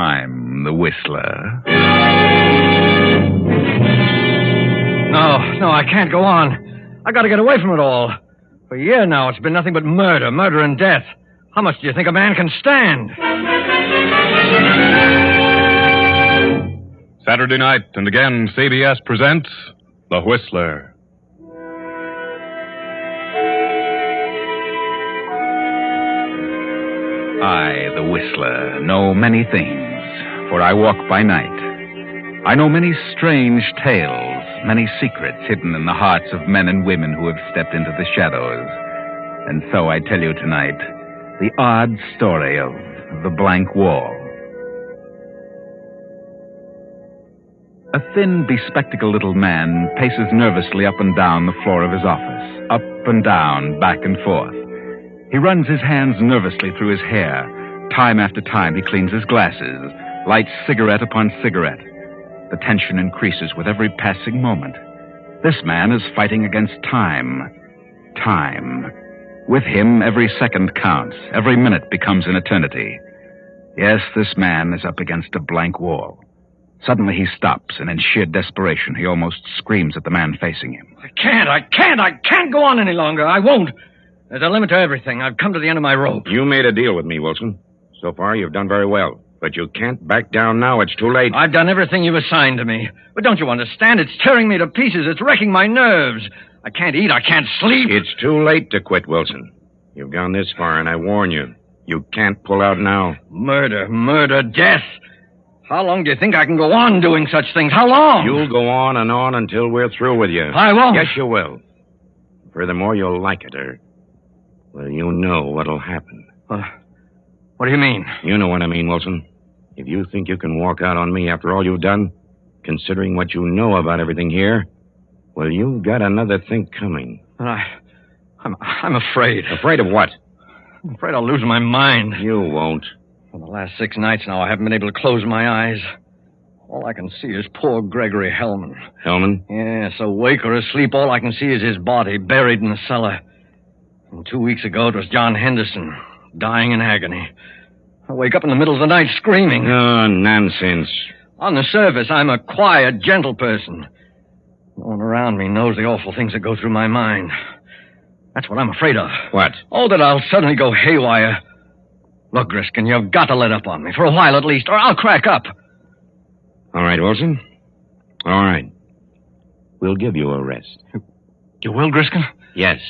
I'm the Whistler. No, I can't go on. I gotta get away from it all. For a year now, it's been nothing but murder and death. How much do you think a man can stand? Saturday night, and again, CBS presents The Whistler. I, the Whistler, know many things, for I walk by night. I know many strange tales, many secrets hidden in the hearts of men and women who have stepped into the shadows. And so I tell you tonight the odd story of the blank wall. A thin, bespectacled little man paces nervously up and down the floor of his office, up and down, back and forth. He runs his hands nervously through his hair. Time after time, he cleans his glasses, lights cigarette upon cigarette. The tension increases with every passing moment. This man is fighting against time. Time. With him, every second counts. Every minute becomes an eternity. Yes, this man is up against a blank wall. Suddenly he stops, and in sheer desperation, he almost screams at the man facing him. I can't go on any longer. I won't. There's a limit to everything. I've come to the end of my rope. You made a deal with me, Wilson. So far, you've done very well. But you can't back down now. It's too late. I've done everything you've assigned to me. But don't you understand? It's tearing me to pieces. It's wrecking my nerves. I can't eat. I can't sleep. It's too late to quit, Wilson. You've gone this far, and I warn you. You can't pull out now. Murder, death. How long do you think I can go on doing such things? How long? You'll go on and on until we're through with you. I won't. Yes, you will. Furthermore, you'll like it, or... well, you know what'll happen. What do you mean? You know what I mean, Wilson. If you think you can walk out on me after all you've done, considering what you know about everything here, well, you've got another thing coming. I'm afraid. Afraid of what? I'm afraid I'll lose my mind. You won't. For the last 6 nights now, I haven't been able to close my eyes. All I can see is poor Gregory Hellman. Hellman? Yes, awake or asleep, all I can see is his body buried in the cellar. And 2 weeks ago, it was John Henderson, dying in agony. I wake up in the middle of the night screaming. Oh, nonsense. On the surface, I'm a quiet, gentle person. No one around me knows the awful things that go through my mind. That's what I'm afraid of. What? Oh, that I'll suddenly go haywire. Look, Griskin, you've got to let up on me, for a while at least, or I'll crack up. All right, Wilson. All right. We'll give you a rest. You will, Griskin? Yes.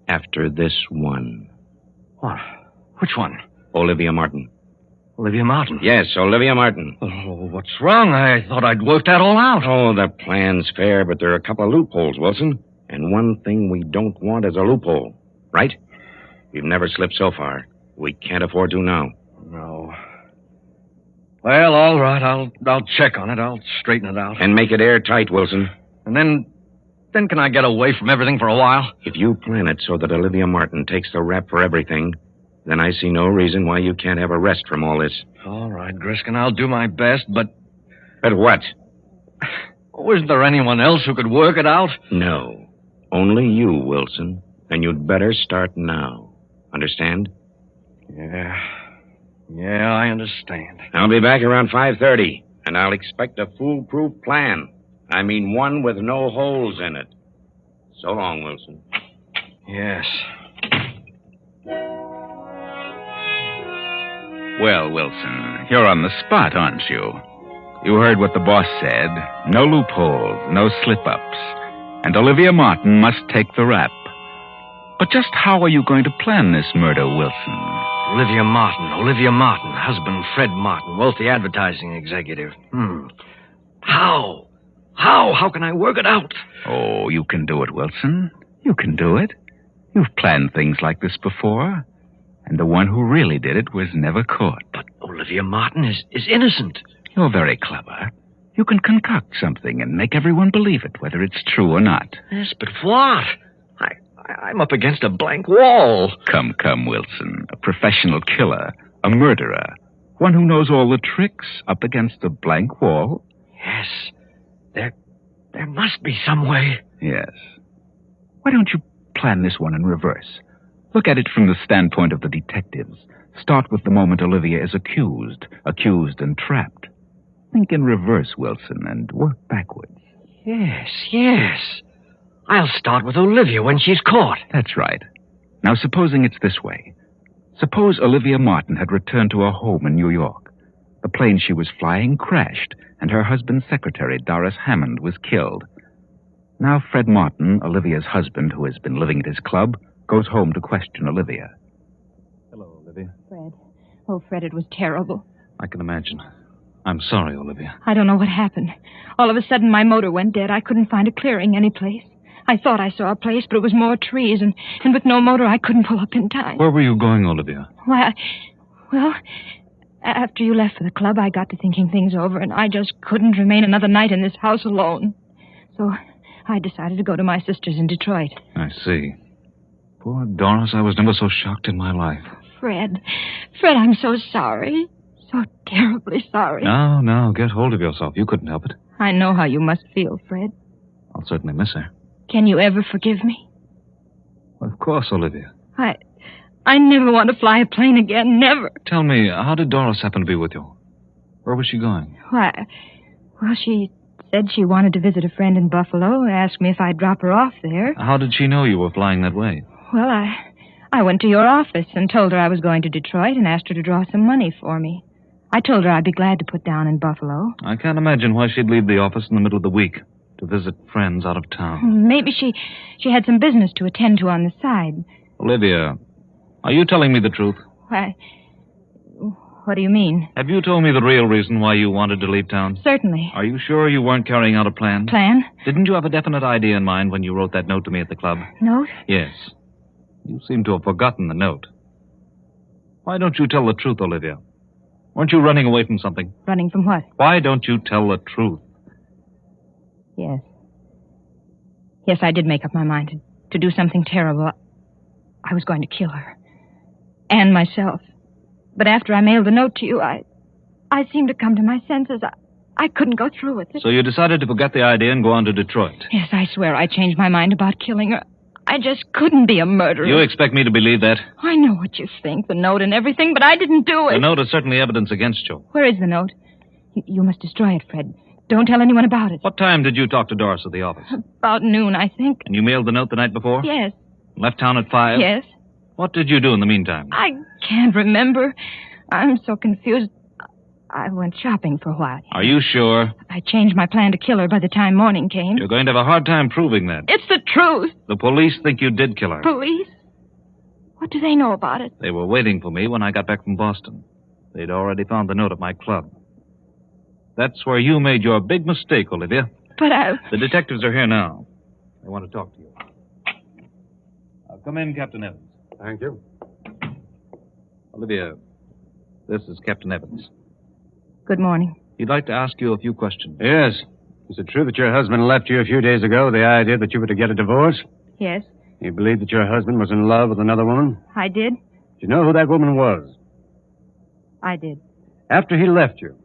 After this one. What? Which one? Olivia Martin. Olivia Martin? Yes, Olivia Martin. Oh, what's wrong? I thought I'd worked that all out. Oh, the plan's fair, but there are a couple of loopholes, Wilson. And one thing we don't want is a loophole. Right? We've never slipped so far. We can't afford to now. No. Well, all right. I'll check on it. I'll straighten it out. And make it airtight, Wilson. And then can I get away from everything for a while? If you plan it so that Olivia Martin takes the rap for everything, then I see no reason why you can't have a rest from all this. All right, Griskin, I'll do my best, but... But what? Oh, isn't there anyone else who could work it out? No. Only you, Wilson. And you'd better start now. Understand? Yeah, I understand. I'll be back around 5:30, and I'll expect a foolproof plan. I mean one with no holes in it. So long, Wilson. Yes. Well, Wilson, you're on the spot, aren't you? You heard what the boss said. No loopholes, no slip-ups. And Olivia Martin must take the rap. But just how are you going to plan this murder, Wilson? Olivia Martin, husband Fred Martin, wealthy advertising executive. How? How can I work it out? Oh, you can do it, Wilson. You can do it. You've planned things like this before. And the one who really did it was never caught. But Olivia Martin is innocent. You're very clever. You can concoct something and make everyone believe it, whether it's true or not. Yes, but what? I'm up against a blank wall. Come, Wilson. A professional killer, a murderer, one who knows all the tricks up against a blank wall. Yes. There must be some way. Yes. Why don't you plan this one in reverse? Look at it from the standpoint of the detectives. Start with the moment Olivia is accused and trapped. Think in reverse, Wilson, and work backwards. Yes. I'll start with Olivia when she's caught. That's right. Now, supposing it's this way. Suppose Olivia Martin had returned to her home in New York. The plane she was flying crashed, and her husband's secretary, Doris Hammond, was killed. Now Fred Martin, Olivia's husband, who has been living at his club, goes home to question Olivia. Hello, Olivia. Fred. Oh, Fred, it was terrible. I can imagine. I'm sorry, Olivia. I don't know what happened. All of a sudden, my motor went dead. I couldn't find a clearing anyplace. I thought I saw a place, but it was more trees, and with no motor, I couldn't pull up in time. Where were you going, Olivia? Why, well, after you left for the club, I got to thinking things over, and I just couldn't remain another night in this house alone. So I decided to go to my sister's in Detroit. I see. Poor Doris, I was never so shocked in my life. Fred, I'm so sorry. So terribly sorry. No, get hold of yourself. You couldn't help it. I know how you must feel, Fred. I'll certainly miss her. Can you ever forgive me? Of course, Olivia. I never want to fly a plane again, never. Tell me, how did Doris happen to be with you? Where was she going? Why, well, she said she wanted to visit a friend in Buffalo, asked me if I'd drop her off there. How did she know you were flying that way? Well, I went to your office and told her I was going to Detroit and asked her to draw some money for me. I told her I'd be glad to put down in Buffalo. I can't imagine why she'd leave the office in the middle of the week to visit friends out of town. Maybe she had some business to attend to on the side. Olivia, are you telling me the truth? Why, what do you mean? Have you told me the real reason why you wanted to leave town? Certainly. Are you sure you weren't carrying out a plan? Plan? Didn't you have a definite idea in mind when you wrote that note to me at the club? Note? Yes. You seem to have forgotten the note. Why don't you tell the truth, Olivia? Weren't you running away from something? Running from what? Why don't you tell the truth? Yes. Yes, I did make up my mind to do something terrible. I was going to kill her. And myself. But after I mailed the note to you, I seemed to come to my senses. I couldn't go through with it. So you decided to forget the idea and go on to Detroit? Yes, I swear I changed my mind about killing her. I just couldn't be a murderer. You expect me to believe that? I know what you think, the note and everything, but I didn't do it. The note is certainly evidence against you. Where is the note? You must destroy it, Fred. Don't tell anyone about it. What time did you talk to Doris at the office? About noon, I think. And you mailed the note the night before? Yes. Left town at 5? Yes. What did you do in the meantime? I can't remember. I'm so confused. I went shopping for a while. Are you sure? I changed my plan to kill her by the time morning came. You're going to have a hard time proving that. It's the truth. The police think you did kill her. Police? What do they know about it? They were waiting for me when I got back from Boston. They'd already found the note at my club. That's where you made your big mistake, Olivia. But The detectives are here now. They want to talk to you. Come in, Captain Evans. Thank you. Olivia, this is Captain Evans. Good morning. He'd like to ask you a few questions. Yes. Is it true that your husband left you a few days ago with the idea that you were to get a divorce? Yes, You believed that your husband was in love with another woman? I did. Do you know who that woman was? I did. After he left you,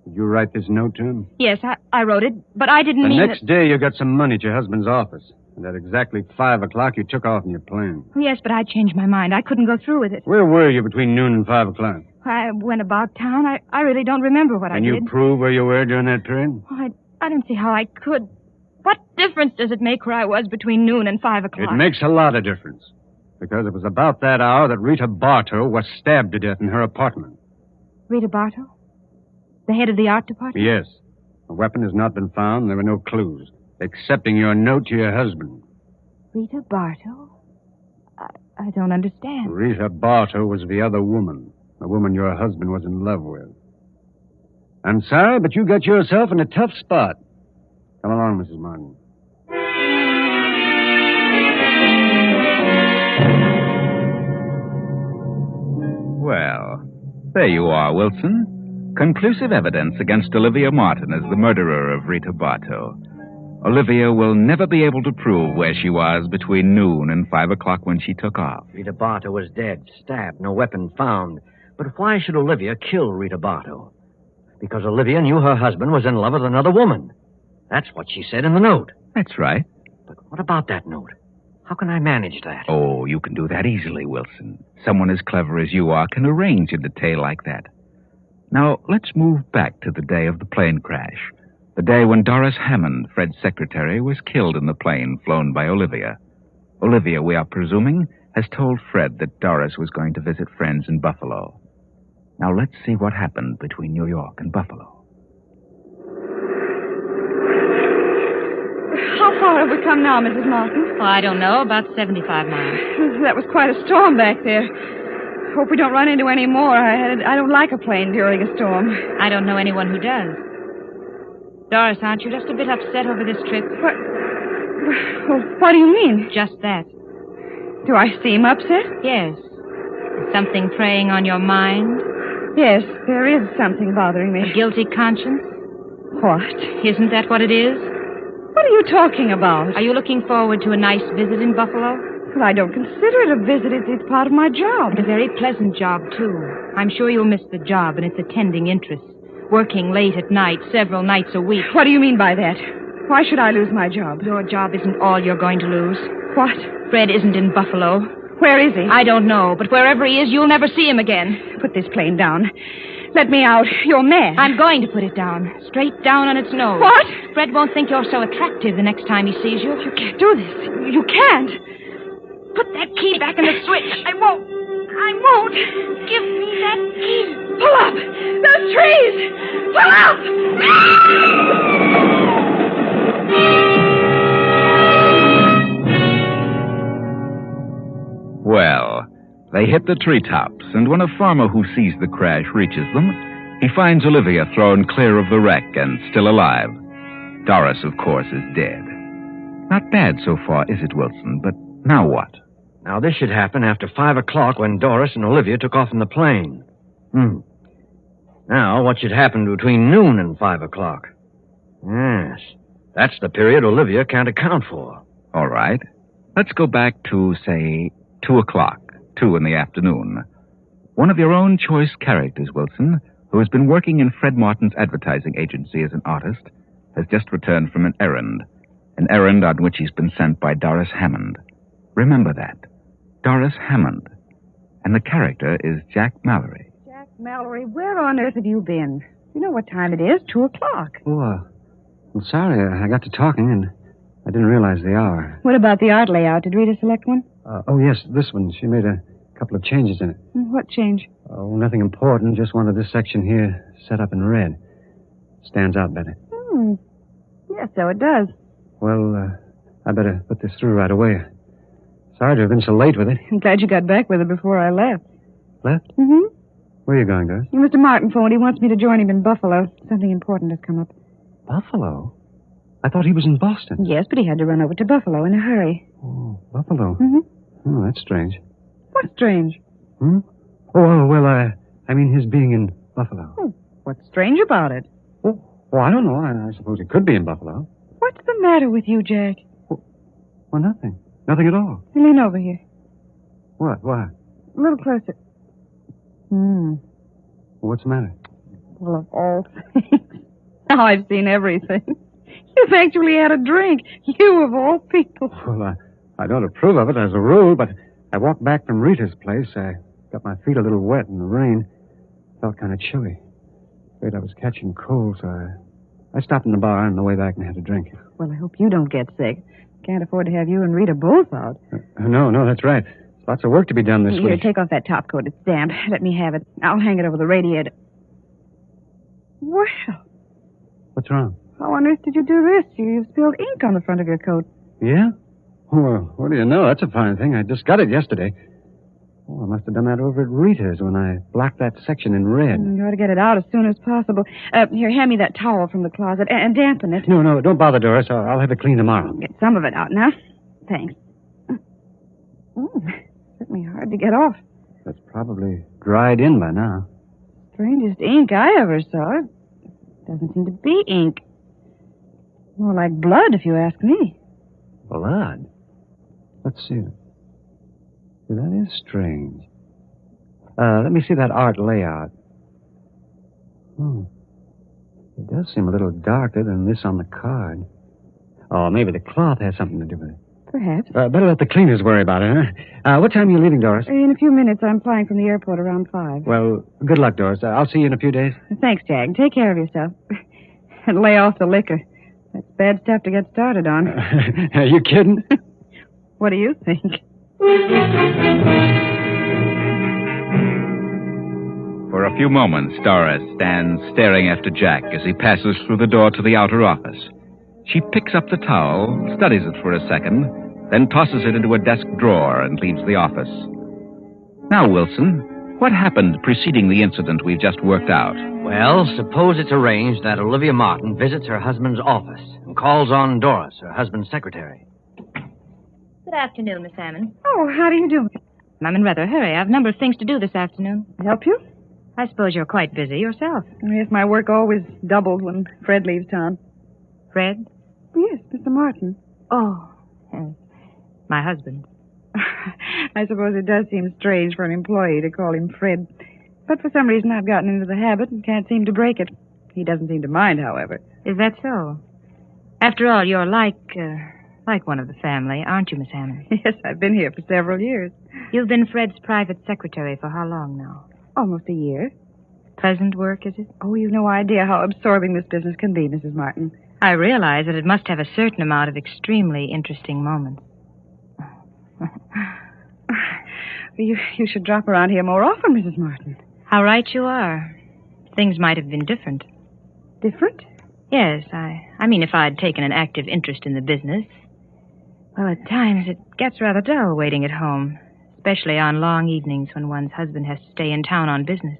did you write this note to him? Yes, I wrote it, but I didn't The mean next day you got some money at your husband's office. And at exactly 5 o'clock, you took off in your plane. Yes, but I changed my mind. I couldn't go through with it. Where were you between noon and 5 o'clock? I went about town. I really don't remember what I Can did. you prove where you were during that period? Oh, I don't see how I could. What difference does it make where I was between noon and 5 o'clock? It makes a lot of difference. Because it was about that hour that Rita Bartow was stabbed to death in her apartment. Rita Bartow? The head of the art department? Yes. The weapon has not been found. There were no clues, excepting your note to your husband. Rita Bartow? I don't understand. Rita Bartow was the other woman, the woman your husband was in love with. I'm sorry, but you got yourself in a tough spot. Come along, Mrs. Martin. Well, there you are, Wilson. Conclusive evidence against Olivia Martin as the murderer of Rita Bartow. Olivia will never be able to prove where she was between noon and 5 o'clock when she took off. Rita Bartow was dead, stabbed, no weapon found. But why should Olivia kill Rita Bartow? Because Olivia knew her husband was in love with another woman. That's what she said in the note. That's right. But what about that note? How can I manage that? Oh, you can do that easily, Wilson. Someone as clever as you are can arrange a detail like that. Now, let's move back to the day of the plane crash. The day when Doris Hammond, Fred's secretary, was killed in the plane flown by Olivia. Olivia, we are presuming, has told Fred that Doris was going to visit friends in Buffalo. Now, let's see what happened between New York and Buffalo. How far have we come now, Mrs. Martin? Oh, I don't know. About 75 miles. That was quite a storm back there. Hope we don't run into any more. I don't like a plane during a storm. I don't know anyone who does. Doris, aren't you just a bit upset over this trip? What do you mean? Just that. Do I seem upset? Yes. Is something preying on your mind? Yes, there is something bothering me. A guilty conscience? What? Isn't that what it is? What are you talking about? Are you looking forward to a nice visit in Buffalo? Well, I don't consider it a visit. It's part of my job. And a very pleasant job, too. I'm sure you'll miss the job and its attending interests. Working late at night, several nights a week. What do you mean by that? Why should I lose my job? Your job isn't all you're going to lose. What? Fred isn't in Buffalo. Where is he? I don't know, but wherever he is, you'll never see him again. Put this plane down. Let me out. You're mad. I'm going to put it down. Straight down on its nose. What? Fred won't think you're so attractive the next time he sees you. You can't do this. You can't. Put that key back in the switch. I won't. Give me that key. Pull up. Those trees. Pull up. Well, they hit the treetops, and when a farmer who sees the crash reaches them, he finds Olivia thrown clear of the wreck and still alive. Doris, of course, is dead. Not bad so far, is it, Wilson? But now what? Now, this should happen after 5 o'clock when Doris and Olivia took off in the plane. Now, what should happen between noon and 5 o'clock? Yes, that's the period Olivia can't account for. All right. Let's go back to, say, 2 o'clock, 2 in the afternoon. One of your own choice characters, Wilson, who has been working in Fred Martin's advertising agency as an artist, has just returned from an errand on which he's been sent by Doris Hammond. Remember that. Doris Hammond. And the character is Jack Mallory. Jack Mallory, where on earth have you been? You know what time it is, 2 o'clock. Oh, I'm sorry. I got to talking, and I didn't realize the hour. What about the art layout? Did Rita select one? Oh, yes, this one. She made a couple of changes in it. What change? Oh, nothing important. Just wanted this section here set up in red. Stands out better. Yes, so it does. Well, I better put this through right away. Sorry to have been so late with it. I'm glad you got back with it before I left. Left? Mm-hmm. Where are you going, Doris? Mr. Martin phoned. He wants me to join him in Buffalo. Something important has come up. Buffalo? I thought he was in Boston. Yes, but he had to run over to Buffalo in a hurry. Oh, Buffalo. Mm-hmm. Oh, that's strange. What's strange? Oh, well, I mean his being in Buffalo. Oh, what's strange about it? Oh, I don't know. I suppose he could be in Buffalo. What's the matter with you, Jack? Well, nothing. Nothing at all. Lean over here. What? Why? A little closer. What's the matter? Well, of all things. Now I've seen everything. You've actually had a drink. You, of all people. Well, I don't approve of it as a rule, but I walked back from Rita's place. I got my feet a little wet in the rain. Felt kind of chilly. Afraid I was catching cold, so I stopped in the bar on the way back and had a drink. Well, I hope you don't get sick. Can't afford to have you and Rita both out. No, that's right. Lots of work to be done this Here, week. take off that top coat. It's damp. Let me have it. I'll hang it over the radiator. Well, What's wrong? how on earth did you do this? You've spilled ink on the front of your coat. Yeah? Well, what do you know? That's a fine thing. I just got it yesterday. Oh, I must have done that over at Rita's when I blacked that section in red. You ought to get it out as soon as possible. Here, hand me that towel from the closet and dampen it. No, don't bother, Doris. I'll have it clean tomorrow. Get some of it out now. Thanks. Certainly hard to get off. That's probably dried in by now. Strangest ink I ever saw. It doesn't seem to be ink. More like blood, if you ask me. Blood? Let's see. That is strange. Let me see that art layout. It does seem a little darker than this on the card. Oh, maybe the cloth has something to do with it. Perhaps. Better let the cleaners worry about it, huh? What time are you leaving, Doris? In a few minutes, I'm flying from the airport around 5. Well, good luck, Doris. I'll see you in a few days. Thanks, Jack. Take care of yourself. And lay off the liquor. That's bad stuff to get started on. Are you kidding? What do you think? For a few moments, Doris stands staring after Jack as he passes through the door to the outer office. She picks up the towel, studies it for a second, then tosses it into a desk drawer and leaves the office. Now, Wilson, what happened preceding the incident we've just worked out? Well, suppose it's arranged that Olivia Martin visits her husband's office and calls on Doris, her husband's secretary. Good afternoon, Miss Hammond. Oh, how do you do? I'm in rather a hurry. I have a number of things to do this afternoon. Help you? I suppose you're quite busy yourself. Yes, my work always doubles when Fred leaves town. Fred? Yes, Mr. Martin. Oh, yes. My husband. I suppose it does seem strange for an employee to call him Fred. But for some reason I've gotten into the habit and can't seem to break it. He doesn't seem to mind, however. Is that so? After all, you're like one of the family, aren't you, Miss Hammond? Yes, I've been here for several years. You've been Fred's private secretary for how long now? Almost a year. Pleasant work, is it? Oh, you've no idea how absorbing this business can be, Mrs. Martin. I realize that it must have a certain amount of extremely interesting moments. You should drop around here more often, Mrs. Martin. How right you are. Things might have been different. Different? Yes, I mean if I'd taken an active interest in the business. Well, at times it gets rather dull waiting at home, especially on long evenings when one's husband has to stay in town on business.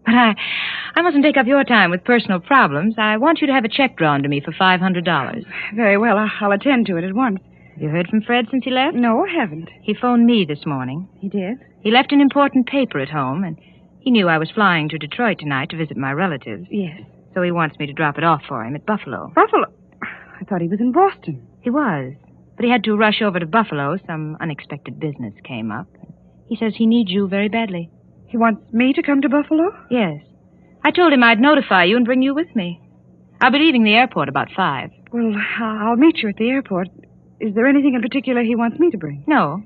But I mustn't take up your time with personal problems. I want you to have a check drawn to me for $500. Very well. I'll attend to it at once. Have you heard from Fred since he left? No, I haven't. He phoned me this morning. He did? He left an important paper at home, and he knew I was flying to Detroit tonight to visit my relatives. Yes. So he wants me to drop it off for him at Buffalo. Buffalo? I thought he was in Boston. He was, but he had to rush over to Buffalo. Some unexpected business came up. He says he needs you very badly. He wants me to come to Buffalo? Yes. I told him I'd notify you and bring you with me. I'll be leaving the airport about 5. Well, I'll meet you at the airport. Is there anything in particular he wants me to bring? No.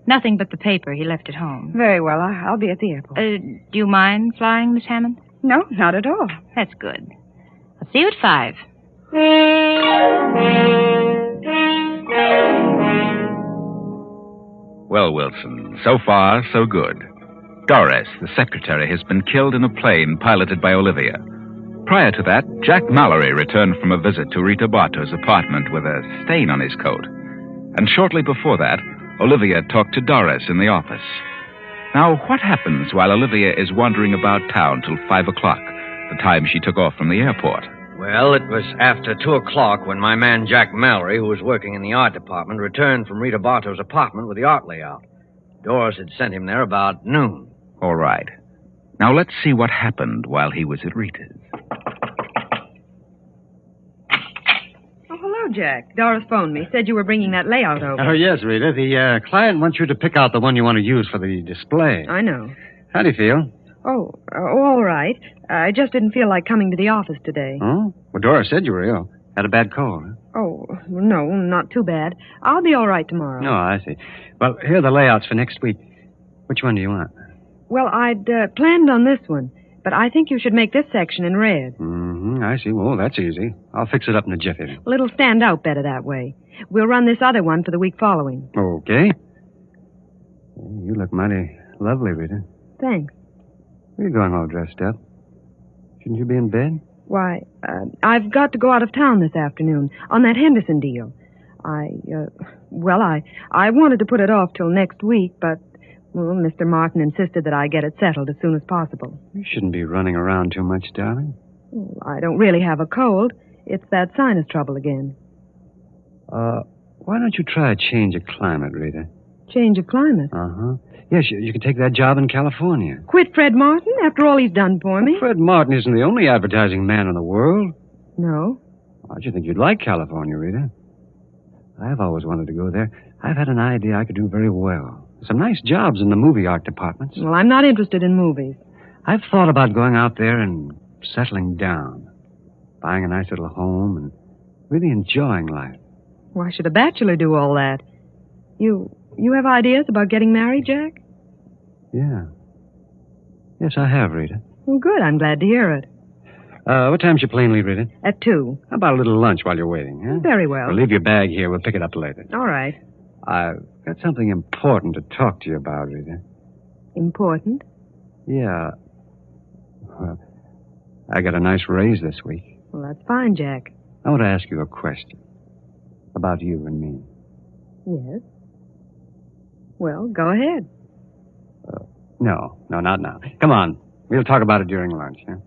Nothing but the paper he left at home. Very well. I'll be at the airport. Do you mind flying, Miss Hammond? No, not at all. That's good. I'll see you at 5. Well, Wilson, so far, so good. Doris, the secretary, has been killed in a plane piloted by Olivia. Prior to that, Jack Mallory returned from a visit to Rita Bartow's apartment with a stain on his coat. And shortly before that, Olivia talked to Doris in the office. Now, what happens while Olivia is wandering about town till 5 o'clock, the time she took off from the airport? Well, it was after 2 o'clock when my man Jack Mallory, who was working in the art department, returned from Rita Bartow's apartment with the art layout. Doris had sent him there about noon. All right. Now let's see what happened while he was at Rita's. Oh, hello, Jack. Doris phoned me. Said you were bringing that layout over. Oh, yes, Rita. The client wants you to pick out the one you want to use for the display. I know. How do you feel? Oh, all right. I just didn't feel like coming to the office today. Oh? Well, Doris said you were ill. Had a bad cold, huh? Oh, no, not too bad. I'll be all right tomorrow. Oh, I see. Well, here are the layouts for next week. Which one do you want? Well, I'd planned on this one, but I think you should make this section in red. Mm-hmm, I see. Well, that's easy. I'll fix it up in a jiffy. Well, it'll stand out better that way. We'll run this other one for the week following. Okay. You look mighty lovely, Rita. Thanks. Where are you going all dressed up? Shouldn't you be in bed? Why, I've got to go out of town this afternoon on that Henderson deal. I wanted to put it off till next week, but, well, Mr. Martin insisted that I get it settled as soon as possible. You shouldn't be running around too much, darling. I don't really have a cold. It's that sinus trouble again. Why don't you try a change of climate, Rita? Change of climate? Uh-huh. Yes, you can take that job in California. Quit Fred Martin after all he's done for me? Fred Martin isn't the only advertising man in the world. No. How'd you think you'd like California, Rita? I've always wanted to go there. I've had an idea I could do very well. Some nice jobs in the movie art departments. Well, I'm not interested in movies. I've thought about going out there and settling down. Buying a nice little home and really enjoying life. Why should a bachelor do all that? You have ideas about getting married, Jack? Yeah. Yes, I have, Rita. Well, good. I'm glad to hear it. What time's your plane leave, Rita? At 2. How about a little lunch while you're waiting, huh? Very well. We'll leave your bag here. We'll pick it up later. All right. I've got something important to talk to you about, Rita. Important? Yeah. Well, I got a nice raise this week. Well, that's fine, Jack. I want to ask you a question about you and me. Yes? Well, go ahead. No, not now. Come on. We'll talk about it during lunch, huh?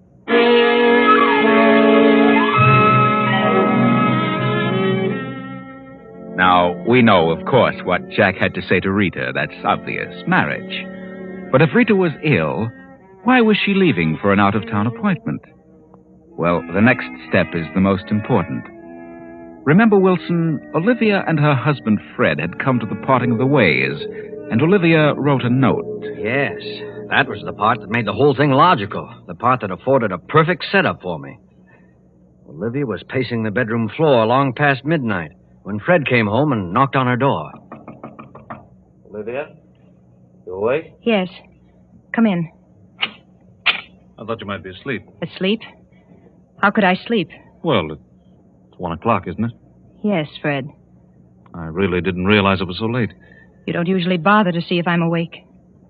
Now, we know, of course, what Jack had to say to Rita. That's obvious. Marriage. But if Rita was ill, why was she leaving for an out-of-town appointment? Well, the next step is the most important. Remember, Wilson, Olivia and her husband Fred had come to the parting of the ways, and Olivia wrote a note. Yes, that was the part that made the whole thing logical. The part that afforded a perfect setup for me. Olivia was pacing the bedroom floor long past midnight when Fred came home and knocked on her door. Olivia? You awake? Yes. Come in. I thought you might be asleep. Asleep? How could I sleep? Well, it's 1 o'clock, isn't it? Yes, Fred. I really didn't realize it was so late. You don't usually bother to see if I'm awake.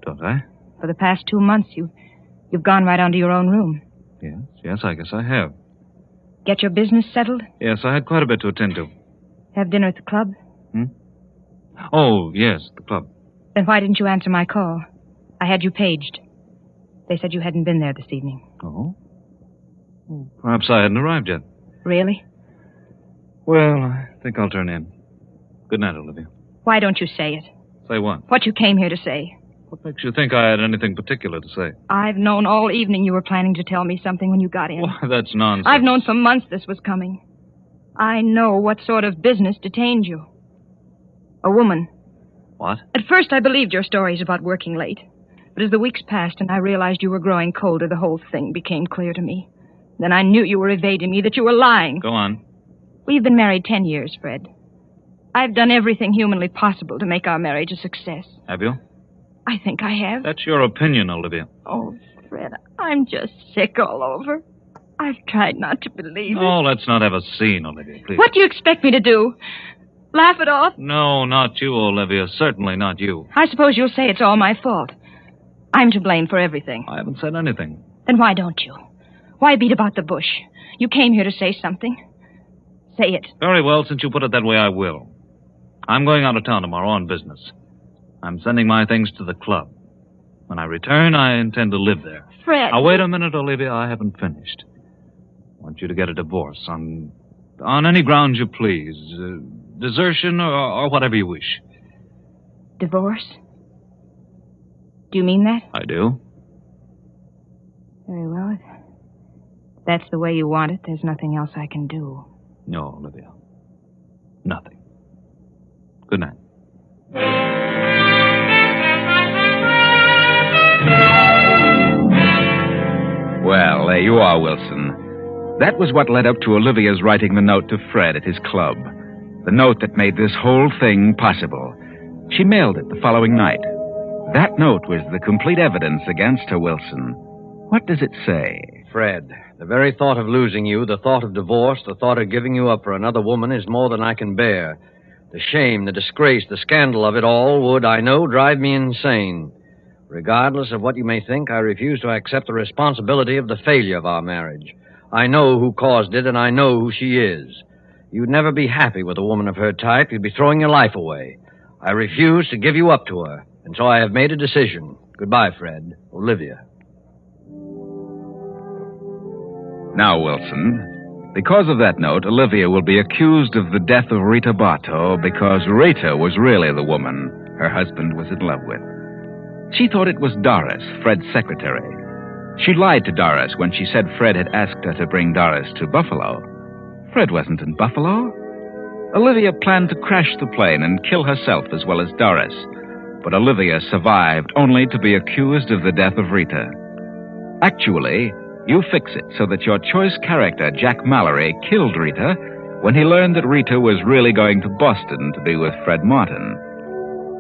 Don't I? For the past 2 months, you've gone right on to your own room. Yes, I guess I have. Get your business settled? Yes, I had quite a bit to attend to. Have dinner at the club? Oh, yes, the club. Then why didn't you answer my call? I had you paged. They said you hadn't been there this evening. Oh? Perhaps I hadn't arrived yet. Really? Well, I think I'll turn in. Good night, Olivia. Why don't you say it? Say what? What you came here to say. What makes you think I had anything particular to say? I've known all evening you were planning to tell me something when you got in. Why, that's nonsense. I've known for months this was coming. I know what sort of business detained you. A woman. What? At first I believed your stories about working late. But as the weeks passed and I realized you were growing colder, the whole thing became clear to me. Then I knew you were evading me, that you were lying. Go on. We've been married 10 years, Fred. I've done everything humanly possible to make our marriage a success. Have you? I think I have. That's your opinion, Olivia. Oh, Fred, I'm just sick all over. I've tried not to believe it. Oh, let's not have a scene, Olivia, please. What do you expect me to do? Laugh it off? No, not you, Olivia. Certainly not you. I suppose you'll say it's all my fault. I'm to blame for everything. I haven't said anything. Then why don't you? Why beat about the bush? You came here to say something. Say it. Very well, since you put it that way, I will. I'm going out of town tomorrow on business. I'm sending my things to the club. When I return, I intend to live there. Fred. Now, wait a minute, Olivia. I haven't finished. I want you to get a divorce on any grounds you please. Desertion or whatever you wish. Divorce? Do you mean that? I do. Very well. If that's the way you want it, there's nothing else I can do. No, Olivia. Nothing. Good night. Well, there you are, Wilson. That was what led up to Olivia's writing the note to Fred at his club. The note that made this whole thing possible. She mailed it the following night. That note was the complete evidence against her, Wilson. What does it say? Fred, the very thought of losing you, the thought of divorce, the thought of giving you up for another woman is more than I can bear. The shame, the disgrace, the scandal of it all would, I know, drive me insane. Regardless of what you may think, I refuse to accept the responsibility of the failure of our marriage. I know who caused it, and I know who she is. You'd never be happy with a woman of her type. You'd be throwing your life away. I refuse to give you up to her, and so I have made a decision. Goodbye, Fred. Olivia. Now, Wilson, because of that note, Olivia will be accused of the death of Rita Bartow because Rita was really the woman her husband was in love with. She thought it was Doris, Fred's secretary. She lied to Doris when she said Fred had asked her to bring Doris to Buffalo. Fred wasn't in Buffalo. Olivia planned to crash the plane and kill herself as well as Doris. But Olivia survived only to be accused of the death of Rita. Actually, you fix it so that your choice character, Jack Mallory, killed Rita when he learned that Rita was really going to Boston to be with Fred Martin.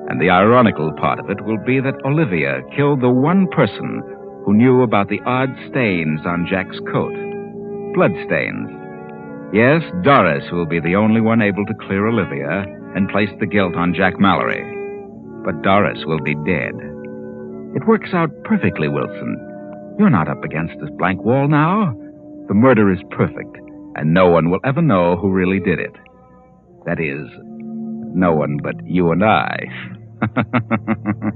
And the ironical part of it will be that Olivia killed the one person who knew about the odd stains on Jack's coat. Bloodstains. Yes, Doris will be the only one able to clear Olivia and place the guilt on Jack Mallory. But Doris will be dead. It works out perfectly, Wilson. You're not up against this blank wall now. The murder is perfect, and no one will ever know who really did it. That is, no one but you and I.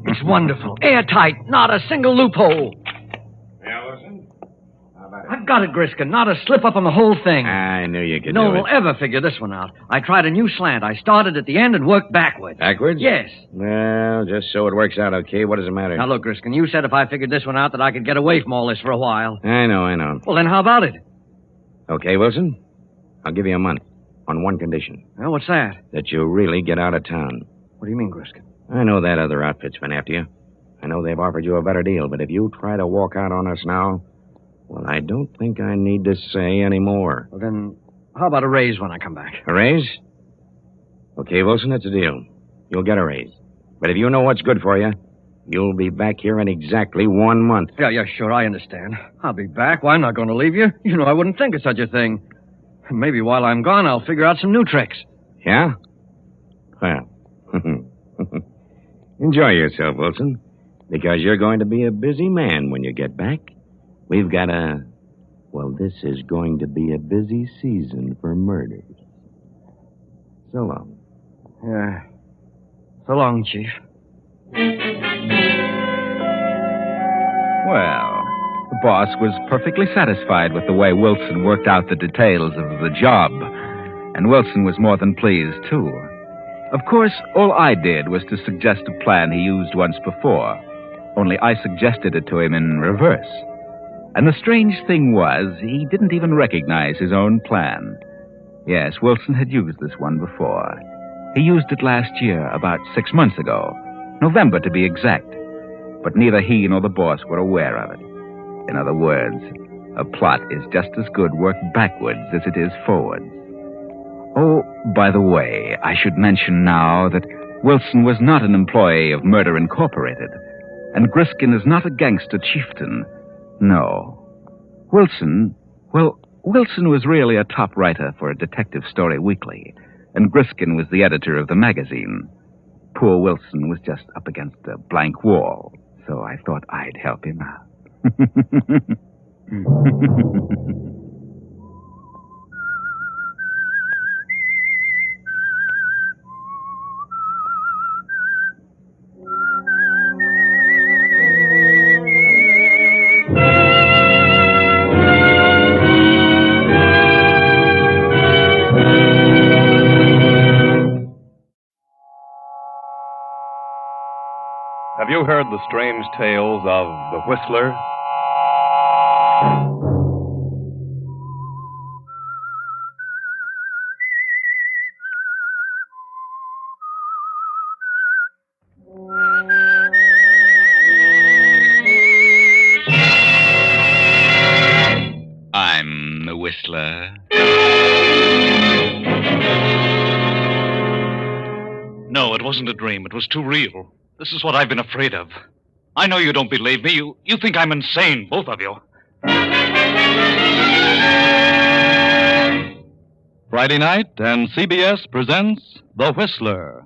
It's wonderful. Airtight. Not a single loophole. Yeah, Wilson? How about it? I've got it, Griskin. Not a slip up on the whole thing. I knew you could No do one it. will ever figure this one out. I tried a new slant. I started at the end and worked backwards. Backwards? Yes. Well, just so it works out okay, what does it matter? Now, look, Griskin, you said if I figured this one out that I could get away from all this for a while. I know. Well, then how about it? Okay, Wilson? I'll give you a month on one condition. Well, what's that? That you really get out of town. What do you mean, Griskin? I know that other outfit's been after you. I know they've offered you a better deal, but if you try to walk out on us now, well, I don't think I need to say any more. Well, then, how about a raise when I come back? A raise? Okay, Wilson, it's a deal. You'll get a raise. But if you know what's good for you, you'll be back here in exactly 1 month. Yeah, sure, I understand. I'll be back. Why, I'm not going to leave you. You know, I wouldn't think of such a thing. Maybe while I'm gone, I'll figure out some new tricks. Yeah? Well, enjoy yourself, Wilson, because you're going to be a busy man when you get back. We've got this is going to be a busy season for murders. So long. Yeah. So long, Chief. Well, the boss was perfectly satisfied with the way Wilson worked out the details of the job. And Wilson was more than pleased, too. Of course, all I did was to suggest a plan he used once before. Only I suggested it to him in reverse. And the strange thing was, he didn't even recognize his own plan. Yes, Wilson had used this one before. He used it last year, about 6 months ago. November, to be exact. But neither he nor the boss were aware of it. In other words, a plot is just as good worked backwards as it is forwards. Oh, by the way, I should mention now that Wilson was not an employee of Murder Incorporated, and Griskin is not a gangster chieftain. No. Wilson was really a top writer for a detective story weekly, and Griskin was the editor of the magazine. Poor Wilson was just up against a blank wall, so I thought I'd help him out. Have you heard the strange tales of the Whistler? I'm the Whistler. No, it wasn't a dream. It was too real. This is what I've been afraid of. I know you don't believe me. You think I'm insane, both of you. Friday night, and CBS presents The Whistler.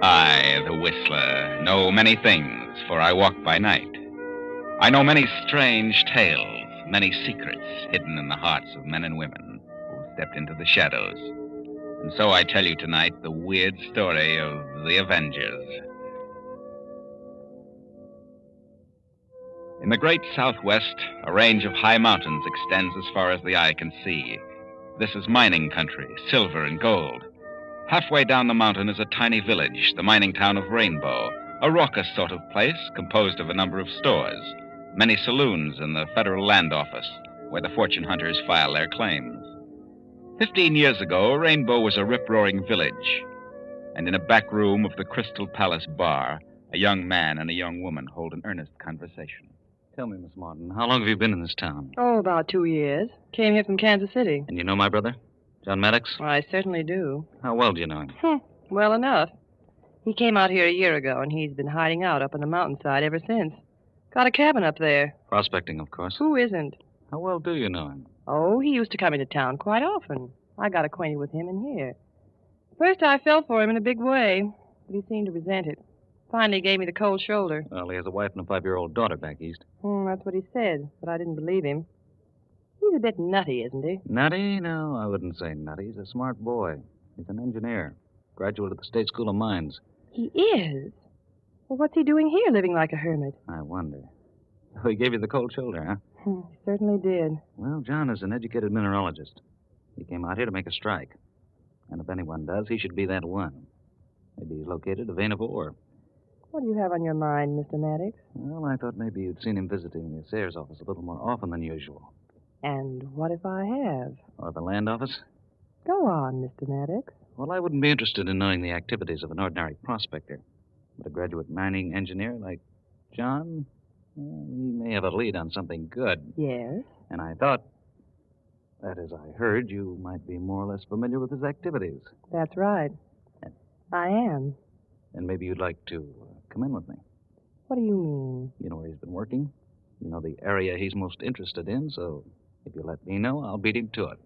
I, the Whistler, know many things, for I walk by night. I know many strange tales, many secrets hidden in the hearts of men and women who stepped into the shadows. And so I tell you tonight the weird story of the Avengers. In the great Southwest, a range of high mountains extends as far as the eye can see. This is mining country, silver and gold. Halfway down the mountain is a tiny village, the mining town of Rainbow, a raucous sort of place composed of a number of stores, many saloons and the Federal Land Office, where the fortune hunters file their claims. 15 years ago, Rainbow was a rip-roaring village, and in a back room of the Crystal Palace bar, a young man and a young woman hold an earnest conversation. Tell me, Miss Martin, how long have you been in this town? Oh, about 2 years. Came here from Kansas City. And you know my brother, John Maddox? Well, I certainly do. How well do you know him? Well enough. He came out here a year ago, and he's been hiding out up on the mountainside ever since. Got a cabin up there. Prospecting, of course. Who isn't? How well do you know him? Oh, he used to come into town quite often. I got acquainted with him in here. First, I fell for him in a big way, but he seemed to resent it. Finally gave me the cold shoulder. Well, he has a wife and a 5-year-old daughter back east. That's what he said, but I didn't believe him. He's a bit nutty, isn't he? Nutty? No, I wouldn't say nutty. He's a smart boy. He's an engineer. Graduate of the State School of Mines. He is? Well, what's he doing here, living like a hermit? I wonder. Oh, he gave you the cold shoulder, huh? He certainly did. Well, John is an educated mineralogist. He came out here to make a strike. And if anyone does, he should be that one. Maybe he's located a vein of ore. What do you have on your mind, Mr. Maddox? Well, I thought maybe you'd seen him visiting the Sayers office a little more often than usual. And what if I have? Or the land office? Go on, Mr. Maddox. Well, I wouldn't be interested in knowing the activities of an ordinary prospector. But a graduate mining engineer like John, well, he may have a lead on something good. Yes? And I thought, that is, I heard you might be more or less familiar with his activities. That's right. I am. And maybe you'd like to come in with me. What do you mean? You know where he's been working? You know the area he's most interested in, so if you let me know, I'll beat him to it.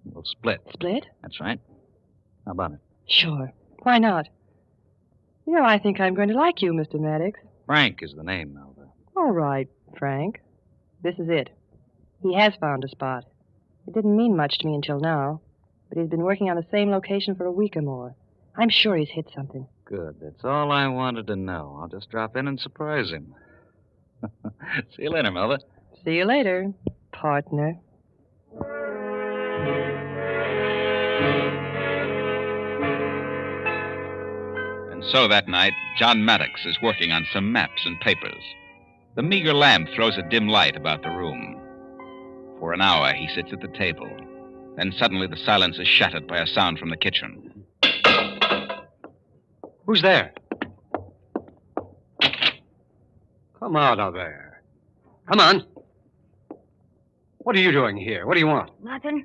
We'll split. Split? That's right. How about it? Sure. Why not? You know, I think I'm going to like you, Mr. Maddox. Frank is the name, Melva. All right, Frank. This is it. He has found a spot. It didn't mean much to me until now, but he's been working on the same location for a week or more. I'm sure he's hit something. Good. That's all I wanted to know. I'll just drop in and surprise him. See you later, Melva. See you later, partner. And so that night, John Maddox is working on some maps and papers. The meager lamp throws a dim light about the room. For an hour, he sits at the table. Then suddenly the silence is shattered by a sound from the kitchen. Who's there? Come out of there. Come on. What are you doing here? What do you want? Nothing.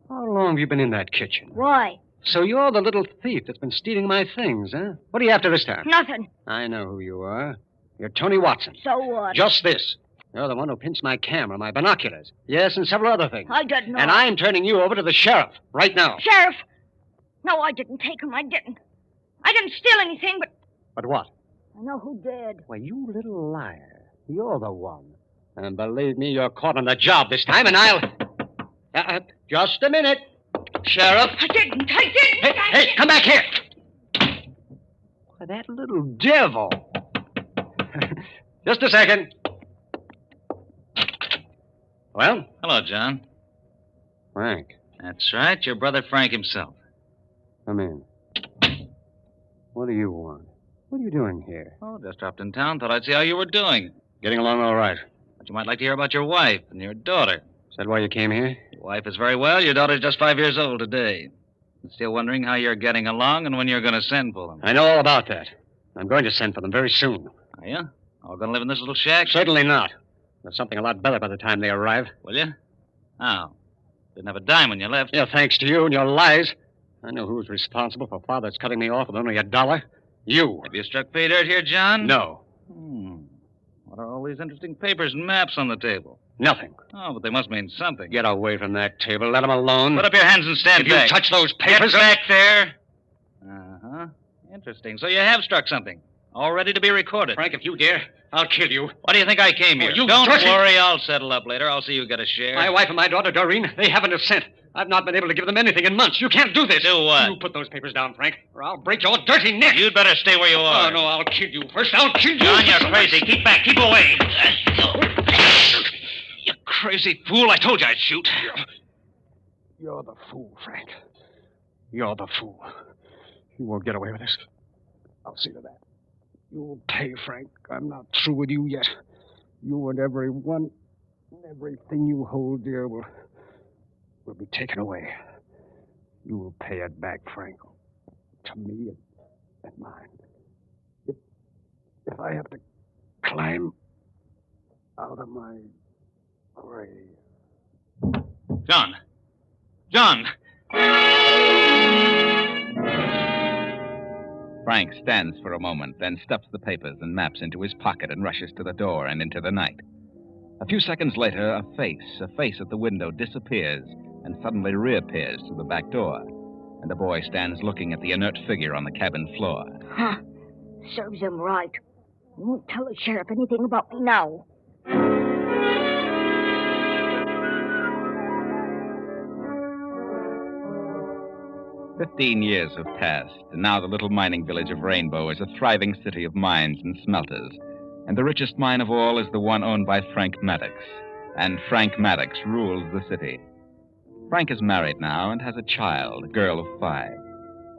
How long have you been in that kitchen? Why? So you're the little thief that's been stealing my things, huh? What are you after this time? Nothing. I know who you are. You're Tony Watson. So what? Just this. You're the one who pinched my camera, my binoculars. Yes, and several other things. I didn't know. And I'm turning you over to the sheriff right now. Sheriff! No, I didn't take him. I didn't. I didn't steal anything, but But what? I know who did. Why, you little liar. You're the one. And believe me, you're caught on the job this time, and I'll... just a minute. Sheriff. I didn't. Hey, come back here. Why, that little devil. Just a second. Well? Hello, John. Frank. That's right, your brother Frank himself. Come in. What do you want? What are you doing here? Oh, just dropped in town. Thought I'd see how you were doing. Getting along all right. But you might like to hear about your wife and your daughter. Is that why you came here? Your wife is very well. Your daughter's just 5 years old today. I'm still wondering how you're getting along and when you're going to send for them. I know all about that. I'm going to send for them very soon. Are you? All going to live in this little shack? Certainly not. There's something a lot better by the time they arrive. Will you? How? Didn't have a dime when you left. Yeah, thanks to you and your lies. I know who's responsible for Father's cutting me off with only $1. You. Have you struck pay dirt here, John? No. What are all these interesting papers and maps on the table? Nothing. Oh, but they must mean something. Get away from that table. Let them alone. Put up your hands and stand if back. You touch those papers. Get back there. Uh-huh. Interesting. So you have struck something. All ready to be recorded. Frank, if you dare, I'll kill you. Why do you think I came here? You Don't dirty... worry, I'll settle up later. I'll see you get a share. My wife and my daughter, Doreen, they haven't a cent. I've not been able to give them anything in months. You can't do this. Do what? You put those papers down, Frank, or I'll break your dirty neck. You'd better stay where you are. Oh, no, I'll kill you first. I'll kill you. John, you're crazy. Keep back. Keep away. You crazy fool. I told you I'd shoot. You're the fool, Frank. You're the fool. You won't get away with this. I'll see to that. You'll pay, Frank. I'm not through with you yet. You and everything you hold dear will be taken away. You will pay it back, Frank. To me and mine. If I have to climb out of my grave. John! John! Frank stands for a moment, then stuffs the papers and maps into his pocket and rushes to the door and into the night. A few seconds later, a face at the window disappears and suddenly reappears through the back door. And the boy stands looking at the inert figure on the cabin floor. Huh. Serves him right. He won't tell the sheriff anything about me now. 15 years have passed, and now the little mining village of Rainbow is a thriving city of mines and smelters. And the richest mine of all is the one owned by Frank Maddox. And Frank Maddox rules the city. Frank is married now and has a child, a girl of 5.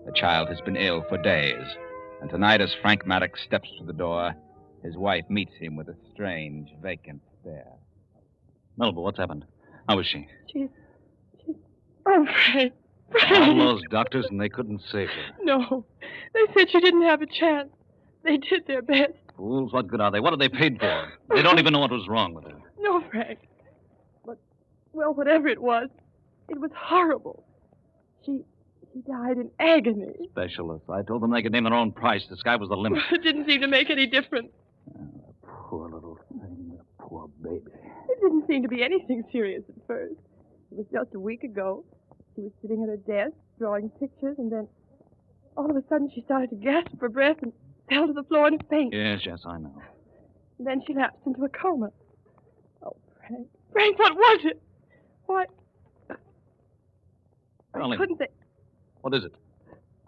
The child has been ill for days. And tonight, as Frank Maddox steps through the door, his wife meets him with a strange, vacant stare. Melba, what's happened? How is she? She's... Oh, Frank. All those doctors, and they couldn't save her. No. They said she didn't have a chance. They did their best. Fools, what good are they? What are they paid for? They don't even know what was wrong with her. No, Frank. But, well, whatever it was horrible. She died in agony. Specialists. I told them they could name their own price. The sky was the limit. It didn't seem to make any difference. Poor little thing. Poor baby. It didn't seem to be anything serious at first. It was just a week ago. She was sitting at her desk, drawing pictures, and then all of a sudden she started to gasp for breath and fell to the floor in a faint. Yes, I know. And then she lapsed into a coma. Oh, Frank. Frank, what was it? Why? Darling, I couldn't think. what is it?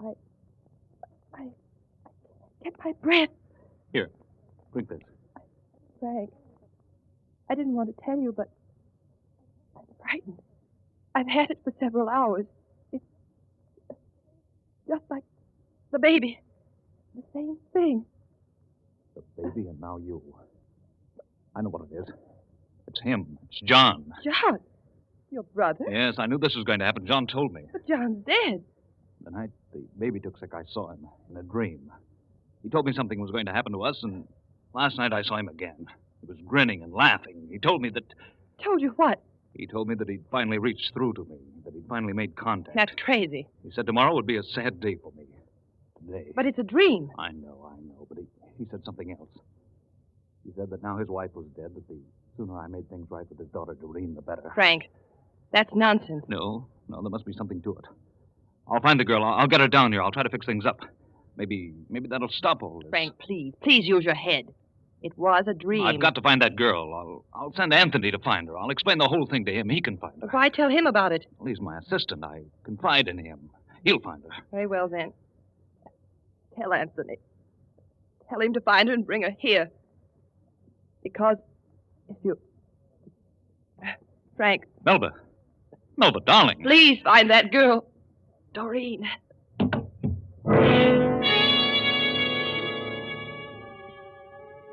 I can't get my breath. Here, drink this. Frank, I didn't want to tell you, but I'm frightened. I've had it for several hours. It's just like the baby. The same thing. The baby and now you. I know what it is. It's him. It's John. John? Your brother? Yes, I knew this was going to happen. John told me. But John's dead. The night the baby took sick, I saw him in a dream. He told me something was going to happen to us, and last night I saw him again. He was grinning and laughing. He told me that... Told you what? He told me that he'd finally reached through to me, that he'd finally made contact. That's crazy. He said tomorrow would be a sad day for me. Today. But it's a dream. I know, but he said something else. He said that now his wife was dead, that the sooner I made things right with his daughter Doreen, the better. Frank, that's nonsense. No, there must be something to it. I'll find the girl. I'll get her down here. I'll try to fix things up. Maybe that'll stop all this. Frank, please use your head. It was a dream. I've got to find that girl. I'll send Anthony to find her. I'll explain the whole thing to him. He can find her. Why tell him about it? Well, he's my assistant. I confide in him. He'll find her. Very well, then. Tell Anthony. Tell him to find her and bring her here. Because if you... Frank. Melba, darling. Please find that girl. Doreen.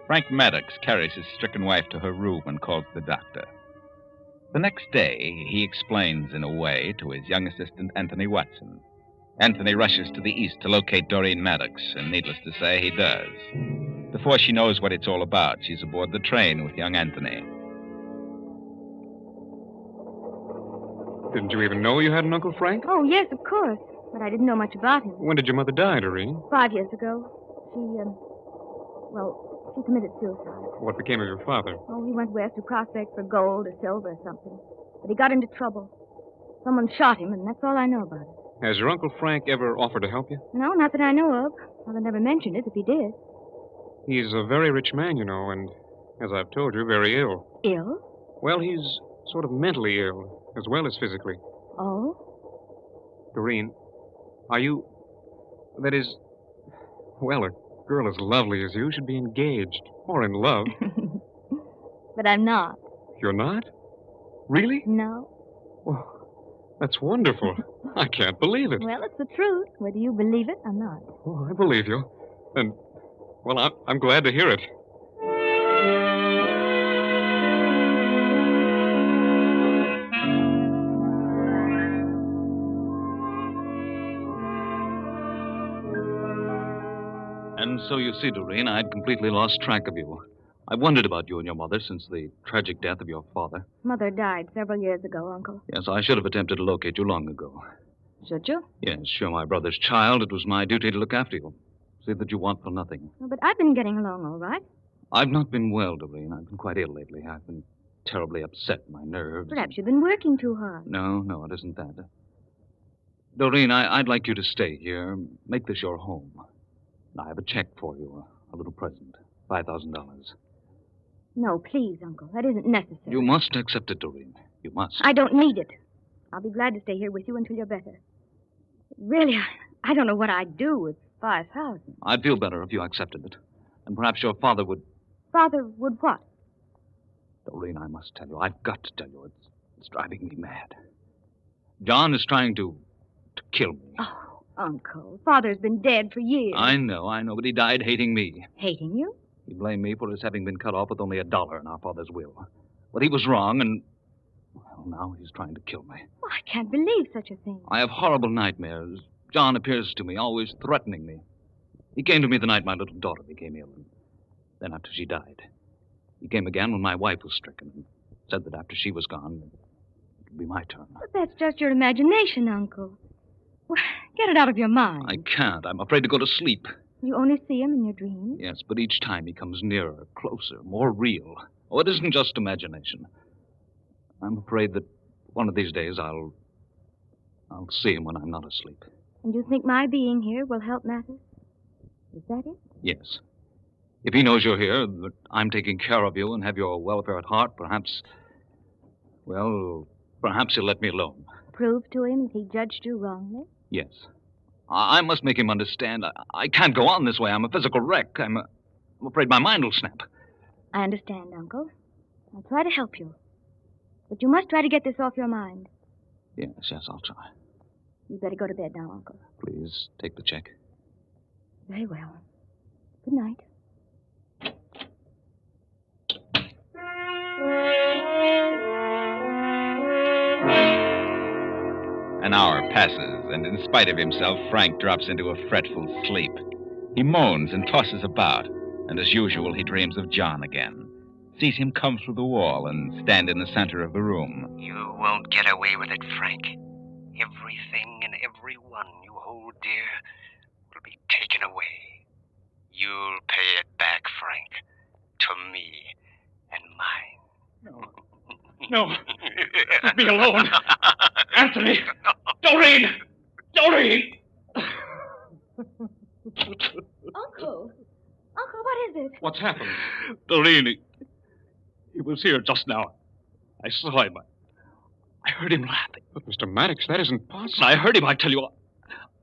Frank Maddox carries his stricken wife to her room and calls the doctor. The next day, he explains in a way to his young assistant, Anthony Watson. Anthony rushes to the east to locate Doreen Maddox, and needless to say, he does. Before she knows what it's all about, she's aboard the train with young Anthony. Didn't you even know you had an Uncle Frank? Oh, yes, of course. But I didn't know much about him. When did your mother die, Doreen? 5 years ago. She committed suicide. What became of your father? Oh, he went west to prospect for gold or silver or something. But he got into trouble. Someone shot him, and that's all I know about it. Has your Uncle Frank ever offered to help you? No, not that I know of. Father never mentioned it if he did. He's a very rich man, you know, and, as I've told you, very ill. Ill? Well, he's sort of mentally ill, as well as physically. Oh? Doreen, are you... That is... Well, a girl as lovely as you should be engaged, or in love. But I'm not. You're not? Really? No. Well, that's wonderful. I can't believe it. Well, it's the truth, whether you believe it or not. Oh, I believe you. And, well, I'm glad to hear it. And so you see, Doreen, I'd completely lost track of you. I've wondered about you and your mother since the tragic death of your father. Mother died several years ago, Uncle. Yes, I should have attempted to locate you long ago. Should you? Yes, you're my brother's child. It was my duty to look after you. See that you want for nothing. Oh, but I've been getting along all right. I've not been well, Doreen. I've been quite ill lately. I've been terribly upset, my nerves. Perhaps you've been working too hard. No, it isn't that. Doreen, I'd like you to stay here. Make this your home. I have a check for you, a little present, $5,000. No, please, Uncle. That isn't necessary. You must accept it, Doreen. You must. I don't need it. I'll be glad to stay here with you until you're better. Really, I don't know what I'd do with 5,000. I'd feel better if you accepted it. And perhaps your father would... Father would what? Doreen, I must tell you. I've got to tell you. It's driving me mad. John is trying to kill me. Oh, Uncle. Father's been dead for years. I know, but he died hating me. Hating you? He blamed me for his having been cut off with only $1 in our father's will. But he was wrong, and... Well, now he's trying to kill me. Oh, I can't believe such a thing. I have horrible nightmares. John appears to me, always threatening me. He came to me the night my little daughter became ill, and then after she died. He came again when my wife was stricken, and said that after she was gone, it would be my turn. But that's just your imagination, Uncle. Well, get it out of your mind. I can't. I'm afraid to go to sleep. You only see him in your dreams? Yes, but each time he comes nearer, closer, more real. Oh, it isn't just imagination. I'm afraid that one of these days I'll see him when I'm not asleep. And you think my being here will help matters? Is that it? Yes. If he knows you're here, that I'm taking care of you and have your welfare at heart, perhaps he'll let me alone. Prove to him that he judged you wrongly? Yes. I must make him understand. I can't go on this way. I'm a physical wreck. I'm afraid my mind will snap. I understand, Uncle. I'll try to help you. But you must try to get this off your mind. Yes, I'll try. You'd better go to bed now, Uncle. Please, take the check. Very well. Good night. An hour passes, and in spite of himself, Frank drops into a fretful sleep. He moans and tosses about, and as usual, he dreams of John again. Sees him come through the wall and stand in the center of the room. You won't get away with it, Frank. Everything and everyone you hold dear will be taken away. You'll pay it back, Frank, to me and mine. No. Leave me alone. Anthony! Doreen! Doreen! Uncle! Uncle, what is it? What's happened? Doreen, he was here just now. I saw him. I heard him laughing. But, Mr. Maddox, that isn't possible. I heard him, I tell you.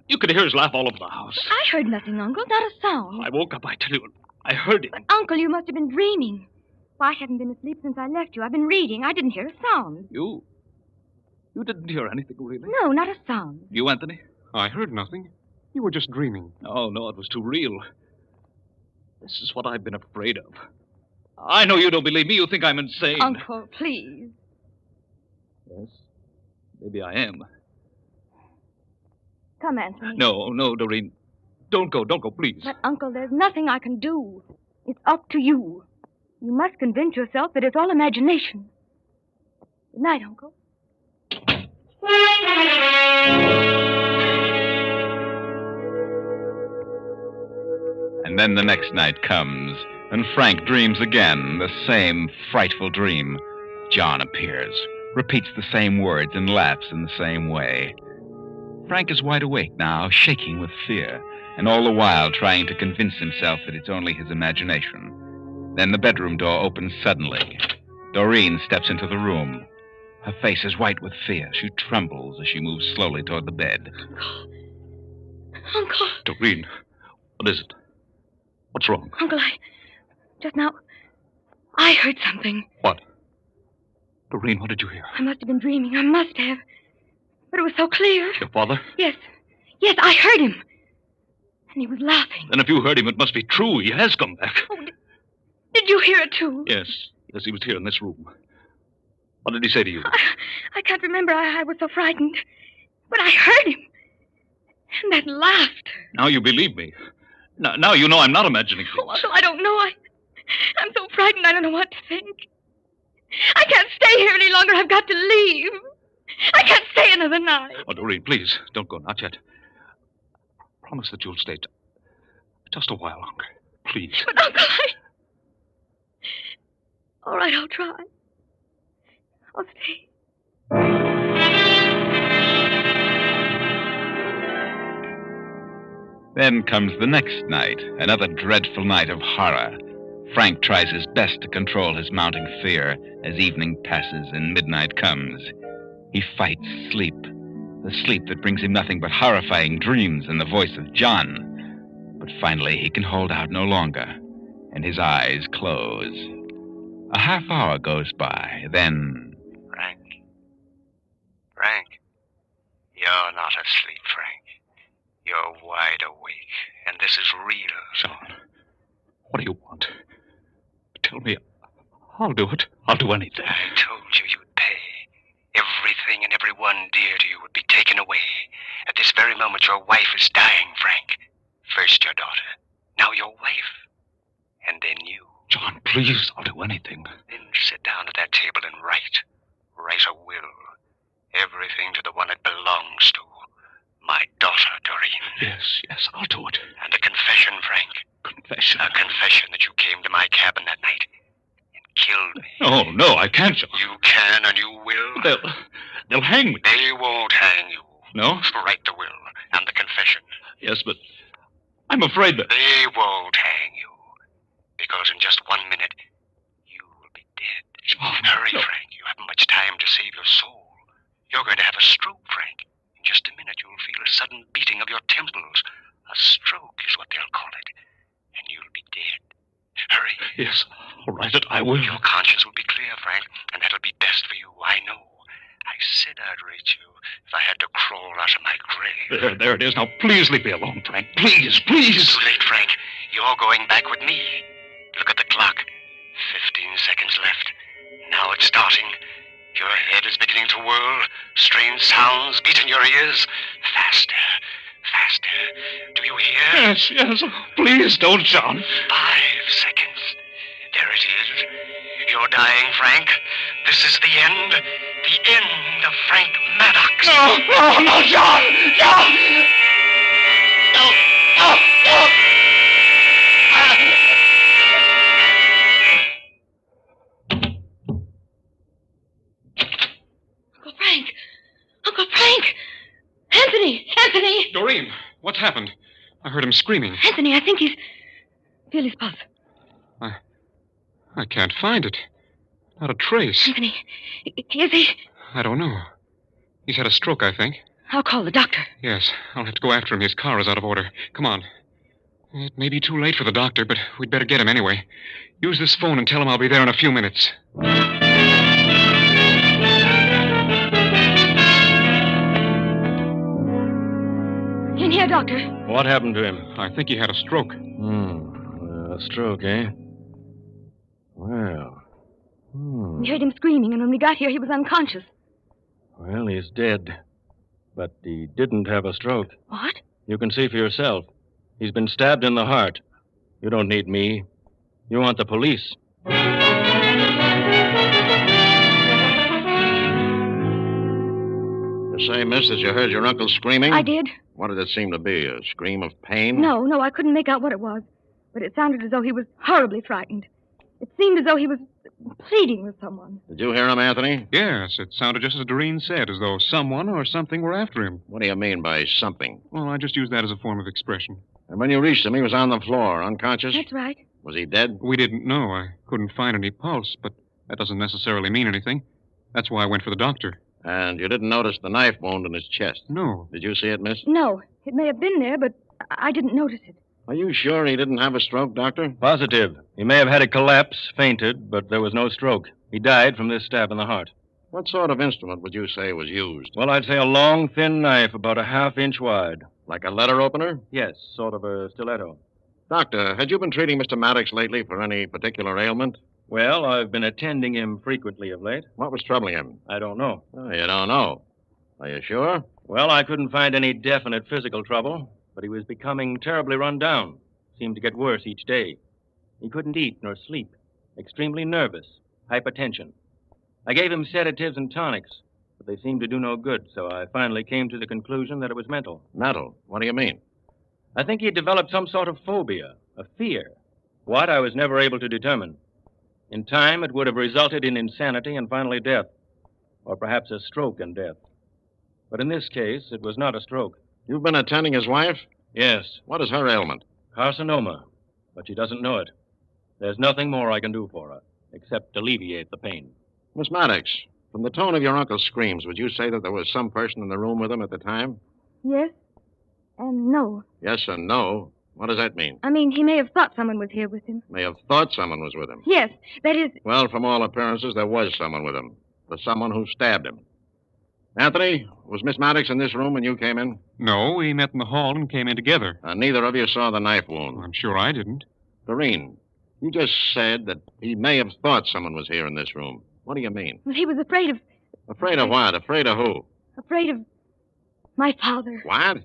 You could hear his laugh all over the house. I heard nothing, Uncle. Not a sound. I woke up, I tell you. I heard him. But, Uncle, you must have been dreaming. Well, I haven't been asleep since I left you. I've been reading. I didn't hear a sound. You didn't hear anything, really? No, not a sound. You, Anthony? I heard nothing. You were just dreaming. Oh, no, it was too real. This is what I've been afraid of. I know you don't believe me. You think I'm insane. Uncle, please. Yes, maybe I am. Come, Anthony. No, Doreen. Don't go, please. But, Uncle, there's nothing I can do. It's up to you. You must convince yourself that it's all imagination. Good night, Uncle. And then the next night comes, and Frank dreams again, the same frightful dream. John appears, repeats the same words, and laughs in the same way. Frank is wide awake now, shaking with fear, and all the while trying to convince himself that it's only his imagination. Then the bedroom door opens suddenly. Doreen steps into the room. Her face is white with fear. She trembles as she moves slowly toward the bed. Uncle. Doreen, what is it? What's wrong? Uncle, just now, I heard something. What? Doreen, what did you hear? I must have been dreaming. I must have. But it was so clear. Your father? Yes, I heard him. And he was laughing. Then if you heard him, it must be true. He has come back. Oh, did you hear it, too? Yes, he was here in this room. What did he say to you? I can't remember. I was so frightened. But I heard him. And that laughter. Now you believe me. Now you know I'm not imagining things. Oh, Uncle, I don't know. I'm so frightened I don't know what to think. I can't stay here any longer. I've got to leave. I can't stay another night. Oh, Doreen, please, don't go. Not yet. Promise that you'll stay just a while longer. Please. But, Uncle, All right, I'll try. I'll stay. Then comes the next night, another dreadful night of horror. Frank tries his best to control his mounting fear as evening passes and midnight comes. He fights sleep, the sleep that brings him nothing but horrifying dreams and the voice of John. But finally he can hold out no longer, and his eyes close. A half hour goes by, then... Frank, you're not asleep, Frank. You're wide awake, and this is real. John, what do you want? Tell me. I'll do it. I'll do anything. I told you you'd pay. Everything and everyone dear to you would be taken away. At this very moment, your wife is dying, Frank. First your daughter, now your wife, and then you. John, please, I'll do anything. Then sit down at that table and write. Write a will. Everything to the one it belongs to. My daughter, Doreen. Yes, I'll do it. And a confession, Frank. Confession? A confession that you came to my cabin that night and killed me. Oh, no, I can't, John. You can and you will. They'll hang me. They won't hang you. No? Write the will and the confession. Yes, but I'm afraid that... They won't hang you. Because in just 1 minute, you will be dead. John, Hurry, no. Frank. You haven't much time to save your soul. You're going to have a stroke, Frank. In just a minute, you'll feel a sudden beating of your temples. A stroke is what they'll call it. And you'll be dead. Hurry. Yes, I'll write it. I will. Your conscience will be clear, Frank, and that'll be best for you. I know. I said I'd rate you if I had to crawl out of my grave. There it is. Now, please leave me alone, Frank. Please, please. It's too late, Frank. You're going back with me. Look at the clock. 15 seconds left. Now it's starting. Your head is beginning to whirl. Strange sounds beat in your ears. Faster. Faster. Do you hear? Yes. Please don't, John. 5 seconds. There it is. You're dying, Frank. This is the end. The end of Frank Maddox. No, John! John! No! Uncle Frank! Anthony! Doreen, what's happened? I heard him screaming. Anthony, I think feel his pulse. I can't find it. Not a trace. Anthony, is he? I don't know. He's had a stroke, I think. I'll call the doctor. Yes, I'll have to go after him. His car is out of order. Come on. It may be too late for the doctor, but we'd better get him anyway. Use this phone and tell him I'll be there in a few minutes. In here, doctor. What happened to him? I think he had a stroke. A stroke, eh? Well. We heard him screaming, and when we got here, he was unconscious. Well, he's dead. But he didn't have a stroke. What? You can see for yourself. He's been stabbed in the heart. You don't need me. You want the police. You say, miss, that you heard your uncle screaming? I did. What did it seem to be? A scream of pain? No, I couldn't make out what it was. But it sounded as though he was horribly frightened. It seemed as though he was pleading with someone. Did you hear him, Anthony? Yes, it sounded just as Doreen said, as though someone or something were after him. What do you mean by something? Well, I just used that as a form of expression. And when you reached him, he was on the floor, unconscious? That's right. Was he dead? We didn't know. I couldn't find any pulse, but that doesn't necessarily mean anything. That's why I went for the doctor. And you didn't notice the knife wound in his chest? No. Did you see it, miss? No, it may have been there, but I didn't notice it. Are you sure he didn't have a stroke, Doctor? Positive. He may have had a collapse, fainted, but there was no stroke. He died from this stab in the heart. What sort of instrument would you say was used? Well, I'd say a long, thin knife about a half-inch wide. Like a letter opener? Yes, sort of a stiletto. Doctor, had you been treating Mr. Maddox lately for any particular ailment? Well, I've been attending him frequently of late. What was troubling him? I don't know. Oh, you don't know. Are you sure? Well, I couldn't find any definite physical trouble, but he was becoming terribly run down. Seemed to get worse each day. He couldn't eat nor sleep. Extremely nervous. Hypertension. I gave him sedatives and tonics, but they seemed to do no good, so I finally came to the conclusion that it was mental. Mental? What do you mean? I think he had developed some sort of phobia, a fear. What, I was never able to determine. In time, it would have resulted in insanity and finally death, or perhaps a stroke and death. But in this case, it was not a stroke. You've been attending his wife? Yes. What is her ailment? Carcinoma, but she doesn't know it. There's nothing more I can do for her, except alleviate the pain. Miss Maddox, from the tone of your uncle's screams, would you say that there was some person in the room with him at the time? Yes and no. Yes and no? What does that mean? I mean, he may have thought someone was here with him. May have thought someone was with him. Yes, that is... Well, from all appearances, there was someone with him. The someone who stabbed him. Anthony, was Miss Maddox in this room when you came in? No, we met in the hall and came in together. Neither of you saw the knife wound. I'm sure I didn't. Doreen, you just said that he may have thought someone was here in this room. What do you mean? He was afraid of... Afraid of what? Afraid of who? Afraid of my father. What?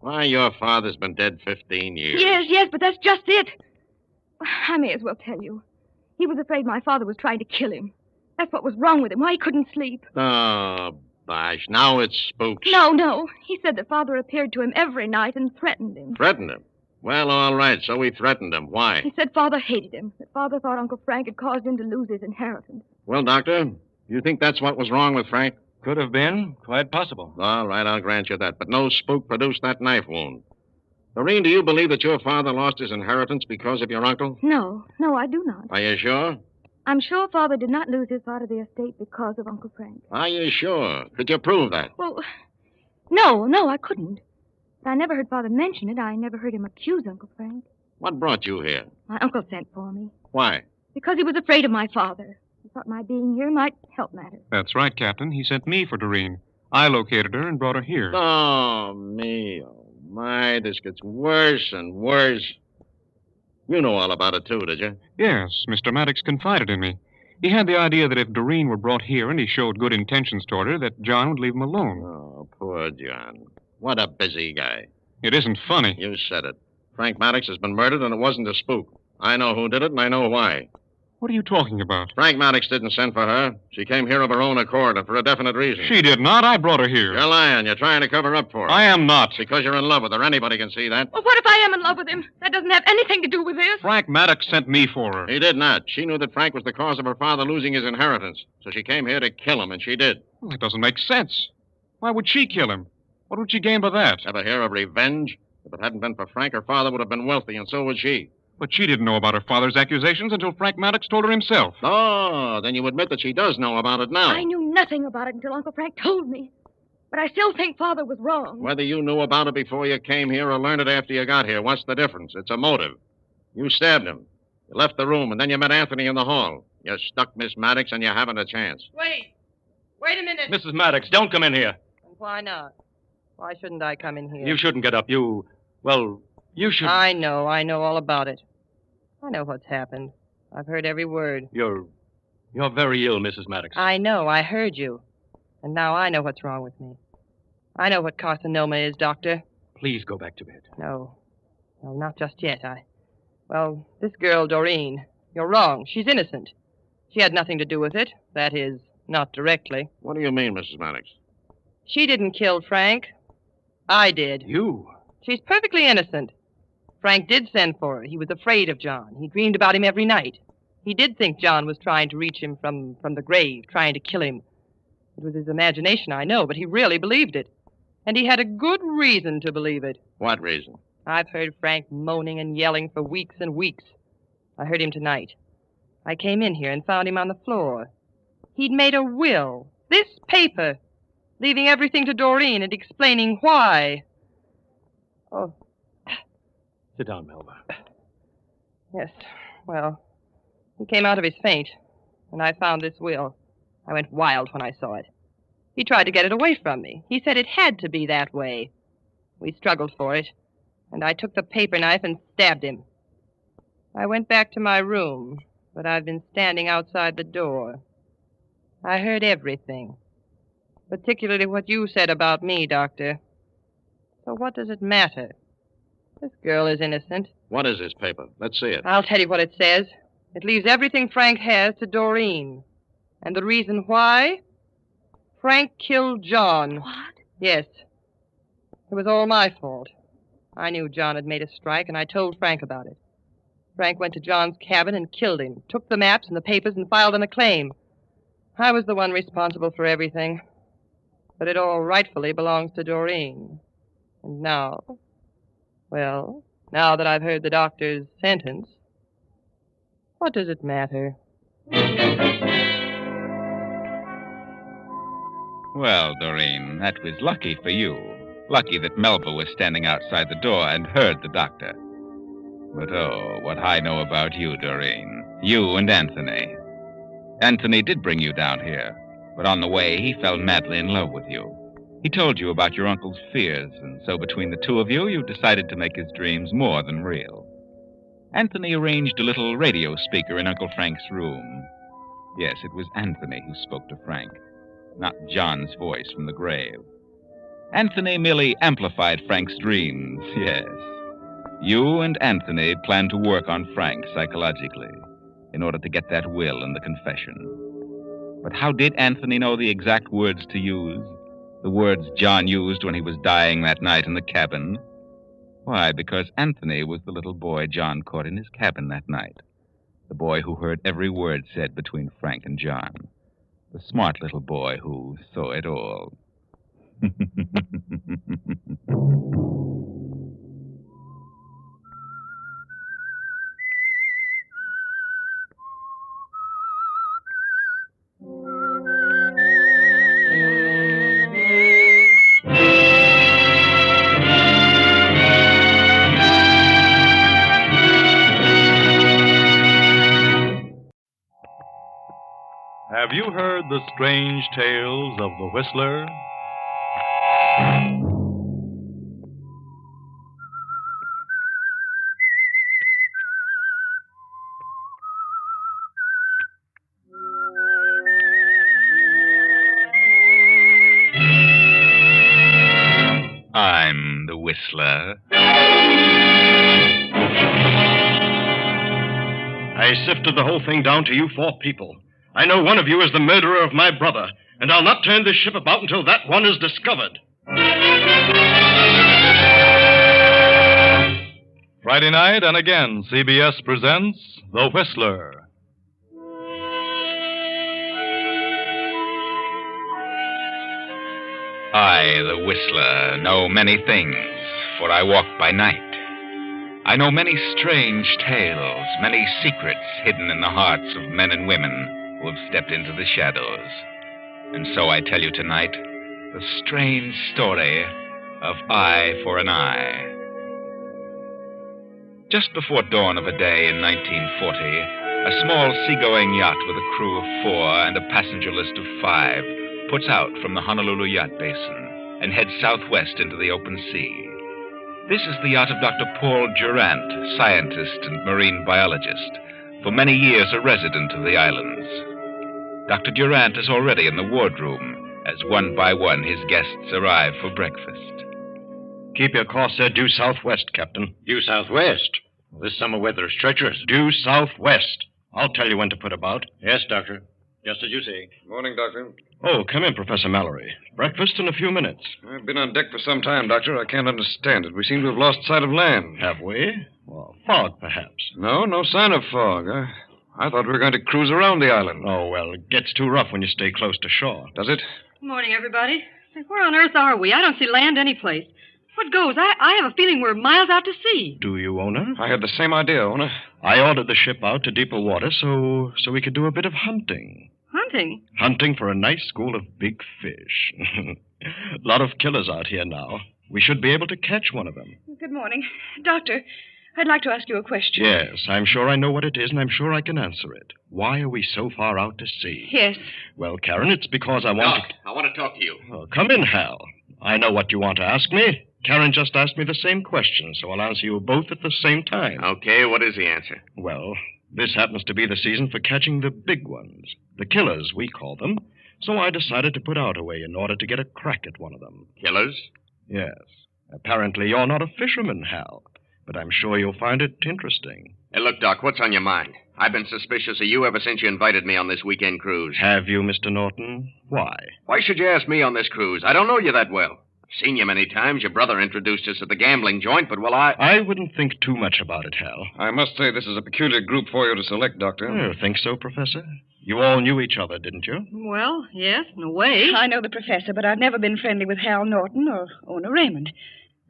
Why, your father's been dead 15 years. Yes, but that's just it. I may as well tell you. He was afraid my father was trying to kill him. That's what was wrong with him, why he couldn't sleep. Oh, bosh, now it's spooks. No. He said that father appeared to him every night and threatened him. Threatened him? Well, all right, so he threatened him. Why? He said father hated him, that father thought Uncle Frank had caused him to lose his inheritance. Well, Doctor, you think that's what was wrong with Frank? Could have been. Quite possible. All right, I'll grant you that. But no spook produced that knife wound. Doreen, do you believe that your father lost his inheritance because of your uncle? No, I do not. Are you sure? I'm sure father did not lose his part of the estate because of Uncle Frank. Are you sure? Could you prove that? Well, no, I couldn't. I never heard father mention it. I never heard him accuse Uncle Frank. What brought you here? My uncle sent for me. Why? Because he was afraid of my father. He thought my being here might help matters. That's right, Captain. He sent me for Doreen. I located her and brought her here. Oh, me. Oh, my. This gets worse and worse. You know all about it, too, did you? Yes, Mr. Maddox confided in me. He had the idea that if Doreen were brought here and he showed good intentions toward her, that John would leave him alone. Oh, poor John. What a busy guy. It isn't funny. You said it. Frank Maddox has been murdered, and it wasn't a spook. I know who did it, and I know why. What are you talking about? Frank Maddox didn't send for her. She came here of her own accord and for a definite reason. She did not. I brought her here. You're lying. You're trying to cover up for her. I am not. Because you're in love with her. Anybody can see that. Well, what if I am in love with him? That doesn't have anything to do with this. Frank Maddox sent me for her. He did not. She knew that Frank was the cause of her father losing his inheritance. So she came here to kill him, and she did. Well, that doesn't make sense. Why would she kill him? What would she gain by that? Ever hear of revenge? If it hadn't been for Frank, her father would have been wealthy, and so would she. But she didn't know about her father's accusations until Frank Maddox told her himself. Oh, then you admit that she does know about it now. I knew nothing about it until Uncle Frank told me. But I still think father was wrong. Whether you knew about it before you came here or learned it after you got here, what's the difference? It's a motive. You stabbed him. You left the room, and then you met Anthony in the hall. You stuck Miss Maddox, and you haven't a chance. Wait a minute. Mrs. Maddox, don't come in here. Why not? Why shouldn't I come in here? You shouldn't get up. You should... I know all about it. I know what's happened. I've heard every word. You're very ill, Mrs. Maddox. I know. I heard you. And now I know what's wrong with me. I know what carcinoma is, Doctor. Please go back to bed. No, not just yet. Well, this girl, Doreen, you're wrong. She's innocent. She had nothing to do with it. That is, not directly. What do you mean, Mrs. Maddox? She didn't kill Frank. I did. You? She's perfectly innocent. Frank did send for her. He was afraid of John. He dreamed about him every night. He did think John was trying to reach him from the grave, trying to kill him. It was his imagination, I know, but he really believed it. And he had a good reason to believe it. What reason? I've heard Frank moaning and yelling for weeks and weeks. I heard him tonight. I came in here and found him on the floor. He'd made a will. This paper. Leaving everything to Doreen and explaining why. Oh. Sit down, Melba. Yes, well, he came out of his faint, and I found this will. I went wild when I saw it. He tried to get it away from me. He said it had to be that way. We struggled for it, and I took the paper knife and stabbed him. I went back to my room, but I've been standing outside the door. I heard everything, particularly what you said about me, Doctor. So what does it matter? This girl is innocent. What is this paper? Let's see it. I'll tell you what it says. It leaves everything Frank has to Doreen. And the reason why? Frank killed John. What? Yes. It was all my fault. I knew John had made a strike, and I told Frank about it. Frank went to John's cabin and killed him, took the maps and the papers and filed a claim. I was the one responsible for everything. But it all rightfully belongs to Doreen. And now, well, now that I've heard the doctor's sentence, what does it matter? Well, Doreen, that was lucky for you. Lucky that Melba was standing outside the door and heard the doctor. But oh, what I know about you, Doreen. You and Anthony. Anthony did bring you down here, but on the way he fell madly in love with you. He told you about your uncle's fears, and so between the two of you, you decided to make his dreams more than real. Anthony arranged a little radio speaker in Uncle Frank's room. Yes, it was Anthony who spoke to Frank, not John's voice from the grave. Anthony merely amplified Frank's dreams, yes. You and Anthony planned to work on Frank psychologically in order to get that will and the confession. But how did Anthony know the exact words to use? The words John used when he was dying that night in the cabin? Why, because Anthony was the little boy John caught in his cabin that night. The boy who heard every word said between Frank and John. The smart little boy who saw it all. Have you heard the strange tales of the Whistler? I'm the Whistler. I sifted the whole thing down to you 4 people. I know one of you is the murderer of my brother, and I'll not turn this ship about until that one is discovered. Friday night, and again, CBS presents The Whistler. I, the Whistler, know many things, for I walk by night. I know many strange tales, many secrets hidden in the hearts of men and women who have stepped into the shadows. And so I tell you tonight the strange story of Eye for an Eye. Just before dawn of a day in 1940, a small seagoing yacht with a crew of 4 and a passenger list of 5 puts out from the Honolulu Yacht Basin and heads southwest into the open sea. This is the yacht of Dr. Paul Durant, scientist and marine biologist, for many years a resident of the islands. Dr. Durant is already in the wardroom as one by one his guests arrive for breakfast. Keep your course due southwest, Captain. Due southwest? This summer weather is treacherous. Due southwest. I'll tell you when to put about. Yes, Doctor. Just as you say. Morning, Doctor. Oh, come in, Professor Mallory. Breakfast in a few minutes. I've been on deck for some time, Doctor. I can't understand it. We seem to have lost sight of land. Have we? Well, fog, perhaps. No sign of fog. I thought we were going to cruise around the island. Oh, well, it gets too rough when you stay close to shore. Does it? Good morning, everybody. Where on earth are we? I don't see land anyplace. What goes? I have a feeling we're miles out to sea. Do you, Owner? I had the same idea, Owner. I ordered the ship out to deeper water so we could do a bit of hunting. Hunting? Hunting for a nice school of big fish. A lot of killers out here now. We should be able to catch one of them. Good morning. Doctor, I'd like to ask you a question. Yes, I'm sure I know what it is, and I'm sure I can answer it. Why are we so far out to sea? Yes. Well, Karen, it's because I want Doc, I want to talk to you. Oh, come in, Hal. I know what you want to ask me. Karen just asked me the same question, so I'll answer you both at the same time. Okay, what is the answer? Well, this happens to be the season for catching the big ones. The killers, we call them. So I decided to put out a way in order to get a crack at one of them. Killers? Yes. Apparently you're not a fisherman, Hal. but I'm sure you'll find it interesting. Hey, look, Doc, what's on your mind? I've been suspicious of you ever since you invited me on this weekend cruise. Have you, Mr. Norton? Why? Why should you ask me on this cruise? I don't know you that well. I've seen you many times. Your brother introduced us at the gambling joint, but, well, I wouldn't think too much about it, Hal. I must say this is a peculiar group for you to select, Doctor. You think so, Professor? You all knew each other, didn't you? Well, yes, in a way. I know the professor, but I've never been friendly with Hal Norton or Ona Raymond.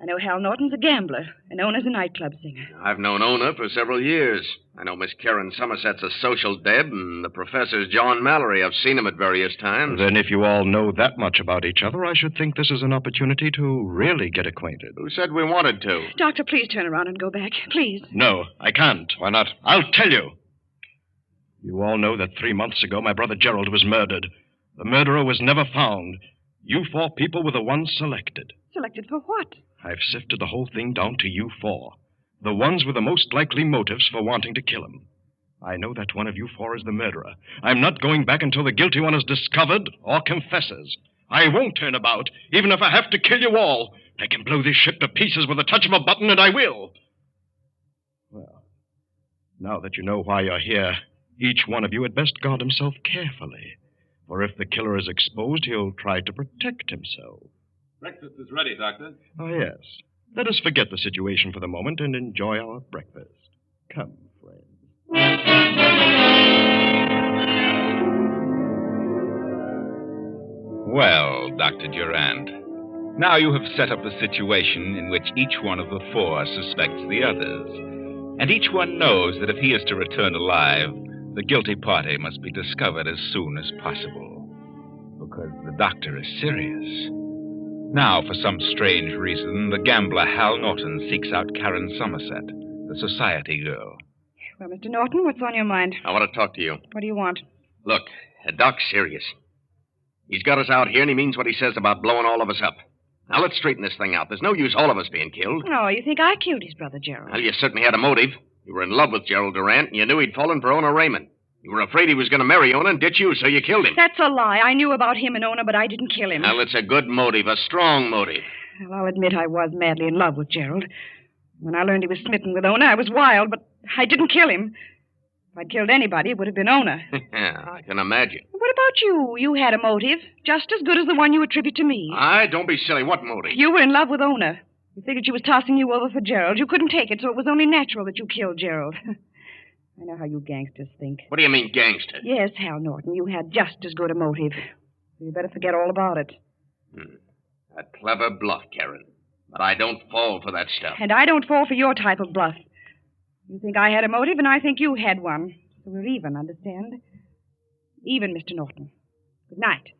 I know Hal Norton's a gambler, and Ona's a nightclub singer. I've known Ona for several years. I know Miss Karen Somerset's a social deb, and the professor's John Mallory. I've seen him at various times. Then if you all know that much about each other, I should think this is an opportunity to really get acquainted. Who said we wanted to? Doctor, please turn around and go back. Please. No, I can't. Why not? I'll tell you. You all know that 3 months ago my brother Gerald was murdered. The murderer was never found. You 4 people were the ones selected. Selected for what? I've sifted the whole thing down to you 4. The ones with the most likely motives for wanting to kill him. I know that one of you 4 is the murderer. I'm not going back until the guilty one is discovered or confesses. I won't turn about, even if I have to kill you all. I can blow this ship to pieces with a touch of a button, and I will. Well, now that you know why you're here, each one of you had best guard himself carefully. For if the killer is exposed, he'll try to protect himself. Breakfast is ready, Doctor. Oh, yes. Let us forget the situation for the moment and enjoy our breakfast. Come, friends. Well, Dr. Durand, now you have set up the situation in which each one of the 4 suspects the others. And each one knows that if he is to return alive, the guilty party must be discovered as soon as possible. Because the doctor is serious. Now, for some strange reason, the gambler Hal Norton seeks out Karen Somerset, the society girl. Well, Mr. Norton, what's on your mind? I want to talk to you. What do you want? Look, Doc's serious. He's got us out here, and he means what he says about blowing all of us up. Now, let's straighten this thing out. There's no use all of us being killed. No, you think I killed his brother, Gerald? Well, you certainly had a motive. You were in love with Gerald Durant, and you knew he'd fallen for Ona Raymond. You were afraid he was going to marry Ona and ditch you, so you killed him. That's a lie. I knew about him and Ona, but I didn't kill him. Well, it's a good motive, a strong motive. Well, I'll admit I was madly in love with Gerald. When I learned he was smitten with Ona, I was wild, but I didn't kill him. If I'd killed anybody, it would have been Ona. Yeah, I can imagine. What about you? You had a motive, just as good as the one you attribute to me. Don't be silly. What motive? You were in love with Ona. You figured she was tossing you over for Gerald. You couldn't take it, so it was only natural that you killed Gerald. I know how you gangsters think. What do you mean, gangster? Yes, Hal Norton, you had just as good a motive. You better forget all about it. A clever bluff, Karen. But I don't fall for that stuff. And I don't fall for your type of bluff. You think I had a motive, and I think you had one. So we're even, understand? Even, Mr. Norton. Good night.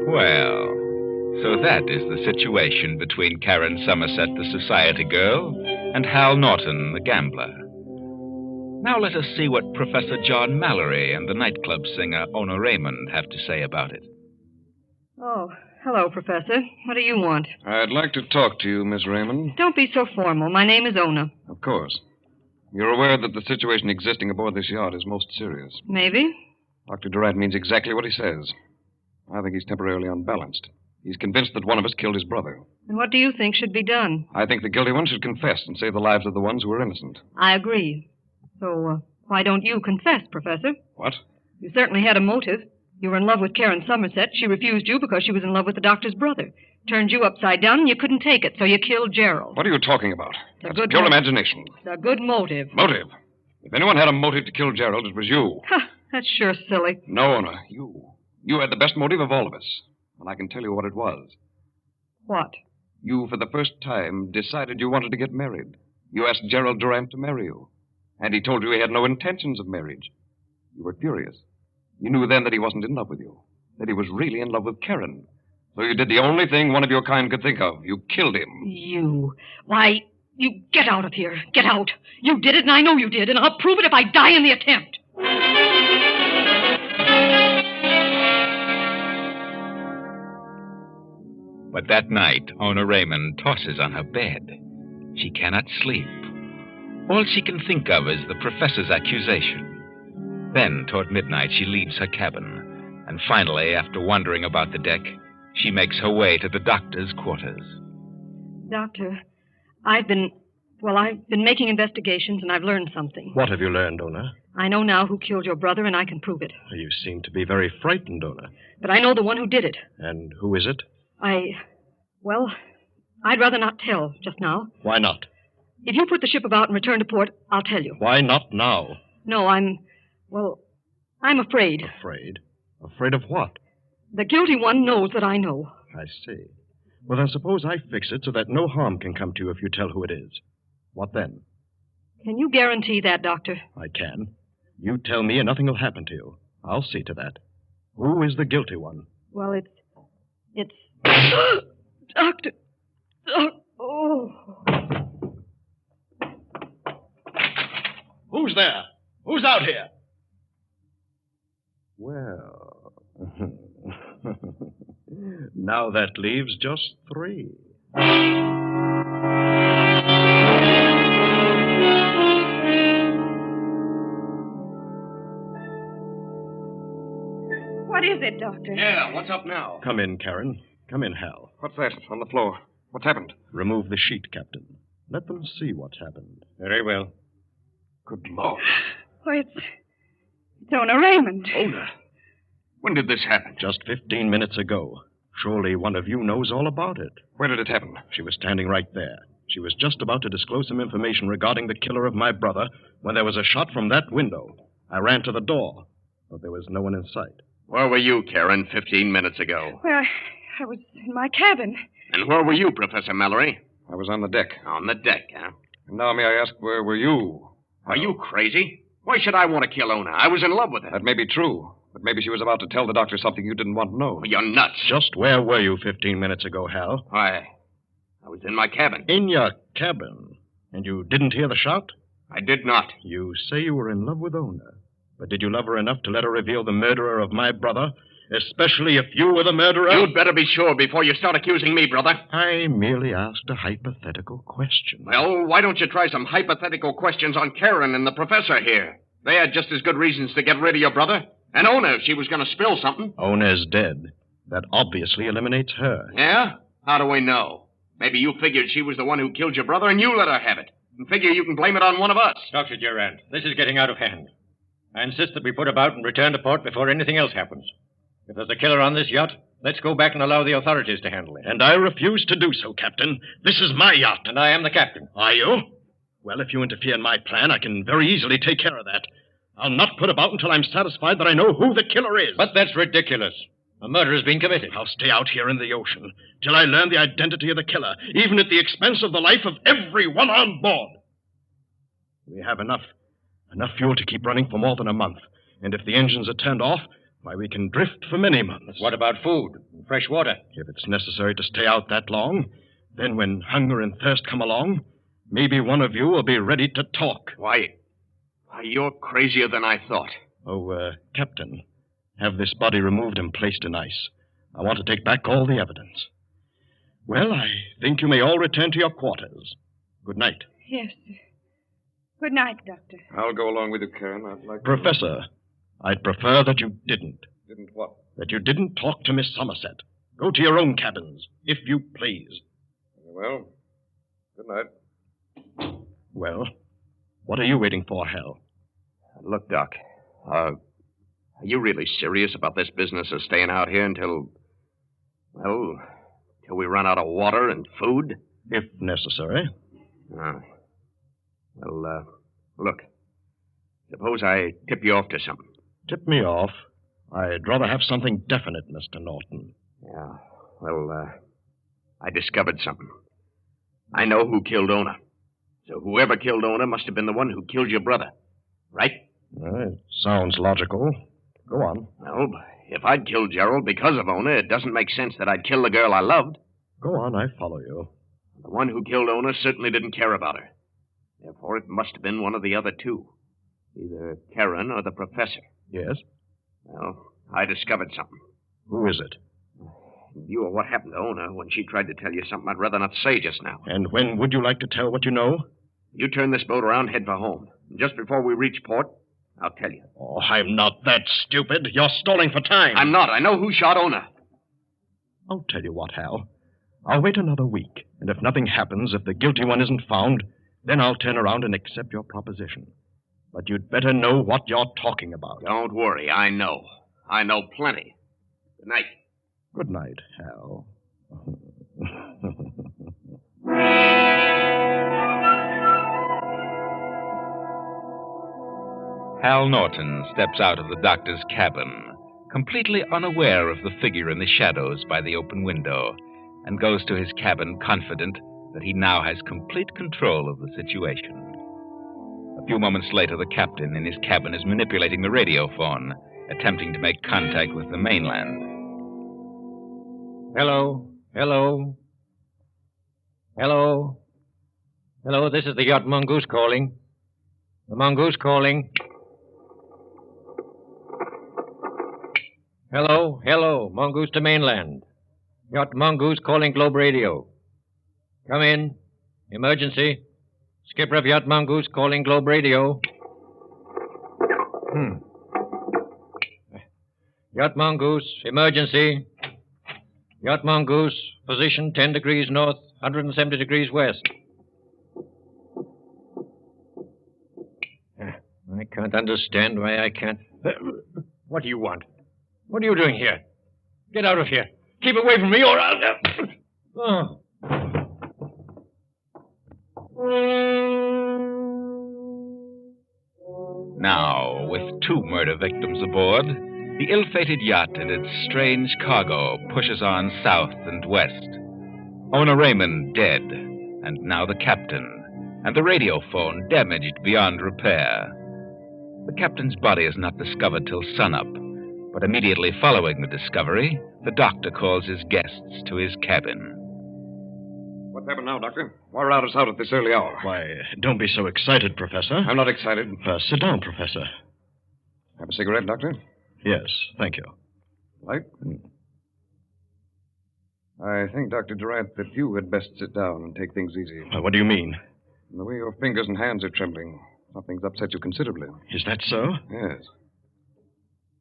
Well, so that is the situation between Karen Somerset, the society girl, and Hal Norton, the gambler. Now let us see what Professor John Mallory and the nightclub singer Ona Raymond have to say about it. Oh, hello, Professor. What do you want? I'd like to talk to you, Miss Raymond. Don't be so formal. My name is Ona. Of course. You're aware that the situation existing aboard this yacht is most serious. Maybe. Dr. Durant means exactly what he says. I think he's temporarily unbalanced. He's convinced that one of us killed his brother. And what do you think should be done? I think the guilty one should confess and save the lives of the ones who are innocent. I agree. So, why don't you confess, Professor? What? You certainly had a motive. You were in love with Karen Somerset. She refused you because she was in love with the doctor's brother. Turned you upside down and you couldn't take it, so you killed Gerald. What are you talking about? It's That's pure imagination. It's a good motive. Motive? If anyone had a motive to kill Gerald, it was you. Ha, that's sure silly. No, Ona. You had the best motive of all of us. And I can tell you what it was. What? You, for the first time, decided you wanted to get married. You asked Gerald Durant to marry you. And he told you he had no intentions of marriage. You were furious. You knew then that he wasn't in love with you. That he was really in love with Karen. So you did the only thing one of your kind could think of. You killed him. You. Why, you get out of here. Get out. You did it, and I know you did, and I'll prove it if I die in the attempt. But that night, Ona Raymond tosses on her bed. She cannot sleep. All she can think of is the professor's accusation. Then, toward midnight, she leaves her cabin And finally, after wandering about the deck, she makes her way to the doctor's quarters. Doctor, I've been making investigations, and I've learned something. What have you learned, Ona? I know now who killed your brother, and I can prove it. You seem to be very frightened, Ona. But I know the one who did it. And who is it? I'd rather not tell just now. Why not? If you put the ship about and return to port, I'll tell you. Why not now? No, I'm afraid. Afraid? Afraid of what? The guilty one knows that I know. I see. Well, then suppose I fix it so that no harm can come to you if you tell who it is. What then? Can you guarantee that, Doctor? I can. You tell me and nothing will happen to you. I'll see to that. Who is the guilty one? Well, it's... Doctor! Oh. Who's there? Who's out here? Well, now that leaves just 3. What is it, Doctor? Yeah, what's up now? Come in, Karen. Come in, Hal. What's that on the floor? What's happened? Remove the sheet, Captain. Let them see what's happened. Very well. Good Lord. Oh, it's Ona Raymond. Ona? When did this happen? Just 15 minutes ago. Surely one of you knows all about it. Where did it happen? She was standing right there. She was just about to disclose some information regarding the killer of my brother when there was a shot from that window. I ran to the door, but there was no one in sight. Where were you, Karen, 15 minutes ago? Well, I was in my cabin. And where were you, Professor Mallory? I was on the deck. On the deck, huh? And now may I ask, where were you? Are you crazy? Why should I want to kill Ona? I was in love with her. That may be true, but maybe she was about to tell the doctor something you didn't want to know. Well, you're nuts. Just where were you 15 minutes ago, Hal? Why, I was in my cabin. In your cabin? And you didn't hear the shot? I did not. You say you were in love with Ona. But did you love her enough to let her reveal the murderer of my brother? Especially if you were the murderer? You'd better be sure before you start accusing me, brother. I merely asked a hypothetical question. Well, why don't you try some hypothetical questions on Karen and the professor here? They had just as good reasons to get rid of your brother. And Ona, if she was going to spill something. Ona's dead. That obviously eliminates her. Yeah? How do we know? Maybe you figured she was the one who killed your brother and you let her have it. And figure you can blame it on one of us. Dr. Durant, this is getting out of hand. I insist that we put about and return to port before anything else happens. If there's a killer on this yacht, let's go back and allow the authorities to handle it. And I refuse to do so, Captain. This is my yacht. And I am the captain. Are you? Well, if you interfere in my plan, I can very easily take care of that. I'll not put about until I'm satisfied that I know who the killer is. But that's ridiculous. A murder has been committed. I'll stay out here in the ocean till I learn the identity of the killer, even at the expense of the life of everyone on board. We have enough fuel to keep running for more than a month. And if the engines are turned off, why, we can drift for many months. What about food and fresh water? If it's necessary to stay out that long, then when hunger and thirst come along, maybe one of you will be ready to talk. Why, you're crazier than I thought. Oh, Captain, have this body removed and placed in ice. I want to take back all the evidence. Well, I think you may all return to your quarters. Good night. Yes. Good night, Doctor. I'll go along with you, Karen. I'd like Professor, I'd prefer that you didn't. Didn't what? That you didn't talk to Miss Somerset. Go to your own cabins, if you please. Well, good night. Well, what are you waiting for, Hal? Look, Doc, are you really serious about this business of staying out here until we run out of water and food? If necessary. Look, suppose I tip you off to something. Tip me off? I'd rather have something definite, Mr. Norton. Yeah, I discovered something. I know who killed Ona. So whoever killed Ona must have been the one who killed your brother, right? It sounds logical. Go on. Well, if I'd killed Gerald because of Ona, it doesn't make sense that I'd kill the girl I loved. Go on, I follow you. The one who killed Ona certainly didn't care about her. Therefore, it must have been one of the other two. Either Karen or the professor. Yes? Well, I discovered something. Who is it? You or what happened to Ona when she tried to tell you something I'd rather not say just now. And when would you like to tell what you know? You turn this boat around, head for home. Just before we reach port, I'll tell you. Oh, I'm not that stupid. You're stalling for time. I'm not. I know who shot Ona. I'll tell you what, Hal. I'll wait another week, and if nothing happens, if the guilty one isn't found, then I'll turn around and accept your proposition. But you'd better know what you're talking about. Don't worry. I know. I know plenty. Good night. Good night, Hal. Hal Norton steps out of the doctor's cabin, completely unaware of the figure in the shadows by the open window, and goes to his cabin confident that he now has complete control of the situation. A few moments later, the captain in his cabin is manipulating the radio phone, attempting to make contact with the mainland. Hello. Hello. Hello. Hello, this is the yacht Mongoose calling. The Mongoose calling. Hello, hello, Mongoose to mainland. Yacht Mongoose calling Globe Radio. Come in. Emergency. Skipper of Yacht Mongoose calling Globe Radio. Yacht Mongoose, emergency. Yacht Mongoose, position 10 degrees north, 170 degrees west. I can't understand why I can't... What do you want? What are you doing here? Get out of here. Keep away from me or I'll... Oh. Now, with 2 murder victims aboard, the ill-fated yacht and its strange cargo pushes on south and west. Ona Raymond dead, and now the captain, and the radio phone damaged beyond repair. The captain's body is not discovered till sunup, but immediately following the discovery, the doctor calls his guests to his cabin. What's happened now, Doctor? Why rout us out at this early hour? Why, don't be so excited, Professor. I'm not excited. Sit down, Professor. Have a cigarette, Doctor? Yes, thank you. Light? I think, Dr. Durant, that you had best sit down and take things easy. What do you mean? The way your fingers and hands are trembling. Something's upset you considerably. Is that so? Yes.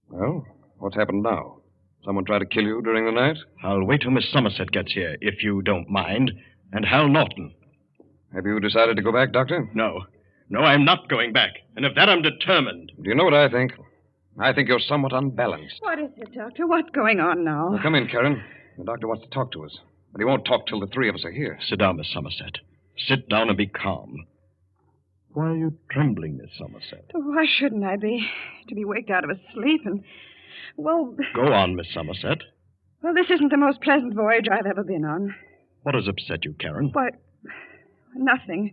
Well, what's happened now? Someone tried to kill you during the night? I'll wait till Miss Somerset gets here, if you don't mind. And Hal Norton. Have you decided to go back, Doctor? No. No, I'm not going back. And of that, I'm determined. Do you know what I think? I think you're somewhat unbalanced. What is it, Doctor? What's going on now? Well, come in, Karen. The doctor wants to talk to us. But he won't talk till the 3 of us are here. Sit down, Miss Somerset. Sit down and be calm. Why are you trembling, Miss Somerset? Why shouldn't I be? To be waked out of a sleep and... Well... Go on, Miss Somerset. Well, this isn't the most pleasant voyage I've ever been on. What has upset you, Karen? Why, nothing.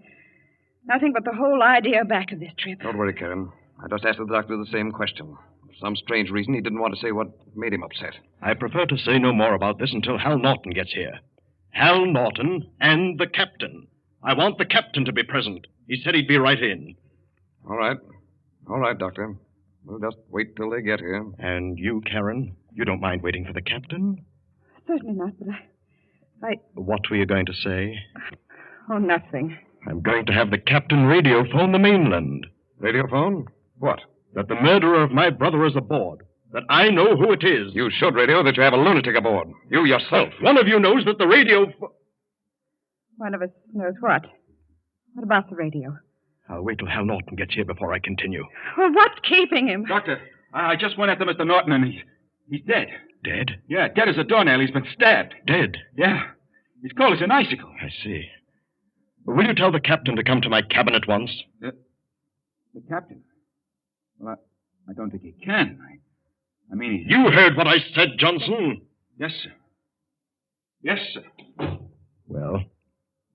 Nothing but the whole idea back of this trip. Don't worry, Karen. I just asked the doctor the same question. For some strange reason, he didn't want to say what made him upset. I prefer to say no more about this until Hal Norton gets here. Hal Norton and the captain. I want the captain to be present. He said he'd be right in. All right. All right, Doctor. We'll just wait till they get here. And you, Karen, you don't mind waiting for the captain? Certainly not, but I... What were you going to say? Oh, nothing. I'm going to have the captain radio phone the mainland. Radio phone? What? That the murderer of my brother is aboard. That I know who it is. You should radio that you have a lunatic aboard. You yourself. One of you knows that the radio... One of us knows what? What about the radio? I'll wait till Hal Norton gets here before I continue. Well, what's keeping him? Doctor, I just went after Mr. Norton, and he's dead. Dead? Yeah, dead as a doornail. He's been stabbed. Dead? Yeah. He's cold as an icicle. I see. Will you tell the captain to come to my cabin at once? The captain? Well, I don't think he can. I mean... You heard what I said, Johnson. Yes, sir. Yes, sir. Well?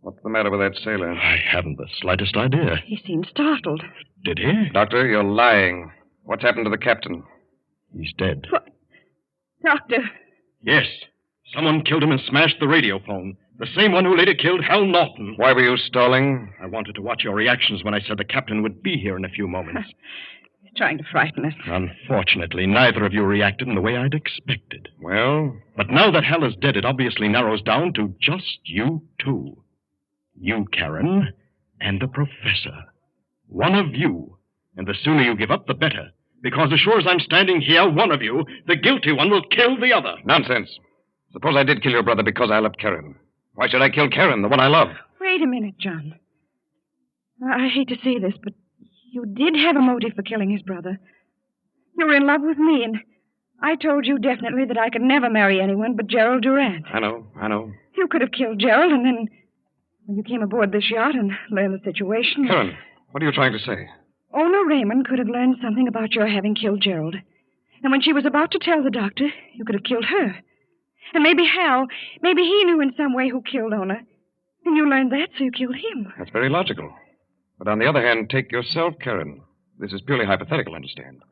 What's the matter with that sailor? I haven't the slightest idea. He seemed startled. Did he? Doctor, you're lying. What's happened to the captain? He's dead. What? Doctor. Yes. Someone killed him and smashed the radio phone. The same one who later killed Hal Norton. Why were you stalling? I wanted to watch your reactions when I said the captain would be here in a few moments. He's trying to frighten us. Unfortunately, neither of you reacted in the way I'd expected. Well? But now that Hal is dead, it obviously narrows down to just you two. You, Karen, and the professor. One of you And the sooner you give up, the better. Because as sure as I'm standing here, one of you, the guilty one, will kill the other. Nonsense. Suppose I did kill your brother because I loved Karen. Why should I kill Karen, the one I love? Wait a minute, John. I hate to say this, but you did have a motive for killing his brother. You were in love with me, and I told you definitely that I could never marry anyone but Gerald Durant. I know. You could have killed Gerald, and then when you came aboard this yacht and learned the situation... Karen, what are you trying to say? Ona Raymond could have learned something about your having killed Gerald. And when she was about to tell the doctor, you could have killed her. And maybe Hal, maybe he knew in some way who killed Ona. And you learned that, so you killed him. That's very logical. But on the other hand, take yourself, Karen. This is purely hypothetical, understand?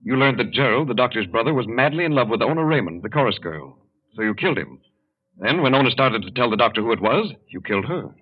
You learned that Gerald, the doctor's brother, was madly in love with Ona Raymond, the chorus girl. So you killed him. Then, when Ona started to tell the doctor who it was, you killed her.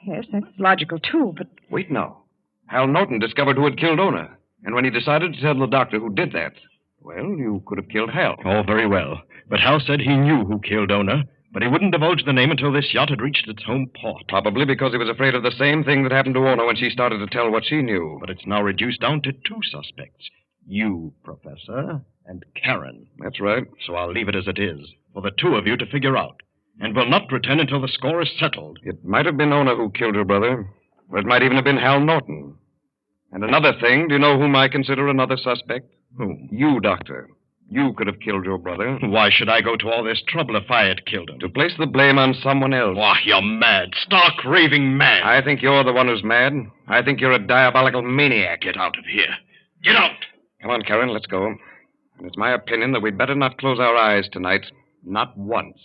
Yes, that's logical, too, but... Wait now. Hal Norton discovered who had killed Ona. And when he decided to tell the doctor who did that, well, you could have killed Hal. Oh, very well. But Hal said he knew who killed Ona, but he wouldn't divulge the name until this yacht had reached its home port. Probably because he was afraid of the same thing that happened to Ona when she started to tell what she knew. But it's now reduced down to two suspects. You, Professor, and Karen. That's right. So I'll leave it as it is, for the two of you to figure out. And will not return until the score is settled. It might have been Ona who killed her brother, or it might even have been Hal Norton. And another thing, do you know whom I consider another suspect? Whom? You, Doctor. You could have killed your brother. Why should I go to all this trouble if I had killed him? To place the blame on someone else. Why, you're mad. Stark, raving mad. I think you're the one who's mad. I think you're a diabolical maniac. Get out of here. Get out! Come on, Karen, let's go. And it's my opinion that we'd better not close our eyes tonight. Not once.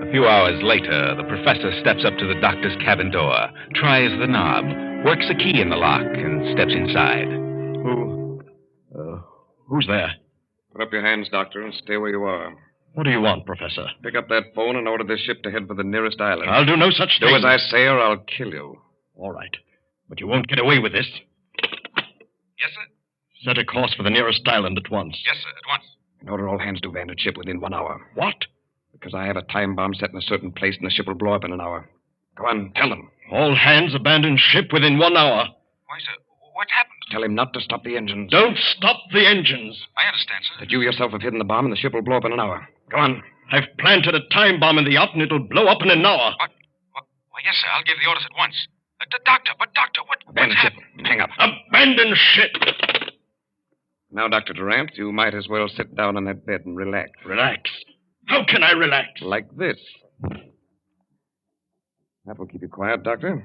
A few hours later, the professor steps up to the doctor's cabin door, tries the knob, works a key in the lock, and steps inside. Who's there? Put up your hands, Doctor, and stay where you are. What do you want, Professor? Pick up that phone and order this ship to head for the nearest island. I'll do no such thing. Do as I say, or I'll kill you. All right. But you won't get away with this. Yes, sir? Set a course for the nearest island at once. Yes, sir, at once. And order all hands to abandon ship within 1 hour. What? Because I have a time bomb set in a certain place, and the ship will blow up in an hour. Go on, tell them. All hands abandon ship within 1 hour. Why, sir, what's happened? Tell him not to stop the engines. Don't stop the engines. I understand, sir. That you yourself have hidden the bomb, and the ship will blow up in an hour. Go on. I've planted a time bomb in the yacht, and it'll blow up in an hour. What? Why, yes, sir, I'll give the orders at once. Doctor, Abandon ship. Hang up. Abandon ship. Now, Dr. Durant, you might as well sit down on that bed and relax. Relax? How can I relax? Like this. That will keep you quiet, Doctor.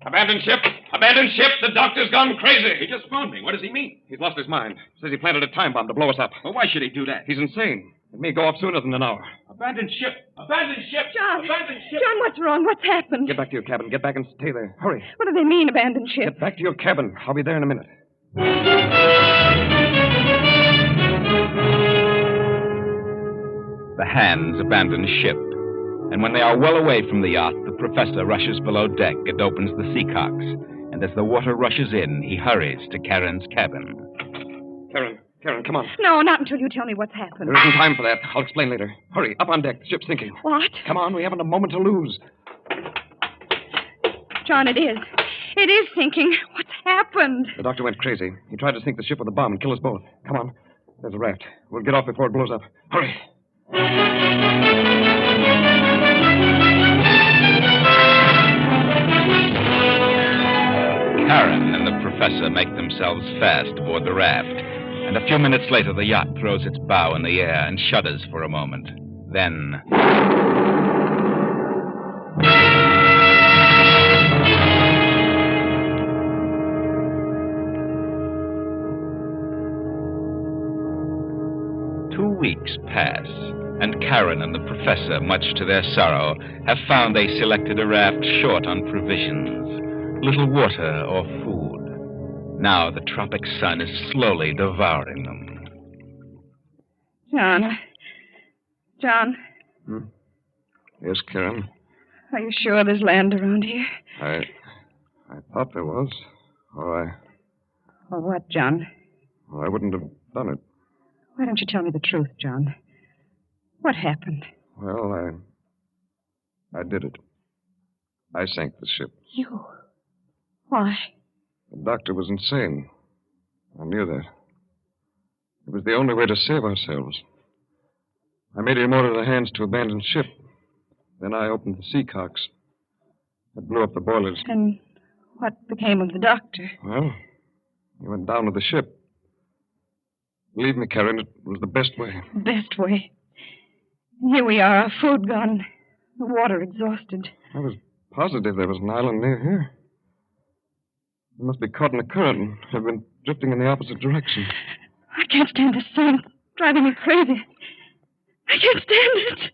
Abandon ship! Abandon ship! The doctor's gone crazy! He just phoned me. What does he mean? He's lost his mind. Says he planted a time bomb to blow us up. Well, why should he do that? He's insane. It may go off sooner than an hour. Abandon ship! Abandon ship! John! Abandon ship! John, what's wrong? What's happened? Get back to your cabin. Get back and stay there. Hurry. What do they mean, abandon ship? Get back to your cabin. I'll be there in a minute. The hands abandon ship, and when they are well away from the yacht, the professor rushes below deck and opens the seacocks. And as the water rushes in, he hurries to Karen's cabin. Karen, come on. No, not until you tell me what's happened. There isn't time for that. I'll explain later. Hurry, up on deck. The ship's sinking. What? Come on, we haven't a moment to lose. John, it is. It is sinking. What's happened? The doctor went crazy. He tried to sink the ship with a bomb and kill us both. Come on. There's a raft. We'll get off before it blows up. Hurry. Karen and the professor make themselves fast aboard the raft, and a few minutes later the yacht throws its bow in the air and shudders for a moment. Then... Weeks pass, and Karen and the professor, much to their sorrow, have found they selected a raft short on provisions, little water or food. Now the tropic sun is slowly devouring them. John. Yes, Karen? Are you sure there's land around here? I thought there was. Or what, John? I wouldn't have done it. Why don't you tell me the truth, John? What happened? Well, I did it. I sank the ship. You? Why? The doctor was insane. I knew that. It was the only way to save ourselves. I made him order the hands to abandon ship. Then I opened the sea cocks. I blew up the boilers. And what became of the doctor? Well, he went down with the ship. Believe me, Karen, it was the best way. Best way. Here we are, our food gone, the water exhausted. I was positive there was an island near here. We must be caught in a current and have been drifting in the opposite direction. I can't stand this sun. It's driving me crazy. I can't stand it.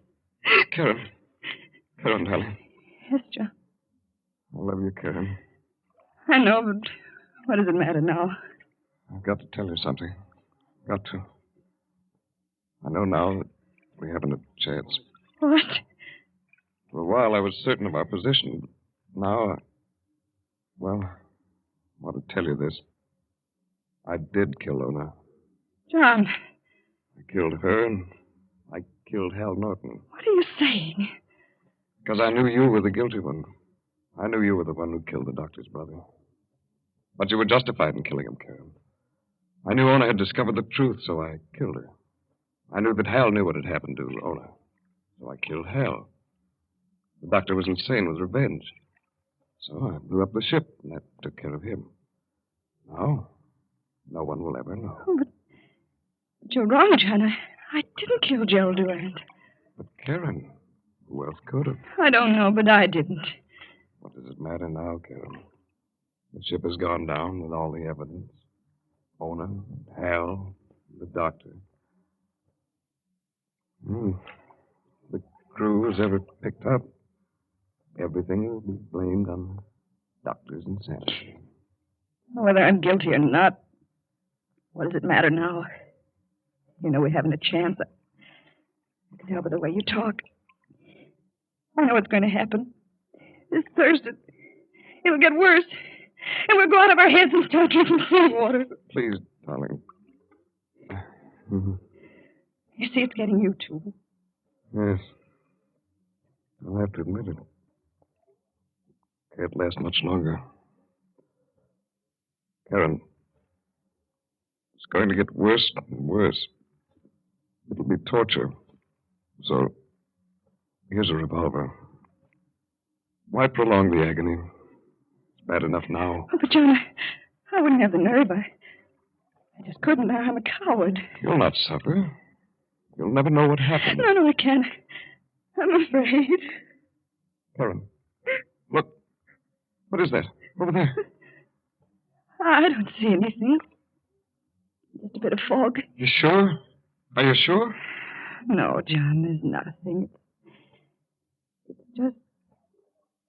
Karen, darling. Yes, John. I love you, Karen. I know, but what does it matter now? I've got to tell you something. Got to. I know now that we haven't a chance. What? For a while, I was certain of our position. Now, well, I want to tell you this. I did kill Ona. John. I killed her, and I killed Hal Norton. What are you saying? Because I knew you were the guilty one. I knew you were the one who killed the doctor's brother. But you were justified in killing him, Karen. I knew Ona had discovered the truth, so I killed her. I knew that Hal knew what had happened to Ona, so I killed Hal. The doctor was insane with revenge. So I blew up the ship, and that took care of him. Now, no one will ever know. Oh, but you're wrong, John. I didn't kill Gerald Durant. But Karen, who else could have? I don't know, but I didn't. What does it matter now, Karen? The ship has gone down with all the evidence. Ona, Hal, the doctor. The crew is ever picked up. Everything will be blamed on the doctor's insanity. Whether I'm guilty or not, what does it matter now? You know we haven't a chance. I can tell by the way you talk. I know what's going to happen. This Thursday, it'll get worse. And we'll go out of our heads and start drinking salt water. Please, darling. You see, it's getting you, too. Yes. I'll have to admit it. Can't last much longer. Karen, it's going to get worse and worse. It'll be torture. So, here's a revolver. Why prolong the agony? It's bad enough now. Oh, but, John, I wouldn't have the nerve. I just couldn't. I'm a coward. You'll not suffer. You'll never know what happened. No, I can't. I'm afraid. Karen, look. What is that? Over there. I don't see anything. Just a bit of fog. You sure? Are you sure? No, John, there's nothing. It's just...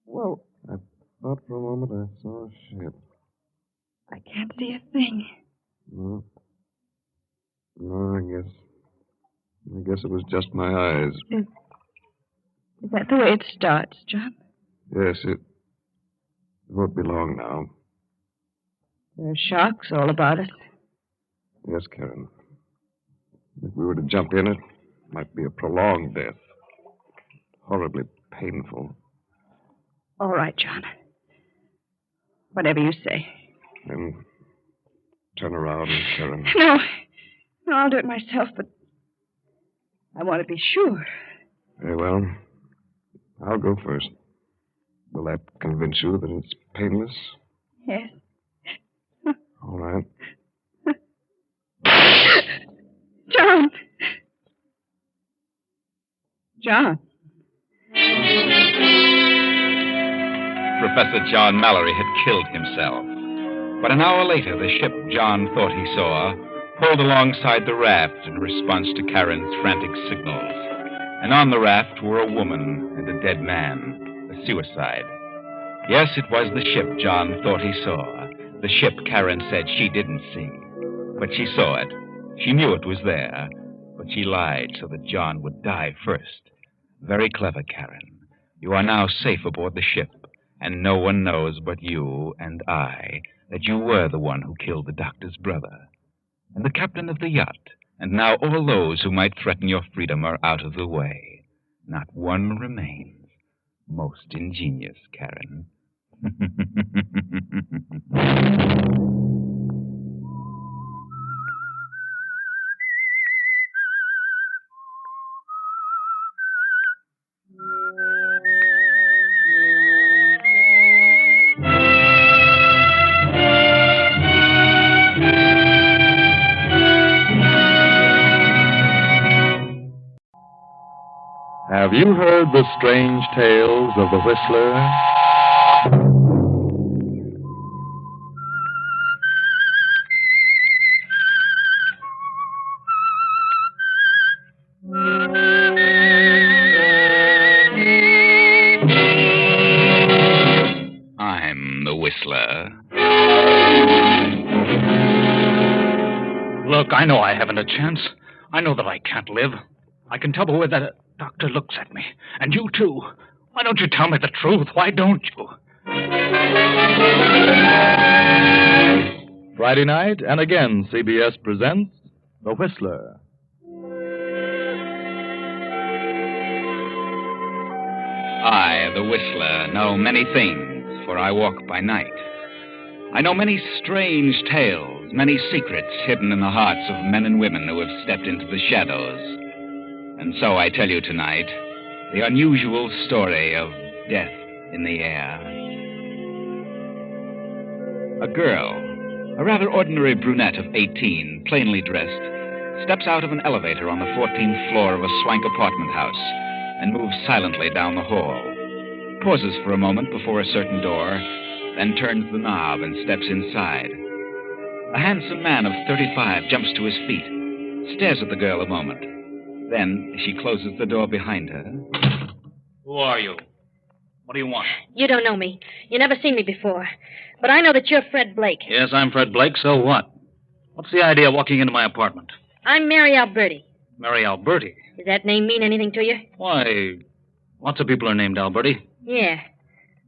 Whoa. I thought for a moment I saw a ship. I can't see a thing. No, I guess it was just my eyes. Is that the way it starts, John? Yes, it won't be long now. There are sharks all about us. Yes, Karen. If we were to jump in, it might be a prolonged death. Horribly painful. All right, John. Whatever you say. Then turn around, Karen. No, I'll do it myself, but I want to be sure. Very well. I'll go first. Will that convince you that it's painless? Yes. All right. John! John. Professor John Mallory had killed himself. But an hour later, the ship John thought he saw pulled alongside the raft in response to Karen's frantic signals. And on the raft were a woman and a dead man, a suicide. Yes, it was the ship John thought he saw. The ship Karen said she didn't see. But she saw it. She knew it was there. But she lied so that John would die first. Very clever, Karen. You are now safe aboard the ship, and no one knows but you and I that you were the one who killed the doctor's brother. And the captain of the yacht, And now all those who might threaten your freedom are out of the way. Not one remains. Most ingenious, Karen. Have you heard the strange tales of the Whistler? I'm the Whistler. Look, I know I haven't a chance. I know that I can't live. I can tell by the way that doctor looks at me. And you, too. Why don't you tell me the truth? Why don't you? Friday night, and again, CBS presents The Whistler. I, the Whistler, know many things, for I walk by night. I know many strange tales, many secrets hidden in the hearts of men and women who have stepped into the shadows. And so I tell you tonight the unusual story of death in the air. A girl, a rather ordinary brunette of 18, plainly dressed, steps out of an elevator on the 14th floor of a swank apartment house and moves silently down the hall, pauses for a moment before a certain door, then turns the knob and steps inside. A handsome man of 35 jumps to his feet, stares at the girl a moment. Then she closes the door behind her. Who are you? What do you want? You don't know me. You never seen me before. But I know that you're Fred Blake. Yes, I'm Fred Blake, so what? What's the idea of walking into my apartment? I'm Mary Alberti. Mary Alberti? Does that name mean anything to you? Why, lots of people are named Alberti. Yeah.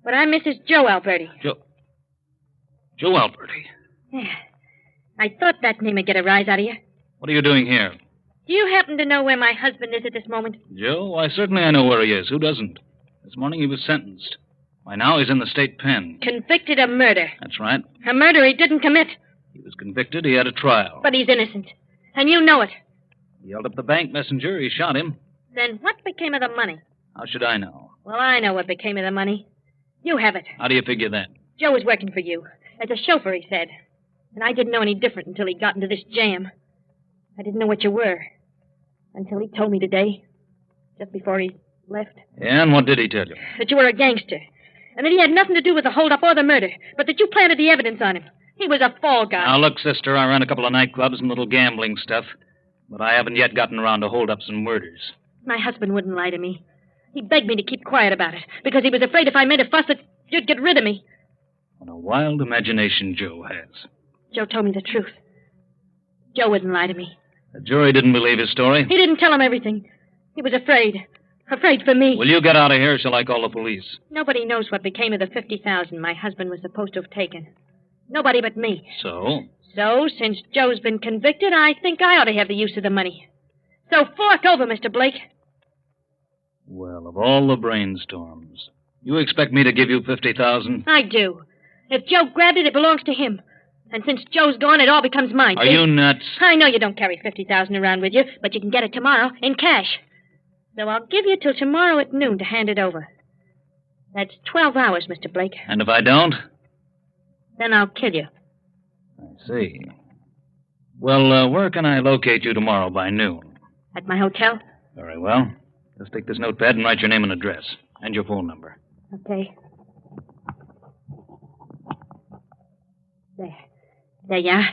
But I'm Mrs. Joe Alberti. Joe Alberti? Yeah. I thought that name would get a rise out of you. What are you doing here? Do you happen to know where my husband is at this moment? Joe? Why, certainly I know where he is. Who doesn't? This morning he was sentenced. By now he's in the state pen. Convicted of murder. That's right. A murder he didn't commit. He was convicted. He had a trial. But he's innocent. And you know it. He yelled up the bank messenger. He shot him. Then what became of the money? How should I know? Well, I know what became of the money. You have it. How do you figure that? Joe was working for you. As a chauffeur, he said. And I didn't know any different until he got into this jam. I didn't know what you were. Until he told me today. Just before he left. Yeah, and what did he tell you? That you were a gangster. And that he had nothing to do with the holdup or the murder. But that you planted the evidence on him. He was a fall guy. Now, look, sister, I ran a couple of nightclubs and little gambling stuff. But I haven't yet gotten around to holdups and murders. My husband wouldn't lie to me. He begged me to keep quiet about it. Because he was afraid if I made a fuss that you'd get rid of me. What a wild imagination Joe has. Joe told me the truth. Joe wouldn't lie to me. The jury didn't believe his story. He didn't tell him everything. He was afraid. Afraid for me. Will you get out of here, or shall I call the police? Nobody knows what became of the $50,000 my husband was supposed to have taken. Nobody but me. So? So, since Joe's been convicted, I think I ought to have the use of the money. So fork over, Mr. Blake. Well, of all the brainstorms, you expect me to give you $50,000? I do. If Joe grabbed it, it belongs to him. And since Joe's gone, it all becomes mine. Are you nuts? I know you don't carry $50,000 around with you, but you can get it tomorrow in cash. So I'll give you till tomorrow at noon to hand it over. That's 12 hours, Mr. Blake. And if I don't? Then I'll kill you. I see. Well, where can I locate you tomorrow by noon? At my hotel? Very well. Just take this notepad and write your name and address. And your phone number. Okay. There. There you are.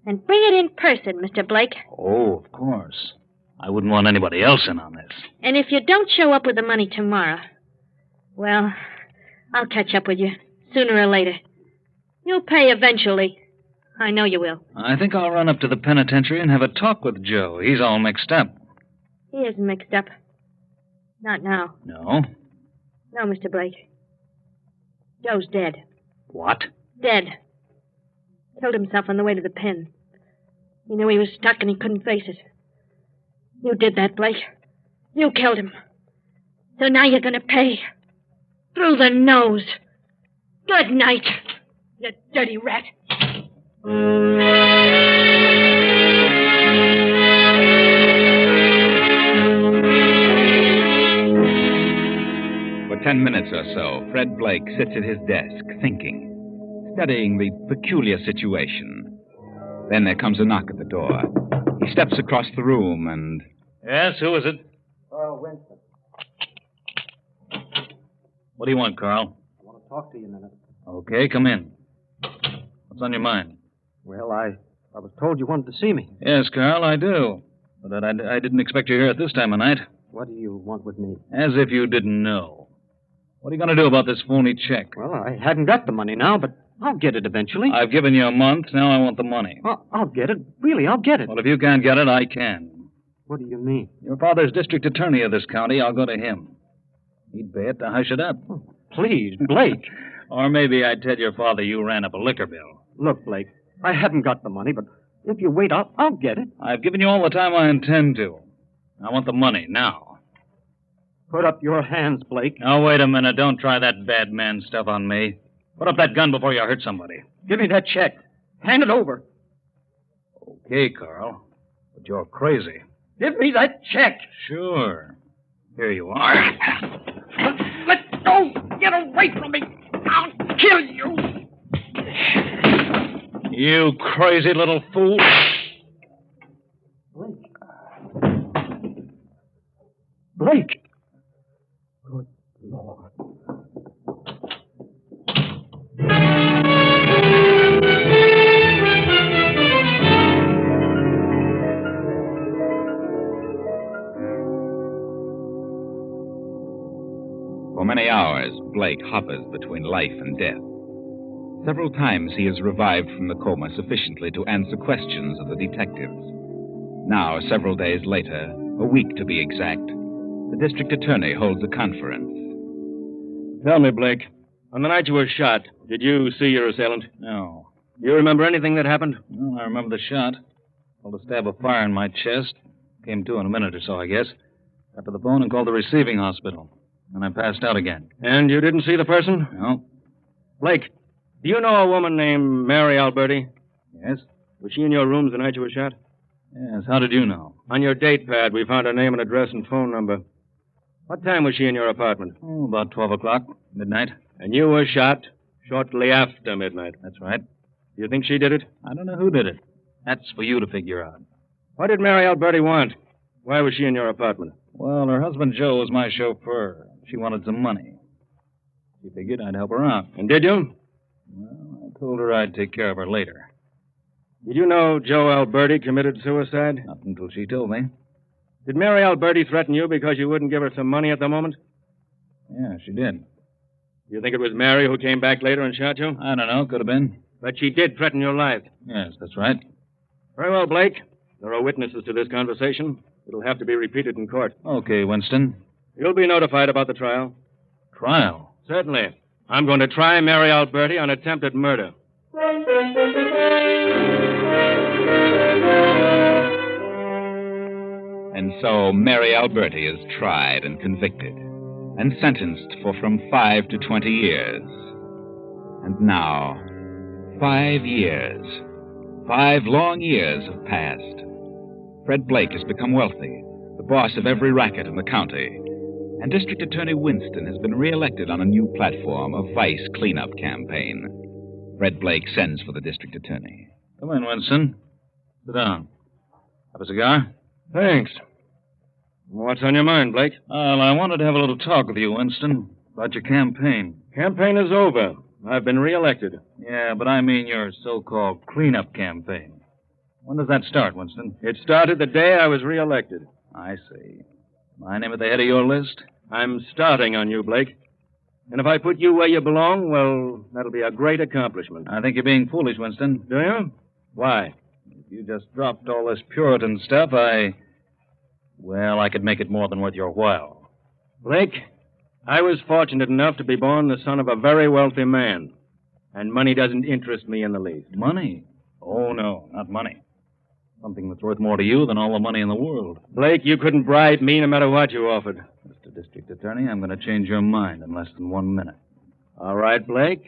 And bring it in person, Mr. Blake. Oh, of course. I wouldn't want anybody else in on this. And if you don't show up with the money tomorrow, well, I'll catch up with you, sooner or later. You'll pay eventually. I know you will. I think I'll run up to the penitentiary and have a talk with Joe. He's all mixed up. He isn't mixed up. Not now. No? No, Mr. Blake. Joe's dead. What? Dead. Killed himself on the way to the pen. He knew he was stuck and he couldn't face it. You did that, Blake. You killed him. So now you're going to pay. Through the nose. Good night, you dirty rat. For 10 minutes or so, Fred Blake sits at his desk, thinking, studying the peculiar situation. Then there comes a knock at the door. He steps across the room and... Yes, who is it? Carl Winston. What do you want, Carl? I want to talk to you a minute. Okay, come in. What's on your mind? Well, I was told you wanted to see me. Yes, Carl, I do. But I didn't expect you here at this time of night. What do you want with me? As if you didn't know. What are you going to do about this phony check? Well, I hadn't got the money now, but I'll get it eventually. I've given you a month. Now I want the money. Well, I'll get it. Really, I'll get it. Well, if you can't get it, I can. What do you mean? Your father's district attorney of this county. I'll go to him. He'd pay it to hush it up. Oh, please, Blake. Or maybe I'd tell your father you ran up a liquor bill. Look, Blake, I haven't got the money, but if you wait, I'll get it. I've given you all the time I intend to. I want the money now. Put up your hands, Blake. Now, wait a minute. Don't try that bad man stuff on me. Put up that gun before you hurt somebody. Give me that check. Hand it over. Okay, Carl. But you're crazy. Give me that check. Sure. Here you are. Let go. Get away from me. I'll kill you. You crazy little fool. Blake. Good Lord. For many hours, Blake hovers between life and death. Several times he is revived from the coma sufficiently to answer questions of the detectives. Now, several days later, a week to be exact, the district attorney holds a conference. Tell me, Blake, on the night you were shot, did you see your assailant? No. Do you remember anything that happened? Well, I remember the shot. Felt a stab of fire in my chest. Came to in a minute or so, I guess. Got to the phone and called the receiving hospital. And I passed out again. And you didn't see the person? No. Blake, do you know a woman named Mary Alberti? Yes. Was she in your rooms the night you were shot? Yes. How did you know? On your date pad, we found her name and address and phone number. What time was she in your apartment? Oh, about 12 o'clock, midnight. And you were shot shortly after midnight. That's right. Do you think she did it? I don't know who did it. That's for you to figure out. What did Mary Alberti want? Why was she in your apartment? Well, her husband Joe was my chauffeur. She wanted some money. She figured I'd help her out. And did you? Well, I told her I'd take care of her later. Did you know Joe Alberti committed suicide? Not until she told me. Did Mary Alberti threaten you because you wouldn't give her some money at the moment? Yeah, she did. Do you think it was Mary who came back later and shot you? I don't know. Could have been. But she did threaten your life. Yes, that's right. Very well, Blake. There are witnesses to this conversation. It'll have to be repeated in court. Okay, Winston. You'll be notified about the trial. Trial? Certainly. I'm going to try Mary Alberti on attempted murder. And so Mary Alberti is tried and convicted and sentenced for from 5 to 20 years. And now, 5 years, 5 long years have passed. Fred Blake has become wealthy, the boss of every racket in the county, and District Attorney Winston has been reelected on a new platform, a vice cleanup campaign. Fred Blake sends for the district attorney. Come in, Winston. Sit down. Have a cigar? Thanks. What's on your mind, Blake? Well, I wanted to have a little talk with you, Winston, about your campaign. Campaign is over. I've been reelected. Yeah, but I mean your so-called cleanup campaign. When does that start, Winston? It started the day I was reelected. I see. My name at the head of your list? I'm starting on you, Blake. And if I put you where you belong, well, that'll be a great accomplishment. I think you're being foolish, Winston. Do you? Why? If you just dropped all this Puritan stuff, I could make it more than worth your while. Blake, I was fortunate enough to be born the son of a very wealthy man. And money doesn't interest me in the least. Money? Oh, no, not money. Something that's worth more to you than all the money in the world. Blake, you couldn't bribe me no matter what you offered. Mr. District Attorney, I'm going to change your mind in less than 1 minute. All right, Blake.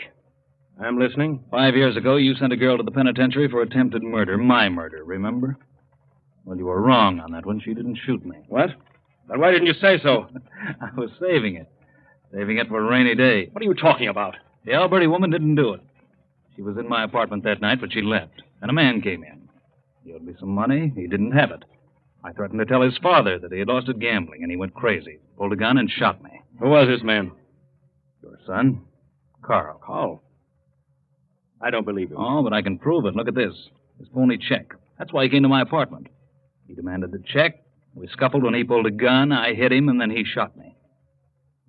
I'm listening. 5 years ago, you sent a girl to the penitentiary for attempted murder. My murder, remember? Well, you were wrong on that one. She didn't shoot me. What? Then why didn't you say so? I was saving it. Saving it for a rainy day. What are you talking about? The Alberti woman didn't do it. She was in my apartment that night, but she left. And a man came in. He owed me some money. He didn't have it. I threatened to tell his father that he had lost at gambling, and he went crazy. Pulled a gun and shot me. Who was this man? Your son, Carl. Carl? I don't believe him. Oh, but I can prove it. Look at this. His phony check. That's why he came to my apartment. He demanded the check. We scuffled when he pulled a gun. I hit him, and then he shot me.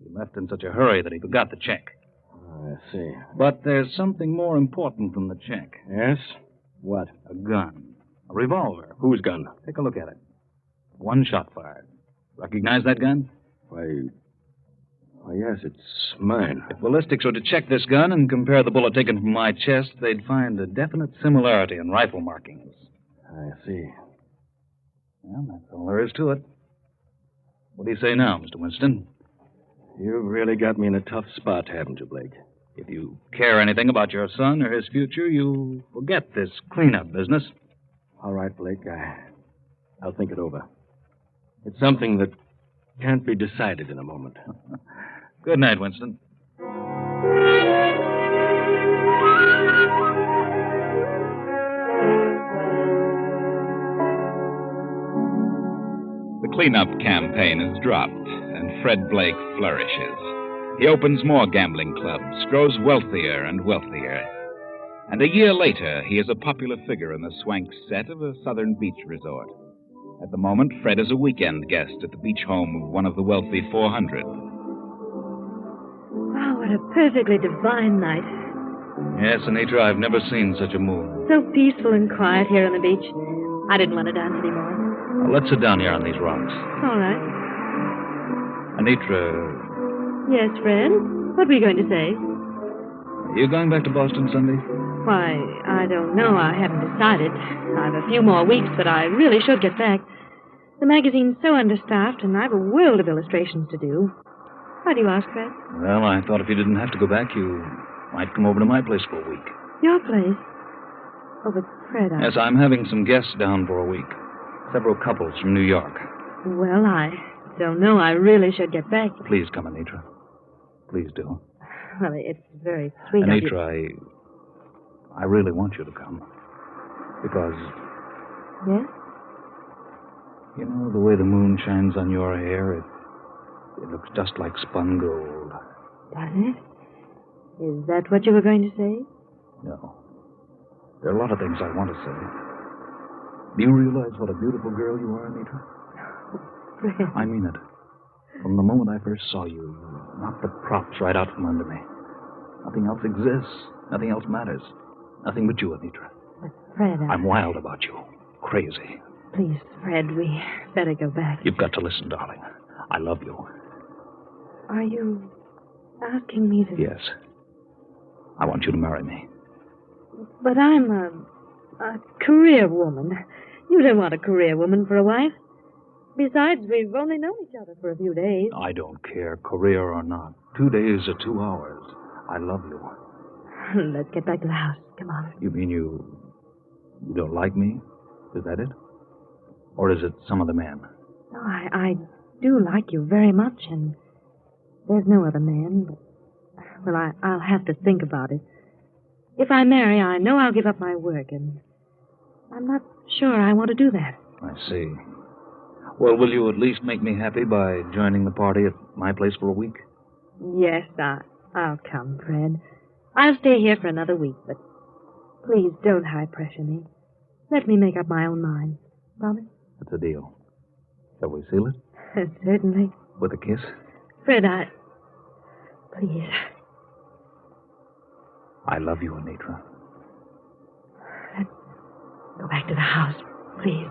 He left in such a hurry that he forgot the check. I see. But there's something more important than the check. Yes? What? A gun. A revolver. Whose gun? Take a look at it. One shot fired. Recognize that gun? Why, yes, it's mine. If ballistics were to check this gun and compare the bullet taken from my chest, they'd find a definite similarity in rifle markings. I see. Well, that's all there is to it. What do you say now, Mr. Winston? You've really got me in a tough spot, haven't you, Blake? If you care anything about your son or his future, you forget this cleanup business. All right, Blake, I'll think it over. It's something that can't be decided in a moment. Good night, Winston. The cleanup campaign is dropped, and Fred Blake flourishes. He opens more gambling clubs, grows wealthier and wealthier. And a year later, he is a popular figure in the swank set of a southern beach resort. At the moment, Fred is a weekend guest at the beach home of one of the wealthy 400. Oh, what a perfectly divine night. Yes, Anitra, I've never seen such a moon. So peaceful and quiet here on the beach. I didn't want to dance anymore. Now, let's sit down here on these rocks. All right. Anitra, Yes, Fred? What were you going to say? are you going back to Boston Sunday? Why, I don't know. I haven't decided. I've a few more weeks, but I really should get back. The magazine's so understaffed, and I've a world of illustrations to do. Why do you ask, Fred? Well, I thought if you didn't have to go back, you might come over to my place for a week. Your place? Oh, but Fred, Yes, I'm having some guests down for a week. Several couples from New York. Well, I don't know. I really should get back. Please come, Anitra. Please do. Well, it's very sweet of you. Anitra, I really want you to come. Because, Yes? you know, the way the moon shines on your hair, it looks just like spun gold. Does it? Is that what you were going to say? No. There are a lot of things I want to say. Do you realize what a beautiful girl you are, Anitra? Fred. I mean it. From the moment I first saw you, you knocked the props right out from under me. Nothing else exists. Nothing else matters. Nothing but you, Anitra. But Fred, I'm wild about you. Crazy. Please, Fred, we better go back. You've got to listen, darling. I love you. Are you asking me to... Yes. I want you to marry me. But I'm a career woman. You don't want a career woman for a wife. Besides, we've only known each other for a few days. I don't care, career or not. 2 days or 2 hours. I love you. Let's get back to the house. Come on. You mean you don't like me? Is that it? Or is it some other man? No, I do like you very much, and there's no other man. But, well, I'll have to think about it. If I marry, I know I'll give up my work, and I'm not sure I want to do that. I see. Well, will you at least make me happy by joining the party at my place for a week? Yes, I'll come, Fred. I'll stay here for another week, but please don't high pressure me. Let me make up my own mind. Promise? It's a deal. Shall we seal it? Certainly. With a kiss? Fred, please. I love you, Anitra. Let's go back to the house, please.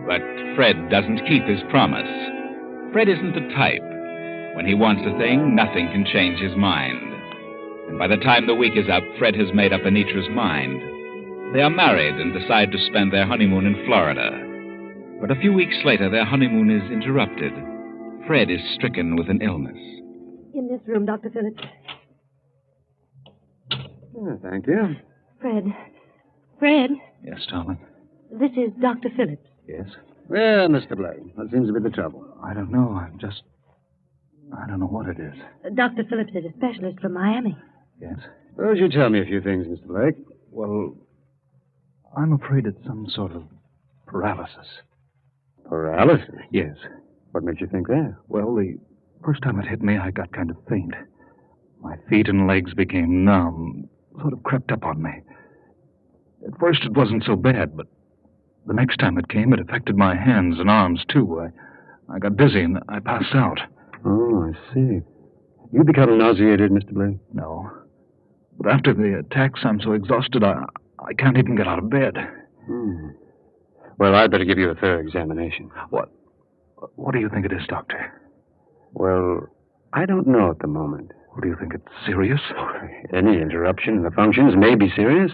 But Fred doesn't keep his promise. Fred isn't the type. When he wants a thing, nothing can change his mind. And by the time the week is up, Fred has made up Anitra's mind. They are married and decide to spend their honeymoon in Florida. But a few weeks later, their honeymoon is interrupted. Fred is stricken with an illness. In this room, Dr. Phillips. Oh, thank you. Fred. Fred, Yes, darling. this is Dr. Phillips. Yes? Well, Mr. Blake, what seems to be the trouble? I don't know. I don't know what it is. Dr. Phillips is a specialist from Miami. Yes? Suppose you tell me a few things, Mr. Blake. Well, I'm afraid it's some sort of paralysis. Paralysis? Yes. What makes you think that? Well, the first time it hit me, I got kind of faint. My feet and legs became numb, sort of crept up on me. At first, it wasn't so bad, but the next time it came, it affected my hands and arms, too. I got dizzy and I passed out. Oh, I see. You become nauseated, Mr. Blake? No. But after the attacks, I'm so exhausted, I can't even get out of bed. Well, I'd better give you a thorough examination. What do you think it is, Doctor? Well, I don't know at the moment. Do you think it's serious? Any interruption in the functions may be serious.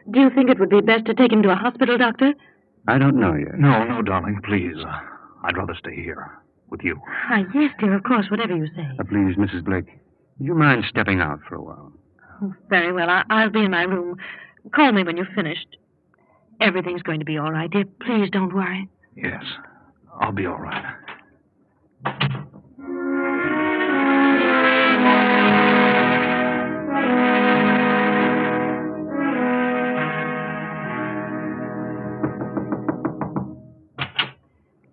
Do you think it would be best to take him to a hospital, Doctor? I don't know yet. No, darling, please. I'd rather stay here with you. Yes, dear, of course, whatever you say. Please, Mrs. Blake, would you mind stepping out for a while? Oh, very well. I'll be in my room. Call me when you're finished. Everything's going to be all right, dear. Please don't worry. Yes, I'll be all right.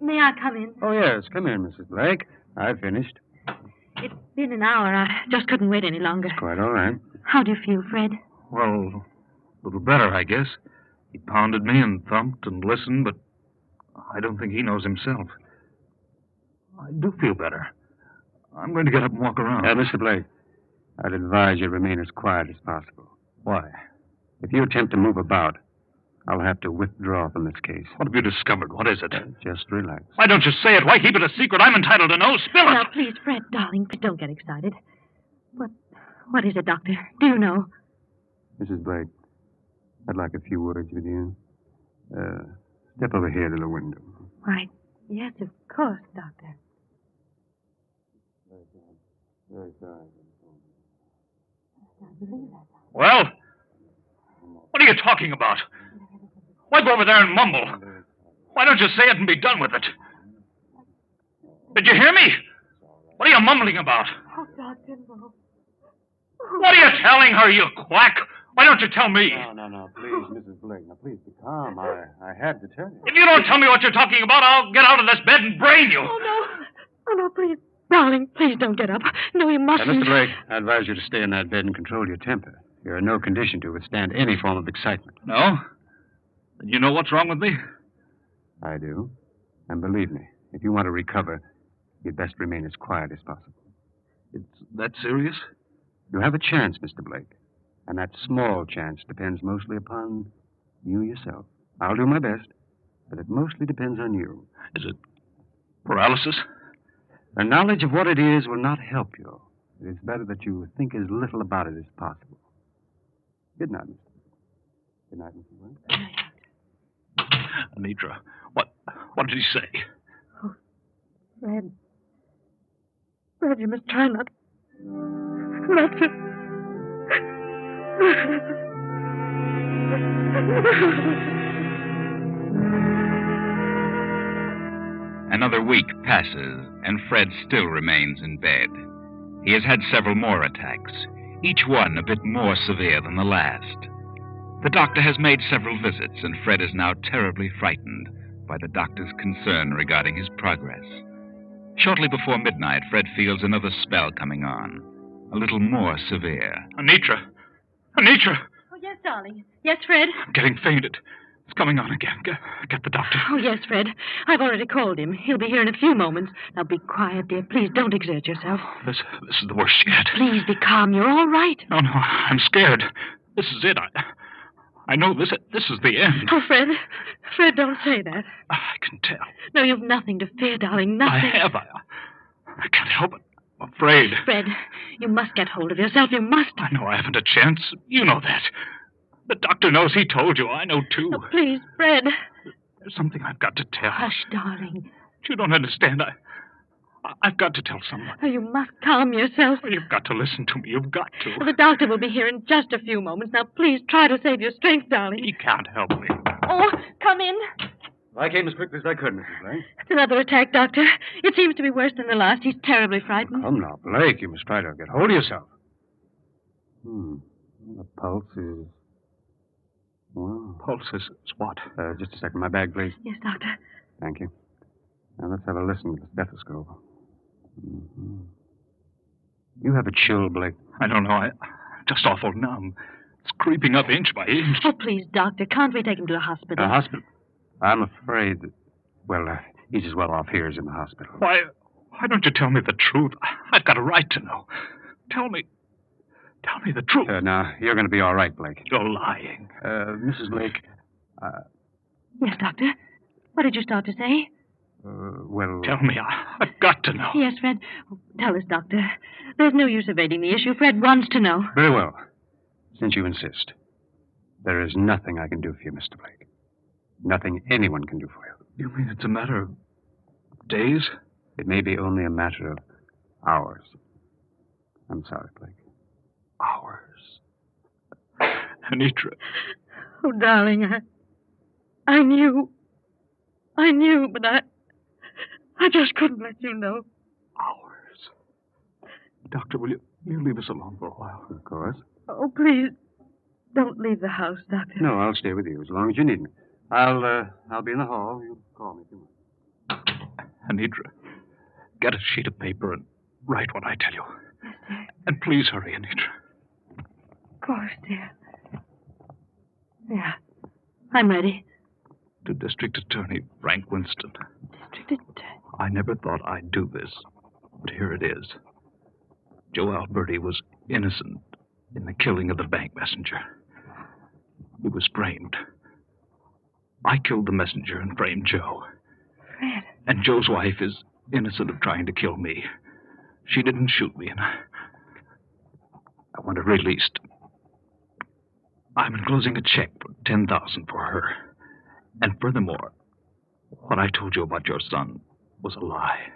May I come in? Oh, yes. Come in, Mrs. Blake. I've finished. It's been an hour. I just couldn't wait any longer. Quite all right. How do you feel, Fred? Well, a little better, I guess. He pounded me and thumped and listened, but I don't think he knows himself. I do feel better. I'm going to get up and walk around. Mr. Blake, I'd advise you remain as quiet as possible. Why? If you attempt to move about, I'll have to withdraw from this case. What have you discovered? What is it? Just relax. Why don't you say it? Why keep it a secret? I'm entitled to know. Spill it! Now, please, Fred, darling, don't get excited. What is it, Doctor? Do you know? Mrs. Blake, I'd like a few words with you. Step over here to the window. Why, yes, of course, Doctor. Very sorry. Well? What are you talking about? Why go over there and mumble? Why don't you say it and be done with it? Did you hear me? What are you mumbling about? Oh, Doctor, no. What are you telling her, you quack? Why don't you tell me? No, please, Mrs. Blake. Now, please be calm. I had to tell you. If you don't tell me what you're talking about, I'll get out of this bed and brain you. Oh, no, please. Darling, please don't get up. No, you mustn't. Mr. Blake, I advise you to stay in that bed and control your temper. You're in no condition to withstand any form of excitement. No? Then you know what's wrong with me? I do. And believe me, if you want to recover, you'd best remain as quiet as possible. It's that serious? You have a chance, Mr. Blake. And that small chance depends mostly upon you yourself. I'll do my best, but it mostly depends on you. Is it paralysis? The knowledge of what it is will not help you. It is better that you think as little about it as possible. Good night, Mr. Blake. Good night, Mr. Blake. Anitra, what did he say? Oh, Fred. Fred, you must try not to... Another week passes, and Fred still remains in bed. He has had several more attacks, each one a bit more severe than the last. The doctor has made several visits, and Fred is now terribly frightened by the doctor's concern regarding his progress. Shortly before midnight, Fred feels another spell coming on, a little more severe. Anitra! Oh, yes, darling. Yes, Fred? I'm getting fainted. It's coming on again. Get the doctor. Oh, yes, Fred. I've already called him. He'll be here in a few moments. Now, be quiet, dear. Please don't exert yourself. This is the worst yet. Please be calm. You're all right. No, I'm scared. This is it. I know this is the end. Oh, Fred. Fred, don't say that. I can tell. No, you've nothing to fear, darling. Nothing. I have. I can't help it. I'm afraid. Fred, you must get hold of yourself. You must. I know I haven't a chance. You know that. The doctor knows. He told you. I know, too. Oh, please, Fred. There's something I've got to tell. Hush, darling. You don't understand. I've got to tell someone. Oh, you must calm yourself. You've got to listen to me. You've got to. The doctor will be here in just a few moments. Now, please try to save your strength, darling. He can't help me. Oh, come in. I came as quickly as I could, Mrs. Blake. It's another attack, Doctor. It seems to be worse than the last. He's terribly frightened. Come now, Blake. You must try to get hold of yourself. The pulse is... Well... Pulse is what? Just a second. My bag, please. Yes, Doctor. Thank you. Now, let's have a listen to the stethoscope. Mm-hmm. You have a chill, Blake. I don't know. I'm just awful numb. It's creeping up inch by inch. Oh, please, Doctor. Can't we take him to the hospital? The hospital? I'm afraid that... Well, he's as well off here as in the hospital. Why don't you tell me the truth? I've got a right to know. Tell me the truth. Now, you're going to be all right, Blake. You're lying. Mrs. Blake, Yes, Doctor. What did you start to say? well... Tell me. I've got to know. Yes, Fred. Oh, tell us, Doctor. There's no use evading the issue. Fred wants to know. Very well. Since you insist, there is nothing I can do for you, Mr. Blake. Nothing anyone can do for you. You mean it's a matter of days? It may be only a matter of hours. I'm sorry, Blake. Hours. Anitra. Oh, darling, I knew. I knew, but I just couldn't let you know. Hours. Doctor, will you leave us alone for a while? Of course. Oh, please, don't leave the house, Doctor. No, I'll stay with you as long as you need me. I'll be in the hall. You call me if you want. Anitra, get a sheet of paper and write what I tell you. Yes, dear. And please hurry, Anitra. Of course, dear. Yeah, I'm ready. To District Attorney Frank Winston. District Attorney? I never thought I'd do this, but here it is. Joe Alberti was innocent in the killing of the bank messenger. He was framed. I killed the messenger and framed Joe. Fred. And Joe's wife is innocent of trying to kill me. She didn't shoot me, and I want her released. I'm enclosing a check for $10,000 for her. And furthermore, what I told you about your son was a lie.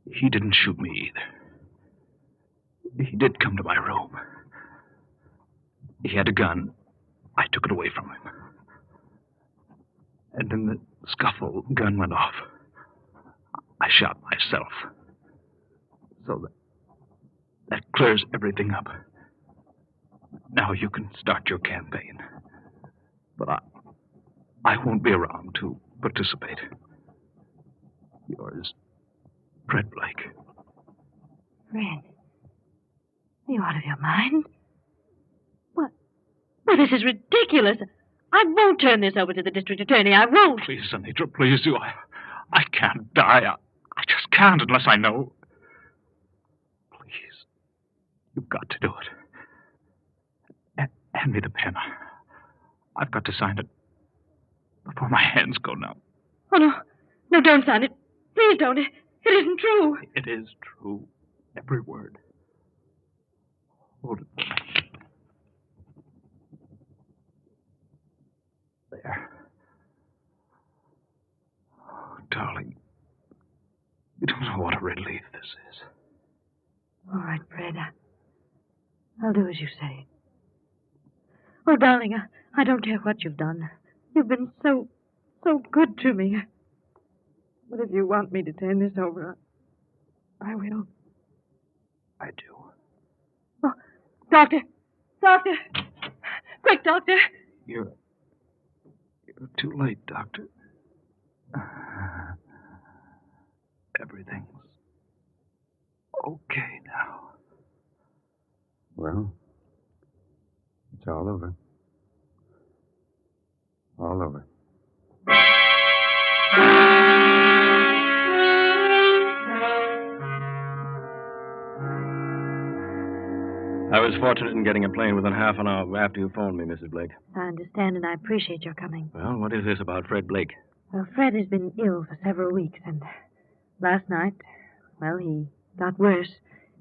He didn't shoot me either. He did come to my room. He had a gun. I took it away from him. And in the scuffle, the gun went off. I shot myself. So that clears everything up. Now you can start your campaign. But I won't be around to participate. Yours, Fred Blake. Fred, are you out of your mind? What? Well, this is ridiculous. I won't turn this over to the district attorney. I won't. Please, Anitra, please do. I can't die. I just can't unless I know. Please. You've got to do it. Hand me the pen. I've got to sign it before my hands go numb. Oh, no. No, don't sign it. Please don't. It isn't true. It is true. Every word. Hold it. There. Oh, darling. You don't know what a relief this is. All right, Fred. I'll do as you say. Oh, darling, I don't care what you've done. You've been so good to me. But if you want me to turn this over, I will. I do. Oh, Doctor! Doctor! Quick, Doctor! You're too late, Doctor. Everything's okay now. Well, it's all over. All over. I was fortunate in getting a plane within half an hour after you phoned me, Mrs. Blake. I understand, and I appreciate your coming. Well, what is this about Fred Blake? Well, Fred has been ill for several weeks, and Last night, well, he got worse,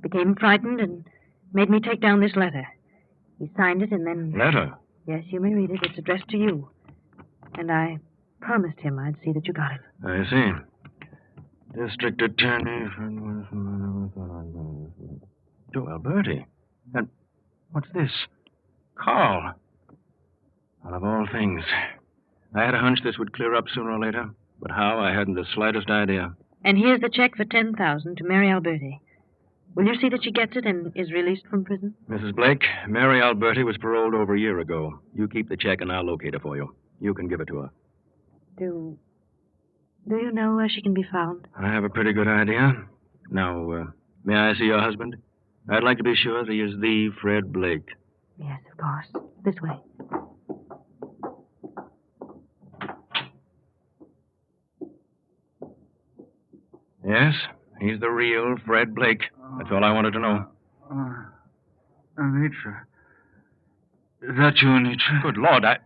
became frightened, and made me take down this letter. He signed it and then... Letter? Yes, you may read it. It's addressed to you. And I promised him I'd see that you got it. I see. District Attorney... To Alberti. And what's this? Carl. Well, of all things. I had a hunch this would clear up sooner or later, but how, I hadn't the slightest idea. And here's the check for $10,000 to Mary Alberti. Will you see that she gets it and is released from prison? Mrs. Blake, Mary Alberti was paroled over a year ago. You keep the check and I'll locate her for you. You can give it to her. Do you know where she can be found? I have a pretty good idea. Now, may I see your husband? I'd like to be sure that he is the Fred Blake. Yes, of course. This way. Yes, he's the real Fred Blake. That's all I wanted to know. Anitra. Is that you, Anitra? Good Lord, I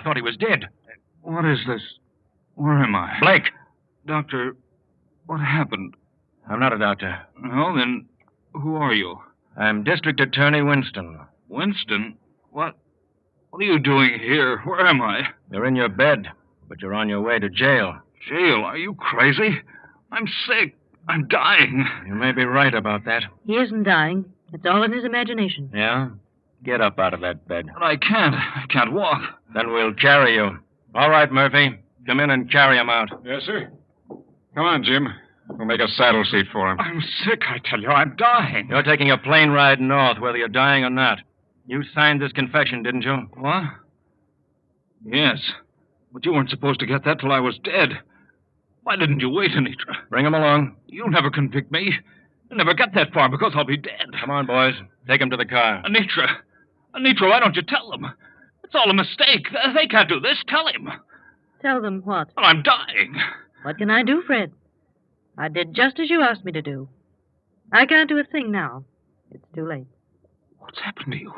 thought he was dead. What is this? Where am I? Blake! Doctor, what happened? I'm not a doctor. No, then who are you? I'm District Attorney Winston. Winston? What are you doing here? Where am I? You're in your bed, but you're on your way to jail. Jail? Are you crazy? I'm sick. I'm dying. You may be right about that. He isn't dying. It's all in his imagination. Yeah? Get up out of that bed. But I can't. I can't walk. Then we'll carry you. All right, Murphy. Come in and carry him out. Yes, sir. Come on, Jim. We'll make a saddle seat for him. I'm sick, I tell you. I'm dying. You're taking a plane ride north, whether you're dying or not. You signed this confession, didn't you? What? Yes. But you weren't supposed to get that till I was dead. Why didn't you wait, Anitra? Bring him along. You'll never convict me. You'll never get that far because I'll be dead. Come on, boys. Take him to the car. Anitra, why don't you tell them? It's all a mistake. They can't do this. Tell him. Tell them what? Well, I'm dying. What can I do, Fred? I did just as you asked me to do. I can't do a thing now. It's too late. What's happened to you?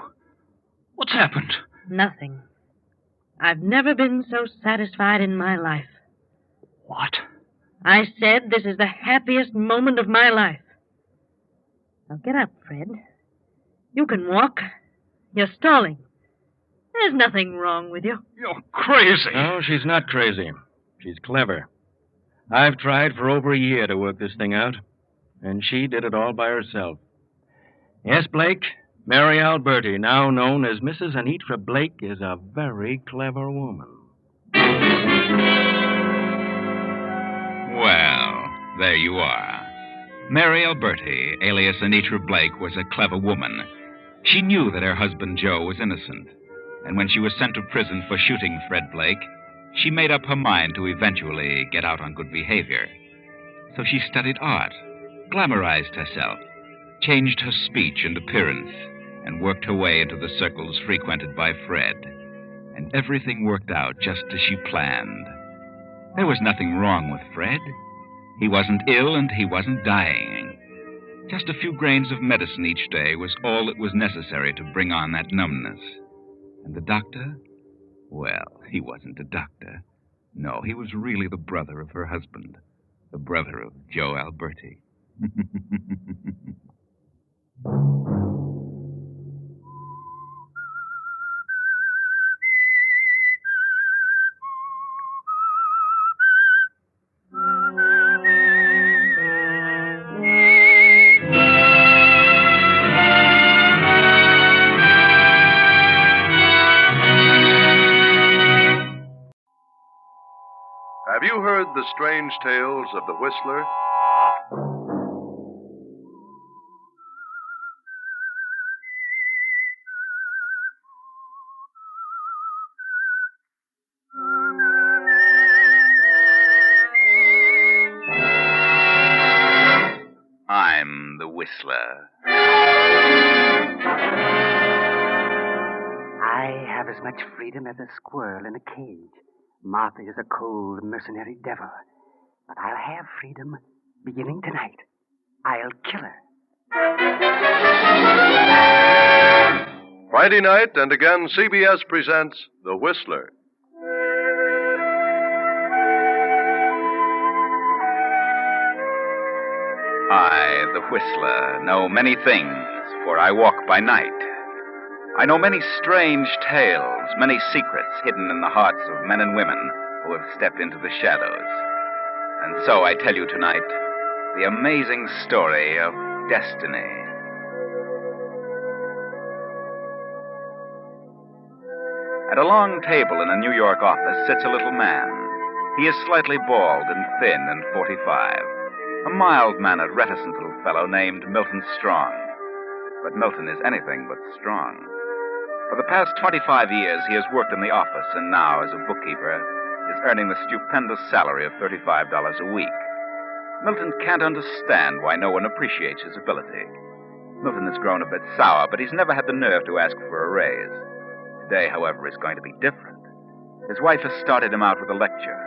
What's happened? Nothing. I've never been so satisfied in my life. What? I said this is the happiest moment of my life. Now get up, Fred. You can walk. You're stalling. There's nothing wrong with you. You're crazy. No, she's not crazy. She's clever. I've tried for over a year to work this thing out, and she did it all by herself. Yes, Blake, Mary Alberti, now known as Mrs. Anitra Blake, is a very clever woman. Well, there you are. Mary Alberti, alias Anitra Blake, was a clever woman. She knew that her husband Joe was innocent, and when she was sent to prison for shooting Fred Blake, she made up her mind to eventually get out on good behavior. So she studied art, glamorized herself, changed her speech and appearance, and worked her way into the circles frequented by Fred. And everything worked out just as she planned. There was nothing wrong with Fred. He wasn't ill and he wasn't dying. Just a few grains of medicine each day was all that was necessary to bring on that numbness. And the doctor? Well, he wasn't a doctor. No, he was really the brother of her husband. The brother of Joe Alberti. Have you heard the strange tales of the Whistler? I'm the Whistler. I have as much freedom as a squirrel in a cage. Martha is a cold, mercenary devil. But I'll have freedom beginning tonight. I'll kill her. Friday night, and again, CBS presents The Whistler. I, the Whistler, know many things, for I walk by night. I know many strange tales, many secrets hidden in the hearts of men and women who have stepped into the shadows. And so I tell you tonight the amazing story of destiny. At a long table in a New York office sits a little man. He is slightly bald and thin and 45. A mild-mannered, reticent little fellow named Milton Strong. But Milton is anything but strong. For the past 25 years, he has worked in the office, and now, as a bookkeeper, is earning the stupendous salary of $35 a week. Milton can't understand why no one appreciates his ability. Milton has grown a bit sour, but he's never had the nerve to ask for a raise. Today, however, is going to be different. His wife has started him out with a lecture,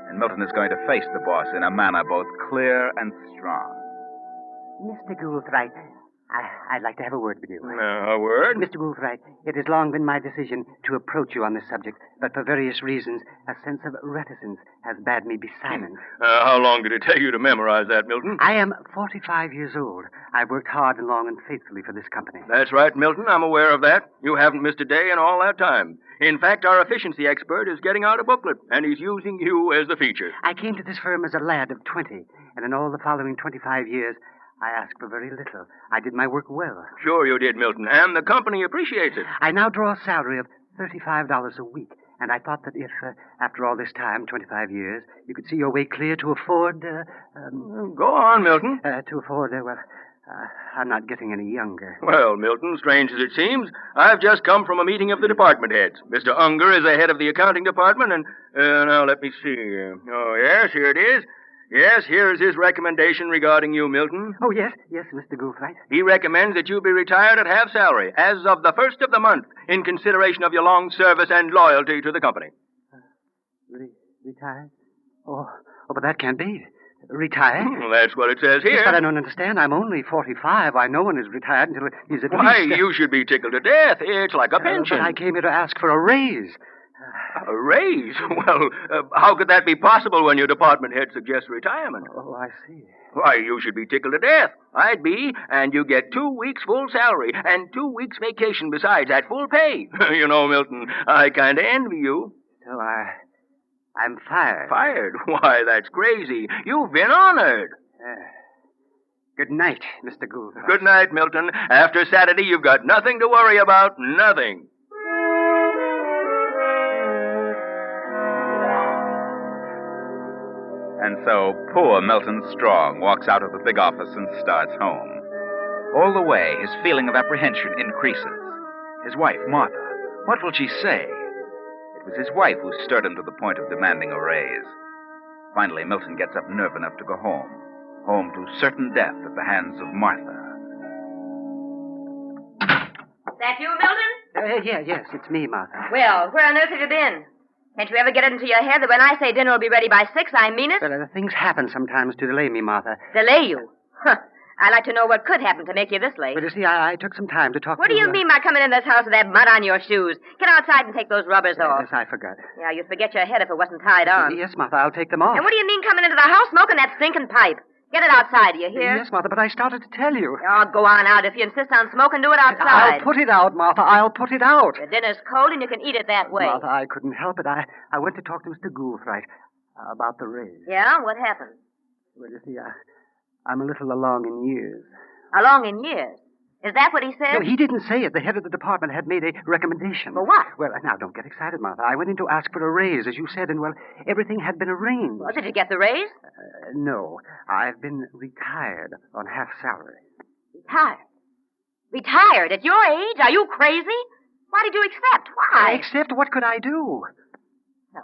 and Milton is going to face the boss in a manner both clear and strong. Mr. Goulthright, I'd like to have a word with you. A word? Mr. Goulthright, it has long been my decision to approach you on this subject, but for various reasons, a sense of reticence has bade me be silent. How long did it take you to memorize that, Milton? I am 45 years old. I've worked hard and long and faithfully for this company. That's right, Milton. I'm aware of that. You haven't missed a day in all that time. In fact, our efficiency expert is getting out a booklet, and he's using you as the feature. I came to this firm as a lad of 20, and in all the following 25 years, I asked for very little. I did my work well. Sure you did, Milton, and the company appreciates it. I now draw a salary of $35 a week, and I thought that if, after all this time, 25 years, you could see your way clear to afford, Go on, Milton. To afford, I'm not getting any younger. Well, Milton, strange as it seems, I've just come from a meeting of the department heads. Mr. Unger is the head of the accounting department, and, now let me see. Oh, yes, here it is. Yes, here's his recommendation regarding you, Milton. Oh, yes, Mr. Goulthright. He recommends that you be retired at half salary, as of the first of the month, in consideration of your long service and loyalty to the company. Retired? Oh, but that can't be. Retired? Well, that's what it says here. Yes, but I don't understand. I'm only 45. Why, no one is retired until he's at Why, least... you should be tickled to death. It's like a pension. But I came here to ask for a raise. A raise? Well, how could that be possible when your department head suggests retirement? Oh, I see. Why, you should be tickled to death. I'd be, and you get 2 weeks full salary, and 2 weeks vacation besides at full pay. You know, Milton, I kind of envy you. So I'm fired. Fired? Why, that's crazy. You've been honored. Good night, Mr. Gould. Good night, Milton. After Saturday, you've got nothing to worry about. Nothing. And so poor Milton Strong walks out of the big office and starts home. All the way, his feeling of apprehension increases. His wife, Martha, what will she say? It was his wife who stirred him to the point of demanding a raise. Finally, Milton gets up nerve enough to go home. Home to certain death at the hands of Martha. That you, Milton? Yes, it's me, Martha. Well, where on earth have you been? Can't you ever get it into your head that when I say dinner will be ready by 6, I mean it? Well, things happen sometimes to delay me, Martha. Delay you? Huh. I'd like to know what could happen to make you this late. Well, you see, I took some time to talk What to... do you mean by coming in this house with that mud on your shoes? Get outside and take those rubbers off. Yes, I forgot. Yeah, you'd forget your head if it wasn't tied on. Yes, Martha, I'll take them off. And what do you mean coming into the house smoking that stinking pipe? Get it outside, do you hear? Yes, Martha, but I started to tell you. Oh, go on out. If you insist on smoking, do it outside. I'll put it out, Martha. I'll put it out. The dinner's cold and you can eat it that way. Martha, I couldn't help it. I went to talk to Mr. Goulthright about the raise. Yeah? What happened? Well, you see, I'm a little along in years. Along in years? Is that what he said? No, he didn't say it. The head of the department had made a recommendation. For what? Well, now, don't get excited, Martha. I went in to ask for a raise, as you said, and, well, everything had been arranged. Well, did you get the raise? No. I've been retired on half salary. Retired? Retired? At your age? Are you crazy? Why did you accept? Why? Accept? What could I do? No.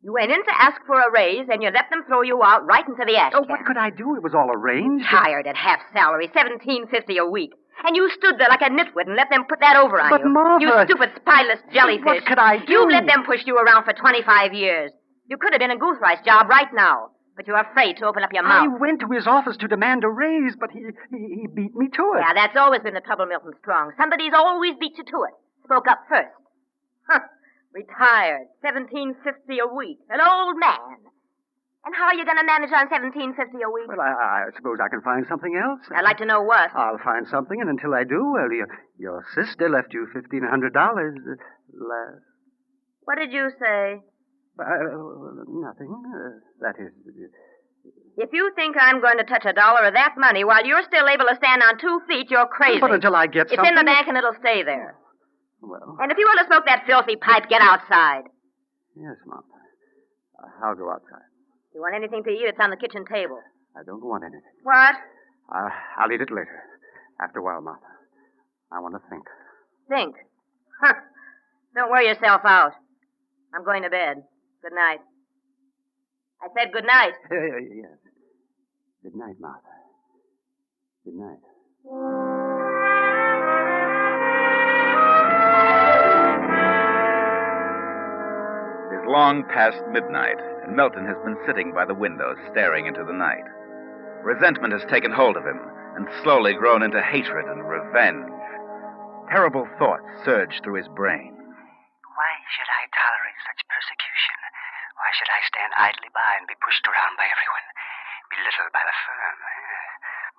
You went in to ask for a raise, and you let them throw you out right into the ash can. Oh, what could I do? It was all arranged. Retired at half salary, $17.50 a week. And you stood there like a nitwit and let them put that over on you. But, Martha... You stupid, spineless jellyfish. What could I do? You let them push you around for 25 years. You could have been in Goulthright's job right now, but you're afraid to open up your mouth. I went to his office to demand a raise, but he beat me to it. Yeah, that's always been the trouble, Milton Strong. Somebody's always beat you to it. Spoke up first. Huh. Retired, $17.50 a week. An old man. And how are you going to manage on $17.50 a week? Well, I suppose I can find something else. I'd like to know what. I'll find something, and until I do, well, your sister left you $1,500 last. What did you say? Nothing. That is... If you think I'm going to touch $1 of that money while you're still able to stand on 2 feet, you're crazy. But until I get It's something... in the bank and it'll stay there. Well... And if you want to smoke that filthy pipe, get outside. Yes, Martha. I'll go outside. If you want anything to eat, it's on the kitchen table. I don't want anything. What? I'll eat it later. After a while, Martha. I want to think. Think? Huh. Don't wear yourself out. I'm going to bed. Good night. I said good night. Yes. Good night, Martha. Good night. It is long past midnight, and Milton has been sitting by the window, staring into the night. Resentment has taken hold of him, and slowly grown into hatred and revenge. Terrible thoughts surge through his brain. Why should I tolerate such persecution? Why should I stand idly by and be pushed around by everyone? Belittled by the firm?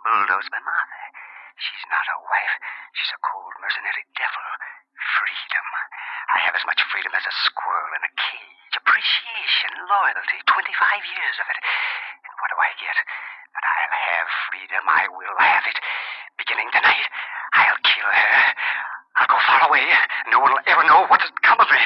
Bulldozed by Martha? She's not a wife. She's a cold, mercenary devil. Freedom. I have as much freedom as a squirrel in a cage. Appreciation, loyalty, 25 years of it. And what do I get? But I'll have freedom. I will have it. Beginning tonight, I'll kill her. I'll go far away. No one will ever know what has become of me.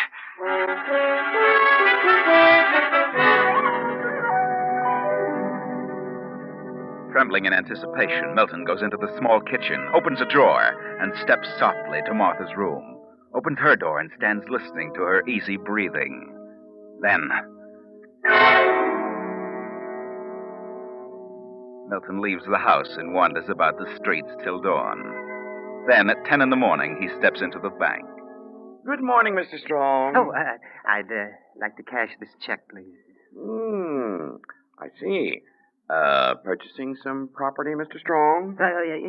Trembling in anticipation, Milton goes into the small kitchen, opens a drawer, and steps softly to Martha's room. Opens her door and stands listening to her easy breathing. Then... Milton leaves the house and wanders about the streets till dawn. Then, at 10 in the morning, he steps into the bank. Good morning, Mr. Strong. Oh, I'd like to cash this check, please. I see. Purchasing some property, Mr. Strong?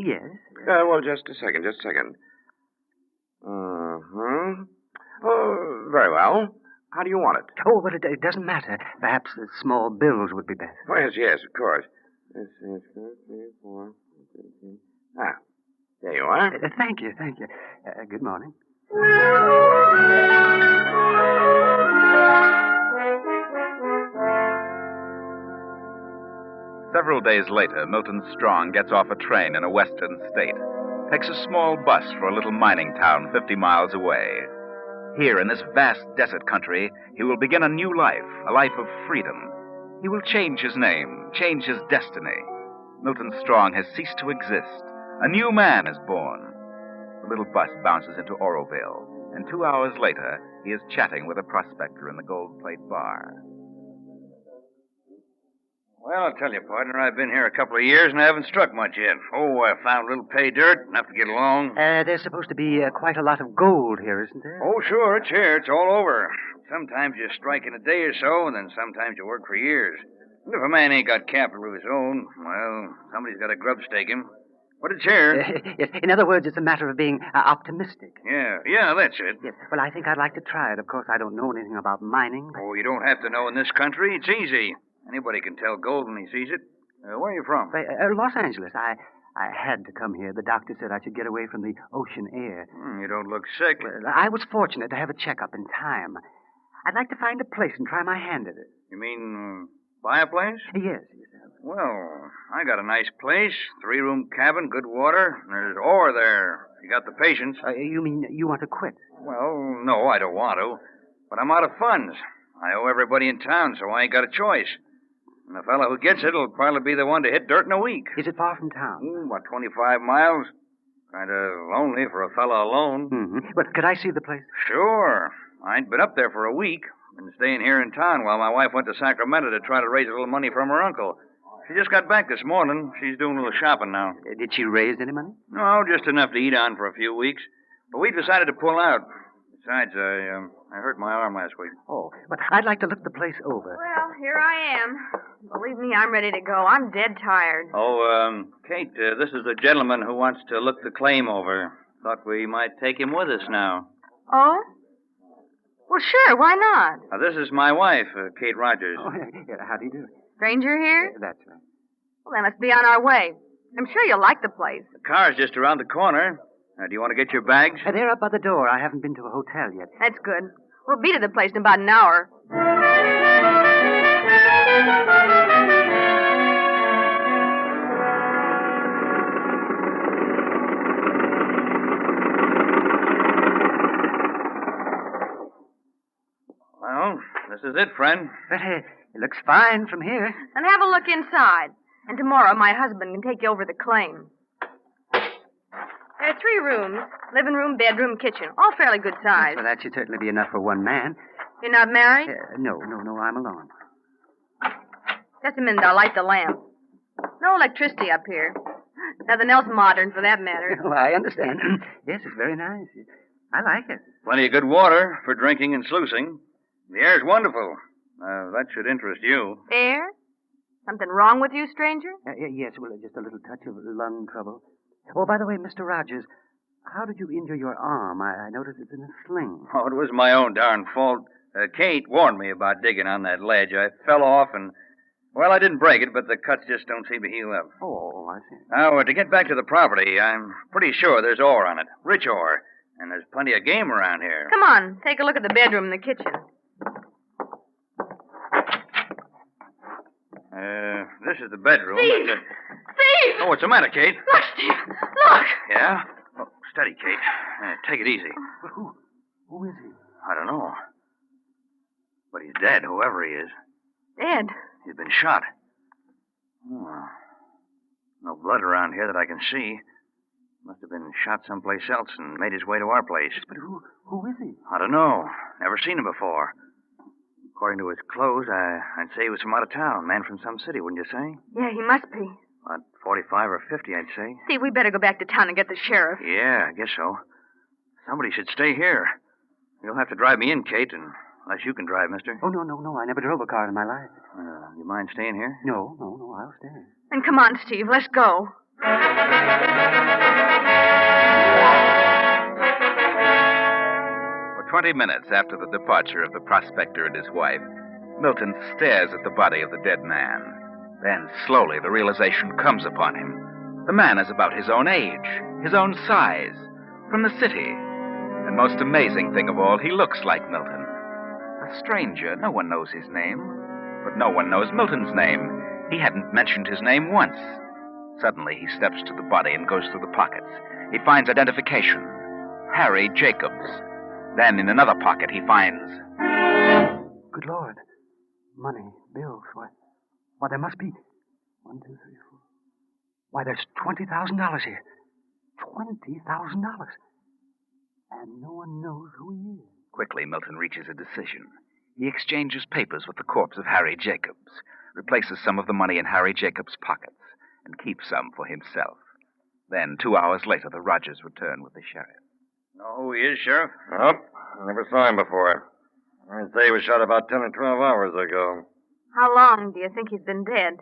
Yes. Well, just a second. Oh, very well. How do you want it? Oh, but it doesn't matter. Perhaps small bills would be best. Oh, yes, of course. This is 3, 4, 15. Ah, there you are. Thank you. Good morning. Several days later, Milton Strong gets off a train in a western state, takes a small bus for a little mining town 50 miles away. Here, in this vast desert country, he will begin a new life, a life of freedom. He will change his name, change his destiny. Milton Strong has ceased to exist. A new man is born. The little bus bounces into Oroville, and 2 hours later, he is chatting with a prospector in the Gold Plate Bar. Well, I'll tell you, partner, I've been here a couple of years and I haven't struck much yet. Oh, I found a little pay dirt, enough to get along. There's supposed to be quite a lot of gold here, isn't there? Oh, sure, it's here. It's all over. Sometimes you strike in a day or so, and then sometimes you work for years. And if a man ain't got capital of his own, well, somebody's got to grub stake him. But it's here. Yes. In other words, it's a matter of being optimistic. Yeah, that's it. Yes. Well, I think I'd like to try it. Of course, I don't know anything about mining. But... Oh, you don't have to know in this country. It's easy. Anybody can tell gold when he sees it. Where are you from? Los Angeles. I had to come here. The doctor said I should get away from the ocean air. You don't look sick. Well, I was fortunate to have a checkup in time. I'd like to find a place and try my hand at it. You mean buy a place? Yes. Well, I got a nice place, 3-room cabin, good water. There's ore there. If you got the patience. You mean you want to quit? Well, no, I don't want to. But I'm out of funds. I owe everybody in town, so I ain't got a choice. And the fellow who gets it will probably be the one to hit dirt in a week. Is it far from town? About 25 miles. Kind of lonely for a fellow alone. Mm-hmm. But could I see the place? Sure. I ain't been up there for a week. Been staying here in town while my wife went to Sacramento to try to raise a little money from her uncle. She just got back this morning. She's doing a little shopping now. Did she raise any money? No, just enough to eat on for a few weeks. But we decided to pull out. Besides, I hurt my arm last week. Oh, but I'd like to look the place over. Well, here I am. Believe me, I'm ready to go. I'm dead tired. Oh, Kate, this is the gentleman who wants to look the claim over. Thought we might take him with us now. Oh? Well, sure, why not? This is my wife, Kate Rogers. Oh, yeah, how do you do? Stranger here? That's right. Well, then let's be on our way. I'm sure you'll like the place. The car's just around the corner. Do you want to get your bags? They're up by the door. I haven't been to a hotel yet. That's good. We'll be to the place in about an hour. Well, this is it, friend. But it looks fine from here. And have a look inside. And tomorrow my husband can take you over the claim. There are 3 rooms. Living room, bedroom, kitchen. All fairly good size. Well, that should certainly be enough for one man. You're not married? No, I'm alone. Just a minute, I'll light the lamp. No electricity up here. Nothing else modern, for that matter. Oh, I understand. Yes, it's very nice. I like it. Plenty of good water for drinking and sluicing. The air's wonderful. That should interest you. Air? Something wrong with you, stranger? Yes, well, just a little touch of lung trouble. Oh, by the way, Mr. Rogers, how did you injure your arm? I noticed it's in a sling. Oh, it was my own darn fault. Kate warned me about digging on that ledge. I fell off and, well, I didn't break it, but the cuts just don't seem to heal up. Oh, I see. Now, to get back to the property, I'm pretty sure there's ore on it. Rich ore. And there's plenty of game around here. Come on, take a look at the bedroom and the kitchen. This is the bedroom. Steve! Steve! Oh, what's the matter, Kate? Look, Steve! Look! Yeah? Oh, steady, Kate. Take it easy. Who is he? I don't know. But he's dead, whoever he is. Dead? He's been shot. Oh. No blood around here that I can see. Must have been shot someplace else and made his way to our place. But who is he? I don't know. Never seen him before. According to his clothes, I'd say he was from out of town. Man from some city, wouldn't you say? Yeah, he must be. About 45 or 50, I'd say. Steve, we better go back to town and get the sheriff. Yeah, I guess so. Somebody should stay here. You'll have to drive me in, Kate, unless you can drive, mister. Oh, no. I never drove a car in my life. You mind staying here? No, I'll stay. Then come on, Steve. Let's go. For 20 minutes after the departure of the prospector and his wife, Milton stares at the body of the dead man. Then, slowly, the realization comes upon him. The man is about his own age, his own size, from the city. And most amazing thing of all, he looks like Milton. A stranger, no one knows his name. But no one knows Milton's name. He hadn't mentioned his name once. Suddenly, he steps to the body and goes through the pockets. He finds identification. Harry Jacobs. Then, in another pocket, he finds... Good Lord. Money, bills. Why, there must be... 1, 2, 3, 4... Why, there's $20,000 here. $20,000. And no one knows who he is. Quickly, Milton reaches a decision. He exchanges papers with the corpse of Harry Jacobs, replaces some of the money in Harry Jacobs' pockets, and keeps some for himself. Then, 2 hours later, the Rogers return with the sheriff. Know who he is, Sheriff? Nope. Never saw him before. I'd say he was shot about 10 or 12 hours ago. How long do you think he's been dead?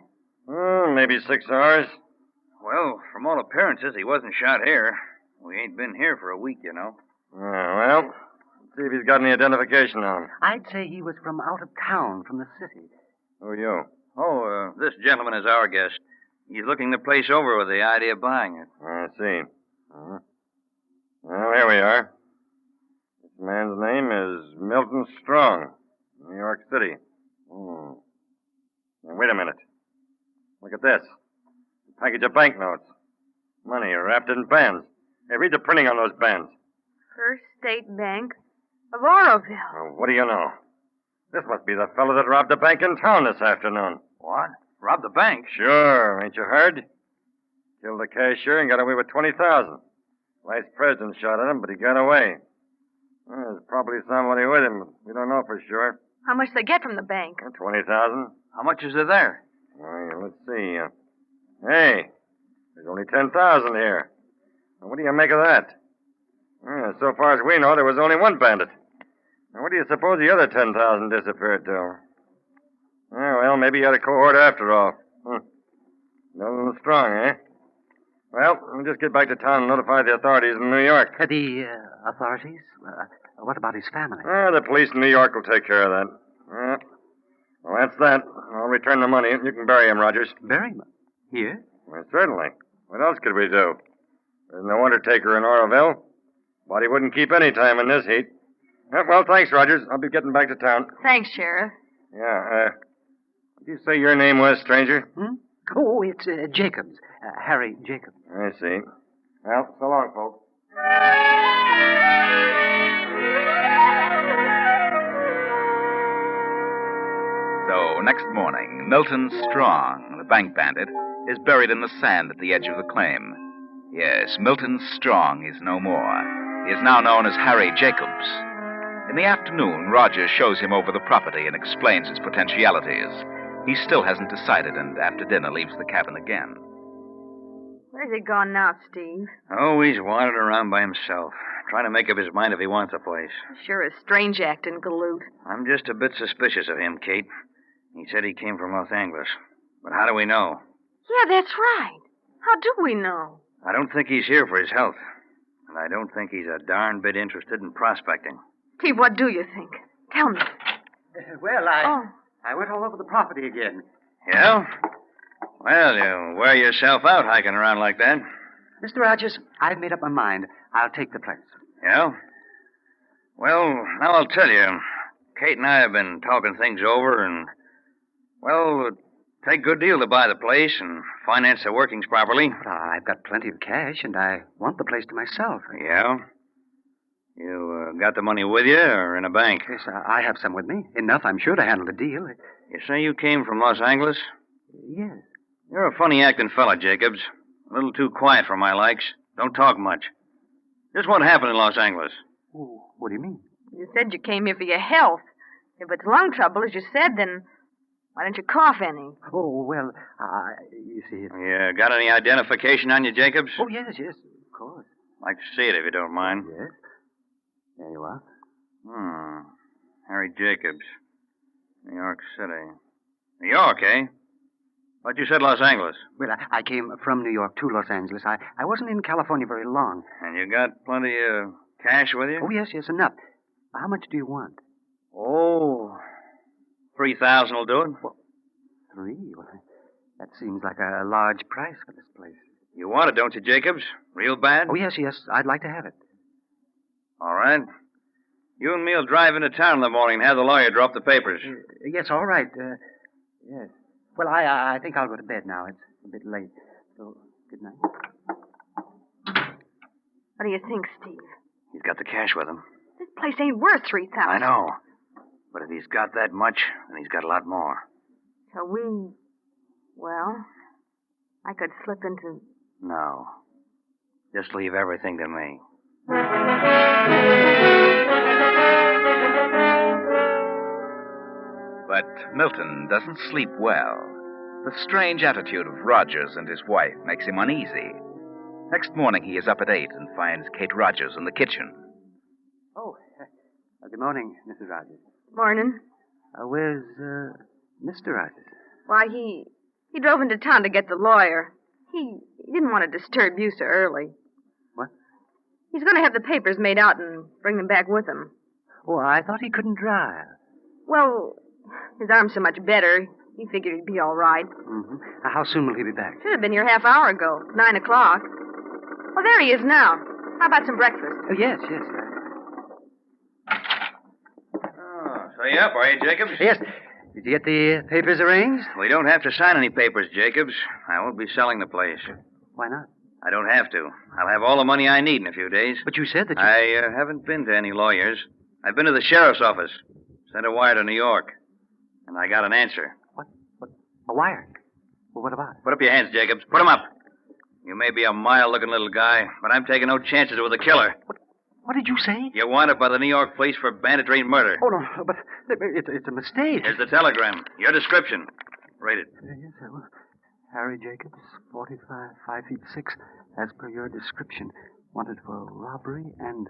Maybe 6 hours. Well, from all appearances, he wasn't shot here. We ain't been here for a week, you know. Well, let's see if he's got any identification on him. I'd say he was from out of town, from the city. Who are you? Oh, this gentleman is our guest. He's looking the place over with the idea of buying it. I see. Well, here we are. This man's name is Milton Strong, New York City. Now, wait a minute. Look at this. A package of banknotes. Money wrapped in bands. Hey, read the printing on those bands. First State Bank of Oroville. Oh, what do you know? This must be the fellow that robbed the bank in town this afternoon. What? Robbed the bank? Sure. Ain't you heard? Killed the cashier and got away with $20,000. Vice president shot at him, but he got away. There's probably somebody with him, but we don't know for sure. How much they get from the bank? $20,000. How much is there? Let's see. Hey, there's only $10,000 here. Now, what do you make of that? So far as we know, there was only one bandit. Now, what do you suppose the other 10,000 disappeared to? Well, maybe he had a cohort after all. Milton Strong, eh? Well, we'll just get back to town and notify the authorities in New York. The authorities? What about his family? The police in New York will take care of that. Well, that's that. I'll return the money. You can bury him, Rogers. Bury him? Here? Well, certainly. What else could we do? There's no undertaker in Oroville. Body wouldn't keep any time in this heat. Well, thanks, Rogers. I'll be getting back to town. Thanks, Sheriff. Yeah, what did you say your name was, stranger? Oh, it's Jacobs. Harry Jacobs. I see. Well, so long, folks. So, next morning, Milton Strong, the bank bandit, is buried in the sand at the edge of the claim. Yes, Milton Strong is no more. He is now known as Harry Jacobs. In the afternoon, Rogers shows him over the property and explains its potentialities. He still hasn't decided, and after dinner leaves the cabin again. Where's he gone now, Steve? Oh, he's wandering around by himself, trying to make up his mind if he wants a place. Sure is strange acting, Galoot. I'm just a bit suspicious of him, Kate. He said he came from Los Angeles. But how do we know? Yeah, that's right. How do we know? I don't think he's here for his health. And I don't think he's a darn bit interested in prospecting. Steve, what do you think? Tell me. I went all over the property again. Yeah? Well, you wear yourself out hiking around like that. Mr. Rogers, I've made up my mind. I'll take the place. Yeah? Well, now I'll tell you. Kate and I have been talking things over, and, well, it'd take a good deal to buy the place and finance the workings properly. But I've got plenty of cash, and I want the place to myself. Yeah? You got the money with you or in a bank? Yes, I have some with me. Enough, I'm sure, to handle the deal. You say you came from Los Angeles? Yes. You're a funny-acting fella, Jacobs. A little too quiet for my likes. Don't talk much. Just what happened in Los Angeles? Oh, what do you mean? You said you came here for your health. If it's lung trouble, as you said, then why don't you cough any? Oh, well, you see... You got any identification on you, Jacobs? Oh, yes, of course. Like to see it, if you don't mind. Yes. There you are. Harry Jacobs. New York City. New York, eh? But you said Los Angeles. Well, I came from New York to Los Angeles. I wasn't in California very long. And you got plenty of cash with you? Oh, yes, enough. How much do you want? Oh, 3,000 will do it. Well, 3? Well, that seems like a large price for this place. You want it, don't you, Jacobs? Real bad? Oh, yes. I'd like to have it. All right. You and me'll drive into town in the morning and have the lawyer drop the papers. Yes, all right. Yes. Well, I think I'll go to bed now. It's a bit late. So, good night. What do you think, Steve? He's got the cash with him. This place ain't worth 3,000. I know. But if he's got that much, then he's got a lot more. So well, I could slip into... No. Just leave everything to me. But Milton doesn't sleep well. The strange attitude of Rogers and his wife makes him uneasy. Next morning, he is up at 8 and finds Kate Rogers in the kitchen. Oh, good morning, Mrs. Rogers. Morning. Where's, Mr. Rogers? Why, he drove into town to get the lawyer. He didn't want to disturb you so early. What? He's going to have the papers made out and bring them back with him. Oh, I thought he couldn't drive. Well, his arm's so much better, he figured he'd be all right. Mm-hmm. How soon will he be back? Should have been here half hour ago, 9 o'clock. Well, there he is now. How about some breakfast? Oh, yes. So you up, are you, Jacobs? Yes. Did you get the papers arranged? We don't have to sign any papers, Jacobs. I won't be selling the place. Why not? I don't have to. I'll have all the money I need in a few days. But you said that you... I haven't been to any lawyers. I've been to the sheriff's office. Sent a wire to New York. And I got an answer. What? A wire? Well, what about it? Put up your hands, Jacobs. Put 'em up. You may be a mild-looking little guy, but I'm taking no chances with a killer. What did you say? You're wanted by the New York police for banditry and murder. Oh, no, but it's a mistake. Here's the telegram. Your description. Read it. Yes, well, Harry Jacobs, 45, 5 feet 6, as per your description. Wanted for robbery and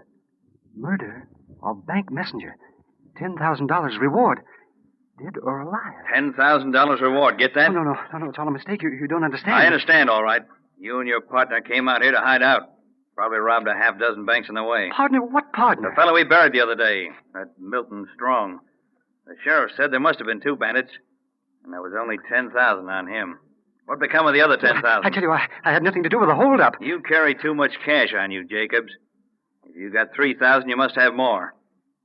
murder of bank messenger. $10,000 reward. Dead or alive. $10,000 reward. Get that? No, it's all a mistake. You don't understand. I understand, all right. You and your partner came out here to hide out. Probably robbed a half dozen banks on the way. Partner? What partner? The fellow we buried the other day. That Milton Strong. The sheriff said there must have been 2 bandits. And there was only 10,000 on him. What become of the other 10,000? I tell you, I had nothing to do with the holdup. You carry too much cash on you, Jacobs. If you got 3,000, you must have more.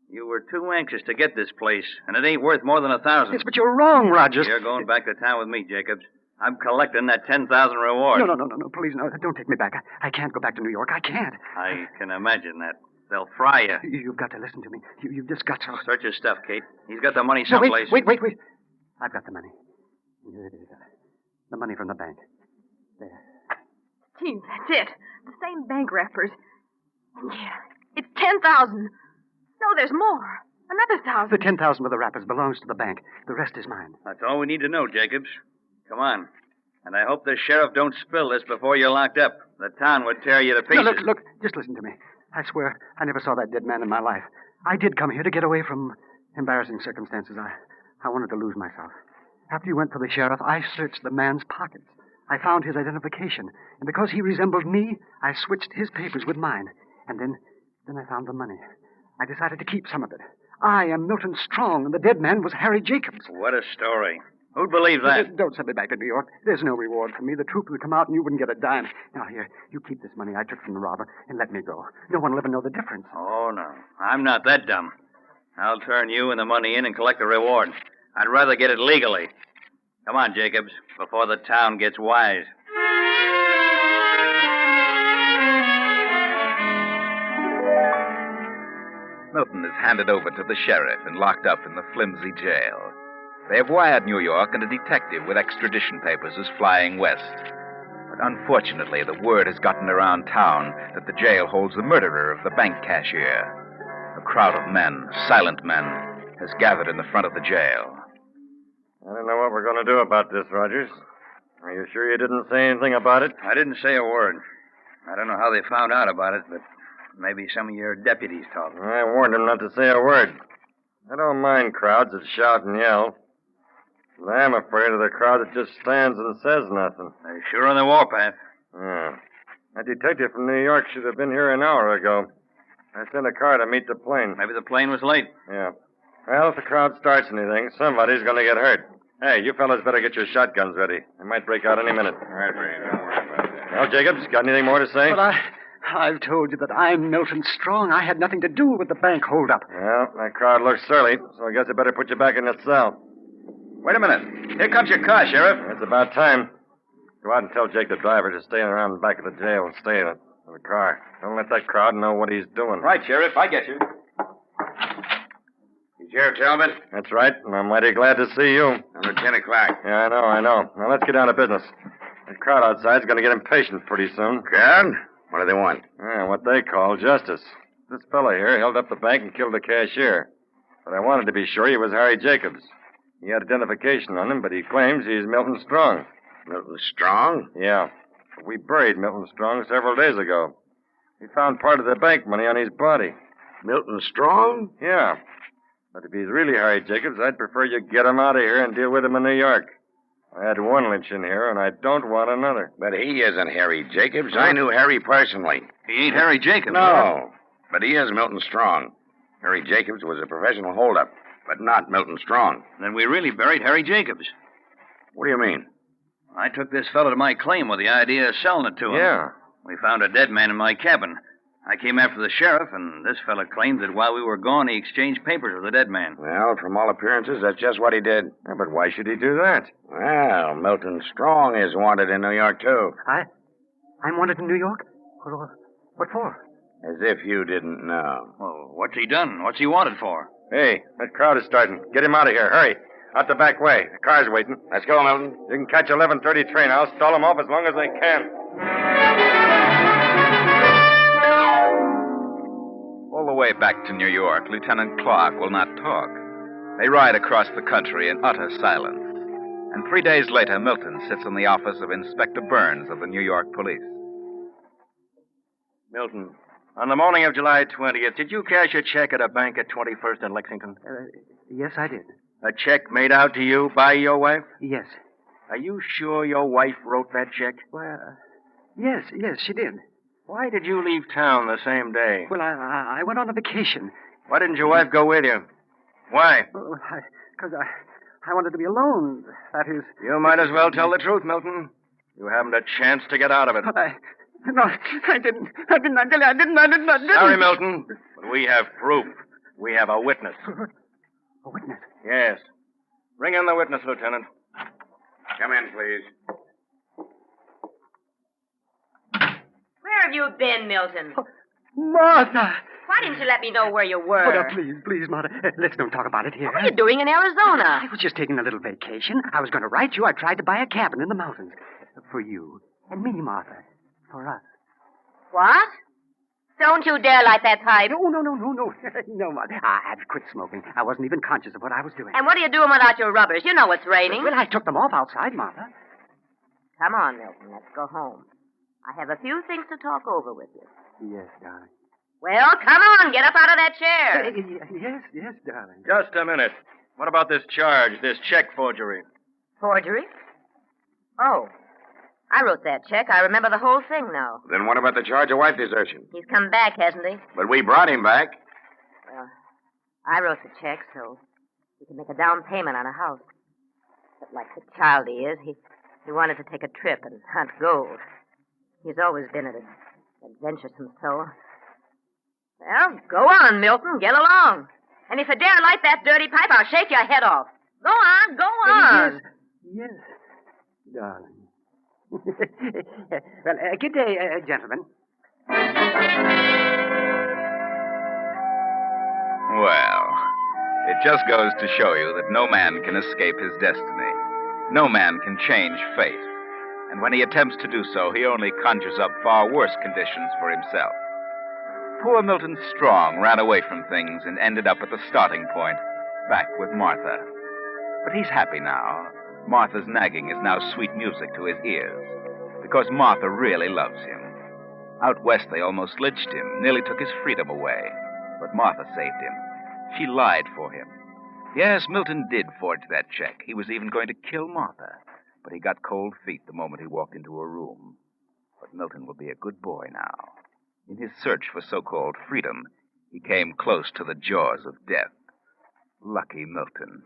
You were too anxious to get this place, and it ain't worth more than 1,000. Yes, but you're wrong, Rogers. You're going back to town with me, Jacobs. I'm collecting that 10,000 reward. No, please, no. Don't take me back. I can't go back to New York. I can't. I can imagine that. They'll fry you. You've got to listen to me. You've just got to... Search his stuff, Kate. He's got the money No, someplace. wait. I've got the money. Here it is. The money from the bank. There. Gee, that's it. The same bank wrappers. Yeah, it's 10,000. No, there's more. Another 1,000. The 10,000 with the wrappers belongs to the bank. The rest is mine. That's all we need to know, Jacobs. Come on. And I hope the sheriff don't spill this before you're locked up. The town would tear you to pieces. No, look. Just listen to me. I swear I never saw that dead man in my life. I did come here to get away from embarrassing circumstances. I wanted to lose myself. After you went for the sheriff, I searched the man's pockets. I found his identification. And because he resembled me, I switched his papers with mine. And then I found the money. I decided to keep some of it. I am Milton Strong, and the dead man was Harry Jacobs. What a story. Who'd believe that? Don't send me back to New York. There's no reward for me. The truth would come out, and you wouldn't get a dime. Now, here, you keep this money I took from the robber, and let me go. No one will ever know the difference. Oh, no. I'm not that dumb. I'll turn you and the money in and collect the reward. I'd rather get it legally. Come on, Jacobs, before the town gets wise. Milton is handed over to the sheriff and locked up in the flimsy jail. They have wired New York, and a detective with extradition papers is flying west. But unfortunately, the word has gotten around town that the jail holds the murderer of the bank cashier. A crowd of men, silent men, has gathered in the front of the jail. I don't know what we're going to do about this, Rogers. Are you sure you didn't say anything about it? I didn't say a word. I don't know how they found out about it, but maybe some of your deputies talked. I warned them not to say a word. I don't mind crowds that shout and yell. But I'm afraid of the crowd that just stands and says nothing. They're sure on the warpath. Yeah. That detective from New York should have been here an hour ago. I sent a car to meet the plane. Maybe the plane was late. Yeah. Well, if the crowd starts anything, somebody's going to get hurt. Hey, you fellas better get your shotguns ready. They might break out any minute. All right, Ray. Don't worry about that. Well, Jacobs, got anything more to say? But I've told you that I'm Milton Strong. I had nothing to do with the bank holdup. Well, that crowd looks surly, so I guess I better put you back in the cell. Wait a minute. Here comes your car, Sheriff. It's about time. Go out and tell Jake the driver to stay around the back of the jail and stay in the car. Don't let that crowd know what he's doing. Right, Sheriff. I get you. Sheriff Talbot? That's right, and I'm mighty glad to see you. Number 10 o'clock. Yeah, I know. Now, let's get down to business. The crowd outside's going to get impatient pretty soon. Crowd? What do they want? Yeah, what they call justice. This fella here held up the bank and killed the cashier. But I wanted to be sure he was Harry Jacobs. He had identification on him, but he claims he's Milton Strong. Milton Strong? Yeah. We buried Milton Strong several days ago. We found part of the bank money on his body. Milton Strong? Yeah. But if he's really Harry Jacobs, I'd prefer you get him out of here and deal with him in New York. I had one lynch in here, and I don't want another. But he isn't Harry Jacobs. I knew Harry personally. He ain't Harry Jacobs. No, but he is Milton Strong. Harry Jacobs was a professional holdup, but not Milton Strong. Then we really buried Harry Jacobs. What do you mean? I took this fellow to my claim with the idea of selling it to him. Yeah. We found a dead man in my cabin. I came after the sheriff, and this fellow claimed that while we were gone, he exchanged papers with the dead man. Well, from all appearances, that's just what he did. Yeah, but why should he do that? Well, Milton Strong is wanted in New York, too. I'm wanted in New York? What for? As if you didn't know. Well, what's he done? What's he wanted for? Hey, that crowd is starting. Get him out of here. Hurry. Out the back way. The car's waiting. Let's go, Milton. You can catch 11:30 train. I'll stall them off as long as I can. All the way back to New York, Lieutenant Clark will not talk. They ride across the country in utter silence. And 3 days later, Milton sits in the office of Inspector Burns of the New York Police. Milton, on the morning of July 20th, did you cash a check at a bank at 21st and Lexington? Yes, I did. A check made out to you by your wife? Yes. Are you sure your wife wrote that check? Well, yes, she did. Why did you leave town the same day? Well, I went on a vacation. Why didn't your wife go with you? Why? Because I wanted to be alone. That is... You might as well tell the truth, Milton. You haven't a chance to get out of it. But No, I didn't. I didn't. Sorry, Milton, but we have proof. We have a witness. A witness? Yes. Bring in the witness, Lieutenant. Come in, please. Where have you been, Milton? Martha! Why didn't you let me know where you were? Oh, no, please, Martha. Let's don't talk about it here. What were you doing in Arizona? I was just taking a little vacation. I was going to write you. I tried to buy a cabin in the mountains. For you. And me, Martha. For us. What? Don't you dare light that pipe. No. No, Martha. I had to quit smoking. I wasn't even conscious of what I was doing. And what are you doing without your rubbers? You know it's raining. Well, I took them off outside, Martha. Come on, Milton. Let's go home. I have a few things to talk over with you. Yes, darling. Well, come on. Get up out of that chair. Yes, darling. Just a minute. What about this charge, this check forgery? Forgery? Oh. I wrote that check. I remember the whole thing now. Then what about the charge of wife desertion? He's come back, hasn't he? But we brought him back. Well, I wrote the check so he could make a down payment on a house. But like the child he is, he wanted to take a trip and hunt gold. He's always been an adventuresome soul. Well, go on, Milton. Get along. And if you dare light that dirty pipe, I'll shake your head off. Go on. Yes, darling. Well, good day, gentlemen. Well, it just goes to show you that no man can escape his destiny. No man can change fate. And when he attempts to do so, he only conjures up far worse conditions for himself. Poor Milton Strong ran away from things and ended up at the starting point, back with Martha. But he's happy now. Martha's nagging is now sweet music to his ears, because Martha really loves him. Out west, they almost lynched him, nearly took his freedom away. But Martha saved him. She lied for him. Yes, Milton did forge that check. He was even going to kill Martha. But he got cold feet the moment he walked into her room. But Milton will be a good boy now. In his search for so-called freedom, he came close to the jaws of death. Lucky Milton.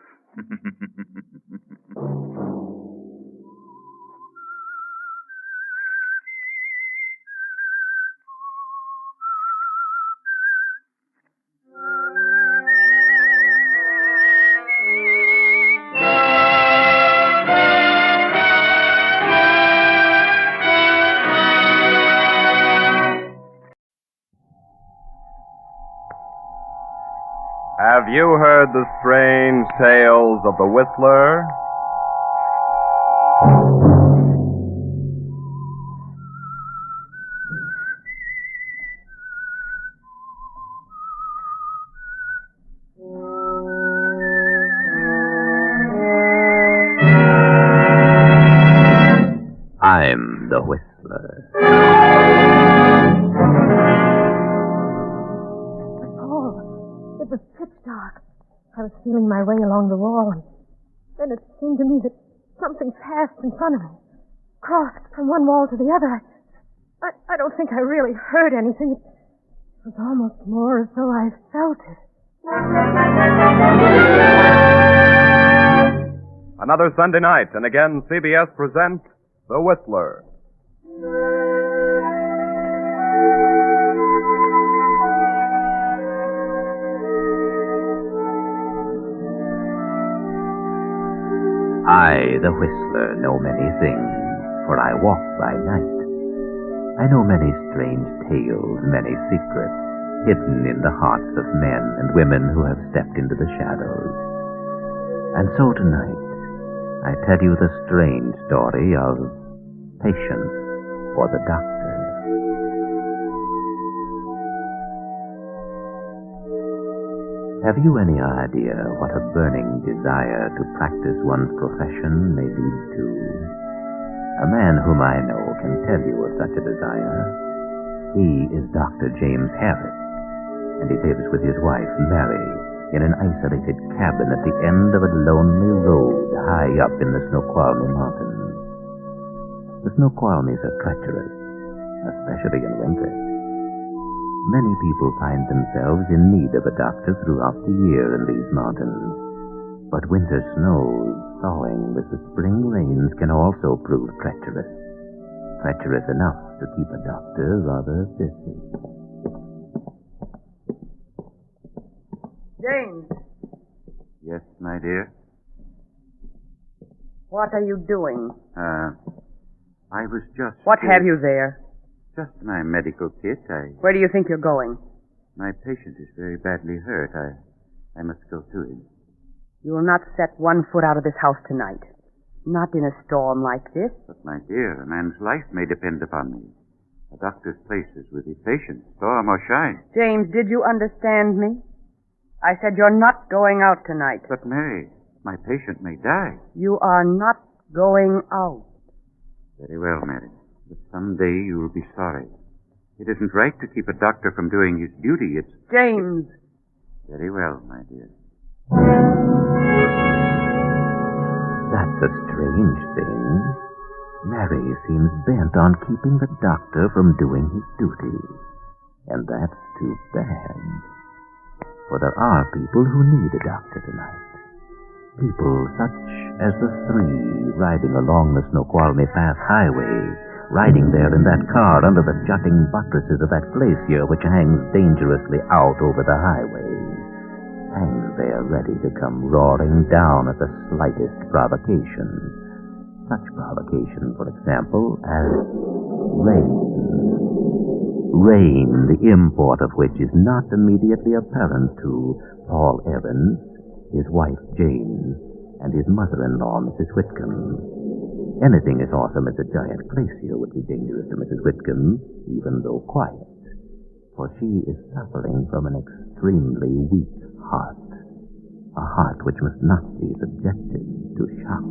Have you heard the strange tales of the Whistler? I'm the Whistler. It was pitch dark. I was feeling my way along the wall, and then it seemed to me that something passed in front of me, crossed from one wall to the other. I don't think I really heard anything. It was almost more as though I felt it. Another Sunday night, and again CBS presents The Whistler. I, the Whistler, know many things, for I walk by night. I know many strange tales, many secrets, hidden in the hearts of men and women who have stepped into the shadows. And so tonight, I tell you the strange story of Patience for the Doctor. Have you any idea what a burning desire to practice one's profession may lead to? A man whom I know can tell you of such a desire. He is Dr. James Harris, and he lives with his wife, Mary, in an isolated cabin at the end of a lonely road high up in the Snoqualmie Mountains. The Snoqualmies are treacherous, especially in winter. Many people find themselves in need of a doctor throughout the year in these mountains. But winter snows thawing with the spring rains can also prove treacherous. Treacherous enough to keep a doctor rather busy. James, Yes, my dear? what are you doing? I was just... What have you there? Just my medical kit. Where do you think you're going? My patient is very badly hurt. I must go to him. You will not set one foot out of this house tonight. Not in a storm like this. But, my dear, a man's life may depend upon me. A doctor's place is with his patient, storm or shine. James, did you understand me? I said you're not going out tonight. But, Mary, my patient may die. You are not going out. Very well, Mary. But someday you will be sorry. It isn't right to keep a doctor from doing his duty. It's... James. Very well, my dear. That's a strange thing. Mary seems bent on keeping the doctor from doing his duty. And that's too bad. For there are people who need a doctor tonight. People such as the three riding along the Snoqualmie Pass Highway, riding there in that car under the jutting buttresses of that glacier which hangs dangerously out over the highway. Hangs there ready to come roaring down at the slightest provocation. Such provocation, for example, as rain. Rain, the import of which is not immediately apparent to Paul Evans, his wife Jane, and his mother-in-law, Mrs. Whitcomb. Anything as awesome as a giant glacier would be dangerous to Mrs. Whitcomb, even though quiet, for she is suffering from an extremely weak heart, a heart which must not be subjected to shock.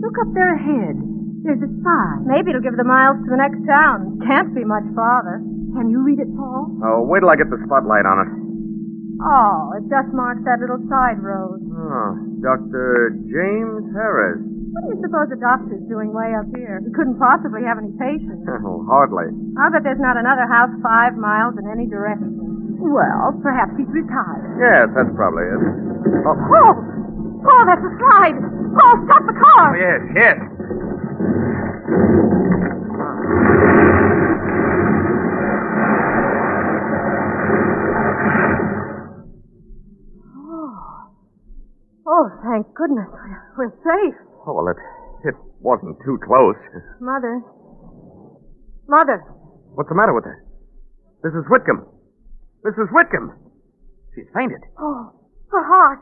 Look up there ahead. There's a sign. Maybe it'll give the miles to the next town. Can't be much farther. Can you read it, Paul? Oh, wait till I get the spotlight on it. Oh, it just marks that little side road. Oh, Dr. James Harris. What do you suppose the doctor's doing way up here? He couldn't possibly have any patients. Oh, hardly. I'll bet there's not another house 5 miles in any direction. Well, perhaps he's retired. Yes, that's probably it. Oh, Paul! Paul, that's a slide! Paul, stop the car! yes, yes. Oh, thank goodness. We're safe. Oh, well, it wasn't too close. Mother. Mother. What's the matter with her? Mrs. Whitcomb. Mrs. Whitcomb. She's fainted. Oh, her heart.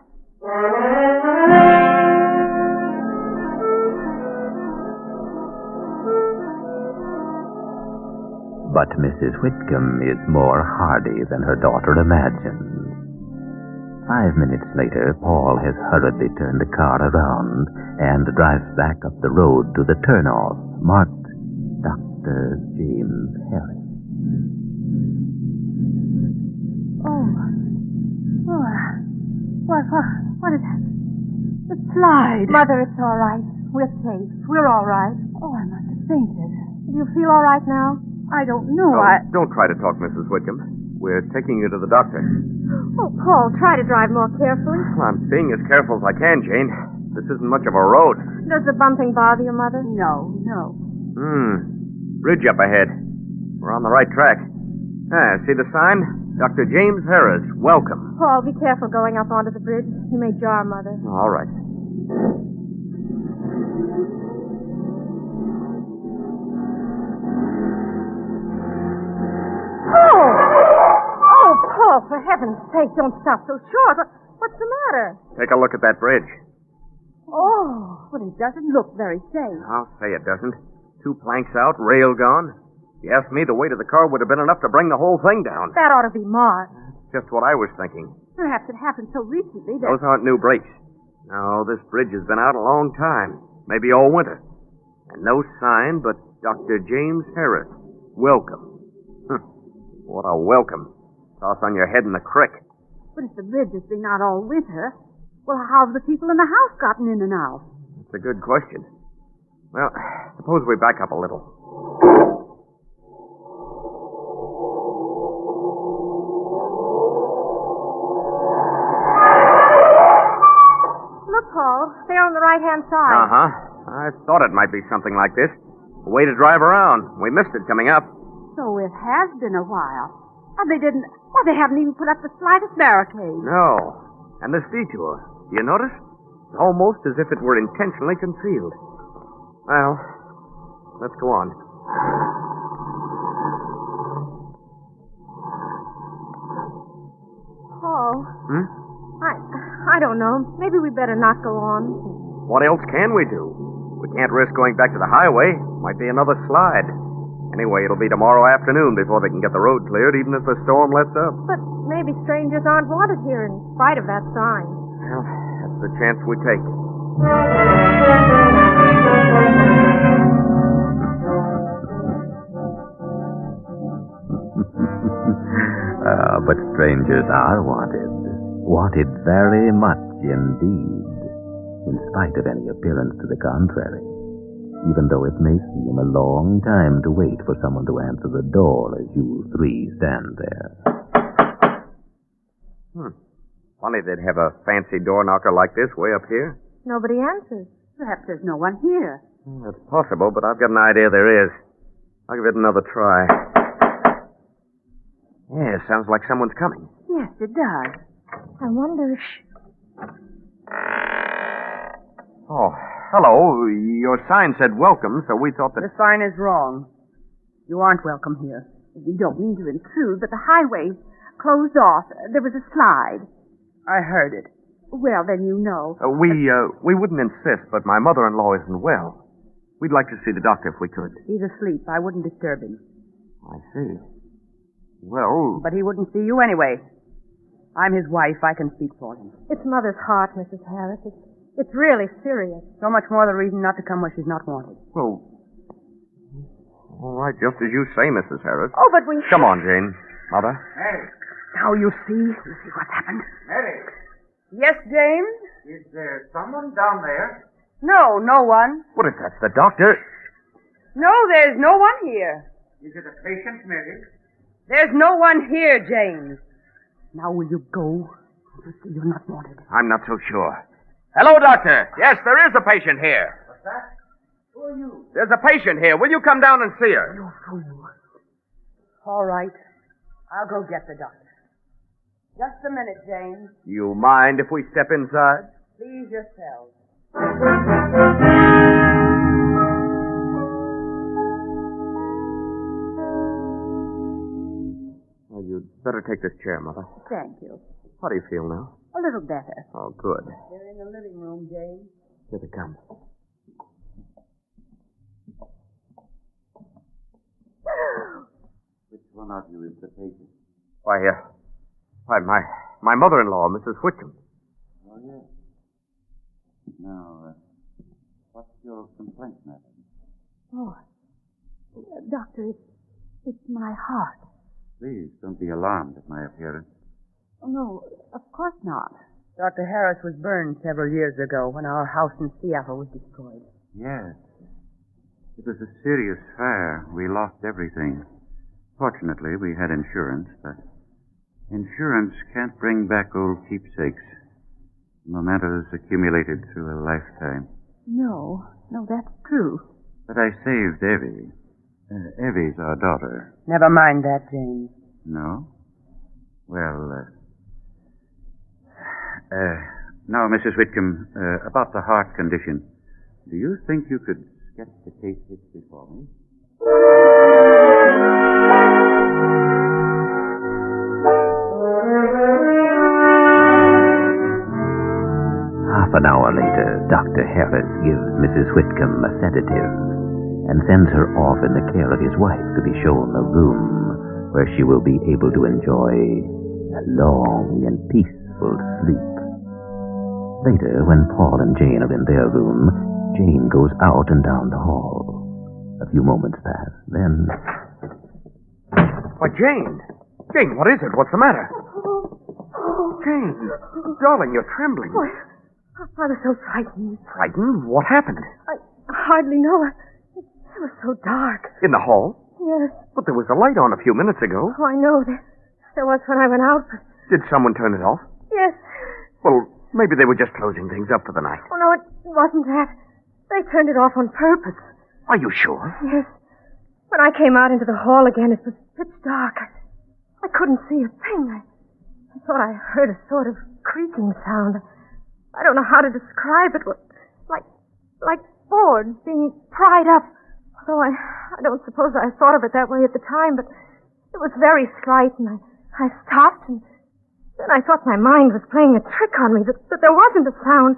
But Mrs. Whitcomb is more hardy than her daughter imagined. 5 minutes later, Paul has hurriedly turned the car around and drives back up the road to the turnoff marked Dr. James Harris. What is that? The slide. Mother, it's all right. We're safe. We're all right. Oh, I must have fainted. Do you feel all right now? I don't know. Don't try to talk, Mrs. Whitcomb. We're taking you to the doctor. Oh, Paul, try to drive more carefully. Well, I'm being as careful as I can, Jane. This isn't much of a road. Does the bumping bother you, Mother? No. Bridge up ahead. We're on the right track. See the sign? Dr. James Harris, welcome. Paul, be careful going up onto the bridge. You may jar Mother. All right. Oh, Paul, for heaven's sake, don't stop so short. What's the matter? Take a look at that bridge. Oh, but it doesn't look very safe. I'll say it doesn't. 2 planks out, rail gone. If you ask me, the weight of the car would have been enough to bring the whole thing down. That ought to be marked. Just what I was thinking. Perhaps it happened so recently that... Those aren't new brakes. No, this bridge has been out a long time. Maybe all winter. And no sign but Dr. James Harris. Welcome. What a welcome. Toss on your head in the creek. But if the bridge has been out all winter, well, how've the people in the house gotten in and out? That's a good question. Well, suppose we back up a little. right-hand side. Uh-huh. I thought it might be something like this. A way to drive around. We missed it coming up. So it has been a while. And they haven't even put up the slightest barricade. No. And this detour, do you notice? It's almost as if it were intentionally concealed. Well, let's go on. Oh. I don't know. Maybe we better not go on. What else can we do? We can't risk going back to the highway. Might be another slide. Anyway, it'll be tomorrow afternoon before they can get the road cleared, even if the storm lets up. But maybe strangers aren't wanted here in spite of that sign. Well, that's the chance we take. But strangers are wanted. Wanted very much indeed, in spite of any appearance to the contrary. Even though it may seem a long time to wait for someone to answer the door as you three stand there. Funny they'd have a fancy door knocker like this way up here. Nobody answers. Perhaps there's no one here. That's possible, but I've got an idea there is. I'll give it another try. Yeah, sounds like someone's coming. Yes, it does. I wonder if... Oh, hello. Your sign said welcome, so we thought that... The sign is wrong. You aren't welcome here. We don't mean to intrude, but the highway's closed off. There was a slide. I heard it. Well, then you know. We wouldn't insist, but my mother-in-law isn't well. We'd like to see the doctor if we could. He's asleep. I wouldn't disturb him. I see. Well... But he wouldn't see you anyway. I'm his wife. I can speak for him. It's Mother's heart, Mrs. Harris. It's really serious. So much more the reason not to come where she's not wanted. Well, all right, just as you say, Mrs. Harris. Oh, but we... Come on, Jane. Mother. Mary. Now you see what's happened. Mary. Yes, James? Is there someone down there? No, no one. What if that's the doctor? No, there's no one here. Is it a patient, Mary? There's no one here, James. Now will you go? You're not wanted. I'm not so sure. Hello, doctor. Yes, there is a patient here. What's that? Who are you? There's a patient here. Will you come down and see her? You fool. All right. I'll go get the doctor. Just a minute, James. You mind if we step inside? Please yourself. Well, you'd better take this chair, Mother. Thank you. How do you feel now? A little better. Oh, good. They're in the living room, James. Here they come. Which one of you is the patient? Why, my mother-in-law, Mrs. Whitcomb. Oh, yes. Now, what's your complaint, madam? Oh, Doctor, it's my heart. Please don't be alarmed at my appearance. Oh, no, of course not. Dr. Harris was burned several years ago when our house in Seattle was destroyed. Yes. It was a serious fire. We lost everything. Fortunately, we had insurance, but insurance can't bring back old keepsakes. Mementos accumulated through a lifetime. No, that's true. But I saved Evie. Evie's our daughter. Never mind that, James. No? Well, now, Mrs. Whitcomb, about the heart condition. Do you think you could sketch the case history for me? Half an hour later, Dr. Harris gives Mrs. Whitcomb a sedative and sends her off in the care of his wife to be shown a room where she will be able to enjoy a long and peaceful sleep. Later, when Paul and Jane are in their room, Jane goes out and down the hall. A few moments pass, then... Why, Jane! Jane, what is it? What's the matter? Jane, darling, you're trembling. Why, I was so frightened. Frightened? What happened? I hardly know. It was so dark. In the hall? Yes. But there was a light on a few minutes ago. Oh, I know. There was when I went out. Did someone turn it off? Yes. Well, Maybe they were just closing things up for the night. Oh, no, it wasn't that. They turned it off on purpose. Are you sure? Yes. When I came out into the hall again, it was pitch dark. I couldn't see a thing. I thought I heard a sort of creaking sound. I don't know how to describe it. Like boards being pried up. Though I don't suppose I thought of it that way at the time, but it was very slight, and I stopped, and then I thought my mind was playing a trick on me, that there wasn't a sound,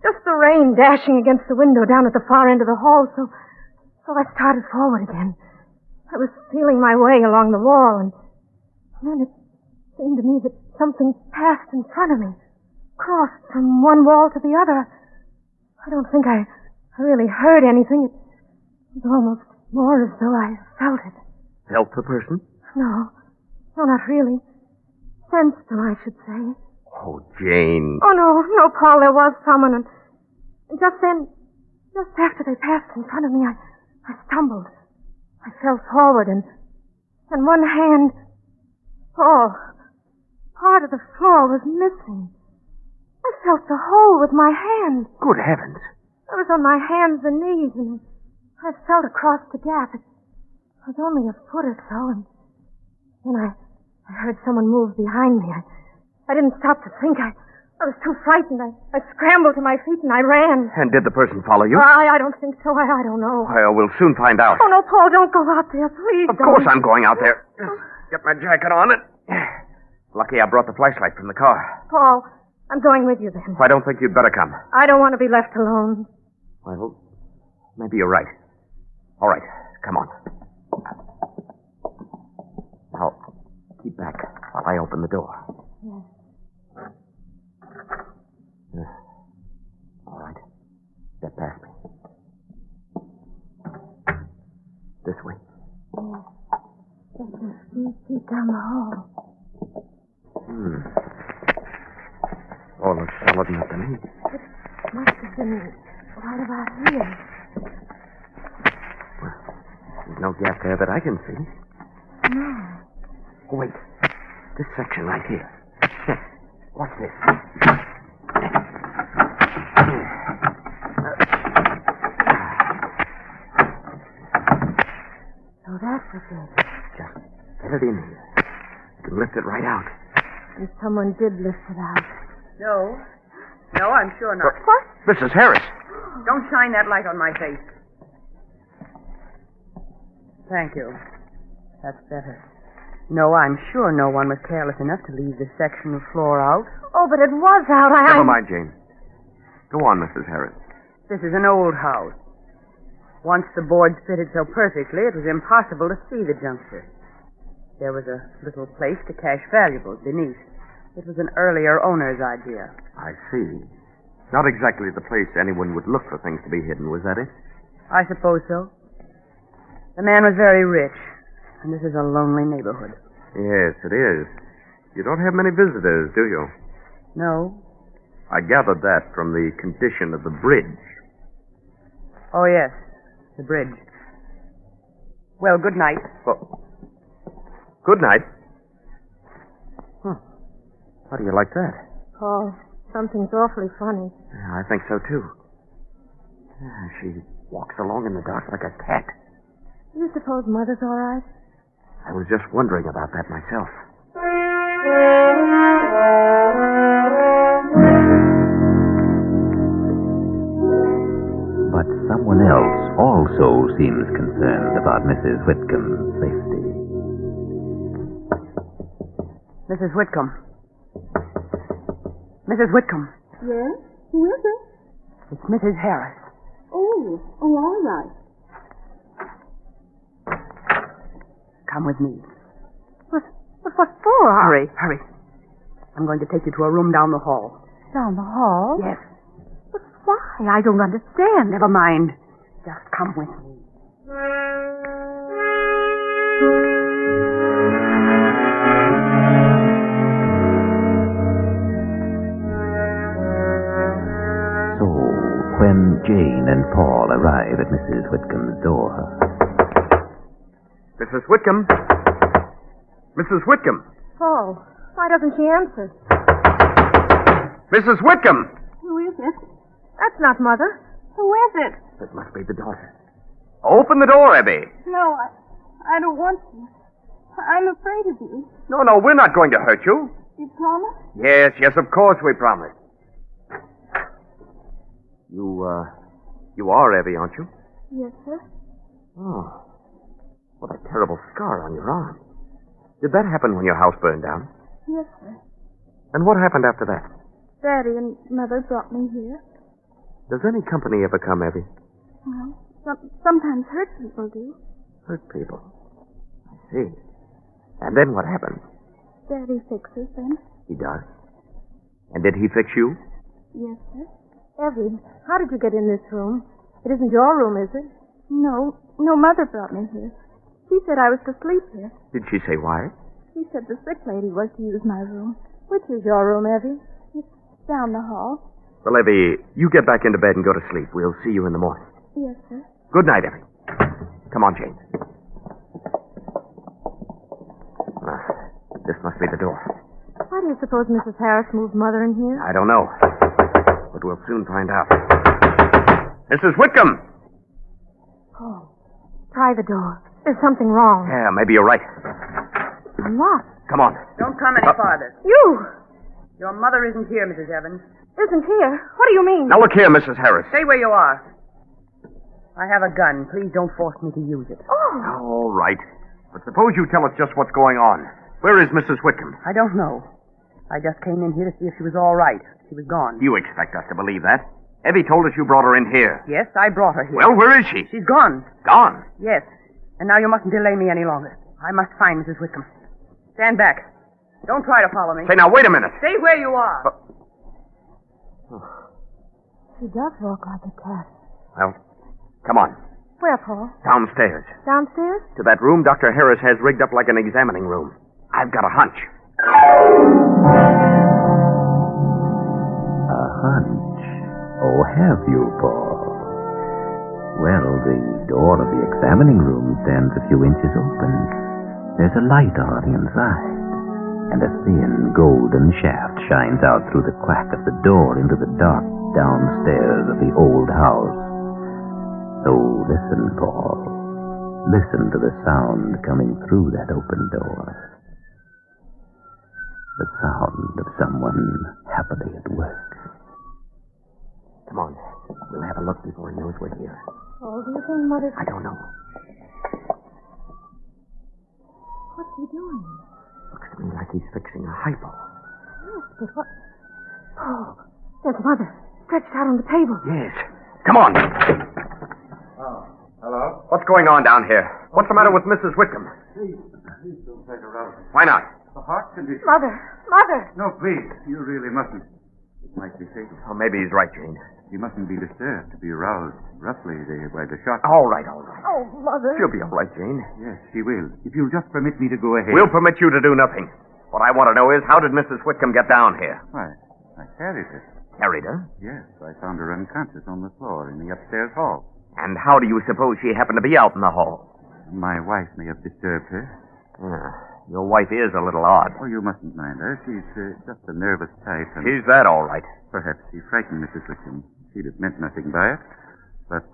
just the rain dashing against the window down at the far end of the hall, so I started forward again. I was feeling my way along the wall, and then it seemed to me that something passed in front of me, crossed from one wall to the other. I don't think I really heard anything. It was almost more as though I felt it. Felt the person? No, not really. Sensed them, I should say. Oh, Jane. Oh, no, Paul, there was someone, and just then, just after they passed in front of me, I stumbled. I fell forward, and one hand, Paul, part of the floor was missing. I felt the hole with my hand. Good heavens. I was on my hands and knees, and I felt across the gap. It was only a foot or so, and then I heard someone move behind me. I didn't stop to think. I was too frightened. I scrambled to my feet and I ran. And did the person follow you? I don't think so. I don't know. Well, we'll soon find out. Oh, no, Paul, don't go out there, please. Of course I'm going out there. Get my jacket on it. Lucky I brought the flashlight from the car. Paul, I'm going with you then. I don't think you'd better come. I don't want to be left alone. Well, maybe you're right. All right, come on. Now, keep back while I open the door. Yes. All right. Step past me. This way. Yes. Just a few feet down the hall. Oh, looks solid enough to me. It must have been right about here. Well, there's no gap there that I can see. No. Oh, wait. This section right here. Watch this. So that's what it is. Just get it in here. You can lift it right out. And someone did lift it out. No, I'm sure not. What? Mrs. Harris. Don't shine that light on my face. Thank you. That's better. No, I'm sure no one was careless enough to leave this section of floor out. Oh, but it was out. Never mind, Jane. Go on, Mrs. Harris. This is an old house. Once the boards fitted so perfectly, it was impossible to see the juncture. There was a little place to cache valuables beneath. It was an earlier owner's idea. I see. Not exactly the place anyone would look for things to be hidden, was that it? I suppose so. The man was very rich, and this is a lonely neighborhood. Yes, it is. You don't have many visitors, do you? No. I gathered that from the condition of the bridge. Oh, yes, the bridge. Well, good night. Well, good night. How do you like that? Paul, something's awfully funny. Yeah, I think so, too. She walks along in the dark like a cat. Do you suppose Mother's all right? I was just wondering about that myself. But someone else also seems concerned about Mrs. Whitcomb's safety. Mrs. Whitcomb. Mrs. Whitcomb. Yes? Who is it? It's Mrs. Harris. Oh, all right. Come with me. What for? Hurry. I'm going to take you to a room down the hall. Down the hall? Yes. But why? I don't understand. Never mind. Just come with me. So, when Jane and Paul arrive at Mrs. Whitcomb's door... Mrs. Whitcomb? Mrs. Whitcomb? Paul, why doesn't she answer? Mrs. Whitcomb! Who is it? That's not Mother. Who is it? It must be the daughter. Open the door, Abby. No, I don't want to. I'm afraid of you. No, we're not going to hurt you. You promise? Yes, of course we promise. You are Abby, aren't you? Yes, sir. Oh. What a terrible scar on your arm. Did that happen when your house burned down? Yes, sir. And what happened after that? Daddy and Mother brought me here. Does any company ever come, Abby? Well, sometimes hurt people do. Hurt people. I see. And then what happened? Daddy fixes them. He does? And did he fix you? Yes, sir. Evie, how did you get in this room? It isn't your room, is it? No, Mother brought me here. She said I was to sleep here. Did she say why? She said the sick lady was to use my room. Which is your room, Evie? It's down the hall. Well, Evie, you get back into bed and go to sleep. We'll see you in the morning. Yes, sir. Good night, Evie. Come on, James. This must be the door. Why do you suppose Mrs. Harris moved Mother in here? I don't know. But we'll soon find out. Mrs. Whitcomb! Oh, try the door. There's something wrong. Yeah, maybe you're right. What? Come on. Don't come any farther. You! Your mother isn't here, Mrs. Evans. Isn't here? What do you mean? Now look here, Mrs. Harris. Stay where you are. I have a gun. Please don't force me to use it. Oh! All right. But suppose you tell us just what's going on. Where is Mrs. Whitcomb? I don't know. I just came in here to see if she was all right. She was gone. You expect us to believe that? Evie told us you brought her in here. Yes, I brought her here. Well, where is she? She's gone. Gone? Yes. And now you mustn't delay me any longer. I must find Mrs. Whitcomb. Stand back. Don't try to follow me. Say, now, wait a minute. Stay where you are. She does walk like a cat. Well, come on. Where, Paul? Downstairs. Downstairs? To that room Dr. Harris has rigged up like an examining room. I've got a hunch. A hunch? Oh, have you, Paul? Well, the door of the examining room stands a few inches open. There's a light on inside, and a thin golden shaft shines out through the crack of the door into the dark downstairs of the old house. So listen, Paul. Listen to the sound coming through that open door. The sound of someone happily at work. Come on. We'll have a look before he knows we're here. Oh, do you think Mother... I don't know. What's he doing? Looks to me like he's fixing a hypo. Yes, but what... Oh, there's Mother, stretched out on the table. Yes. Come on. Oh, hello? What's going on down here? What's the matter with Mrs. Whitcomb? Please don't try to rouse her. Why not? The heart condition. Mother! No, please. You really mustn't. It might be fatal. Oh, maybe he's right, Jane. You mustn't be disturbed to be aroused roughly by the shock. All right. Oh, Mother. She'll be all right, Jane. Yes, she will. If you'll just permit me to go ahead. We'll permit you to do nothing. What I want to know is, how did Mrs. Whitcomb get down here? Why, I carried her. Carried her? Yes, I found her unconscious on the floor in the upstairs hall. And how do you suppose she happened to be out in the hall? My wife may have disturbed her. Your wife is a little odd. Oh, you mustn't mind her. She's just a nervous type. And She's that, all right. Perhaps she frightened Mrs. Whitcomb. She'd have meant nothing by it. But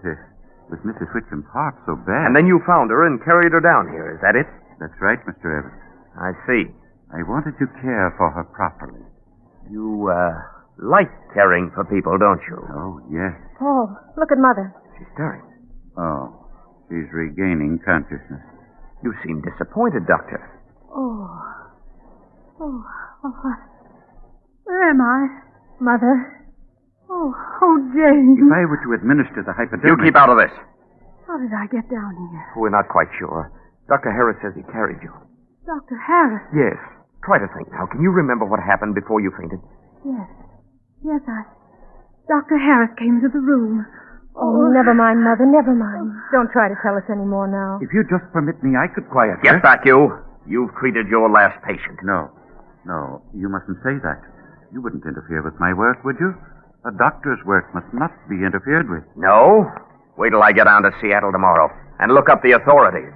with Mrs. Whitcomb's heart so bad... And then you found her and carried her down here. Is that it? That's right, Mr. Evans. I see. I wanted to care for her properly. You, like caring for people, don't you? Oh, yes. Paul, look at Mother. She's stirring. Oh, she's regaining consciousness. You seem disappointed, Doctor. Oh, where am I? Mother. Oh, Jane. If I were to administer the hypodermic... You keep out of this. How did I get down here? We're not quite sure. Dr. Harris says he carried you. Dr. Harris? Yes. Try to think now. Can you remember what happened before you fainted? Yes, Dr. Harris came into the room. Oh, never mind, Mother, never mind. Don't try to tell us any more now. If you just permit me, I could quiet her. Get back, you. You've treated your last patient. No, you mustn't say that. You wouldn't interfere with my work, would you? A doctor's work must not be interfered with. No? Wait till I get down to Seattle tomorrow and look up the authorities.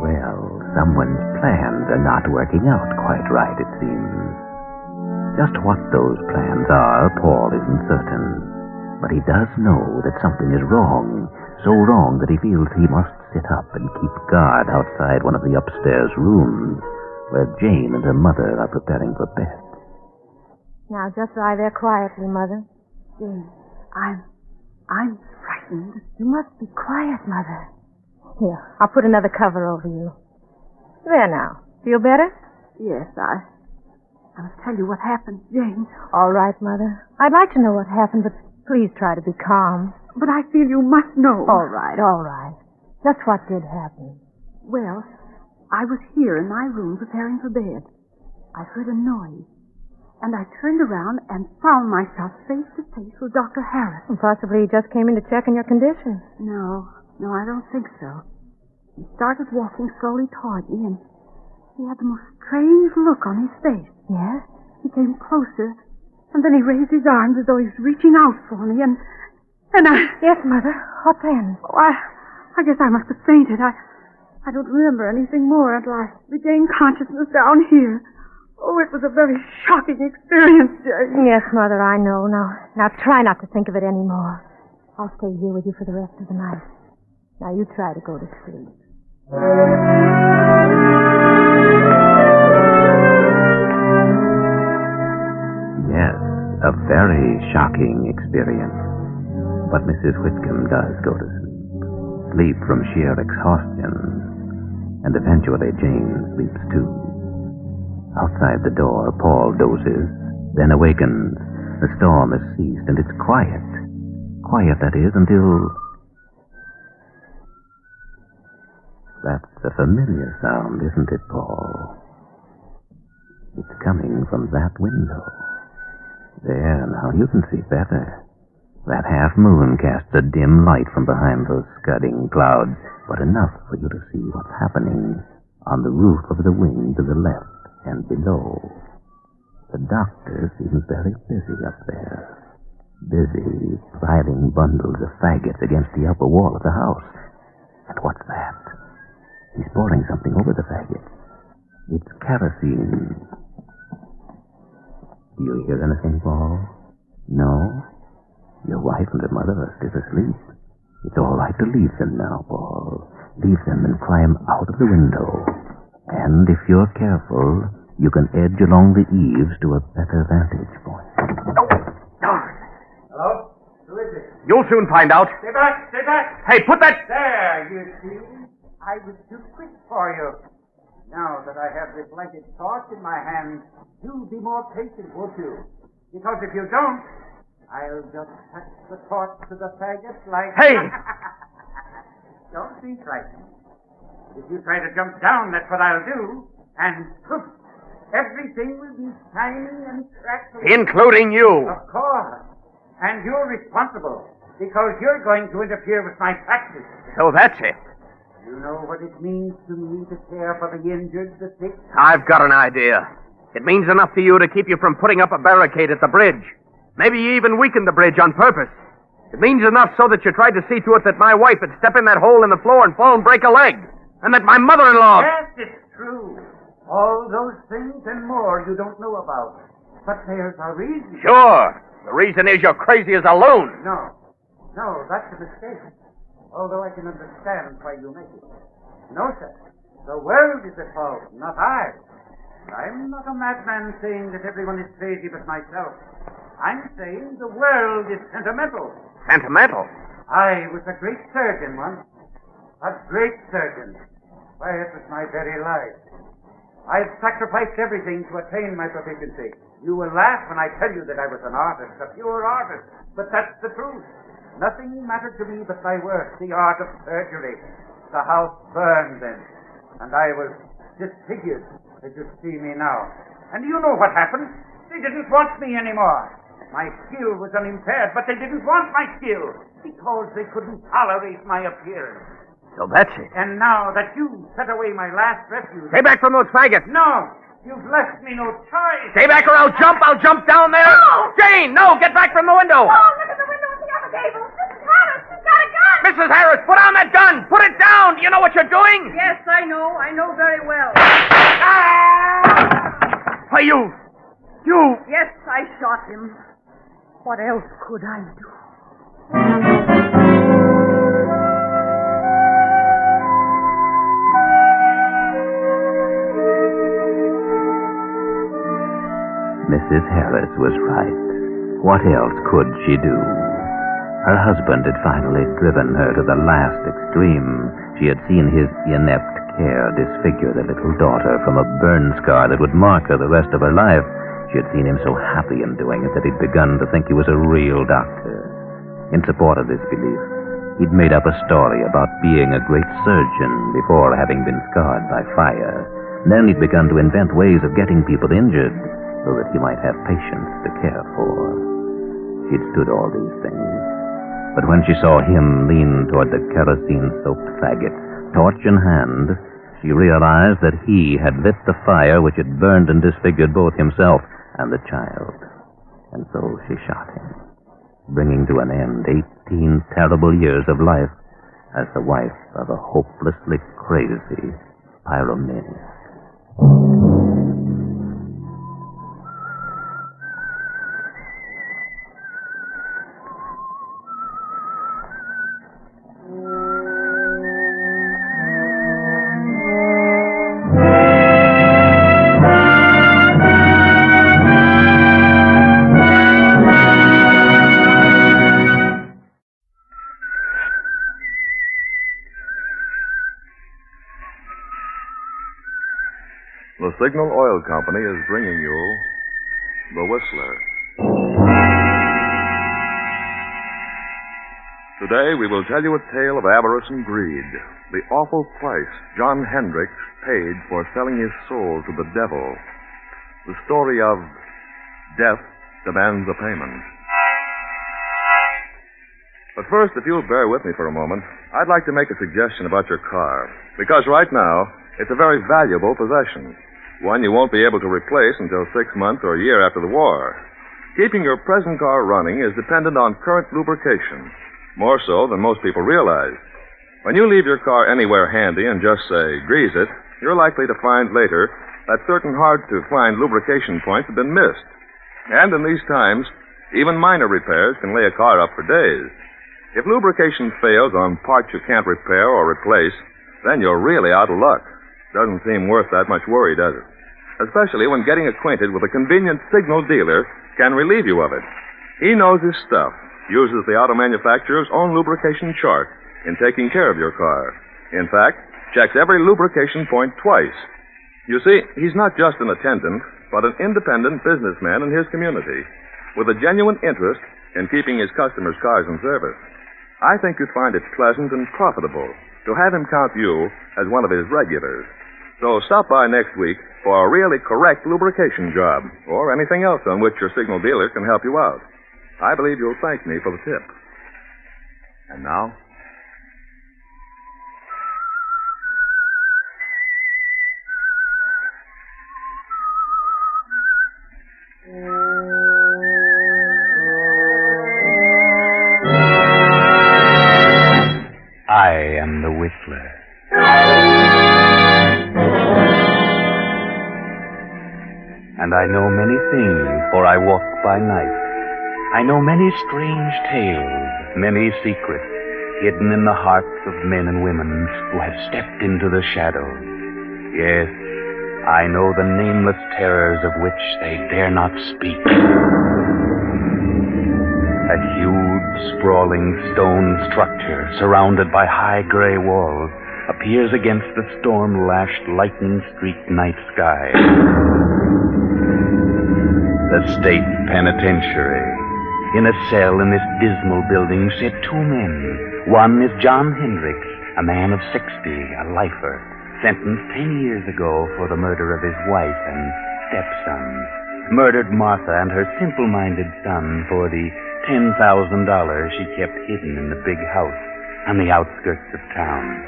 Well, are not working out quite right, it seems. Just what those plans are, Paul isn't certain. But he does know that something is wrong, so wrong that he feels he must sit up and keep guard outside one of the upstairs rooms where Jane and her mother are preparing for bed. Now, just lie there quietly, Mother. Jane, I'm frightened. You must be quiet, Mother. Here, I'll put another cover over you. There now. Feel better? Yes, I must tell you what happened, Jane. All right, Mother. I'd like to know what happened, but please try to be calm. But I feel you must know. All right, all right. Just what did happen? Well, I was here in my room preparing for bed. I heard a noise, and I turned around and found myself face to face with Dr. Harris. And possibly he just came in to check on your condition. No, I don't think so. He started walking slowly toward me, and he had the most strange look on his face. Yes? He came closer, and then he raised his arms as though he was reaching out for me, and I... Yes, Mother. What then? Oh, I guess I must have fainted. I don't remember anything more until I regained consciousness down here. Oh, it was a very shocking experience, Jane. Yes, Mother, I know. Now try not to think of it anymore. I'll stay here with you for the rest of the night. Now you try to go to sleep. Yes, a very shocking experience. But Mrs. Whitcomb does go to sleep from sheer exhaustion. And eventually Jane sleeps too. Outside the door, Paul dozes, then awakens. The storm has ceased, and it's quiet. Quiet, that is, until... That's a familiar sound, isn't it, Paul? It's coming from that window. There, now you can see better. That half-moon casts a dim light from behind those scudding clouds, but enough for you to see what's happening on the roof of the wing to the left and below. The doctor seems very busy up there. Busy piling bundles of faggots against the upper wall of the house. And what's that? He's pouring something over the faggots. It's kerosene. Do you hear anything, Paul? No? Your wife and her mother are still asleep. It's all right to leave them now, Paul. Leave them and climb out of the window. And if you're careful, you can edge along the eaves to a better vantage point. Hello? Who is it? You'll soon find out. Stay back, stay back. Hey, put that... There, you see. I was too quick for you. Now that I have the blanket torch in my hand, you'll be more patient, won't you? Because if you don't, I'll just touch the torch to the faggot like... Hey! Don't be frightened. If you try to jump down, that's what I'll do. And poof, everything will be shining and crackling. Including you. Of course. And you're responsible, because you're going to interfere with my practice. So that's it. You know what it means to me to care for the injured, the sick? I've got an idea. It means enough to you to keep you from putting up a barricade at the bridge. Maybe you even weakened the bridge on purpose. It means enough so that you tried to see to it that my wife would step in that hole in the floor and fall and break a leg. And that my mother-in-law... Yes, it's true. All those things and more you don't know about. But there's a reason. Sure. The reason is you're crazy as a loon. No, that's a mistake. Although I can understand why you make it. No, sir. The world is at fault, not I. I'm not a madman saying that everyone is crazy but myself. I'm saying the world is sentimental. Sentimental? I was a great surgeon once. A great surgeon. Why, it was my very life. I've sacrificed everything to attain my proficiency. You will laugh when I tell you that I was an artist, a pure artist. But that's the truth. Nothing mattered to me but my work, the art of surgery. The house burned then, and I was disfigured, as you see me now. And you know what happened? They didn't want me anymore. My skill was unimpaired, but they didn't want my skill because they couldn't tolerate my appearance. So that's it. And now that you set away my last refuge... Stay back from those faggots. No! You've left me no choice. Stay back or I'll jump down there. No! Jane, no, get back from the window. Oh, look at the window of the upper gable. Mrs. Harris, she's got a gun. Mrs. Harris, put on that gun! Put it down! Do you know what you're doing? Yes, I know. I know very well. Why, you... Yes, I shot him. What else could I do? Mrs. Harris was right. What else could she do? Her husband had finally driven her to the last extreme. She had seen his inept care disfigure the little daughter from a burn scar that would mark her the rest of her life. She had seen him so happy in doing it that he'd begun to think he was a real doctor. In support of this belief, he'd made up a story about being a great surgeon before having been scarred by fire. And then he'd begun to invent ways of getting people injured so that he might have patients to care for. She'd stood all these things. But when she saw him lean toward the kerosene-soaked faggot, torch in hand, she realized that he had lit the fire which had burned and disfigured both himself and the child. And so she shot him, bringing to an end 18 terrible years of life as the wife of a hopelessly crazy pyromaniac. The Signal Oil Company is bringing you The Whistler. Today we will tell you a tale of avarice and greed, the awful price John Hendricks paid for selling his soul to the devil, the story of Death Demands a Payment. But first, if you'll bear with me for a moment, I'd like to make a suggestion about your car, because right now it's a very valuable possession. One you won't be able to replace until 6 months or a year after the war. Keeping your present car running is dependent on current lubrication, more so than most people realize. When you leave your car anywhere handy and just, say, grease it, you're likely to find later that certain hard-to-find lubrication points have been missed. And in these times, even minor repairs can lay a car up for days. If lubrication fails on parts you can't repair or replace, then you're really out of luck. Doesn't seem worth that much worry, does it? Especially when getting acquainted with a convenient signal dealer can relieve you of it. He knows his stuff, uses the auto manufacturer's own lubrication chart in taking care of your car. In fact, checks every lubrication point twice. You see, he's not just an attendant, but an independent businessman in his community, with a genuine interest in keeping his customers' cars in service. I think you'd find it pleasant and profitable to have him count you as one of his regulars. So stop by next week for a really correct lubrication job, or anything else on which your signal dealer can help you out. I believe you'll thank me for the tip. And now, I am the Whistler. And I know many things, for I walk by night. I know many strange tales, many secrets, hidden in the hearts of men and women who have stepped into the shadows. Yes, I know the nameless terrors of which they dare not speak. A huge, sprawling stone structure surrounded by high gray walls appears against the storm-lashed, lightning-streaked night sky. The state penitentiary. In a cell in this dismal building sit two men. One is John Hendricks, a man of 60, a lifer, sentenced 10 years ago for the murder of his wife and stepson. Murdered Martha and her simple-minded son for the $10,000 she kept hidden in the big house on the outskirts of town.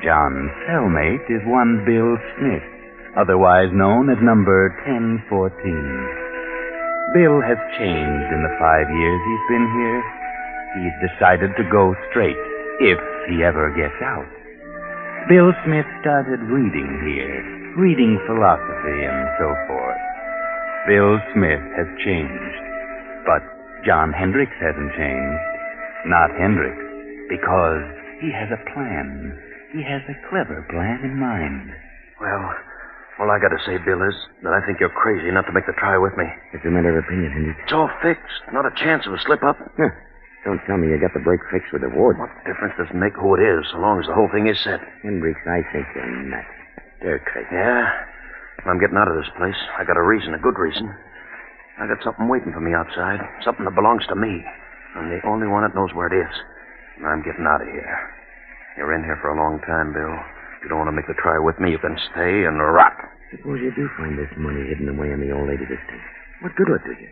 John's cellmate is one Bill Smith, otherwise known as number 1014. Bill has changed in the 5 years he's been here. He's decided to go straight, if he ever gets out. Bill Smith started reading here, reading philosophy and so forth. Bill Smith has changed, but John Hendricks hasn't changed. Not Hendricks, because he has a plan. He has a clever plan in mind. Well, all I gotta say, Bill, is that I think you're crazy not to make the try with me. It's a matter of opinion, Hendricks. It's all fixed. Not a chance of a slip-up. Don't tell me you got the break fixed with the ward. What difference does it make who it is, so long as the whole thing is set? Hendricks, I think you're nuts. They're crazy. Yeah? I'm getting out of this place. I got a reason, a good reason. I got something waiting for me outside. Something that belongs to me. I'm the only one that knows where it is. And I'm getting out of here. You're in here for a long time, Bill. If you don't want to make the try with me, you can stay and rot. Suppose you do find this money hidden away in the old lady's estate. What good will it do you?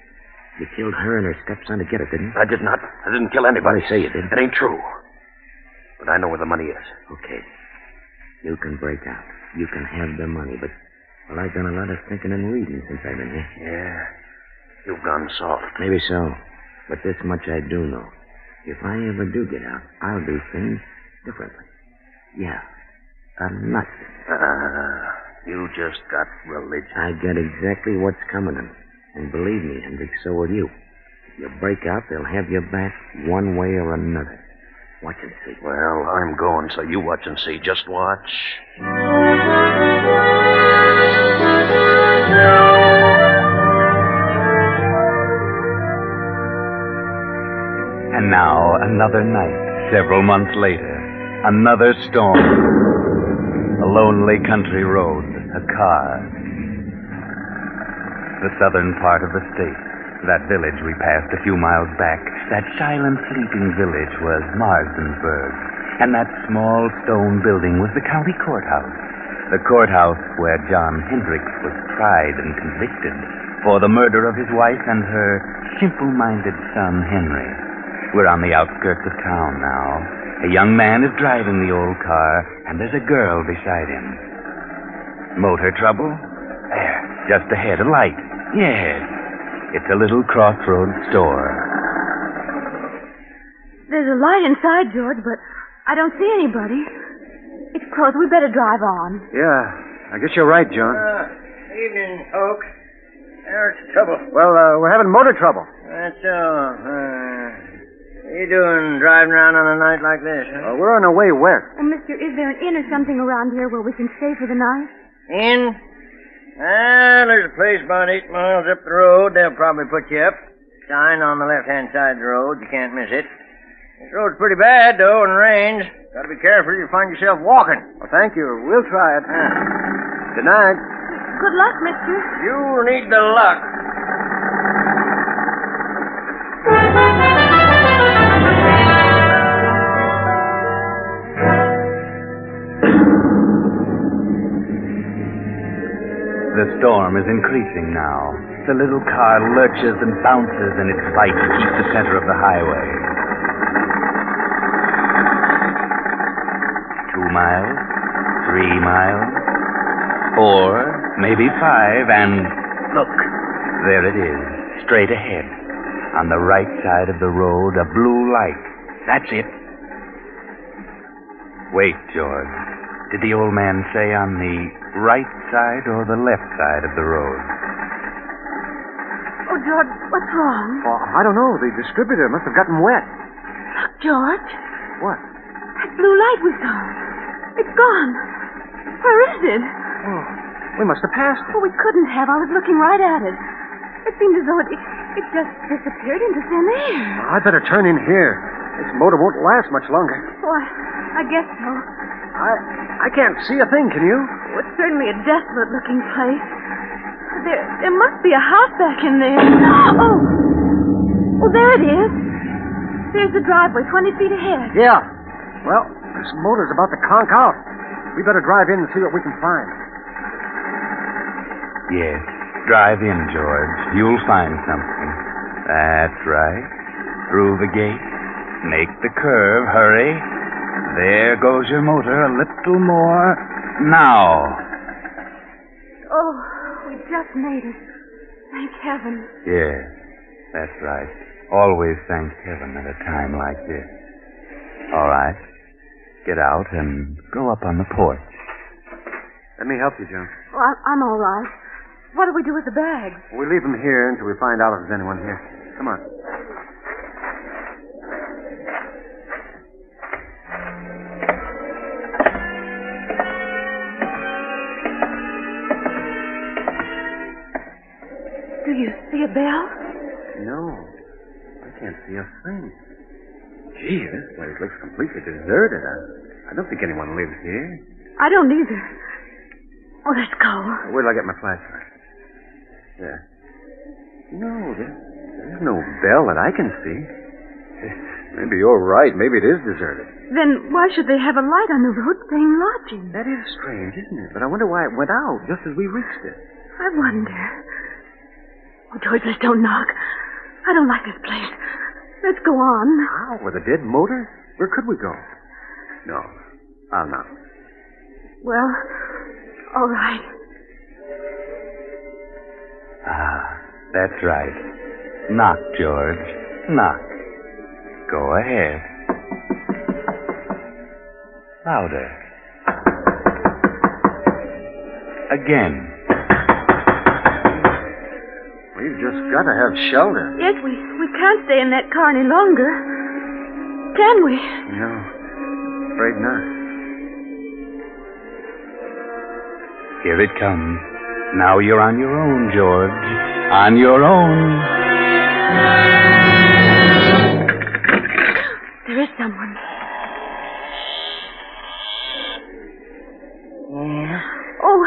You killed her and her stepson to get it, didn't you? I did not. I didn't kill anybody. I say you did. It ain't true. But I know where the money is. Okay. You can break out. You can have the money, but... Well, I've done a lot of thinking and reading since I've been here. Yeah. You've gone soft. Maybe so. But this much I do know. If I ever do get out, I'll do things differently. Yeah. A lot. You just got religion. I get exactly what's coming to me. And believe me, Hendricks, so will you. If you break out, they'll have you back one way or another. Watch and see. Well, I'm going, so you watch and see. Just watch. And now, another night, several months later. Another storm. A lonely country road. A car. The southern part of the state. That village we passed a few miles back. That silent, sleeping village was Marsdenburg. And that small stone building was the county courthouse. The courthouse where John Hendricks was tried and convicted for the murder of his wife and her simple-minded son, Henry. We're on the outskirts of town now. A young man is driving the old car, and there's a girl beside him. Motor trouble? There, just ahead, a light. Yes, it's a little crossroads store. There's a light inside, George, but I don't see anybody. It's closed. We better drive on. Yeah, I guess you're right, John. Evening, folks. There's trouble. Well, we're having motor trouble. That's all. What are you doing driving around on a night like this, huh? We're on our way west. Oh, mister, is there an inn or something around here where we can stay for the night? Inn? There's a place about 8 miles up the road. They'll probably put you up. Sign on the left-hand side of the road. You can't miss it. This road's pretty bad, though, and it rains. Got to be careful you find yourself walking. Well, thank you. We'll try it. Good night. Good luck, mister. You need the luck. The storm is increasing now. The little car lurches and bounces in its fight to keep the center of the highway. 2 miles, 3 miles, 4, maybe 5, and look, there it is, straight ahead. On the right side of the road, a blue light. That's it. Wait, George. Did the old man say on the right side or the left side of the road? Oh, George, what's wrong? Oh, I don't know. The distributor must have gotten wet. Look, George. What? That blue light we saw. It's gone. Where is it? Oh, we must have passed it. Oh, we couldn't have. I was looking right at it. It seemed as though it just disappeared into thin air. I'd better turn in here. This motor won't last much longer. Oh, I guess so. I can't see a thing, can you? Oh, it's certainly a desolate-looking place. There must be a house back in there. Oh, there it is. There's the driveway, 20 feet ahead. Yeah. Well, this motor's about to conk out. We better drive in and see what we can find. Yes, drive in, George. You'll find something. That's right. Through the gate. Make the curve. Hurry. There goes your motor. A little more. Now. Oh, we just made it. Thank heaven. Yes, that's right. Always thank heaven at a time like this. All right. get out and go up on the porch. Let me help you, Joan. Well, I'm all right. What do we do with the bags? We leave them here until we find out if there's anyone here. Come on. Do you see a bell? No. I can't see a thing. Gee, this place looks completely deserted. I don't think anyone lives here. I don't either. Oh, let's go. Wait till I get my flashlight. There. No, there's no bell that I can see. Maybe you're right. Maybe it is deserted. Then why should they have a light on the road saying lodging? That is strange, isn't it? But I wonder why it went out just as we reached it. I wonder. Oh, George, let's don't knock. I don't like this place. Let's go on. How? With a dead motor? Where could we go? No. I'll knock. Well, all right. Ah, that's right. Knock, George. Knock. Go ahead. Louder. Again. We've just got to have shelter. Yes, we can't stay in that car any longer. Can we? No. Afraid not. Here it comes. Now you're on your own, George. On your own. There is someone. Yeah? Oh.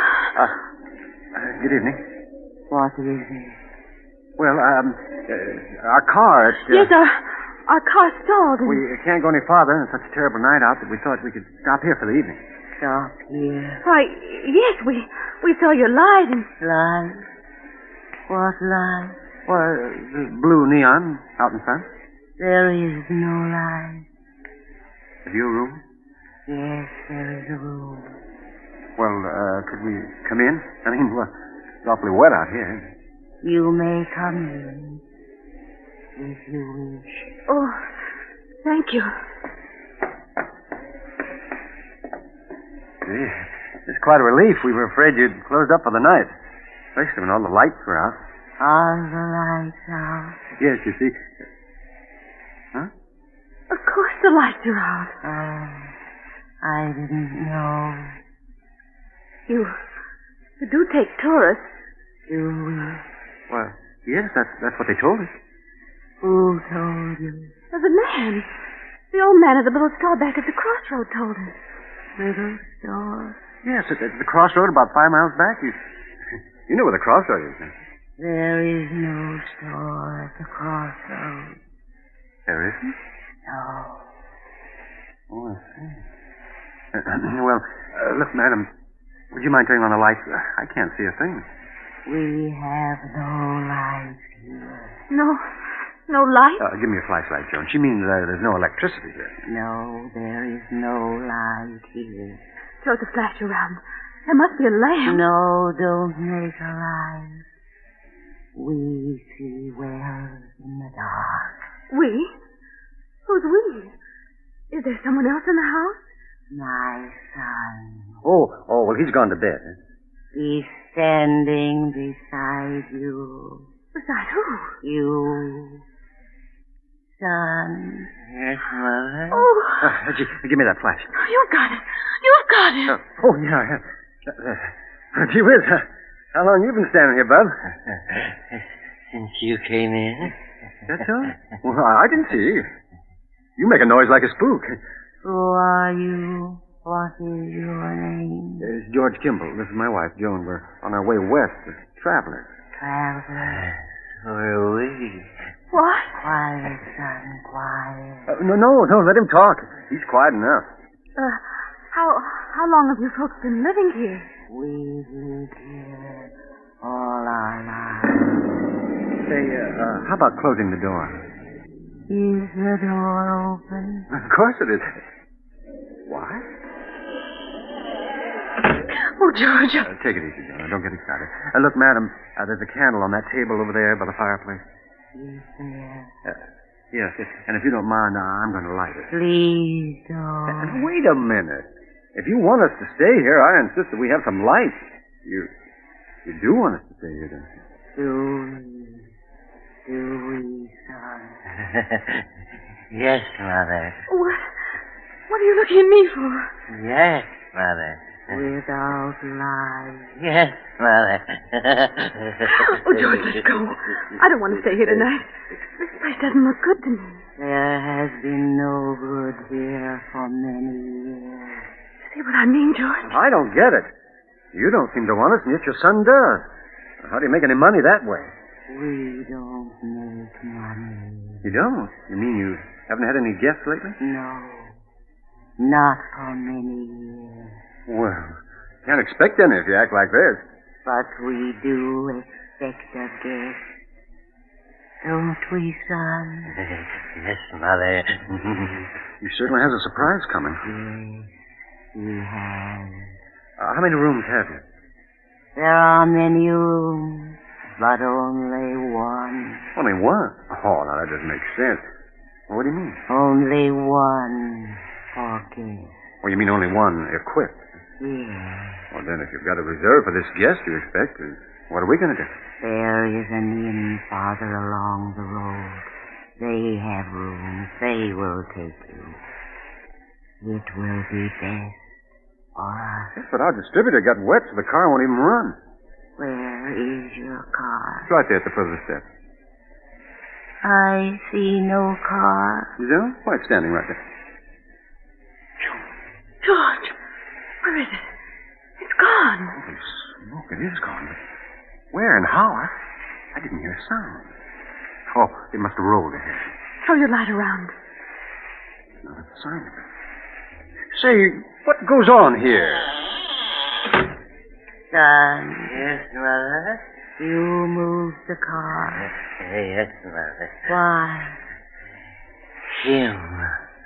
Good evening. What is it? Well, our car... Yes, our car stalled. We can't go any farther. It's such a terrible night out that we thought we could stop here for the evening. Stop here. Why, yes, we saw your light and... Light? What light? Well, the blue neon out in front. There is no light. Have you a room? Yes, there is a room. Well, could we come in? I mean, well, it's awfully wet out here. You may come in, if you wish. Oh, thank you. Gee, it's quite a relief. We were afraid you'd closed up for the night, especially when all the lights were out. Are the lights out? Yes, you see. Huh? Of course the lights are out. Oh, I didn't know. You do take tourists. Do we? Well, yes, that's what they told us. Who told you? The man. The old man at the little store back at the crossroad told us. Little store? Yes, at the crossroad about 5 miles back. You know where the crossroad is, huh? There is no store at the crossroad. There isn't? No. Oh, I see. Well, look, madam, would you mind turning on the lights? I can't see a thing. We have no light here. No light? Give me a flashlight, Joan. She means there's no electricity here. No, there is no light here. Throw the flash around. There must be a lamp. No, don't make a light. We see well in the dark. We? Who's we? Is there someone else in the house? My son. Oh, well, he's gone to bed. He's standing beside you. Beside who? You. Son. Yes, Mother. Oh. Give me that flash. You've got it. You've got it. Oh, yeah. Gee whiz. How long you been standing here, Bub? Since you came in. That's all? Well, I didn't see. You make a noise like a spook. Who are you? What is your name? It's George Kimball. This is my wife, Joan. We're on our way west as travelers. Travelers? So are we. What? Quiet, son, quiet. No, let him talk. He's quiet enough. How long have you folks been living here? We've lived here all our lives. Say, how about closing the door? Is the door open? Of course it is. What? Oh, George. Take it easy, Joan. Don't get excited. Look, madam, there's a candle on that table over there by the fireplace. Is there? Yes, yes. And if you don't mind, I'm going to light it. Please don't. And wait a minute. If you want us to stay here, I insist that we have some light. You do want us to stay here, don't you? Do we, son? Yes, Mother. What are you looking at me for? Yes, Mother. Without lies. Yes, Mother. Oh, George, let's go. I don't want to stay here tonight. This place doesn't look good to me. There has been no good here for many years. See what I mean, George? I don't get it. You don't seem to want us, and yet your son does. How do you make any money that way? We don't make money. You don't? You mean you haven't had any guests lately? No. Not for many years. Well, can't expect any if you act like this. But we do expect a guest. Don't we, son? Yes, Mother. He certainly has a surprise coming. Yes, he has. How many rooms have you? There are many rooms, but only one. Only one? Oh, now that doesn't make sense. Well, what do you mean? Only one for guests. Well, you mean only one equipped? Yes. Well, then, if you've got a reserve for this guest you expect, what are we going to do? There is an inn farther along the road. They have rooms. They will take you. It will be best for us. Yes, but our distributor got wet, so the car won't even run. Where is your car? It's right there at the foot of the steps. I see no car. You do? Why, it's standing right there. George, where is it? It's gone. Holy smoke, it is gone. But where and how? I didn't hear a sound. Oh, it must have rolled ahead. Throw your light around. Not a sign of it. Say, what goes on here? Son. Yes, Mother? You moved the car. Yes, Mother. Why? Him.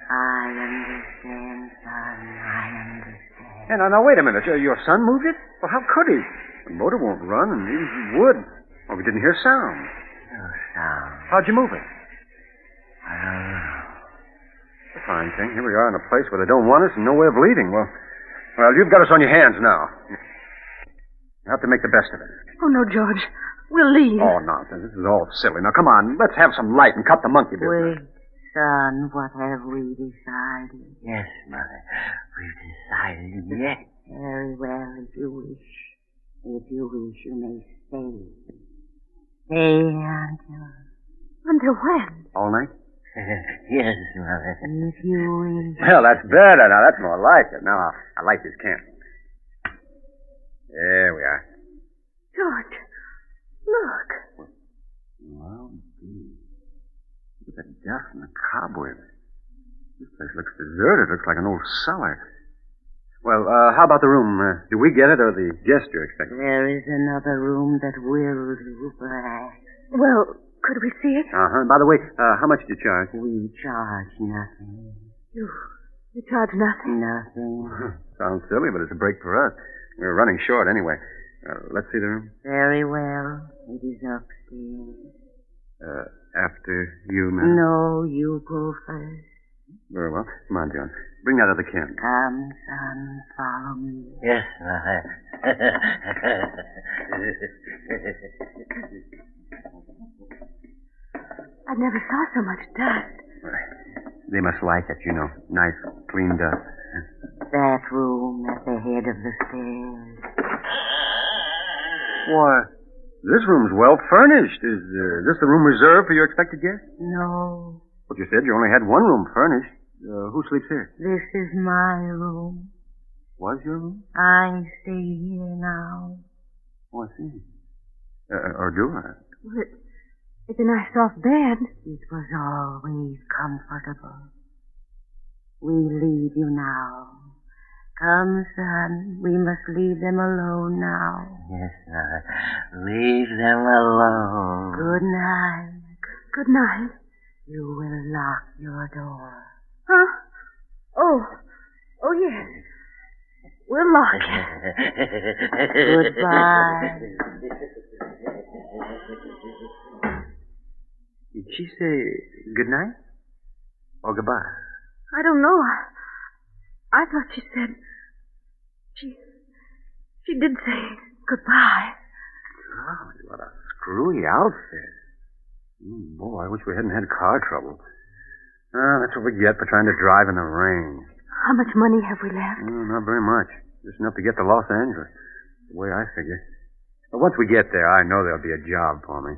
I understand, son. I understand. Hey, now, wait a minute. Your son moved it? Well, how could he? The motor won't run, and even if he would. Well, we didn't hear sound. No sound. How'd you move it? I don't know. A fine thing. Here we are in a place where they don't want us and no way of leaving. Well, you've got us on your hands now. You have to make the best of it. Oh, no, George. We'll leave. Oh, nonsense. This is all silly. Now, come on. Let's have some light and cut the monkey business. Wait, son. What have we decided? Yes, Mother. We've decided. Yes. Very well, if you wish. If you wish, you may stay. Stay until when? All night? Yes, Mother. If you wish. Well, that's better. Now, that's more like it. Now, I'll light this candle. There we are. George, look. Well, gee. Look at the dust and the cobwebs. This place looks deserted. Looks like an old cellar. Well, how about the room? Do we get it or the guest you're expecting? There is another room that will do, perhaps. Well, could we see it? Uh-huh. By the way, how much do you charge? We charge nothing. You charge nothing? Nothing. Sounds silly, but it's a break for us. We're running short anyway. Let's see the room. Very well. It is upstairs. After you, ma'am? No, you go first. Very well. Come on, John. Bring that other candle. Come, son, follow me. Yes, Mother. I never saw so much dust. They must like it, you know. Nice, clean dust. That room at the head of the stairs. Why, this room's well furnished. Is this the room reserved for your expected guest? No. But you said you only had one room furnished. Who sleeps here? This is my room. Was your room? I stay here now. Oh, I see. Or do I? Well, it's a nice soft bed. It was always comfortable. We leave you now. Come, son. We must leave them alone now. Yes, sir. Leave them alone. Good night. Good night. You will lock your door. Huh? Oh, yes. We'll lock it. Goodbye. Did she say good night? Or goodbye? I don't know. I thought she said... She did say goodbye. Golly, what a screwy outfit. Boy, I wish we hadn't had car trouble. That's what we get for trying to drive in the rain. How much money have we left? Not very much. Just enough to get to Los Angeles. The way I figure. But once we get there, I know there'll be a job for me.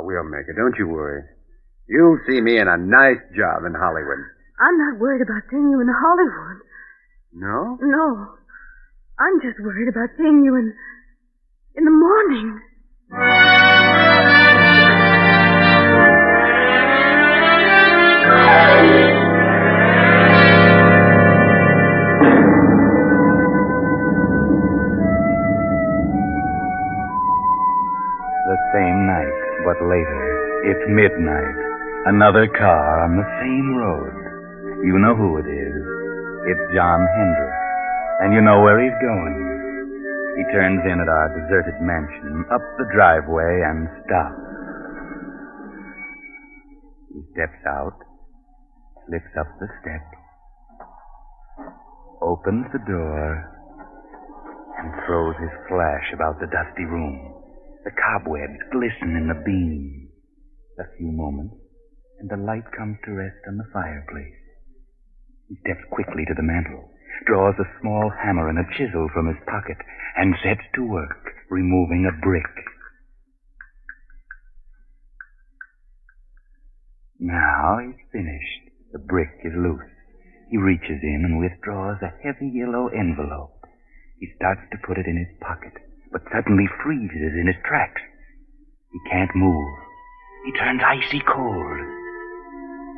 We'll make it. Don't you worry. You'll see me in a nice job in Hollywood. I'm not worried about seeing you in Hollywood. No? No. I'm just worried about seeing you in the morning. The same night, but later. It's midnight. Another car on the same road. You know who it is. It's John Hendricks. And you know where he's going. He turns in at our deserted mansion, up the driveway, and stops. He steps out, slips up the steps, opens the door, and throws his flash about the dusty room. The cobwebs glisten in the beam. A few moments, and the light comes to rest on the fireplace. He steps quickly to the mantel, draws a small hammer and a chisel from his pocket, and sets to work, removing a brick. Now he's finished. The brick is loose. He reaches in and withdraws a heavy yellow envelope. He starts to put it in his pocket, but suddenly freezes in his tracks. He can't move. He turns icy cold.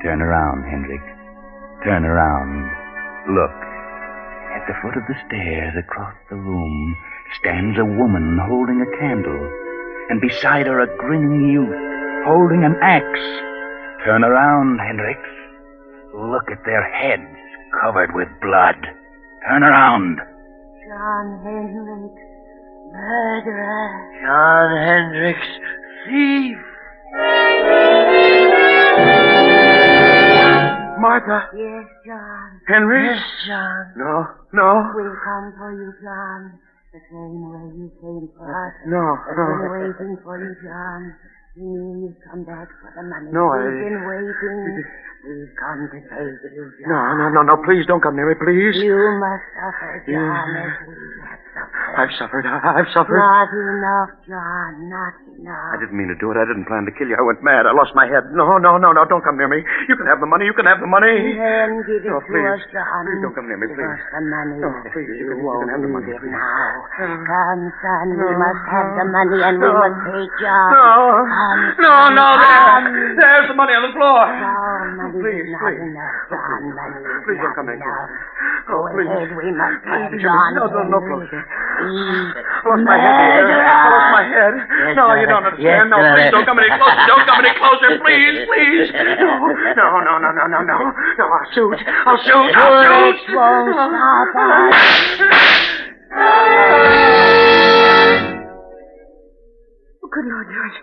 Turn around, Hendricks. Turn around. Look. At the foot of the stairs across the room stands a woman holding a candle, and beside her a grinning youth holding an axe. Turn around, Hendricks. Look at their heads covered with blood. Turn around. John Hendricks, murderer. John Hendricks, thief. Martha. Yes, John. Henry? Yes, John. No. We'll come for you, John. The same way you came for us. No. I've been waiting for you, John. We knew you'd come back for the money. No, We've been waiting. We've come to save you, John. No. Please don't come near me, please. You must suffer, John, as we have suffered. I've suffered. Not enough, John. Not enough. I didn't mean to do it. I didn't plan to kill you. I went mad. I lost my head. No. Don't come near me. You can have the money. Then give it to us, John. Please don't come near me, please. Give us the money. No, please. You can won't have the need money, it please. now. Come, son. We must have the money and we must take John. There's the money on the floor. No, money is not enough, John. Money is Please don't come near me. Go ahead. We must have John. No, closer. I lost my head. No, you don't understand. No, please don't come any closer. Don't come any closer, please. No. I'll shoot. Bullets won't stop us. Oh, good Lord, George.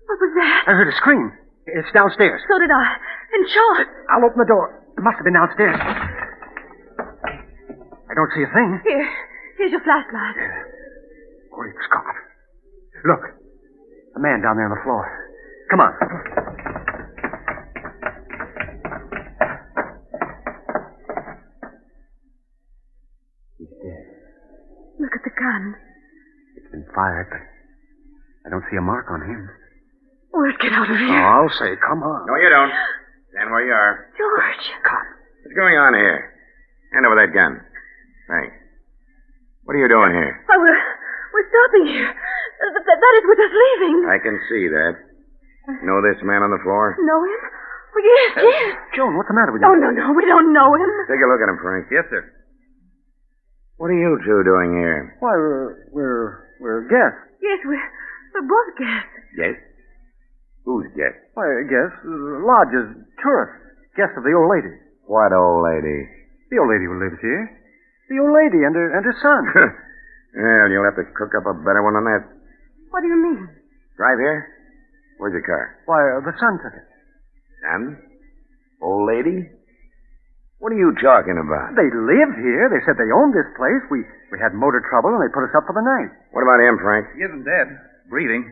What was that? I heard a scream. It's downstairs. So did I. And Sean. I'll open the door. It must have been downstairs. I don't see a thing. Here's your flashlight. Great Scott. Look. A man down there on the floor. Come on. He's dead. Look at the gun. It's been fired, but I don't see a mark on him. Let's get out of here. Oh, I'll say, come on. No, you don't. Stand where you are. George. What's going on here? Hand over that gun. Thanks. What are you doing here? Why, we're stopping here. That is, we're just leaving. I can see that. Know this man on the floor? Know him? Oh, yes. Joan, what's the matter with you? Oh, no, we don't know him. Take a look at him, Frank. Yes, sir. What are you two doing here? Why, we're guests. Yes, we're both guests. Yes? Who's guest? Why, guests, lodges, tourists. Guests of the old lady. What old lady? The old lady who lives here. The old lady and her son. Well, you'll have to cook up a better one than that. What do you mean? Drive here? Where's your car? Why, the son took it. Son? Old lady? What are you talking about? They live here. They said they owned this place. We had motor trouble, and they put us up for the night. What about him, Frank? He isn't dead. Breathing.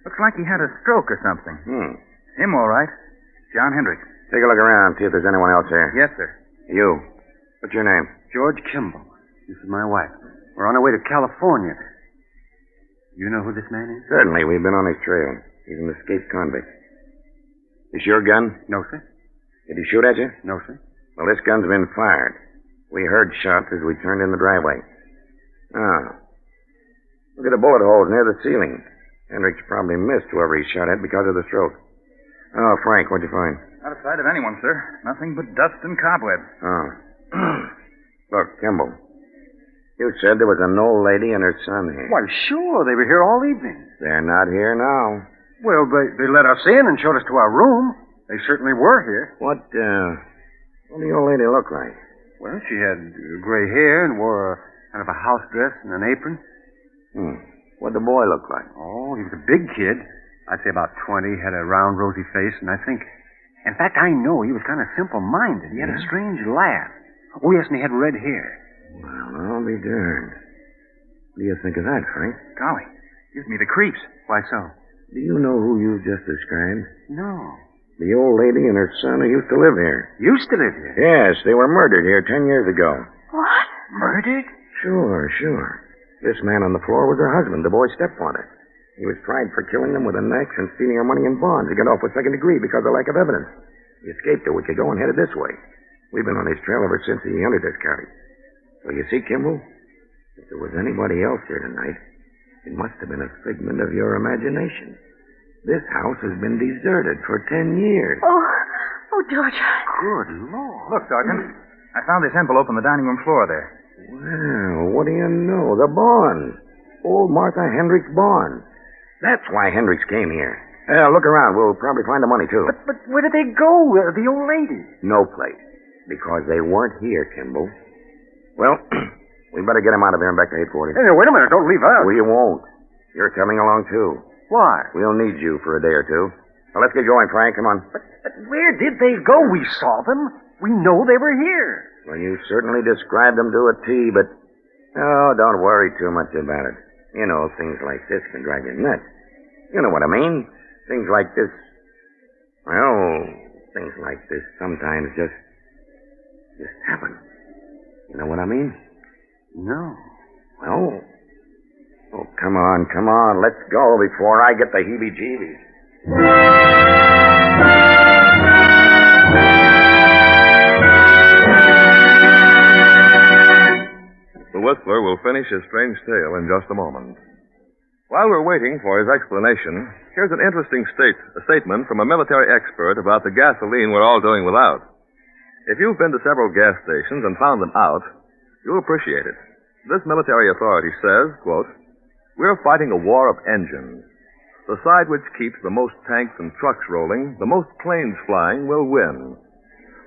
Looks like he had a stroke or something. Him, all right. John Hendricks. Take a look around, see if there's anyone else here. Yes, sir. You. What's your name? George Kimball. This is my wife. We're on our way to California. You know who this man is? Certainly. We've been on his trail. He's an escaped convict. Is your gun? No, sir. Did he shoot at you? No, sir. Well, this gun's been fired. We heard shots as we turned in the driveway. Look at the bullet holes near the ceiling. Hendricks probably missed whoever he shot at because of the stroke. Oh, Frank, what'd you find? Not a sight of anyone, sir. Nothing but dust and cobwebs. Oh. Look, Kimball. You said there was an old lady and her son here. Why, sure. They were here all evening. They're not here now. Well, they let us in and showed us to our room. They certainly were here. What did the old lady look like? Well, she had gray hair and wore kind of a house dress and an apron. What'd the boy look like? Oh, he was a big kid. I'd say about 20, had a round, rosy face, and I think... In fact, I know he was kind of simple-minded. He had a strange laugh. Oh, yes, and he had red hair. Well, I'll be darned. What do you think of that, Frank? Golly, gives me the creeps. Why so? Do you know who you just described? No. The old lady and her son who used to live here. Used to live here? Yes, they were murdered here 10 years ago. What? Murdered? Sure. This man on the floor was her husband, the boy's stepfather. He was tried for killing them with an axe and stealing her money in bonds. He got off with second degree because of lack of evidence. He escaped a week ago and headed this way. We've been on his trail ever since he entered this county. So you see, Kimball, if there was anybody else here tonight, it must have been a figment of your imagination. This house has been deserted for 10 years. Oh, George. Good Lord. Look, Sergeant. I found this envelope on the dining room floor there. Well, what do you know? The bonds. Old Martha Hendricks' bonds. That's why Hendricks came here. Look around. We'll probably find the money, too. But where did they go, the old lady? No place. Because they weren't here, Kimball. Well, we better get him out of here and back to headquarters. Hey, wait a minute. Don't leave us. We won't. You're coming along, too. Why? We'll need you for a day or two. Now, let's get going, Frank. Come on. But where did they go? We saw them. We know they were here. Well, you certainly described them to a T, but... Oh, don't worry too much about it. You know, things like this can drive you nuts. You know what I mean? Things like this... Well, things like this sometimes just happen. You know what I mean? No. Well... Oh, come on. Let's go before I get the heebie-jeebies. The Whistler will finish his strange tale in just a moment. While we're waiting for his explanation, here's an interesting statement from a military expert about the gasoline we're all doing without. If you've been to several gas stations and found them out, you'll appreciate it. This military authority says, quote, "We're fighting a war of engines. The side which keeps the most tanks and trucks rolling, the most planes flying, will win.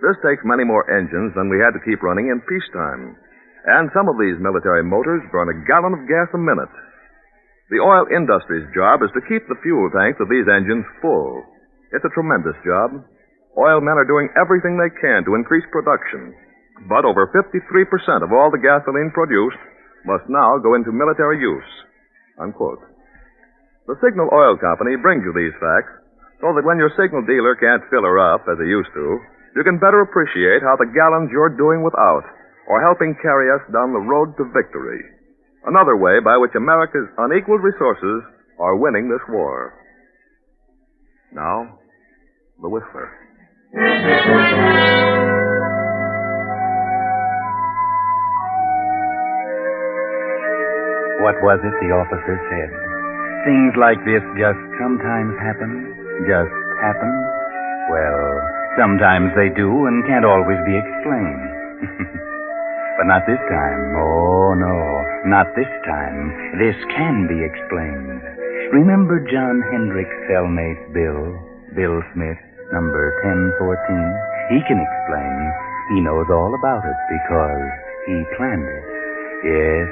This takes many more engines than we had to keep running in peacetime. And some of these military motors burn a gallon of gas a minute. The oil industry's job is to keep the fuel tanks of these engines full. It's a tremendous job. Oil men are doing everything they can to increase production. But over 53% of all the gasoline produced must now go into military use." Unquote. The Signal Oil Company brings you these facts so that when your Signal dealer can't fill her up as he used to, you can better appreciate how the gallons you're doing without are helping carry us down the road to victory. Another way by which America's unequaled resources are winning this war. Now, the Whistler. What was it the officer said? Things like this just sometimes happen? Just happen? Well, sometimes they do and can't always be explained. But not this time. Oh, no. Not this time. This can be explained. Remember John Hendricks' cellmate, Bill Smith, number 1014? He can explain. He knows all about it because he planned it. Yes,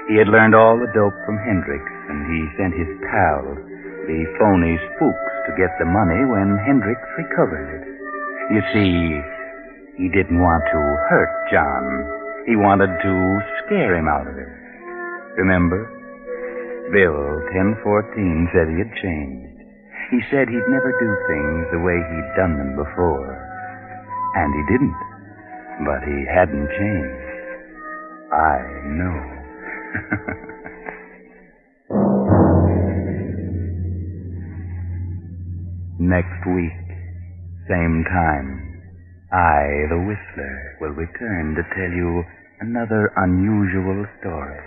he had learned all the dope from Hendricks, and he sent his pals, the phony spooks to get the money when Hendricks recovered it. You see, he didn't want to hurt John. He wanted to scare him out of it. Remember? Bill 1014 said he had changed. He said he'd never do things the way he'd done them before. And he didn't. But he hadn't changed. I know. Next week, same time, I, the Whistler, will return to tell you another unusual story.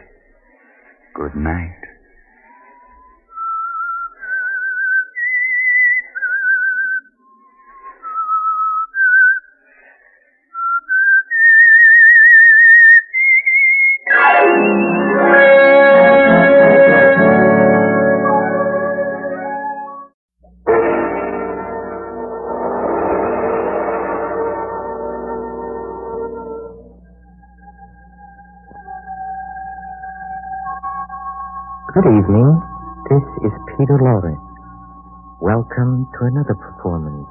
Good night. Good evening. This is Peter Lawrence. Welcome to another performance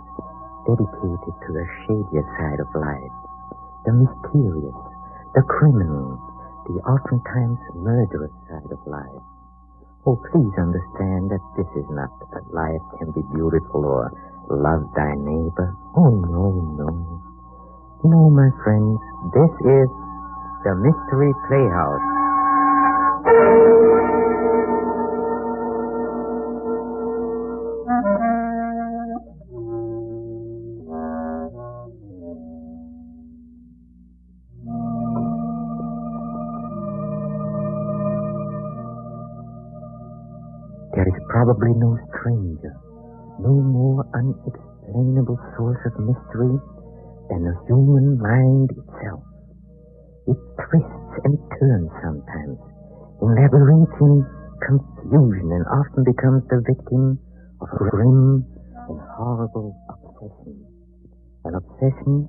dedicated to the shadier side of life, the mysterious, the criminal, the oftentimes murderous side of life. Oh, please understand that this is not that life can be beautiful or love thy neighbor. Oh, no, no. No, my friends, this is the Mystery Playhouse. There is probably no stranger, no more unexplainable source of mystery than the human mind itself. It twists and turns sometimes in labyrinthine confusion and often becomes the victim of a grim and horrible obsession. An obsession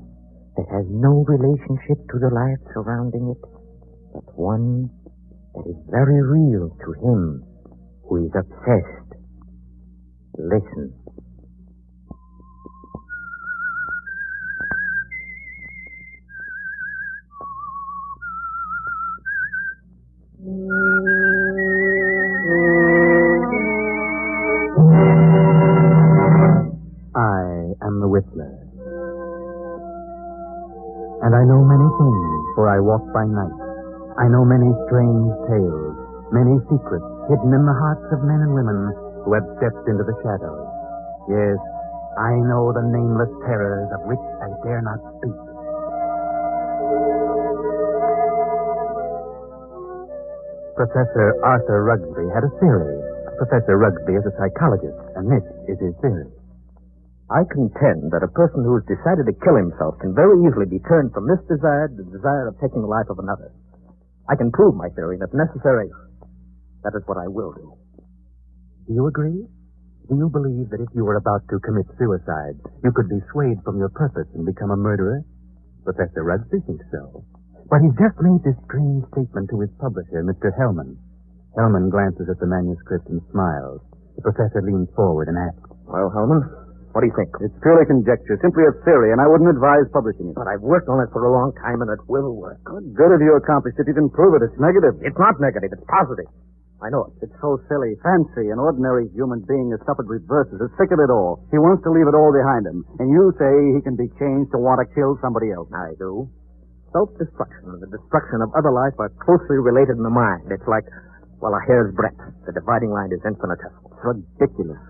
that has no relationship to the life surrounding it, but one that is very real to him who is obsessed. Listen. I am the Whistler. And I know many things, for I walk by night. I know many strange tales, many secrets hidden in the hearts of men and women who have stepped into the shadows. Yes, I know the nameless terrors of which I dare not speak. Professor Arthur Rugsby had a theory. Professor Rugsby is a psychologist, and this is his theory. I contend that a person who has decided to kill himself can very easily be turned from this desire to the desire of taking the life of another. I can prove my theory, and if necessary, that is what I will do. Do you agree? Do you believe that if you were about to commit suicide, you could be swayed from your purpose and become a murderer? Professor Rugsby thinks so. But he's just made this strange statement to his publisher, Mr. Hellman. Hellman glances at the manuscript and smiles. The professor leans forward and asks, Well, Hellman, what do you think? It's purely conjecture, simply a theory, and I wouldn't advise publishing it. But I've worked on it for a long time, and it will work. What good have you accomplished if you can prove it? It's negative. It's not negative. It's positive. I know it. It's so silly. Fancy, an ordinary human being has suffered reverses, is sick of it all. He wants to leave it all behind him. And you say he can be changed to want to kill somebody else. I do. Self-destruction and the destruction of other life are closely related in the mind. It's like, well, a hair's breadth. The dividing line is infinitesimal. It's ridiculous.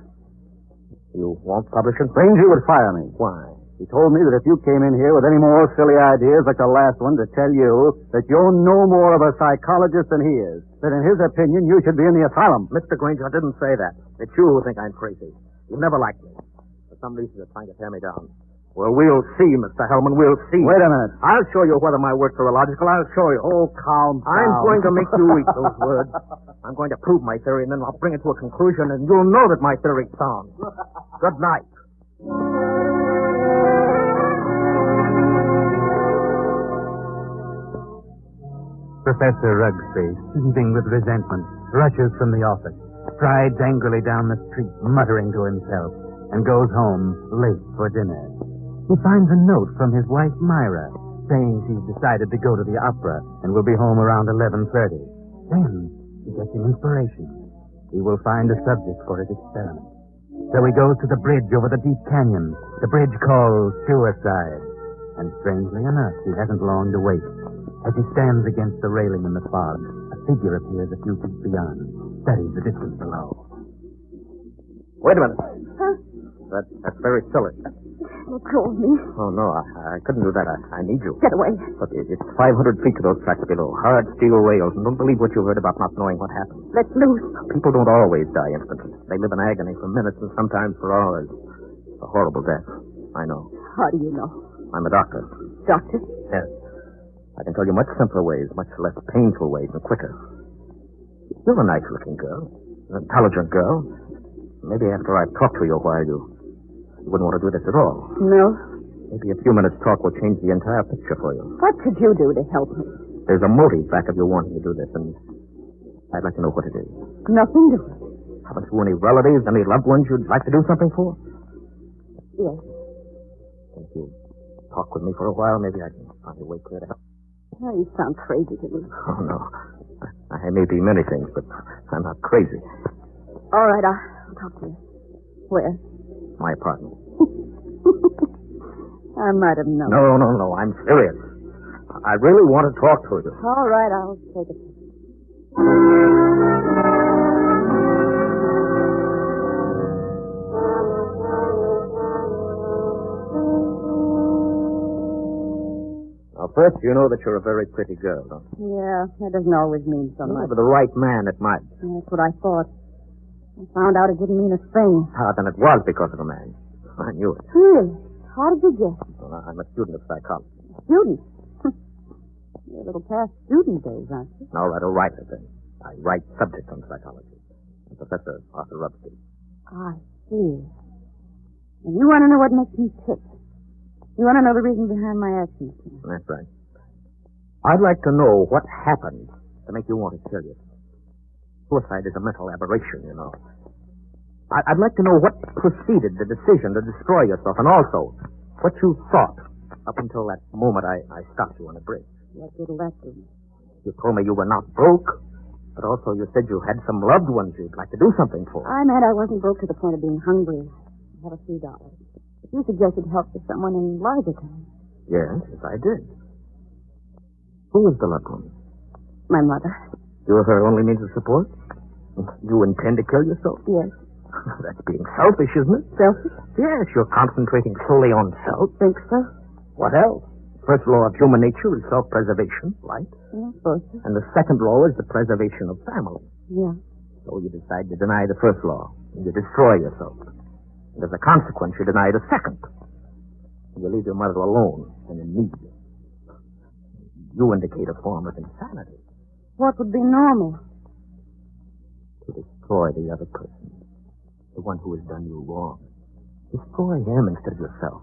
You won't publish it? Ranger would fire me. Why? He told me that if you came in here with any more silly ideas like the last one, to tell you that you're no more of a psychologist than he is. That in his opinion, you should be in the asylum. Mr. Granger, I didn't say that. It's you who think I'm crazy. You've never liked me. For some reason, you're trying to tear me down. Well, we'll see, Mr. Hellman. We'll see. Wait a minute. I'll show you whether my works are illogical. I'll show you. Oh, calm down. I'm going to make you eat those words. I'm going to prove my theory, and then I'll bring it to a conclusion, and you'll know that my theory's sound. Good night. Professor Rugsby, seething with resentment, rushes from the office. strides angrily down the street, muttering to himself, and goes home late for dinner. He finds a note from his wife, Myra, saying she's decided to go to the opera and will be home around 11:30. Then he gets an inspiration. He will find a subject for his experiment. So he goes to the bridge over the deep canyon, the bridge called Suicide. And strangely enough, he hasn't long to wait. As he stands against the railing in the fog, a figure appears a few feet beyond, studies the distance below. Wait a minute. Huh? That's very silly. Let go of me. Oh, no, I couldn't do that. I need you. Get away. Look, it's 500 feet to those tracks below. Hard steel rails. And don't believe what you heard about not knowing what happened. Let loose. People don't always die instantly. They live in agony for minutes and sometimes for hours. It's a horrible death. I know. How do you know? I'm a doctor. Doctor? Yes. I can tell you much simpler ways, much less painful ways, and quicker. You're a nice-looking girl. An intelligent girl. Maybe after I've talked to you a while, you wouldn't want to do this at all. No. Maybe a few minutes' talk will change the entire picture for you. What could you do to help me? There's a motive back of your wanting to do this, and I'd like to know what it is. Nothing to it. Haven't you any relatives, any loved ones you'd like to do something for? Yes. If you talk with me for a while, maybe I can find a way clear to help. Oh, you sound crazy to me. Oh, no. I may be many things, but I'm not crazy. All right, I'll talk to you. Where? My apartment. I might have known. No. I'm serious. I really want to talk to you. All right, I'll take it. Now, first, you know that you're a very pretty girl, don't you? Yeah, that doesn't always mean so much. For the right man, it might. That's what I thought. I found out it didn't mean a thing. Then it was because of the man. I knew it. Really? How did you guess? Well, I'm a student of psychology. Student? You're a little past student days, aren't you? No, I'm a writer, then. I write subjects on psychology. I'm Professor Arthur Rubsky. I see. And you want to know what makes me tick. You want to know the reason behind my actions. That's right. I'd like to know what happened to make you want to kill yourself. Suicide is a mental aberration, you know. I'd like to know what preceded the decision to destroy yourself, and also what you thought up until that moment I stopped you on the bridge. What did that do? You told me you were not broke, but also you said you had some loved ones you'd like to do something for. I meant I wasn't broke to the point of being hungry. I have a few dollars. But you suggested help to someone in larger terms. Yes, I did. Who was the loved one? My mother. You were her only means of support? You intend to kill yourself? Yes. That's being selfish, isn't it? Selfish? Yes, you're concentrating solely on self. Think so? What else? First law of human nature is self-preservation, right? Yeah, I suppose so. And the second law is the preservation of family. Yeah. So you decide to deny the first law, and you destroy yourself. And as a consequence, you deny the second. And you leave your mother alone and in need. You indicate a form of insanity. What would be normal? To destroy the other person. The one who has done you wrong. Destroy him instead of yourself.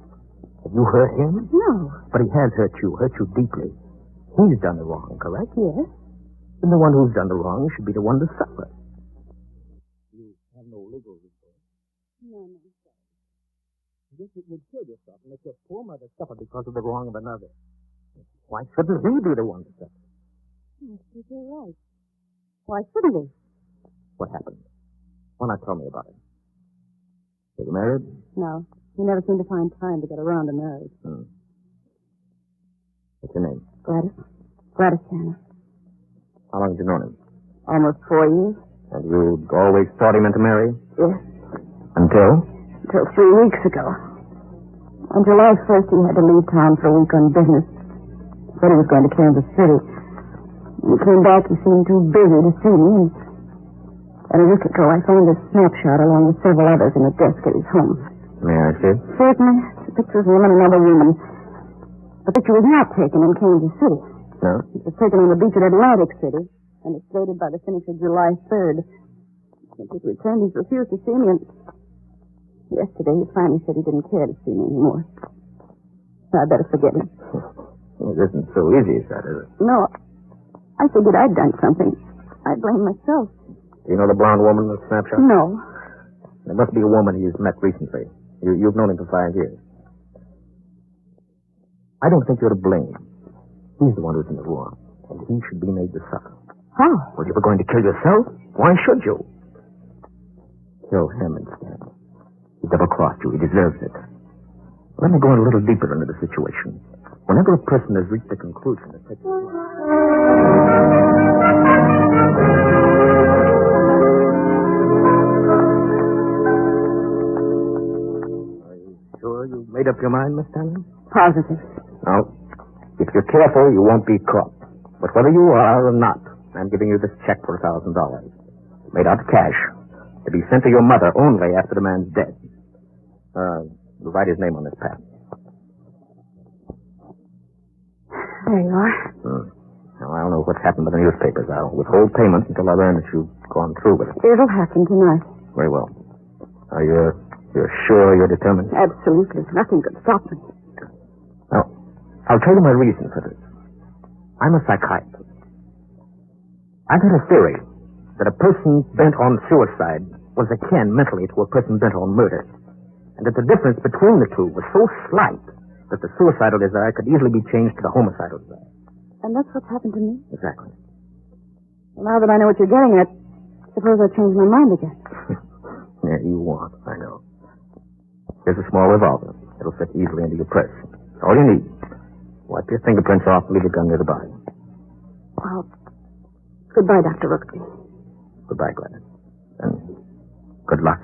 Have you hurt him? No. But he has hurt you deeply. He's done the wrong, correct? Yes. Then the one who's done the wrong should be the one to suffer. You have no legal recourse. No. I guess you would kill yourself and let your poor mother suffer because of the wrong of another. Why shouldn't he be the one to suffer? I think you're right. Why shouldn't he? What happened? Why not tell me about it? Were you married? No. He never seemed to find time to get around to marriage. What's your name? Gladys. Gladys Tanner. How long have you known him? Almost 4 years. And you always thought he meant to marry? Yes. Until? Until 3 weeks ago. On July 1st, he had to leave town for a week on business. Said he was going to Kansas City. When he came back, he seemed too busy to see me. And a week ago, I found this snapshot along with several others in a desk at his home. May I see it? Certainly. It's a picture of him and another woman. The picture was not taken in Kansas City. No? It was taken on the beach at Atlantic City, and it's dated by the finish of July 3rd. Since his return, he's refused to see me, and yesterday he finally said he didn't care to see me anymore. So I better forget him. It isn't so easy as that, is it? No. I figured I'd done something. I blame myself. You know the blonde woman in the snapshot? No. There must be a woman he's met recently. You've known him for 5 years. I don't think you're to blame. He's the one who's in the wrong, and he should be made to suffer. How? Well, you were going to kill yourself? Why should you? Kill him instead. He double-crossed you. He deserves it. Let me go in a little deeper into the situation. Whenever a person has reached a conclusion, it takes... Sure you made up your mind, Miss Stanley? Positive. Now, if you're careful, you won't be caught. But whether you are or not, I'm giving you this check for $1,000. Made out of cash. To be sent to your mother only after the man's dead. You'll write his name on this pad. There you are. Now, I don't know what's happened with the newspapers. I'll withhold payment until I learn that you've gone through with it. It'll happen tonight. Very well. Are you're sure you're determined? Absolutely. Nothing could stop me. Now, I'll tell you my reason for this. I'm a psychiatrist. I've had a theory that a person bent on suicide was akin mentally to a person bent on murder, and that the difference between the two was so slight that the suicidal desire could easily be changed to the homicidal desire. And that's what's happened to me? Exactly. Well, now that I know what you're getting at, suppose I change my mind again. Yeah, you won't, I know. Here's a small revolver. It'll fit easily into your purse. It's all you need. Wipe your fingerprints off and leave the gun near the body. Well, goodbye, Dr. Rooksby. Goodbye, Gladys. And good luck.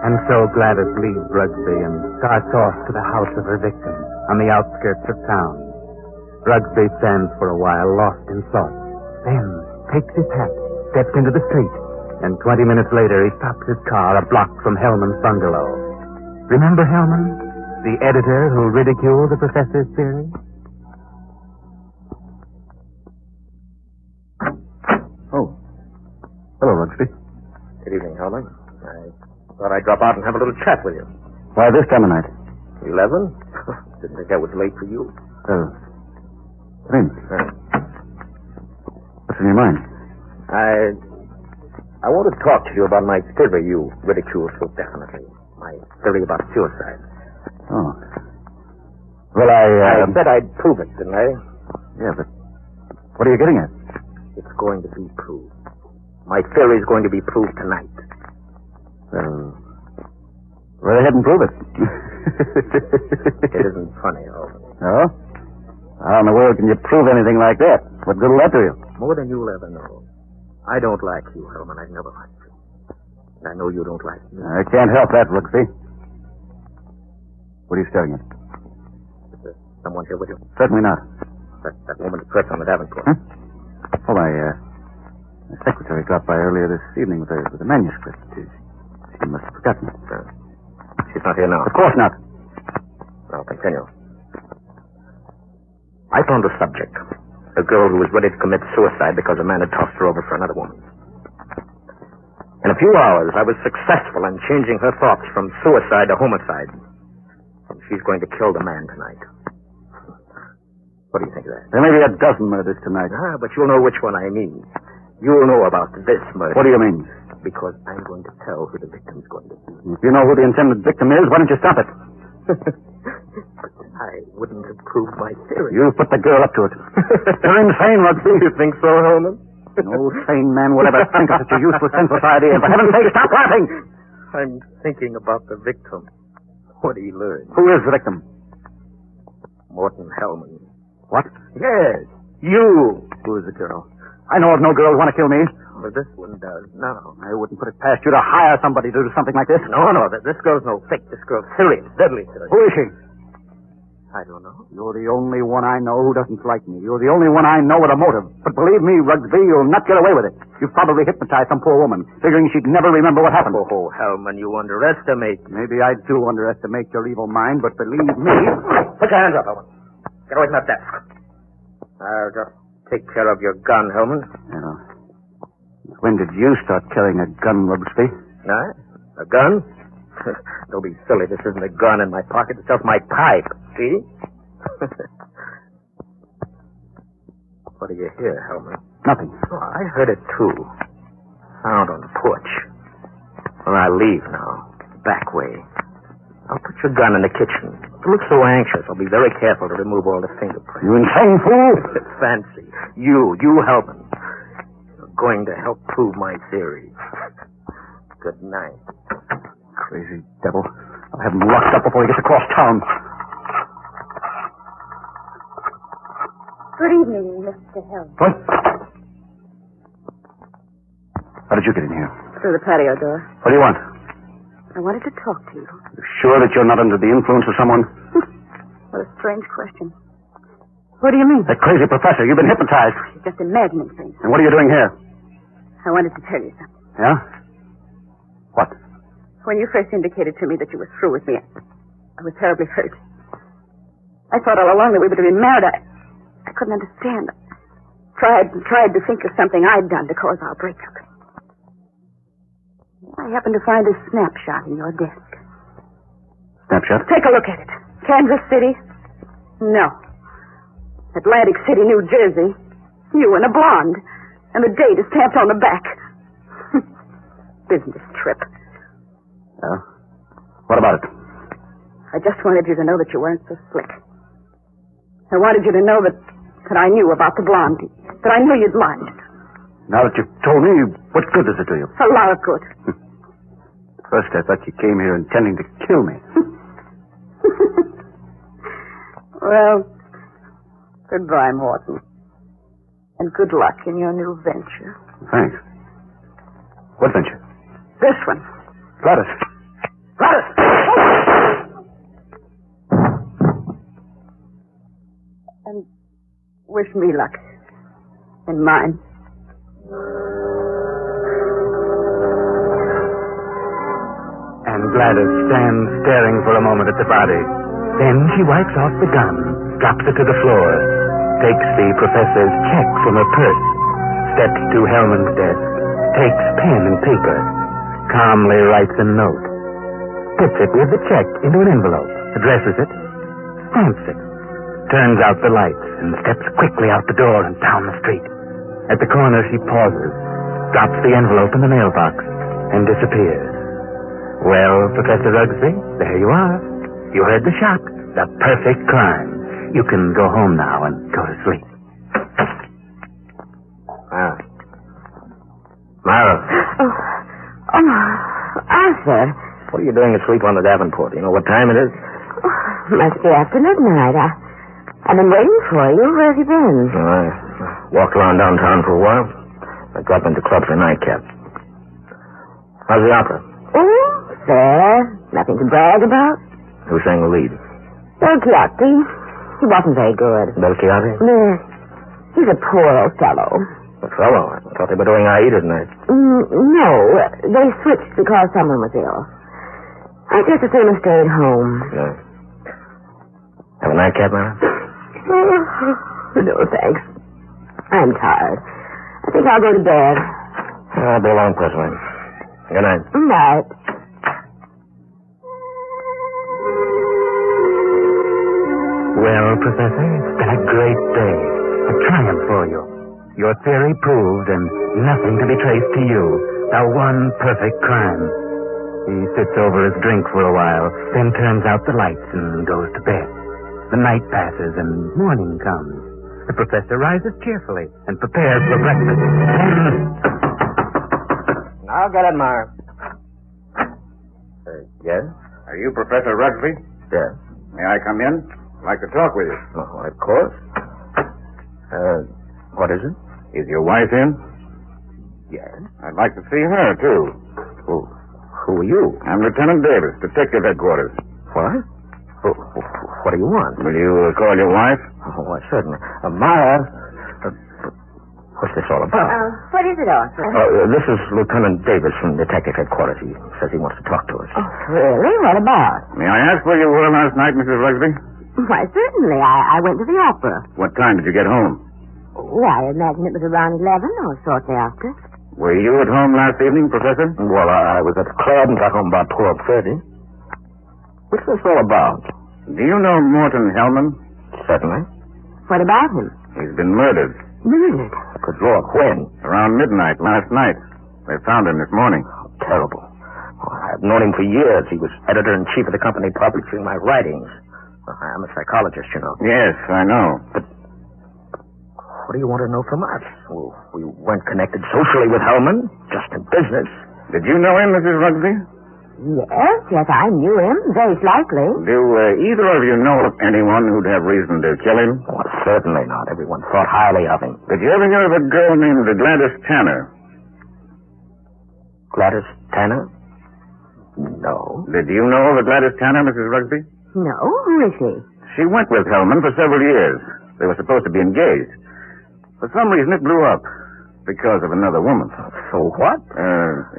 And so Gladys leaves Rugsby and starts off to the house of her victim on the outskirts of town. Rugsby stands for a while lost in thought, then takes his hat, steps into the street, and 20 minutes later he stops his car a block from Hellman's bungalow. Remember Hellman, the editor who ridiculed the professor's theory? Oh. Hello, Rugsby. Good evening, Hellman. I thought I'd drop out and have a little chat with you. Why this time of night? 11? Didn't think that was late for you. Prince. What's in your mind? I want to talk to you about my theory you ridicule so definitely. My theory about suicide. Oh. Well, I said I'd prove it, didn't I? Yeah, but what are you getting at? It's going to be proved. My theory is going to be proved tonight. Go ahead and prove it. It isn't funny, Holman. No? How in the world can you prove anything like that? What good will that do you? More than you'll ever know. I don't like you, Hellman. I've never liked you. And I know you don't like me. I can't help that, Rooksby. What are you staring at? Is there someone here with you? Certainly not. That woman's dress on the Davenport. Huh? Oh, my secretary dropped by earlier this evening with a manuscript. She must have forgotten it. She's not here now. Of course not. Now, continue. I found a subject. A girl who was ready to commit suicide because a man had tossed her over for another woman. In a few hours, I was successful in changing her thoughts from suicide to homicide. And she's going to kill the man tonight. What do you think of that? There may be a dozen murders tonight. But you'll know which one I mean. You'll know about this murder. What do you mean? Because I'm going to tell who the victim's going to be. If you know who the intended victim is, why don't you stop it? I wouldn't have proved my theory. You put the girl up to it. You're insane, Rugsby. You think so, Hellman? No sane man would ever think of such a useless, senseless idea. For heaven's sake, stop laughing! I'm thinking about the victim. What he learned. Who is the victim? Morton Hellman. What? Yes, you. Who is the girl? I know of no girl who want to kill me. Well, this one does. No. I wouldn't put it past you to hire somebody to do something like this. No. This girl's no fake. This girl's serious. Deadly serious. Who is she? I don't know. You're the only one I know who doesn't like me. You're the only one I know with a motive. But believe me, Rugsby, you'll not get away with it. You've probably hypnotized some poor woman, figuring she'd never remember what happened. Oh, Hellman, you underestimate me. Maybe I do underestimate your evil mind, but believe me... Put your hands up, Hellman. Get away from that desk. I'll just take care of your gun, Hellman. Yeah. When did you start carrying a gun, Rugsby? A gun? Don't be silly. This isn't a gun in my pocket. It's just my pipe. See? What do you hear, Hellman? Nothing. Oh, I heard it, too. Sound on the porch. Well, I leave now. Back way. I'll put your gun in the kitchen. You look so anxious. I'll be very careful to remove all the fingerprints. You insane fool! Fancy. You Hellman. You're going to help prove my theory. Good night. Crazy devil. I'll have him locked up before he gets across town. Good evening, Mr. Hill. What? How did you get in here? Through the patio door. What do you want? I wanted to talk to you. You sure that you're not under the influence of someone? What a strange question. What do you mean? That crazy professor. You've been hypnotized. You're just imagining things. And what are you doing here? I wanted to tell you something. Yeah? What? When you first indicated to me that you were through with me, I was terribly hurt. I thought all along that we would have been married. I couldn't understand. Tried to think of something I'd done to cause our breakup. I happened to find a snapshot in your desk. Snapshot? Take a look at it. Kansas City? No. Atlantic City, New Jersey. You and a blonde. And the date is stamped on the back. Business trip. Yeah? What about it? I just wanted you to know that you weren't so slick. I wanted you to know that I knew about the blonde. That I knew you'd lied. Now that you've told me, what good does it do you? A lot of good. First, I thought you came here intending to kill me. Well, goodbye, Morton. And good luck in your new venture. Thanks. What venture? This one. Gladys. Gladys! And wish me luck. In mine. And Gladys stands staring for a moment at the body. Then she wipes off the gun, drops it to the floor, takes the professor's check from her purse, steps to Hellman's desk, takes pen and paper, calmly writes a note, puts it with the check into an envelope, addresses it, stamps it, turns out the lights, and steps quickly out the door and down the street. At the corner, she pauses, drops the envelope in the mailbox, and disappears. Well, Professor Rugsby, there you are. You heard the shot. The perfect crime. You can go home now and go to sleep. Myra. Oh, Arthur. What are you doing asleep on the Davenport? You know what time it is? Must be after midnight. I've been waiting for you. Where have you been? I walked around downtown for a while. I dropped into club for a nightcap. How's the opera? Oh, fair. Nothing to brag about. Who sang the lead? Belchiati. He wasn't very good. Belchiati? Yes. He's a poor old fellow. A fellow? I thought they were doing Aida tonight. No. They switched because someone was ill. I guess the famous stayed home. Yeah. Have a nightcap, Mara? No, thanks. I'm tired. I think I'll go to bed. I'll be along presently. Good night. Night. Well, Professor, it's been a great day. A triumph for you. Your theory proved and nothing to be traced to you. The one perfect crime. He sits over his drink for a while, then turns out the lights and goes to bed. The night passes and morning comes. The professor rises cheerfully and prepares for breakfast. I'll get it, Myra. Yes? Are you Professor Rugsby? Yes. May I come in? I'd like to talk with you. Oh, of course. What is it? Is your wife in? Yes. I'd like to see her, too. Who are you? I'm Lieutenant Davis, Detective Headquarters. What? What do you want? Will you call your wife? Oh, certainly. Myra, what's this all about? What is it, Arthur? This is Lieutenant Davis from Detective Headquarters. He says he wants to talk to us. Oh, really? What about? May I ask where you were last night, Mrs. Rugsby? Why, certainly. I went to the opera. What time did you get home? Oh, I imagine it was around 11 or shortly after. Were you at home last evening, Professor? Well, I was at the club and got home about 12:30. What's this all about? Do you know Morton Hellman? Certainly. What about him? He's been murdered. Murdered? Good Lord, when? Around midnight last night. They found him this morning. Oh, terrible. Oh, I've known him for years. He was editor-in-chief of the company publishing my writings. I'm a psychologist, you know. Yes, I know. But what do you want to know from us? Well, we weren't connected socially with Hellman, just in business. Did you know him, Mrs. Rugsby? Yes, I knew him, very slightly. Do either of you know of anyone who'd have reason to kill him? Well, certainly not. Everyone thought highly of him. Did you ever hear of a girl named Gladys Tanner? Gladys Tanner? No. Did you know of a Gladys Tanner, Mrs. Rugsby? No, who is she? She went with Hellman for several years. They were supposed to be engaged. For some reason, it blew up. Because of another woman. So what?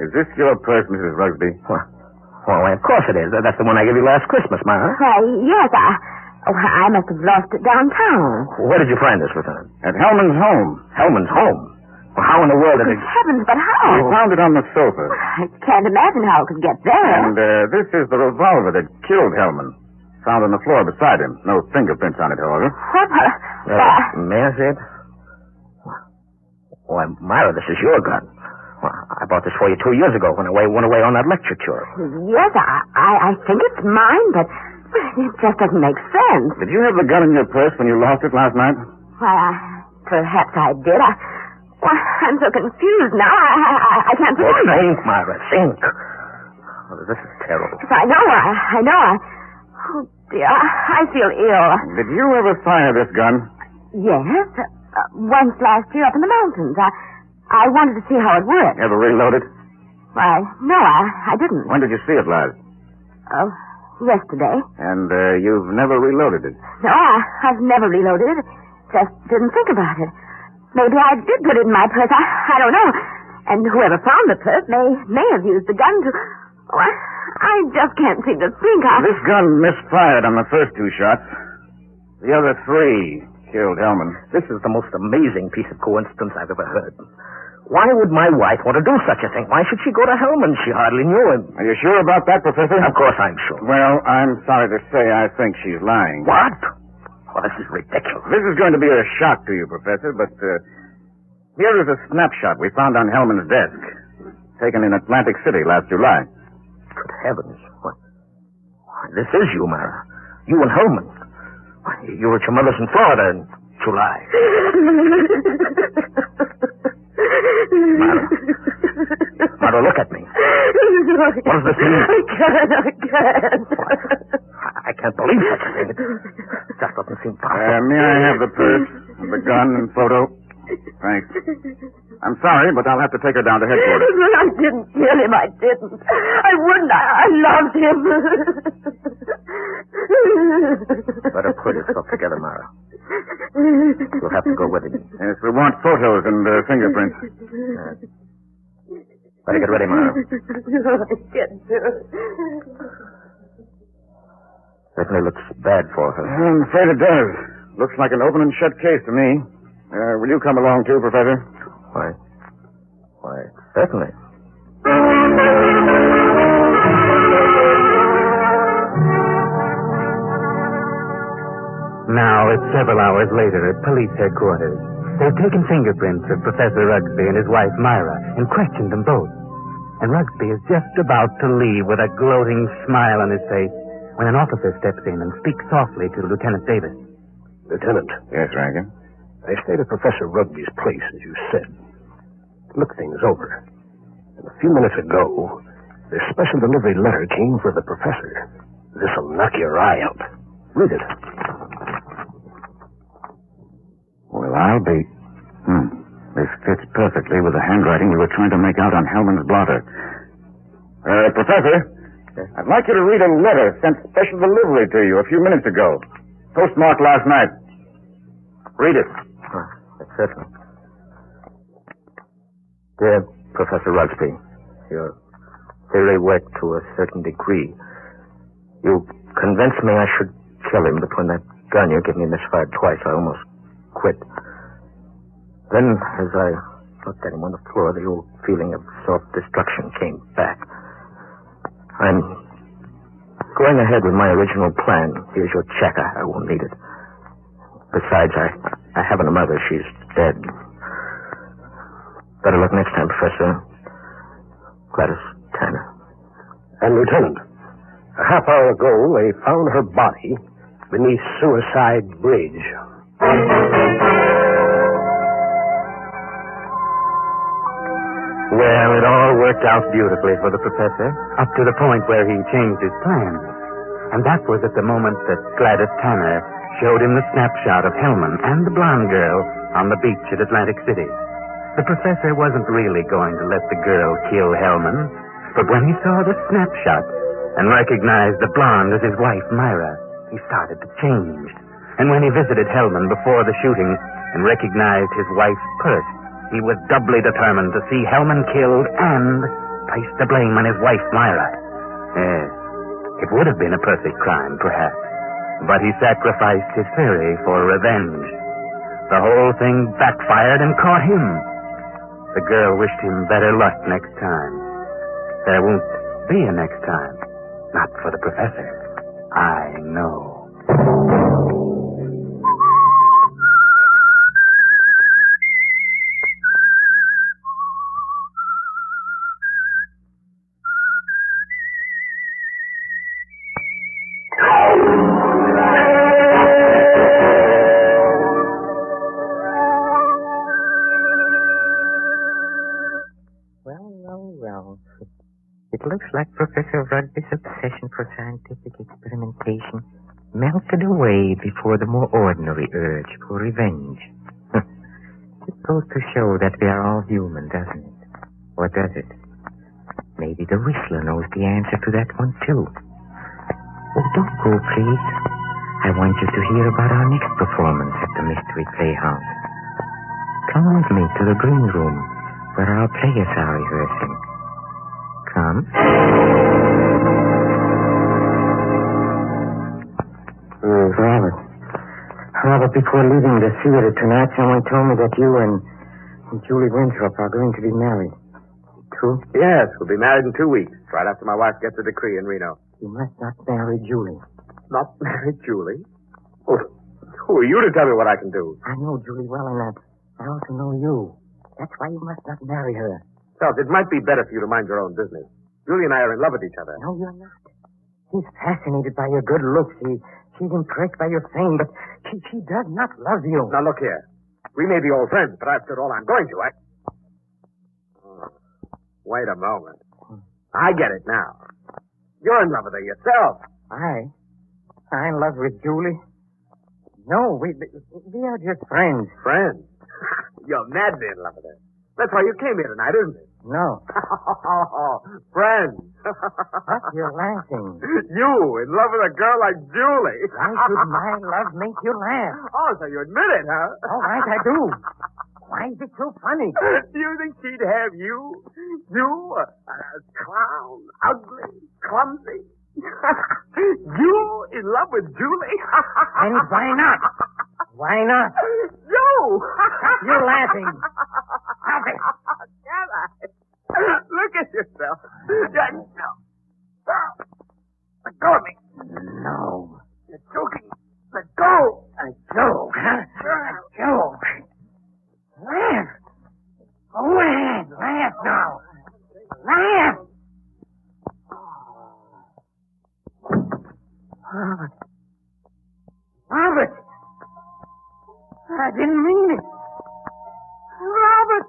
Is this your purse, Mrs. Rugsby? Well, of course it is. That's the one I gave you last Christmas, Myra. Yes, I must have lost it downtown. Where did you find this, Lieutenant? At Hellman's home. Hellman's home? Well, how in the world did it... Heavens, but how? We found it on the sofa. I can't imagine how it could get there. And this is the revolver that killed Hellman. Found on the floor beside him. No fingerprints on it, however. What? May I see it? Why, Myra, this is your gun. Well, I bought this for you 2 years ago when I went away on that lecture tour. Yes, I think it's mine, but it just doesn't make sense. Did you have the gun in your purse when you lost it last night? Why, perhaps I did. I'm so confused now. I can't think. Think, Myra, think. Oh, this is terrible. I know. Oh, dear, I feel ill. Did you ever fire this gun? Yes. Once last year up in the mountains. I wanted to see how it worked. Ever reload it? Why, no, I didn't. When did you see it last? Oh, yesterday. And you've never reloaded it? No, I've never reloaded it. Just didn't think about it. Maybe I did put it in my purse. I don't know. And whoever found the purse may have used the gun to... Oh, I just can't seem to think. This gun misfired on the first 2 shots. The other 3... killed Hellman. This is the most amazing piece of coincidence I've ever heard. Why would my wife want to do such a thing? Why should she go to Hellman? She hardly knew him. Are you sure about that, Professor? Of course I'm sure. Well, I'm sorry to say I think she's lying. What? Well, this is ridiculous. This is going to be a shock to you, Professor, but here is a snapshot we found on Hellman's desk. Taken in Atlantic City last July. Good heavens. Why, this is you, Myra. You and Hellman. You were at your mother's in Florida in July. Myra, look at me. What does this mean? I can't. I can't believe such a thing. It just doesn't seem possible. May I have the purse, the gun, and photo? Thanks. I'm sorry, but I'll have to take her down to headquarters. I didn't kill him. I didn't. I wouldn't. I loved him. Better put yourself together, Myra. You'll have to go with him. Yes, we want photos and fingerprints. Better get ready, Myra. I can't do it. Certainly looks bad for her. I'm afraid it does. Looks like an open and shut case to me. Will you come along too, Professor? Why, certainly. Now, it's several hours later at police headquarters. They've taken fingerprints of Professor Rugsby and his wife, Myra, and questioned them both. And Rugsby is just about to leave with a gloating smile on his face when an officer steps in and speaks softly to Lieutenant Davis. Lieutenant. Yes, Rankin? I stayed at Professor Rugby's place, as you said. Look things over. And a few minutes ago, this special delivery letter came for the professor. This'll knock your eye out. Read it. Well, I'll be... This fits perfectly with the handwriting we were trying to make out on Hellman's blotter. Professor, I'd like you to read a letter sent special delivery to you a few minutes ago. Postmarked last night. Read it. Certainly. Dear Professor Rugsby, your theory worked to a certain degree. You convinced me I should kill him, but when that gun you gave me misfired twice, I almost quit. Then, as I looked at him on the floor, the old feeling of self-destruction came back. I'm going ahead with my original plan. Here's your check. I won't need it. Besides, I haven't a mother. She's dead. Better luck next time, Professor. Gladys Tanner. And, Lieutenant, a half hour ago, they found her body beneath Suicide Bridge. Well, it all worked out beautifully for the professor, up to the point where he changed his plans. And that was at the moment that Gladys Tanner showed him the snapshot of Hellman and the blonde girl on the beach at Atlantic City. The professor wasn't really going to let the girl kill Hellman, but when he saw the snapshot and recognized the blonde as his wife, Myra, he started to change. And when he visited Hellman before the shooting and recognized his wife's purse, he was doubly determined to see Hellman killed and place the blame on his wife, Myra. Yes, it would have been a perfect crime, perhaps, but he sacrificed his theory for revenge. The whole thing backfired and caught him. The girl wished him better luck next time. There won't be a next time. Not for the professor. I know. It looks like Professor Rugby's obsession for scientific experimentation melted away before the more ordinary urge for revenge. It goes to show that we are all human, doesn't it? Or does it? Maybe the Whistler knows the answer to that one, too. Oh, don't go, please. I want you to hear about our next performance at the Mystery Playhouse. Come with me to the green room, where our players are rehearsing. Come. Robert, before leaving the theater tonight, someone told me that you and Julie Winthrop are going to be married. True? Yes, we'll be married in 2 weeks, right after my wife gets a decree in Reno. You must not marry Julie. Not marry Julie? Who are you to tell me what I can do? I know Julie well enough. I also know you. That's why you must not marry her. Phelps, it might be better for you to mind your own business. Julie and I are in love with each other. No, you're not. He's fascinated by your good looks. She's impressed by your fame, but she does not love you. Now, look here. We may be old friends, but I've said all I'm going to. Wait a moment. I get it now. You're in love with her yourself. I'm in love with Julie. No, we are just friends. Friends? You're madly in love with her. That's why you came here tonight, isn't it? No. Friends. What? You're laughing. You in love with a girl like Julie. Why should my love make you laugh? Oh, so you admit it, huh? All right, I do. Why is it so funny? Do you think she'd have you? You, a clown, ugly, clumsy? You in love with Julie? And why not? Why not? You! You're laughing. Stop it. Can I? Look at yourself. Let go of me. No. You're joking. Let go. A joke, huh? A joke. Laugh. Go ahead. Laugh now. Laugh. Robert. I didn't mean it. Robert.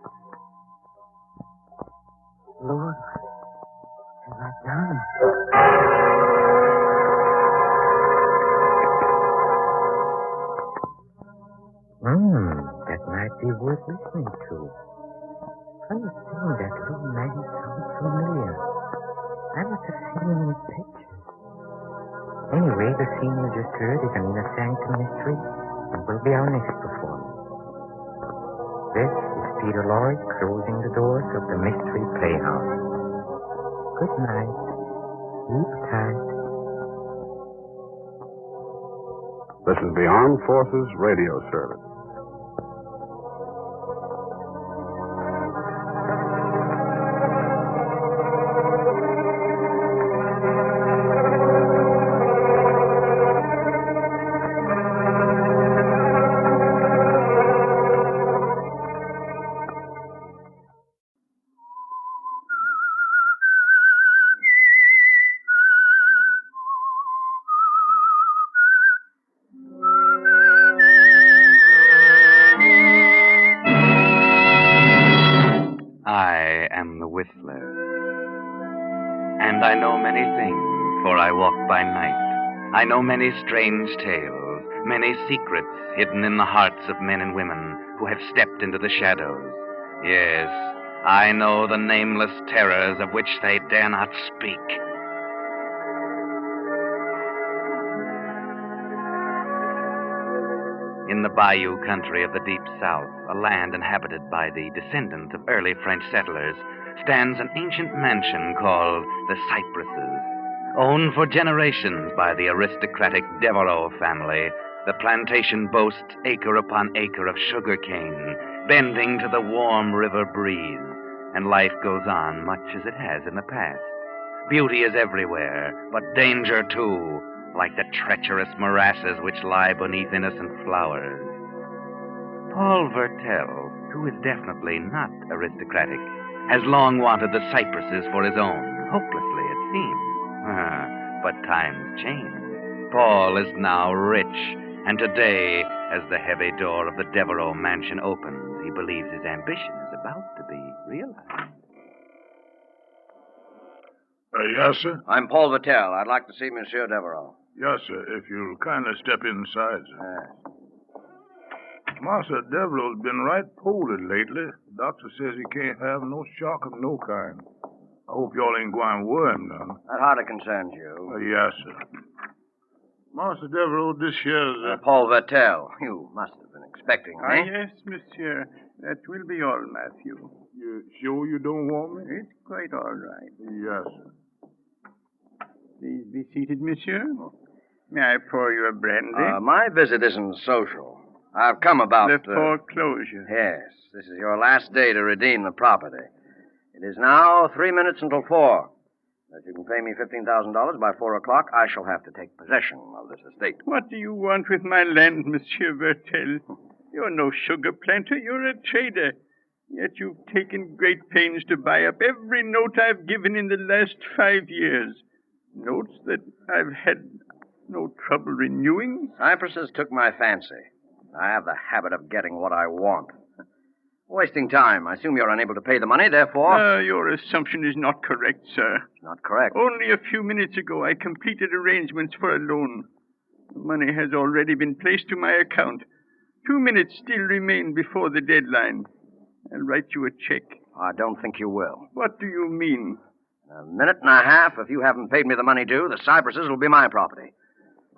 Lord, have I done? That might be worth listening to. Funny thing, that little man sounds familiar. I must have seen him in pictures. Anyway, the scene you just heard is an Inner Sanctum mystery and will be our next performance. This is Peter Lloyd closing the doors of the Mystery Playhouse. Good night. Sleep tight. This is the Armed Forces Radio Service. wrestlers. And I know many things, for I walk by night. I know many strange tales, many secrets hidden in the hearts of men and women who have stepped into the shadows. Yes, I know the nameless terrors of which they dare not speak. In the bayou country of the Deep South, a land inhabited by the descendants of early French settlers, stands an ancient mansion called the Cypresses. Owned for generations by the aristocratic Devereaux family, the plantation boasts acre upon acre of sugar cane, bending to the warm river breeze, and life goes on much as it has in the past. Beauty is everywhere, but danger too, like the treacherous morasses which lie beneath innocent flowers. Paul Vertel, who is definitely not aristocratic, has long wanted the cypresses for his own, hopelessly it seems. But times change. Paul is now rich, and today, as the heavy door of the Devereaux mansion opens, he believes his ambition is about to be realized. Yes, sir? I'm Paul Vertel. I'd like to see Monsieur Devereaux. Yes, sir, if you'll kindly step inside, sir. Master Devereaux's been right poorly lately. The doctor says he can't have no shock of no kind. I hope y'all ain't going to worry him none. That hardly concerns you. Yes, sir. Master Devereaux, this here's... Paul Vertel. You must have been expecting me. Yes, monsieur. That will be all, Matthew. You sure you don't want me? It's quite all right. Yes, sir. Please be seated, monsieur. May I pour you a brandy? My visit isn't social. I've come about... The foreclosure. Yes. This is your last day to redeem the property. It is now 3 minutes until 4. If you can pay me $15,000 by 4 o'clock, I shall have to take possession of this estate. What do you want with my land, Monsieur Vertel? You're no sugar planter. You're a trader. Yet you've taken great pains to buy up every note I've given in the last 5 years. Notes that I've had no trouble renewing. Cypresses took my fancy. I have the habit of getting what I want. Wasting time. I assume you're unable to pay the money, therefore... your assumption is not correct, sir. It's not correct. Only a few minutes ago, I completed arrangements for a loan. The money has already been placed to my account. 2 minutes still remain before the deadline. I'll write you a check. I don't think you will. What do you mean? A minute and a half. If you haven't paid me the money due, the cypresses will be my property.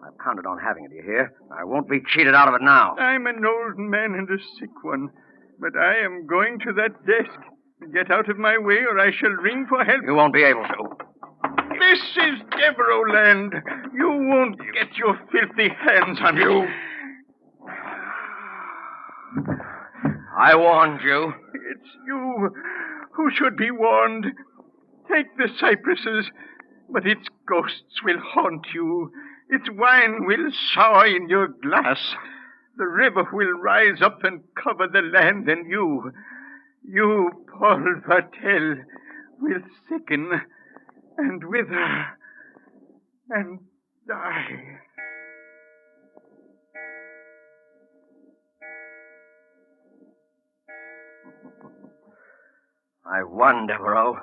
I've counted on having it, you hear? I won't be cheated out of it now. I'm an old man and a sick one. But I am going to that desk. Get out of my way or I shall ring for help. You won't be able to. This is Devereaux land. You won't get your filthy hands on you. I warned you. It's you who should be warned. Take the cypresses, but its ghosts will haunt you. Its wine will sour in your glass. The river will rise up and cover the land, and you, Paul Vertel, will sicken and wither and die. I won, Devereaux.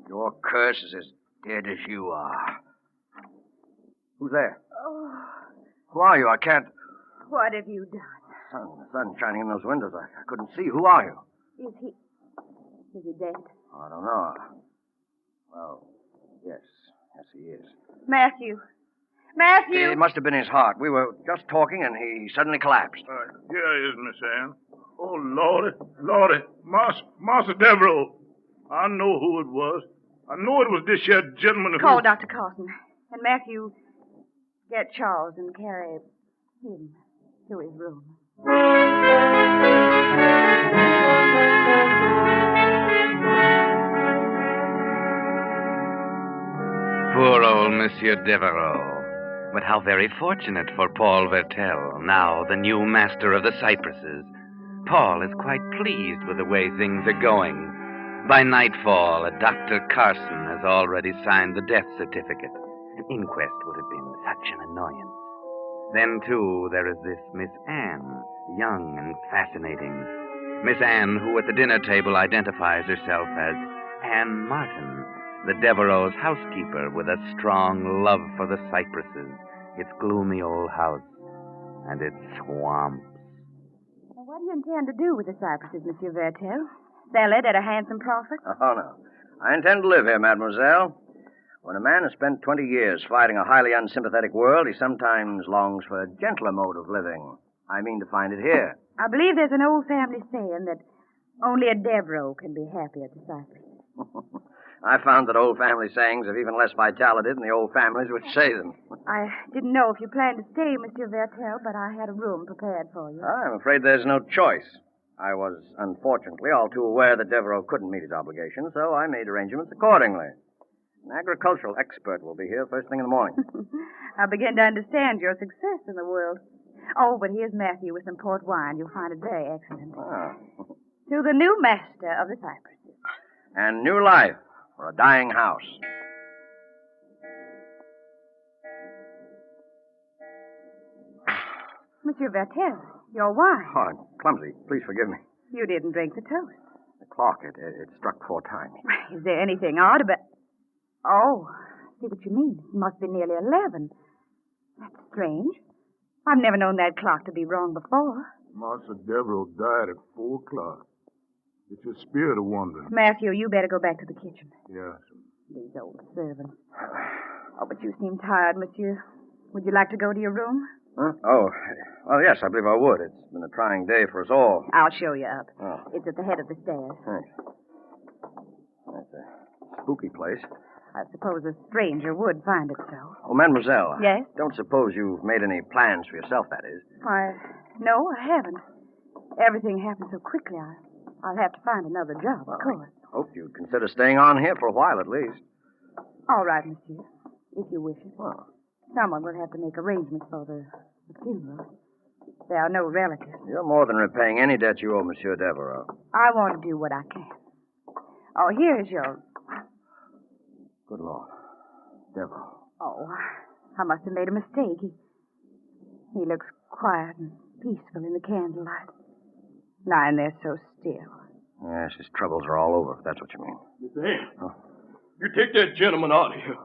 Your curse is as dead as you are. Who's there? Oh, Who are you? I can't... what have you done? The sun's shining in those windows. I couldn't see. Who are you? Is he dead? I don't know. Well, yes. Yes, he is. Matthew! Matthew! It must have been his heart. We were just talking, and he suddenly collapsed. Here he is, Miss Ann. Oh, Lordy. Master Devereaux. I know who it was. I know it was this here gentleman who... Call Dr. Carson. And Matthew, get Charles and carry him to his room. Poor old Monsieur Devereaux. But how very fortunate for Paul Vertel, now the new master of the cypresses. Paul is quite pleased with the way things are going. By nightfall, Dr. Carson has already signed the death certificate. An inquest would have been such an annoyance. Then, too, there is this Miss Anne, young and fascinating. Miss Anne, who at the dinner table identifies herself as Anne Martin, the Devereaux' housekeeper with a strong love for the cypresses, its gloomy old house, and its swamps. Now, what do you intend to do with the cypresses, Monsieur Vertel? Sell it at a handsome profit? Oh, no. I intend to live here, mademoiselle. When a man has spent 20 years fighting a highly unsympathetic world, he sometimes longs for a gentler mode of living. I mean to find it here. I believe there's an old family saying that only a Devereaux can be happy at the cypress. I found that old family sayings have even less vitality than the old families which say them. I didn't know if you planned to stay, Monsieur Vertel, but I had a room prepared for you. I'm afraid there's no choice. I was, unfortunately, all too aware that Devereaux couldn't meet his obligations, so I made arrangements accordingly. An agricultural expert will be here first thing in the morning. I begin to understand your success in the world. Oh, but here's Matthew with some port wine. You'll find it very excellent. Ah. To the new master of the cypresses. And new life for a dying house. Monsieur Vertel, your wine. Oh, I'm clumsy. Please forgive me. You didn't drink the toast. The clock, it struck 4 times. Is there anything odd about... Oh, I see what you mean. It must be nearly 11. That's strange. I've never known that clock to be wrong before. Master Devereaux died at 4 o'clock. It's your spirit of wonder. Matthew, you better go back to the kitchen. Yes. These old servants. Oh, but you seem tired, monsieur. Would you like to go to your room? Huh? Oh, well, yes, I believe I would. It's been a trying day for us all. I'll show you up. Oh. It's at the head of the stairs. Thanks. That's a spooky place. I suppose a stranger would find it so. Oh, mademoiselle. Yes? Don't suppose you've made any plans for yourself, that is. Why, no, I haven't. Everything happened so quickly, I'll have to find another job, of course. Hoped you'd consider staying on here for a while at least. All right, monsieur, if you wish it. Well, someone will have to make arrangements for the funeral. There are no relatives. You're more than repaying any debt you owe Monsieur Devereaux. I want to do what I can. Oh, here's your... Good Lord. Devereaux. Oh, I must have made a mistake. He looks quiet and peaceful in the candlelight. Lying there so still. Yes, his troubles are all over, if that's what you mean. Miss Anne, you take that gentleman out of here.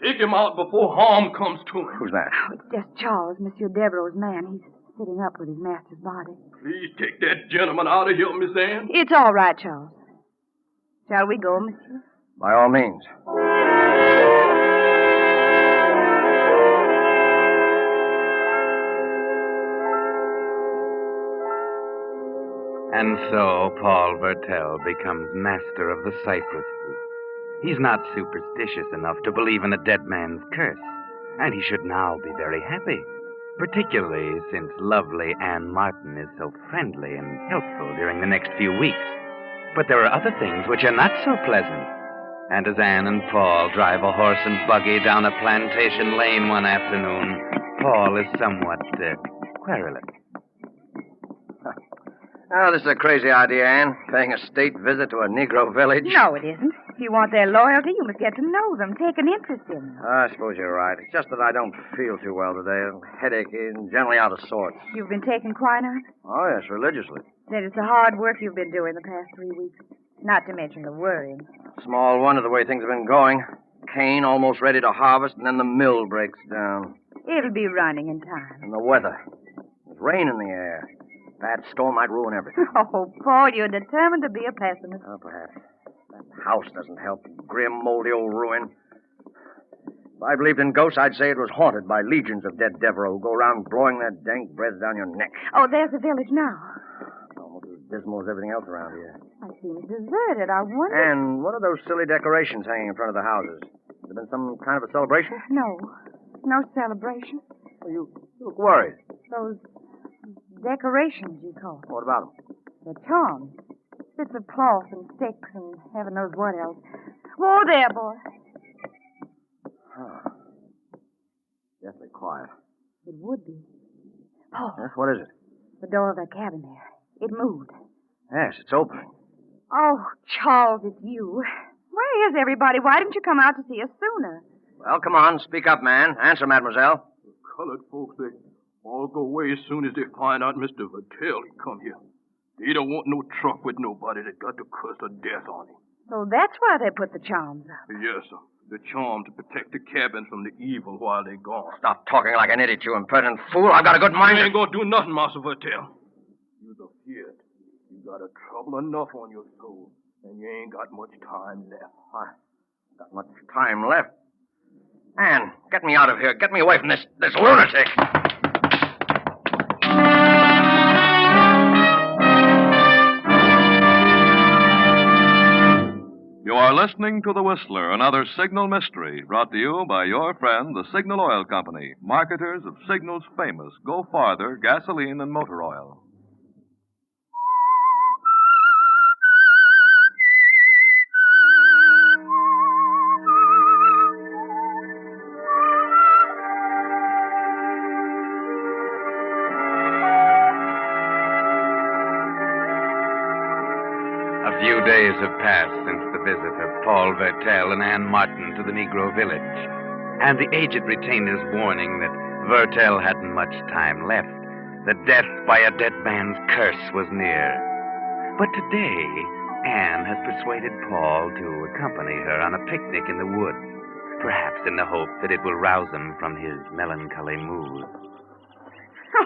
Take him out before harm comes to him. Who's that? Oh, it's just Charles, Monsieur Devereaux's man. He's sitting up with his master's body. Please take that gentleman out of here, Miss Anne. It's all right, Charles. Shall we go, monsieur? By all means. And so Paul Vertel becomes master of the cypresses. He's not superstitious enough to believe in a dead man's curse, and he should now be very happy, particularly since lovely Anne Martin is so friendly and helpful during the next few weeks. But there are other things which are not so pleasant. And as Anne and Paul drive a horse and buggy down a plantation lane one afternoon, Paul is somewhat querulous. Oh, this is a crazy idea, Anne. Paying a state visit to a Negro village. No, it isn't. If you want their loyalty, you must get to know them, take an interest in them. I suppose you're right. It's just that I don't feel too well today. Headachy and generally out of sorts. You've been taking quinine? Oh, yes, religiously. Then it's the hard work you've been doing the past 3 weeks. Not to mention the worrying. Small wonder the way things have been going. Cane almost ready to harvest, and then the mill breaks down. It'll be running in time. And the weather. There's rain in the air. Bad storm might ruin everything. Oh, Paul, you're determined to be a pessimist. Oh, perhaps. That house doesn't help. Grim, moldy old ruin. If I believed in ghosts, I'd say it was haunted by legions of dead Devereaux who go around blowing their dank breath down your neck. Oh, there's the village now. Almost as dismal as everything else around here. I seem deserted. I wonder... And what are those silly decorations hanging in front of the houses? Has there been some kind of a celebration? No. No celebration. Well, you look worried. Those decorations, you call them. What about them? The charms. Bits of cloth and sticks and heaven knows what else. Whoa there, boy. Oh. Deathly quiet. It would be. Paul. Yes, what is it? The door of that cabin there. It moved. Yes, it's opening. Oh, Charles, it's you. Where is everybody? Why didn't you come out to see us sooner? Well, come on. Speak up, man. Answer, mademoiselle. The colored folks, they all go away as soon as they find out Mr. Vertel come here. They don't want no truck with nobody that got the curse of death on him. So that's why they put the charms up. Yes, sir. The charm to protect the cabins from the evil while they're gone. Stop talking like an idiot, you impertinent fool. I've got a good mind. You ain't gonna do nothing, Master Vertel. You're the feared. You got a trouble enough on your soul, and you ain't got much time left. Got much time left. Ann, get me out of here. Get me away from this lunatic. You are listening to The Whistler, another Signal mystery, brought to you by your friend, the Signal Oil Company, marketers of Signal's famous Go Farther gasoline and motor oil. A few days have passed since the visit of Paul Vertel and Ann Martin to the Negro village, and the aged retainer's warning that Vertel hadn't much time left, that death by a dead man's curse was near. But today, Ann has persuaded Paul to accompany her on a picnic in the woods, perhaps in the hope that it will rouse him from his melancholy mood.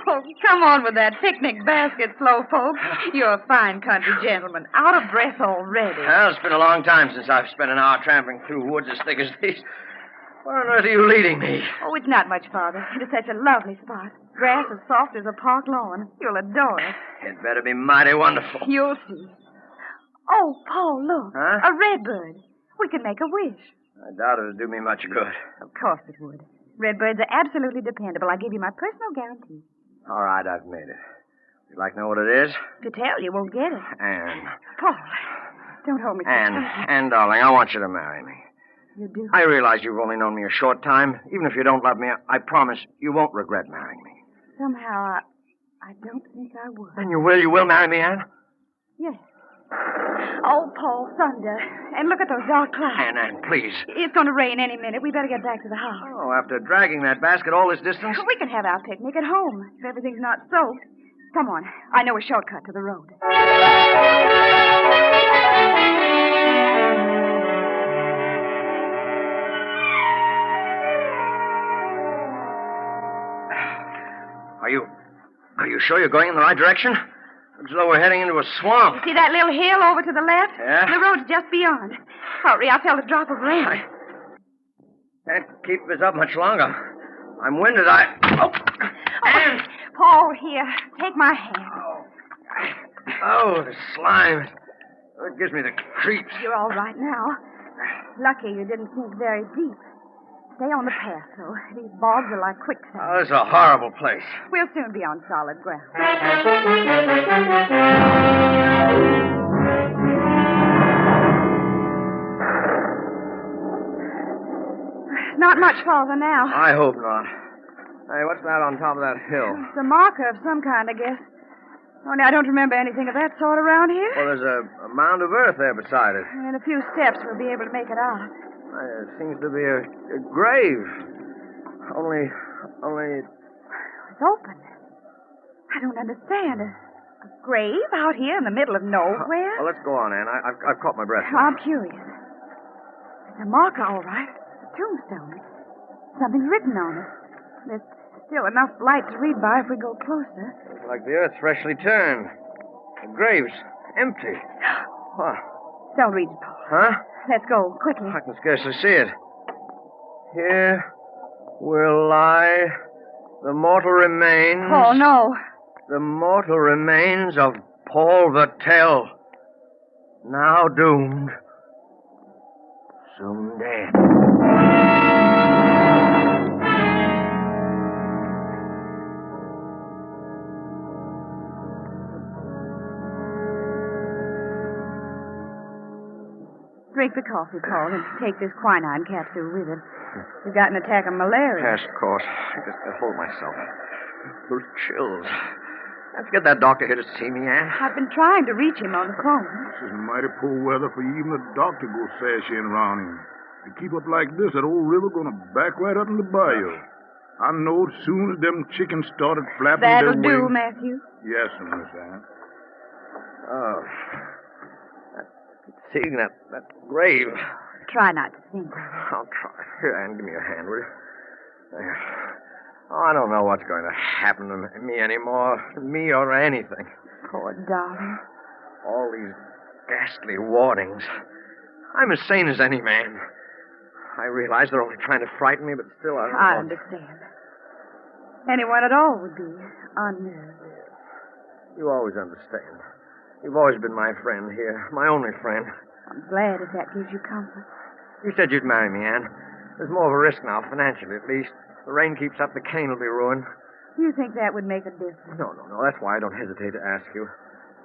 Oh, come on with that picnic basket, Slowpoke. You're a fine country gentleman. Out of breath already. Well, it's been a long time since I've spent an hour tramping through woods as thick as these. Where on earth are you leading me? Oh, it's not much farther. It is such a lovely spot. Grass as soft as a park lawn. You'll adore it. It better be mighty wonderful. You'll see. Oh, Paul, look. Huh? A redbird. We can make a wish. I doubt it'll do me much good. Of course it would. Redbirds are absolutely dependable. I give you my personal guarantee. All right, I've made it. You'd like to know what it is? To tell you won't get it. Ann. Paul, don't hold me so tightly. Ann, darling, I want you to marry me. You do? I realize you've only known me a short time. Even if you don't love me, I promise you won't regret marrying me. Somehow, I don't think I would. Then you will marry me, Ann? Yes. Oh, Paul, thunder. And look at those dark clouds. Ann, please. It's going to rain any minute. We better get back to the house. Oh, after dragging that basket all this distance? We can have our picnic at home if everything's not soaked. Come on. I know a shortcut to the road. Are you sure you're going in the right direction? Looks as though we're heading into a swamp. You see that little hill over to the left? Yeah? The road's just beyond. Hurry, I felt a drop of rain. I can't keep this up much longer. I'm winded. Oh, Ann! Paul, here. Take my hand. Oh, the slime. Oh, it gives me the creeps. You're all right now. Lucky you didn't sink very deep. Stay on the path, though. These bogs are like quicksand. Oh, this is a horrible place. We'll soon be on solid ground. Not much farther now. I hope not. Hey, what's that on top of that hill? It's a marker of some kind, I guess. Only I don't remember anything of that sort around here. Well, there's a mound of earth there beside it. In a few steps, we'll be able to make it out. It seems to be a grave. Only... It's open. I don't understand. A grave out here in the middle of nowhere? Well, let's go on, Ann. I've caught my breath. I'm curious. It's a marker, all right. A tombstone. Something's written on it. There's still enough light to read by if we go closer. Looks like the earth's freshly turned. The grave's empty. What? Don't read it, Paul. Huh? Let's go, quickly. I can scarcely see it. Here will lie the mortal remains... Oh, no. The mortal remains of Paul Vertel. Now doomed. Soon dead. Drink the coffee, Paul, and take this quinine capsule with it. You've got an attack of malaria. Yes, of course. I just can't hold myself. Those chills. Can't you get that doctor here to see me, Ann? I've been trying to reach him on the phone. This is mighty poor weather for even a doctor to go sashing around him. If you keep up like this, that old river gonna back right up in the bayou. I know as soon as them chickens started flapping That'll their do, wings... Matthew. Yes, Miss Ann. Oh. It seeing that grave. Try not to think. I'll try. Here, Anne, give me your hand, will you? There. Oh, I don't know what's going to happen to me anymore. Me or anything. Poor darling. All these ghastly warnings. I'm as sane as any man. I realize they're only trying to frighten me, but still I understand. Anyone at all would be unnerved. You always understand. You've always been my friend here, my only friend. I'm glad if that gives you comfort. You said you'd marry me, Anne. There's more of a risk now, financially at least. The rain keeps up, the cane will be ruined. You think that would make a difference? No. That's why I don't hesitate to ask you.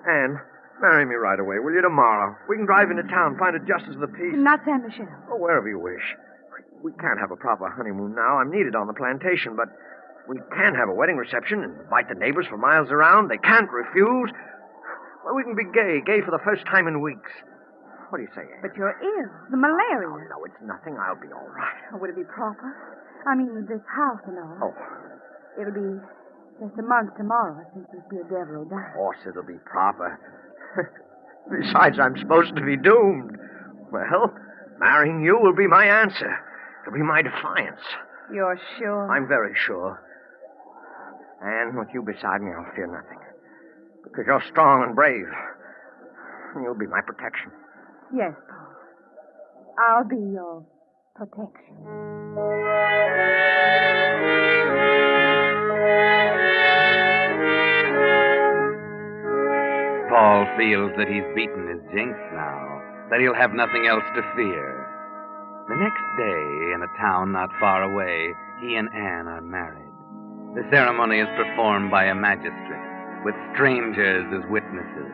Anne, marry me right away, will you, tomorrow? We can drive into town, find a justice of the peace. Not San Michelle. Oh, wherever you wish. We can't have a proper honeymoon now. I'm needed on the plantation, but we can have a wedding reception and invite the neighbors for miles around. They can't refuse. Well, we can be gay for the first time in weeks. What do you say, Anne? But you're ill. The malaria. No, it's nothing. I'll be all right. Oh, would it be proper? I mean, this house and all. Oh. It'll be just a month tomorrow since this dear Devereaux died. Of course it'll be proper. Besides, I'm supposed to be doomed. Well, marrying you will be my answer. It'll be my defiance. You're sure? I'm very sure. And with you beside me, I'll fear nothing. Because you're strong and brave. You'll be my protection. Yes, Paul. I'll be your protection. Paul feels that he's beaten his jinx now, that he'll have nothing else to fear. The next day, in a town not far away, he and Anne are married. The ceremony is performed by a magistrate, with strangers as witnesses.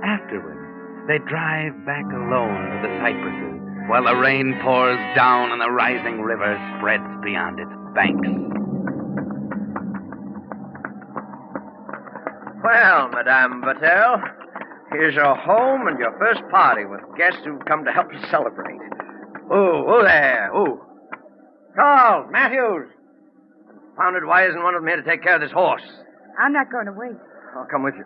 Afterward, they drive back alone to the cypresses, while the rain pours down and the rising river spreads beyond its banks. Well, Madame Battelle, here's your home and your first party with guests who've come to help you celebrate. Oh there. Oh. Charles, Matthews. Confounded, why isn't one of them here to take care of this horse? I'm not going to wait. I'll come with you.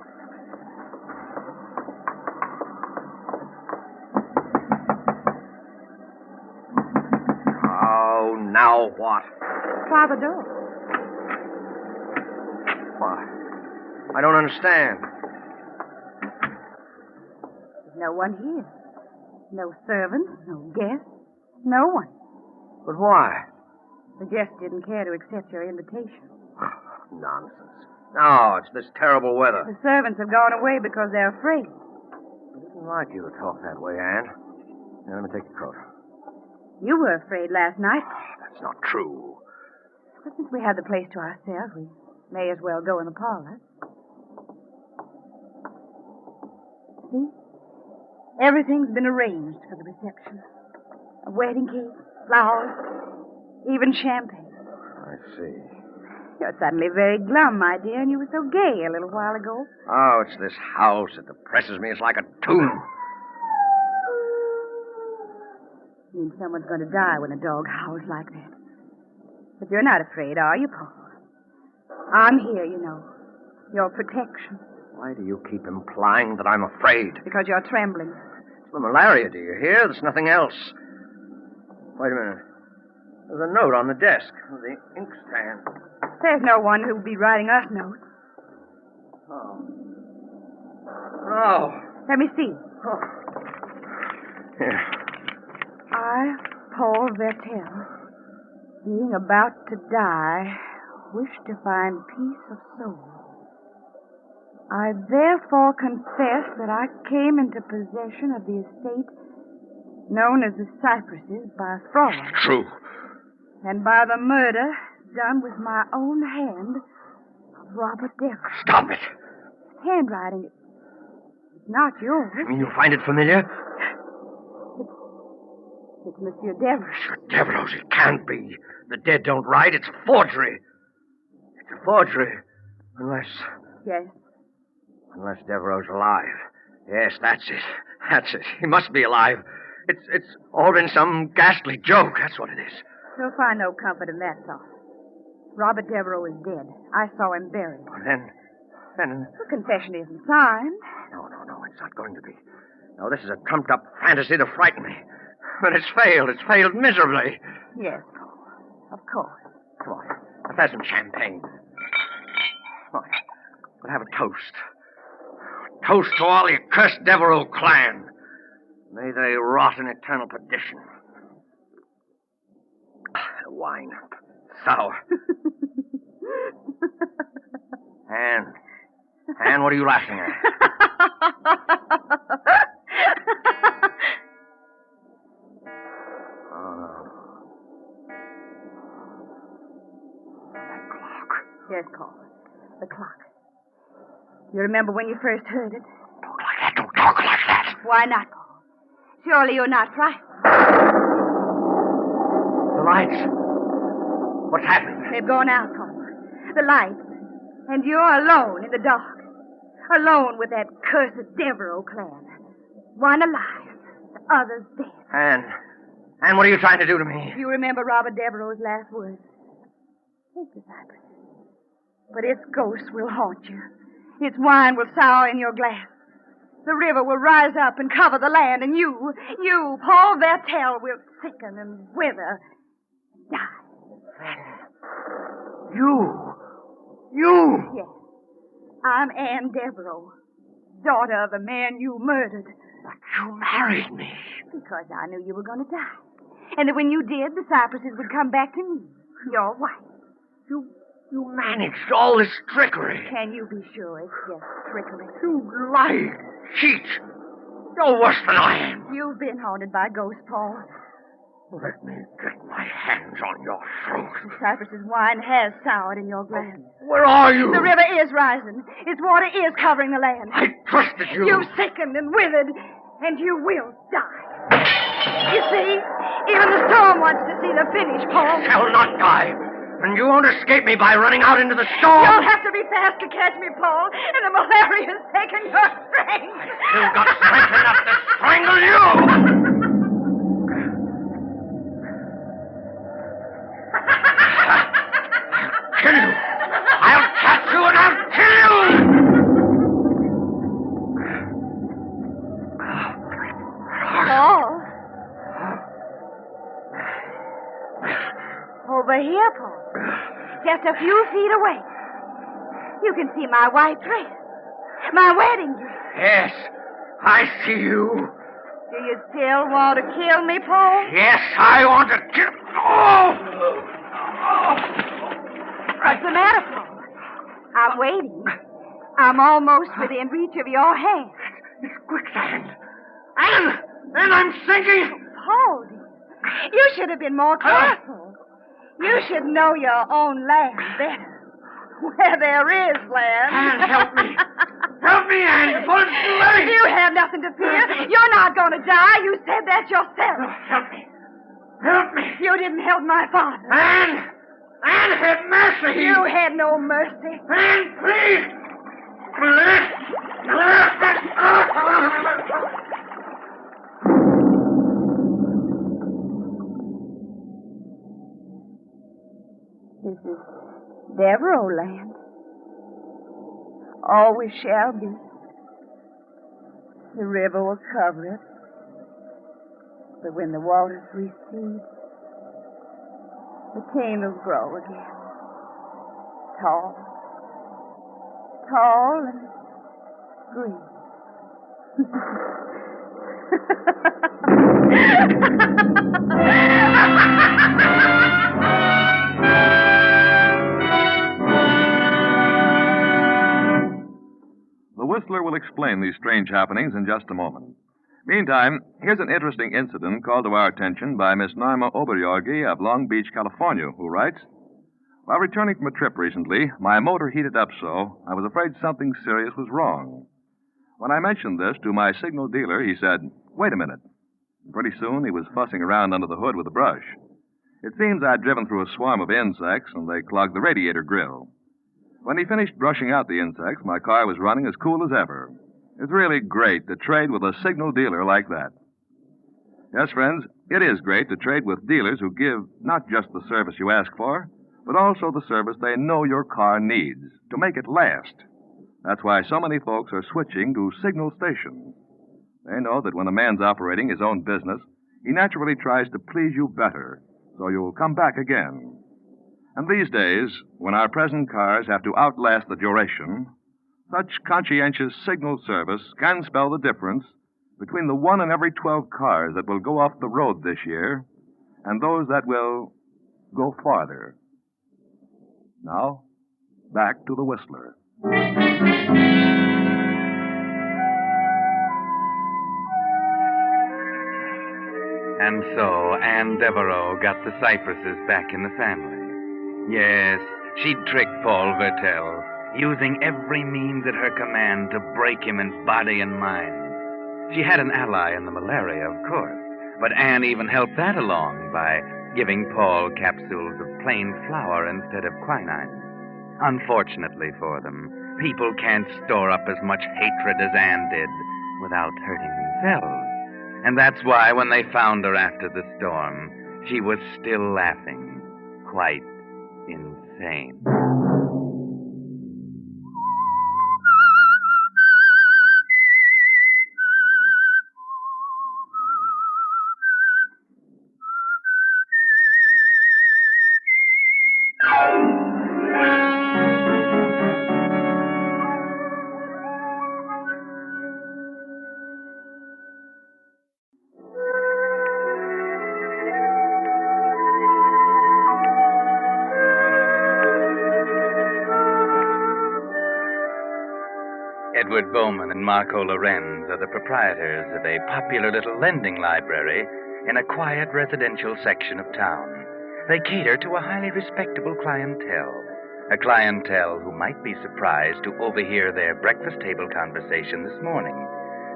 Oh, now what? Try the door. What? I don't understand. There's no one here. No servants, no guests, no one. But why? The guests didn't care to accept your invitation. Nonsense. No, it's this terrible weather. The servants have gone away because they're afraid. It isn't like you to talk that way, Anne. Now, let me take your coat. You were afraid last night. That's not true. But since we have the place to ourselves, we may as well go in the parlor. See? Everything's been arranged for the reception. A wedding cake, flowers, even champagne. I see. You're suddenly very glum, my dear, and you were so gay a little while ago. Oh, it's this house that depresses me. It's like a tomb. Means someone's going to die when a dog howls like that. But you're not afraid, are you, Paul? I'm here, you know. Your protection. Why do you keep implying that I'm afraid? Because you're trembling. It's the malaria, do you hear? There's nothing else. Wait a minute. There's a note on the desk. The inkstand. There's no one who'll be writing us notes. Oh. No. Let me see. Oh. Here. I, Paul Vertel, being about to die, wish to find peace of soul. I therefore confess that I came into possession of the estate known as the Cypresses by fraud. True. And by the murder done with my own hand of Robert Devereaux. Stop it. Handwriting. It's not yours. You mean you find it familiar? It's Monsieur Devereaux. Monsieur Devereaux, it can't be. The dead don't write. It's a forgery. It's a forgery. Unless... Yes. Unless Devereaux's alive. Yes, that's it. That's it. He must be alive. It's all been some ghastly joke. That's what it is. You'll find no comfort in that thought. Robert Devereaux is dead. I saw him buried. Then... The confession isn't signed. No. It's not going to be. Now, this is a trumped-up fantasy to frighten me. But it's failed. It's failed miserably. Yes, Paul. Of course. Come on. Let's have some champagne. Come on. We'll have a toast. Toast to all the accursed Devereaux clan. May they rot in eternal perdition. Wine. Sour. Anne, what are you laughing at? Yes, Paul. The clock. You remember when you first heard it? Don't like that. Don't talk like that. Why not, Paul? Surely you're not frightened. The lights. What's happened? They've gone out, Paul. The lights. And you're alone in the dark. Alone with that cursed Devereaux clan. One alive, the others dead. Anne, what are you trying to do to me? You remember Robert Devereaux's last words. Take the cypress. But its ghost will haunt you. Its wine will sour in your glass. The river will rise up and cover the land, and you, Paul Vertel, will sicken and wither, die. You! Yes. I'm Anne Devereaux, daughter of the man you murdered. But you married me. Because I knew you were going to die. And that when you did, the cypresses would come back to me, your wife. You managed all this trickery. Can you be sure it's just trickery? You lie, cheat. You're worse than I am. You've been haunted by ghosts, Paul. Let me get my hands on your throat. The cypress's wine has soured in your glass. Where are you? The river is rising. Its water is covering the land. I trusted you. You've sickened and withered, and you will die. You see, even the storm wants to see the finish, Paul. I shall not die. And you won't escape me by running out into the storm. You'll have to be fast to catch me, Paul, and the malaria's taken your strength. I've still got strength enough to strangle you. I'll kill you. I'll catch you and I'll kill you. Paul. Over here, Paul. Just a few feet away. You can see my white dress. My wedding dress. Yes, I see you. Do you still want to kill me, Paul? Yes, I want to kill... Oh! What's the matter, Paul? I'm waiting. I'm almost within reach of your hand. It's quicksand. And I'm sinking. Paul, you should have been more careful. You should know your own land better. Where there is land. Anne, help me. Help me, Anne. For it's late. You have nothing to fear. You're not going to die. You said that yourself. Help me. Help me. You didn't help my father. Anne! Anne, have mercy. You had no mercy. Anne, please. This is Devereaux land. Always shall be. The river will cover it. But when the waters recede, the cane will grow again. Tall. Tall and green. The Whistler will explain these strange happenings in just a moment. Meantime, here's an interesting incident called to our attention by Miss Norma Oberjorgi of Long Beach, California, who writes, "While returning from a trip recently, my motor heated up so I was afraid something serious was wrong. When I mentioned this to my signal dealer, he said, 'Wait a minute.' Pretty soon, he was fussing around under the hood with a brush. It seems I'd driven through a swarm of insects, and they clogged the radiator grill. When he finished brushing out the insects, my car was running as cool as ever. It's really great to trade with a signal dealer like that." Yes, friends, it is great to trade with dealers who give not just the service you ask for, but also the service they know your car needs to make it last. That's why so many folks are switching to Signal stations. They know that when a man's operating his own business, he naturally tries to please you better, so you'll come back again. And these days, when our present cars have to outlast the duration, such conscientious signal service can spell the difference between the 1 in every 12 cars that will go off the road this year and those that will go farther. Now, back to the Whistler. And so Anne Devereaux got the Cypresses back in the family. Yes, she'd tricked Paul Vertel, using every means at her command to break him in body and mind. She had an ally in the malaria, of course, but Anne even helped that along by giving Paul capsules of plain flour instead of quinine. Unfortunately for them, people can't store up as much hatred as Anne did without hurting themselves. And that's why when they found her after the storm, she was still laughing, quite insane. Edward Bowman and Marco Lorenz are the proprietors of a popular little lending library in a quiet residential section of town. They cater to a highly respectable clientele, a clientele who might be surprised to overhear their breakfast table conversation this morning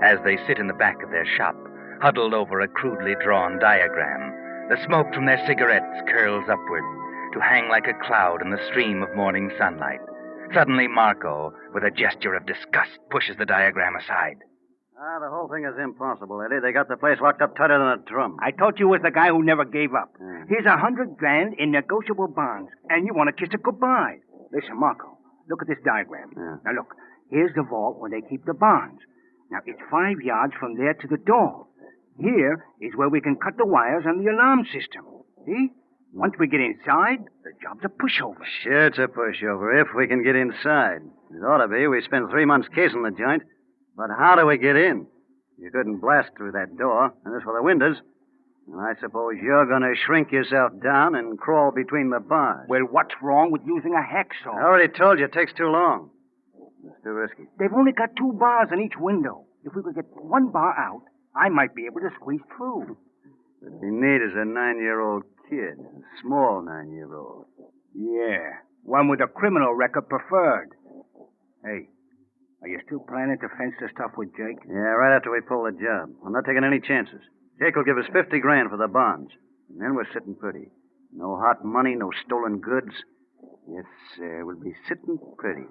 as they sit in the back of their shop, huddled over a crudely drawn diagram. The smoke from their cigarettes curls upward to hang like a cloud in the stream of morning sunlight. Suddenly, Marco, with a gesture of disgust, pushes the diagram aside. The whole thing is impossible, Eddie. They got the place locked up tighter than a drum. I told you was the guy who never gave up. Here's $100,000 in negotiable bonds, and you want to kiss it goodbye. Listen, Marco, look at this diagram. Now, look, here's the vault where they keep the bonds. Now, it's 5 yards from there to the door. Here is where we can cut the wires on the alarm system. See? Once we get inside, the job's a pushover. Sure, it's a pushover, if we can get inside. It ought to be. We spent 3 months casing the joint. But how do we get in? You couldn't blast through that door, and as for the windows, and I suppose you're going to shrink yourself down and crawl between the bars. Well, what's wrong with using a hacksaw? I already told you it takes too long. It's too risky. They've only got 2 bars in each window. If we could get 1 bar out, I might be able to squeeze through. What we need is a 9-year-old kid, a small 9-year-old. Yeah, one with a criminal record preferred. Hey, are you still planning to fence the stuff with Jake? Yeah, right after we pull the job. I'm not taking any chances. Jake will give us $50,000 for the bonds. And then we're sitting pretty. No hot money, no stolen goods. Yes, sir, we'll be sitting pretty.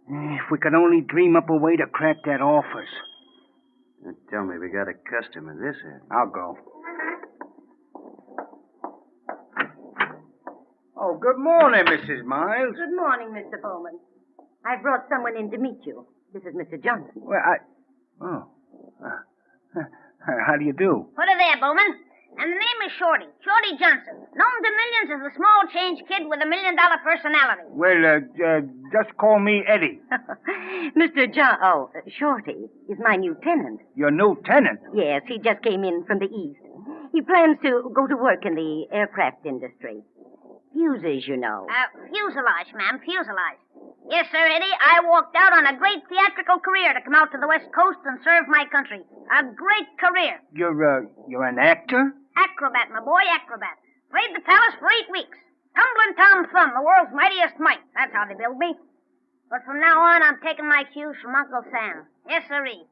If we could only dream up a way to crack that office. Now, tell me, we got a customer this end. I'll go. Oh, good morning, Mrs. Miles. Good morning, Mr. Bowman. I brought someone in to meet you. This is Mr. Johnson. Well, how do you do? Put her there, Bowman. And the name is Shorty. Shorty Johnson. Known to millions as the small change kid with $1 million personality. Well, just call me Eddie. Mr. Shorty is my new tenant. Your new tenant? Yes, he just came in from the east. He plans to go to work in the aircraft industry. Fuses, you know. Fuselage, ma'am, fuselage. Yes, sir, Eddie. I walked out on a great theatrical career to come out to the West Coast and serve my country. A great career. You're an actor? Acrobat, my boy, acrobat. Played the palace for 8 weeks. Tumbling Tom Thumb, the world's mightiest mite. That's how they build me. But from now on, I'm taking my cues from Uncle Sam. Yes, sirree.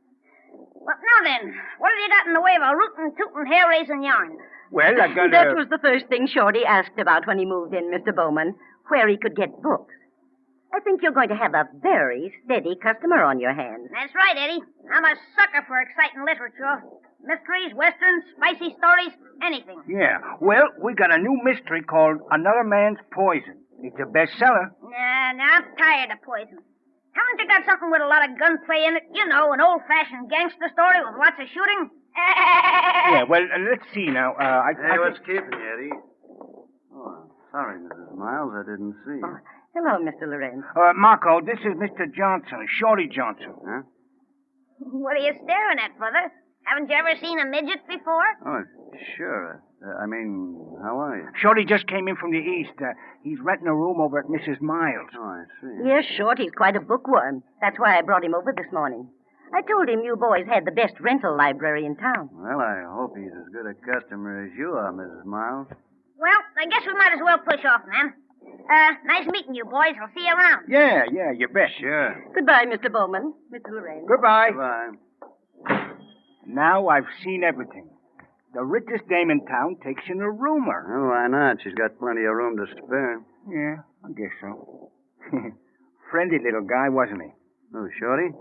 But now then, what have you got in the way of a rootin', tootin', hair-raising yarn? Well, I got That was the first thing Shorty asked about when he moved in, Mr. Bowman, where he could get books. I think you're going to have a very steady customer on your hands. That's right, Eddie. I'm a sucker for exciting literature. Mysteries, westerns, spicy stories, anything. Yeah. Well, we got a new mystery called Another Man's Poison. It's a bestseller. Nah, I'm tired of poison. Haven't you got something with a lot of gunplay in it? You know, an old-fashioned gangster story with lots of shooting? Yeah, well, let's see now. Hey, what's keeping you, Eddie? Oh, sorry, Mrs. Miles. I didn't see you. Hello, Mr. Lorenz. Marco, this is Mr. Johnson, Shorty Johnson. Huh? What are you staring at, brother? Haven't you ever seen a midget before? Oh, sure. How are you? Shorty just came in from the east. He's renting a room over at Mrs. Miles. Oh, I see. Yes, Shorty's quite a bookworm. That's why I brought him over this morning. I told him you boys had the best rental library in town. Well, I hope he's as good a customer as you are, Mrs. Miles. Well, I guess we might as well push off, ma'am. Nice meeting you, boys. I'll see you around. Yeah, you bet. Sure. Goodbye, Mr. Bowman. Mr. Lorenz. Goodbye. Goodbye. Now I've seen everything. The richest dame in town takes in a roomer. Oh, why not? She's got plenty of room to spare. Yeah, I guess so. Friendly little guy, wasn't he? Oh, Shorty?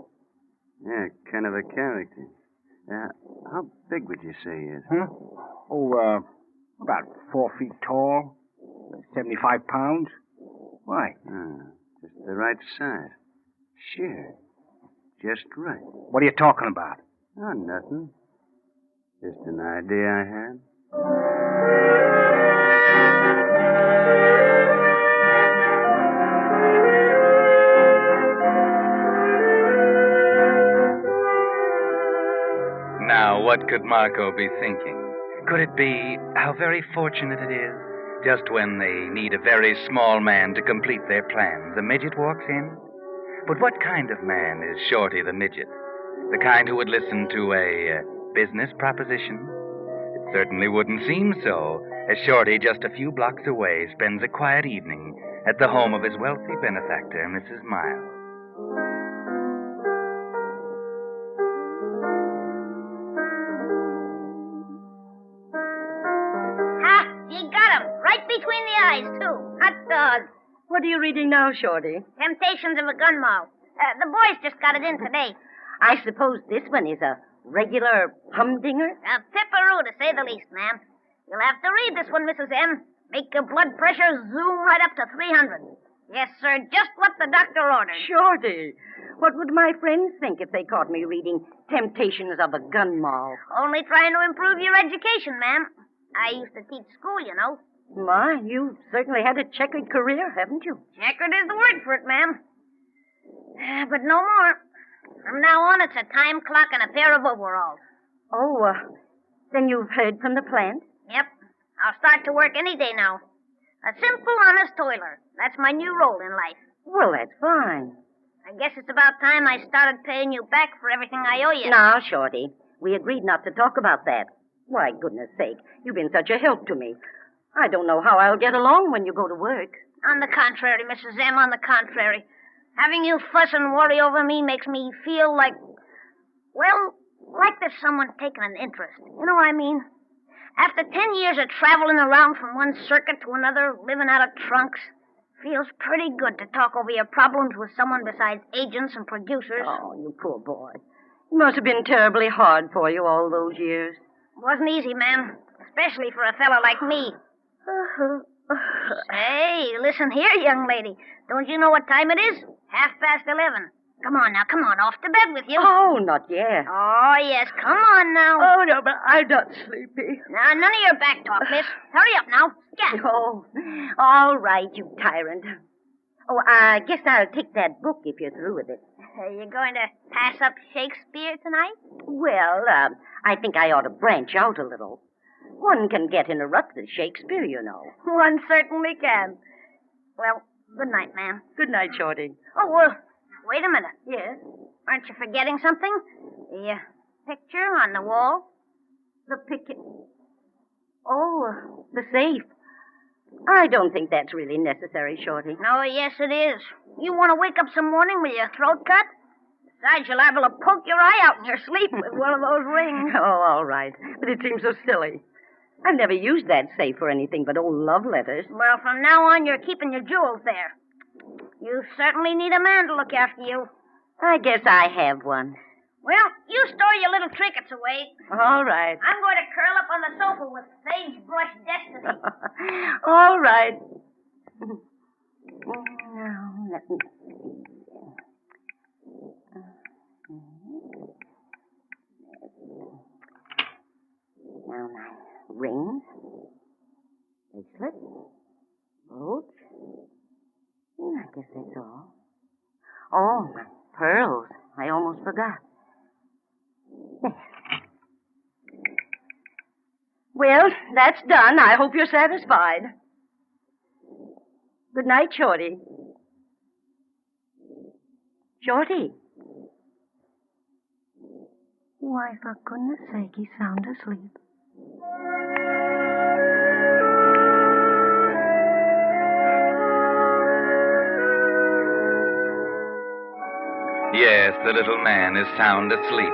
Yeah, kind of a character. How big would you say he is? Huh? Oh, about 4 feet tall, 75 pounds. Why? Just the right size. Sure. Just right. What are you talking about? Oh, nothing. Just an idea I had. Now, what could Marco be thinking? Could it be how very fortunate it is? Just when they need a very small man to complete their plans, a midget walks in? But what kind of man is Shorty the midget? The kind who would listen to a business proposition? It certainly wouldn't seem so, as Shorty, just a few blocks away, spends a quiet evening at the home of his wealthy benefactor, Mrs. Miles. You got him. Right between the eyes, too. Hot dog. What are you reading now, Shorty? Temptations of a Gun Moll. The boys just got it in today. I suppose this one is a regular humdinger? A pipperoo, to say the least, ma'am. You'll have to read this one, Mrs. M. Make your blood pressure zoom right up to 300. Yes, sir, just what the doctor ordered. Shorty, what would my friends think if they caught me reading Temptations of a Gun Moll? Only trying to improve your education, ma'am. I used to teach school, you know. My, you certainly had a checkered career, haven't you? Checkered is the word for it, ma'am. But no more. From now on, it's a time clock and a pair of overalls. Oh, then you've heard from the plant? Yep. I'll start to work any day now. A simple, honest toiler. That's my new role in life. Well, that's fine. I guess it's about time I started paying you back for everything I owe you. Now, Shorty, we agreed not to talk about that. Why, goodness sake, you've been such a help to me. I don't know how I'll get along when you go to work. On the contrary, Mrs. M, on the contrary. Having you fuss and worry over me makes me feel like, well, like there's someone taking an interest. You know what I mean? After 10 years of traveling around from one circuit to another, living out of trunks, feels pretty good to talk over your problems with someone besides agents and producers. Oh, you poor boy. It must have been terribly hard for you all those years. It wasn't easy, ma'am, especially for a fella like me. Hey, listen here, young lady. Don't you know what time it is? 11:30. Come on now, come on, off to bed with you. Oh, not yet. Oh, yes, come on now. Oh, no, but I'm not sleepy. Now, none of your back talk, miss. Hurry up now. Get. Oh, all right, you tyrant. Oh, I guess I'll take that book if you're through with it. Are you going to pass up Shakespeare tonight? Well, I think I ought to branch out a little. One can get in a rut with Shakespeare, you know. One certainly can. Well, good night, ma'am. Good night, Shorty. Oh, well, wait a minute. Yes? Aren't you forgetting something? The picture on the wall? The picture? Oh, the safe. I don't think that's really necessary, Shorty. No, yes, it is. You want to wake up some morning with your throat cut? Besides, you're liable to poke your eye out in your sleep with one of those rings. Oh, all right. But it seems so silly. I've never used that safe for anything but old love letters. Well, from now on, you're keeping your jewels there. You certainly need a man to look after you. I guess I have one. Well, you store your little trinkets away. All right. I'm going to curl up on the sofa with sagebrush destiny. All right. Now, let me see. guess that's all. Oh, pearls. I almost forgot. There. Well, that's done. I hope you're satisfied. Good night, Shorty. Shorty. Why, for goodness sake, he's sound asleep. Yes, the little man is sound asleep.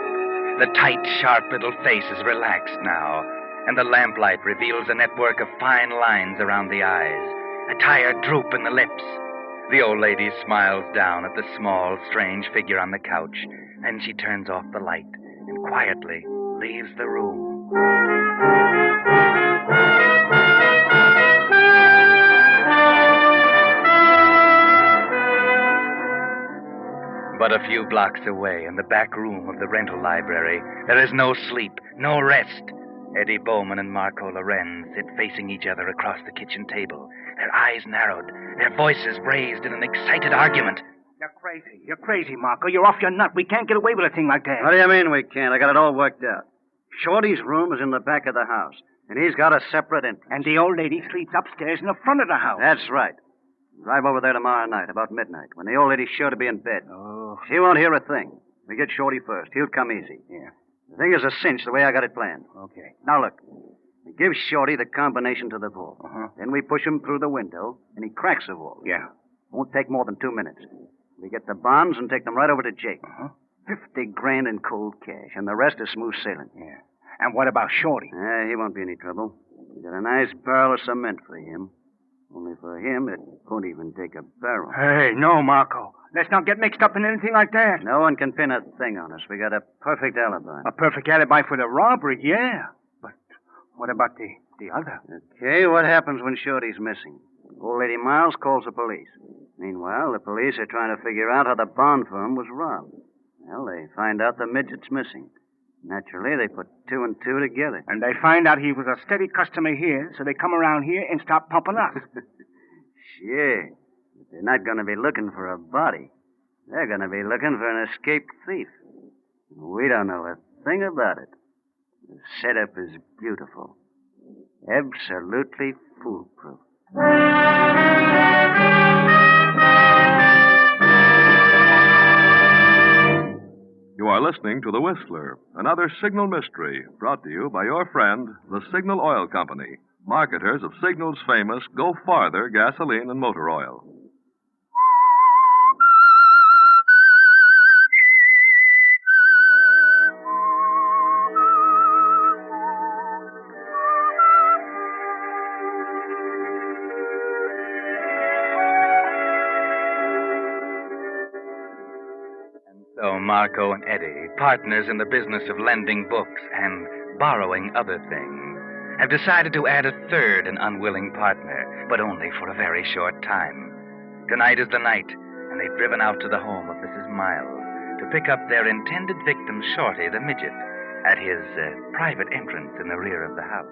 The tight, sharp little face is relaxed now, and the lamplight reveals a network of fine lines around the eyes, a tired droop in the lips. The old lady smiles down at the small, strange figure on the couch, and she turns off the light and quietly leaves the room. But a few blocks away, in the back room of the rental library, there is no sleep, no rest. Eddie Bowman and Marco Lorenz sit facing each other across the kitchen table, their eyes narrowed, their voices raised in an excited argument. You're crazy. You're crazy, Marco. You're off your nut. We can't get away with a thing like that. What do you mean we can't? I got it all worked out. Shorty's room is in the back of the house, and he's got a separate entrance. And the old lady sleeps upstairs in the front of the house. That's right. Drive over there tomorrow night, about midnight, when the old lady's sure to be in bed. Oh. She won't hear a thing. We get Shorty first. He'll come easy. Yeah. The thing is a cinch the way I got it planned. Okay. Now, look. We give Shorty the combination to the vault. Uh-huh. Then we push him through the window, and he cracks the vault. Yeah. Won't take more than 2 minutes. We get the bonds and take them right over to Jake. Uh-huh. $50,000 in cold cash, and the rest is smooth sailing. Yeah. And what about Shorty? He won't be any trouble. We got a nice barrel of cement for him. Only for him, it won't even take a barrel. Hey, no, Marco. Let's not get mixed up in anything like that. No one can pin a thing on us. We got a perfect alibi. A perfect alibi for the robbery, yeah. But what about the other? Okay, what happens when Shorty's missing? Old Lady Miles calls the police. Meanwhile, the police are trying to figure out how the bond firm was robbed. Well, they find out the midget's missing. Naturally, they put 2 and 2 together. And they find out he was a steady customer here, so they come around here and start pumping us. Sure. But they're not going to be looking for a body. They're going to be looking for an escaped thief. We don't know a thing about it. The setup is beautiful. Absolutely foolproof. You are listening to The Whistler, another Signal mystery brought to you by your friend, the Signal Oil Company, marketers of Signal's famous Go Farther gasoline and motor oil. So Marco and Eddie, partners in the business of lending books and borrowing other things, have decided to add a third and unwilling partner, but only for a very short time. Tonight is the night, and they've driven out to the home of Mrs. Miles to pick up their intended victim, Shorty the midget, at his private entrance in the rear of the house.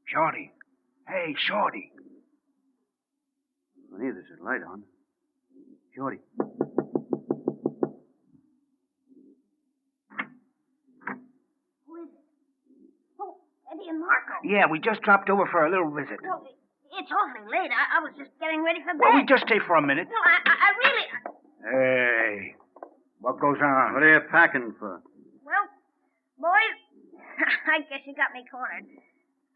Shorty. Hey, Shorty. Well, there's a light on. Shorty. Who is it? Oh, Eddie and Marco. Yeah, we just dropped over for a little visit. Well, it's awfully late. I was just getting ready for bed. Well, we just stay for a minute. No, I really... Hey, what goes on? What are you packing for? Well, boys, I guess you got me cornered.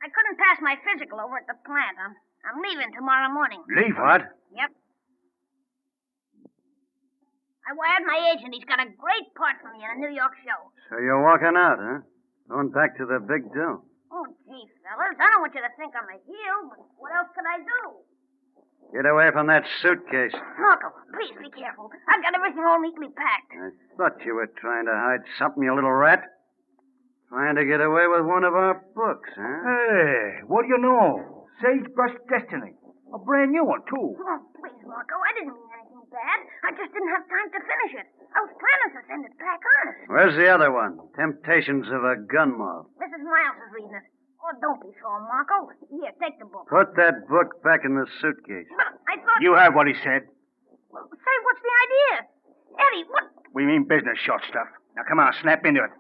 I couldn't pass my physical over at the plant. I'm leaving tomorrow morning. Leaving? What? Yep. I wired my agent. He's got a great part for me in a New York show. So you're walking out, huh? Going back to the big dough. Oh, gee, fellas, I don't want you to think I'm a heel, but what else could I do? Get away from that suitcase. Marco, please be careful. I've got everything all neatly packed. I thought you were trying to hide something, you little rat. Trying to get away with one of our books, huh? Hey, what do you know? Sagebrush Destiny. A brand new one, too. Oh, please, Marco, I didn't mean anything bad. I just didn't have time to finish it. I was planning to send it back honest. Where's the other one? Temptations of a gun mob. Mrs. Miles is reading it. Oh, don't be so, Marco. Here, take the book. Put that book back in the suitcase. But I thought... You heard what he said. Well, say, what's the idea? Eddie, what... We mean business, short stuff. Now, come on, snap into it.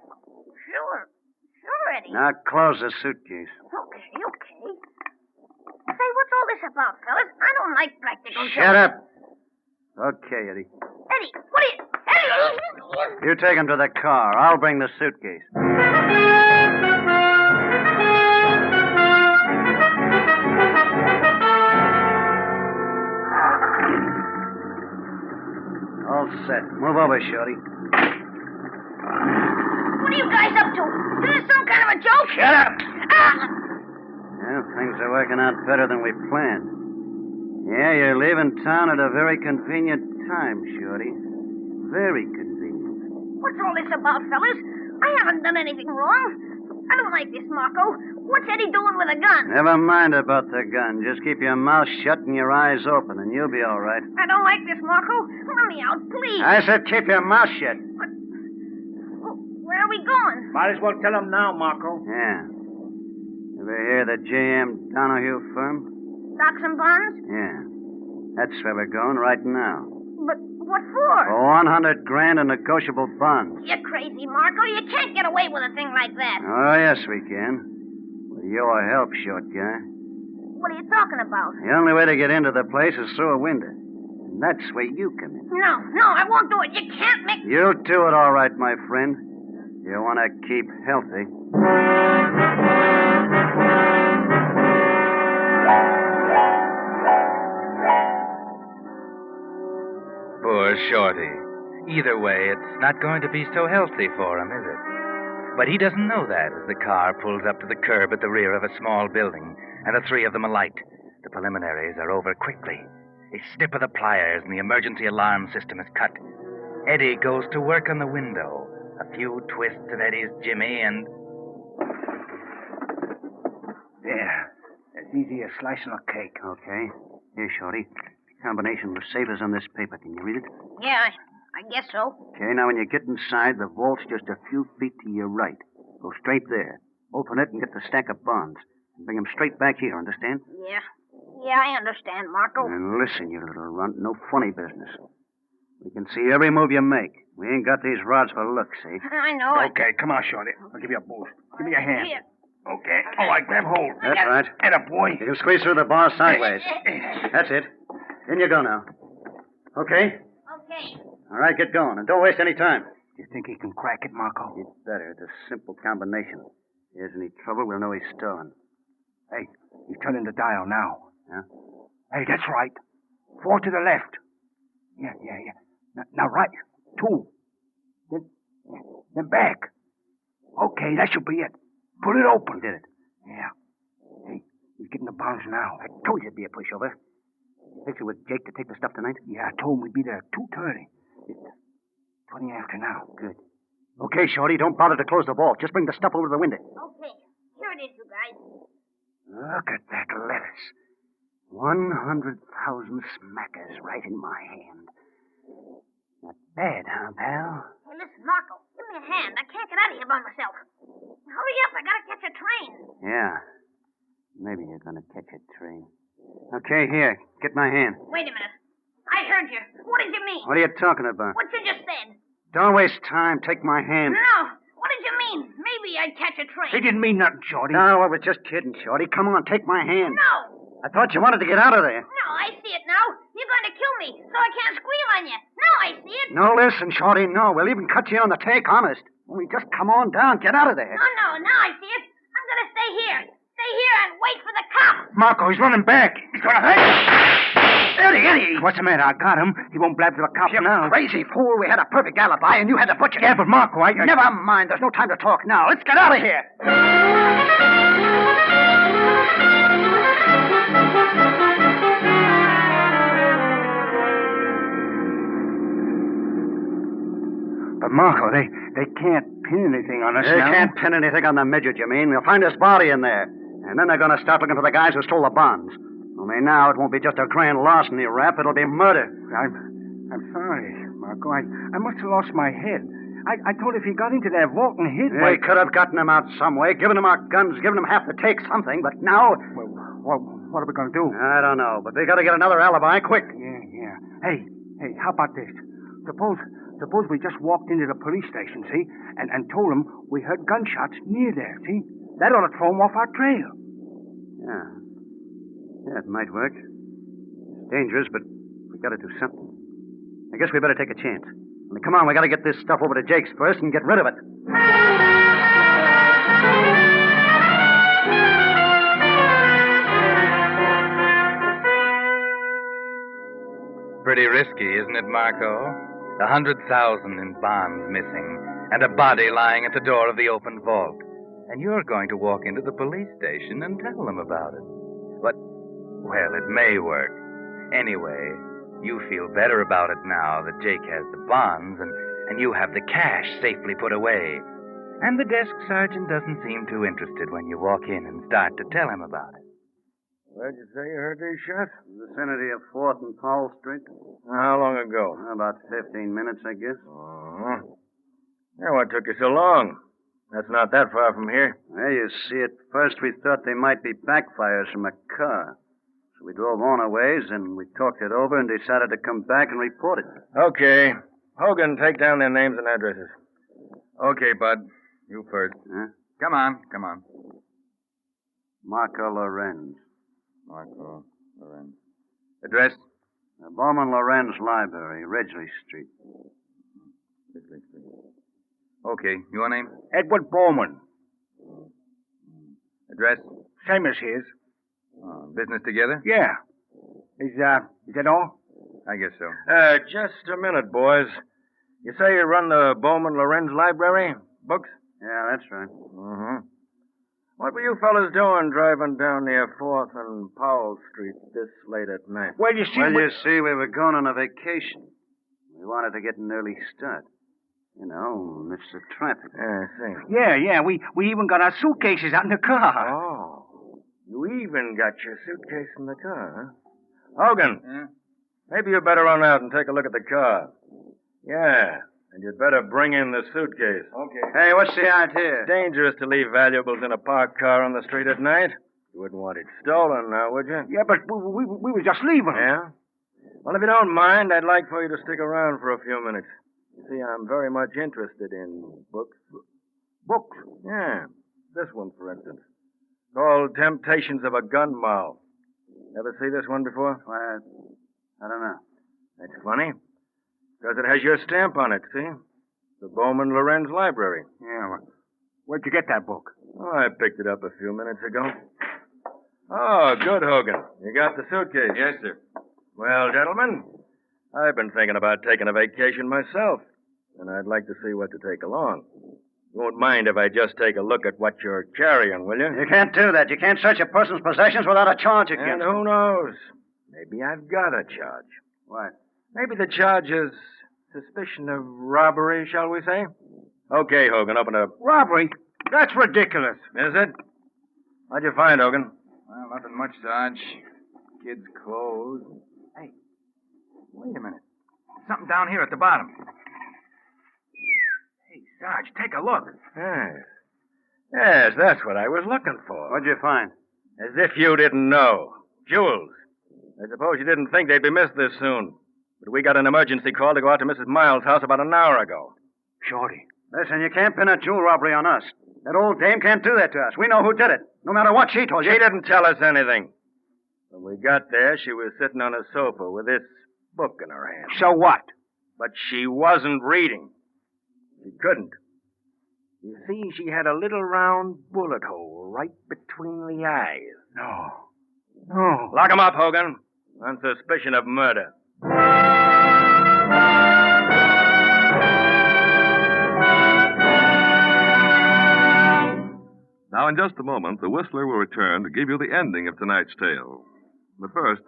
Sure, Eddie. Now close the suitcase. Okay. Say, what's all this about, fellas? I don't like practical jokes. Shut up. Okay, Eddie. Eddie, what are you... Eddie! You take him to the car. I'll bring the suitcase. All set. Move over, Shorty. What are you guys up to? Is this some kind of a joke? Shut up! Well, things are working out better than we planned. Yeah, you're leaving town at a very convenient time, Shorty. Very convenient. What's all this about, fellas? I haven't done anything wrong. I don't like this, Marco. What's Eddie doing with a gun? Never mind about the gun. Just keep your mouth shut and your eyes open, and you'll be all right. I don't like this, Marco. Let me out, please. I said keep your mouth shut. But... where are we going? Might as well tell him now, Marco. Yeah. Ever hear the J.M. Donahue firm? Stocks and bonds? Yeah. That's where we're going right now. But what for? For $100 grand in negotiable bonds. You're crazy, Marco. You can't get away with a thing like that. Oh, yes, we can. With your help, short guy. What are you talking about? The only way to get into the place is through a window. And that's where you come in. No, I won't do it. You can't make... You'll do it all right, my friend. You want to keep healthy. Poor Shorty. Either way, it's not going to be so healthy for him, is it? But he doesn't know that as the car pulls up to the curb at the rear of a small building, and the three of them alight. The preliminaries are over quickly. A snip of the pliers and the emergency alarm system is cut. Eddie goes to work on the window. A few twists of Eddie's jimmy and... There. As easy as slicing a cake. Okay. Here, Shorty. Combination of sailors on this paper. Can you read it? Yeah, I guess so. Okay, now when you get inside, the vault's just a few feet to your right. Go straight there. Open it and get the stack of bonds. And bring them straight back here, understand? Yeah, I understand, Marco. And listen, you little runt, no funny business. We can see every move you make. We ain't got these rods for looks, see? I know. Okay, come on, Shorty. I'll give you a boost. Give me a hand. Here. Okay. All right, grab hold. That's right. Get up, boy. You can squeeze through the bar sideways. That's it. In you go now. Okay? Okay. All right, get going. And don't waste any time. You think he can crack it, Marco? It's better. It's a simple combination. If there's any trouble, we'll know he's stolen. Hey, he's turning the dial now. Yeah? Hey, that's right. 4 to the left. Yeah. Now right. 2. Then back. Okay, that should be it. Pull it open. Did it? Yeah. Hey, he's getting the bonds now. I told you it'd be a pushover. You fix it with Jake to take the stuff tonight? Yeah, I told him we'd be there at 2:30. It's 20 after now. Good. Okay, Shorty, don't bother to close the vault. Just bring the stuff over to the window. Okay. Here it is, you guys. Look at that lettuce. 100,000 smackers right in my hand. Not bad, huh, pal? Hey, listen, Marco. Give me a hand. I can't get out of here by myself. Hurry up. I gotta catch a train. Yeah. Maybe you're gonna catch a train. Okay, here. Get my hand. Wait a minute. I heard you. What did you mean? What are you talking about? What you just said. Don't waste time. Take my hand. No. What did you mean? Maybe I'd catch a train. He didn't mean nothing, Shorty. No, I was just kidding, Shorty. Come on, take my hand. No. I thought you wanted to get out of there. No, I see it now. You're going to kill me, so I can't squeal on you. Now I see it. No, listen, Shorty, no. We'll even cut you on the take, honest. Only just come on down. Get out of there. No, now I see it. I'm going to stay here. Stay here and wait for the cops. Marco, he's running back. He's going to hurt you. Eddie. What's the matter? I got him. He won't blab to the cops now. Crazy fool. We had a perfect alibi, and you had to butcher. Yeah, but Marco, I... Never mind. There's no time to talk now. Let's get out of here. But, Marco, they can't pin anything on us They now. can't pin anything on the midget, you mean? They'll find his body in there. And then they're going to start looking for the guys who stole the bonds. Only now it won't be just a grand larceny rap. It'll be murder. I'm sorry, Marco. I must have lost my head. I thought if he got into that vault and hid... We could have gotten him out some way, given him our guns, given him half the take, something, but now... Well, what are we going to do? I don't know, but we got to get another alibi, quick. Yeah. Hey, how about this? Suppose we just walked into the police station, see, and told them we heard gunshots near there, see? That ought to throw them off our trail. Yeah, it might work. It's dangerous, but we got to do something. I guess we better take a chance. I mean, come on, we got to get this stuff over to Jake's first and get rid of it. Pretty risky, isn't it, Marco? 100,000 in bonds missing, and a body lying at the door of the open vault. And you're going to walk into the police station and tell them about it. But, well, it may work. Anyway, you feel better about it now that Jake has the bonds and you have the cash safely put away. And the desk sergeant doesn't seem too interested when you walk in and start to tell him about it. Where'd you say you heard these shots? In the vicinity of 4th and Powell Street. How long ago? About 15 minutes, I guess. Yeah, what took you so long? That's not that far from here. Well, you see, at first we thought they might be backfires from a car. So we drove on a ways, and we talked it over and decided to come back and report it. Okay. Hogan, take down their names and addresses. Okay, Bud. You first. Huh? Come on. Marco Lorenz. Marco Lorenz. Address? Bowman Lorenz Library, Ridgely Street. Ridgely Street. Okay. Your name? Edward Bowman. Address? Same as his. Business together? Yeah. Is that all? I guess so. Just a minute, boys. You say you run the Bowman Lorenz Library? Books? Yeah, that's right. Mm-hmm. What were you fellas doing driving down near 4th and Powell Street this late at night? Well, you see, we were going on a vacation. We wanted to get an early start. You know, miss the traffic. I see. Yeah. We even got our suitcases out in the car. Oh. You even got your suitcase in the car, huh? Hogan. Maybe you better run out and take a look at the car. Yeah. And you'd better bring in the suitcase. Okay. Hey, what's the idea? It's dangerous to leave valuables in a parked car on the street at night. You wouldn't want it stolen now, would you? Yeah, but we were just leaving. Yeah? Well, if you don't mind, I'd like for you to stick around for a few minutes. You see, I'm very much interested in books. Books? Yeah. This one, for instance. Called Temptations of a Gun Moll. Ever see this one before? Why, I don't know. That's funny. Because it has your stamp on it, see? The Bowman Lorenz Library. Yeah, well, where'd you get that book? Oh, I picked it up a few minutes ago. Oh, good, Hogan. You got the suitcase. Yes, sir. Well, gentlemen, I've been thinking about taking a vacation myself, and I'd like to see what to take along. You won't mind if I just take a look at what you're carrying, will you? You can't do that. You can't search a person's possessions without a charge against And who knows? Maybe I've got a charge. What? Maybe the charge is suspicion of robbery, shall we say? Okay, Hogan, open it up. Robbery? That's ridiculous. Is it? What'd you find, Hogan? Well, nothing much, Sarge. Kids' clothes. Hey, wait a minute. There's something down here at the bottom. Hey, Sarge, take a look. Yes, that's what I was looking for. What'd you find? As if you didn't know. Jewels. I suppose you didn't think they'd be missed this soon. But we got an emergency call to go out to Mrs. Miles' house about an hour ago. Shorty. Listen, you can't pin a jewel robbery on us. That old dame can't do that to us. We know who did it, no matter what she told you. She didn't tell us anything. When we got there, she was sitting on a sofa with this book in her hand. So what? But she wasn't reading. She couldn't. You see, she had a little round bullet hole right between the eyes. No. Lock him up, Hogan, on suspicion of murder. Now, in just a moment, the Whistler will return to give you the ending of tonight's tale. But first,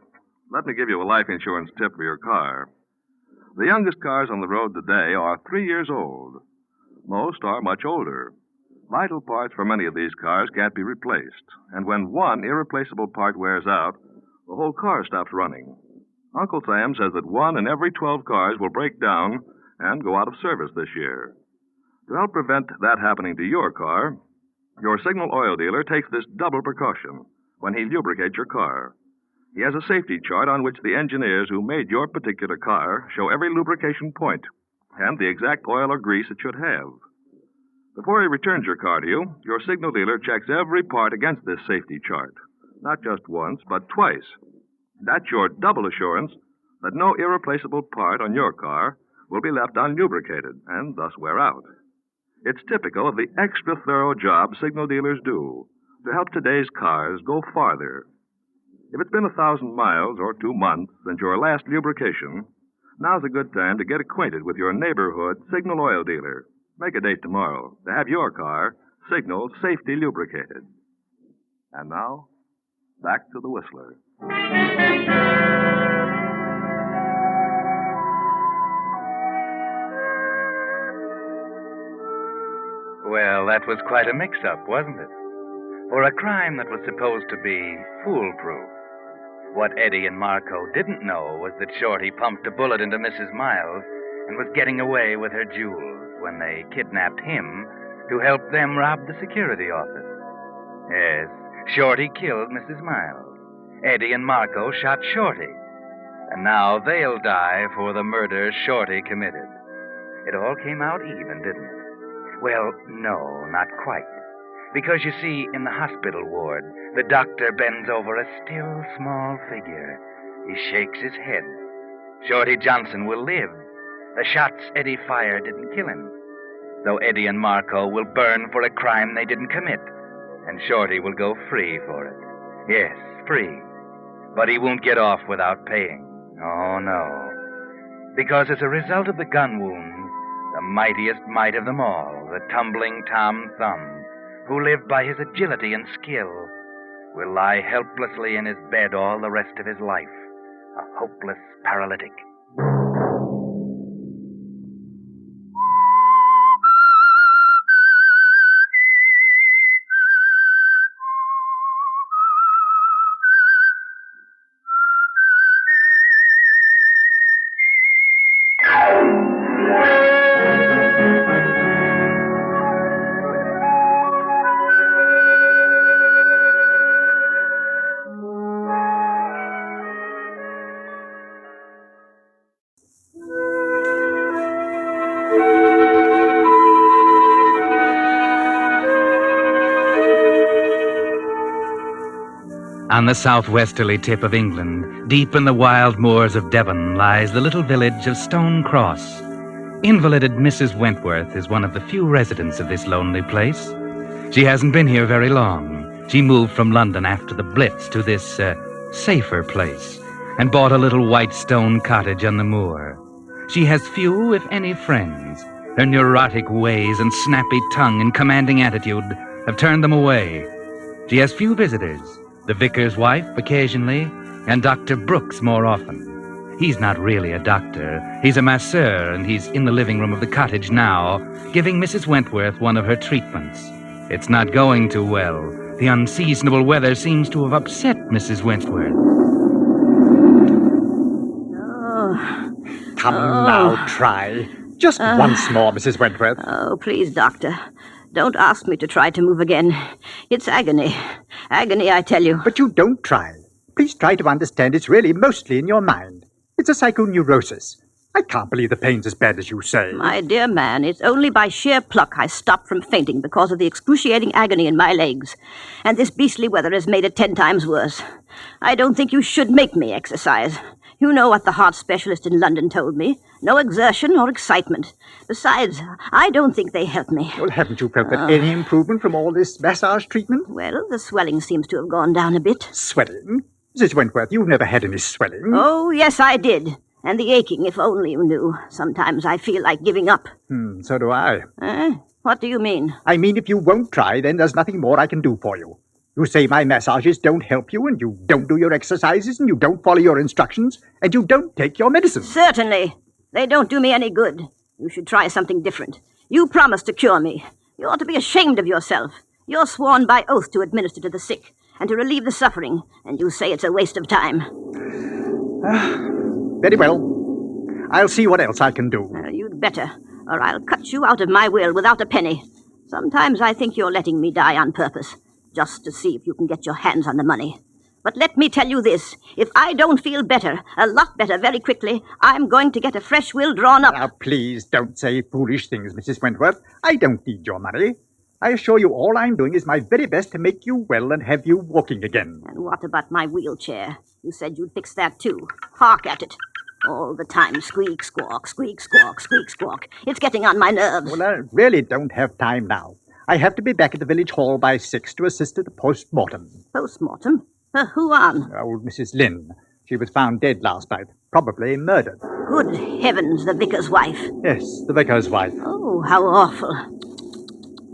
let me give you a life insurance tip for your car. The youngest cars on the road today are 3 years old. Most are much older. Vital parts for many of these cars can't be replaced. And when one irreplaceable part wears out, the whole car stops running. Uncle Sam says that 1 in every 12 cars will break down and go out of service this year. To help prevent that happening to your car, your signal oil dealer takes this double precaution when he lubricates your car. He has a safety chart on which the engineers who made your particular car show every lubrication point and the exact oil or grease it should have. Before he returns your car to you, your signal dealer checks every part against this safety chart. Not just once, but twice. That's your double assurance that no irreplaceable part on your car will be left unlubricated and thus wear out. It's typical of the extra thorough job signal dealers do to help today's cars go farther. If it's been 1,000 miles or 2 months since your last lubrication, now's a good time to get acquainted with your neighborhood signal oil dealer. Make a date tomorrow to have your car signal safety lubricated. And now, back to the Whistler. Well, that was quite a mix-up, wasn't it? For a crime that was supposed to be foolproof. What Eddie and Marco didn't know was that Shorty pumped a bullet into Mrs. Miles and was getting away with her jewels when they kidnapped him to help them rob the security office. Yes, Shorty killed Mrs. Miles. Eddie and Marco shot Shorty. And now they'll die for the murder Shorty committed. It all came out even, didn't it? Well, no, not quite. Because you see, in the hospital ward, the doctor bends over a still small figure. He shakes his head. Shorty Johnson will live. The shots Eddie fired didn't kill him. Though Eddie and Marco will burn for a crime they didn't commit. And Shorty will go free for it. Yes, free. But he won't get off without paying. Oh, no. Because as a result of the gun wound, the mightiest might of them all, the tumbling Tom Thumb, who lived by his agility and skill, will lie helplessly in his bed all the rest of his life, a hopeless paralytic. On the southwesterly tip of England, deep in the wild moors of Devon, lies the little village of Stone Cross. Invalided Mrs. Wentworth is one of the few residents of this lonely place. She hasn't been here very long. She moved from London after the Blitz to this, safer place, and bought a little white stone cottage on the moor. She has few, if any, friends. Her neurotic ways and snappy tongue and commanding attitude have turned them away. She has few visitors. The vicar's wife occasionally, and Dr. Brooks more often. He's not really a doctor. He's a masseur, and he's in the living room of the cottage now, giving Mrs. Wentworth one of her treatments. It's not going too well. The unseasonable weather seems to have upset Mrs. Wentworth. Come now, try. Just once more, Mrs. Wentworth. Oh, please, Doctor. Don't ask me to try to move again. It's agony. Agony, I tell you. But you don't try. Please try to understand it's really mostly in your mind. It's a psychoneurosis. I can't believe the pain's as bad as you say. My dear man, it's only by sheer pluck I stopped from fainting because of the excruciating agony in my legs. And this beastly weather has made it 10 times worse. I don't think you should make me exercise. You know what the heart specialist in London told me. No exertion or excitement. Besides, I don't think they help me. Well, haven't you felt any improvement from all this massage treatment? Well, the swelling seems to have gone down a bit. Swelling? Mrs. Wentworth, you've never had any swelling. Oh, yes, I did. And the aching, if only you knew. Sometimes I feel like giving up. So do I. What do you mean? I mean, if you won't try, then there's nothing more I can do for you. You say my massages don't help you, and you don't do your exercises, and you don't follow your instructions, and you don't take your medicine. Certainly. They don't do me any good. You should try something different. You promised to cure me. You ought to be ashamed of yourself. You're sworn by oath to administer to the sick and to relieve the suffering, and you say it's a waste of time. Very well. I'll see what else I can do. You'd better, or or I'll cut you out of my will without a penny. Sometimes I think you're letting me die on purpose, just to see if you can get your hands on the money. But let me tell you this. If I don't feel better, a lot better very quickly, I'm going to get a fresh will drawn up. Now, please don't say foolish things, Mrs. Wentworth. I don't need your money. I assure you all I'm doing is my very best to make you well and have you walking again. And what about my wheelchair? You said you'd fix that too. Hark at it. All the time, squeak, squawk, squeak, squawk, squeak, squawk. It's getting on my nerves. Well, I really don't have time now. I have to be back at the village hall by 6 to assist at the post-mortem. Post-mortem? Who on? Old Mrs. Lynn. She was found dead last night, probably murdered. Good heavens, the vicar's wife. Yes, the vicar's wife. Oh, how awful.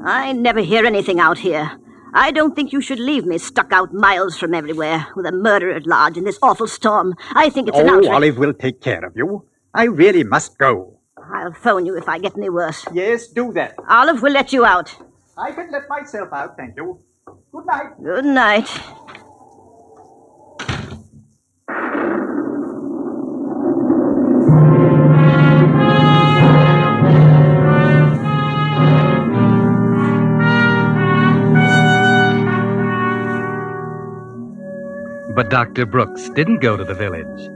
I never hear anything out here. I don't think you should leave me stuck out miles from everywhere with a murderer at large in this awful storm. I think it's an outrage. Olive will take care of you. I really must go. I'll phone you if I get any worse. Yes, do that. Olive will let you out. I can let myself out, thank you. Good night. Good night. But Dr. Brooks didn't go to the village.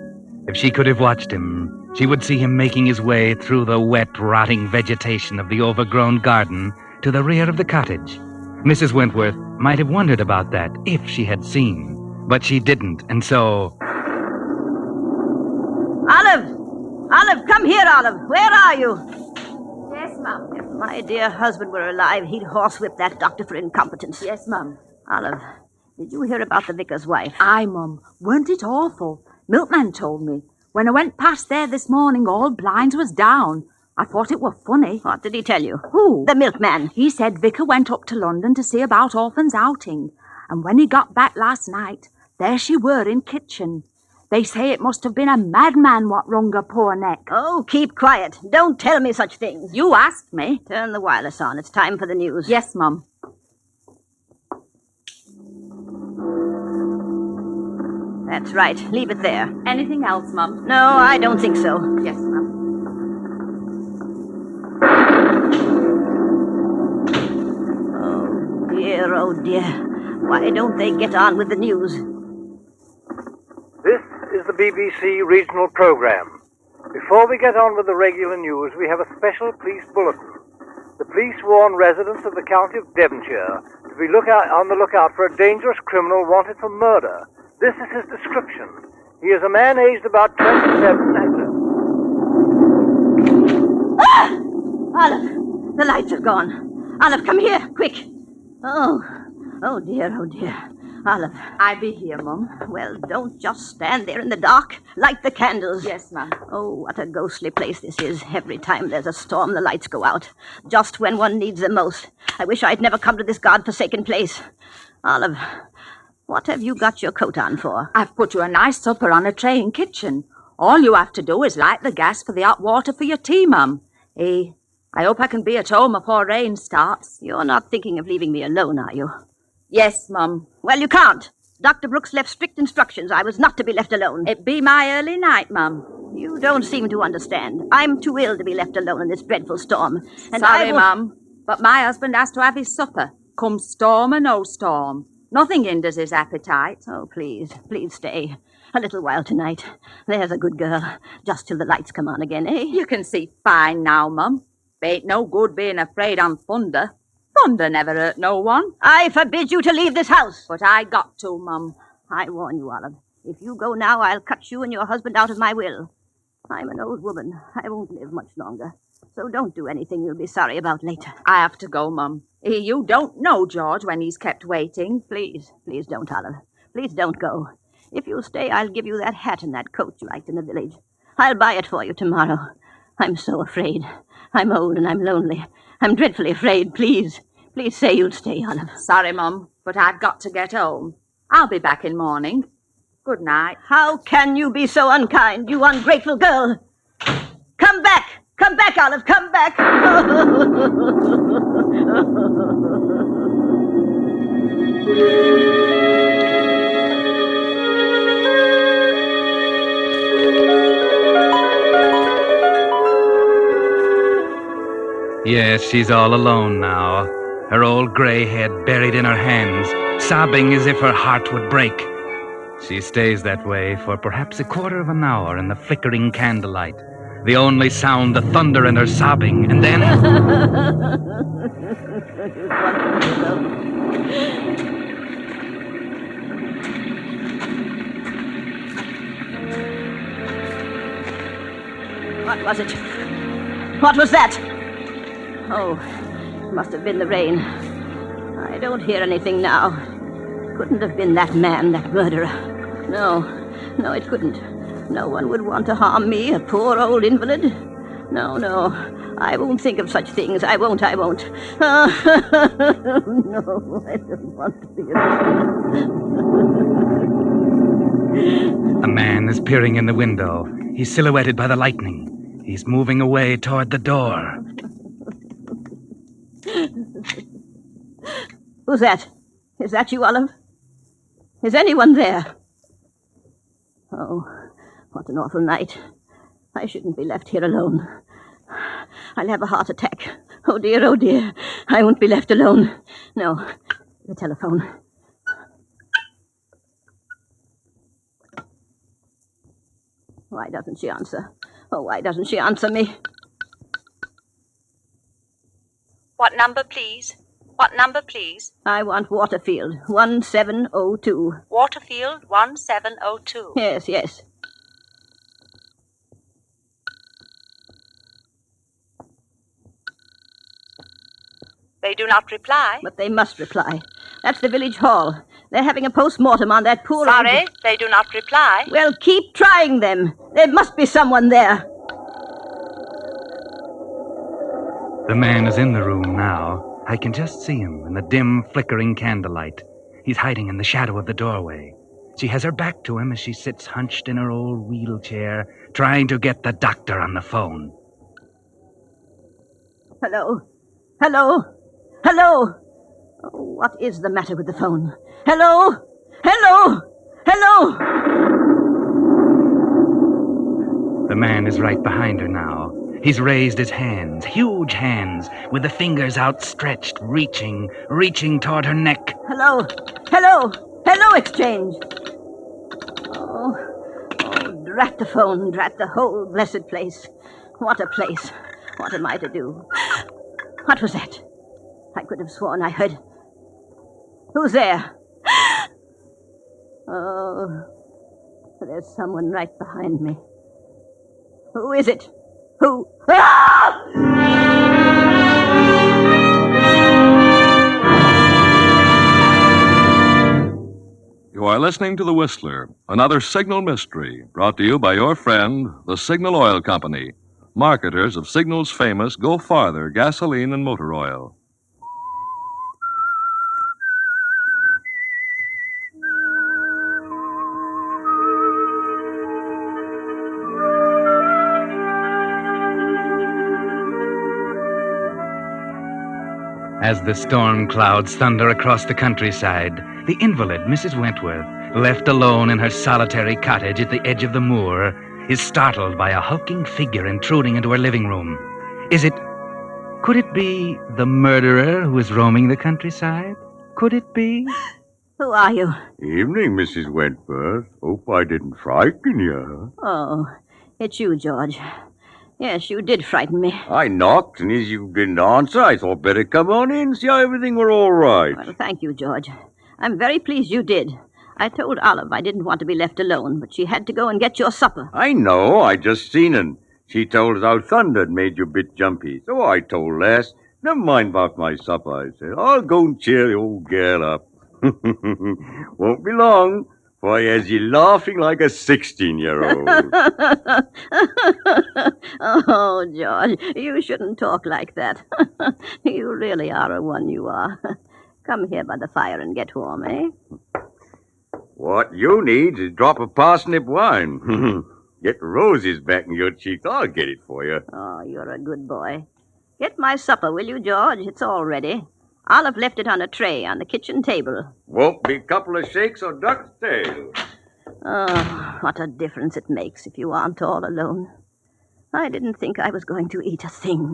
If she could have watched him, she would see him making his way through the wet, rotting vegetation of the overgrown garden to the rear of the cottage. Mrs. Wentworth might have wondered about that if she had seen, but she didn't, and so... Olive! Olive, come here, Olive. Where are you? Yes, Mum. If my dear husband were alive, he'd horsewhip that doctor for incompetence. Yes, Mum. Olive, did you hear about the vicar's wife? Aye, Mum. Weren't it awful? Milkman told me. When I went past there this morning, all blinds was down. I thought it were funny. What did he tell you? Who? The milkman. He said Vicar went up to London to see about orphans' outing. And when he got back last night, there she were in kitchen. They say it must have been a madman what wrung her poor neck. Oh, keep quiet. Don't tell me such things. You asked me. Turn the wireless on. It's time for the news. Yes, Mum. That's right. Leave it there. Anything else, Mum? No, I don't think so. Yes, Mum. Oh, dear. Why don't they get on with the news? This is the BBC regional program. Before we get on with the regular news, we have a special police bulletin. The police warn residents of the county of Devonshire to be on the lookout for a dangerous criminal wanted for murder. This is his description. He is a man aged about 27. Ah! Olive, the lights have gone. Olive, come here, quick. Oh dear. Olive. I be here, Mum. Well, don't just stand there in the dark. Light the candles. Yes, Mum. Oh, what a ghostly place this is. Every time there's a storm, the lights go out. Just when one needs them most. I wish I'd never come to this God-forsaken place. Olive, what have you got your coat on for? I've put you a nice supper on a tray in kitchen. All you have to do is light the gas for the hot water for your tea, Mum. I hope I can be at home before rain starts. You're not thinking of leaving me alone, are you? Yes, Mum. Well, you can't. Dr. Brooks left strict instructions. I was not to be left alone. It be my early night, Mum. You don't seem to understand. I'm too ill to be left alone in this dreadful storm. And Sorry, Mum, but my husband has to have his supper. Come storm or no storm. Nothing hinders his appetite. Oh, please stay. A little while tonight. There's a good girl. Just till the lights come on again, eh? You can see fine now, Mum. Ain't no good being afraid on thunder. Thunder never hurt no one. I forbid you to leave this house. But I got to, Mum. I warn you, Olive. If you go now, I'll cut you and your husband out of my will. I'm an old woman. I won't live much longer. So don't do anything you'll be sorry about later. I have to go, Mum. You don't know George when he's kept waiting. Please don't, Olive. Please don't go. If you'll stay, I'll give you that hat and that coat you liked in the village. I'll buy it for you tomorrow. I'm so afraid. I'm old and I'm lonely. I'm dreadfully afraid. Please say you'll stay, Olive. Sorry, Mum, but I've got to get home. I'll be back in morning. Good night. How can you be so unkind, you ungrateful girl? Come back! Come back, Olive! Come back! Yes, she's all alone now, her old gray head buried in her hands, sobbing as if her heart would break. She stays that way for perhaps a quarter of an hour in the flickering candlelight, the only sound the thunder and her sobbing, and then... What was it? What was that? Oh, it must have been the rain. I don't hear anything now. Couldn't have been that man, that murderer. No, it couldn't. No one would want to harm me, a poor old invalid. No, I won't think of such things. I won't. No, I don't want to be A man is peering in the window. He's silhouetted by the lightning. He's moving away toward the door. Who's that? Is that you, Olive? Is anyone there? Oh, what an awful night. I shouldn't be left here alone. I'll have a heart attack. Oh, dear. I won't be left alone. No, the telephone. Why doesn't she answer? Oh, why doesn't she answer me? What number, please? What number, please? I want Waterfield, 1702. Waterfield, 1702. Yes. They do not reply. But they must reply. That's the village hall. They're having a post-mortem on that poor... Sorry, they do not reply. Well, keep trying them. There must be someone there. The man is in the room now. I can just see him in the dim, flickering candlelight. He's hiding in the shadow of the doorway. She has her back to him as she sits hunched in her old wheelchair, trying to get the doctor on the phone. Hello? Oh, what is the matter with the phone? Hello? The man is right behind her now. He's raised his hands, huge hands, with the fingers outstretched, reaching toward her neck. Hello, exchange. Oh, drat the phone, drat the whole blessed place. What a place. What am I to do? What was that? I could have sworn I heard... Who's there? Oh, there's someone right behind me. Who is it? Who? Ah! You are listening to The Whistler, another Signal mystery, brought to you by your friend, the Signal Oil Company, marketers of Signal's famous Go Farther gasoline and motor oil. As the storm clouds thunder across the countryside, the invalid, Mrs. Wentworth, left alone in her solitary cottage at the edge of the moor, is startled by a hulking figure intruding into her living room. Could it be the murderer who is roaming the countryside? Could it be? Who are you? Evening, Mrs. Wentworth. Hope I didn't frighten you. Oh, it's you, George. Yes, you did frighten me. I knocked, and as you didn't answer, I thought better come on in and see how everything were all right. Well, thank you, George. I'm very pleased you did. I told Olive I didn't want to be left alone, but she had to go and get your supper. I know. I just seen her. She told us how thunder had made you a bit jumpy. So I told Les, never mind about my supper, I said. I'll go and cheer the old girl up. Won't be long, for he has you laughing like a 16-year-old. Oh, George, you shouldn't talk like that. You really are a one, you are. Come here by the fire and get warm, eh? What you need is a drop of parsnip wine. Get roses back in your cheeks. I'll get it for you. Oh, you're a good boy. Get my supper, will you, George? It's all ready. Olive left it on a tray on the kitchen table. Won't be a couple of shakes or duck's tail. Oh, what a difference it makes if you aren't all alone. I didn't think I was going to eat a thing.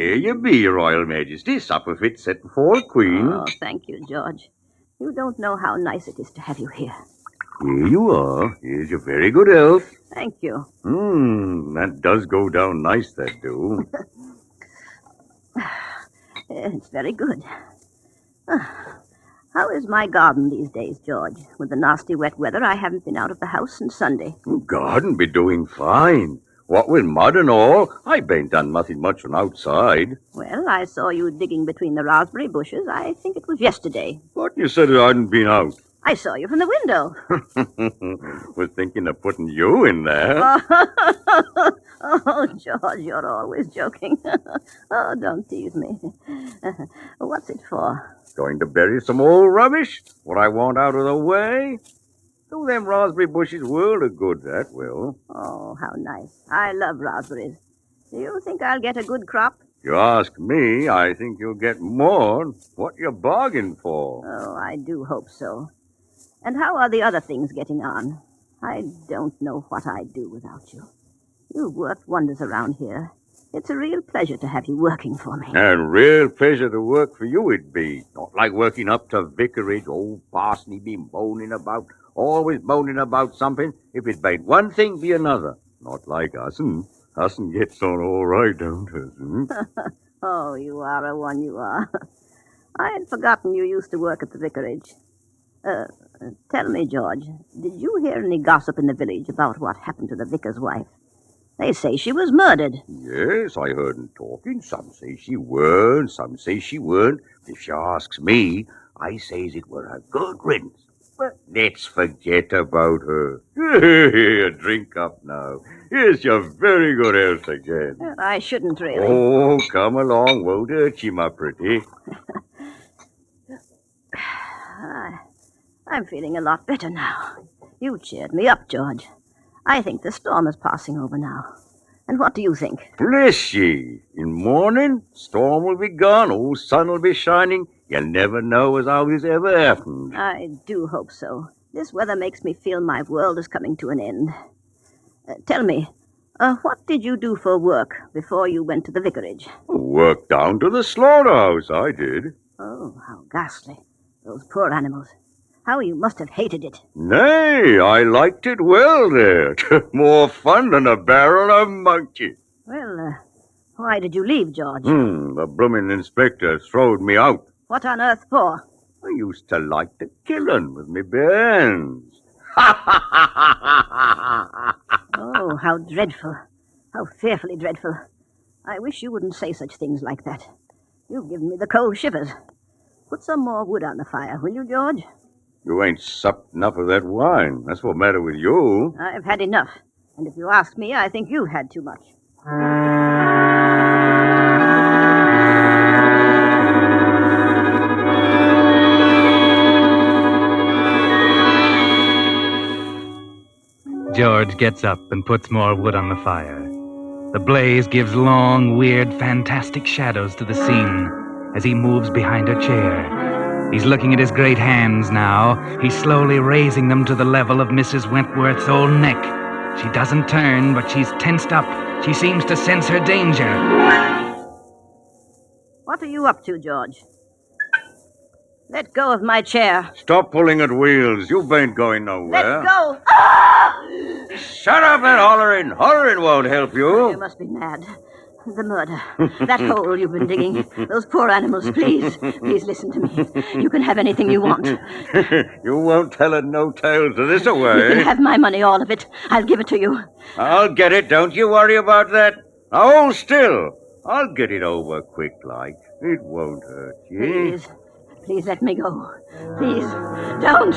Here you be, Your Royal Majesty. Supper fit set before the Queen. Oh, thank you, George. You don't know how nice it is to have you here. Here you are. Here's your very good health. Thank you. That does go down nice, that do. It's very good. How is my garden these days, George? With the nasty wet weather, I haven't been out of the house since Sunday. Garden be doing fine. What with mud and all, I bain't done nothing much from outside. Well, I saw you digging between the raspberry bushes. I think it was yesterday. What, you said I hadn't been out? I saw you from the window. Was thinking of putting you in there. Oh, George, you're always joking. Oh, don't tease me. What's it for? Going to bury some old rubbish? What I want out of the way? Do them raspberry bushes world of good, that will. Oh, how nice. I love raspberries. Do you think I'll get a good crop? If you ask me, I think you'll get more. What you bargained for? Oh, I do hope so. And how are the other things getting on? I don't know what I'd do without you. You've worked wonders around here. It's a real pleasure to have you working for me. And real pleasure to work for you it'd be. Not like working up to vicarage, old parson, he be moaning about, always moaning about something. If it bain't one thing, be another. Not like us'n. Us'n gets on all right, don't us'n? Oh, you are a one, you are. I had forgotten you used to work at the vicarage. Tell me, George, did you hear any gossip in the village about what happened to the vicar's wife? They say she was murdered. Yes, I heard 'em talking. Some say she weren't, some say she weren't. If she asks me, I says it were a good riddance. But let's forget about her. Here, drink up now. Here's your very good health again. Well, I shouldn't really. Oh, come along. Won't hurt you, my pretty. I'm feeling a lot better now. You cheered me up, George. I think the storm is passing over now. And what do you think? Bless ye. In morning, storm will be gone, old sun will be shining. You'll never know as how this ever happened. I do hope so. This weather makes me feel my world is coming to an end. Tell me, what did you do for work before you went to the vicarage? Worked down to the slaughterhouse, I did. Oh, how ghastly. Those poor animals. How you must have hated it. Nay, I liked it well there. More fun than a barrel of monkey. Well, why did you leave, George? The bloomin' inspector throwed me out. What on earth for? I used to like to kill 'em with me bare hands. Oh, how dreadful. How fearfully dreadful. I wish you wouldn't say such things like that. You've given me the cold shivers. Put some more wood on the fire, will you, George? You ain't supped enough of that wine. That's what's the matter with you. I've had enough. And if you ask me, I think you've had too much. George gets up and puts more wood on the fire. The blaze gives long, weird, fantastic shadows to the scene as he moves behind her chair. He's looking at his great hands now. He's slowly raising them to the level of Mrs. Wentworth's old neck. She doesn't turn, but she's tensed up. She seems to sense her danger. What are you up to, George? Let go of my chair. Stop pulling at wheels. You ain't going nowhere. Let go. Shut up and hollering. Hollering won't help you. You must be mad. The murder. That hole you've been digging. Those poor animals. Please. Please listen to me. You can have anything you want. You won't tell it no tales of this away. You can have my money, all of it. I'll give it to you. I'll get it. Don't you worry about that. Now hold still. I'll get it over quick like. It won't hurt you. Please. Please let me go. Please. Don't.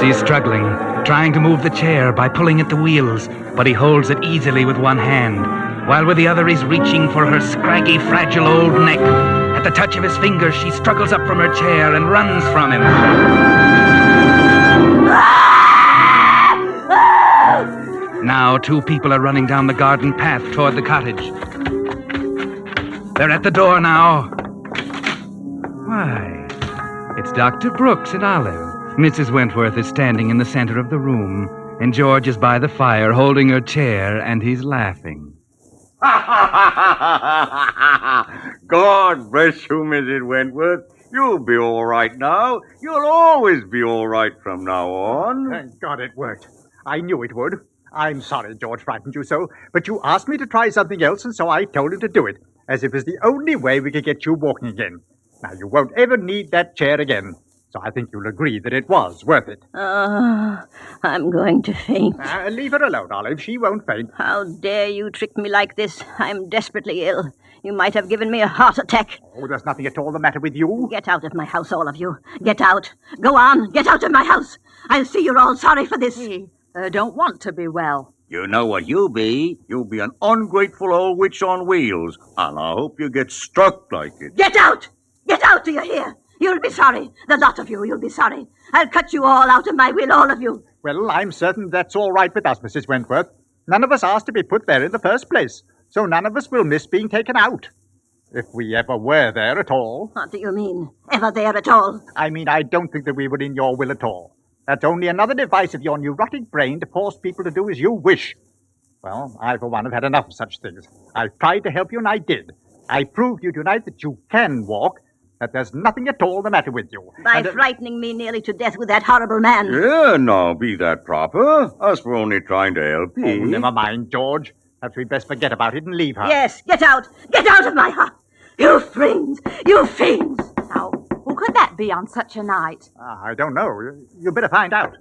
She's struggling, trying to move the chair by pulling at the wheels, but he holds it easily with one hand, while with the other he's reaching for her scraggy, fragile old neck. At the touch of his fingers, she struggles up from her chair and runs from him. Now, two people are running down the garden path toward the cottage. They're at the door now. Why, it's Dr. Brooks and Olive. Mrs. Wentworth is standing in the center of the room. And George is by the fire holding her chair, and he's laughing. God bless you, Mrs. Wentworth. You'll be all right now. You'll always be all right from now on. Thank God it worked. I knew it would. I'm sorry George frightened you so, but you asked me to try something else, and so I told him to do it, as it was the only way we could get you walking again. Now, you won't ever need that chair again, so I think you'll agree that it was worth it. I'm going to faint. Leave her alone, Olive. She won't faint. How dare you trick me like this? I'm desperately ill. You might have given me a heart attack. Oh, there's nothing at all the matter with you. Get out of my house, all of you. Get out. Go on. Get out of my house. I'll see you're all sorry for this. He don't want to be well. You know what you'll be. You'll be an ungrateful old witch on wheels, and I hope you get struck like it. Get out! Get out, do you hear? You'll be sorry. The lot of you, you'll be sorry. I'll cut you all out of my will, all of you. Well, I'm certain that's all right with us, Mrs. Wentworth. None of us asked to be put there in the first place, so none of us will miss being taken out. If we ever were there at all. What do you mean, ever there at all? I mean, I don't think that we were in your will at all. That's only another device of your neurotic brain to force people to do as you wish. Well, I, for one, have had enough of such things. I've tried to help you, and I did. I proved to you tonight that you can walk, that there's nothing at all the matter with you. By frightening me nearly to death with that horrible man. Yeah, now, be that proper. Us were only trying to help you. Oh, never mind, George. Perhaps we'd best forget about it and leave her. Yes, get out. Get out of my house. You fiends. You fiends. Now, who could that be on such a night? I don't know. You better find out.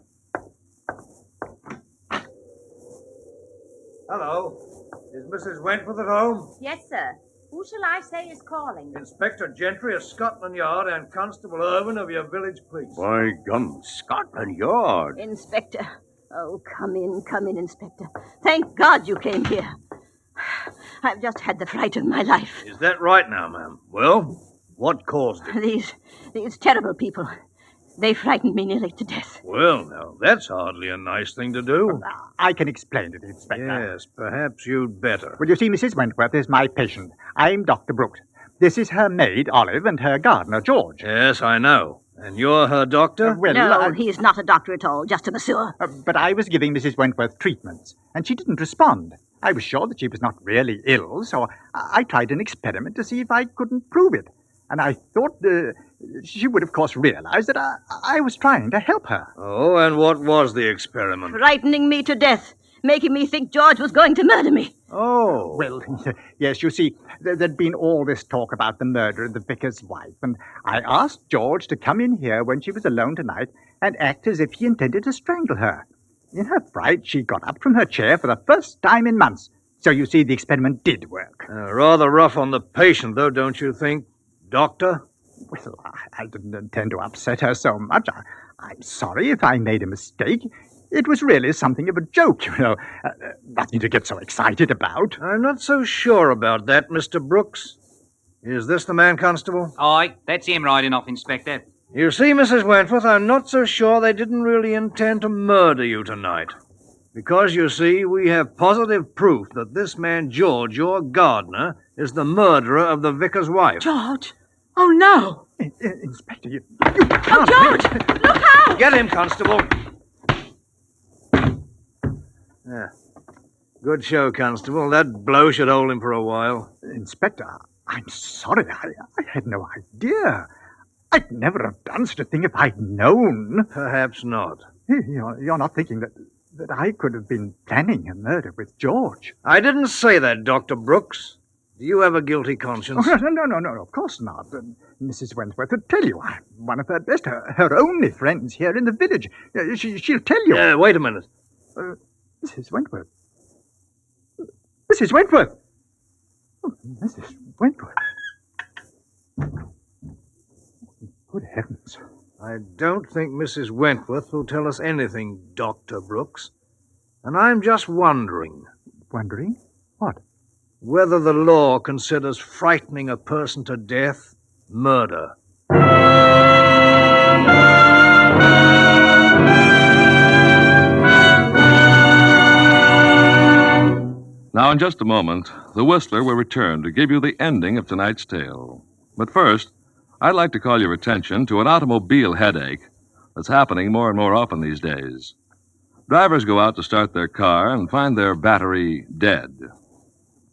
Hello. Is Mrs. Wentworth at home? Yes, sir. Who shall I say is calling? Inspector Gentry of Scotland Yard and Constable Irvin of your village police. By gum, Scotland Yard. Inspector. Oh, come in, Inspector. Thank God you came here. I've just had the fright of my life. Is that right now, ma'am? Well, what caused it? These terrible people. They frightened me nearly to death. Well, now, that's hardly a nice thing to do. I can explain it, Inspector. Yes, perhaps you'd better. Well, you see, Mrs. Wentworth is my patient. I'm Dr. Brooks. This is her maid, Olive, and her gardener, George. Yes, I know. And you're her doctor? No, he's not a doctor at all, just a masseur. But I was giving Mrs. Wentworth treatments, and she didn't respond. I was sure that she was not really ill, so I tried an experiment to see if I couldn't prove it. And I thought she would, of course, realize that I was trying to help her. Oh, and what was the experiment? Frightening me to death, making me think George was going to murder me. Oh. Well, yes, you see, there'd been all this talk about the murder of the vicar's wife, and I asked George to come in here when she was alone tonight and act as if he intended to strangle her. In her fright, she got up from her chair for the first time in months. So you see, the experiment did work. Rather rough on the patient, though, don't you think, Doctor? Well, I didn't intend to upset her so much. I'm sorry if I made a mistake. It was really something of a joke, you know. Nothing to get so excited about. I'm not so sure about that, Mr. Brooks. Is this the man, Constable? Aye, that's him riding off, Inspector. You see, Mrs. Wentworth, I'm not so sure they didn't really intend to murder you tonight. Because, you see, we have positive proof that this man, George, your gardener, is the murderer of the vicar's wife. George? Oh, no. Inspector, you Oh, George! Look out! Get him, Constable. Yeah. Good show, Constable. That blow should hold him for a while. Inspector, I'm sorry. I had no idea. I'd never have done such a thing if I'd known. Perhaps not. You're not thinking that I could have been planning a murder with George. I didn't say that, Dr. Brooks. Do you have a guilty conscience? Oh, no, of course not. Mrs. Wentworth would tell you. I'm one of her best, her only friends here in the village. She'll tell you. Wait a minute. Mrs. Wentworth. Mrs. Wentworth! Oh, Mrs. Wentworth. Good heavens. I don't think Mrs. Wentworth will tell us anything, Dr. Brooks. And I'm just wondering. Wondering? What? Whether the law considers frightening a person to death murder. Now, in just a moment, the Whistler will return to give you the ending of tonight's tale. But first, I'd like to call your attention to an automobile headache that's happening more and more often these days. Drivers go out to start their car and find their battery dead.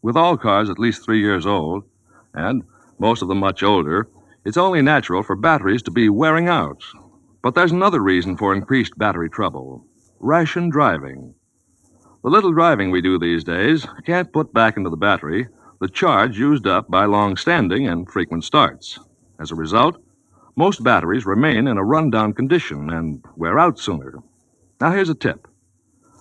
With all cars at least 3 years old, and most of them much older, it's only natural for batteries to be wearing out. But there's another reason for increased battery trouble: ration driving. The little driving we do these days can't put back into the battery the charge used up by long-standing and frequent starts. As a result, most batteries remain in a run-down condition and wear out sooner. Now here's a tip.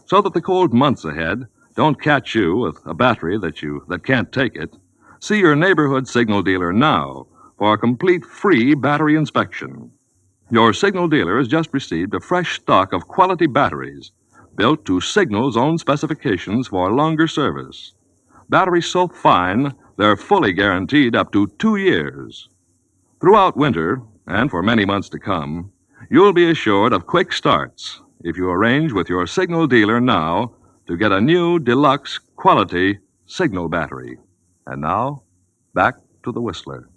So that the cold months ahead don't catch you with a battery that can't take it, see your neighborhood signal dealer now for a complete free battery inspection. Your signal dealer has just received a fresh stock of quality batteries built to Signal's own specifications for longer service. Batteries so fine, they're fully guaranteed up to 2 years. Throughout winter, and for many months to come, you'll be assured of quick starts if you arrange with your Signal dealer now to get a new deluxe quality Signal battery. And now, back to the Whistler.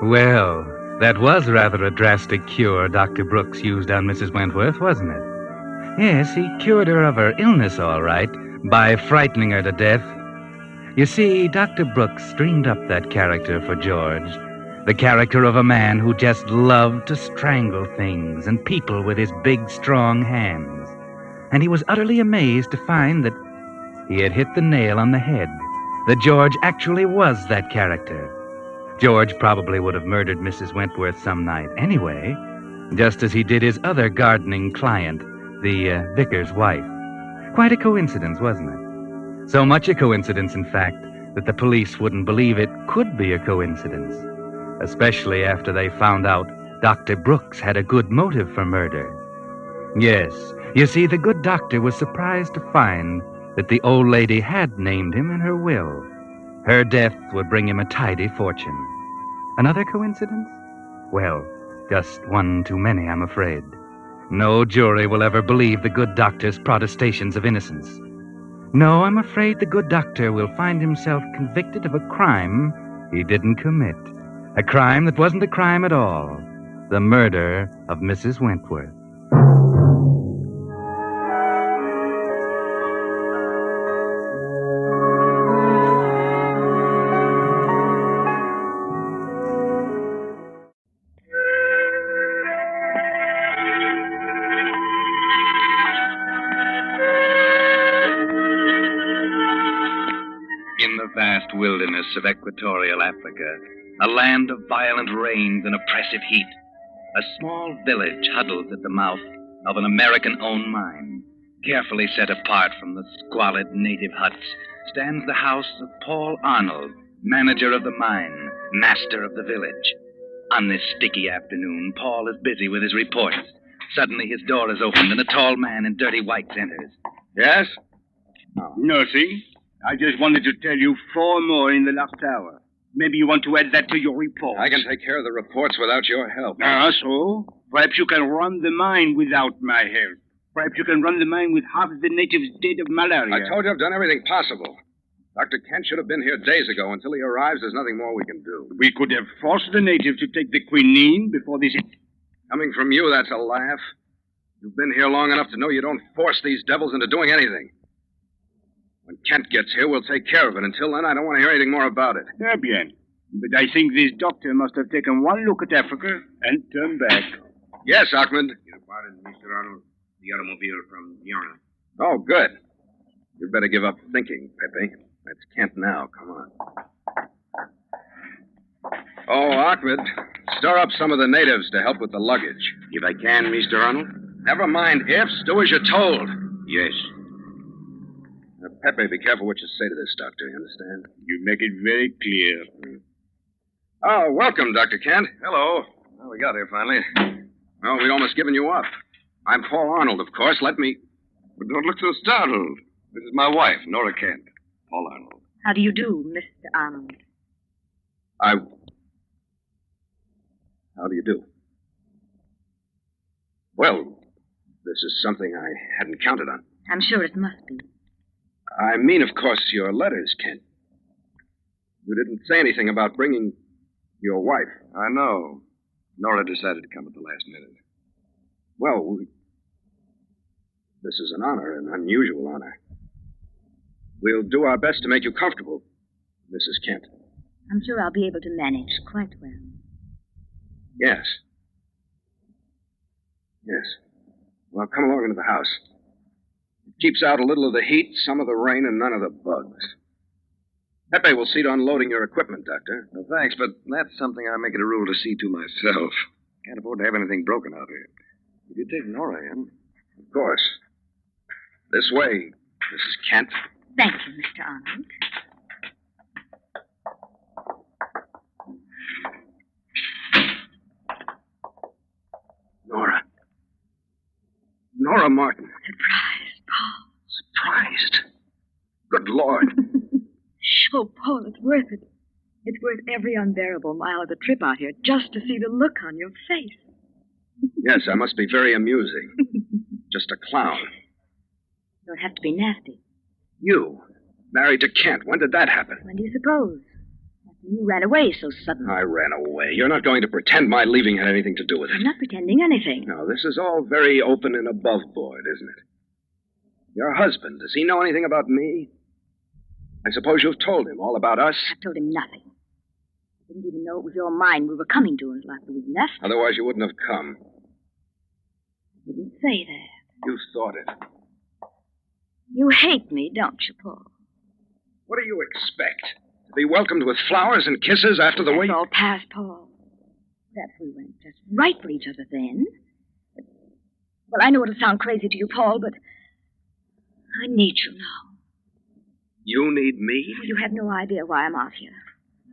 Well, that was rather a drastic cure Dr. Brooks used on Mrs. Wentworth, wasn't it? Yes, he cured her of her illness, all right, by frightening her to death. You see, Dr. Brooks dreamed up that character for George, the character of a man who just loved to strangle things and people with his big, strong hands. And he was utterly amazed to find that he had hit the nail on the head, that George actually was that character. George probably would have murdered Mrs. Wentworth some night anyway, just as he did his other gardening client, the vicar's wife. Quite a coincidence, wasn't it? So much a coincidence, in fact, that the police wouldn't believe it could be a coincidence, especially after they found out Dr. Brooks had a good motive for murder. Yes, you see, the good doctor was surprised to find that the old lady had named him in her will. Her death would bring him a tidy fortune. Another coincidence? Well, just one too many, I'm afraid. No jury will ever believe the good doctor's protestations of innocence. No, I'm afraid the good doctor will find himself convicted of a crime he didn't commit. A crime that wasn't a crime at all. The murder of Mrs. Wentworth. Vast wilderness of equatorial Africa, a land of violent rains and oppressive heat, a small village huddles at the mouth of an American-owned mine. Carefully set apart from the squalid native huts stands the house of Paul Arnold, manager of the mine, master of the village. On this sticky afternoon, Paul is busy with his reports. Suddenly his door is opened and a tall man in dirty whites enters. Yes? Nothing. I just wanted to tell you 4 more in the last hour. Maybe you want to add that to your report. I can take care of the reports without your help. So? Perhaps you can run the mine without my help. Perhaps you can run the mine with half the natives dead of malaria. I told you I've done everything possible. Dr. Kent should have been here days ago. Until he arrives, there's nothing more we can do. We could have forced the natives to take the quinine before this... Coming from you, that's a laugh. You've been here long enough to know you don't force these devils into doing anything. When Kent gets here, we'll take care of it. Until then, I don't want to hear anything more about it. Bien. But I think this doctor must have taken one look at Africa and turned back. Yes, Ahmed. Pardon, Mr. Arnold. The automobile from Yana. Oh, good. You'd better give up thinking, Pepe. That's Kent now. Come on. Oh, Ahmed, stir up some of the natives to help with the luggage. If I can, Mr. Arnold. Never mind ifs. Do as you're told. Yes. Now, Pepe, be careful what you say to this doctor, you understand? You make it very clear. Oh, welcome, Dr. Kent. Hello. Well, we got here finally. Well, we'd almost given you up. I'm Paul Arnold, of course. Let me... But don't look so startled. This is my wife, Nora Kent. Paul Arnold. How do you do, Mr. Arnold? How do you do? Well, this is something I hadn't counted on. I'm sure it must be. I mean, of course, your letters, Kent. You didn't say anything about bringing your wife. I know. Nora decided to come at the last minute. Well, this is an honor, an unusual honor. We'll do our best to make you comfortable, Mrs. Kent. I'm sure I'll be able to manage quite well. Yes. Yes. Well, come along into the house. It keeps out a little of the heat, some of the rain, and none of the bugs. Pepe will see to unloading your equipment, Doctor. Well, thanks, but that's something I make it a rule to see to myself. Can't afford to have anything broken out here. If you take Nora in. Of course. This way, Mrs. Kent. Thank you, Mr. Arnold. Nora. Nora Martin. Surprised, Paul. Surprised? Good Lord. Oh, Paul, it's worth it. It's worth every unbearable mile of the trip out here just to see the look on your face. Yes, I must be very amusing. Just a clown. You don't have to be nasty. You, married to Kent. When did that happen? When do you suppose? After you ran away so suddenly. I ran away. You're not going to pretend my leaving had anything to do with it. I'm not pretending anything. No, this is all very open and above board, isn't it? Your husband, does he know anything about me? I suppose you've told him all about us? I've told him nothing. I didn't even know it was your mind we were coming to until after we left. Otherwise you wouldn't have come. I didn't say that. You thought it. You hate me, don't you, Paul? What do you expect? To be welcomed with flowers and kisses after the way... That's all past, Paul. Perhaps we weren't just right for each other then. Well, I know it'll sound crazy to you, Paul, but I need you now. You need me? You have no idea why I'm out here.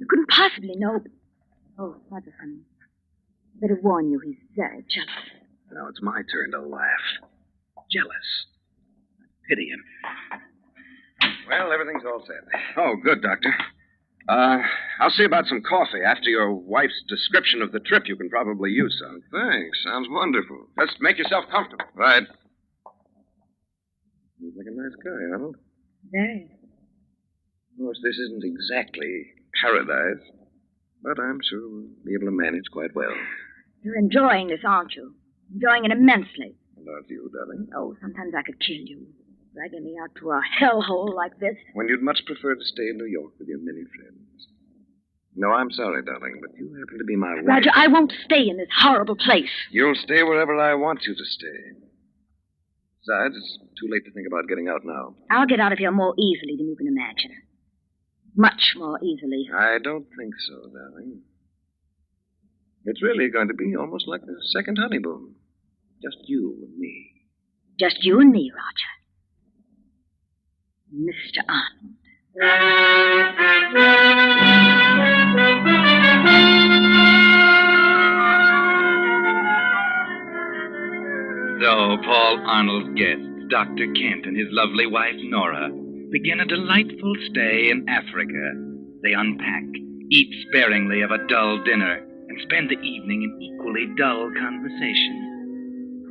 You couldn't possibly know. Oh, Watterson. I better warn you, he's very jealous. Now it's my turn to laugh. Jealous. I pity him. Well, everything's all set. Oh, good, Doctor. I'll see about some coffee. After your wife's description of the trip, you can probably use some. Thanks. Sounds wonderful. Just make yourself comfortable. Right. Seems like a nice guy, Arnold. Very. Of course, this isn't exactly paradise, but I'm sure we'll be able to manage quite well. You're enjoying this, aren't you? Enjoying it immensely. And aren't you, darling? Oh, sometimes I could kill you. Dragging me out to a hellhole like this. When you'd much prefer to stay in New York with your many friends. No, I'm sorry, darling, but you happen to be my wife. Roger, I won't stay in this horrible place. You'll stay wherever I want you to stay. Besides, it's too late to think about getting out now. I'll get out of here more easily than you can imagine. Much more easily. I don't think so, darling. It's really going to be almost like a second honeymoon. Just you and me. Just you and me, Roger. Mr. Arnold. So Paul Arnold's guests, Dr. Kent and his lovely wife, Nora, begin a delightful stay in Africa. They unpack, eat sparingly of a dull dinner, and spend the evening in equally dull conversation.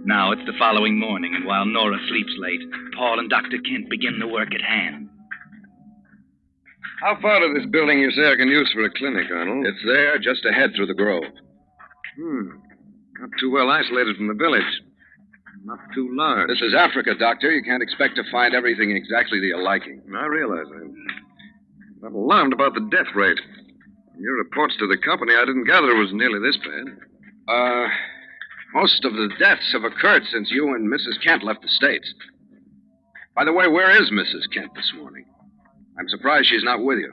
Now it's the following morning, and while Nora sleeps late, Paul and Dr. Kent begin the work at hand. How far to this building you say I can use for a clinic, Arnold? It's there, just ahead through the grove. Not too well isolated from the village. Not too large. This is Africa, Doctor. You can't expect to find everything exactly to your liking. I realize that. I'm alarmed about the death rate. From your reports to the company, I didn't gather it was nearly this bad. Most of the deaths have occurred since you and Mrs. Kent left the States. By the way, where is Mrs. Kent this morning? I'm surprised she's not with you.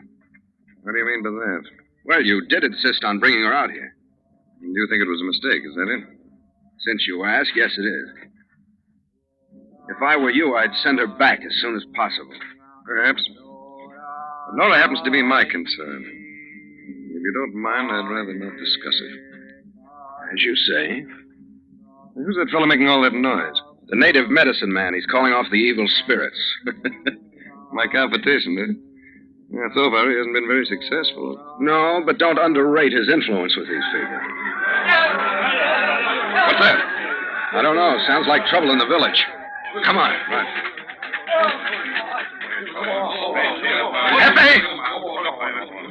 What do you mean by that? Well, you did insist on bringing her out here. You think it was a mistake, is that it? Since you ask, yes, it is. If I were you, I'd send her back as soon as possible. Perhaps. But Nora happens to be my concern. If you don't mind, I'd rather not discuss it. As you say. Who's that fellow making all that noise? The native medicine man. He's calling off the evil spirits. My competition, eh? Yeah, so far he hasn't been very successful. No, but don't underrate his influence with these figures. What's that? I don't know. Sounds like trouble in the village. Come on. Right. Pepe!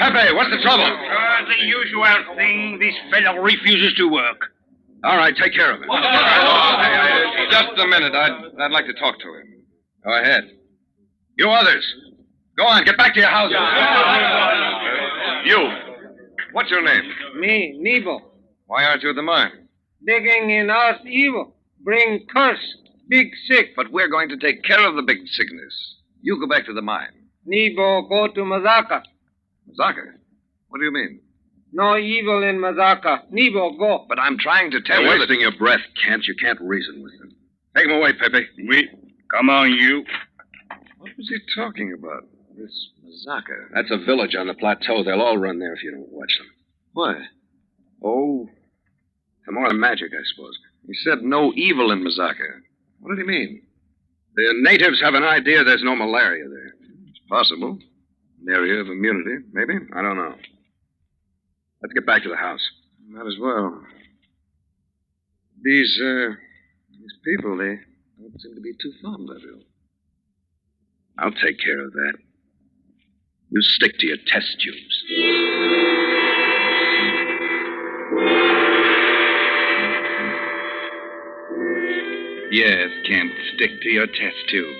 Pepe, what's the trouble? The usual thing. This fellow refuses to work. All right, take care of it. Just a minute. I'd like to talk to him. Go ahead. You others, go on. Get back to your houses. You. What's your name? Me, Nebo. Why aren't you at the mine? Digging in house evil. Bring curse. Big sick. But we're going to take care of the big sickness. You go back to the mine. Nebo go to Mazaka. Mazaka? What do you mean? No evil in Mazaka. Nebo go. But I'm trying to tell you that... wasting your breath, Kent. You can't reason with them. Take him away, Pepe. We. Come on, you. What was he talking about? This Mazaka. That's a village on the plateau. They'll all run there if you don't watch them. Why? Oh, some more magic, I suppose. He said no evil in Mazaka. What did he mean? The natives have an idea there's no malaria there. It's possible. An area of immunity, maybe. I don't know. Let's get back to the house. Might as well. These people, they don't seem to be too fond of you. I'll take care of that. You stick to your test tubes. Yes, Kent, stick to your test tubes.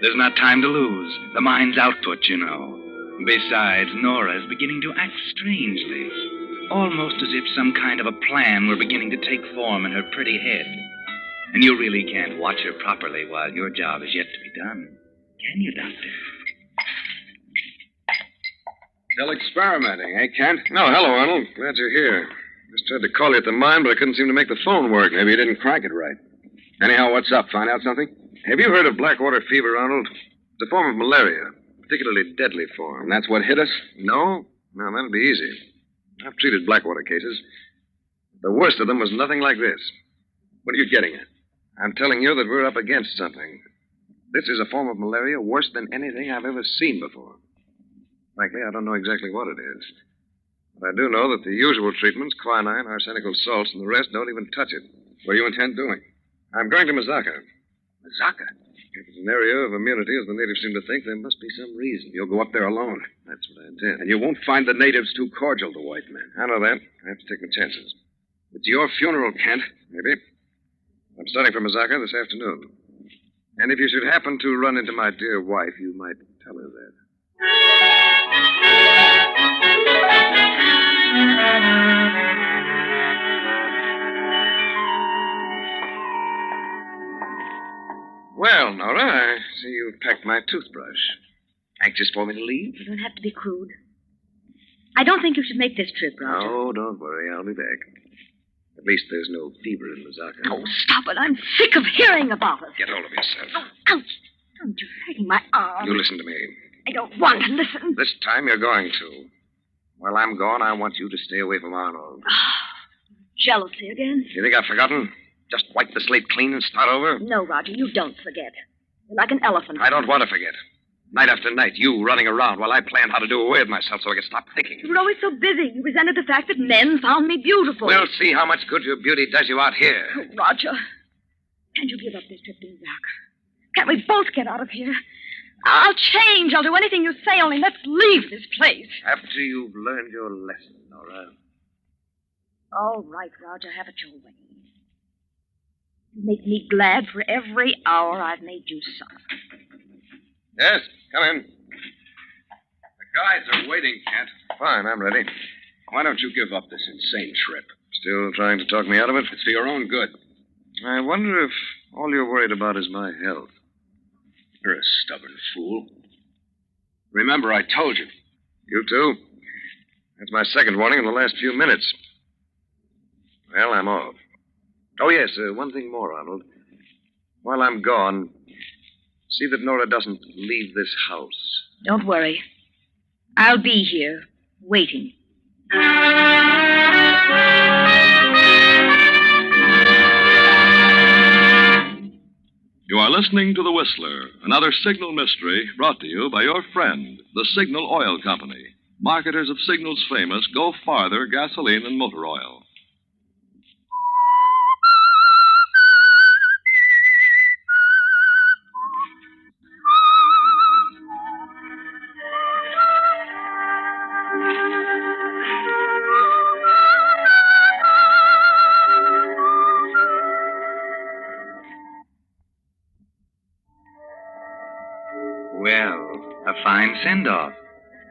There's not time to lose. The mine's output, you know. Besides, Nora's beginning to act strangely. Almost as if some kind of a plan were beginning to take form in her pretty head. And you really can't watch her properly while your job is yet to be done. Can you, Doctor? Still experimenting, eh, Kent? No, hello, Arnold. Glad you're here. Just tried to call you at the mine, but I couldn't seem to make the phone work. Maybe you didn't crank it right. Anyhow, what's up? Find out something? Have you heard of blackwater fever, Arnold? It's a form of malaria, a particularly deadly form. That's what hit us? No? No, that'll be easy. I've treated blackwater cases. The worst of them was nothing like this. What are you getting at? I'm telling you that we're up against something. This is a form of malaria worse than anything I've ever seen before. Frankly, I don't know exactly what it is. But I do know that the usual treatments, quinine, arsenical salts, and the rest don't even touch it. What do you intend doing? I'm going to Mazaka. Mazaka? If it's an area of immunity, as the natives seem to think, there must be some reason. You'll go up there alone. That's what I intend. And you won't find the natives too cordial to white men. I know that. I have to take my chances. It's your funeral, Kent. Maybe. I'm starting for Mazaka this afternoon. And if you should happen to run into my dear wife, you might tell her that. Well, Nora, I see you've packed my toothbrush. Anxious for me to leave? You don't have to be crude. I don't think you should make this trip, Roger. Oh, don't worry. I'll be back. At least there's no fever in Mazaka. Oh, stop it. I'm sick of hearing about it. Get hold of yourself. Oh, ouch. Don't you hurting my arm. You listen to me. I don't want to listen. This time you're going to. While I'm gone, I want you to stay away from Arnold. Jealousy again? You think I've forgotten? Just wipe the slate clean and start over? No, Roger, you don't forget. You're like an elephant. I don't want to forget. Night after night, you running around while I planned how to do away with myself so I could stop thinking. You were always so busy. You resented the fact that men found me beautiful. We'll see how much good your beauty does you out here. Oh, Roger, can't you give up this trip to Mazaka? Can't we both get out of here? I'll change. I'll do anything you say, only let's leave this place. After you've learned your lesson, Nora. All right, Roger, have it your way. You make me glad for every hour I've made you suffer. Yes, come in. The guides are waiting, Kent. Fine, I'm ready. Why don't you give up this insane trip? Still trying to talk me out of it? It's for your own good. I wonder if all you're worried about is my health. You're a stubborn fool. Remember, I told you. You too? That's my second warning in the last few minutes. Well, I'm off. Oh, yes, one thing more, Arnold. While I'm gone, see that Nora doesn't leave this house. Don't worry. I'll be here, waiting. You are listening to The Whistler, another Signal mystery brought to you by your friend, the Signal Oil Company. Marketers of Signal's famous Go Farther gasoline and motor oil. Well, a fine send-off.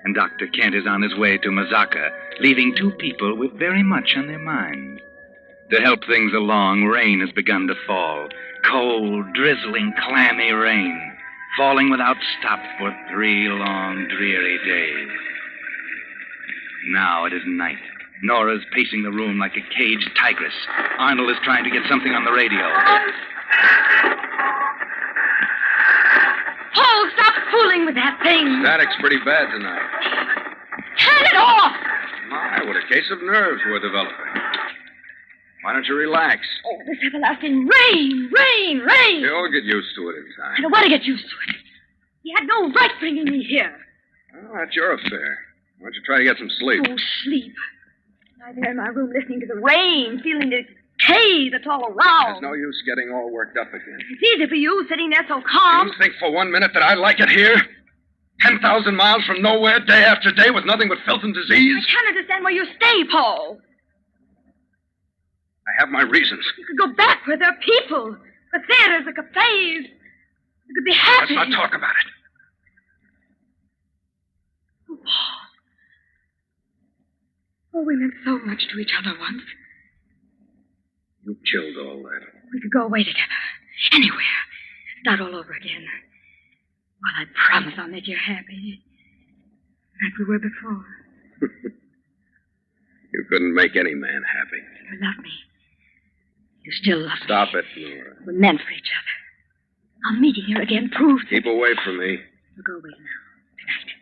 And Dr. Kent is on his way to Mazaka, leaving two people with very much on their mind. To help things along, rain has begun to fall. Cold, drizzling, clammy rain, falling without stop for 3 long, dreary days. Now it is night. Nora's pacing the room like a caged tigress. Arnold is trying to get something on the radio. Paul, stop fooling with that thing. Static's pretty bad tonight. Turn it off. My, what a case of nerves we're developing. Why don't you relax? Oh, this everlasting rain. You'll get used to it in time. I don't want to get used to it. You had no right bringing me here. Well, that's your affair. Why don't you try to get some sleep? Oh, sleep. Lie there in my room listening to the rain, feeling the decay that's all around. There's no use getting all worked up again. It's easy for you sitting there so calm. You think for 1 minute that I like it here? 10,000 miles from nowhere, day after day, with nothing but filth and disease? I can't understand why you stay, Paul. I have my reasons. You could go back where there are people. The theaters, the cafes. You could be happy. Let's not talk about it. Oh, Paul. Oh, we meant so much to each other once. You killed all that. We could go away together. Anywhere. Start all over again. Well, I promise I'll make you happy. Like we were before. You couldn't make any man happy. You love me. You still love me. Stop it, Nora. We're meant for each other. Our meeting here again proves Keep away from me. We'll go away now. Tonight.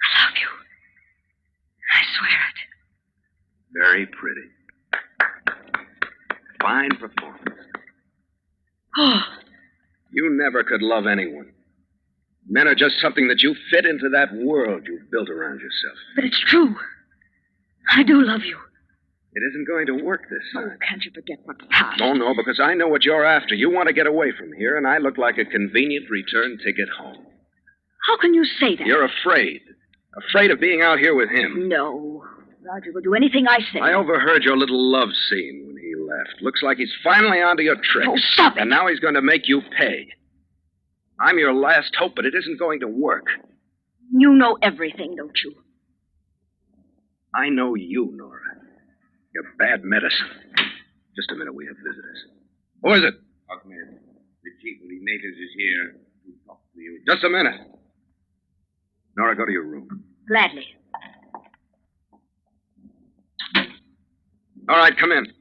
I love you. I swear it. Very pretty. Fine performance. Oh. You never could love anyone. Men are just something that you fit into that world you've built around yourself. But it's true. I do love you. It isn't going to work this time. Oh, can't you forget what's past? Oh, no, because I know what you're after. You want to get away from here, and I look like a convenient return ticket home. How can you say that? You're afraid. Afraid of being out here with him. No. Roger will do anything I say. I overheard your little love scene when he left. Looks like he's finally onto your tricks. Oh, stop it. And now he's going to make you pay. I'm your last hope, but it isn't going to work. You know everything, don't you? I know you, Nora. You're bad medicine. Just a minute, we have visitors. Who is it? Ahmed, the chief of the natives is here to talk to you. Just a minute. Nora, go to your room. Gladly. All right, come in.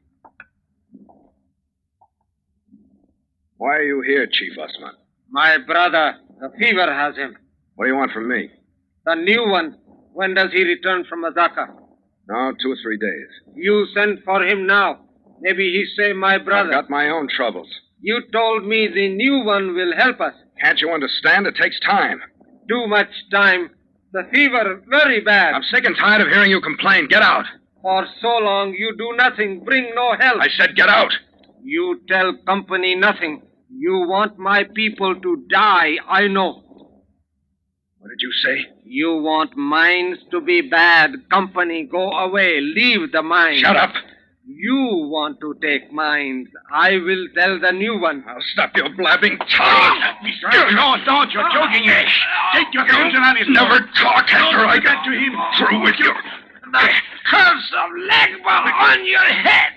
Why are you here, Chief Usman? My brother, the fever has him. What do you want from me? The new one. When does he return from Mazaka? No, 2 or 3 days. You send for him now. Maybe he say my brother. I've got my own troubles. You told me the new one will help us. Can't you understand? It takes time. Too much time. The fever very bad. I'm sick and tired of hearing you complain. Get out. For so long you do nothing, bring no help. I said get out. You tell company nothing. You want my people to die, I know. What did you say? You want mines to be bad. Company, go away. Leave the mines. Shut up. You want to take mines. I will tell the new one. I'll stop your blabbing tongue. No, don't. You're joking. Take your hands out of his Never talk after I get to him. through with you. The curse of Legba on your head.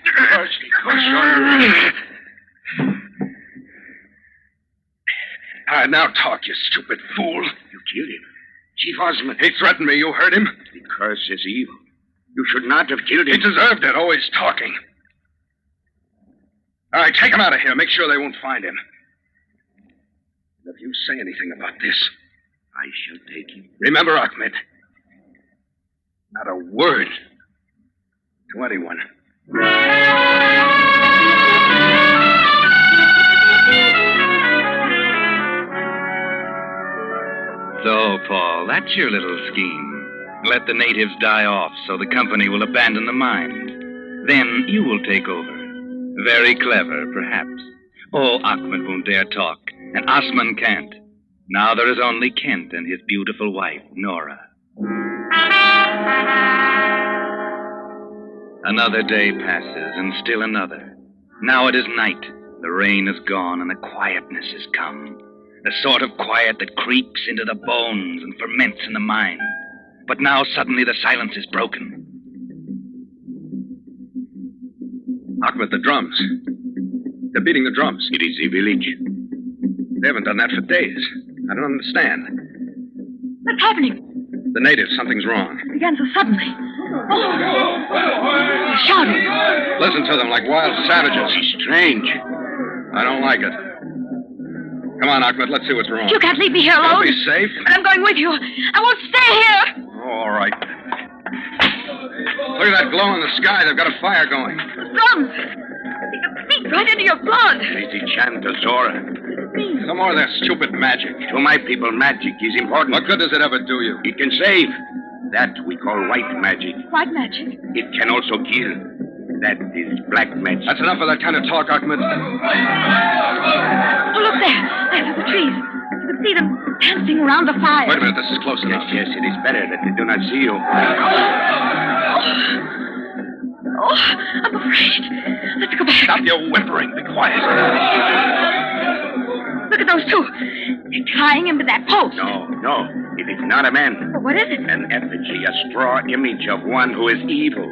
Now talk, you stupid fool. You killed him. Chief Osmond. He threatened me. You heard him? The curse is evil. You should not have killed him. He deserved it, always talking. All right, take him out of here. Make sure they won't find him. And if you say anything about this, I shall take him. Remember, Ahmed. Not a word to anyone. So, Paul, that's your little scheme. Let the natives die off so the company will abandon the mine. Then you will take over. Very clever, perhaps. Oh, Ahmed won't dare talk, and Osman can't. Now there is only Kent and his beautiful wife, Nora. Another day passes, and still another. Now it is night. The rain is gone, and the quietness has come. The sort of quiet that creeps into the bones and ferments in the mind. But now suddenly the silence is broken. Ahmed, the drums. They're beating the drums. It is the village. They haven't done that for days. I don't understand. What's happening? The natives, something's wrong. It began so suddenly. Oh! They're shouting. Listen to them like wild savages. It's strange. I don't like it. Come on, Ahmed, let's see what's wrong. You can't leave me here alone. You'll be safe. But I'm going with you. I won't stay here. All right. Look at that glow in the sky. They've got a fire going. Drums. They can seep right into your blood. It is the chant of Zora. No more of that stupid magic. To my people, magic is important. What good does it ever do you? It can save. That we call white magic. White magic? It can also kill. That is black magic. That's enough of that kind of talk, Ahmed. Oh, look there. There through the trees. You can see them dancing around the fire. Wait a minute, this is close enough. Yes, it is better that they do not see you. Oh, I'm afraid. Let's go back. Stop your whimpering. Be quiet. Look at those two. They're tying him to that post. No. It is not a man. Well, what is it? An effigy, a straw image of one who is evil.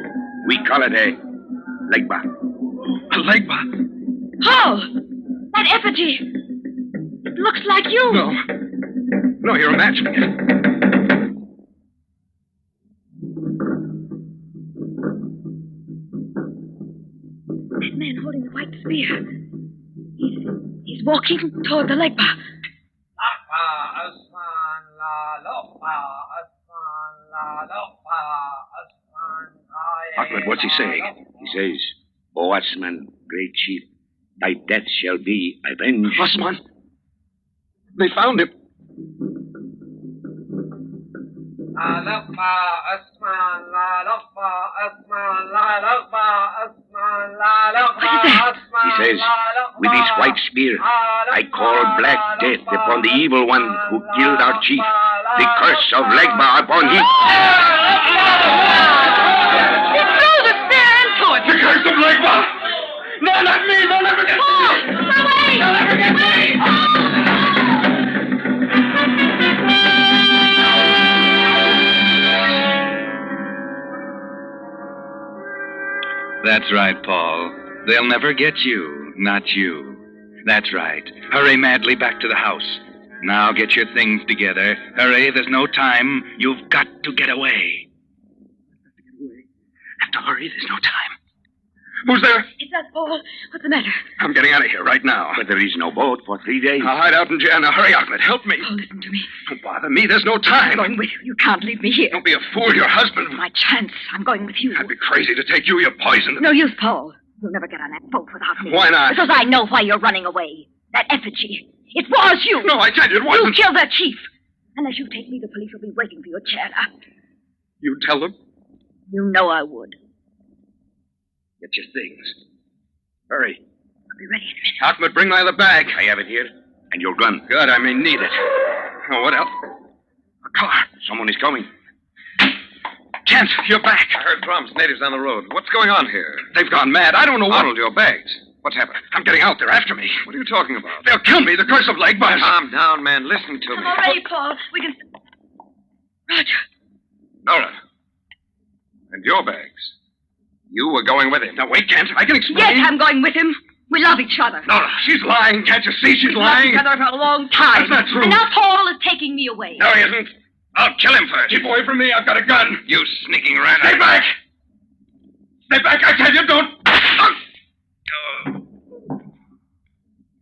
We call it a legba. A legba? Paul! That effigy! It looks like you! No, you're imagining it. That man holding the white spear. He's walking toward the legba. Ahmed, what's he saying? He says, O Asman, great chief, thy death shall be avenged. Asman? They found him. He says, with his white spear, I call black death upon the evil one who killed our chief. The curse of Legba upon him. He threw the spear into it! The curse of Legba! No, not me! They'll never get me! Away! They'll never get me! That's right, Paul. They'll never get you. Not you. That's right. Hurry madly back to the house. Now get your things together. Hurry, there's no time. You've got to get away. Have to hurry, there's no time. Who's there? It's us, Paul. What's the matter? I'm getting out of here right now. But there is no boat for 3 days. I'll hide out in jail. Now hurry, Ahmed. Help me. Oh, listen to me. Don't bother me. The's no time. I'm going with you. You can't leave me here. Don't be a fool. Your husband. My chance. I'm going with you. I'd be crazy to take you. You're poisoned. No use, Paul. You'll never get on that boat without me. Why not? Because I know why you're running away. That effigy. It was you. No, I tell you, it wasn't. You killed their chief. Unless you take me, the police will be waiting for your chair. You tell them? You know I would. Get your things. Hurry. I'll be ready in a minute. Ahmed, bring my other bag. I have it here. And your gun. Good, I may need it. Oh, what else? A car. Someone is coming. Kent, you're back. I heard drums, natives on the road. What's going on here? They've gone mad. I don't know what. Arnold, your bags. What's happened? I'm getting out. They're after me. What are you talking about? They'll kill me. The curse of Legbus. Calm down, man. Listen to me. I'm all ready, Paul. We can... Roger. Nora. And your bags. You were going with him. Now, wait, Kent. I can explain. Yes, I'm going with him. We love each other. Nora, she's lying. Can't you see she's We've lying? loved each other for a long time. That's not true. And now Paul is taking me away. No, he isn't. I'll kill him first. Keep away from me. I've got a gun. You sneaking rat. Stay back. Stay back, I tell you. Don't.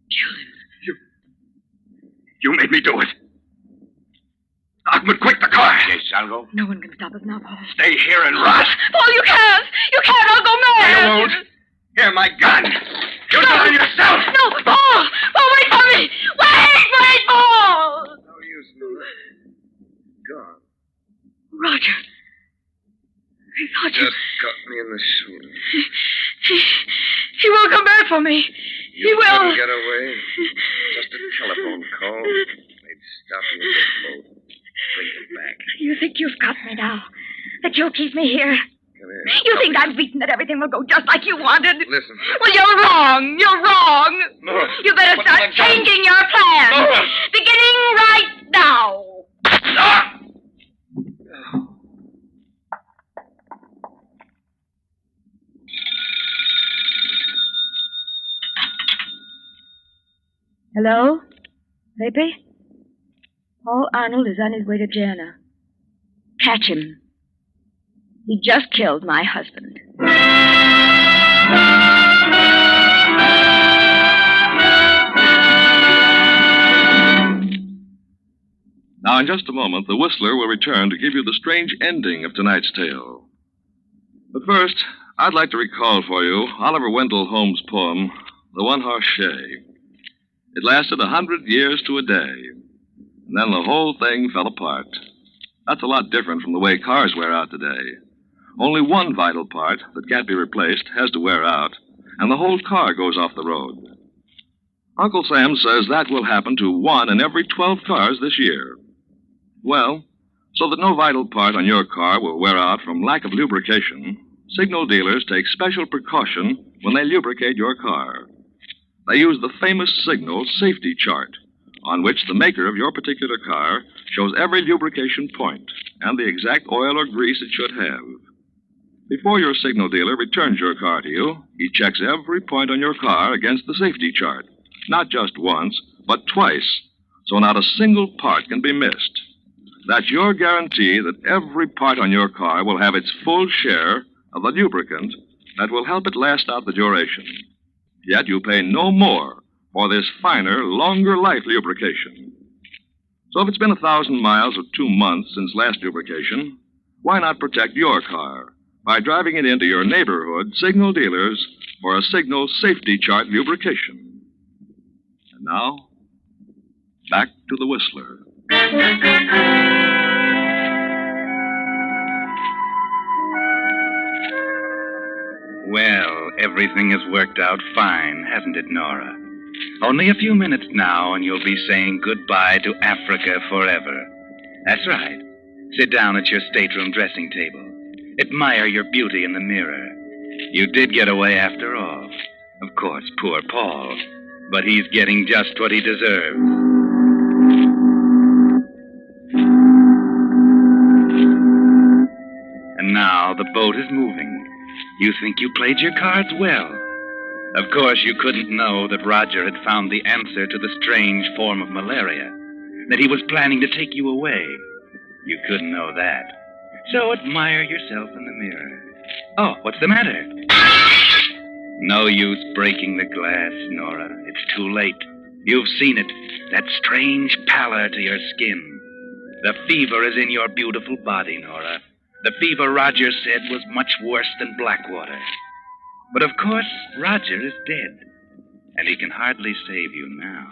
Kill him. You made me do it. Ahmed, quick, the car. Yes, I'll go. No one can stop us now, Paul. Stay here and rot. Paul, you can't. You can't. I'll go mad. You won't. Here, my gun. You do it yourself. No, Paul. Paul, wait for me. Wait, Paul. No use, Nora. Gone. Roger. I thought you... Just got me in the shoulder. He will come back for me. He will. Couldn't get away. Just a telephone call. They'd stop me with the boat. Bring him back. You think you've got me now? That you'll keep me here? Come here. You think I'm beaten that everything will go just like you wanted? Listen. Well, you're wrong. You're wrong. Nora. You better start changing your plans. Nora. Beginning right now. Ah! Hello? Baby? Paul Arnold is on his way to Jana. Catch him. He just killed my husband. Now, in just a moment, the Whistler will return to give you the strange ending of tonight's tale. But first, I'd like to recall for you Oliver Wendell Holmes' poem, The One-Horse Shay. It lasted 100 years to a day, and then the whole thing fell apart. That's a lot different from the way cars wear out today. Only one vital part that can't be replaced has to wear out, and the whole car goes off the road. Uncle Sam says that will happen to 1 in every 12 cars this year. Well, so that no vital part on your car will wear out from lack of lubrication, signal dealers take special precaution when they lubricate your car. They use the famous Signal safety chart, on which the maker of your particular car shows every lubrication point and the exact oil or grease it should have. Before your Signal dealer returns your car to you, he checks every point on your car against the safety chart, not just once, but twice, so not a single part can be missed. That's your guarantee that every part on your car will have its full share of the lubricant that will help it last out the duration. Yet you pay no more for this finer, longer life lubrication. So if it's been 1,000 miles or 2 months since last lubrication, why not protect your car by driving it into your neighborhood Signal dealers for a Signal safety chart lubrication? And now, back to the Whistler. Well, everything has worked out fine, hasn't it, Nora? Only a few minutes now, and you'll be saying goodbye to Africa forever. That's right. Sit down at your stateroom dressing table. Admire your beauty in the mirror. You did get away after all. Of course, poor Paul. But he's getting just what he deserves. And now the boat is moving. You think you played your cards well. Of course, you couldn't know that Roger had found the answer to the strange form of malaria, that he was planning to take you away. You couldn't know that. So admire yourself in the mirror. Oh, what's the matter? No use breaking the glass, Nora. It's too late. You've seen it. That strange pallor to your skin. The fever is in your beautiful body, Nora. The fever Roger said was much worse than Blackwater. But of course, Roger is dead, and he can hardly save you now.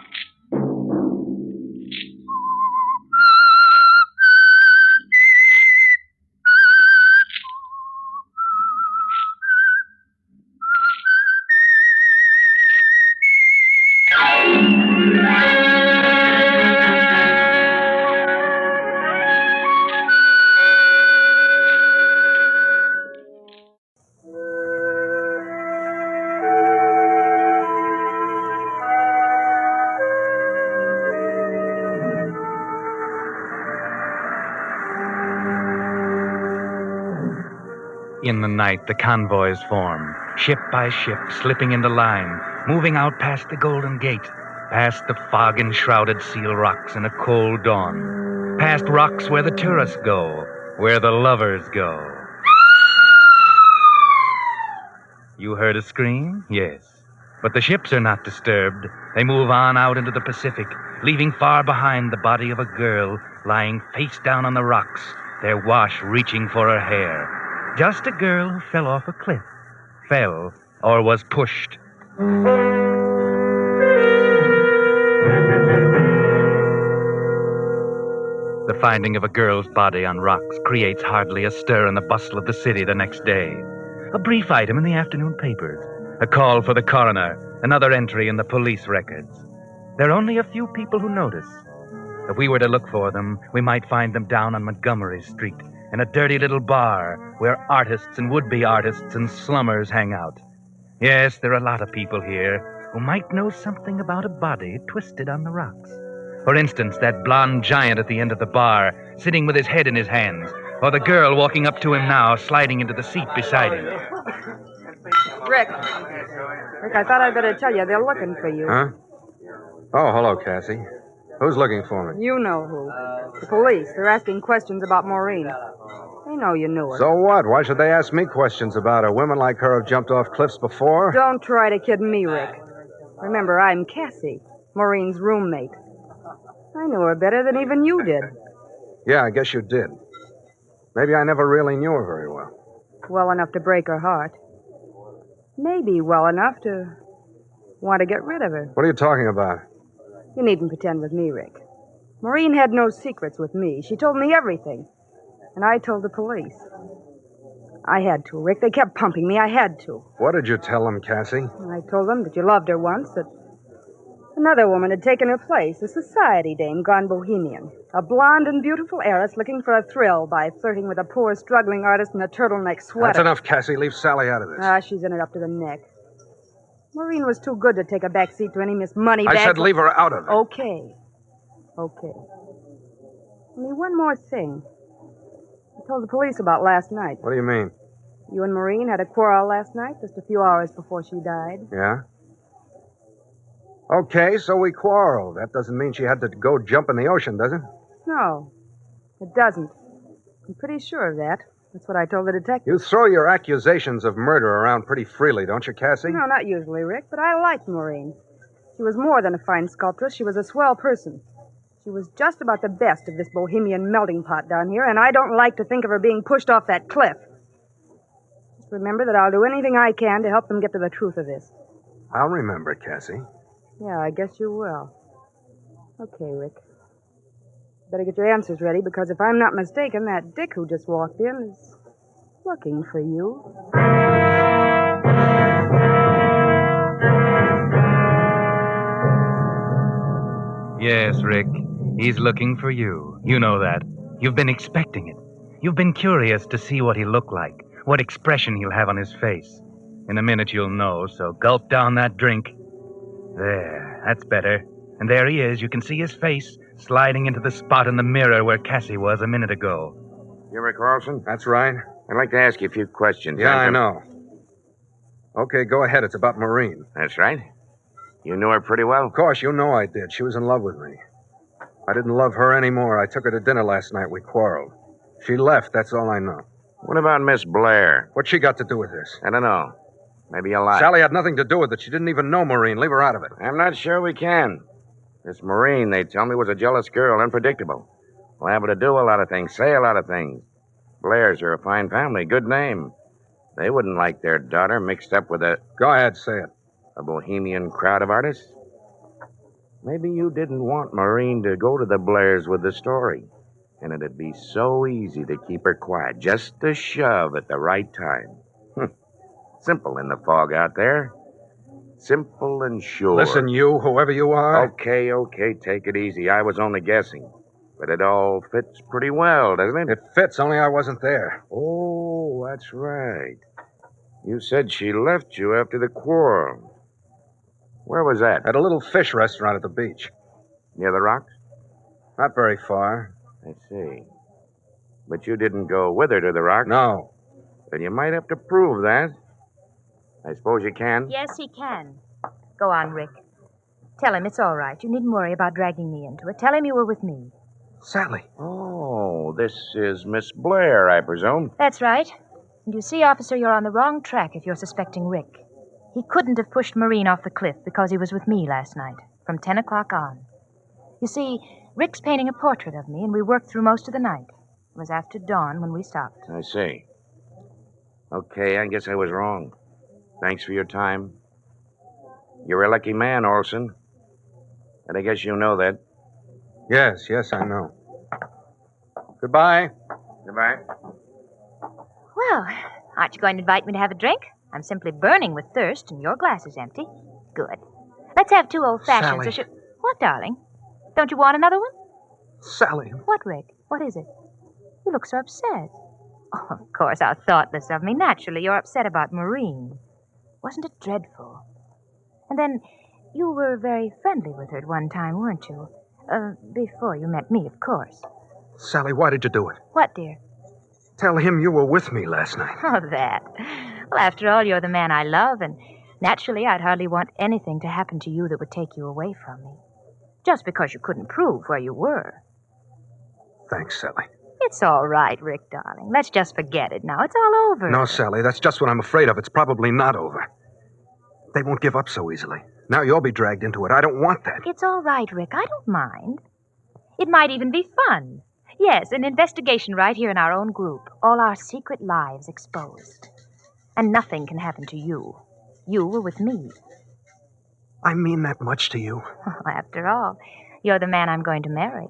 In the night, the convoys form, ship by ship, slipping into line, moving out past the Golden Gate, past the fog-enshrouded seal rocks in a cold dawn, past rocks where the tourists go, where the lovers go. You heard a scream? Yes. But the ships are not disturbed. They move on out into the Pacific, leaving far behind the body of a girl lying face down on the rocks, their wash reaching for her hair. Just a girl who fell off a cliff. Fell or was pushed. The finding of a girl's body on rocks creates hardly a stir in the bustle of the city the next day. A brief item in the afternoon papers. A call for the coroner. Another entry in the police records. There are only a few people who notice. If we were to look for them, we might find them down on Montgomery Street, in a dirty little bar where artists and would-be artists and slummers hang out. Yes, there are a lot of people here who might know something about a body twisted on the rocks. For instance, that blonde giant at the end of the bar, sitting with his head in his hands, or the girl walking up to him now, sliding into the seat beside him. Rick, I thought I'd better tell you they're looking for you. Huh? Oh, hello, Cassie. Who's looking for me? You know who. The police. They're asking questions about Maureen. They know you knew her. So what? Why should they ask me questions about her? Women like her have jumped off cliffs before. Don't try to kid me, Rick. Remember, I'm Cassie, Maureen's roommate. I knew her better than even you did. Yeah, I guess you did. Maybe I never really knew her very well. Well enough to break her heart. Maybe well enough to want to get rid of her. What are you talking about? You needn't pretend with me, Rick. Maureen had no secrets with me. She told me everything. And I told the police. I had to, Rick. They kept pumping me. I had to. What did you tell them, Cassie? I told them that you loved her once, that another woman had taken her place, a society dame gone bohemian. A blonde and beautiful heiress looking for a thrill by flirting with a poor, struggling artist in a turtleneck sweater. That's enough, Cassie. Leave Sally out of this. She's in it up to the neck. Maureen was too good to take a back seat to any Miss Moneybag. I said leave her out of it. Okay. Only one more thing. I told the police about last night. What do you mean? You and Maureen had a quarrel last night, just a few hours before she died. Yeah? Okay, so we quarreled. That doesn't mean she had to go jump in the ocean, does it? No, it doesn't. I'm pretty sure of that. That's what I told the detective. You throw your accusations of murder around pretty freely, don't you, Cassie? No, not usually, Rick, but I liked Maureen. She was more than a fine sculptress. She was a swell person. She was just about the best of this bohemian melting pot down here, and I don't like to think of her being pushed off that cliff. Just remember that I'll do anything I can to help them get to the truth of this. I'll remember, Cassie. Yeah, I guess you will. Okay, Rick. Better get your answers ready, because if I'm not mistaken, that Dick who just walked in is looking for you. Yes, Rick. He's looking for you. You know that. You've been expecting it. You've been curious to see what he'll look like, what expression he'll have on his face. In a minute you'll know, so gulp down that drink. There, that's better. And there he is. You can see his face sliding into the spot in the mirror where Cassie was a minute ago. You Rick Carlson? That's right. I'd like to ask you a few questions. Yeah, I know. Okay, go ahead. It's about Maureen. That's right. You knew her pretty well? Of course, you know I did. She was in love with me. I didn't love her anymore. I took her to dinner last night. We quarreled. She left, that's all I know. What about Miss Blair? What's she got to do with this? I don't know. Maybe you lied. Sally had nothing to do with it. She didn't even know Maureen. Leave her out of it. I'm not sure we can. This Maureen, they tell me, was a jealous girl, unpredictable. Liable to do a lot of things, say a lot of things. Blairs are a fine family, good name. They wouldn't like their daughter mixed up with a... Go ahead, say it. A bohemian crowd of artists? Maybe you didn't want Maureen to go to the Blairs with the story. And it'd be so easy to keep her quiet, just a shove at the right time. Simple in the fog out there. Simple and sure. Listen, you, whoever you are. Okay, take it easy. I was only guessing. But it all fits pretty well, doesn't it? It fits, only I wasn't there. Oh, that's right. You said she left you after the quarrel. Where was that? At a little fish restaurant at the beach. Near the rocks? Not very far. I see. But you didn't go with her to the rocks? No. Then you might have to prove that. I suppose you can? Yes, he can. Go on, Rick. Tell him it's all right. You needn't worry about dragging me into it. Tell him you were with me. Sally. Oh, this is Miss Blair, I presume. That's right. And you see, officer, you're on the wrong track if you're suspecting Rick. He couldn't have pushed Maureen off the cliff because he was with me last night, from 10 o'clock on. You see, Rick's painting a portrait of me, and we worked through most of the night. It was after dawn when we stopped. I see. Okay, I guess I was wrong. Thanks for your time. You're a lucky man, Olson. And I guess you know that. Yes, I know. Goodbye. Goodbye. Well, aren't you going to invite me to have a drink? I'm simply burning with thirst, and your glass is empty. Good. Let's have 2 old-fashions. Sally. What, darling? Don't you want another one? Sally. What, Rick? What is it? You look so upset. Oh, of course, how thoughtless of me. Naturally, you're upset about Maureen. Wasn't it dreadful? And then, you were very friendly with her at one time, weren't you? Before you met me, of course. Sally, why did you do it? What, dear? Tell him you were with me last night. Oh, that. Well, after all, you're the man I love, and naturally, I'd hardly want anything to happen to you that would take you away from me. Just because you couldn't prove where you were. Thanks, Sally. It's all right, Rick, darling. Let's just forget it now. It's all over. No, Sally, that's just what I'm afraid of. It's probably not over. They won't give up so easily. Now you'll be dragged into it. I don't want that. It's all right, Rick. I don't mind. It might even be fun. Yes, an investigation right here in our own group. All our secret lives exposed. And nothing can happen to you. You were with me. I mean that much to you. After all, you're the man I'm going to marry.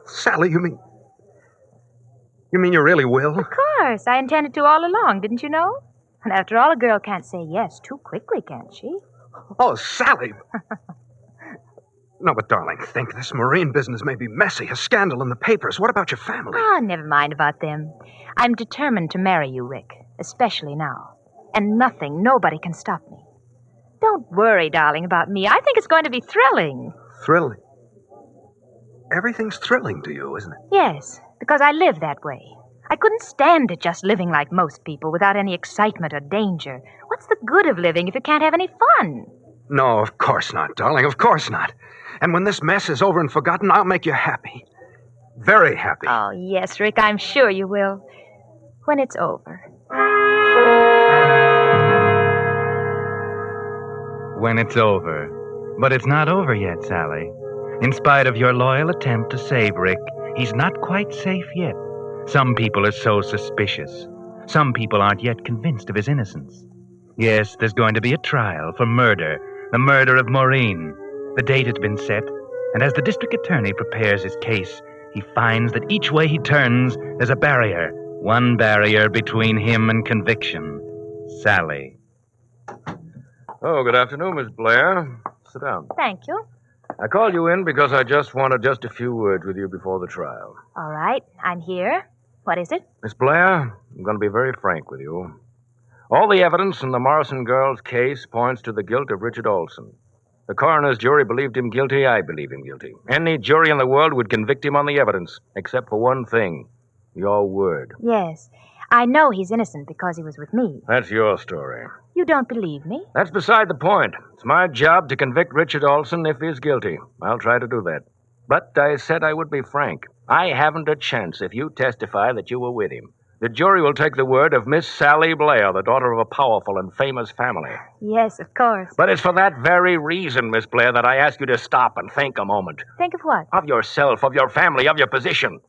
Sally, you mean you really will? Of course. I intended to all along, didn't you know? And after all, a girl can't say yes too quickly, can she? Oh, Sally! No, but darling, think. This Marine business may be messy, a scandal in the papers. What about your family? Oh, never mind about them. I'm determined to marry you, Rick, especially now. And nobody can stop me. Don't worry, darling, about me. I think it's going to be thrilling. Thrilling? Everything's thrilling to you, isn't it? Yes, because I live that way. I couldn't stand it just living like most people without any excitement or danger. What's the good of living if you can't have any fun? No, of course not, darling. Of course not. And when this mess is over and forgotten, I'll make you happy. Very happy. Oh, yes, Rick, I'm sure you will. When it's over. When it's over. But it's not over yet, Sally. In spite of your loyal attempt to save Rick, he's not quite safe yet. Some people are so suspicious. Some people aren't yet convinced of his innocence. Yes, there's going to be a trial for murder. The murder of Maureen. The date has been set, and as the district attorney prepares his case, he finds that each way he turns, there's a barrier. One barrier between him and conviction. Sally. Oh, good afternoon, Miss Blair. Sit down. Thank you. I called you in because I just wanted a few words with you before the trial. All right, I'm here. What is it? Miss Blair, I'm going to be very frank with you. All the evidence in the Morrison girl's case points to the guilt of Richard Olson. The coroner's jury believed him guilty. I believe him guilty. Any jury in the world would convict him on the evidence, except for one thing. Your word. Yes. I know he's innocent because he was with me. That's your story. You don't believe me? That's beside the point. It's my job to convict Richard Olson if he's guilty. I'll try to do that. But I said I would be frank. I haven't a chance if you testify that you were with him. The jury will take the word of Miss Sally Blair, the daughter of a powerful and famous family. Yes, of course. But it's for that very reason, Miss Blair, that I ask you to stop and think a moment. Think of what? Of yourself, of your family, of your position.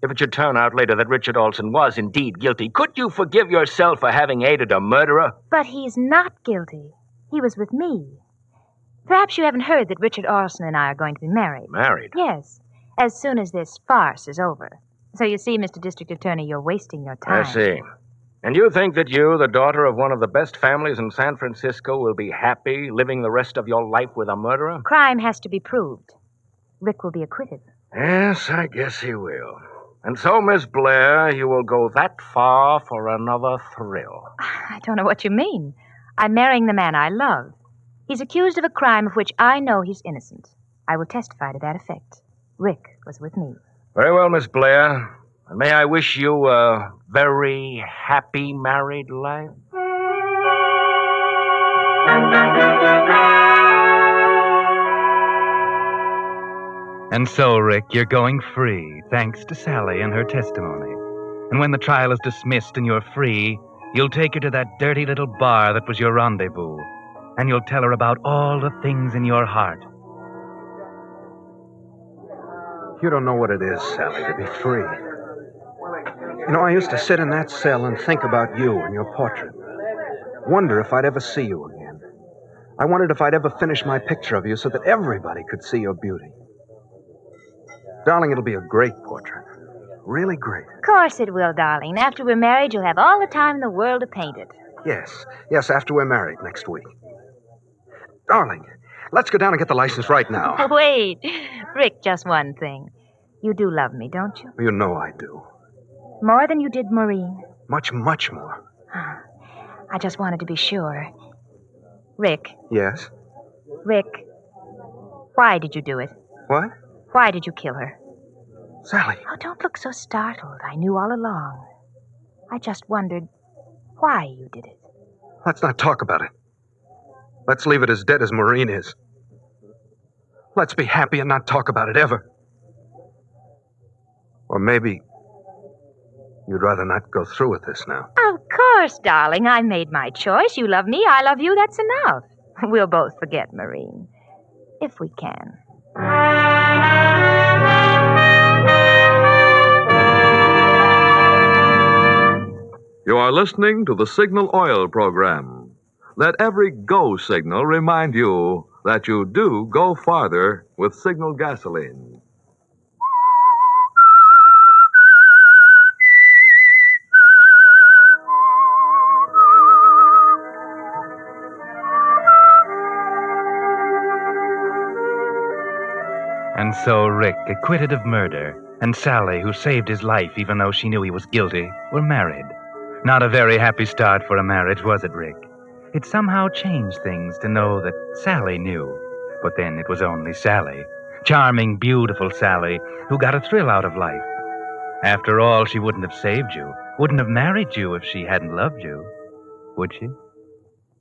If it should turn out later that Richard Olson was indeed guilty, could you forgive yourself for having aided a murderer? But he's not guilty. He was with me. Perhaps you haven't heard that Richard Olson and I are going to be married. Married? Yes, as soon as this farce is over. So you see, Mr. District Attorney, you're wasting your time. I see. And you think that you, the daughter of one of the best families in San Francisco, will be happy living the rest of your life with a murderer? Crime has to be proved. Rick will be acquitted. Yes, I guess he will. And so, Miss Blair, you will go that far for another thrill. I don't know what you mean. I'm marrying the man I love. He's accused of a crime of which I know he's innocent. I will testify to that effect. Rick was with me. Very well, Miss Blair. And may I wish you a very happy married life? And so, Rick, you're going free, thanks to Sally and her testimony. And when the trial is dismissed and you're free, you'll take her to that dirty little bar that was your rendezvous. And you'll tell her about all the things in your heart. You don't know what it is, Sally, to be free. You know, I used to sit in that cell and think about you and your portrait. Wonder if I'd ever see you again. I wondered if I'd ever finish my picture of you so that everybody could see your beauty. Darling, it'll be a great portrait. Really great. Of course it will, darling. After we're married, you'll have all the time in the world to paint it. Yes, after we're married next week. Darling, let's go down and get the license right now. Wait. Rick, just one thing. You do love me, don't you? You know I do. More than you did Maureen. Much, much more. I just wanted to be sure. Rick, Yes? Rick, why did you do it? What? Why did you kill her? Sally. Oh, don't look so startled. I knew all along. I just wondered why you did it. Let's not talk about it. Let's leave it as dead as Maureen is. Let's be happy and not talk about it ever. Or maybe you'd rather not go through with this now. Of course, darling. I made my choice. You love me, I love you. That's enough. We'll both forget Maureen. If we can. You are listening to the Signal Oil program. Let every go signal remind you that you do go farther with Signal gasoline. And so Rick, acquitted of murder, and Sally, who saved his life even though she knew he was guilty, were married. Not a very happy start for a marriage, was it, Rick? It somehow changed things to know that Sally knew. But then it was only Sally. Charming, beautiful Sally, who got a thrill out of life. After all, she wouldn't have saved you, wouldn't have married you if she hadn't loved you. Would she?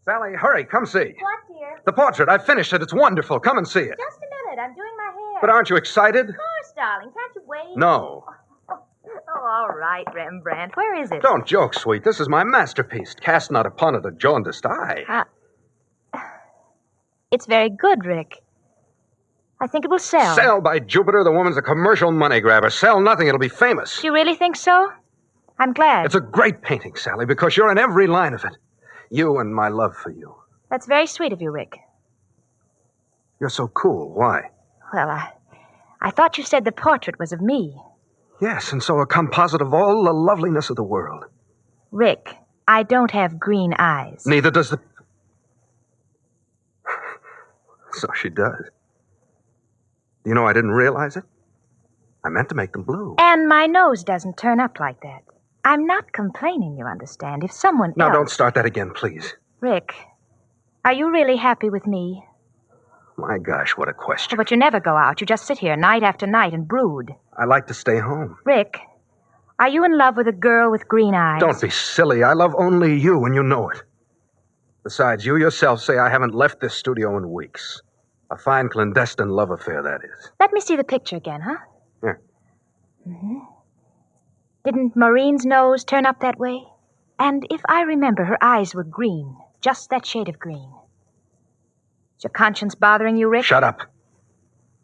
Sally, hurry, come see. What, dear? The portrait. I've finished it. It's wonderful. Come and see it. Just a minute. I'm doing my hair. But aren't you excited? Of course, darling. Can't you wait? No. Oh, all right, Rembrandt. Where is it? Don't joke, sweet. This is my masterpiece, cast not upon it a jaundiced eye. It's very good, Rick. I think it will sell. Sell, by Jupiter. The woman's a commercial money grabber. Sell nothing. It'll be famous. Do you really think so? I'm glad. It's a great painting, Sally, because you're in every line of it. You and my love for you. That's very sweet of you, Rick. You're so cool. Why? Well, I thought you said the portrait was of me. Yes, and so a composite of all the loveliness of the world. Rick, I don't have green eyes. Neither does the... So she does. You know, I didn't realize it. I meant to make them blue. And my nose doesn't turn up like that. I'm not complaining, you understand. If someone Now, else... don't start that again, please. Rick, are you really happy with me? My gosh, what a question. But you never go out. You just sit here night after night and brood. I like to stay home. Rick, are you in love with a girl with green eyes? Don't be silly. I love only you, and you know it. Besides, you yourself say I haven't left this studio in weeks. A fine clandestine love affair, that is. Let me see the picture again, huh? Here. Mm-hmm. Didn't Maureen's nose turn up that way? And if I remember, her eyes were green. Just that shade of green. Is your conscience bothering you, Rick? Shut up.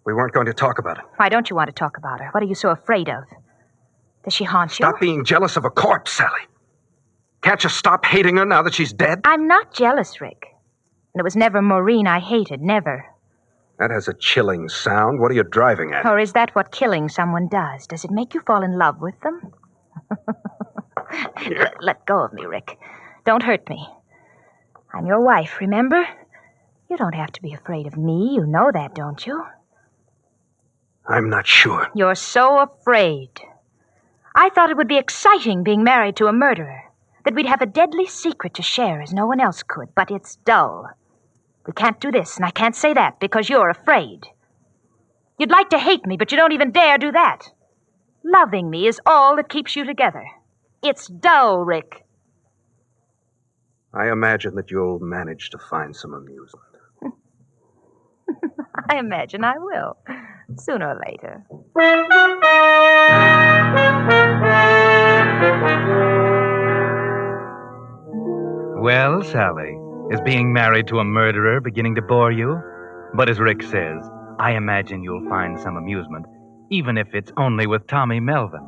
We weren't going to talk about it. Why don't you want to talk about her? What are you so afraid of? Does she haunt you? Stop being jealous of a corpse, Sally. Can't you stop hating her now that she's dead? I'm not jealous, Rick. And it was never Maureen I hated, never. That has a chilling sound. What are you driving at? Or is that what killing someone does? Does it make you fall in love with them? Let go of me, Rick. Don't hurt me. I'm your wife, remember? You don't have to be afraid of me. You know that, don't you? I'm not sure. You're so afraid. I thought it would be exciting being married to a murderer. That we'd have a deadly secret to share as no one else could. But it's dull. We can't do this, and I can't say that because you're afraid. You'd like to hate me, but you don't even dare do that. Loving me is all that keeps you together. It's dull, Rick. I imagine that you'll manage to find some amusement. I imagine I will. Sooner or later. Well, Sally, is being married to a murderer beginning to bore you? But as Rick says, I imagine you'll find some amusement, even if it's only with Tommy Melvin.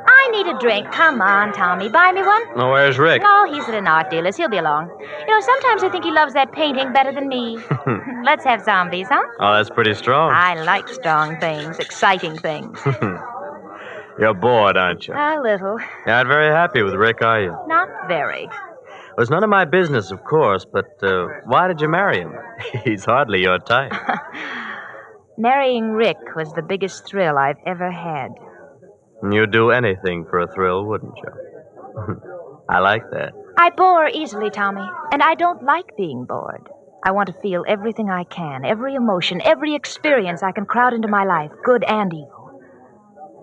I need a drink. Come on, Tommy. Buy me one. Oh, where's Rick? Oh, he's at an art dealer's. He'll be along. You know, sometimes I think he loves that painting better than me. Let's have zombies, huh? Oh, that's pretty strong. I like strong things, exciting things. You're bored, aren't you? A little. You're not very happy with Rick, are you? Not very. Well, it's none of my business, of course, but why did you marry him? He's hardly your type. Marrying Rick was the biggest thrill I've ever had. You'd do anything for a thrill, wouldn't you? I like that. I bore easily, Tommy, and I don't like being bored. I want to feel everything I can, every emotion, every experience I can crowd into my life, good and evil.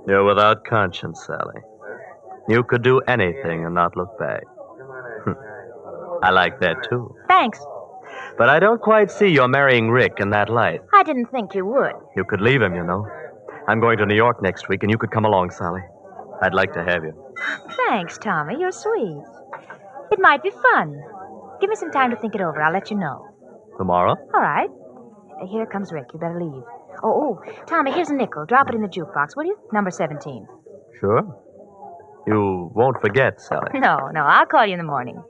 You're without conscience, Sally. You could do anything and not look back. I like that, too. Thanks. But I don't quite see your marrying Rick in that light. I didn't think you would. You could leave him, you know. I'm going to New York next week, and you could come along, Sally. I'd like to have you. Thanks, Tommy. You're sweet. It might be fun. Give me some time to think it over. I'll let you know. Tomorrow? All right. Here comes Rick. You better leave. Oh, Tommy, here's a nickel. Drop it in the jukebox, will you? Number 17. Sure. You won't forget, Sally. No, I'll call you in the morning.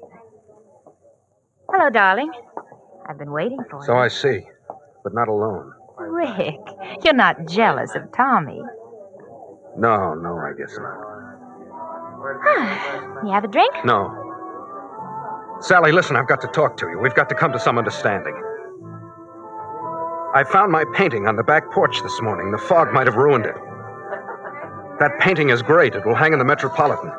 Hello, darling. I've been waiting for you. So I see, but not alone. Rick, you're not jealous of Tommy. No, I guess not. You have a drink? No. Sally, listen, I've got to talk to you. We've got to come to some understanding. I found my painting on the back porch this morning. The fog might have ruined it. That painting is great. It will hang in the Metropolitan.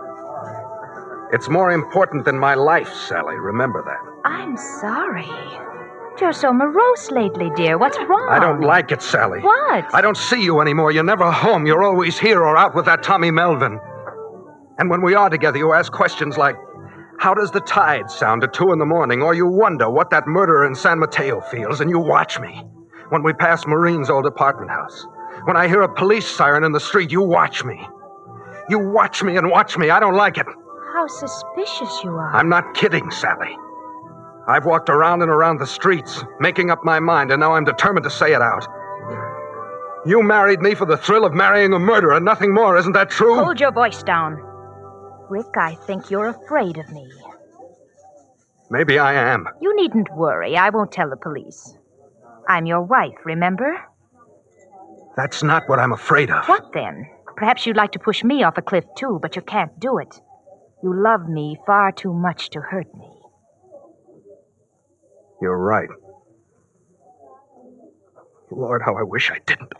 It's more important than my life, Sally. Remember that. I'm sorry. You're so morose lately, dear. What's wrong? I don't like it, Sally. What? I don't see you anymore. You're never home. You're always here or out with that Tommy Melvin. And when we are together, you ask questions like, how does the tide sound at 2 a.m? Or you wonder what that murderer in San Mateo feels, and you watch me. When we pass Maureen's old apartment house. When I hear a police siren in the street, you watch me. You watch me and watch me. I don't like it. How suspicious you are. I'm not kidding, Sally. I've walked around and around the streets, making up my mind, and now I'm determined to say it out. You married me for the thrill of marrying a murderer, nothing more. Isn't that true? Hold your voice down. Rick, I think you're afraid of me. Maybe I am. You needn't worry. I won't tell the police. I'm your wife, remember? That's not what I'm afraid of. What then? Perhaps you'd like to push me off a cliff, too, but you can't do it. You love me far too much to hurt me. You're right. Lord, how I wish I didn't.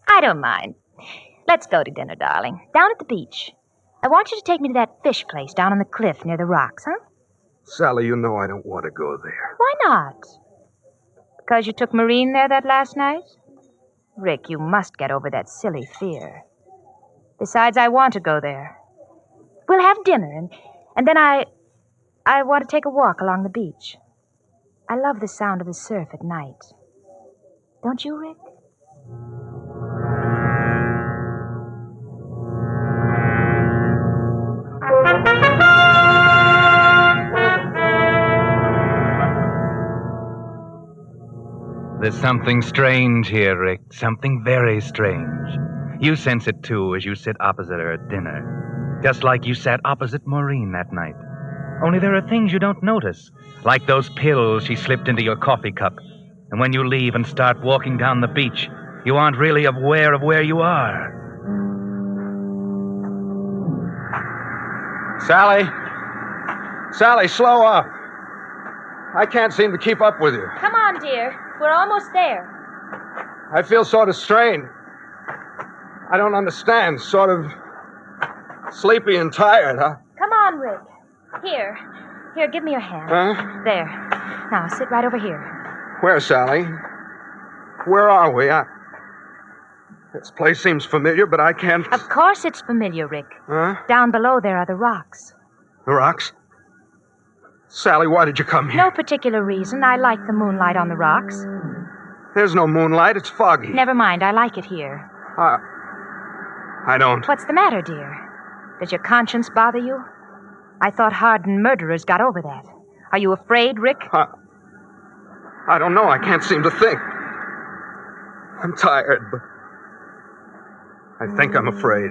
I don't mind. Let's go to dinner, darling. Down at the beach. I want you to take me to that fish place down on the cliff near the rocks, huh? Sally, you know I don't want to go there. Why not? Because you took Maureen there that last night? Rick, you must get over that silly fear. Besides, I want to go there. We'll have dinner, and then I want to take a walk along the beach. I love the sound of the surf at night. Don't you, Rick? There's something strange here, Rick. Something very strange. You sense it, too, as you sit opposite her at dinner. Just like you sat opposite Maureen that night. Only there are things you don't notice, like those pills she slipped into your coffee cup. And when you leave and start walking down the beach, you aren't really aware of where you are. Sally! Sally, slow up. I can't seem to keep up with you. Come on, dear. We're almost there. I feel sort of strained. I don't understand. Sort of sleepy and tired, huh? Come on, Rick. Here, give me your hand. Huh? There. Now, sit right over here. Where, Sally? Where are we? This place seems familiar, but I can't... Of course it's familiar, Rick. Huh? Down below there are the rocks. The rocks? Sally, why did you come here? No particular reason. I like the moonlight on the rocks. There's no moonlight. It's foggy. Never mind. I like it here. I don't. What's the matter, dear? Does your conscience bother you? I thought hardened murderers got over that. Are you afraid, Rick? I don't know. I can't seem to think. I'm tired, but I think I'm afraid.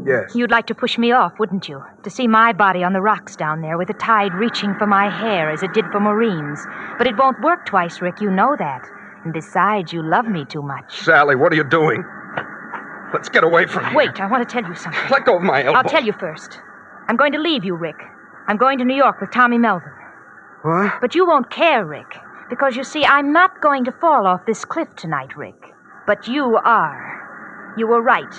Yes. You'd like to push me off, wouldn't you? To see my body on the rocks down there with the tide reaching for my hair as it did for Maureen's. But it won't work twice, Rick. You know that. And besides, you love me too much. Sally, what are you doing? Let's get away from here. Wait, I want to tell you something. Let go of my elbow. I'll tell you first. I'm going to leave you, Rick. I'm going to New York with Tommy Melvin. What? But you won't care, Rick. Because, you see, I'm not going to fall off this cliff tonight, Rick. But you are. You were right.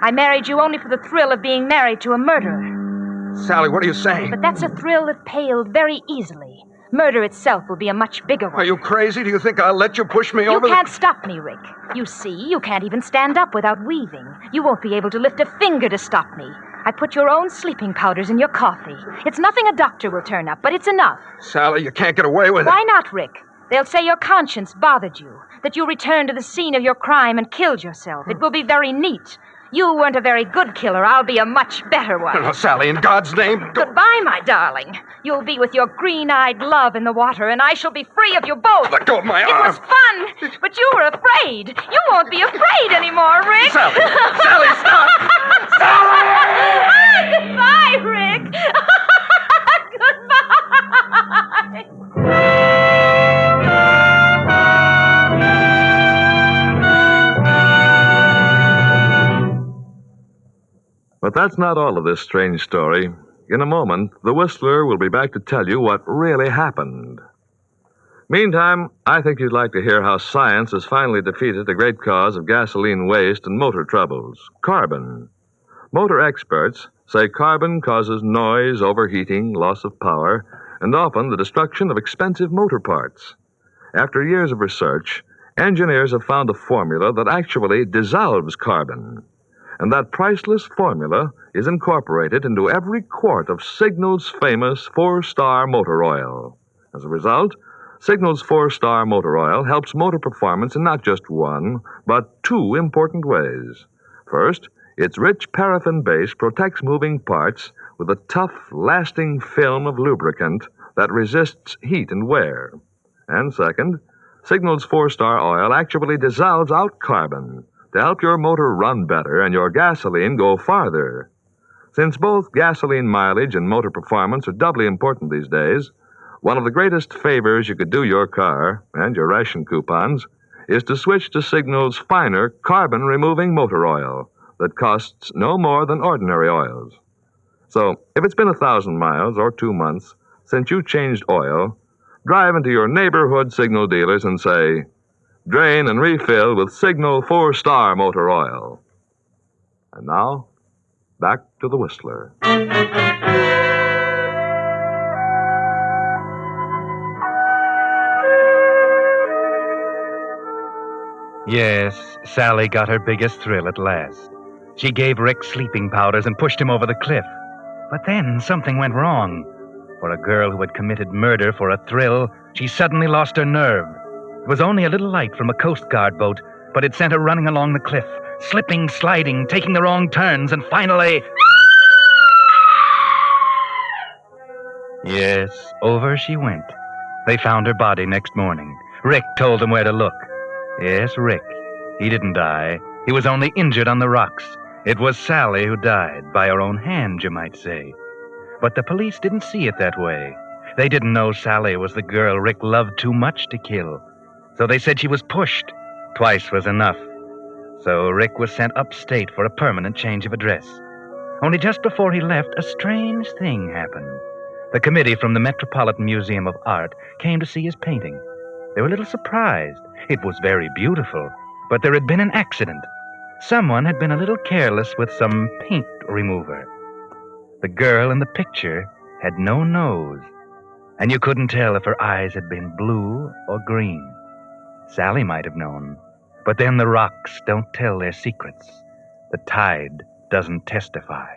I married you only for the thrill of being married to a murderer. Sally, what are you saying? But that's a thrill that paled very easily. Murder itself will be a much bigger one. Are you crazy? Do you think I'll let you push me over? You can't stop me, Rick. You see, you can't even stand up without weaving. You won't be able to lift a finger to stop me. I put your own sleeping powders in your coffee. It's nothing a doctor will turn up, but it's enough. Sally, you can't get away with it. Why not, Rick? They'll say your conscience bothered you, that you returned to the scene of your crime and killed yourself. It will be very neat. You weren't a very good killer. I'll be a much better one. Oh, Sally, in God's name, Goodbye, my darling. You'll be with your green-eyed love in the water, and I shall be free of you both. Let go of my arm. It was fun, but you were afraid. You won't be afraid anymore, Rick. Sally! Sally, stop! Sally! Goodbye, Rick. Goodbye. But that's not all of this strange story. In a moment, the Whistler will be back to tell you what really happened. Meantime, I think you'd like to hear how science has finally defeated the great cause of gasoline waste and motor troubles, carbon. Motor experts say carbon causes noise, overheating, loss of power, and often the destruction of expensive motor parts. After years of research, engineers have found a formula that actually dissolves carbon. And that priceless formula is incorporated into every quart of Signal's famous 4-star motor oil. As a result, Signal's 4-star motor oil helps motor performance in not just one, but two important ways. First, its rich paraffin base protects moving parts with a tough, lasting film of lubricant that resists heat and wear. And second, Signal's 4-star oil actually dissolves out carbon to help your motor run better and your gasoline go farther. Since both gasoline mileage and motor performance are doubly important these days, one of the greatest favors you could do your car and your ration coupons is to switch to Signal's finer carbon-removing motor oil that costs no more than ordinary oils. So, if it's been 1,000 miles or 2 months since you changed oil, drive into your neighborhood Signal dealers and say, "Drain and refill with Signal 4-star motor oil." And now, back to the Whistler. Yes, Sally got her biggest thrill at last. She gave Rick sleeping powders and pushed him over the cliff. But then something went wrong. For a girl who had committed murder for a thrill, she suddenly lost her nerve. It was only a little light from a Coast Guard boat, but it sent her running along the cliff, slipping, sliding, taking the wrong turns, and finally... Yes, over she went. They found her body next morning. Rick told them where to look. Yes, Rick. He didn't die. He was only injured on the rocks. It was Sally who died, by her own hand, you might say. But the police didn't see it that way. They didn't know Sally was the girl Rick loved too much to kill. So they said she was pushed. Twice was enough. So Rick was sent upstate for a permanent change of address. Only just before he left, a strange thing happened. The committee from the Metropolitan Museum of Art came to see his painting. They were a little surprised. It was very beautiful, but there had been an accident. Someone had been a little careless with some paint remover. The girl in the picture had no nose, and you couldn't tell if her eyes had been blue or green. Sally might have known, but then the rocks don't tell their secrets. The tide doesn't testify.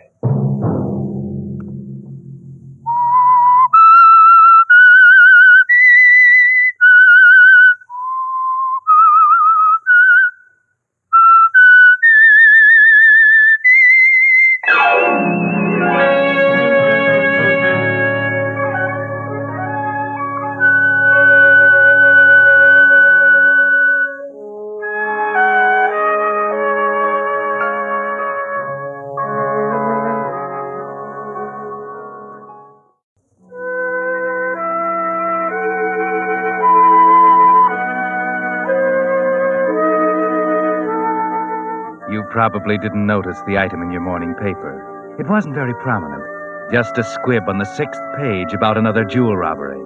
You probably didn't notice the item in your morning paper. It wasn't very prominent. Just a squib on the 6th page about another jewel robbery.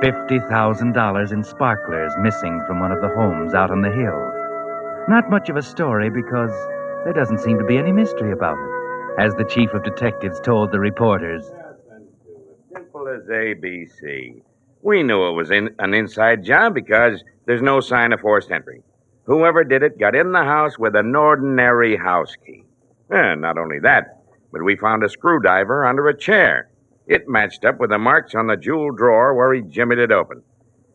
$50,000 in sparklers missing from one of the homes out on the hill. Not much of a story because there doesn't seem to be any mystery about it, as the chief of detectives told the reporters. Simple as ABC. We knew it was an inside job because there's no sign of forced entry. Whoever did it got in the house with an ordinary house key. And not only that, but we found a screwdriver under a chair. It matched up with the marks on the jewel drawer where he jimmied it open.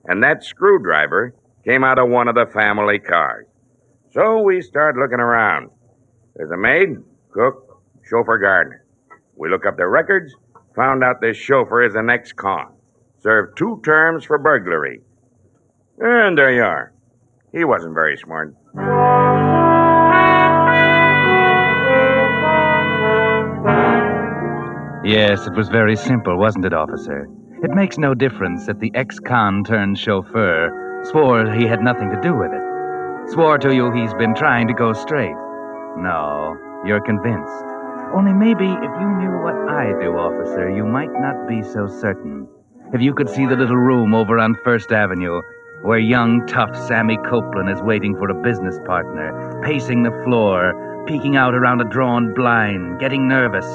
And that screwdriver came out of one of the family cars. So we start looking around. There's a maid, cook, chauffeur, gardener. We look up their records, found out this chauffeur is an ex-con. Served 2 terms for burglary. And there you are. He wasn't very smart. Yes, it was very simple, wasn't it, officer? It makes no difference that the ex-con turned chauffeur swore he had nothing to do with it. Swore to you he's been trying to go straight. No, you're convinced. Only maybe if you knew what I do, officer, you might not be so certain. If you could see the little room over on First Avenue where young, tough Sammy Copeland is waiting for a business partner, pacing the floor, peeking out around a drawn blind, getting nervous.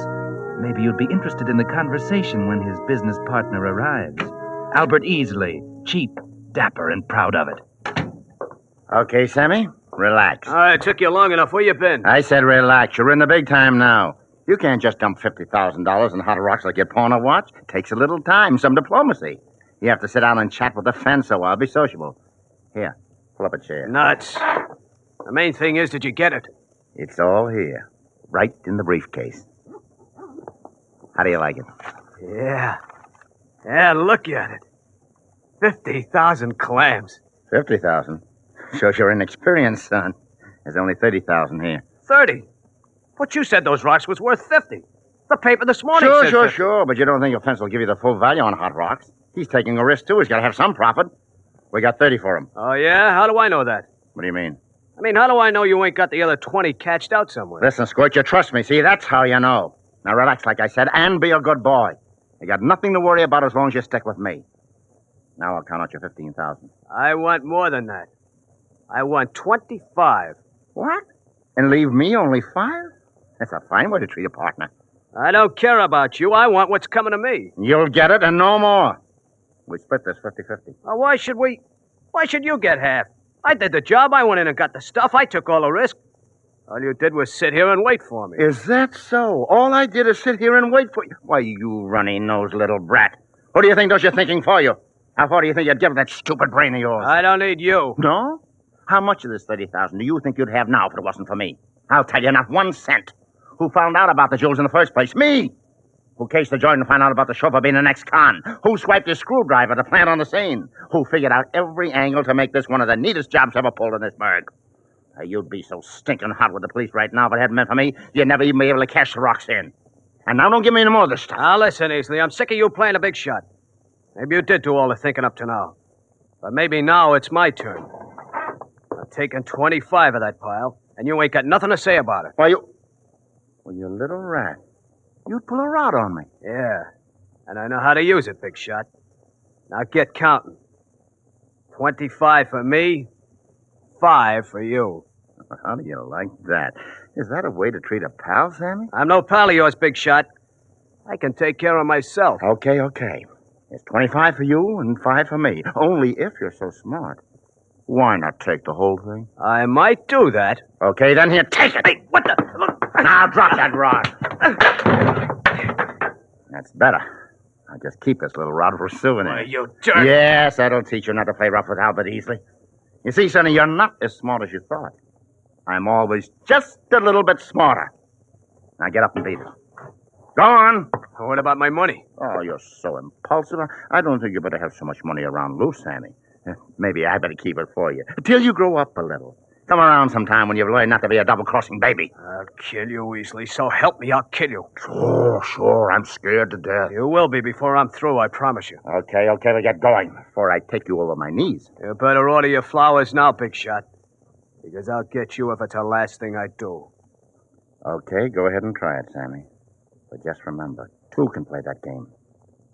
Maybe you'd be interested in the conversation when his business partner arrives. Albert Easley, cheap, dapper, and proud of it. Okay, Sammy, relax. It took you long enough. Where you been? I said relax. You're in the big time now. You can't just dump $50,000 in hot rocks like your pawn a watch. It takes a little time, some diplomacy. You have to sit down and chat with the fence a while. Be sociable. Here, pull up a chair. Nuts. The main thing is, did you get it? It's all here, right in the briefcase. How do you like it? Yeah. Yeah, look at it. 50,000 clams. 50,000? Shows you're inexperienced, son. There's only 30,000 here. 30? But you said those rocks was worth 50. The paper this morning said 50. Sure. But you don't think your fence will give you the full value on hot rocks? He's taking a risk, too. He's got to have some profit. We got 30 for him. Oh, yeah? How do I know that? What do you mean? I mean, how do I know you ain't got the other 20 catched out somewhere? Listen, Squirt, you trust me. See, that's how you know. Now, relax, like I said, and be a good boy. You got nothing to worry about as long as you stick with me. Now I'll count out your 15,000. I want more than that. I want 25. What? And leave me only 5? That's a fine way to treat a partner. I don't care about you. I want what's coming to me. You'll get it and no more. We split this 50-50. Well, why should you get half? I did the job. I went in and got the stuff. I took all the risk. All you did was sit here and wait for me. Is that so? All I did is sit here and wait for you. Why, you runny-nosed little brat. Who do you think does your thinking for you? How far do you think you'd give with that stupid brain of yours? I don't need you. No? How much of this 30,000 do you think you'd have now if it wasn't for me? I'll tell you, not 1 cent. Who found out about the jewels in the first place? Me! Who cased the joint and found out about the chauffeur being an ex-con? Who swiped his screwdriver to plant on the scene? Who figured out every angle to make this one of the neatest jobs ever pulled in this burg? You'd be so stinking hot with the police right now if it hadn't been for me, you'd never even be able to cash the rocks in. And now don't give me any more of this stuff. Now listen, Easley, I'm sick of you playing a big shot. Maybe you did do all the thinking up to now. But maybe now it's my turn. I'm taking 25 of that pile, and you ain't got nothing to say about it. Why, you little rat. You'd pull a rod on me. Yeah, and I know how to use it, big shot. Now get counting. 25 for me, 5 for you. How do you like that? Is that a way to treat a pal, Sammy? I'm no pal of yours, big shot. I can take care of myself. Okay. It's 25 for you and 5 for me. Only if you're so smart. Why not take the whole thing? I might do that. Okay, then here, take it. Hey, what the? Now drop that rod. That's better. I'll just keep this little rod for a souvenir. Why, you jerk. Yes, I don't teach you not to play rough with Albert Easley. You see, Sonny, you're not as smart as you thought. I'm always just a little bit smarter. Now get up and beat it. Go on. What about my money? Oh, you're so impulsive. I don't think you better have so much money around loose, Sammy. Maybe I better keep it for you. Till you grow up a little. Come around sometime when you've learned not to be a double-crossing baby. I'll kill you, Weasley. So help me, I'll kill you. Sure. I'm scared to death. You will be before I'm through, I promise you. Okay, we get going. Before I take you over my knees. You better order your flowers now, big shot. Because I'll get you if it's the last thing I do. Okay, go ahead and try it, Sammy. But just remember, 2 can play that game.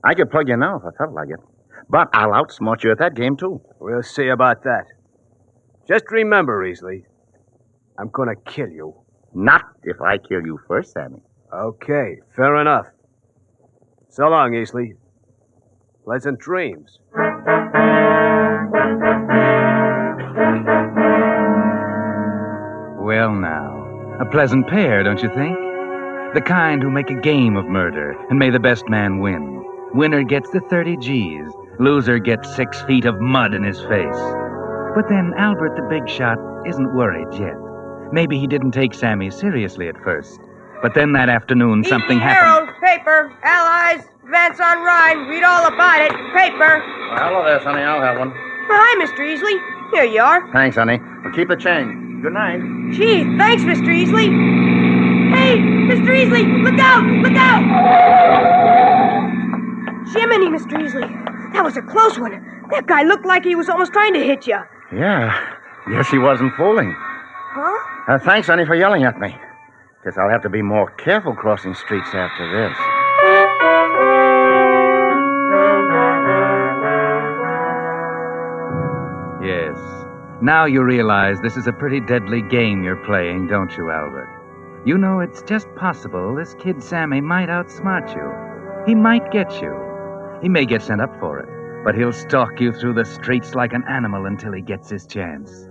I could plug you now if I felt like it. But I'll outsmart you at that game, too. We'll see about that. Just remember, Easley, I'm gonna kill you. Not if I kill you first, Sammy. Okay, fair enough. So long, Easley. Pleasant dreams. Well, now, a pleasant pair, don't you think? The kind who make a game of murder, and may the best man win. Winner gets the 30 G's. Loser gets 6 feet of mud in his face. But then Albert the big shot isn't worried yet. Maybe he didn't take Sammy seriously at first. But then that afternoon, something happened. Herald, paper, Allies, events on Rhine. Read all about it. Paper. Well, hello there, Sonny. I'll have one. Hi, Mr. Easley. Here you are. Thanks, honey. Well, keep the change. Good night. Gee, thanks, Mr. Easley. Hey, Mr. Easley, look out! Look out! Jiminy, Mr. Easley. That was a close one. That guy looked like he was almost trying to hit you. Yeah. Guess he wasn't fooling. Huh? Thanks, honey, for yelling at me. Guess I'll have to be more careful crossing streets after this. Yes. Now you realize this is a pretty deadly game you're playing, don't you, Albert? You know it's just possible this kid Sammy might outsmart you. He might get you. He may get sent up for it, but he'll stalk you through the streets like an animal until he gets his chance.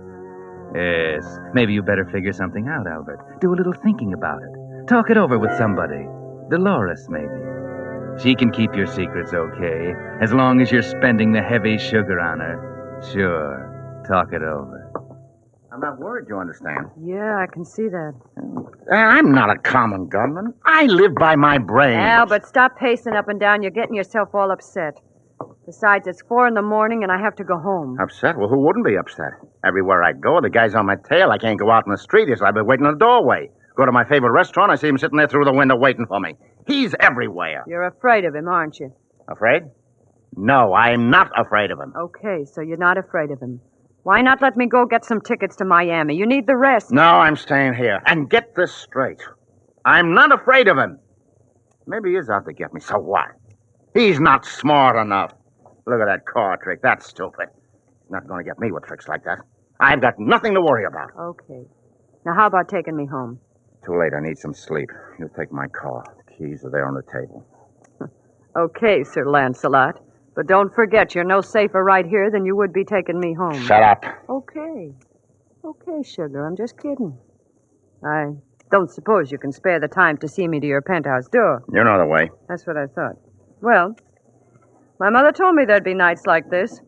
Yes, maybe you better figure something out, Albert. Do a little thinking about it. Talk it over with somebody. Dolores, maybe. She can keep your secrets okay, as long as you're spending the heavy sugar on her. Sure, talk it over. I'm not worried, you understand. Yeah, I can see that. I'm not a common gunman. I live by my brain. Albert, stop pacing up and down. You're getting yourself all upset. Besides, it's 4 in the morning and I have to go home. Upset? Well, who wouldn't be upset? Everywhere I go, the guy's on my tail. I can't go out in the street. I've been waiting in the doorway. Go to my favorite restaurant, I see him sitting there through the window waiting for me. He's everywhere. You're afraid of him, aren't you? Afraid? No, I'm not afraid of him. Okay, so you're not afraid of him. Why not let me go get some tickets to Miami? You need the rest. No, I'm staying here. And get this straight. I'm not afraid of him. Maybe he is out to get me. So what? He's not smart enough. Look at that car trick. That's stupid. He's not going to get me with tricks like that. I've got nothing to worry about. Okay. Now, how about taking me home? Too late. I need some sleep. You take my car. The keys are there on the table. Okay, Sir Lancelot. But don't forget, you're no safer right here than you would be taking me home. Shut up. Okay. Okay, sugar, I'm just kidding. I don't suppose you can spare the time to see me to your penthouse door. You know the way. That's what I thought. Well, my mother told me there'd be nights like this.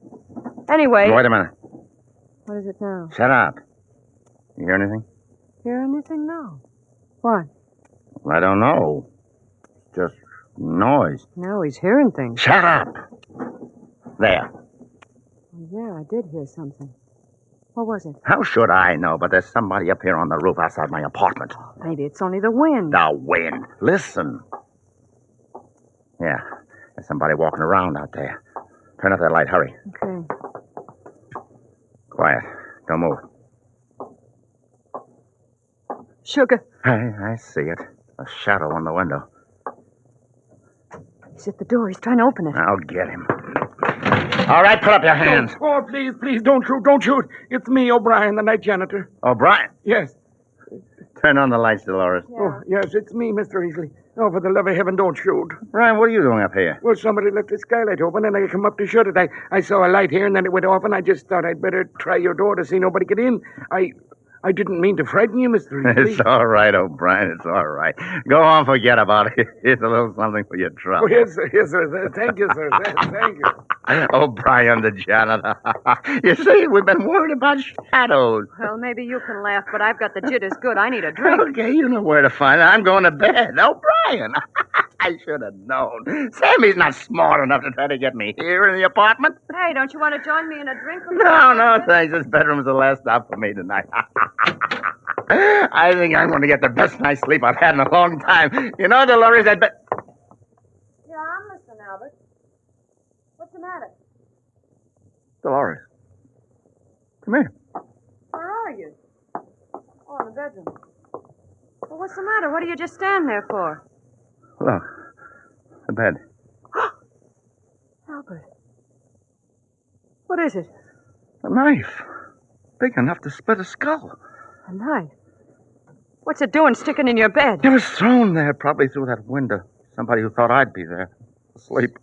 Anyway... Wait a minute. What is it now? Shut up. You hear anything? Hear anything now? What? I don't know. Just noise. No, he's hearing things. Shut up. There. Yeah, I did hear something. What was it? How should I know? But there's somebody up here on the roof outside my apartment. Maybe it's only the wind. The wind. Listen. Yeah, there's somebody walking around out there. Turn off that light. Hurry. Okay. Quiet. Don't move. Sugar. I see it. A shadow on the window. He's at the door. He's trying to open it. I'll get him. All right, put up your hands. Oh, please, don't shoot. It's me, O'Brien, the night janitor. O'Brien? Yes. Turn on the lights, Dolores. Yeah. Oh, yes, it's me, Mr. Easley. Oh, for the love of heaven, don't shoot. Brian, what are you doing up here? Well, somebody left the skylight open, and I come up to shut it. I saw a light here, and then it went off, and I just thought I'd better try your door to see nobody get in. I didn't mean to frighten you, Mr. Easley. It's all right, O'Brien. It's all right. Go on, forget about it. Here's a little something for your trouble. Oh, yes, sir. Thank you, sir. Thank you. O'Brien, the janitor. You see, we've been worried about shadows. Well, maybe you can laugh, but I've got the jitters good. I need a drink. Okay, you know where to find it. I'm going to bed. O'Brien. I should have known. Sammy's not smart enough to try to get me here in the apartment. Hey, don't you want to join me in a drink? No, thanks. This bedroom's the last stop for me tonight. I think I'm going to get the best night's sleep I've had in a long time. You know, Dolores, I bet... Yeah, I'm listening, Albert. What's the matter? Dolores. Come here. Where are you? Oh, in the bedroom. Well, what's the matter? What do you just stand there for? Look. The bed. Albert. is it? A knife. Big enough to split a skull. A knife? What's it doing sticking in your bed? It was thrown there, probably through that window. Somebody who thought I'd be there, asleep.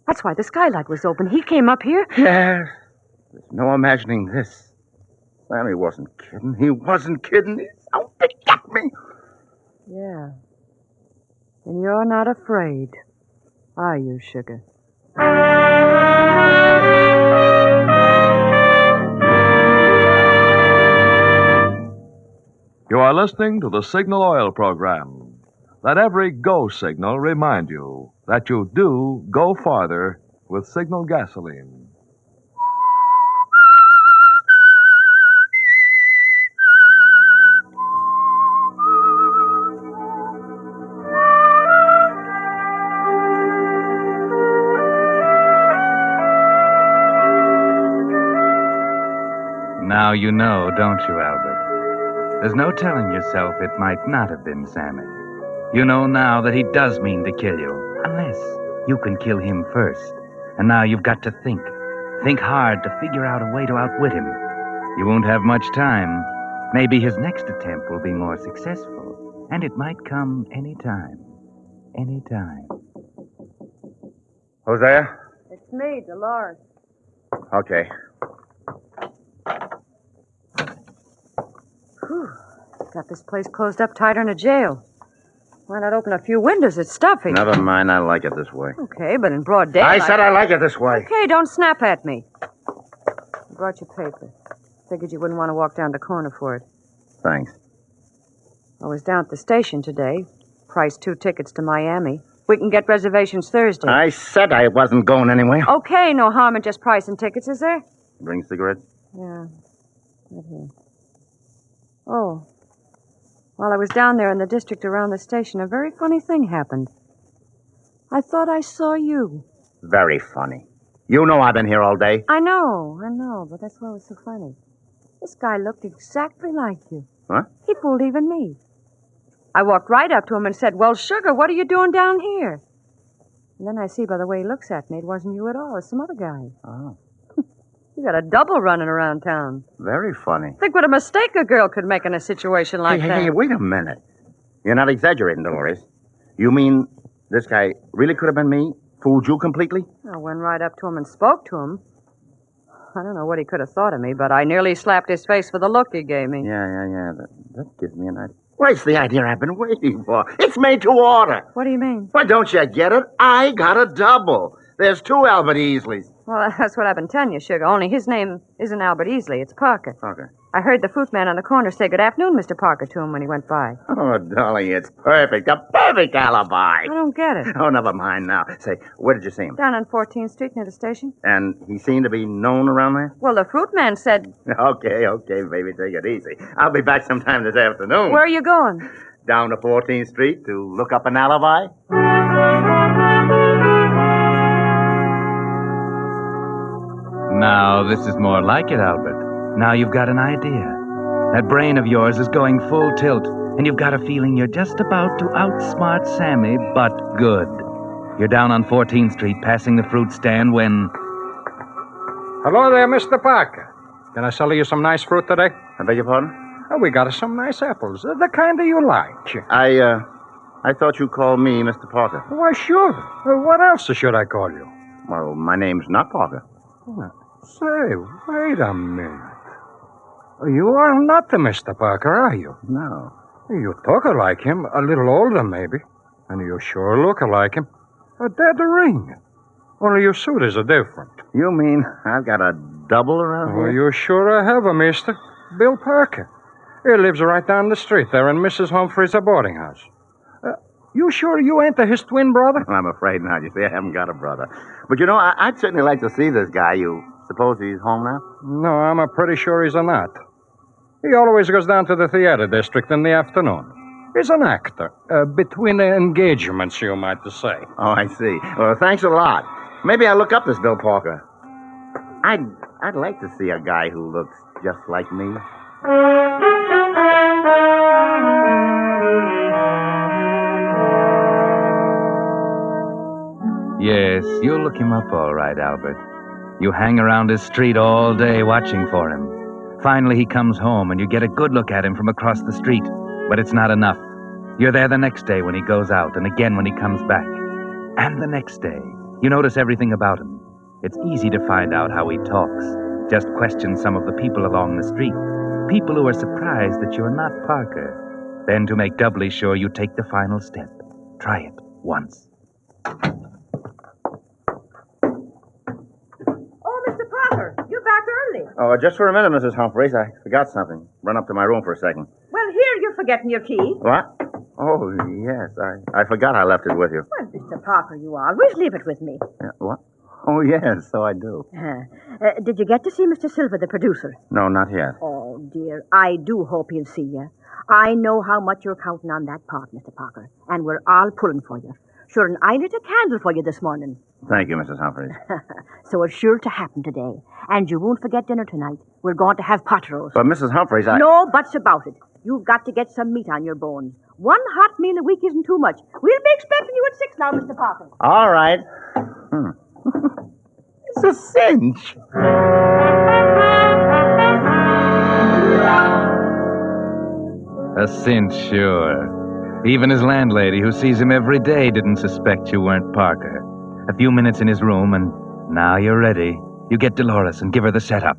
That's why the skylight was open. He came up here? Yes. There's no imagining this. Sammy wasn't kidding. He wasn't kidding. He's out to get me. Yeah. And you're not afraid, are you, sugar? You are listening to the Signal Oil program. Let every go signal remind you that you do go farther with Signal gasoline. Now you know, don't you, Albert? There's no telling yourself it might not have been Sammy. You know now that he does mean to kill you, unless you can kill him first. And now you've got to think. Think hard to figure out a way to outwit him. You won't have much time. Maybe his next attempt will be more successful. And it might come any time. Any time. Who's there? It's me, Dolores. Okay. Whew. Got this place closed up tighter than a jail. Why not open a few windows? It's stuffy. Never mind. I like it this way. Okay, but in broad daylight... I said I like it this way. Okay, don't snap at me. I brought you paper. Figured you wouldn't want to walk down the corner for it. Thanks. I was down at the station today. Priced 2 tickets to Miami. We can get reservations Thursday. I said I wasn't going anywhere. Okay, no harm in just pricing tickets, is there? Bring cigarettes? Yeah. Right here. Oh. While I was down there in the district around the station, a very funny thing happened. I thought I saw you. Very funny. You know I've been here all day. I know, but that's why it was so funny. This guy looked exactly like you. Huh? He fooled even me. I walked right up to him and said, "Well, sugar, what are you doing down here?" And then I see by the way he looks at me, it wasn't you at all. It's some other guy. Oh. You got a double running around town. Very funny. Think what a mistake a girl could make in a situation like that. Hey, wait a minute. You're not exaggerating, Dolores. You mean this guy really could have been me? Fooled you completely? I went right up to him and spoke to him. I don't know what he could have thought of me, but I nearly slapped his face for the look he gave me. Yeah. That gives me an idea. Well, it's the idea I've been waiting for. It's made to order. What do you mean? Well, don't you get it? I got a double. There's 2 Albert Easleys. Well, that's what I've been telling you, sugar. Only his name isn't Albert Easley. It's Parker. Parker. I heard the fruit man on the corner say good afternoon, Mr. Parker, to him when he went by. Oh, darling, it's perfect. A perfect alibi. I don't get it. Oh, never mind now. Say, where did you see him? Down on 14th Street near the station. And he seemed to be known around there? Well, the fruit man said... Okay, baby, take it easy. I'll be back sometime this afternoon. Where are you going? Down to 14th Street to look up an alibi. Now, this is more like it, Albert. Now you've got an idea. That brain of yours is going full tilt, and you've got a feeling you're just about to outsmart Sammy, but good. You're down on 14th Street, passing the fruit stand when... Hello there, Mr. Parker. Can I sell you some nice fruit today? I beg your pardon? Oh, we got some nice apples. The kind that you like. I thought you called me Mr. Parker. Why, sure. What else should I call you? Well, my name's not Parker. Say, wait a minute. You are not the Mr. Parker, are you? No. You talk like him, a little older maybe. And you sure look like him. A dead ring. Only your suit is different. You mean I've got a double around here? You sure have a mister. Bill Parker. He lives right down the street there in Mrs. Humphrey's boarding house. You sure you ain't his twin brother? I'm afraid not. You see, I haven't got a brother. But, I'd certainly like to see this guy. You suppose he's home now? No, I'm pretty sure he's not. He always goes down to the theater district in the afternoon. He's an actor. Between engagements, you might say. Oh, I see. Well, thanks a lot. Maybe I'll look up this Bill Parker. I'd like to see a guy who looks just like me. Yes, you'll look him up all right, Albert. You hang around his street all day watching for him. Finally, he comes home, and you get a good look at him from across the street. But it's not enough. You're there the next day when he goes out, and again when he comes back. And the next day. You notice everything about him. It's easy to find out how he talks. Just question some of the people along the street. People who are surprised that you're not Parker. Then, to make doubly sure, you take the final step. Try it once. Oh, Mr. Parker, you're back early. Oh, just for a minute, Mrs. Humphreys. I forgot something. Run up to my room for a second. Well, here you're forgetting your key. What? Oh, yes. I forgot I left it with you. Well, Mr. Parker, you always leave it with me. What? Oh, yes, so I do. Did you get to see Mr. Silver, the producer? No, not yet. Oh, dear, I do hope he'll see you. I know how much you're counting on that part, Mr. Parker, and we're all pulling for you. Sure, and I lit a candle for you this morning. Thank you, Mrs. Humphreys. So it's sure to happen today. And you won't forget dinner tonight. We're going to have pot roast. But, Mrs. Humphreys, No buts about it. You've got to get some meat on your bones. One hot meal a week isn't too much. We'll be expecting you at 6 now, Mr. Parker. All right. It's a cinch. A cinch, sure. Even his landlady, who sees him every day, didn't suspect you weren't Parker. A few minutes in his room, and now you're ready. You get Dolores and give her the setup.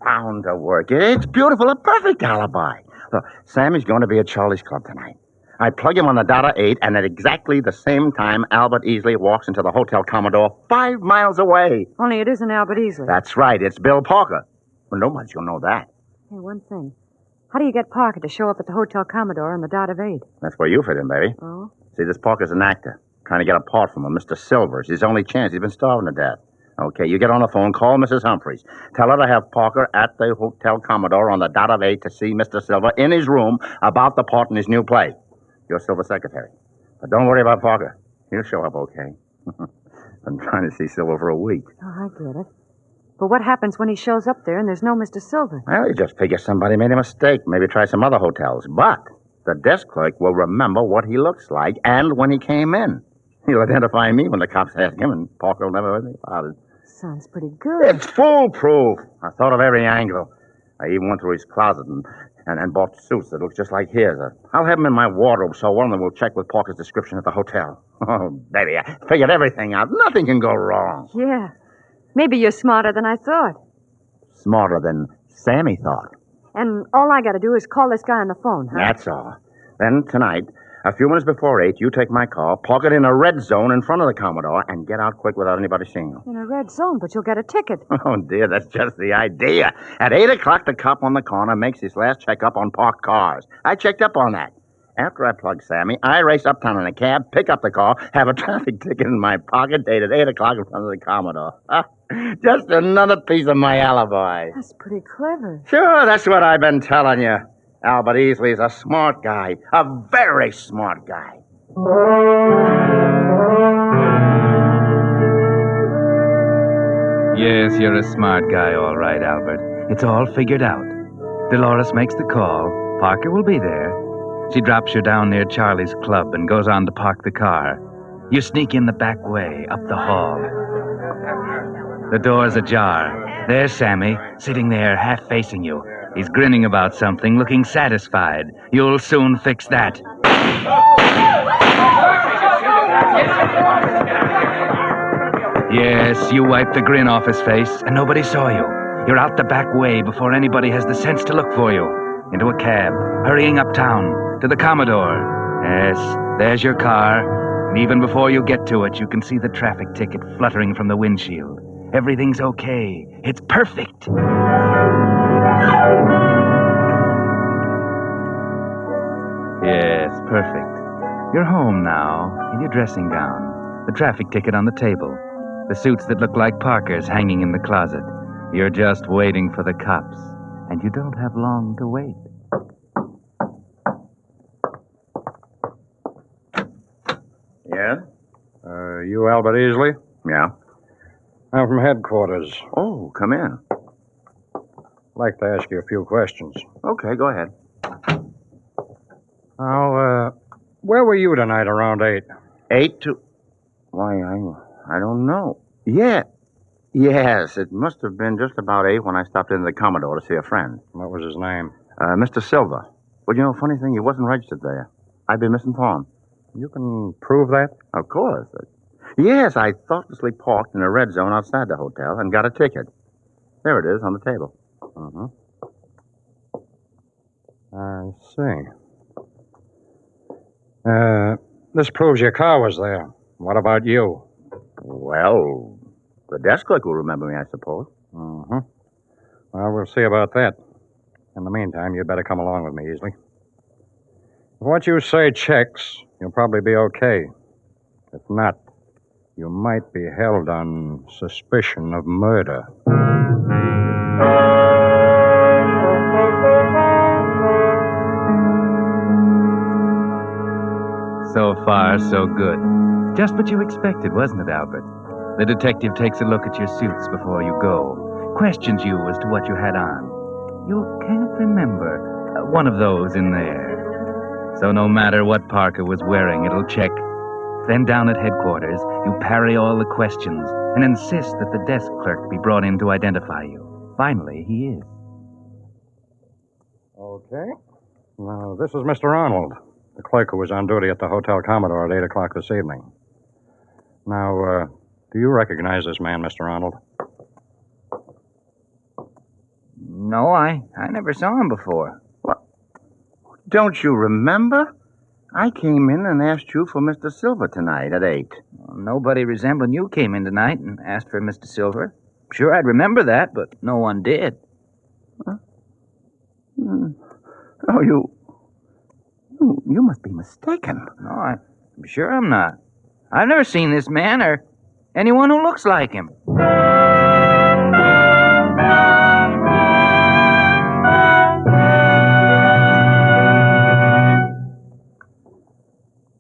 Bound to work. It's beautiful, a perfect alibi. Look, Sammy's going to be at Charlie's Club tonight. I plug him on the dot of 8, and at exactly the same time, Albert Easley walks into the Hotel Commodore 5 miles away. Only it isn't Albert Easley. That's right, it's Bill Parker. Well, nobody's going to know that. Hey, one thing. How do you get Parker to show up at the Hotel Commodore on the dot of 8? That's where you fit in, baby. Oh? See, this Parker's an actor, trying to get a part from him. Mr. Silver's his only chance. He's been starving to death. Okay, you get on the phone, call Mrs. Humphreys. Tell her to have Parker at the Hotel Commodore on the dot of 8 to see Mr. Silver in his room about the part in his new play. You're Silver's secretary. But don't worry about Parker. He'll show up okay. Been trying to see Silver for a week. Oh, I get it. But what happens when he shows up there and there's no Mr. Silver? Well, you just figure somebody made a mistake. Maybe try some other hotels. But the desk clerk will remember what he looks like and when he came in. He'll identify me when the cops ask him, and Parker will never think about it. Sounds pretty good. It's foolproof. I thought of every angle. I even went through his closet and bought suits that look just like his. I'll have them in my wardrobe, so one of them will check with Parker's description at the hotel. Oh, baby, I figured everything out. Nothing can go wrong. Yeah. Maybe you're smarter than I thought. Smarter than Sammy thought. And all I gotta do is call this guy on the phone, huh? That's all. Then tonight, a few minutes before 8, you take my car, park it in a red zone in front of the Commodore, and get out quick without anybody seeing you. In a red zone, but you'll get a ticket. Oh, dear, that's just the idea. At 8 o'clock, the cop on the corner makes his last checkup on parked cars. I checked up on that. After I plug Sammy, I race uptown in a cab, pick up the car, have a traffic ticket in my pocket, dated 8 o'clock in front of the Commodore. Just another piece of my alibi. That's pretty clever. Sure, that's what I've been telling you. Albert Easley's a smart guy. A very smart guy. Yes, you're a smart guy, all right, Albert. It's all figured out. Dolores makes the call. Parker will be there. She drops you down near Charlie's Club and goes on to park the car. You sneak in the back way, up the hall. The door's ajar. There's Sammy, sitting there, half facing you. He's grinning about something, looking satisfied. You'll soon fix that. Yes, you wiped the grin off his face, and nobody saw you. You're out the back way before anybody has the sense to look for you. Into a cab, hurrying uptown, to the Commodore. Yes, there's your car, and even before you get to it, you can see the traffic ticket fluttering from the windshield. Everything's okay. It's perfect. Yes, perfect. You're home now, in your dressing gown. The traffic ticket on the table. The suits that look like Parker's hanging in the closet. You're just waiting for the cops, and you don't have long to wait. Yeah? You Albert Easley? Yeah. I'm from headquarters. Oh, come in. I'd like to ask you a few questions. Okay, go ahead. Now, where were you tonight around 8? 8 to... Why, I don't know. Yeah. Yes, it must have been just about 8 when I stopped into the Commodore to see a friend. What was his name? Mr. Silver. Well, you know, funny thing, he wasn't registered there. I've been misinformed. You can prove that? Of course. Yes, I thoughtlessly parked in a red zone outside the hotel and got a ticket. There it is on the table. I see. This proves your car was there. What about you? Well, the desk clerk will remember me, I suppose. Well, we'll see about that. In the meantime, you'd better come along with me, Easley. If what you say checks, you'll probably be okay. If not, you might be held on suspicion of murder. So far, so good. Just what you expected, wasn't it, Albert? The detective takes a look at your suits before you go, questions you as to what you had on. You can't remember one of those in there. So no matter what Parker was wearing, it'll check. Then down at headquarters, you parry all the questions and insist that the desk clerk be brought in to identify you. Finally, he is. Okay. Now, this is Mr. Arnold, the clerk who was on duty at the Hotel Commodore at 8 o'clock this evening. Now, do you recognize this man, Mr. Arnold? No, I never saw him before. What? Don't you remember? I came in and asked you for Mr. Silver tonight at 8. Well, nobody resembling you came in tonight and asked for Mr. Silver. Sure, I'd remember that, but no one did. Huh? Oh, you must be mistaken. No, I'm sure I'm not. I've never seen this man or anyone who looks like him.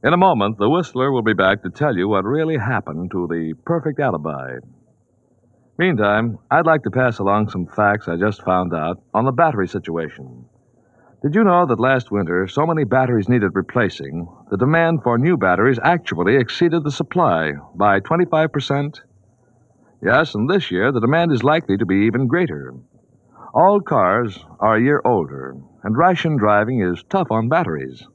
In a moment, the Whistler will be back to tell you what really happened to the perfect alibi. Meantime, I'd like to pass along some facts I just found out on the battery situation. Did you know that last winter, so many batteries needed replacing, the demand for new batteries actually exceeded the supply by 25%? Yes, and this year, the demand is likely to be even greater. All cars are a year older, and ration driving is tough on batteries.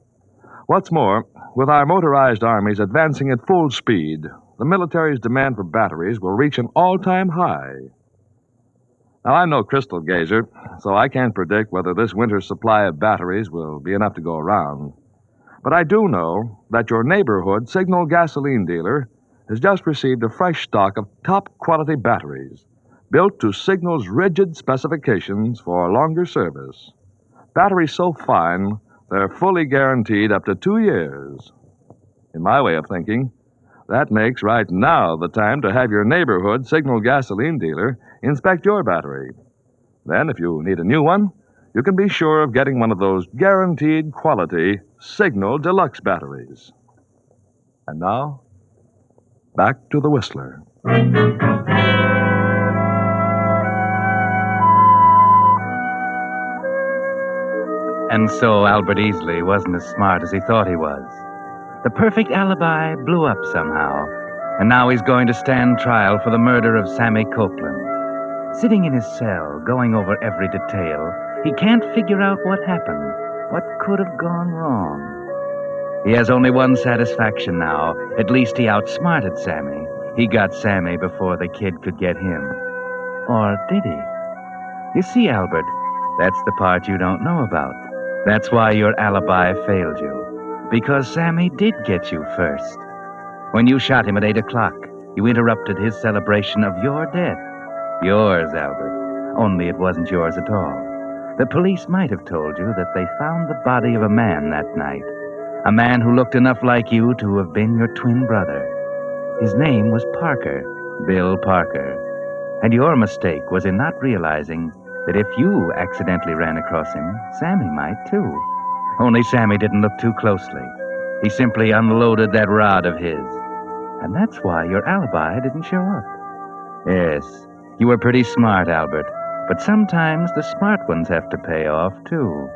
What's more, with our motorized armies advancing at full speed, the military's demand for batteries will reach an all-time high. Now, I'm no crystal gazer, so I can't predict whether this winter's supply of batteries will be enough to go around. But I do know that your neighborhood Signal gasoline dealer has just received a fresh stock of top-quality batteries, built to Signal's rigid specifications for longer service. Batteries so fine, they're fully guaranteed up to 2 years. In my way of thinking, that makes right now the time to have your neighborhood Signal gasoline dealer inspect your battery. Then, if you need a new one, you can be sure of getting one of those guaranteed quality Signal Deluxe batteries. And now, back to the Whistler. And so Albert Easley wasn't as smart as he thought he was. The perfect alibi blew up somehow, and now he's going to stand trial for the murder of Sammy Copeland. Sitting in his cell, going over every detail, he can't figure out what happened, what could have gone wrong. He has only one satisfaction now. At least he outsmarted Sammy. He got Sammy before the kid could get him. Or did he? You see, Albert, that's the part you don't know about. That's why your alibi failed you. Because Sammy did get you first. When you shot him at 8 o'clock, you interrupted his celebration of your death. Yours, Albert. Only it wasn't yours at all. The police might have told you that they found the body of a man that night. A man who looked enough like you to have been your twin brother. His name was Parker, Bill Parker. And your mistake was in not realizing that if you accidentally ran across him, Sammy might too. Only Sammy didn't look too closely. He simply unloaded that rod of his. And that's why your alibi didn't show up. Yes, you were pretty smart, Albert. But sometimes the smart ones have to pay off, too.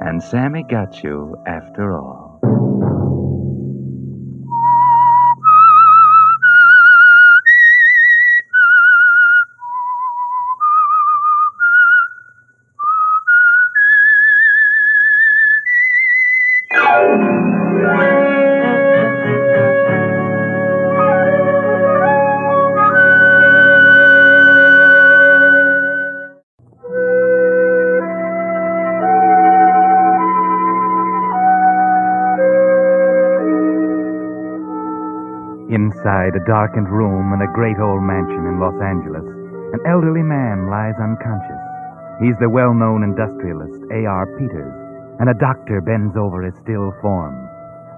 And Sammy got you after all. Inside a darkened room in a great old mansion in Los Angeles, an elderly man lies unconscious. He's the well-known industrialist, A.R. Peters, and a doctor bends over his still form.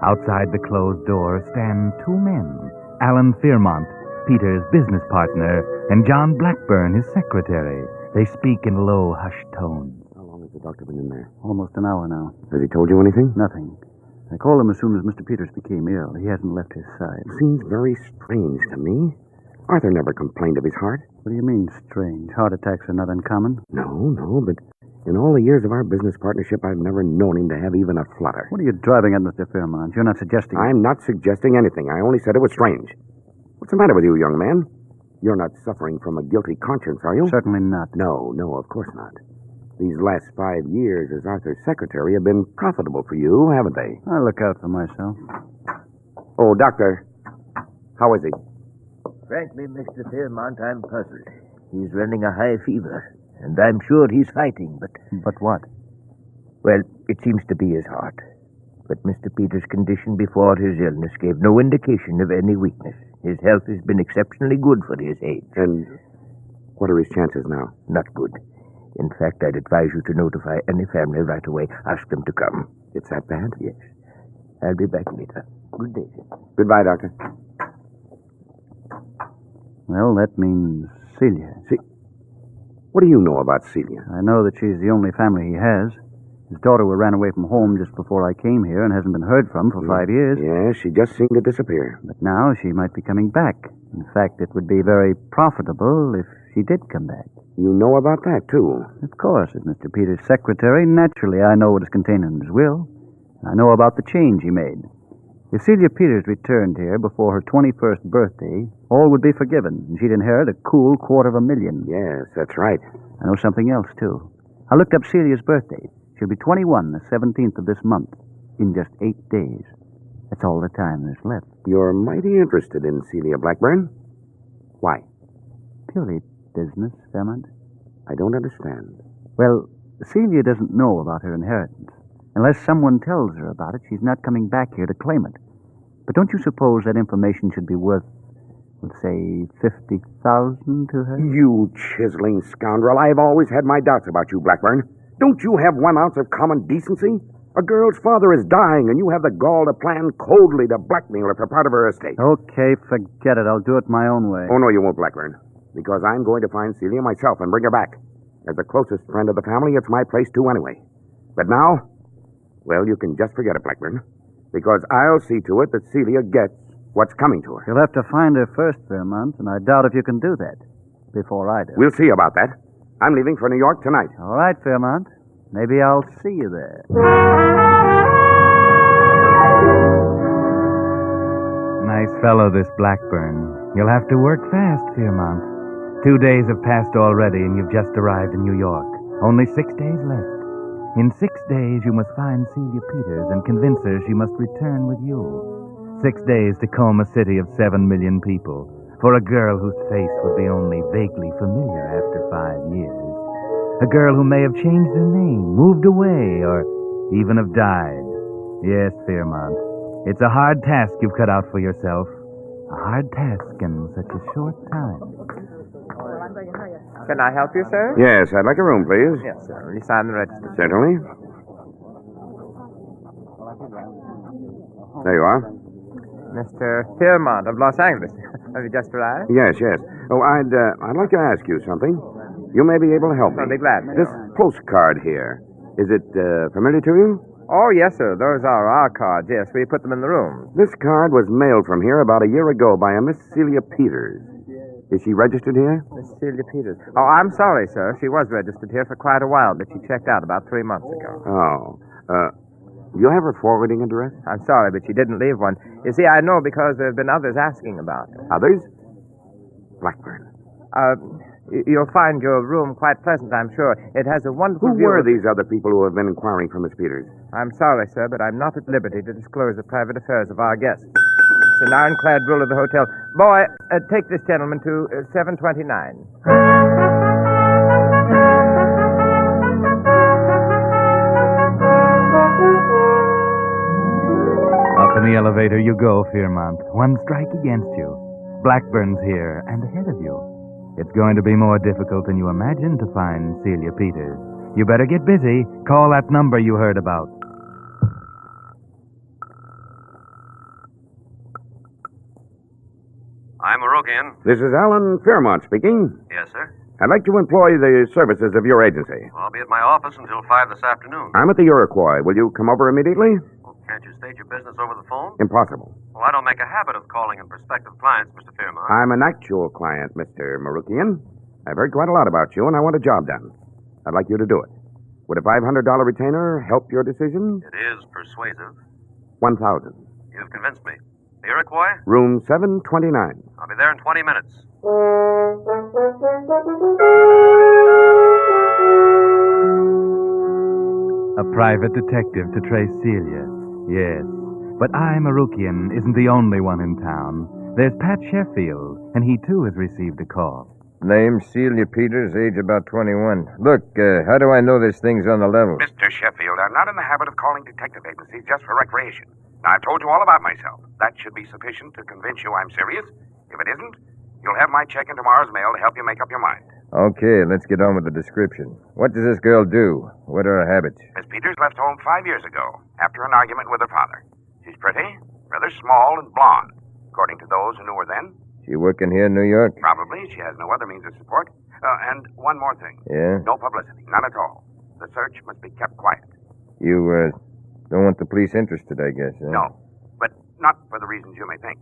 Outside the closed door stand two men, Alan Fairmont, Peters' business partner, and John Blackburn, his secretary. They speak in low, hushed tones. How long has the doctor been in there? Almost an hour now. Has he told you anything? Nothing. I called him as soon as Mr. Peters became ill. He hasn't left his side. Seems very strange to me. Arthur never complained of his heart. What do you mean, strange? Heart attacks are not uncommon. No, but in all the years of our business partnership, I've never known him to have even a flutter. What are you driving at, Mr. Fairmont? You're not suggesting... I'm not suggesting anything. I only said it was strange. What's the matter with you, young man? You're not suffering from a guilty conscience, are you? Certainly not. No, of course not. These last 5 years as Arthur's secretary have been profitable for you, haven't they? I look out for myself. Oh, Doctor. How is he? Frankly, Mr. Fairmont, I'm puzzled. He's running a high fever, and I'm sure he's fighting, but... But what? Well, it seems to be his heart. But Mr. Peters' condition before his illness gave no indication of any weakness. His health has been exceptionally good for his age. And what are his chances now? Not good. In fact, I'd advise you to notify any family right away. Ask them to come. It's that bad? Yes. I'll be back later. Good day, sir. Goodbye, Doctor. Well, that means Celia. What do you know about Celia? I know that she's the only family he has. His daughter ran away from home just before I came here and hasn't been heard from for 5 years. Yeah, she just seemed to disappear. But now she might be coming back. In fact, it would be very profitable if she did come back. You know about that, too? Of course. As Mr. Peters' secretary, naturally I know what is contained in his will. I know about the change he made. If Celia Peters returned here before her 21st birthday, all would be forgiven, and she'd inherit a cool $250,000. Yes, that's right. I know something else, too. I looked up Celia's birthday. She'll be 21, the 17th of this month, in just 8 days. That's all the time there's left. You're mighty interested in Celia Blackburn. Why? Purely business, Fairmont. I don't understand. Well, Celia doesn't know about her inheritance. Unless someone tells her about it, she's not coming back here to claim it. But don't you suppose that information should be worth, let's say, $50,000 to her? You chiseling scoundrel. I've always had my doubts about you, Blackburn. Don't you have 1 ounce of common decency? A girl's father is dying, and you have the gall to plan coldly to blackmail her for part of her estate. Okay, forget it. I'll do it my own way. Oh, no, you won't, Blackburn. Because I'm going to find Celia myself and bring her back. As the closest friend of the family, it's my place too anyway. But now, well, you can just forget it, Blackburn. Because I'll see to it that Celia gets what's coming to her. You'll have to find her first, Fairmont, and I doubt if you can do that before I do. We'll see about that. I'm leaving for New York tonight. All right, Fairmont. Maybe I'll see you there. Nice fellow, this Blackburn. You'll have to work fast, Fairmont. 2 days have passed already, and you've just arrived in New York. Only 6 days left. In 6 days, you must find Celia Peters and convince her she must return with you. 6 days to comb a city of 7 million people for a girl whose face would be only vaguely familiar after 5 years. A girl who may have changed her name, moved away, or even have died. Yes, Fairmont, it's a hard task you've cut out for yourself. A hard task in such a short time. Can I help you, sir? Yes, I'd like a room, please. Yes, sir. Will you sign the register? Certainly. There you are. Mr. Fairmont of Los Angeles. Have you just arrived? Yes. Oh, I'd like to ask you something. You may be able to help me. I'll be glad. This postcard here, is it familiar to you? Oh, yes, sir. Those are our cards. Yes, we put them in the room. This card was mailed from here about a year ago by a Miss Celia Peters. Is she registered here? Miss Celia Peters. Oh, I'm sorry, sir. She was registered here for quite a while, but she checked out about 3 months ago. Oh. Do you have her forwarding address? I'm sorry, but she didn't leave one. You see, I know because there have been others asking about her. Others? Blackburn. You'll find your room quite pleasant, I'm sure. It has a wonderful view. Who were these other people who have been inquiring for Miss Peters? I'm sorry, sir, but I'm not at liberty to disclose the private affairs of our guests. It's an ironclad rule of the hotel. Boy, take this gentleman to 729. Up in the elevator you go, Fairmont. One strike against you. Blackburn's here and ahead of you. It's going to be more difficult than you imagined to find Celia Peters. You better get busy. Call that number you heard about. I'm Marokian. This is Alan Fairmont speaking. Yes, sir. I'd like to employ the services of your agency. Well, I'll be at my office until 5 this afternoon. I'm at the Iroquois. Will you come over immediately? Well, can't you state your business over the phone? Impossible. Well, I don't make a habit of calling in prospective clients, Mr. Fairmont. I'm an actual client, Mr. Marukian. I've heard quite a lot about you, and I want a job done. I'd like you to do it. Would a $500 retainer help your decision? It is persuasive. 1,000. You've convinced me. The Iroquois? Room 729. I'll be there in 20 minutes. A private detective to trace Celia. Yes. But I, Marukian, isn't the only one in town. There's Pat Sheffield, and he too has received a call. Name Celia Peters, age about 21. Look, how do I know this thing's on the level? Mr. Sheffield, I'm not in the habit of calling detective agencies just for recreation. Now, I've told you all about myself. That should be sufficient to convince you I'm serious. If it isn't, you'll have my check in tomorrow's mail to help you make up your mind. Okay, let's get on with the description. What does this girl do? What are her habits? Miss Peters left home 5 years ago after an argument with her father. She's pretty, rather small, and blonde, according to those who knew her then. She working here in New York? Probably. She has no other means of support. And one more thing. Yeah? No publicity. None at all. The search must be kept quiet. You, don't want the police interested, I guess, huh? No. But not for the reasons you may think.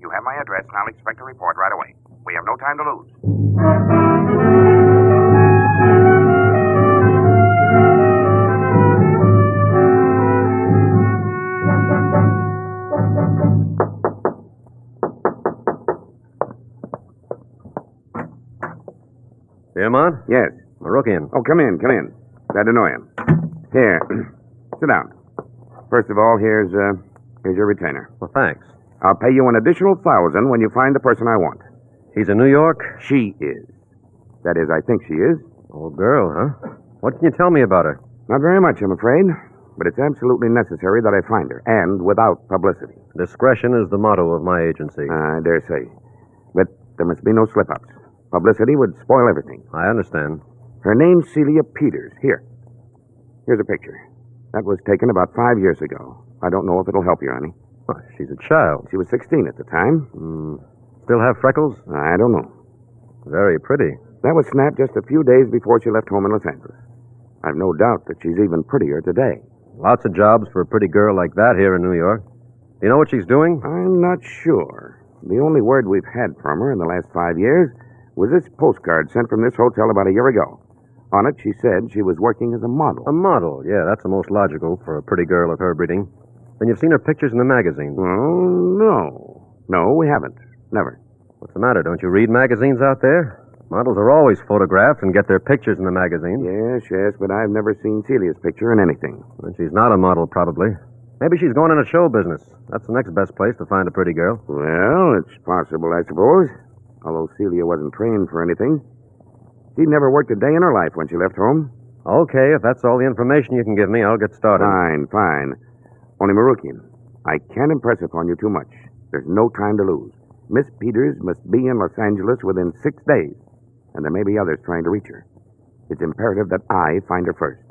You have my address, and I'll expect a report right away. We have no time to lose. Fairmont? Yes. Marokian. Oh, come in, come in. Glad to know you. Here. Sit down. First of all, here's your retainer. Well, thanks. I'll pay you an additional 1,000 when you find the person I want. He's in New York? She is. That is, I think she is. Old girl, huh? What can you tell me about her? Not very much, I'm afraid. But it's absolutely necessary that I find her, and without publicity. Discretion is the motto of my agency. I dare say. But there must be no slip-ups. Publicity would spoil everything. I understand. Her name's Celia Peters. Here. Here's a picture. That was taken about 5 years ago. I don't know if it'll help you any. Oh, she's a child. She was 16 at the time. Still have freckles? I don't know. Very pretty. That was snapped just a few days before she left home in Los Angeles. I've no doubt that she's even prettier today. Lots of jobs for a pretty girl like that here in New York. Do you know what she's doing? I'm not sure. The only word we've had from her in the last 5 years was this postcard sent from this hotel about a year ago. On it, she said she was working as a model. A model? Yeah, that's the most logical for a pretty girl of her breeding. Then you've seen her pictures in the magazines. Oh, no. No, we haven't. Never. What's the matter? Don't you read magazines out there? Models are always photographed and get their pictures in the magazines. Yes, but I've never seen Celia's picture in anything. Well, she's not a model, probably. Maybe she's going into show business. That's the next best place to find a pretty girl. Well, it's possible, I suppose. Although Celia wasn't trained for anything. She'd never worked a day in her life when she left home. Okay, if that's all the information you can give me, I'll get started. Fine. Only, Marukian, I can't impress upon you too much. There's no time to lose. Miss Peters must be in Los Angeles within 6 days, and there may be others trying to reach her. It's imperative that I find her first.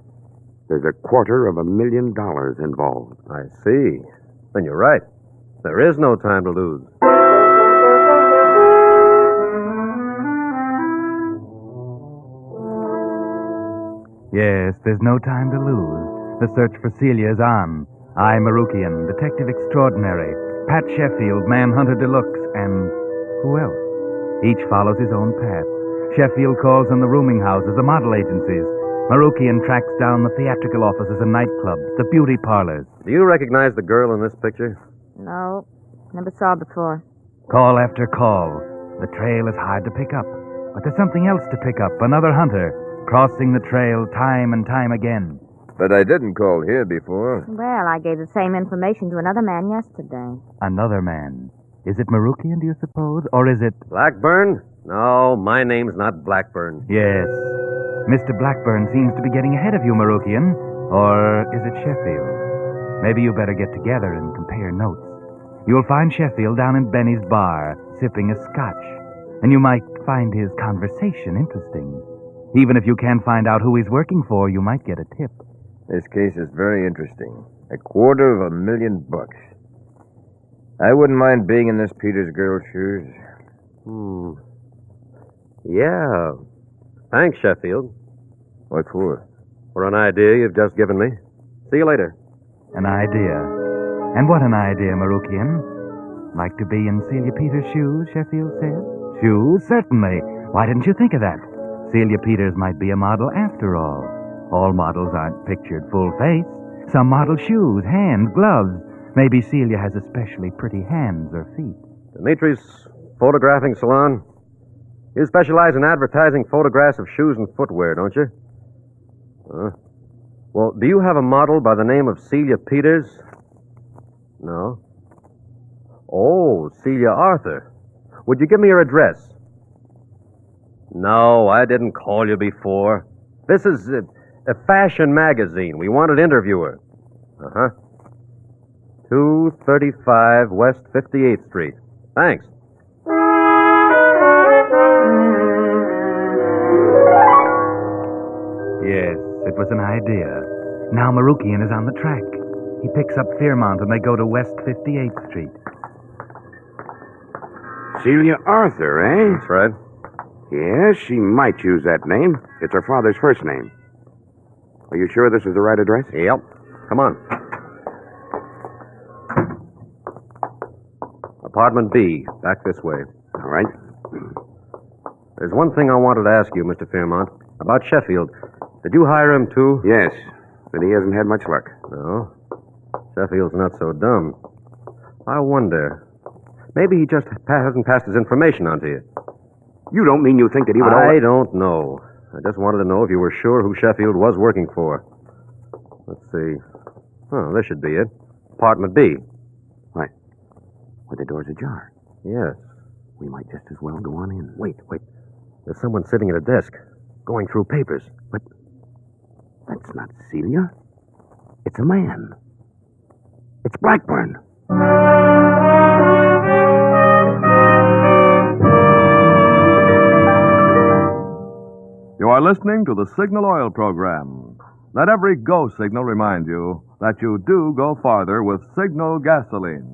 There's $250,000 involved. I see. Then you're right. There is no time to lose. Yes, there's no time to lose. The search for Celia is on. I, Marukian, detective extraordinary, Pat Sheffield, manhunter deluxe, and who else? Each follows his own path. Sheffield calls on the rooming houses, the model agencies. Marukian tracks down the theatrical offices and nightclubs, the beauty parlors. Do you recognize the girl in this picture? No, never saw her before. Call after call. The trail is hard to pick up. But there's something else to pick up, another hunter, crossing the trail time and time again. But I didn't call here before. Well, I gave the same information to another man yesterday. Another man. Is it Marukian, do you suppose? Or is it... Blackburn? No, my name's not Blackburn. Yes. Mr. Blackburn seems to be getting ahead of you, Marukian. Or is it Sheffield? Maybe you better get together and compare notes. You'll find Sheffield down in Benny's bar, sipping a scotch, and you might find his conversation interesting. Even if you can't find out who he's working for, you might get a tip. This case is very interesting. $250,000. I wouldn't mind being in this Peters girl's shoes. Yeah. Thanks, Sheffield. What for? For an idea you've just given me. See you later. An idea. And what an idea, Marukian. Like to be in Celia Peters' shoes, Sheffield said. Shoes? Certainly. Why didn't you think of that? Celia Peters might be a model after all. All models aren't pictured full face. Some model shoes, hands, gloves. Maybe Celia has especially pretty hands or feet. Dimitri's photographing salon. You specialize in advertising photographs of shoes and footwear, don't you? Well, do you have a model by the name of Celia Peters? No. Oh, Celia Arthur. Would you give me your address? No, I didn't call you before. This is a fashion magazine. We want an interviewer. 235 West 58th Street. Thanks. Yes, it was an idea. Now Marukian is on the track. He picks up Fairmont and they go to West 58th Street. Celia Arthur, eh? That's right. Yes, she might use that name. It's her father's first name. Are you sure this is the right address? Yep. Come on. Apartment B, back this way. All right. There's one thing I wanted to ask you, Mr. Fairmont, about Sheffield. Did you hire him, too? Yes, but he hasn't had much luck. No? Sheffield's not so dumb. I wonder. Maybe he just hasn't passed his information on to you. You don't mean you think that he would... I don't know. I just wanted to know if you were sure who Sheffield was working for. Let's see. Oh, this should be it. Apartment B. Right. Where the door's ajar. Yes. We might just as well go on in. Wait. There's someone sitting at a desk, going through papers. But that's not Celia. It's a man. It's Blackburn. You are listening to the Signal Oil program. Let every go signal remind you that you do go farther with Signal gasoline.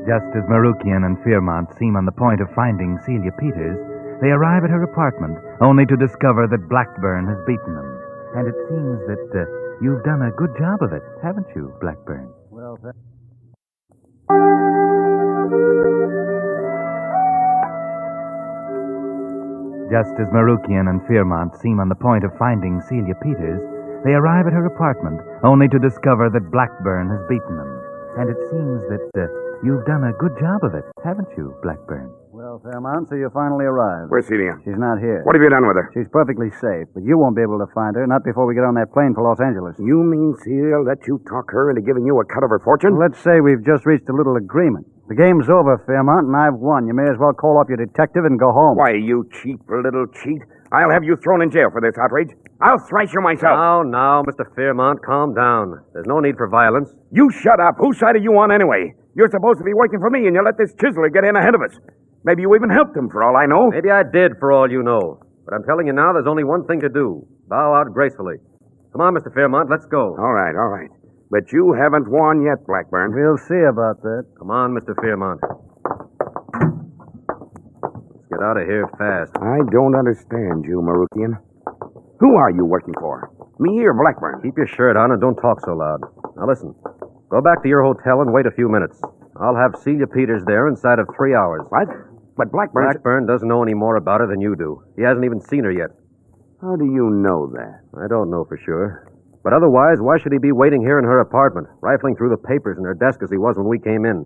Just as Marukian and Fairmont seem on the point of finding Celia Peters, they arrive at her apartment, only to discover that Blackburn has beaten them. And it seems that you've done a good job of it, haven't you, Blackburn? Well, Just as Marukian and Fairmont seem on the point of finding Celia Peters, they arrive at her apartment, only to discover that Blackburn has beaten them. And it seems that you've done a good job of it, haven't you, Blackburn? Well, Fairmont, so you finally arrived. Where's Celia? She's not here. What have you done with her? She's perfectly safe, but you won't be able to find her, not before we get on that plane for Los Angeles. You mean Celia let you talk her into giving you a cut of her fortune? Well, let's say we've just reached a little agreement. The game's over, Fairmont, and I've won. You may as well call up your detective and go home. Why, you cheap little cheat. I'll have you thrown in jail for this outrage. I'll thrash you myself. Now, Mr. Fairmont, calm down. There's no need for violence. You shut up. Whose side are you on anyway? You're supposed to be working for me, and you let this chiseler get in ahead of us. Maybe you even helped him, for all I know. Maybe I did, for all you know. But I'm telling you now, there's only one thing to do. Bow out gracefully. Come on, Mr. Fairmont, let's go. All right. But you haven't won yet, Blackburn. We'll see about that. Come on, Mr. Fairmont. Let's get out of here fast. I don't understand you, Marukian. Who are you working for? Me or Blackburn? Keep your shirt on and don't talk so loud. Now listen. Go back to your hotel and wait a few minutes. I'll have Celia Peters there inside of 3 hours. What? But Blackburn doesn't know any more about her than you do. He hasn't even seen her yet. How do you know that? I don't know for sure. But otherwise, why should he be waiting here in her apartment, rifling through the papers in her desk as he was when we came in?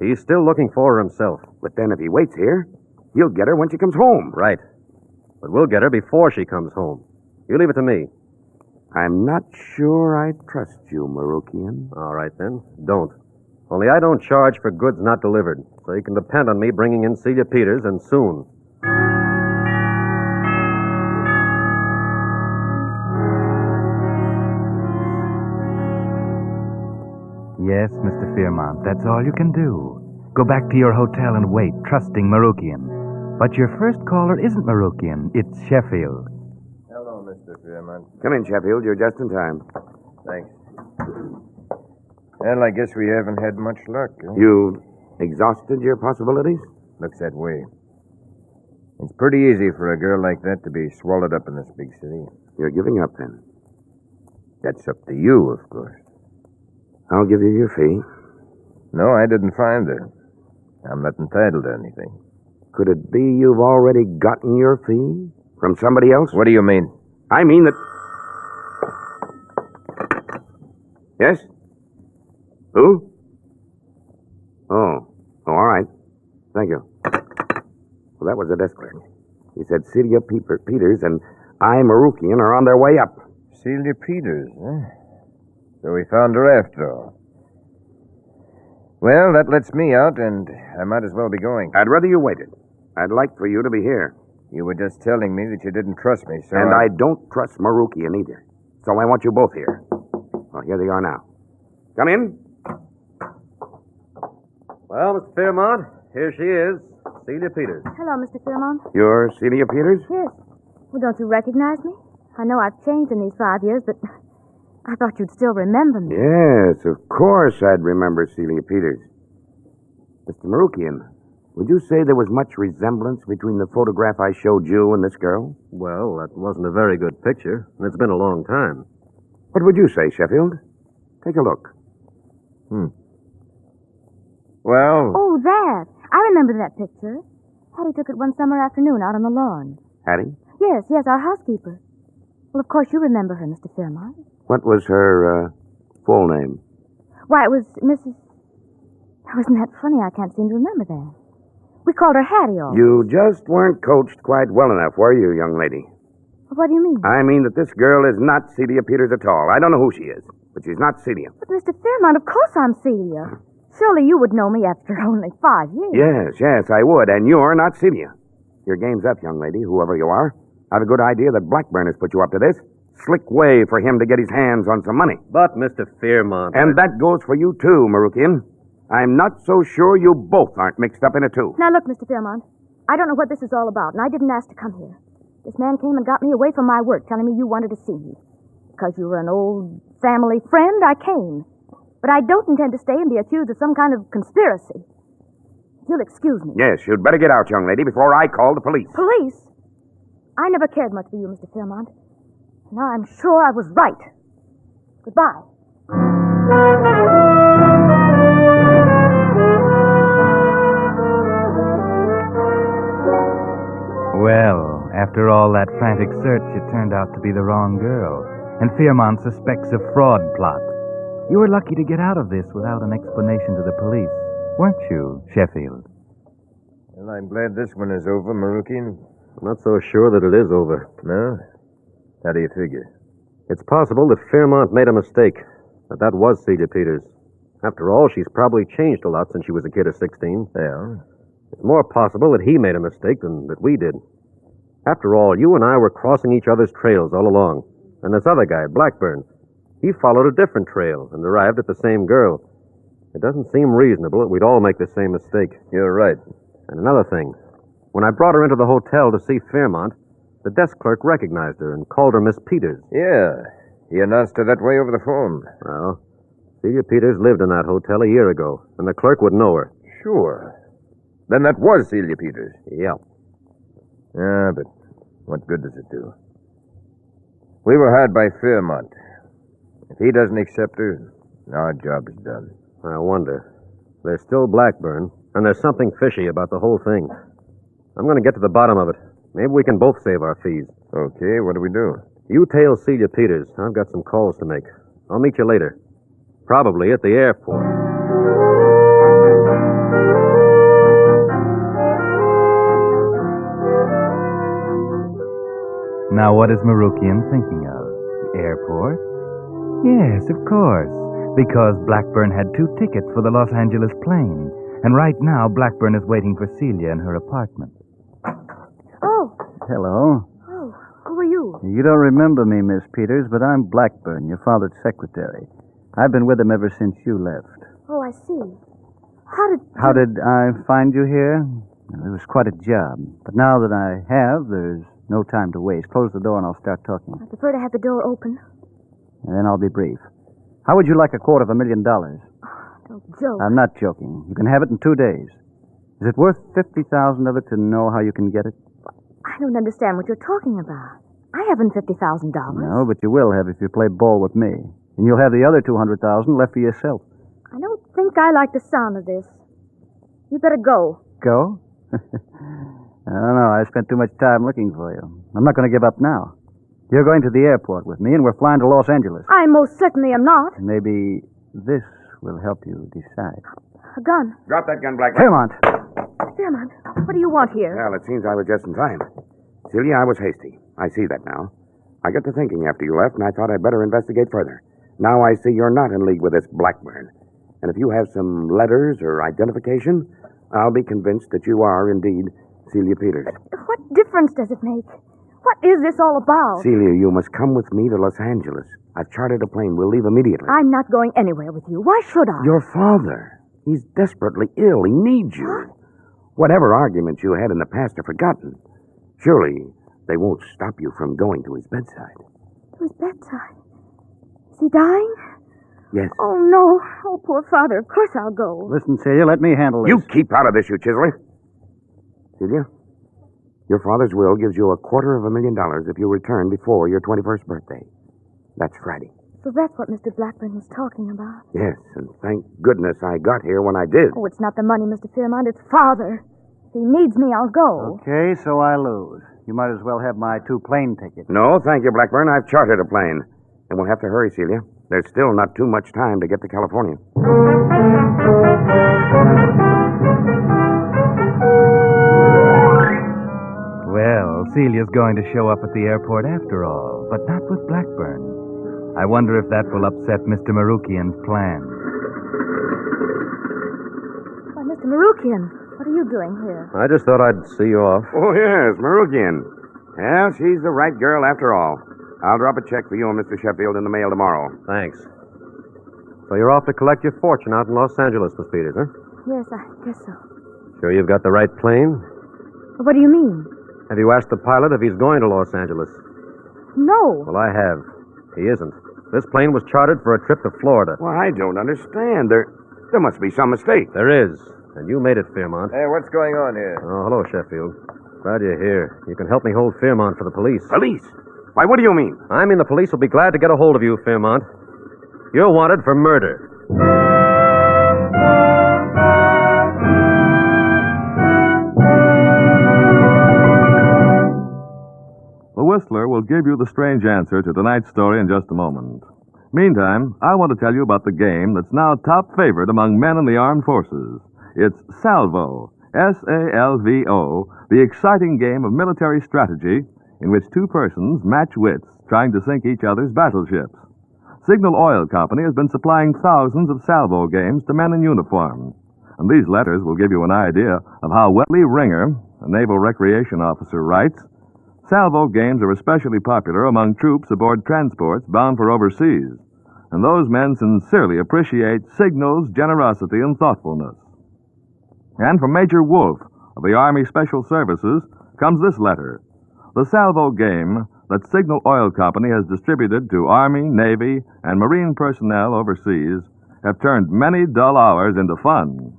He's still looking for her himself. But then if he waits here, he'll get her when she comes home. Right. But we'll get her before she comes home. You leave it to me. I'm not sure I trust you, Marukian. All right, then. Don't. Only I don't charge for goods not delivered, so you can depend on me bringing in Celia Peters, and soon. Yes, Mr. Fairmont, that's all you can do. Go back to your hotel and wait, trusting Marukian. But your first caller isn't Marukian, it's Sheffield. Hello, Mr. Fairmont. Come in, Sheffield. You're just in time. Thanks. Well, I guess we haven't had much luck. Huh? You exhausted your possibilities? Looks that way. It's pretty easy for a girl like that to be swallowed up in this big city. You're giving up, then? That's up to you, of course. I'll give you your fee. No, I didn't find her. I'm not entitled to anything. Could it be you've already gotten your fee? From somebody else? What do you mean? I mean that... Yes? Who? Oh, all right. Thank you. Well, that was the desk clerk. He said Celia Peters and I, Marukian, are on their way up. Celia Peters, huh? So we found her after all. Well, that lets me out, and I might as well be going. I'd rather you waited. I'd like for you to be here. You were just telling me that you didn't trust me, so... And I don't trust Marukian either. So I want you both here. Well, here they are now. Come in. Well, Mr. Fairmont, here she is, Celia Peters. Hello, Mr. Fairmont. You're Celia Peters? Yes. Well, don't you recognize me? I know I've changed in these 5 years, but I thought you'd still remember me. Yes, of course I'd remember Celia Peters. Mr. Marukian, would you say there was much resemblance between the photograph I showed you and this girl? Well, that wasn't a very good picture, and it's been a long time. What would you say, Sheffield? Take a look. Well... Oh, that. I remember that picture. Hattie took it one summer afternoon out on the lawn. Hattie? Yes, our housekeeper. Well, of course you remember her, Mr. Fairmont. What was her, full name? Why, it was Mrs... Oh, isn't that funny? I can't seem to remember that. We called her Hattie always. You just weren't coached quite well enough, were you, young lady? What do you mean? I mean that this girl is not Celia Peters at all. I don't know who she is, but she's not Celia. But, Mr. Fairmont, of course I'm Celia. Surely you would know me after only 5 years. Yes, I would, and you're not Celia. Your game's up, young lady, whoever you are. I've a good idea that Blackburn has put you up to this. Slick way for him to get his hands on some money. But, Mr. Fairmont... And that goes for you, too, Marukian. I'm not so sure you both aren't mixed up in it, too. Now, look, Mr. Fairmont, I don't know what this is all about, and I didn't ask to come here. This man came and got me away from my work, telling me you wanted to see me. Because you were an old family friend, I came. But I don't intend to stay and be accused of some kind of conspiracy. You'll excuse me. Yes, you'd better get out, young lady, before I call the police. Police? I never cared much for you, Mr. Fairmont. Now I'm sure I was right. Goodbye. Well, after all that frantic search, it turned out to be the wrong girl, and Fairmont suspects a fraud plot. You were lucky to get out of this without an explanation to the police, weren't you, Sheffield? Well, I'm glad this one is over, Marukian. I'm not so sure that it is over. No? How do you figure? It's possible that Fairmont made a mistake, that was Celia Peters. After all, she's probably changed a lot since she was a kid of 16. Yeah? It's more possible that he made a mistake than that we did. After all, you and I were crossing each other's trails all along. And this other guy, Blackburn, he followed a different trail and arrived at the same girl. It doesn't seem reasonable that we'd all make the same mistake. You're right. And another thing. When I brought her into the hotel to see Fairmont, the desk clerk recognized her and called her Miss Peters. Yeah. He announced her that way over the phone. Well, Celia Peters lived in that hotel a year ago, and the clerk would know her. Sure. Then that was Celia Peters. Yeah. Ah, but what good does it do? We were hired by Fairmont. If he doesn't accept her, our job is done. I wonder. There's still Blackburn, and there's something fishy about the whole thing. I'm going to get to the bottom of it. Maybe we can both save our fees. Okay, what do we do? You tail Celia Peters. I've got some calls to make. I'll meet you later. Probably at the airport. Now, what is Marukian thinking of? The airport? Yes, of course. Because Blackburn had 2 tickets for the Los Angeles plane, and right now Blackburn is waiting for Celia in her apartment. Oh, Hello. who are you? You don't remember me, Miss Peters, but I'm Blackburn, your father's secretary. I've been with him ever since you left. Oh, I see. How did I find you here? It was quite a job. But now that I have, there's no time to waste. Close the door and I'll start talking. I prefer to have the door open. And then I'll be brief. How would you like $250,000? Don't joke. I'm not joking. You can have it in 2 days. Is it worth 50,000 of it to know how you can get it? I don't understand what you're talking about. I haven't $50,000. No, but you will have if you play ball with me. And you'll have the other 200,000 left for yourself. I don't think I like the sound of this. You better go. Go? I don't know. I spent too much time looking for you. I'm not going to give up now. You're going to the airport with me, and we're flying to Los Angeles. I most certainly am not. Maybe this will help you decide. A gun. Drop that gun, Blackburn. Fairmont. Fairmont, what do you want here? Well, it seems I was just in time. Celia, I was hasty. I see that now. I got to thinking after you left, and I thought I'd better investigate further. Now I see you're not in league with this Blackburn. And if you have some letters or identification, I'll be convinced that you are indeed Celia Peters. What difference does it make? What is this all about? Celia, you must come with me to Los Angeles. I've chartered a plane. We'll leave immediately. I'm not going anywhere with you. Why should I? Your father. He's desperately ill. He needs you. What? Whatever arguments you had in the past are forgotten. Surely they won't stop you from going to his bedside. To his bedside? Is he dying? Yes. Oh, no. Oh, poor father. Of course I'll go. Listen, Celia, let me handle this. You keep out of this, you chiseler. Celia, your father's will gives you $250,000 if you return before your 21st birthday. That's Friday. So that's what Mr. Blackburn was talking about. Yes, and thank goodness I got here when I did. Oh, it's not the money, Mr. Fairmont. It's father. If he needs me, I'll go. Okay, so I lose. You might as well have my 2 plane tickets. No, thank you, Blackburn. I've chartered a plane. And we'll have to hurry, Celia. There's still not too much time to get to California. Well, Celia's going to show up at the airport after all, but not with Blackburn. I wonder if that will upset Mr. Marukian's plans. Why, Mr. Marukian, what are you doing here? I just thought I'd see you off. Oh, yes, Marukian. Well, she's the right girl after all. I'll drop a check for you and Mr. Sheffield in the mail tomorrow. Thanks. So you're off to collect your fortune out in Los Angeles, Miss Peters, huh? Yes, I guess so. Sure you've got the right plane? What do you mean? Have you asked the pilot if he's going to Los Angeles? No. Well, I have. He isn't. This plane was chartered for a trip to Florida. Well, I don't understand. There must be some mistake. There is. And you made it, Fairmont. Hey, what's going on here? Oh, hello, Sheffield. Glad you're here. You can help me hold Fairmont for the police. Police? Why, what do you mean? I mean the police will be glad to get a hold of you, Fairmont. You're wanted for murder. The Whistler will give you the strange answer to tonight's story in just a moment. Meantime, I want to tell you about the game that's now top favorite among men in the armed forces. It's Salvo, S-A-L-V-O, the exciting game of military strategy in which 2 persons match wits trying to sink each other's battleships. Signal Oil Company has been supplying thousands of Salvo games to men in uniform. And these letters will give you an idea of how Welly Ringer, a naval recreation officer, writes, Salvo games are especially popular among troops aboard transports bound for overseas, and those men sincerely appreciate Signal's generosity and thoughtfulness. And from Major Wolf of the Army Special Services comes this letter. The Salvo game that Signal Oil Company has distributed to Army, Navy, and Marine personnel overseas have turned many dull hours into fun.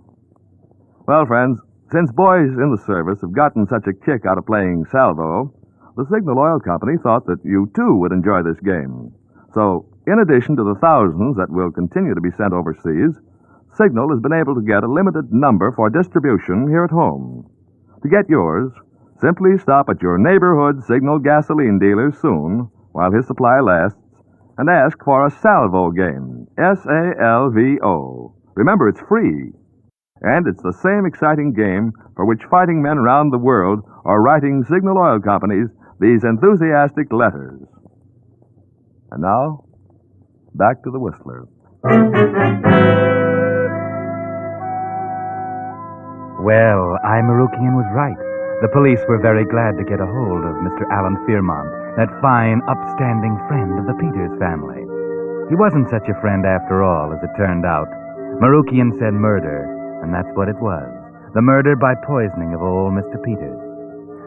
Well, friends, since boys in the service have gotten such a kick out of playing Salvo, the Signal Oil Company thought that you, too, would enjoy this game. So, in addition to the thousands that will continue to be sent overseas, Signal has been able to get a limited number for distribution here at home. To get yours, simply stop at your neighborhood Signal gasoline dealer soon, while his supply lasts, and ask for a Salvo game, S-A-L-V-O. Remember, it's free. And it's the same exciting game for which fighting men around the world are writing Signal Oil Companies these enthusiastic letters. And now, back to the Whistler. Well, Marukian was right. The police were very glad to get a hold of Mr. Alan Fearmont, that fine, upstanding friend of the Peters family. He wasn't such a friend after all, as it turned out. Marukian said murder, and that's what it was. The murder by poisoning of old Mr. Peters.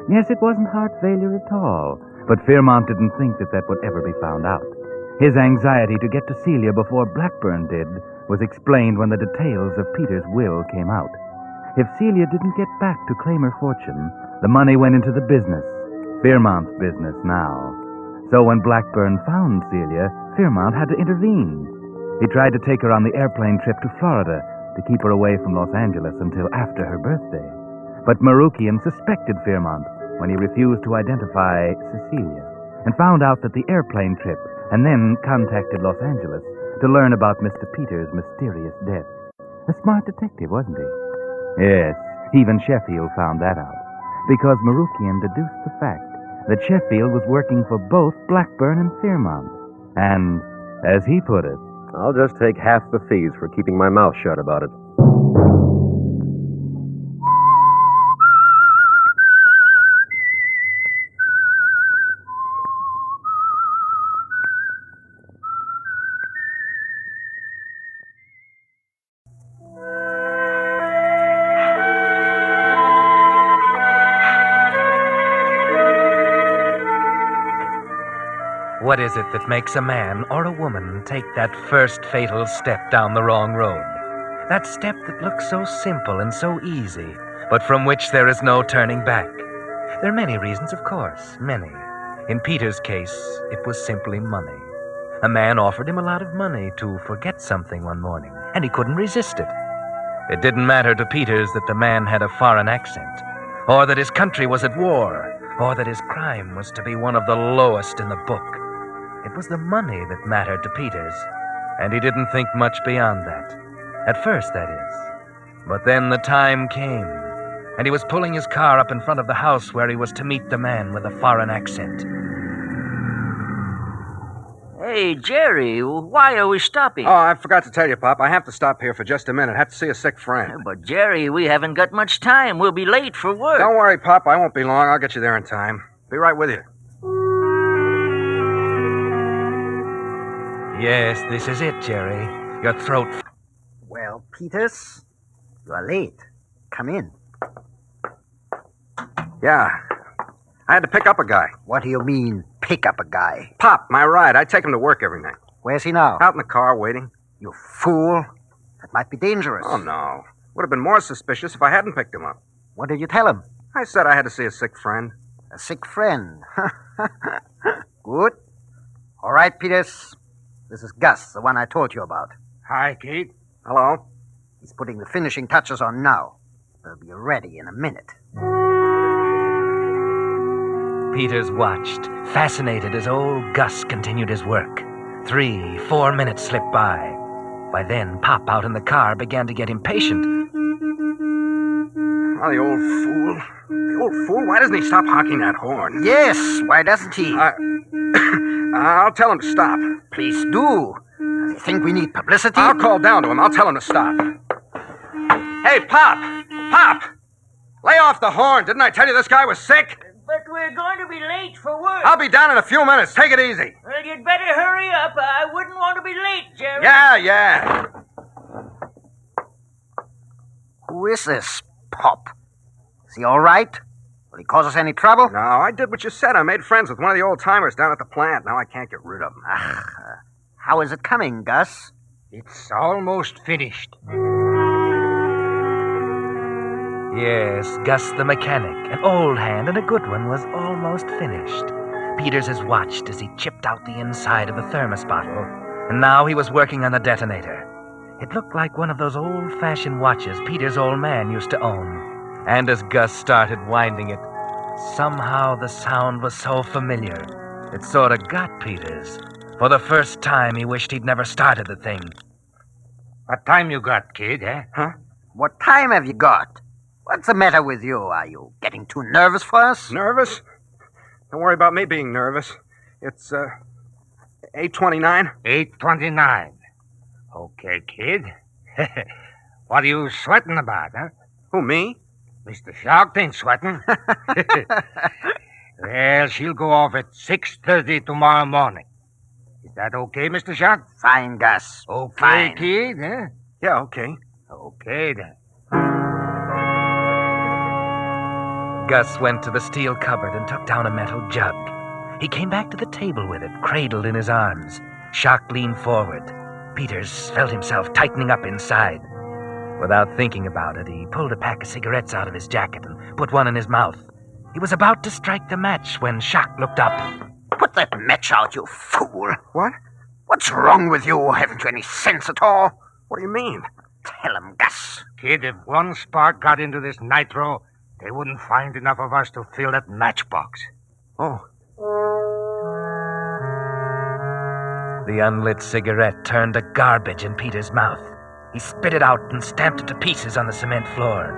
Yes, it wasn't heart failure at all, but Fearmont didn't think that would ever be found out. His anxiety to get to Celia before Blackburn did was explained when the details of Peters' will came out. If Celia didn't get back to claim her fortune, the money went into the business, Fearmont's business now. So when Blackburn found Celia, Fearmont had to intervene. He tried to take her on the airplane trip to Florida to keep her away from Los Angeles until after her birthday. But Marukian suspected Fearmont when he refused to identify Cecilia and found out that the airplane trip, and then contacted Los Angeles to learn about Mr. Peters' mysterious death. A smart detective, wasn't he? Yes, even Sheffield found that out, because Marukian deduced the fact that Sheffield was working for both Blackburn and Fearmont. And, as he put it, I'll just take half the fees for keeping my mouth shut about it. What is it that makes a man or a woman take that first fatal step down the wrong road? That step that looks so simple and so easy, but from which there is no turning back. There are many reasons, of course, many. In Peter's case, it was simply money. A man offered him a lot of money to forget something one morning, and he couldn't resist it. It didn't matter to Peters that the man had a foreign accent, or that his country was at war, or that his crime was to be one of the lowest in the book. It was the money that mattered to Peters, and he didn't think much beyond that. At first, that is. But then the time came, and he was pulling his car up in front of the house where he was to meet the man with the foreign accent. Hey, Jerry, why are we stopping? Oh, I forgot to tell you, Pop. I have to stop here for just a minute. I have to see a sick friend. But, Jerry, we haven't got much time. We'll be late for work. Don't worry, Pop. I won't be long. I'll get you there in time. Be right with you. Yes, this is it, Jerry. Your throat... Well, Peters, you are late. Come in. Yeah. I had to pick up a guy. What do you mean, pick up a guy? Pop, my ride. I take him to work every night. Where's he now? Out in the car, waiting. You fool. That might be dangerous. Oh, no. Would have been more suspicious if I hadn't picked him up. What did you tell him? I said I had to see a sick friend. A sick friend? Good. All right, Peters. This is Gus, the one I told you about. Hi, Kate. Hello. He's putting the finishing touches on now. They'll be ready in a minute. Peters watched, fascinated as old Gus continued his work. 3-4 minutes slipped by. By then, Pop out in the car began to get impatient. Oh, the old fool. The old fool? Why doesn't he stop honking that horn? Yes, why doesn't he? I'll tell him to stop. Please do. Does he think we need publicity? I'll call down to him. I'll tell him to stop. Hey, Pop! Pop! Lay off the horn. Didn't I tell you this guy was sick? But we're going to be late for work. I'll be down in a few minutes. Take it easy. Well, you'd better hurry up. I wouldn't want to be late, Jerry. Yeah. Who is this Pop? Is he all right? Will he cause us any trouble? No, I did what you said. I made friends with one of the old-timers down at the plant. Now I can't get rid of him. How is it coming, Gus? It's almost finished. Yes, Gus the mechanic, an old hand and a good one, was almost finished. Peters has watched as he chipped out the inside of the thermos bottle, and now he was working on the detonator. It looked like one of those old-fashioned watches Peter's old man used to own. And as Gus started winding it, somehow the sound was so familiar, it sort of got Peters. For the first time, he wished he'd never started the thing. What time you got, kid, eh? Huh? What time have you got? What's the matter with you? Are you getting too nervous for us? Nervous? Don't worry about me being nervous. It's, 8:29. 8:29. Okay, kid. What are you sweating about, huh? Who, me? Mr. Shark ain't sweating. Well, she'll go off at 6:30 tomorrow morning. Is that okay, Mr. Shark? Fine, Gus. Okay, Fine. kid, huh? Yeah, okay. Okay, then. Gus went to the steel cupboard and took down a metal jug. He came back to the table with it, cradled in his arms. Shark leaned forward. Peters felt himself tightening up inside. Without thinking about it, he pulled a pack of cigarettes out of his jacket and put one in his mouth. He was about to strike the match when Shark looked up. Put that match out, you fool. What? What's wrong with you? Haven't you any sense at all? What do you mean? Tell him, Gus. Kid, if one spark got into this nitro, they wouldn't find enough of us to fill that matchbox. Oh. The unlit cigarette turned to garbage in Peter's mouth. He spit it out and stamped it to pieces on the cement floor.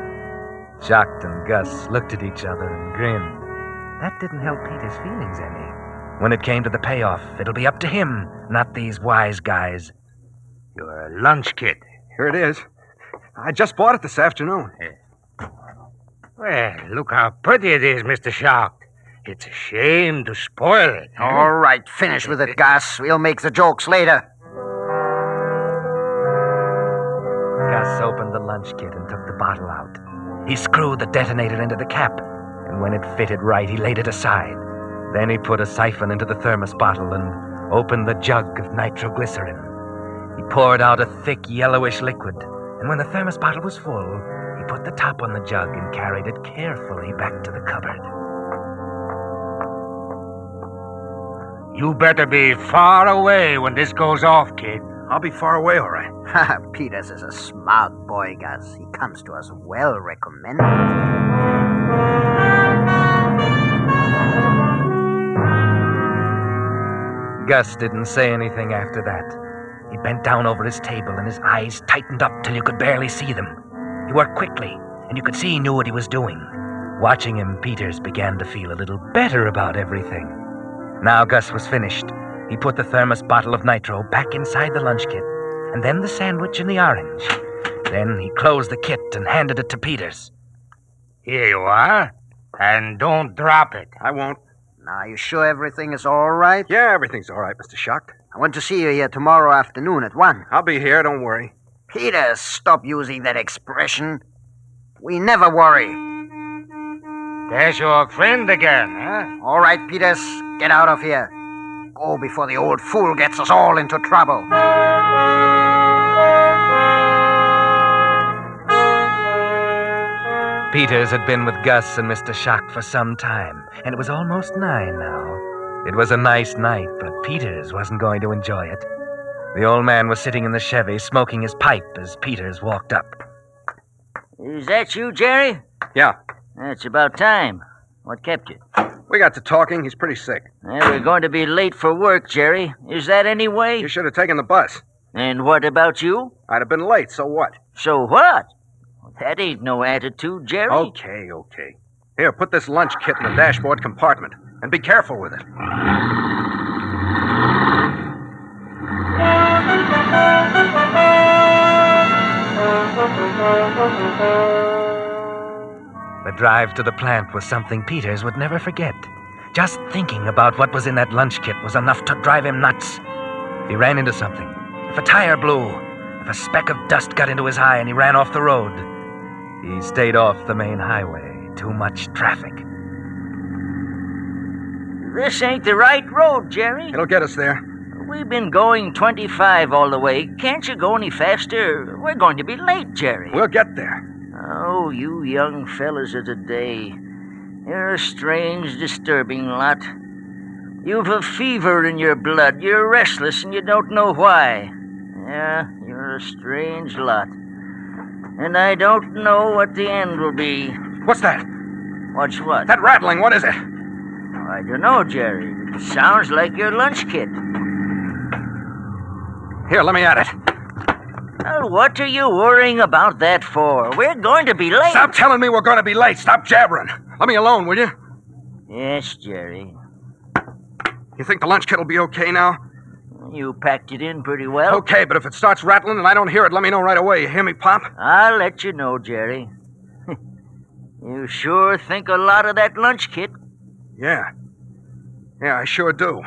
Jacques and Gus looked at each other and grinned. That didn't help Peter's feelings any. When it came to the payoff, it'll be up to him, not these wise guys. Your lunch kit. Here it is. I just bought it this afternoon. Well, look how pretty it is, Mr. Shark. It's a shame to spoil it. All right, finish with it, Gus. We'll make the jokes later. Gus opened the lunch kit and took the bottle out. He screwed the detonator into the cap, and when it fitted right, he laid it aside. Then he put a siphon into the thermos bottle and opened the jug of nitroglycerin. He poured out a thick, yellowish liquid, and when the thermos bottle was full, he put the top on the jug and carried it carefully back to the cupboard. You better be far away when this goes off, kid. I'll be far away, all right. Peters is a smart boy, Gus. He comes to us well recommended. Gus didn't say anything after that. He bent down over his table and his eyes tightened up till you could barely see them. He worked quickly, and you could see he knew what he was doing. Watching him, Peters began to feel a little better about everything. Now Gus was finished. He put the thermos bottle of nitro back inside the lunch kit, and then the sandwich and the orange. Then he closed the kit and handed it to Peters. Here you are. And don't drop it. I won't. Now, you sure everything is all right? Yeah, everything's all right, Mr. Shark. I want to see you here tomorrow afternoon at 1. I'll be here, don't worry. Peters, stop using that expression. We never worry. There's your friend again, huh? All right, Peters, get out of here. Go before the old fool gets us all into trouble. Peters had been with Gus and Mr. Shark for some time, and it was almost 9 now. It was a nice night, but Peters wasn't going to enjoy it. The old man was sitting in the Chevy smoking his pipe as Peters walked up. Is that you, Jerry? Yeah. It's about time. What kept you? We got to talking. He's pretty sick. Well, we're going to be late for work, Jerry. Is that any way? You should have taken the bus. And what about you? I'd have been late, so what? So what? That ain't no attitude, Jerry. Okay. Here, put this lunch kit in the dashboard compartment. And be careful with it. The drive to the plant was something Peters would never forget. Just thinking about what was in that lunch kit was enough to drive him nuts. If he ran into something, if a tire blew, if a speck of dust got into his eye and he ran off the road, he stayed off the main highway. Too much traffic. This ain't the right road, Jerry. It'll get us there. We've been going 25 all the way. Can't you go any faster? We're going to be late, Jerry. We'll get there. Oh, you young fellas of today. You're a strange, disturbing lot. You've a fever in your blood. You're restless and you don't know why. Yeah, you're a strange lot. And I don't know what the end will be. What's that? What's what? That rattling, what is it? I don't know, Jerry. It sounds like your lunch kit. Here, let me at it. Well, what are you worrying about that for? We're going to be late. Stop telling me we're going to be late. Stop jabbering. Let me alone, will you? Yes, Jerry. You think the lunch kit will be okay now? You packed it in pretty well. Okay, but if it starts rattling and I don't hear it, let me know right away. You hear me, Pop? I'll let you know, Jerry. You sure think a lot of that lunch kit. Yeah. Yeah, I sure do.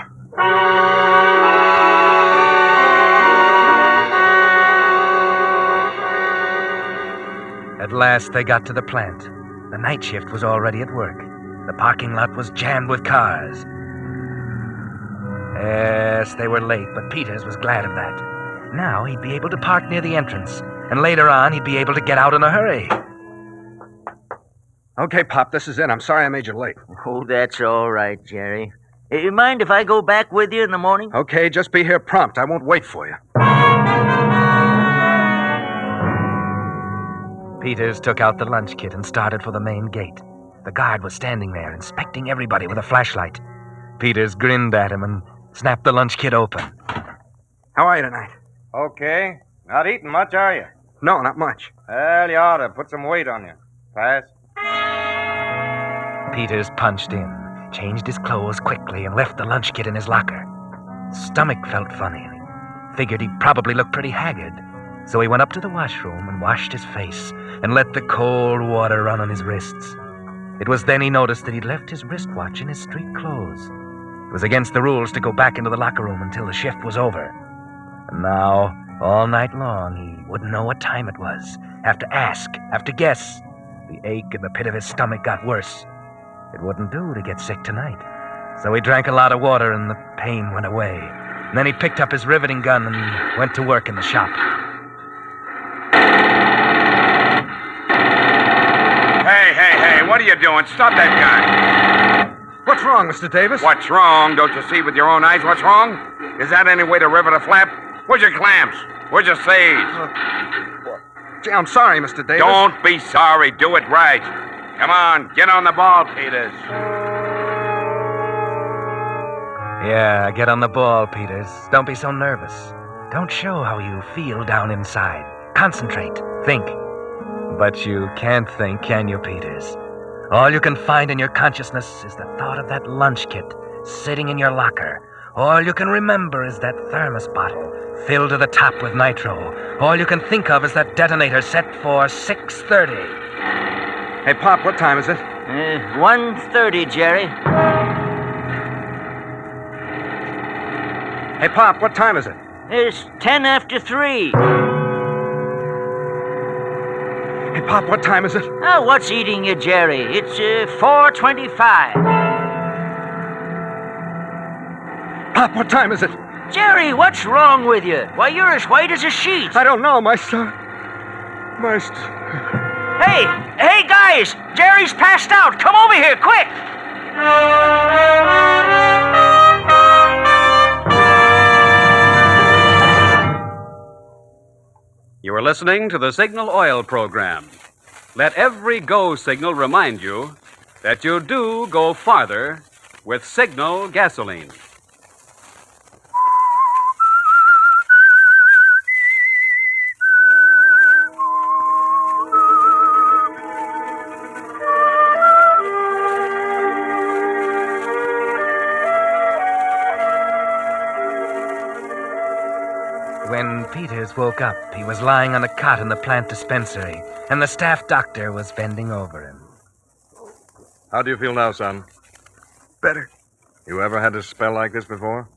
At last, they got to the plant. The night shift was already at work. The parking lot was jammed with cars. Yes, they were late, but Peters was glad of that. Now he'd be able to park near the entrance, and later on he'd be able to get out in a hurry. Okay, Pop, this is it. I'm sorry I made you late. Oh, that's all right, Jerry. You mind if I go back with you in the morning? Okay, just be here prompt. I won't wait for you. Peters took out the lunch kit and started for the main gate. The guard was standing there, inspecting everybody with a flashlight. Peters grinned at him and snapped the lunch kit open. How are you tonight? Okay. Not eating much, are you? No, not much. Well, you ought to put some weight on you. Pass. Peters punched in, changed his clothes quickly, and left the lunch kit in his locker. His stomach felt funny, and he figured he'd probably look pretty haggard. So he went up to the washroom and washed his face and let the cold water run on his wrists. It was then he noticed that he'd left his wristwatch in his street clothes. It was against the rules to go back into the locker room until the shift was over. And now, all night long, he wouldn't know what time it was. Have to ask, have to guess. The ache in the pit of his stomach got worse. It wouldn't do to get sick tonight. So he drank a lot of water and the pain went away. And then he picked up his riveting gun and went to work in the shop. Hey, what are you doing? Stop that gun. What's wrong, Mr. Davis? What's wrong? Don't you see with your own eyes what's wrong? Is that any way to rivet a flap? Where's your clamps? Where's your sage? Gee, I'm sorry, Mr. Davis. Don't be sorry. Do it right. Come on, get on the ball, Peters. Yeah, get on the ball, Peters. Don't be so nervous. Don't show how you feel down inside. Concentrate. Think. But you can't think, can you, Peters? All you can find in your consciousness is the thought of that lunch kit sitting in your locker. All you can remember is that thermos bottle filled to the top with nitro. All you can think of is that detonator set for 6:30. Hey, Pop, what time is it? 1:30, Jerry. Hey, Pop, what time is it? It's 10 after 3. Hey, Pop, what time is it? Oh, what's eating you, Jerry? It's 4:25. Pop, what time is it? Jerry, what's wrong with you? Why, you're as white as a sheet. I don't know, my son. Hey, guys! Jerry's passed out. Come over here, quick! You are listening to the Signal Oil program. Let every go signal remind you that you do go farther with Signal gasoline. When Peters woke up, he was lying on a cot in the plant dispensary, and the staff doctor was bending over him. How do you feel now, son? Better. You ever had a spell like this before?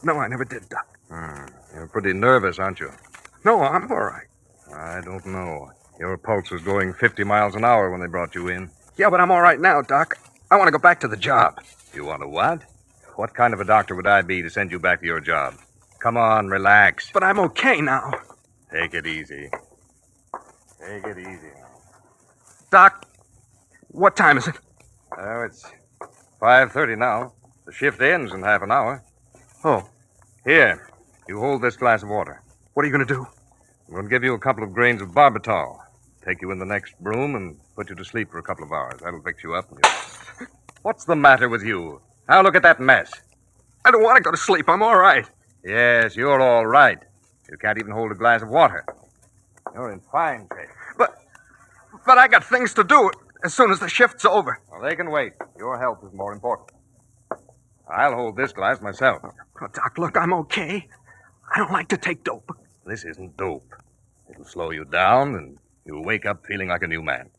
No, I never did, Doc. You're pretty nervous, aren't you? No, I'm all right. I don't know. Your pulse was going 50 miles an hour when they brought you in. Yeah, but I'm all right now, Doc. I want to go back to the job. You want to what? What kind of a doctor would I be to send you back to your job? Come on, relax. But I'm okay now. Take it easy. Take it easy. Doc, what time is it? Oh, it's 5:30 now. The shift ends in half an hour. Oh. Here, you hold this glass of water. What are you going to do? I'm going to give you a couple of grains of barbitol. Take you in the next room and put you to sleep for a couple of hours. That'll fix you up. What's the matter with you? Now look at that mess. I don't want to go to sleep. I'm all right. Yes, you're all right. You can't even hold a glass of water. You're in fine shape. But I got things to do as soon as the shift's over. Well, they can wait. Your health is more important. I'll hold this glass myself. Oh, Doc, look, I'm okay. I don't like to take dope. This isn't dope. It'll slow you down, and you'll wake up feeling like a new man.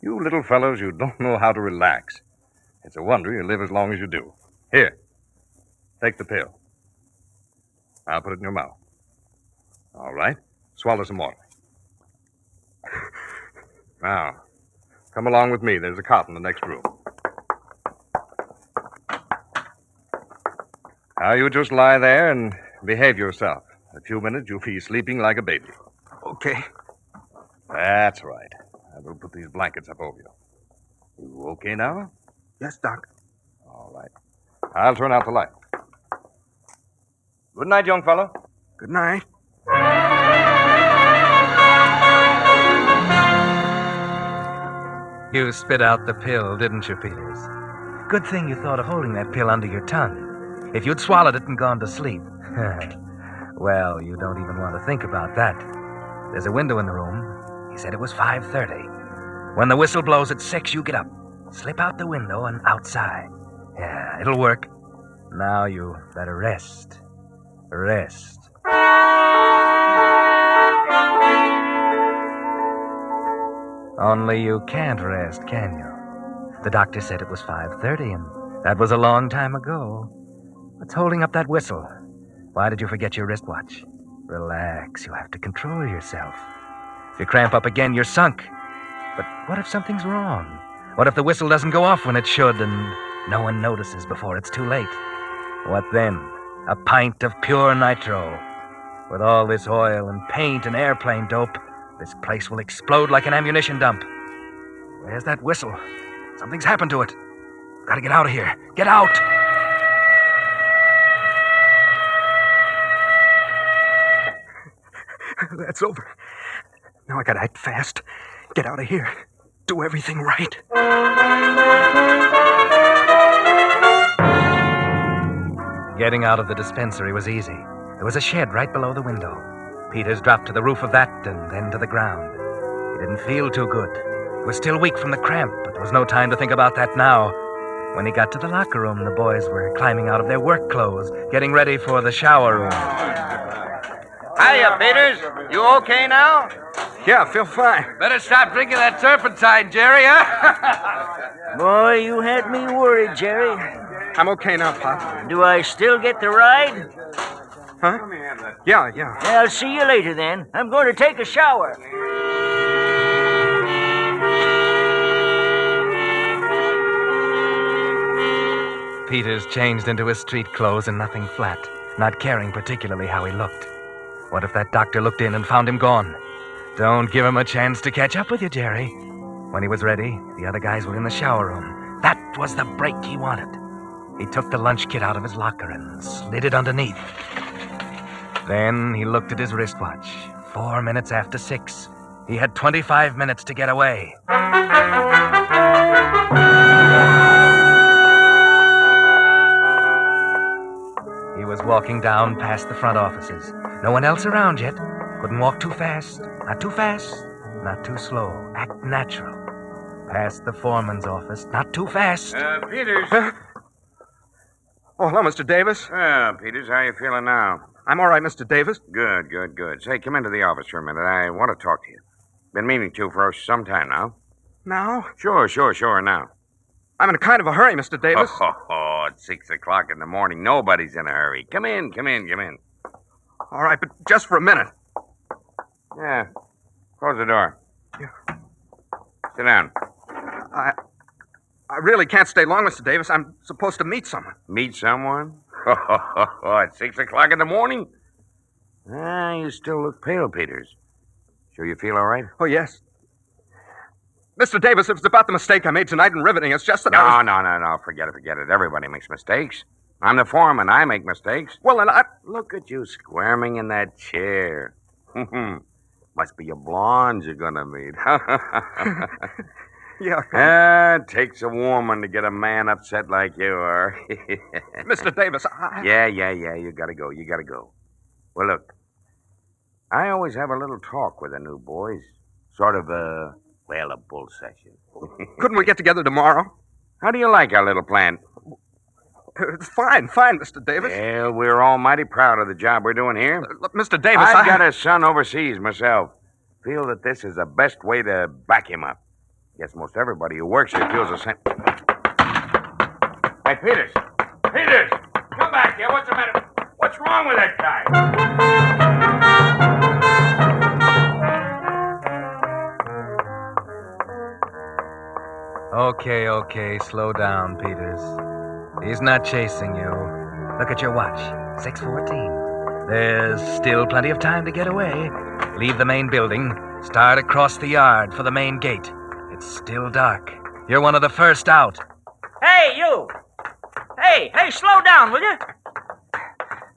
You little fellows, you don't know how to relax. It's a wonder you live as long as you do. Here, take the pill. I'll put it in your mouth. All right. Swallow some more. Now, come along with me. There's a cot in the next room. Now, you just lie there and behave yourself. In a few minutes, you'll be sleeping like a baby. Okay. That's right. I will put these blankets up over you. You okay now? Yes, Doc. All right. I'll turn out the light. Good night, young fellow. Good night. You spit out the pill, didn't you, Peters? Good thing you thought of holding that pill under your tongue. If you'd swallowed it and gone to sleep. Well, you don't even want to think about that. There's a window in the room. He said it was 5:30. When the whistle blows at 6, you get up, slip out the window and outside. Yeah, it'll work. Now you better rest. Rest. Only you can't rest, can you? The doctor said it was 5:30, and that was a long time ago. What's holding up that whistle? Why did you forget your wristwatch? Relax. You have to control yourself. If you cramp up again, you're sunk. But what if something's wrong? What if the whistle doesn't go off when it should and no one notices before it's too late? What then? A pint of pure nitro. With all this oil and paint and airplane dope, this place will explode like an ammunition dump. Where's that whistle? Something's happened to it. Gotta get out of here. Get out! That's over. Now I gotta act fast. Get out of here. Do everything right. Getting out of the dispensary was easy. There was a shed right below the window. Peters dropped to the roof of that and then to the ground. He didn't feel too good. He was still weak from the cramp, but there was no time to think about that now. When he got to the locker room, the boys were climbing out of their work clothes, getting ready for the shower room. Hiya, Peters. You okay now? Yeah, I feel fine. Better stop drinking that turpentine, Jerry, huh? Boy, you had me worried, Jerry. I'm okay now, Pop. Do I still get the ride? Huh? Yeah. I'll see you later, then. I'm going to take a shower. Peters changed into his street clothes and nothing flat, not caring particularly how he looked. What if that doctor looked in and found him gone? Don't give him a chance to catch up with you, Jerry. When he was ready, the other guys were in the shower room. That was the break he wanted. He took the lunch kit out of his locker and slid it underneath. Then he looked at his wristwatch. 4 minutes after 6. He had 25 minutes to get away. He was walking down past the front offices. No one else around yet. Couldn't walk too fast. Not too fast. Not too slow. Act natural. Past the foreman's office. Not too fast. Peters. Oh, hello, Mr. Davis. Peters, how you feeling now? I'm all right, Mr. Davis. Good. Say, come into the office for a minute. I want to talk to you. Been meaning to for some time now. Now? Sure, now. I'm in a kind of a hurry, Mr. Davis. Oh, it's 6 o'clock in the morning. Nobody's in a hurry. Come in. All right, but just for a minute. Yeah. Close the door. Yeah. Sit down. I really can't stay long, Mr. Davis. I'm supposed to meet someone. Meet someone? At 6 o'clock in the morning? You still look pale, Peters. Sure you feel all right? Oh, yes. Mr. Davis, it was about the mistake I made tonight in riveting. It's just that No. Forget it. Everybody makes mistakes. I'm the foreman. I make mistakes. Well, then Look at you squirming in that chair. Must be a blonde you're gonna meet. Yeah. It takes a woman to get a man upset like you are. Mr. Davis, Yeah, you gotta go. Well, look, I always have a little talk with the new boys. Sort of a bull session. Couldn't we get together tomorrow? How do you like our little plan? It's fine, Mr. Davis. Well, we're all mighty proud of the job we're doing here. Look, Mr. Davis, I've got a son overseas myself. Feel that this is the best way to back him up. Guess most everybody who works here feels the same. Hey, Peters! Peters! Come back here. What's the matter? What's wrong with that guy? Okay, slow down, Peters. He's not chasing you. Look at your watch. 6:14. There's still plenty of time to get away. Leave the main building. Start across the yard for the main gate. It's still dark. You're one of the first out. Hey, you! Hey, slow down, will you?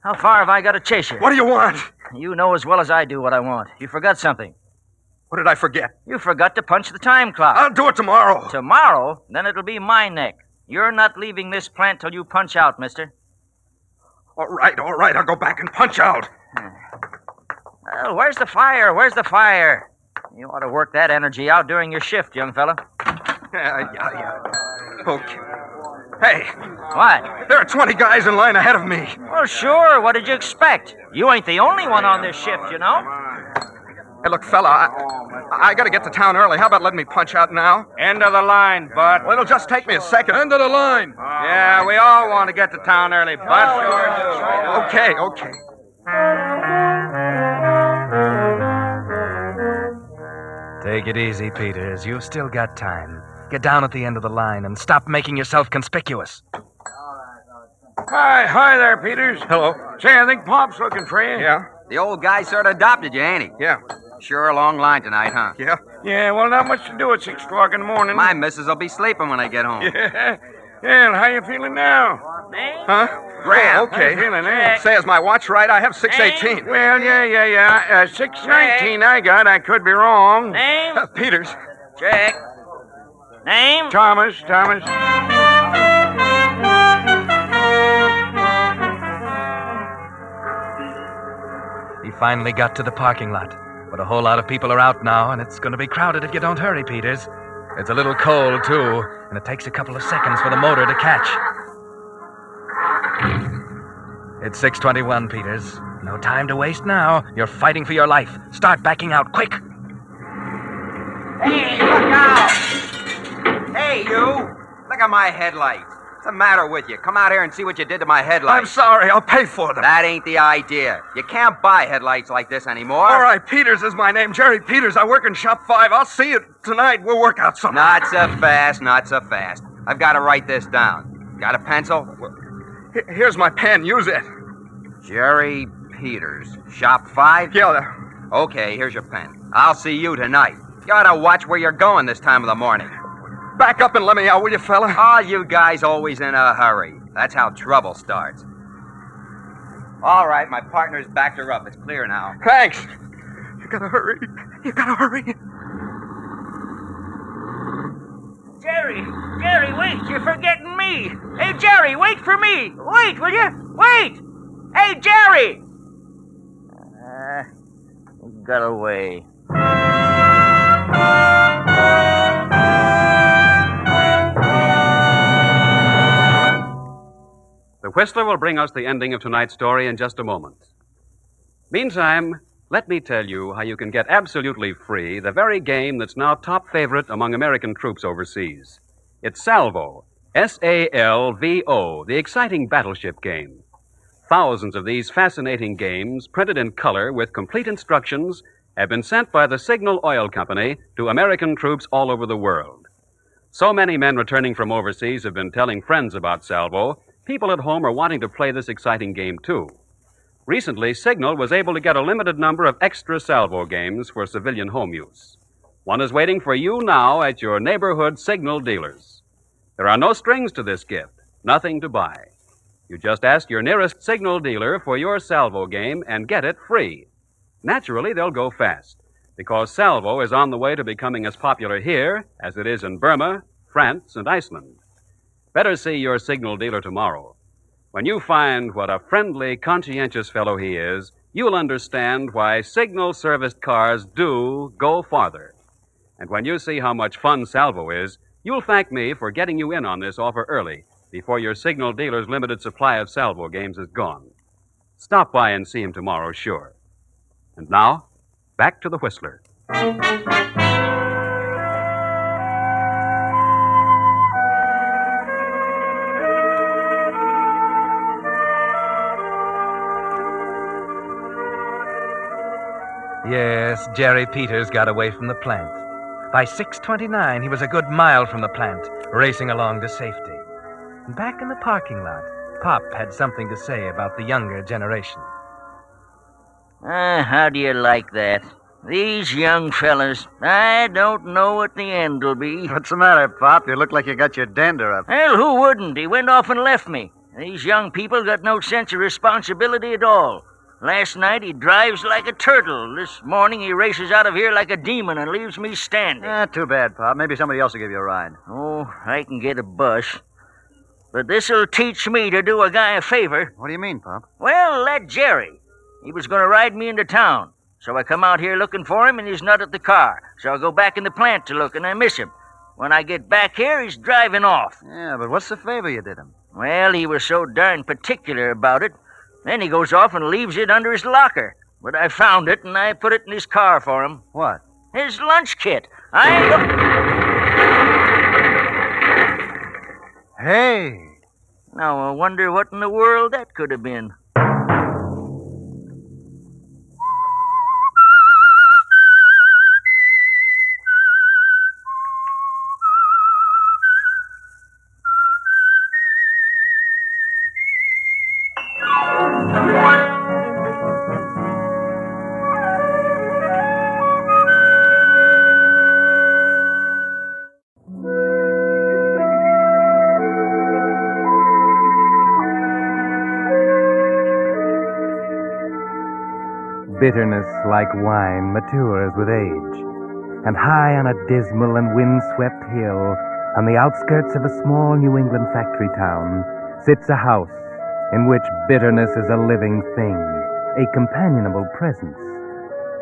How far have I got to chase you? What do you want? You know as well as I do what I want. You forgot something. What did I forget? You forgot to punch the time clock. I'll do it tomorrow. Tomorrow? Then it'll be my neck. You're not leaving this plant till you punch out, mister. All right. I'll go back and punch out. Well, where's the fire? Where's the fire? You ought to work that energy out during your shift, young fella. Yeah. Okay. Hey. What? There are 20 guys in line ahead of me. Well, sure. What did you expect? You ain't the only one on this shift, you know. Hey, look, fella, I gotta get to town early. How about letting me punch out now? End of the line, Bud. Well, it'll just take me a second. End of the line. Yeah, we all want to get to town early, Bud. Okay. Take it easy, Peters. You've still got time. Get down at the end of the line and stop making yourself conspicuous. Hi there, Peters. Hello. Say, I think Pop's looking for you. Yeah? The old guy sort of adopted you, ain't he? Yeah. Sure a long line tonight, huh? Yeah. Yeah, well, not much to do at 6 o'clock in the morning. My missus will be sleeping when I get home. Yeah. Well, how you feeling now? Huh? Graham. Oh, okay. How you feeling, eh? Say, is my watch right? I have 6:18. Well, yeah. 6:19 I got. I could be wrong. Name? Peters. Check. Name? Thomas. He finally got to the parking lot. But a whole lot of people are out now, and it's going to be crowded if you don't hurry, Peters. It's a little cold, too, and it takes a couple of seconds for the motor to catch. It's 6:21, Peters. No time to waste now. You're fighting for your life. Start backing out, quick. Hey, look out! Hey, you! Look at my headlights. What's the matter with you? Come out here and see what you did to my headlights. I'm sorry. I'll pay for them. That ain't the idea. You can't buy headlights like this anymore. All right, Peters is my name. Jerry Peters. I work in Shop 5. I'll see you tonight. We'll work out something. Not so fast. I've got to write this down. Got a pencil? Here's my pen. Use it. Jerry Peters. Shop 5? Yeah. Okay, here's your pen. I'll see you tonight. You gotta watch where you're going this time of the morning. Back up and let me out, will you, fella? All you guys always in a hurry. That's how trouble starts. All right, my partner's backed her up. It's clear now. Thanks. You gotta hurry. Jerry, wait. You're forgetting me. Hey, Jerry, wait for me. Wait, will you? Wait. Hey, Jerry. He got away. The Whistler will bring us the ending of tonight's story in just a moment. Meantime, let me tell you how you can get absolutely free the very game that's now top favorite among American troops overseas. It's Salvo, S-A-L-V-O, the exciting battleship game. Thousands of these fascinating games, printed in color with complete instructions, have been sent by the Signal Oil Company to American troops all over the world. So many men returning from overseas have been telling friends about Salvo, people at home are wanting to play this exciting game, too. Recently, Signal was able to get a limited number of extra Salvo games for civilian home use. One is waiting for you now at your neighborhood Signal dealers. There are no strings to this gift, nothing to buy. You just ask your nearest Signal dealer for your Salvo game and get it free. Naturally, they'll go fast, because Salvo is on the way to becoming as popular here as it is in Burma, France, and Iceland. Better see your Signal dealer tomorrow. When you find what a friendly, conscientious fellow he is, you'll understand why Signal-serviced cars do go farther. And when you see how much fun Salvo is, you'll thank me for getting you in on this offer early, before your signal dealer's limited supply of salvo games is gone. Stop by and see him tomorrow, sure. And now, back to the Whistler. Yes, Jerry Peters got away from the plant. By 6:29, he was a good mile from the plant, racing along to safety. And back in the parking lot, Pop had something to say about the younger generation. How do you like that? These young fellas, I don't know what the end will be. What's the matter, Pop? You look like you got your dander up. Well, who wouldn't? He went off and left me. These young people got no sense of responsibility at all. Last night he drives like a turtle. This morning he races out of here like a demon and leaves me standing. Too bad, Pop. Maybe somebody else will give you a ride. Oh, I can get a bus. But this'll teach me to do a guy a favor. What do you mean, Pop? Well, that Jerry. He was going to ride me into town. So I come out here looking for him, and he's not at the car. So I go back in the plant to look, and I miss him. When I get back here, he's driving off. Yeah, but what's the favor you did him? Well, he was so darn particular about it. Then he goes off and leaves it under his locker. But I found it, and I put it in his car for him. What? His lunch kit. Hey! Now, I wonder what in the world that could have been. Bitterness, like wine, matures with age. And high on a dismal and wind-swept hill, on the outskirts of a small New England factory town, sits a house in which bitterness is a living thing, a companionable presence.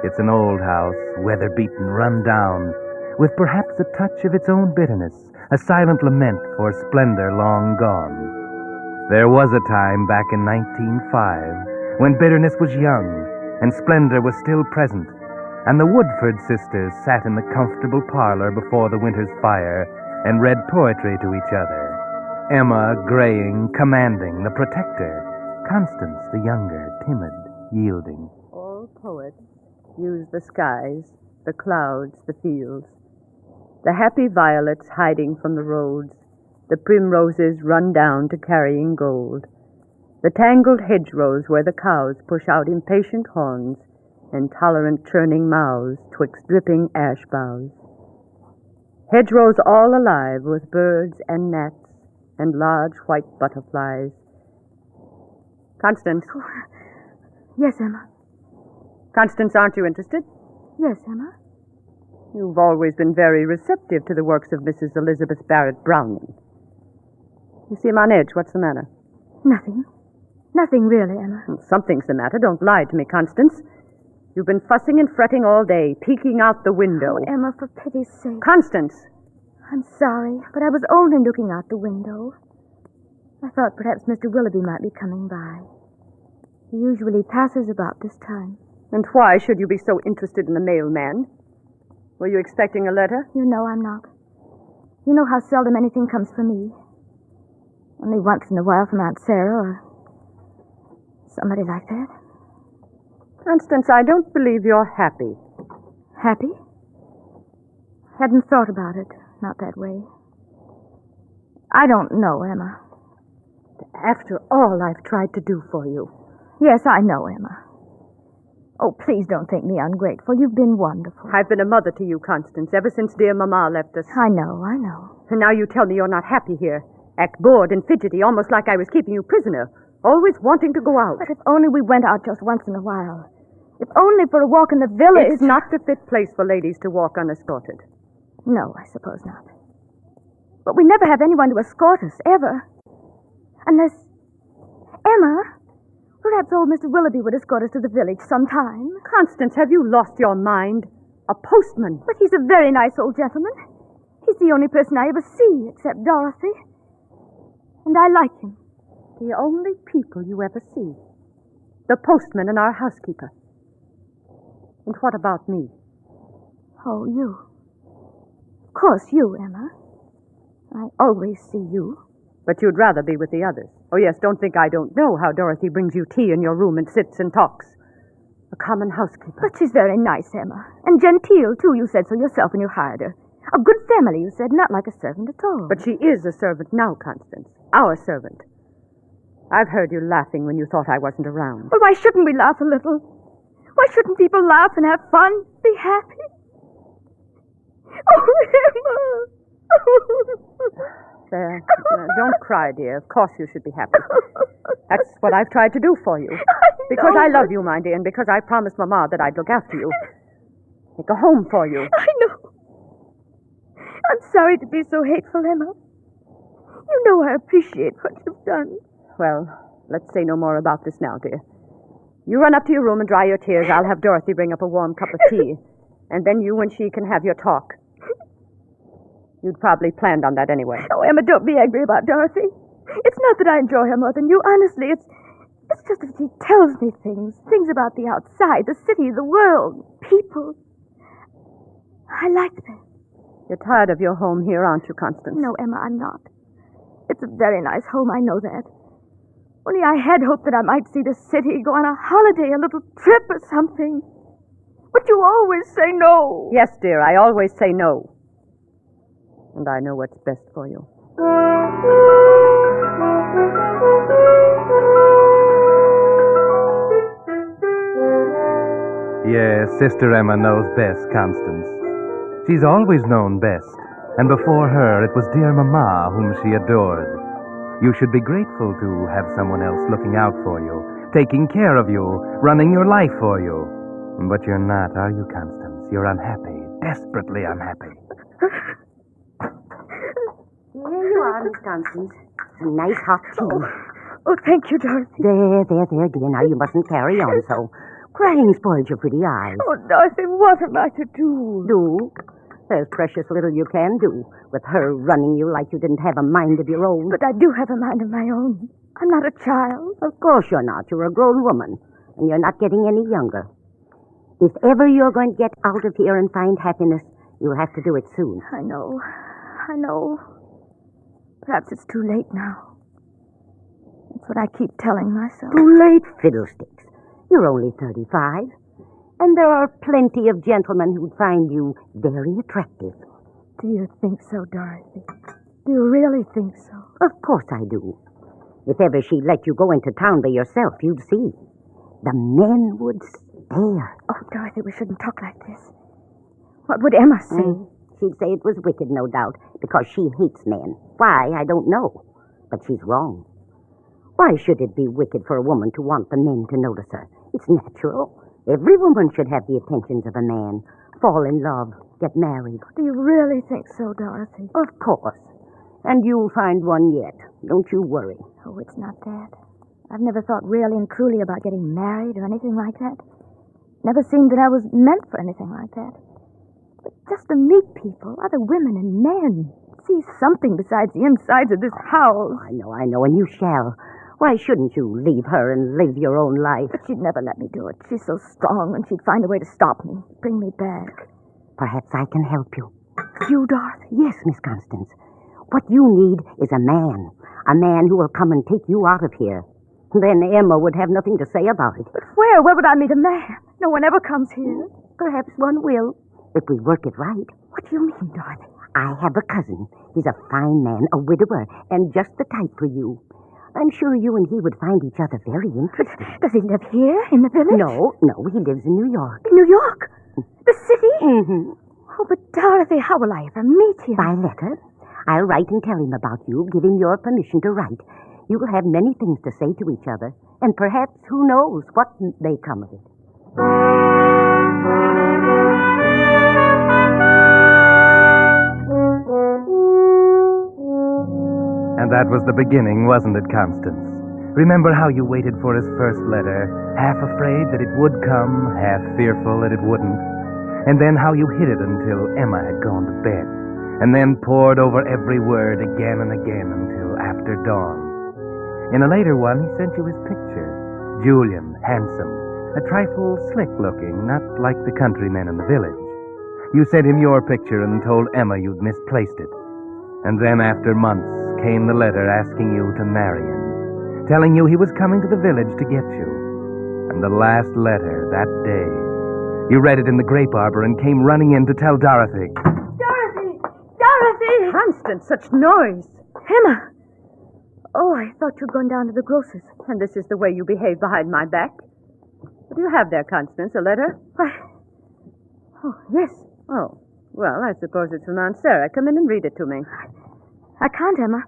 It's an old house, weather-beaten, run down, with perhaps a touch of its own bitterness, a silent lament for splendor long gone. There was a time back in 1905 when bitterness was young, and splendor was still present, and the Woodford sisters sat in the comfortable parlor before the winter's fire and read poetry to each other. Emma, graying, commanding, the protector. Constance, the younger, timid, yielding. All poets use the skies, the clouds, the fields. The happy violets hiding from the roads, the primroses run down to carrying gold. The tangled hedgerows where the cows push out impatient horns and tolerant churning mouths twixt dripping ash boughs. Hedgerows all alive with birds and gnats and large white butterflies. Constance. Yes, Emma. Constance, aren't you interested? Yes, Emma. You've always been very receptive to the works of Mrs. Elizabeth Barrett Browning. You seem on edge. What's the matter? Nothing. Nothing really, Emma. Something's the matter. Don't lie to me, Constance. You've been fussing and fretting all day, peeking out the window. Oh, Emma, for pity's sake. Constance! I'm sorry, but I was only looking out the window. I thought perhaps Mr. Willoughby might be coming by. He usually passes about this time. And why should you be so interested in the mailman? Were you expecting a letter? You know I'm not. You know how seldom anything comes for me. Only once in a while from Aunt Sarah or somebody like that. Constance, I don't believe you're happy. Happy? Hadn't thought about it. Not that way. I don't know, Emma. After all I've tried to do for you. Yes, I know, Emma. Oh, please don't think me ungrateful. You've been wonderful. I've been a mother to you, Constance, ever since dear Mama left us. I know, I know. And now you tell me you're not happy here. Act bored and fidgety, almost like I was keeping you prisoner. Always wanting to go out. But if only we went out just once in a while. If only for a walk in the village. It's not the fit place for ladies to walk unescorted. No, I suppose not. But we never have anyone to escort us, ever. Unless... Emma, perhaps old Mr. Willoughby would escort us to the village sometime. Constance, have you lost your mind? A postman. But he's a very nice old gentleman. He's the only person I ever see, except Dorothy. And I like him. The only people you ever see. The postman and our housekeeper. And what about me? Oh, you. Of course, you, Emma. I always see you. But you'd rather be with the others. Oh, yes, don't think I don't know how Dorothy brings you tea in your room and sits and talks. A common housekeeper. But she's very nice, Emma. And genteel, too. You said so yourself when you hired her. A good family, you said, not like a servant at all. But she is a servant now, Constance. Our servant. I've heard you laughing when you thought I wasn't around. Well, why shouldn't we laugh a little? Why shouldn't people laugh and have fun? Be happy? Oh, Emma! There. Don't cry, dear. Of course you should be happy. That's what I've tried to do for you. Because I love you, my dear, and because I promised Mama that I'd look after you. Make a home for you. I know. I'm sorry to be so hateful, Emma. You know I appreciate what you've done. Well, let's say no more about this now, dear. You run up to your room and dry your tears. I'll have Dorothy bring up a warm cup of tea. And then you and she can have your talk. You'd probably planned on that anyway. Oh, Emma, don't be angry about Dorothy. It's not that I enjoy her more than you. Honestly, it's just that she tells me things. Things about the outside, the city, the world, people. I like that. You're tired of your home here, aren't you, Constance? No, Emma, I'm not. It's a very nice home, I know that. Only I had hoped that I might see the city, go on a holiday, a little trip or something. But you always say no. Yes, dear, I always say no. And I know what's best for you. Yes, Sister Emma knows best, Constance. She's always known best. And before her, it was dear Mama whom she adored. You should be grateful to have someone else looking out for you, taking care of you, running your life for you. But you're not, are you, Constance? You're unhappy, desperately unhappy. Here you are, Miss Constance. Some nice hot tea. Oh, thank you, Dorothy. There, dear. Now you mustn't carry on so. Crying spoils your pretty eyes. Oh, Dorothy, what am I to do? Do? There's precious little you can do with her running you like you didn't have a mind of your own. But I do have a mind of my own. I'm not a child. Of course you're not. You're a grown woman, and you're not getting any younger. If ever you're going to get out of here and find happiness, you'll have to do it soon. I know. Perhaps it's too late now. That's what I keep telling myself. Too late, fiddlesticks. You're only 35. And there are plenty of gentlemen who'd find you very attractive. Do you think so, Dorothy? Do you really think so? Of course I do. If ever she'd let you go into town by yourself, you'd see. The men would stare. Oh, Dorothy, we shouldn't talk like this. What would Emma say? She'd say it was wicked, no doubt, because she hates men. Why, I don't know. But she's wrong. Why should it be wicked for a woman to want the men to notice her? It's natural. Every woman should have the attentions of a man. Fall in love, get married. Do you really think so, Dorothy? Of course. And you'll find one yet. Don't you worry. Oh, it's not that. I've never thought really and truly about getting married or anything like that. Never seemed that I was meant for anything like that. But just to meet people, other women and men, see something besides the insides of this house. I know, and you shall. Why shouldn't you leave her and live your own life? But she'd never let me do it. She's so strong, and she'd find a way to stop me, bring me back. Perhaps I can help you. You, Dorothy? Yes, Miss Constance. What you need is a man who will come and take you out of here. Then Emma would have nothing to say about it. But where? Where would I meet a man? No one ever comes here. Perhaps one will, if we work it right. What do you mean, Dorothy? I have a cousin. He's a fine man, a widower, and just the type for you. I'm sure you and he would find each other very interesting. Does he live here, in the village? No, he lives in New York. In New York? The city? Mm-hmm. Oh, but Dorothy, how will I ever meet him? By letter. I'll write and tell him about you, give him your permission to write. You will have many things to say to each other, and perhaps, who knows, what may come of it. And that was the beginning, wasn't it, Constance? Remember how you waited for his first letter, half afraid that it would come, half fearful that it wouldn't? And then how you hid it until Emma had gone to bed. and then pored over every word again and again until after dawn. In a later one, he sent you his picture. Julian, handsome, a trifle slick-looking, not like the countrymen in the village. You sent him your picture and told Emma you'd misplaced it. And then, after months, came the letter asking you to marry him, telling you he was coming to the village to get you. And the last letter, that day, you read it in the grape arbor and came running in to tell Dorothy. Dorothy! Dorothy! Constance, such noise. Emma! Oh, I thought you'd gone down to the grocer's. And this is the way you behave behind my back? What do you have there, Constance? A letter? Why? Oh, yes. Oh, well, I suppose it's from Aunt Sarah. Come in and read it to me. I can't, Emma.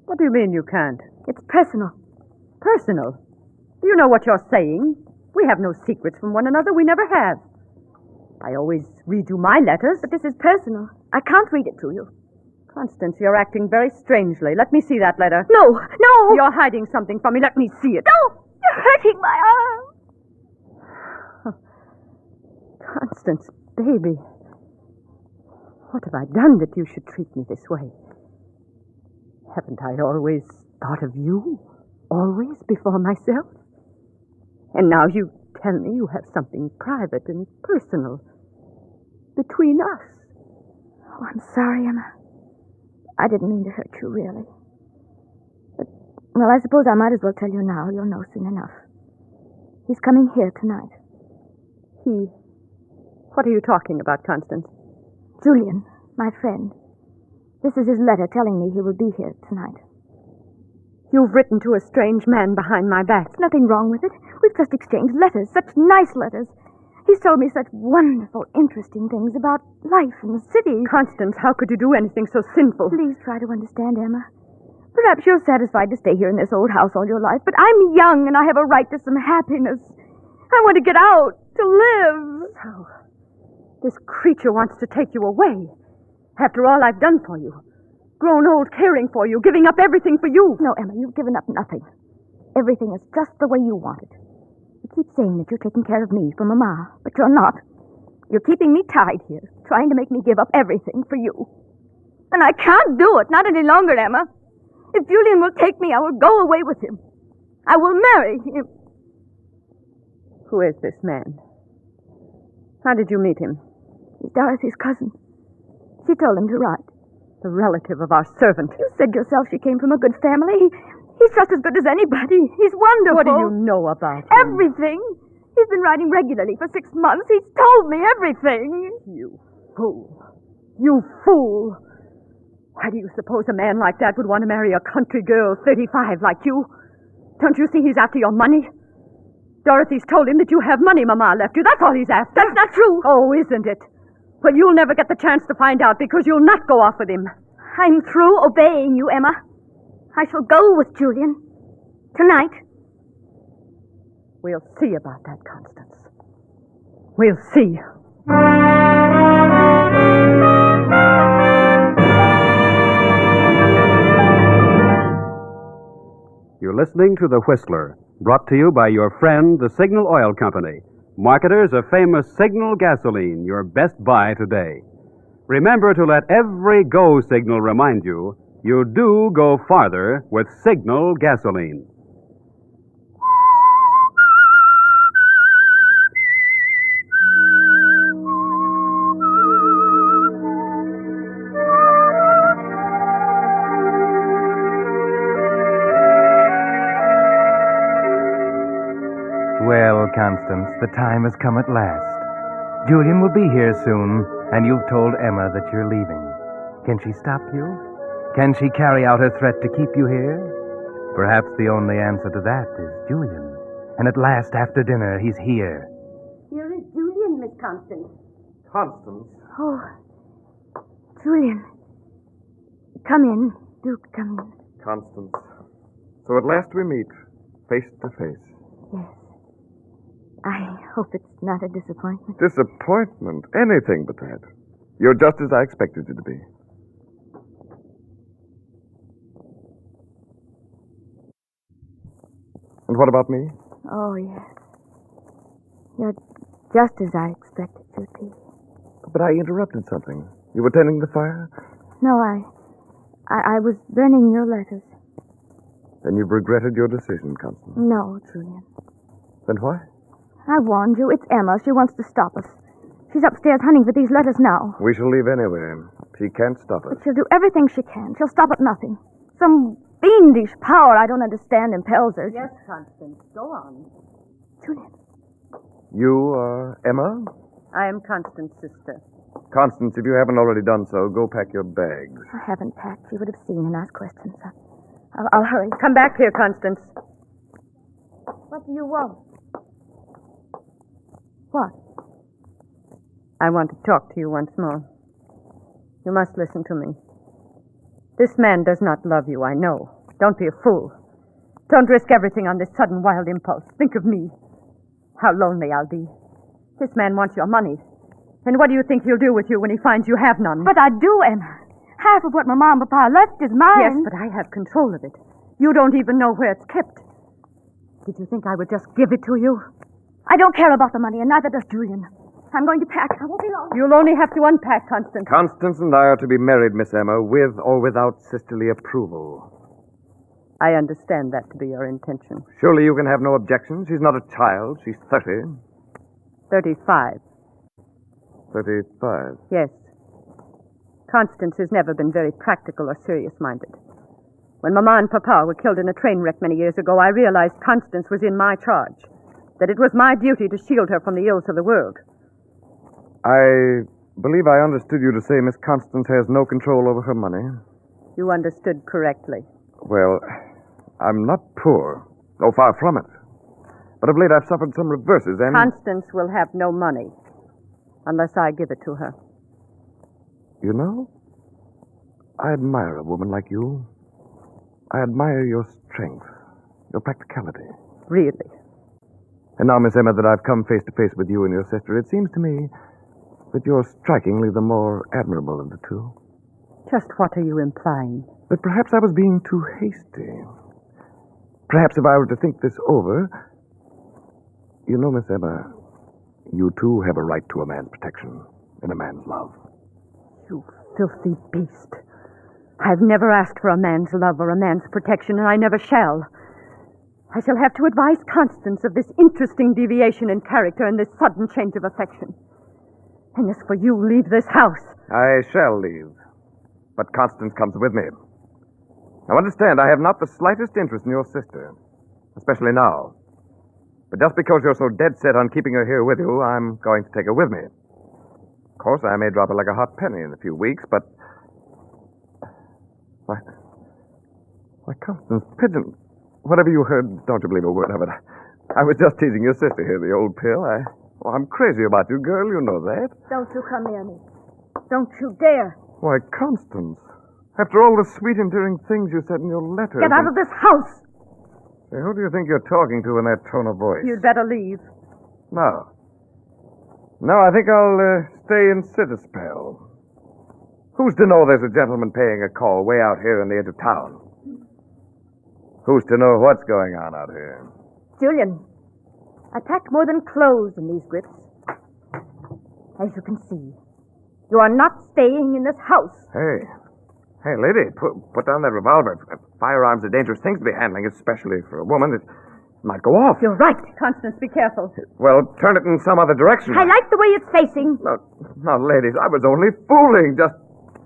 What do you mean you can't? It's personal. Personal? Do you know what you're saying? We have no secrets from one another. We never have. I always read you my letters. But this is personal. I can't read it to you. Constance, you're acting very strangely. Let me see that letter. No, no! You're hiding something from me. Let me see it. No! You're hurting my arm. Constance, baby. What have I done that you should treat me this way? Haven't I always thought of you? Always before myself? And now you tell me you have something private and personal between us. Oh, I'm sorry, Emma. I didn't mean to hurt you, really. But, well, I suppose I might as well tell you now. You'll know soon enough. He's coming here tonight. He? What are you talking about, Constance? Julian, my friend. This is his letter telling me he will be here tonight. You've written to a strange man behind my back. There's nothing wrong with it. We've just exchanged letters, such nice letters. He's told me such wonderful, interesting things about life in the city. Constance, how could you do anything so sinful? Please try to understand, Emma. Perhaps you're satisfied to stay here in this old house all your life, but I'm young and I have a right to some happiness. I want to get out, to live. So, this creature wants to take you away. After all I've done for you. Grown old caring for you, giving up everything for you. No, Emma, you've given up nothing. Everything is just the way you want it. You keep saying that you're taking care of me for Mama, but you're not. You're keeping me tied here, trying to make me give up everything for you. And I can't do it, not any longer, Emma. If Julian will take me, I will go away with him. I will marry him. Who is this man? How did you meet him? He's Dorothy's cousin. She told him to write. The relative of our servant. You said yourself she came from a good family. He's just as good as anybody. He's wonderful. What do you know about him? Everything. He's been writing regularly for 6 months. He's told me everything. You fool. You fool. Why do you suppose a man like that would want to marry a country girl 35 like you? Don't you see he's after your money? Dorothy's told him that you have money Mama left you. That's all he's after. That's not true. Oh, isn't it? Well, you'll never get the chance to find out because you'll not go off with him. I'm through obeying you, Emma. I shall go with Julian. Tonight. We'll see about that, Constance. We'll see. You're listening to The Whistler, brought to you by your friend, the Signal Oil Company, marketers of famous Signal gasoline, your best buy today. Remember to let every go signal remind you do go farther with Signal gasoline. Well, Constance, the time has come at last. Julian will be here soon, and you've told Emma that you're leaving. Can she stop you? Can she carry out her threat to keep you here? Perhaps the only answer to that is Julian. And at last, after dinner, he's here. Here is Julian, Miss Constance. Constance? Oh, Julian. Come in. Do come in. Constance. So at last we meet, face to face. Yes. I hope it's not a disappointment. Disappointment? Anything but that. You're just as I expected you to be. And what about me? Oh, yes. You're just as I expected you to be. But I interrupted something. You were tending the fire? No, I was burning your letters. Then you've regretted your decision, Constance. No, Julian. Then why? I warned you. It's Emma. She wants to stop us. She's upstairs hunting for these letters now. We shall leave anyway. She can't stop us. But she'll do everything she can. She'll stop at nothing. Some fiendish power I don't understand impels her. Yes, Constance. Go on. Julian. You are Emma? I am Constance's sister. Constance, if you haven't already done so, go pack your bags. I haven't packed. She would have seen and asked questions. I'll hurry. Come back here, Constance. What do you want? What? I want to talk to you once more. You must listen to me. This man does not love you, I know. Don't be a fool. Don't risk everything on this sudden wild impulse. Think of me. How lonely I'll be. This man wants your money. And what do you think he'll do with you when he finds you have none? But I do, Emma. Half of what my mom and papa left is mine. Yes, but I have control of it. You don't even know where it's kept. Did you think I would just give it to you? I don't care about the money, and neither does Julian. I'm going to pack. I won't be long. You'll only have to unpack, Constance. Constance and I are to be married, Miss Emma, with or without sisterly approval. I understand that to be your intention. Surely you can have no objection. She's not a child. She's 30. 35. 35. Yes. Constance has never been very practical or serious-minded. When Mama and Papa were killed in a train wreck many years ago, I realized Constance was in my charge, that it was my duty to shield her from the ills of the world. I believe I understood you to say Miss Constance has no control over her money. You understood correctly. Well, I'm not poor. Oh, far from it. But of late I've suffered some reverses, and... Constance will have no money unless I give it to her. You know, I admire a woman like you. I admire your strength, your practicality. Really? And now, Miss Emma, that I've come face to face with you and your sister, it seems to me that you're strikingly the more admirable of the two. Just what are you implying? That perhaps I was being too hasty. Perhaps if I were to think this over... You know, Miss Emma, you too have a right to a man's protection and a man's love. You filthy beast. I've never asked for a man's love or a man's protection, and I never shall. I shall have to advise Constance of this interesting deviation in character and this sudden change of affection. And as for you, leave this house. I shall leave. But Constance comes with me. Now understand, I have not the slightest interest in your sister. Especially now. But just because you're so dead set on keeping her here with you, I'm going to take her with me. Of course, I may drop her like a hot penny in a few weeks, but... Why, Constance Pigeon, whatever you heard, don't you believe a word of it. I was just teasing your sister here, the old pill. I'm crazy about you, girl, you know that. Don't you come near me. Don't you dare. Why, Constance, after all the sweet, endearing things you said in your letter... Get out of this house! Hey, who do you think you're talking to in that tone of voice? You'd better leave. No. No, I think I'll stay and sit a spell. Who's to know there's a gentleman paying a call way out here in the edge of town? Who's to know what's going on out here? Julian, I packed more than clothes in these grips. As you can see, you are not staying in this house. Hey, lady, put down that revolver. Firearms are dangerous things to be handling, especially for a woman. It might go off. You're right. Constance, be careful. Well, turn it in some other direction. I like the way it's facing. No, ladies, I was only fooling. Just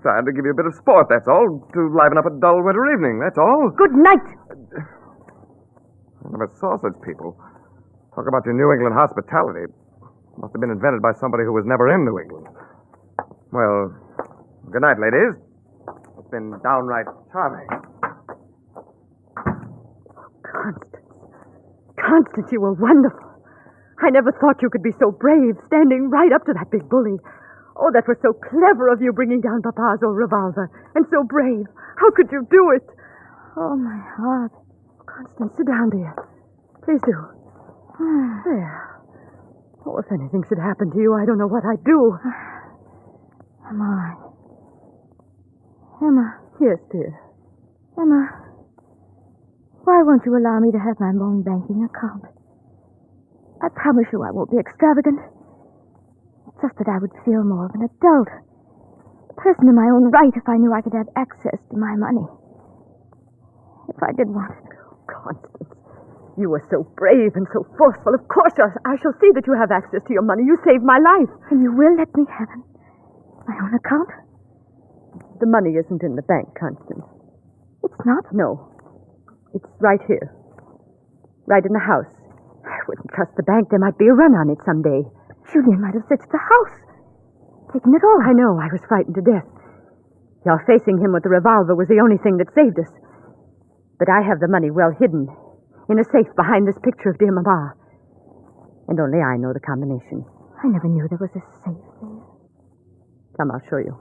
trying to give you a bit of sport, that's all. To liven up a dull winter evening, that's all. Good night. I never saw such people. Talk about your New England hospitality. Must have been invented by somebody who was never in New England. Well, good night, ladies. It's been downright charming. Constance, you were wonderful. I never thought you could be so brave, standing right up to that big bully. Oh, that was so clever of you, bringing down Papa's old revolver. And so brave. How could you do it? Oh, my heart. Constance, sit down, dear. Please do. There. Oh, if anything should happen to you, I don't know what I'd do. I'm all right. Emma. Yes, dear. Emma, why won't you allow me to have my own banking account? I promise you I won't be extravagant. It's just that I would feel more of an adult. prison in my own right if I knew I could have access to my money. If I did want it. Constance, you were so brave and so forceful. Of course I shall see that you have access to your money. You saved my life. And you will let me have it? My own account? The money isn't in the bank, Constance. It's not? No. It's right here. Right in the house. I wouldn't trust the bank. There might be a run on it someday. Julian might have searched the house. Taken it all. I know. I was frightened to death. Your facing him with the revolver was the only thing that saved us. But I have the money well hidden in a safe behind this picture of dear Mama. And only I know the combination. I never knew there was a safe there. Come, I'll show you.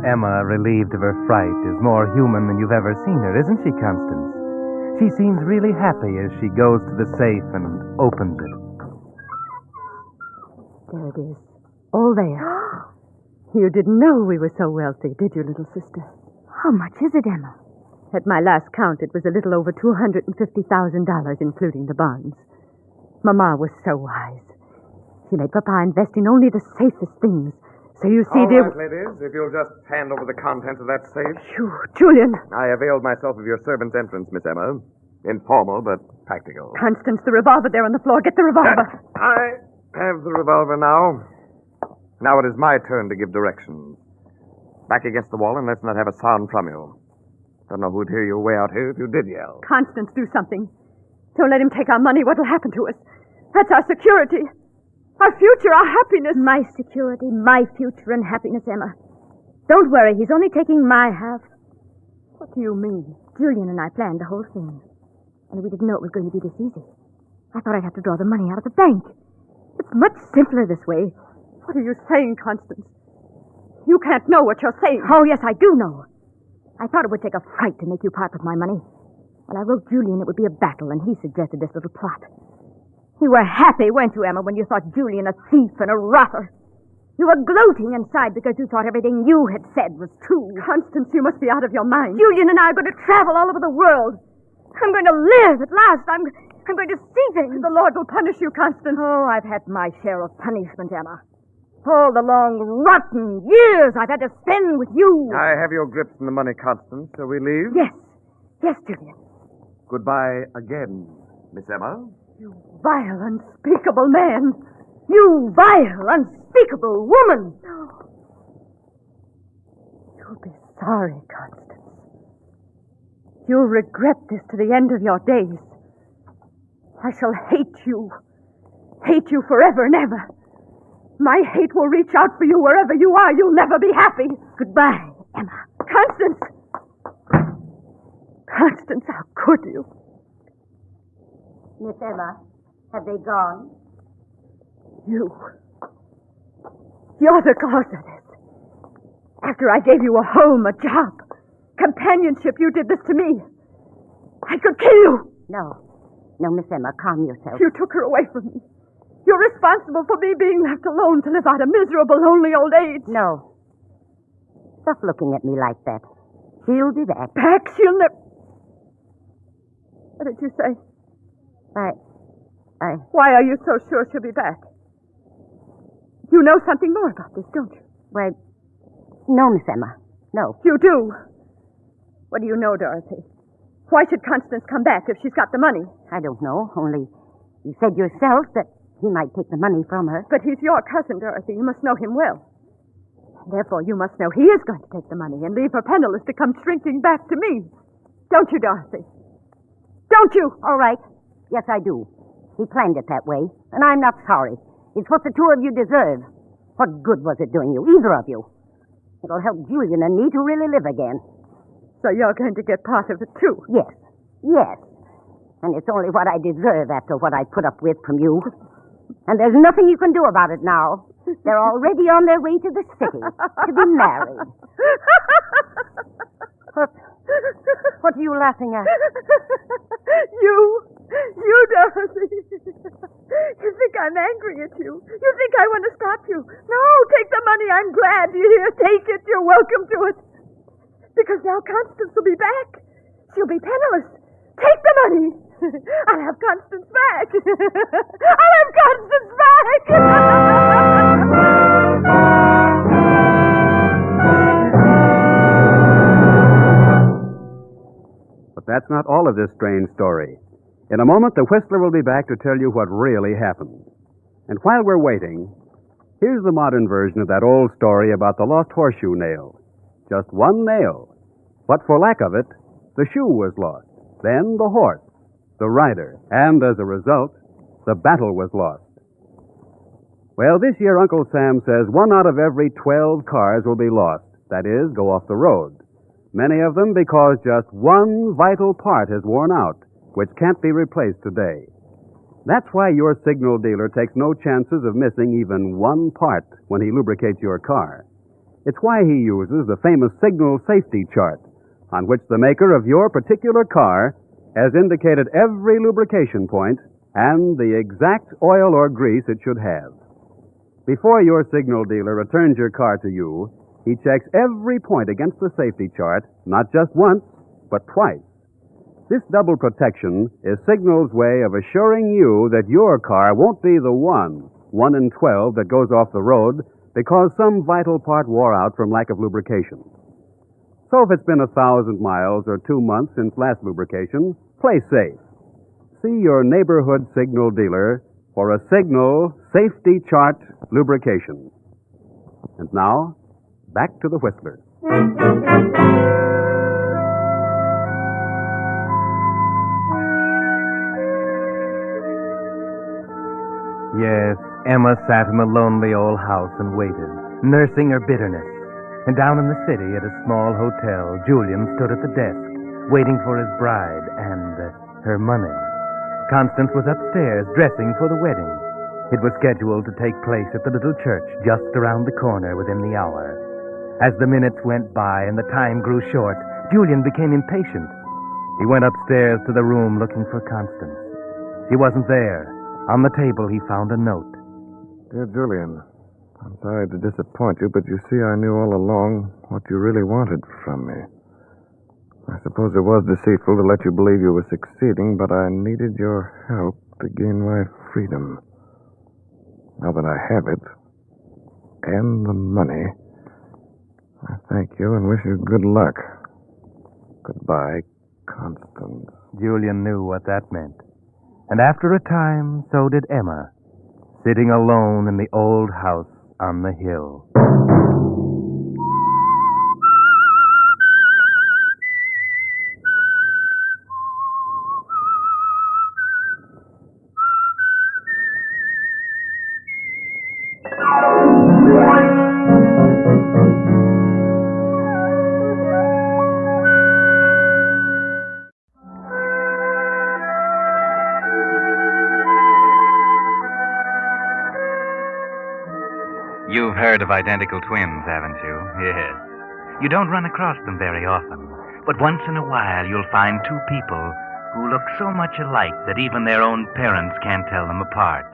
Emma, relieved of her fright, is more human than you've ever seen her, isn't she, Constance? She seems really happy as she goes to the safe and opens it. There it is. All there. You didn't know we were so wealthy, did you, little sister? How much is it, Emma? At my last count, it was a little over $250,000, including the bonds. Mama was so wise. She made Papa invest in only the safest things. So you see, All dear... right, ladies, if you'll just hand over the contents of that safe. Phew, Julian! I availed myself of your servant's entrance, Miss Emma. Informal, but practical. Constance, the revolver there on the floor. Get the revolver. I have the revolver now. Now it is my turn to give directions. Back against the wall and let's not have a sound from you. Don't know who'd hear your way out here if you did yell. Constance, do something. Don't let him take our money. What'll happen to us? That's our security. Our future, our happiness. My security, my future and happiness, Emma. Don't worry, he's only taking my half. What do you mean? Julian and I planned the whole thing. And we didn't know it was going to be this easy. I thought I'd have to draw the money out of the bank. It's much simpler this way. What are you saying, Constance? You can't know what you're saying. Oh, yes, I do know. I thought it would take a fright to make you part with my money. When I wrote Julian it would be a battle, and he suggested this little plot. You were happy, weren't you, Emma, when you thought Julian a thief and a rotter? You were gloating inside because you thought everything you had said was true. Constance, you must be out of your mind. Julian and I are going to travel all over the world. I'm going to live at last. I'm going to see things. The Lord will punish you, Constance. Oh, I've had my share of punishment, Emma. All the long, rotten years I've had to spend with you. I have your grips in the money, Constance. Shall we leave? Yes. Yes, Julian. Goodbye again, Miss Emma. You vile, unspeakable man. You vile, unspeakable woman. You'll be sorry, Constance. You'll regret this to the end of your days. I shall hate you. Hate you forever and ever. My hate will reach out for you wherever you are. You'll never be happy. Goodbye, Emma. Constance! Constance, how could you? Miss Emma, have they gone? You're the cause of this. After I gave you a home, a job, companionship, you did this to me. I could kill you. No, Miss Emma, calm yourself. You took her away from me. You're responsible for me being left alone to live out a miserable, lonely old age. No. Stop looking at me like that. She'll be back. Back? She'll never... What did you say? Why are you so sure she'll be back? You know something more about this, don't you? Why, no, Miss Emma. No. You do? What do you know, Dorothy? Why should Constance come back if she's got the money? I don't know, only you said yourself that he might take the money from her. But he's your cousin, Dorothy. You must know him well. Therefore, you must know he is going to take the money and leave her penniless to come shrinking back to me. Don't you, Dorothy? Don't you? All right. Yes, I do. He planned it that way, and I'm not sorry. It's what the two of you deserve. What good was it doing you, either of you? It'll help Julian and me to really live again. So you're going to get part of it, too? Yes. And it's only what I deserve after what I put up with from you. And there's nothing you can do about it now. They're already on their way to the city to be married. What are you laughing at? You, Dorothy. You think I'm angry at you. You think I want to stop you. No, take the money. I'm glad you're here. Take it. You're welcome to it. Because now Constance will be back. She'll be penniless. Take the money. I'll have Constance back. I'll have Constance back. But that's not all of this strange story. In a moment, the Whistler will be back to tell you what really happened. And while we're waiting, here's the modern version of that old story about the lost horseshoe nail. Just one nail. But for lack of it, the shoe was lost. Then the horse, the rider, and as a result, the battle was lost. Well, this year Uncle Sam says 1 out of every 12 cars will be lost. That is, go off the road. Many of them because just one vital part has worn out, which can't be replaced today. That's why your signal dealer takes no chances of missing even one part when he lubricates your car. It's why he uses the famous signal safety chart, on which the maker of your particular car has indicated every lubrication point and the exact oil or grease it should have. Before your signal dealer returns your car to you, he checks every point against the safety chart, not just once, but twice. This double protection is Signal's way of assuring you that your car won't be the one in 12 that goes off the road because some vital part wore out from lack of lubrication. So if it's been 1,000 miles or 2 months since last lubrication, play safe. See your neighborhood Signal dealer for a Signal Safety Chart lubrication. And now, back to the Whistler. Yes, Emma sat in the lonely old house and waited, nursing her bitterness. And down in the city at a small hotel, Julian stood at the desk, waiting for his bride and her money. Constance was upstairs, dressing for the wedding. It was scheduled to take place at the little church just around the corner within the hour. As the minutes went by and the time grew short, Julian became impatient. He went upstairs to the room looking for Constance. She wasn't there. On the table, he found a note. Dear Julian, I'm sorry to disappoint you, but you see I knew all along what you really wanted from me. I suppose it was deceitful to let you believe you were succeeding, but I needed your help to gain my freedom. Now that I have it, and the money, I thank you and wish you good luck. Goodbye, Constance. Julian knew what that meant. And after a time, so did Emma, sitting alone in the old house on the hill. You've heard of identical twins, haven't you? Yes. You don't run across them very often, but once in a while you'll find two people who look so much alike that even their own parents can't tell them apart.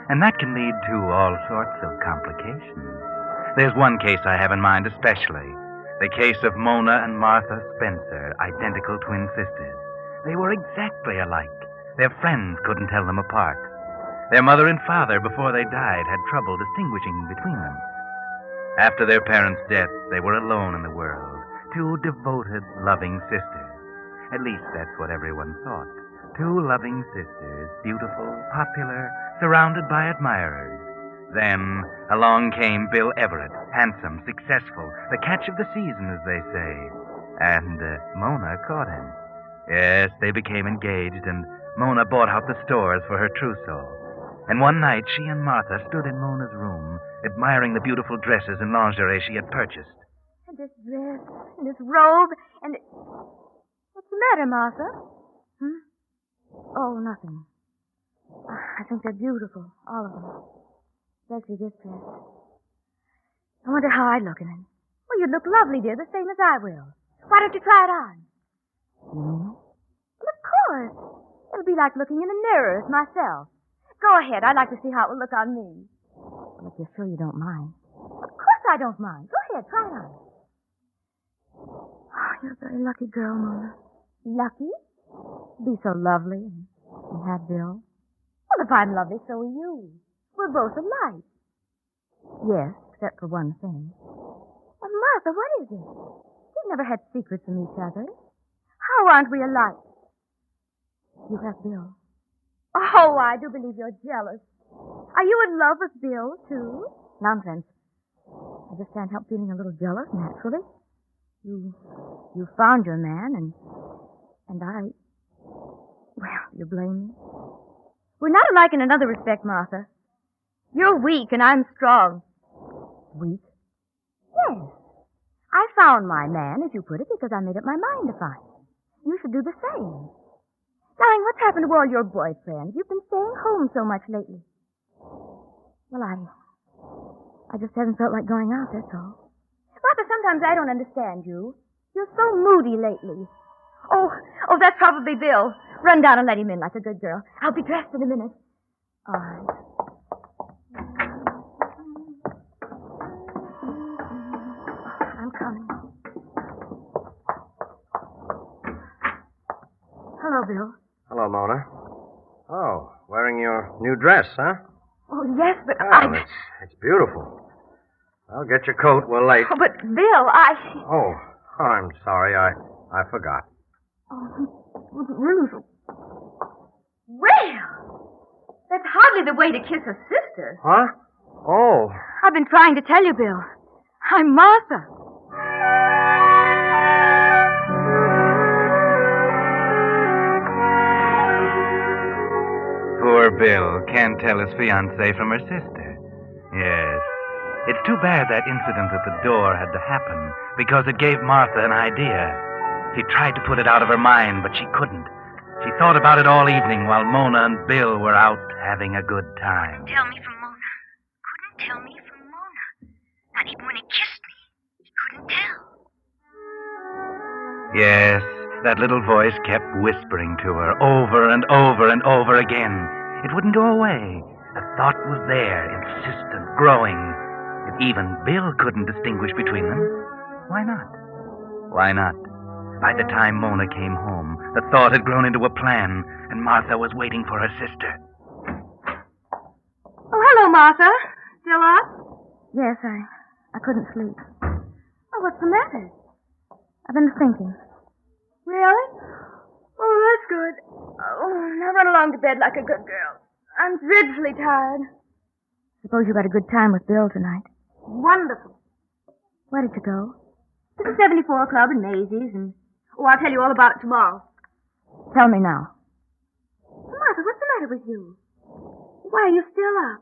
And that can lead to all sorts of complications. There's one case I have in mind especially, the case of Mona and Martha Spencer, identical twin sisters. They were exactly alike. Their friends couldn't tell them apart. Their mother and father, before they died, had trouble distinguishing between them. After their parents' death, they were alone in the world. Two devoted, loving sisters. At least that's what everyone thought. Two loving sisters, beautiful, popular, surrounded by admirers. Then along came Bill Everett, handsome, successful, the catch of the season, as they say. And Mona caught him. Yes, they became engaged, and Mona bought out the stores for her trousseau. And one night, she and Martha stood in Mona's room, admiring the beautiful dresses and lingerie she had purchased. And this dress, and this robe, and... What's the matter, Martha? Oh, nothing. I think they're beautiful, all of them. Especially this dress. I wonder how I'd look in it. Well, you'd look lovely, dear, the same as I will. Why don't you try it on? Well, of course. It'll be like looking in a mirror as myself. Go ahead. I'd like to see how it will look on me. Well, if you're sure you don't mind. Of course I don't mind. Go ahead. Try it on. Oh, you're a very lucky girl, Mona. Lucky? Be so lovely and have Bill. Well, if I'm lovely, so are you. We're both alike. Yes, except for one thing. Well, Martha, what is it? We've never had secrets from each other. How aren't we alike? You have Bill. Oh, I do believe you're jealous. Are you in love with Bill, too? Nonsense. I just can't help feeling a little jealous, naturally. You found your man, and I... Well, you blame me? We're not alike in another respect, Martha. You're weak, and I'm strong. Weak? Yes. I found my man, as you put it, because I made up my mind to find him. You should do the same. Darling, what's happened to all your boyfriends? You've been staying home so much lately. Well, I just haven't felt like going out, that's all. Martha, sometimes I don't understand you. You're so moody lately. Oh, that's probably Bill. Run down and let him in like a good girl. I'll be dressed in a minute. All right. I'm coming. Hello, Bill. Hello, Mona. Oh, wearing your new dress, huh? Oh, yes, but Well, it's beautiful. Well, get your coat. We're late. Oh, but Bill, Oh, I'm sorry. I forgot. Oh, Ruth. Well, that's hardly the way to kiss a sister. Huh? Oh. I've been trying to tell you, Bill. I'm Martha. Poor Bill can't tell his fiancée from her sister. Yes. It's too bad that incident at the door had to happen, because it gave Martha an idea. She tried to put it out of her mind, but she couldn't. She thought about it all evening while Mona and Bill were out having a good time. Tell me from Mona. Couldn't tell me from Mona. Not even when he kissed me. He couldn't tell. Yes, that little voice kept whispering to her over and over and over again. It wouldn't go away. The thought was there, insistent, growing. And even Bill couldn't distinguish between them. Why not? Why not? By the time Mona came home, the thought had grown into a plan, and Martha was waiting for her sister. Oh, hello, Martha. Still up? Yes, I couldn't sleep. Oh, what's the matter? I've been thinking. Really? Oh, that's good. Oh, now run along to bed like a good girl. I'm dreadfully tired. Suppose you had a good time with Bill tonight. Wonderful. Where did you go? To the 74 Club in Maisie's, and... Oh, I'll tell you all about it tomorrow. Tell me now. Martha, what's the matter with you? Why are you still up?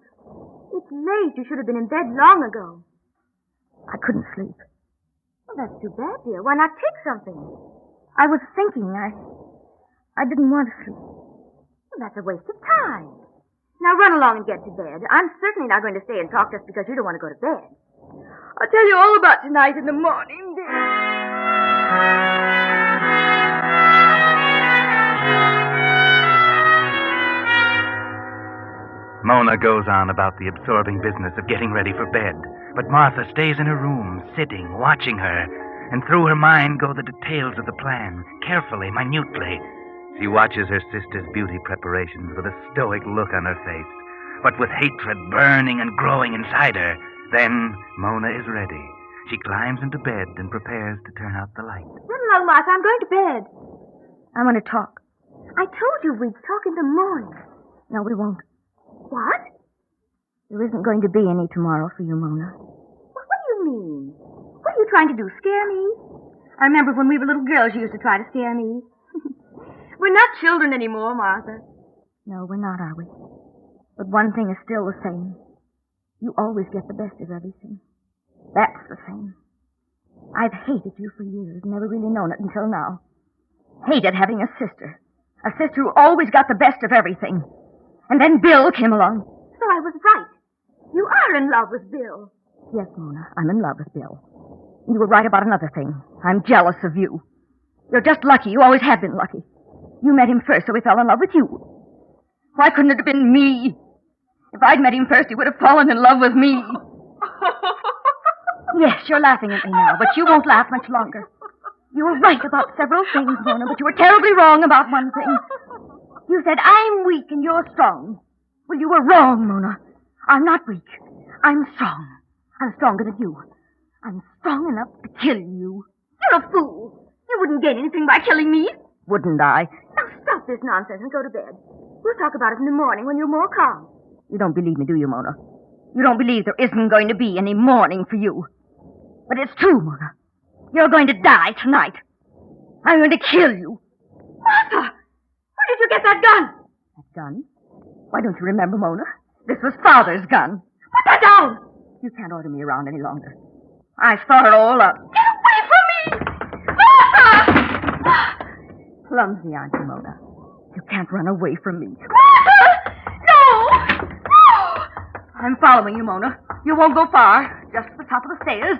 It's late. You should have been in bed long ago. I couldn't sleep. Well, that's too bad, dear. Why not take something? I was thinking. I didn't want to sleep. Well, that's a waste of time. Now run along and get to bed. I'm certainly not going to stay and talk just because you don't want to go to bed. I'll tell you all about tonight in the morning, dear. Mona goes on about the absorbing business of getting ready for bed, but Martha stays in her room, sitting, watching her, and through her mind go the details of the plan, carefully, minutely. She watches her sister's beauty preparations with a stoic look on her face, but with hatred burning and growing inside her. Then Mona is ready. She climbs into bed and prepares to turn out the light. Run along, Martha. I'm going to bed. I want to talk. I told you we'd talk in the morning. No, we won't. What? There isn't going to be any tomorrow for you, Mona. What do you mean? What are you trying to do, scare me? I remember when we were little girls, you used to try to scare me. We're not children anymore, Martha. No, we're not, are we? But one thing is still the same. You always get the best of everything. That's the same. I've hated you for years, never really known it until now. Hated having a sister who always got the best of everything. And then Bill came along. So I was right. You are in love with Bill. Yes, Mona, I'm in love with Bill. You were right about another thing. I'm jealous of you. You're just lucky. You always have been lucky. You met him first, so he fell in love with you. Why couldn't it have been me? If I'd met him first, he would have fallen in love with me. Yes, you're laughing at me now, but you won't laugh much longer. You were right about several things, Mona, but you were terribly wrong about one thing. You said, I'm weak and you're strong. Well, you were wrong, Mona. I'm not weak. I'm strong. I'm stronger than you. I'm strong enough to kill you. You're a fool. You wouldn't gain anything by killing me. Wouldn't I? Now stop this nonsense and go to bed. We'll talk about it in the morning when you're more calm. You don't believe me, do you, Mona? You don't believe there isn't going to be any morning for you. But it's true, Mona. You're going to die tonight. I'm going to kill you. Martha! Where did you get that gun? That gun? Why don't you remember, Mona? This was Father's gun. Put that down! You can't order me around any longer. I saw it all up. Get away from me! Martha! Clumsy, aren't you, Mona? You can't run away from me. Martha! No! No! I'm following you, Mona. You won't go far. Just to the top of the stairs.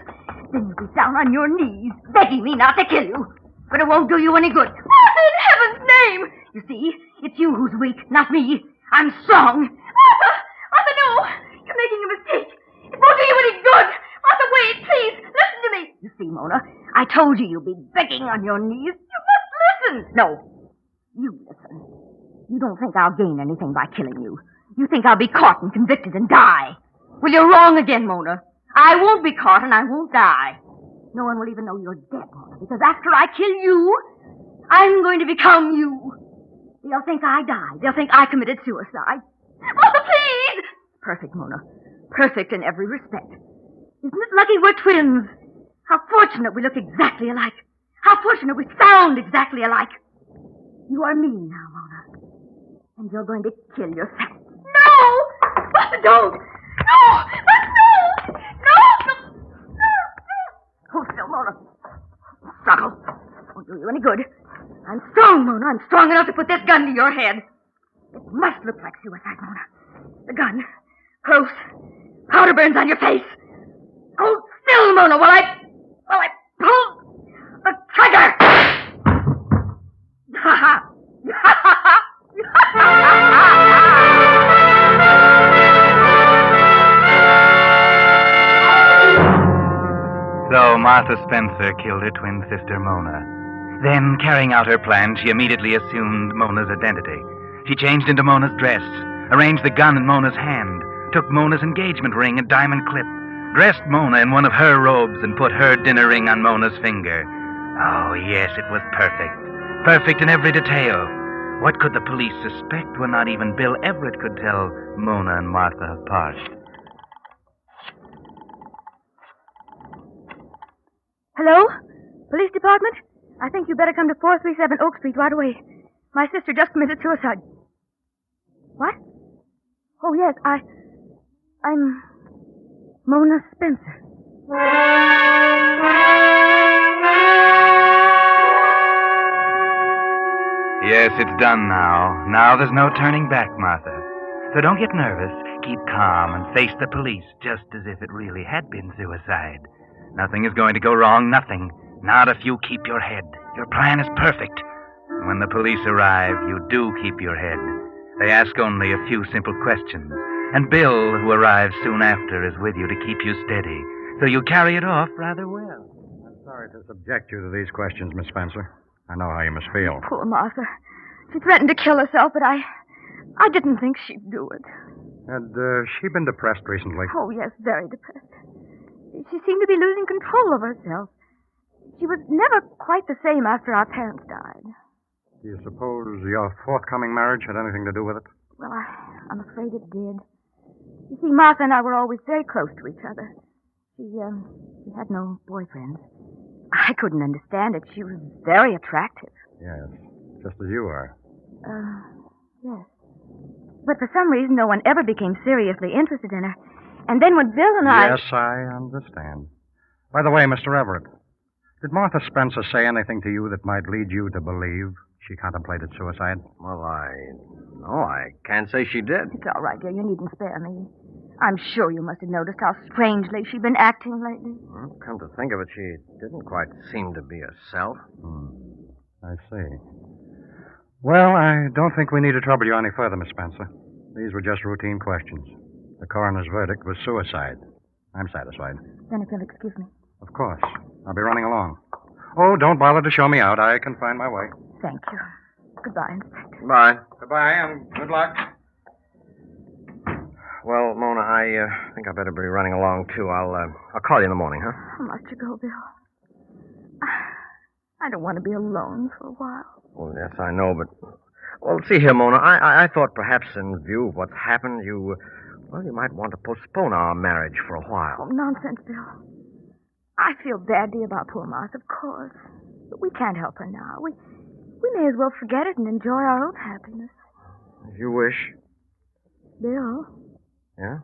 Then you'll be down on your knees, begging me not to kill you. But it won't do you any good. Martha, in heaven's name! You see, it's you who's weak, not me. I'm strong. Martha! Martha, no! You're making a mistake. It won't do you any good. Martha, wait, please. Listen to me. You see, Mona, I told you you'd be begging on your knees. You must listen. No. You listen. You don't think I'll gain anything by killing you. You think I'll be caught and convicted and die. Well, you're wrong again, Mona. I won't be caught and I won't die. No one will even know you're dead, Mona, because after I kill you, I'm going to become you. They'll think I died. They'll think I committed suicide. Mother, please! Perfect, Mona. Perfect in every respect. Isn't it lucky we're twins? How fortunate we look exactly alike. How fortunate we sound exactly alike. You are me now, Mona. And you're going to kill yourself. No! Mother, don't! No! No! No! Hold still, Mona. Struggle. Won't do you any good. I'm strong, Mona. I'm strong enough to put this gun to your head. It must look like suicide, Mona. The gun. Close. Powder burns on your face. Hold still, Mona, while I pull the trigger. Ha ha. So Martha Spencer killed her twin sister, Mona. Then, carrying out her plan, she immediately assumed Mona's identity. She changed into Mona's dress, arranged the gun in Mona's hand, took Mona's engagement ring and diamond clip, dressed Mona in one of her robes, and put her dinner ring on Mona's finger. Oh, yes, it was perfect. Perfect in every detail. What could the police suspect when not even Bill Everett could tell Mona and Martha apart? Hello? Police department? I think you better come to 437 Oak Street right away. My sister just committed suicide. What? Oh, yes, I'm Mona Spencer. Yes, it's done now. Now there's no turning back, Martha. So don't get nervous. Keep calm and face the police just as if it really had been suicide. Nothing is going to go wrong, nothing. Not if you keep your head. Your plan is perfect. When the police arrive, you do keep your head. They ask only a few simple questions. And Bill, who arrives soon after, is with you to keep you steady. So you carry it off rather well. I'm sorry to subject you to these questions, Miss Spencer. I know how you must feel. Poor Martha. She threatened to kill herself, but I didn't think she'd do it. Had she been depressed recently? Oh, yes, very depressed. She seemed to be losing control of herself. She was never quite the same after our parents died. Do you suppose your forthcoming marriage had anything to do with it? Well, I'm afraid it did. You see, Martha and I were always very close to each other. She had no boyfriend. I couldn't understand it. She was very attractive. Yes, just as you are. Yes. But for some reason, no one ever became seriously interested in her. And then when Bill and I... Yes, I understand. By the way, Mr. Everett, did Martha Spencer say anything to you that might lead you to believe she contemplated suicide? Well, I can't say she did. It's all right, dear. You needn't spare me. I'm sure you must have noticed how strangely she'd been acting lately. Well, come to think of it, she didn't quite seem to be herself. I see. Well, I don't think we need to trouble you any further, Miss Spencer. These were just routine questions. The coroner's verdict was suicide. I'm satisfied. Then if you'll excuse me. Of course. I'll be running along. Oh, don't bother to show me out. I can find my way. Thank you. Goodbye, Inspector. Bye. Goodbye, and good luck. Well, Mona, I think I better be running along, too. I'll call you in the morning, huh? I must you go, Bill. I don't want to be alone for a while. Well, yes, I know, but... Well, see here, Mona, I thought perhaps in view of what's happened, you might want to postpone our marriage for a while. Oh, nonsense, Bill. I feel badly about poor Martha, of course. But we can't help her now. We may as well forget it and enjoy our own happiness. If you wish. Bill, Yeah?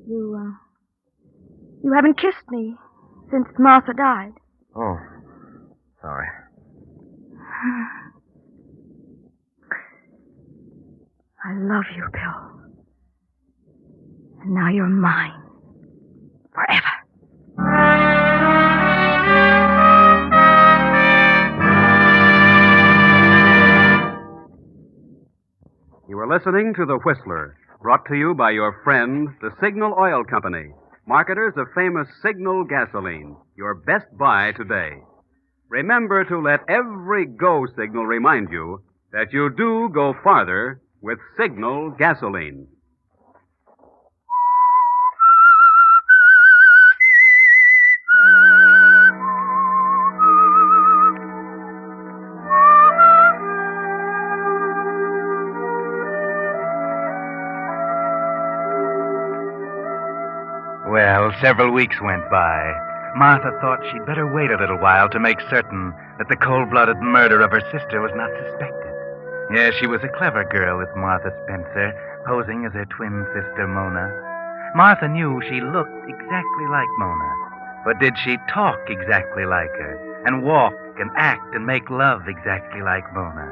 you haven't kissed me since Martha died. Oh, sorry. I love you, Bill. And now you're mine. Forever. You are listening to The Whistler, brought to you by your friend, the Signal Oil Company, marketers of famous Signal gasoline, your best buy today. Remember to let every go signal remind you that you do go farther with Signal gasoline. Well, several weeks went by. Martha thought she'd better wait a little while to make certain that the cold-blooded murder of her sister was not suspected. Yes, she was a clever girl, this Martha Spencer, posing as her twin sister, Mona. Martha knew she looked exactly like Mona, but did she talk exactly like her, and walk and act and make love exactly like Mona?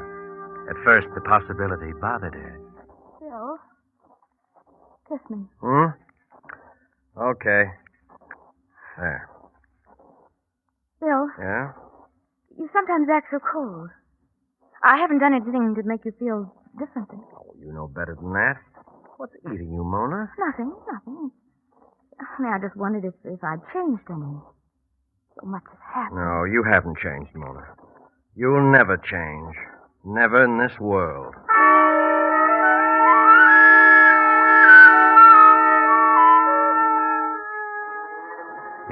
At first, the possibility bothered her. Bill, kiss me. Okay. There. Bill, Yeah? you sometimes act so cold. I haven't done anything to make you feel differently. Oh, you know better than that. What's eating you, Mona? Nothing. I mean, I just wondered if I'd changed any. So much has happened. No, you haven't changed, Mona. You'll never change. Never in this world.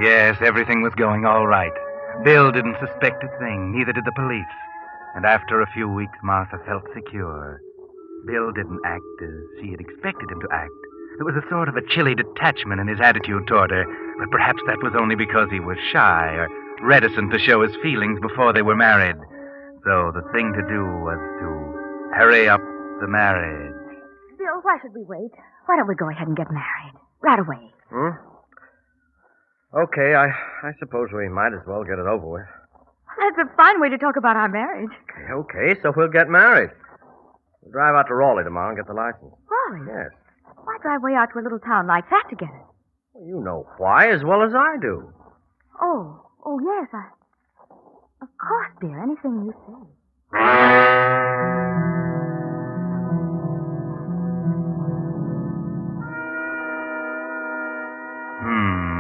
Yes, everything was going all right. Bill didn't suspect a thing, neither did the police. And after a few weeks, Martha felt secure. Bill didn't act as she had expected him to act. There was a sort of a chilly detachment in his attitude toward her, but perhaps that was only because he was shy or reticent to show his feelings before they were married. So the thing to do was to hurry up the marriage. Bill, why should we wait? Why don't we go ahead and get married? Right away. Okay, I suppose we might as well get it over with. That's a fine way to talk about our marriage. Okay, so we'll get married. We'll drive out to Raleigh tomorrow and get the license. Raleigh? Yes. Why drive way out to a little town like that to get it? Well, you know why as well as I do. Oh, yes, Of course, dear, anything you say.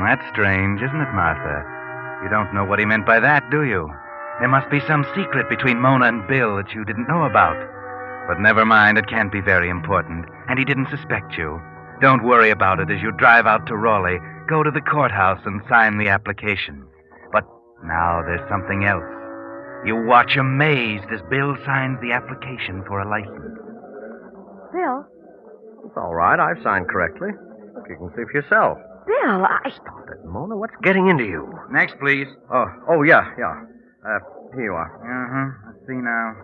That's strange, isn't it, Martha? You don't know what he meant by that, do you? There must be some secret between Mona and Bill that you didn't know about. But never mind, it can't be very important. And he didn't suspect you. Don't worry about it as you drive out to Raleigh. Go to the courthouse and sign the application. But now there's something else. You watch amazed as Bill signs the application for a license. Bill? It's all right. I've signed correctly. Look, you can see for yourself. Bill, Stop it, Mona. What's getting into you? Next, please. Oh, yeah. Here you are. Uh-huh. Let's see now.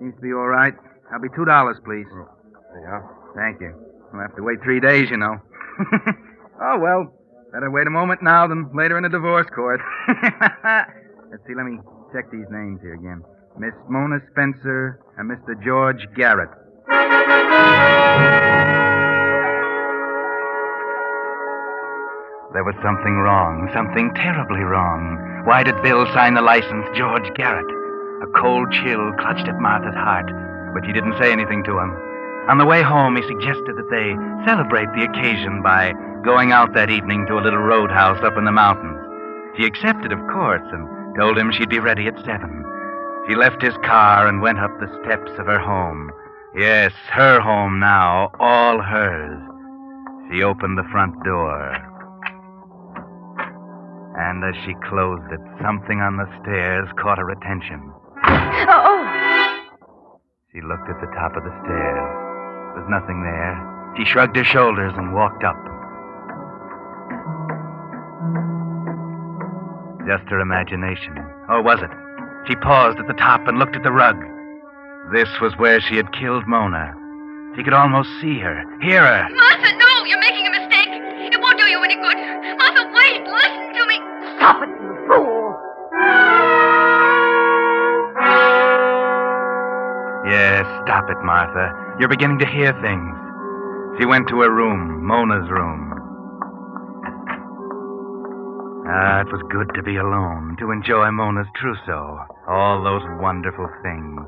Seems to be all right. That'll be $2, please. Yeah. Thank you. We'll have to wait 3 days, you know. Oh, well, better wait a moment now than later in the divorce court. Let's see, let me check these names here again. Miss Mona Spencer and Mr. George Garrett. There was something wrong, something terribly wrong. Why did Bill sign the license George Garrett? A cold chill clutched at Martha's heart, but she didn't say anything to him. On the way home, he suggested that they celebrate the occasion by going out that evening to a little roadhouse up in the mountains. She accepted, of course, and Told him she'd be ready at 7. She left his car and went up the steps of her home. Yes, her home now, all hers. She opened the front door. And as she closed it, something on the stairs caught her attention. Oh! She looked at the top of the stairs. There was nothing there. She shrugged her shoulders and walked up. Just her imagination. Or was it? She paused at the top and looked at the rug. This was where she had killed Mona. She could almost see her, hear her. Martha, no! You're making a mistake! It won't do you any good! Martha, wait! Listen to me! Stop it, you fool! Yes, stop it, Martha. You're beginning to hear things. She went to her room, Mona's room. Ah, it was good to be alone, to enjoy Mona's trousseau. All those wonderful things.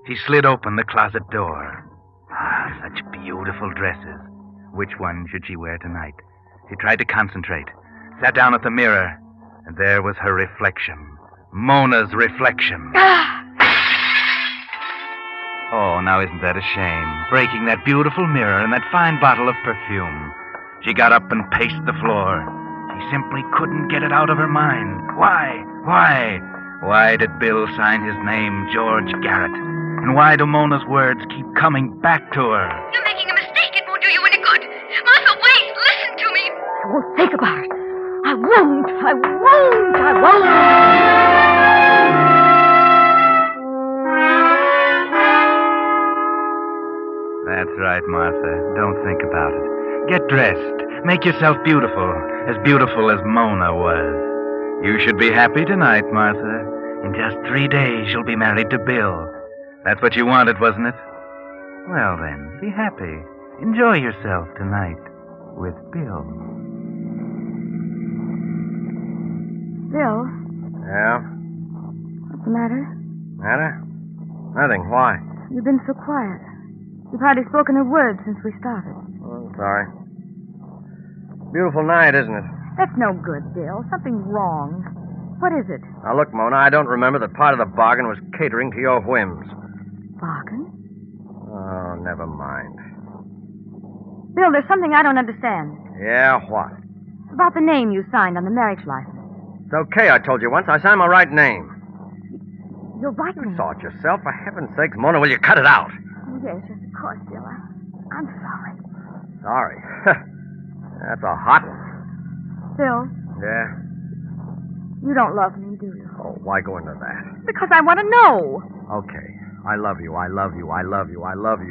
She slid open the closet door. Ah, such beautiful dresses. Which one should she wear tonight? She tried to concentrate, sat down at the mirror, and there was her reflection. Mona's reflection. Oh, now isn't that a shame? Breaking that beautiful mirror and that fine bottle of perfume. She got up and paced the floor. She simply couldn't get it out of her mind. Why? Why did Bill sign his name George Garrett? And why do Mona's words keep coming back to her? You're making a mistake. It won't do you any good. Martha, wait! Listen to me! I won't think about it. I won't! That's right, Martha. Don't think about it. Get dressed. Make yourself beautiful as Mona was. You should be happy tonight, Martha. In just 3 days, you'll be married to Bill. That's what you wanted, wasn't it? Well, then, be happy. Enjoy yourself tonight with Bill. Bill, Yeah? what's the matter? Matter? Nothing. Why? You've been so quiet. You've hardly spoken a word since we started. Oh, sorry. Beautiful night, isn't it? That's no good, Bill. Something's wrong. What is it? Now, look, Mona, I don't remember that part of the bargain was catering to your whims. Bargain? Oh, never mind. Bill, there's something I don't understand. Yeah, what? About the name you signed on the marriage license. It's okay, I told you once. I signed my right name. Your right You name? saw it yourself. For heaven's sakes, Mona, will you cut it out? Oh, yes, of course, Bill. I'm sorry. Sorry. That's a hot one. Bill, Yeah? you don't love me, do you? Oh, why go into that? Because I want to know. Okay. I love you.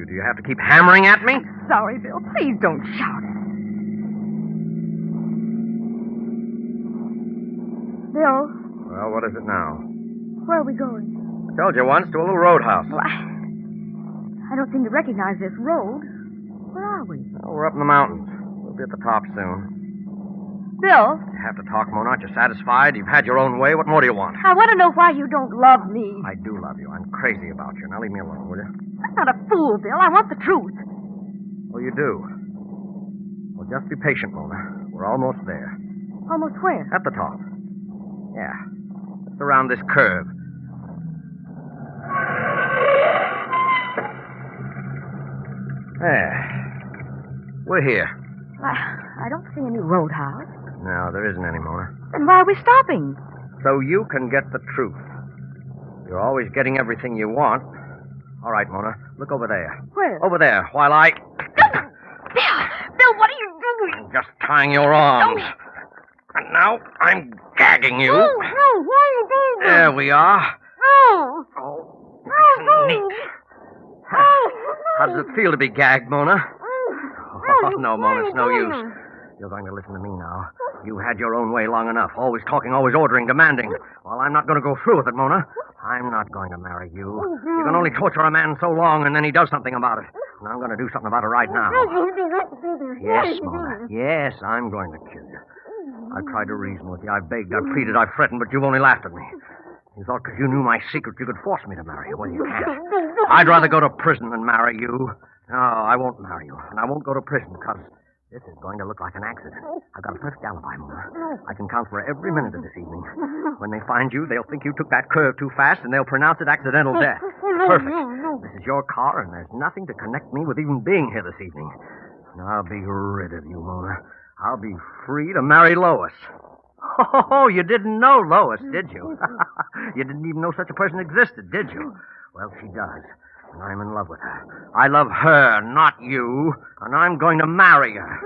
Do you have to keep hammering at me? Sorry, Bill. Please don't shout at me. Bill, Well, what is it now? where are we going? I told you once, to a little roadhouse. Well, I don't seem to recognize this road. Where are we? Well, we're up in the mountains. We'll be at the top soon. Bill, You have to talk, Mona. Aren't you satisfied? You've had your own way. What more do you want? I want to know why you don't love me. I do love you. I'm crazy about you. Now leave me alone, will you? I'm not a fool, Bill. I want the truth. Oh, you do? Well, just be patient, Mona. We're almost there. Almost where? At the top. Yeah. Just around this curve. There. We're here. I don't see any roadhouse. No, there isn't any, Mona. Then why are we stopping? So you can get the truth. You're always getting everything you want. All right, Mona. Look over there. Where? Over there, while I... Bill, what are you doing? Just tying your arms. And now I'm gagging you. No, why are you doing this? There we are. No. Oh, nice and neat. How does it feel to be gagged, Mona? Oh, no, Mona, it's no use. You're going to listen to me now. You had your own way long enough. Always talking, always ordering, demanding. Well, I'm not going to go through with it, Mona. I'm not going to marry you. You can only torture a man so long, and then he does something about it. And I'm going to do something about it right now. Yes, Mona. Yes, I'm going to kill you. I've tried to reason with you. I've begged, I've pleaded, I've threatened, but you've only laughed at me. You thought because you knew my secret you could force me to marry you. Well, you can't. I'd rather go to prison than marry you. No, I won't marry you. And I won't go to prison because This is going to look like an accident. I've got a perfect alibi, Mona. I can count for every minute of this evening. When they find you, they'll think you took that curve too fast, and they'll pronounce it accidental death. Perfect. This is your car, and there's nothing to connect me with even being here this evening. And I'll be rid of you, Mona. I'll be free to marry Lois. Oh, you didn't know Lois, did you? You didn't even know such a person existed, did you? Well, she does. And I'm in love with her. I love her, not you. And I'm going to marry her.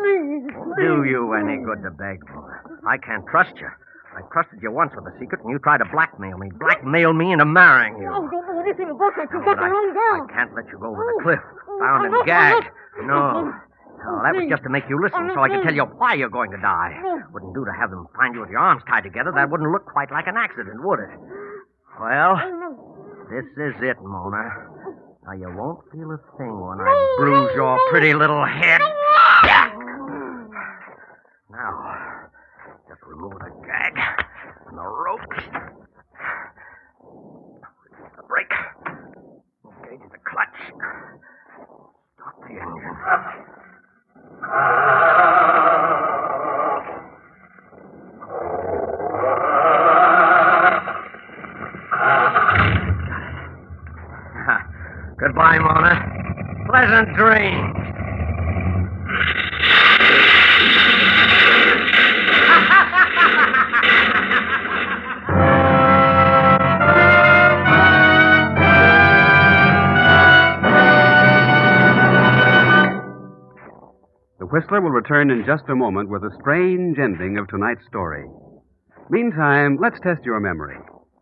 Won't do you any good to beg, Mona. I can't trust you. I trusted you once with a secret, and you tried to blackmail me. Blackmail me into marrying you. Oh, don't do anything about that. You No, got but the wrong girl. I can't let you go over the cliff, bound and gagged. No. No, that was just to make you listen, so I could tell you why you're going to die. Wouldn't do to have them find you with your arms tied together. That wouldn't look quite like an accident, would it? Well, this is it, Mona. Now, you won't feel a thing when I bruise your pretty little head. Now, just remove the gag and the ropes. Release the brake. Engage the clutch. Stop the engine. Goodbye, Mona. Pleasant dreams. The Whistler will return in just a moment with a strange ending of tonight's story. Meantime, let's test your memory.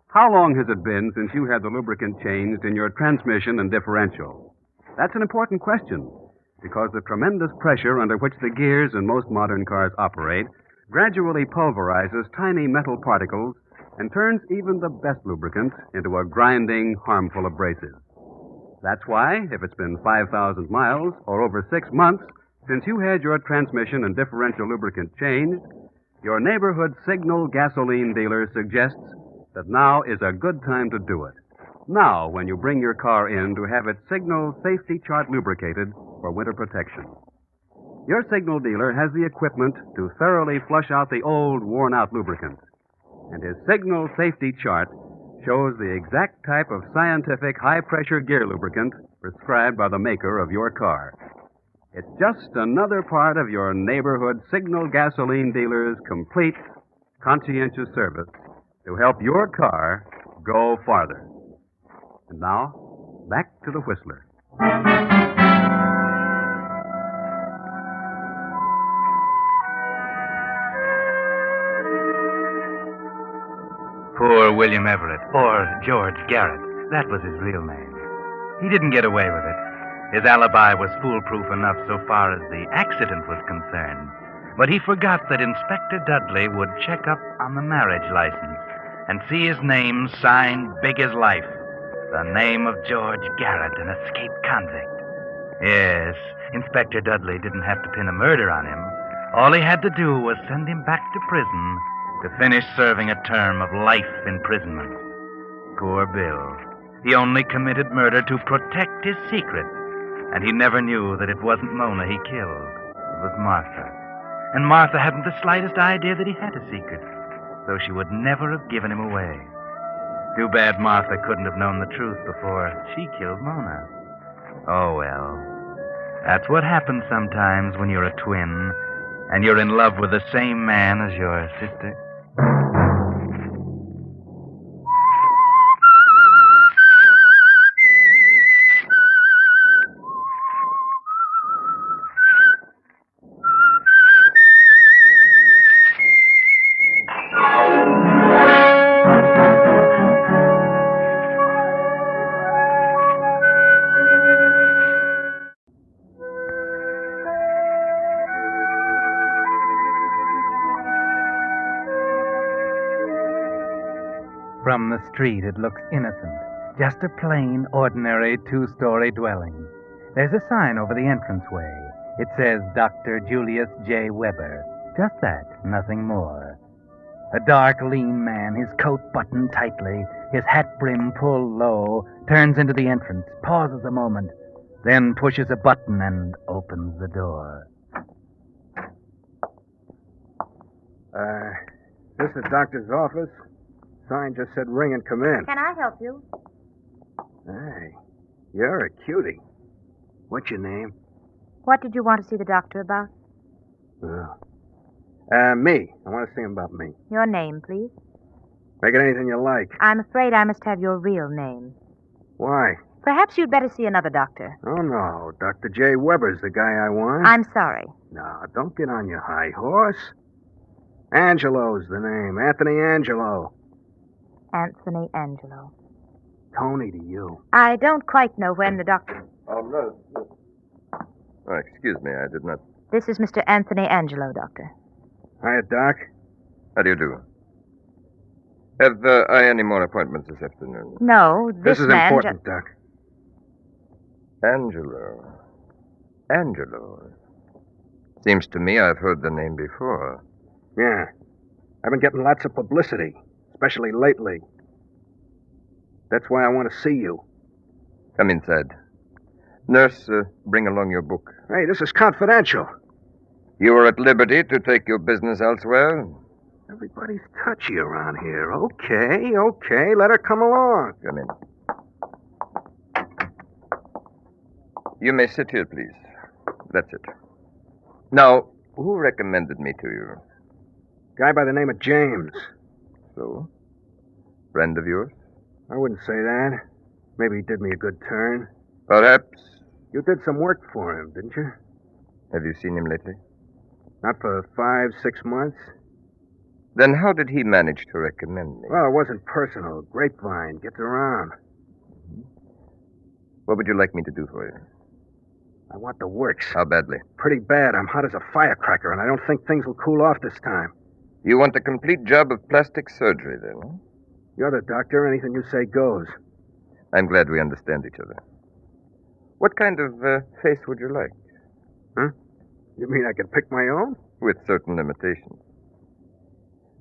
How long has it been since you had the lubricant changed in your transmission and differential? That's an important question, because the tremendous pressure under which the gears in most modern cars operate gradually pulverizes tiny metal particles and turns even the best lubricant into a grinding, harmful abrasive. That's why, if it's been 5,000 miles or over 6 months since you had your transmission and differential lubricant changed, your neighborhood Signal gasoline dealer suggests that now is a good time to do it. Now, when you bring your car in to have its Signal safety chart lubricated for winter protection. Your Signal dealer has the equipment to thoroughly flush out the old, worn-out lubricant. And his Signal safety chart shows the exact type of scientific high-pressure gear lubricant prescribed by the maker of your car. It's just another part of your neighborhood Signal gasoline dealer's complete, conscientious service to help your car go farther. And now, back to the Whistler. Poor William Everett, or George Garrett. That was his real name. He didn't get away with it. His alibi was foolproof enough so far as the accident was concerned. But he forgot that Inspector Dudley would check up on the marriage license and see his name signed big as life. The name of George Garrett, an escaped convict. Yes, Inspector Dudley didn't have to pin a murder on him. All he had to do was send him back to prison to finish serving a term of life imprisonment. Poor Bill. He only committed murder to protect his secret. And he never knew that it wasn't Mona he killed. It was Martha. And Martha hadn't the slightest idea that he had a secret, so she would never have given him away. Too bad Martha couldn't have known the truth before she killed Mona. Oh, well. That's what happens sometimes when you're a twin and you're in love with the same man as your sister. From the street, it looks innocent. Just a plain, ordinary two-story dwelling. There's a sign over the entranceway. It says Dr. Julius J. Weber. Just that, nothing more. A dark, lean man, his coat buttoned tightly, his hat brim pulled low, turns into the entrance, pauses a moment, then pushes a button and opens the door. This is the doctor's office. Sign just said ring and come in. Can I help you? Hey, you're a cutie. What's your name? What did you want to see the doctor about? Me. I want to see him about me. Your name, please. Make it anything you like. I'm afraid I must have your real name. Why? Perhaps you'd better see another doctor. Oh, no. Dr. J. Weber's the guy I want. I'm sorry. No, don't get on your high horse. Angelo's the name. Anthony Angelo. Anthony Angelo. Tony to you. I don't quite know when the doctor... Oh, no. Oh, excuse me, I did not... This is Mr. Anthony Angelo, Doctor. Hiya, Doc. How do you do? Have I any more appointments this afternoon? No, this is man important, Doc. Angelo. Seems to me I've heard the name before. Yeah. I've been getting lots of publicity, especially lately. That's why I want to see you. Come inside. Nurse, bring along your book. Hey, this is confidential. You are at liberty to take your business elsewhere. Everybody's touchy around here. Okay. Let her come along. Come in. You may sit here, please. That's it. Now, who recommended me to you? Guy by the name of James. So? Friend of yours? I wouldn't say that. Maybe he did me a good turn. Perhaps. You did some work for him, didn't you? Have you seen him lately? Not for 5-6 months. Then how did he manage to recommend me? Well, it wasn't personal. Grapevine gets around. What would you like me to do for you? I want the works. How badly? Pretty bad. I'm hot as a firecracker, and I don't think things will cool off this time. You want a complete job of plastic surgery, then? Huh? You're the doctor. Anything you say goes. I'm glad we understand each other. What kind of face would you like? Huh? You mean I can pick my own? With certain limitations.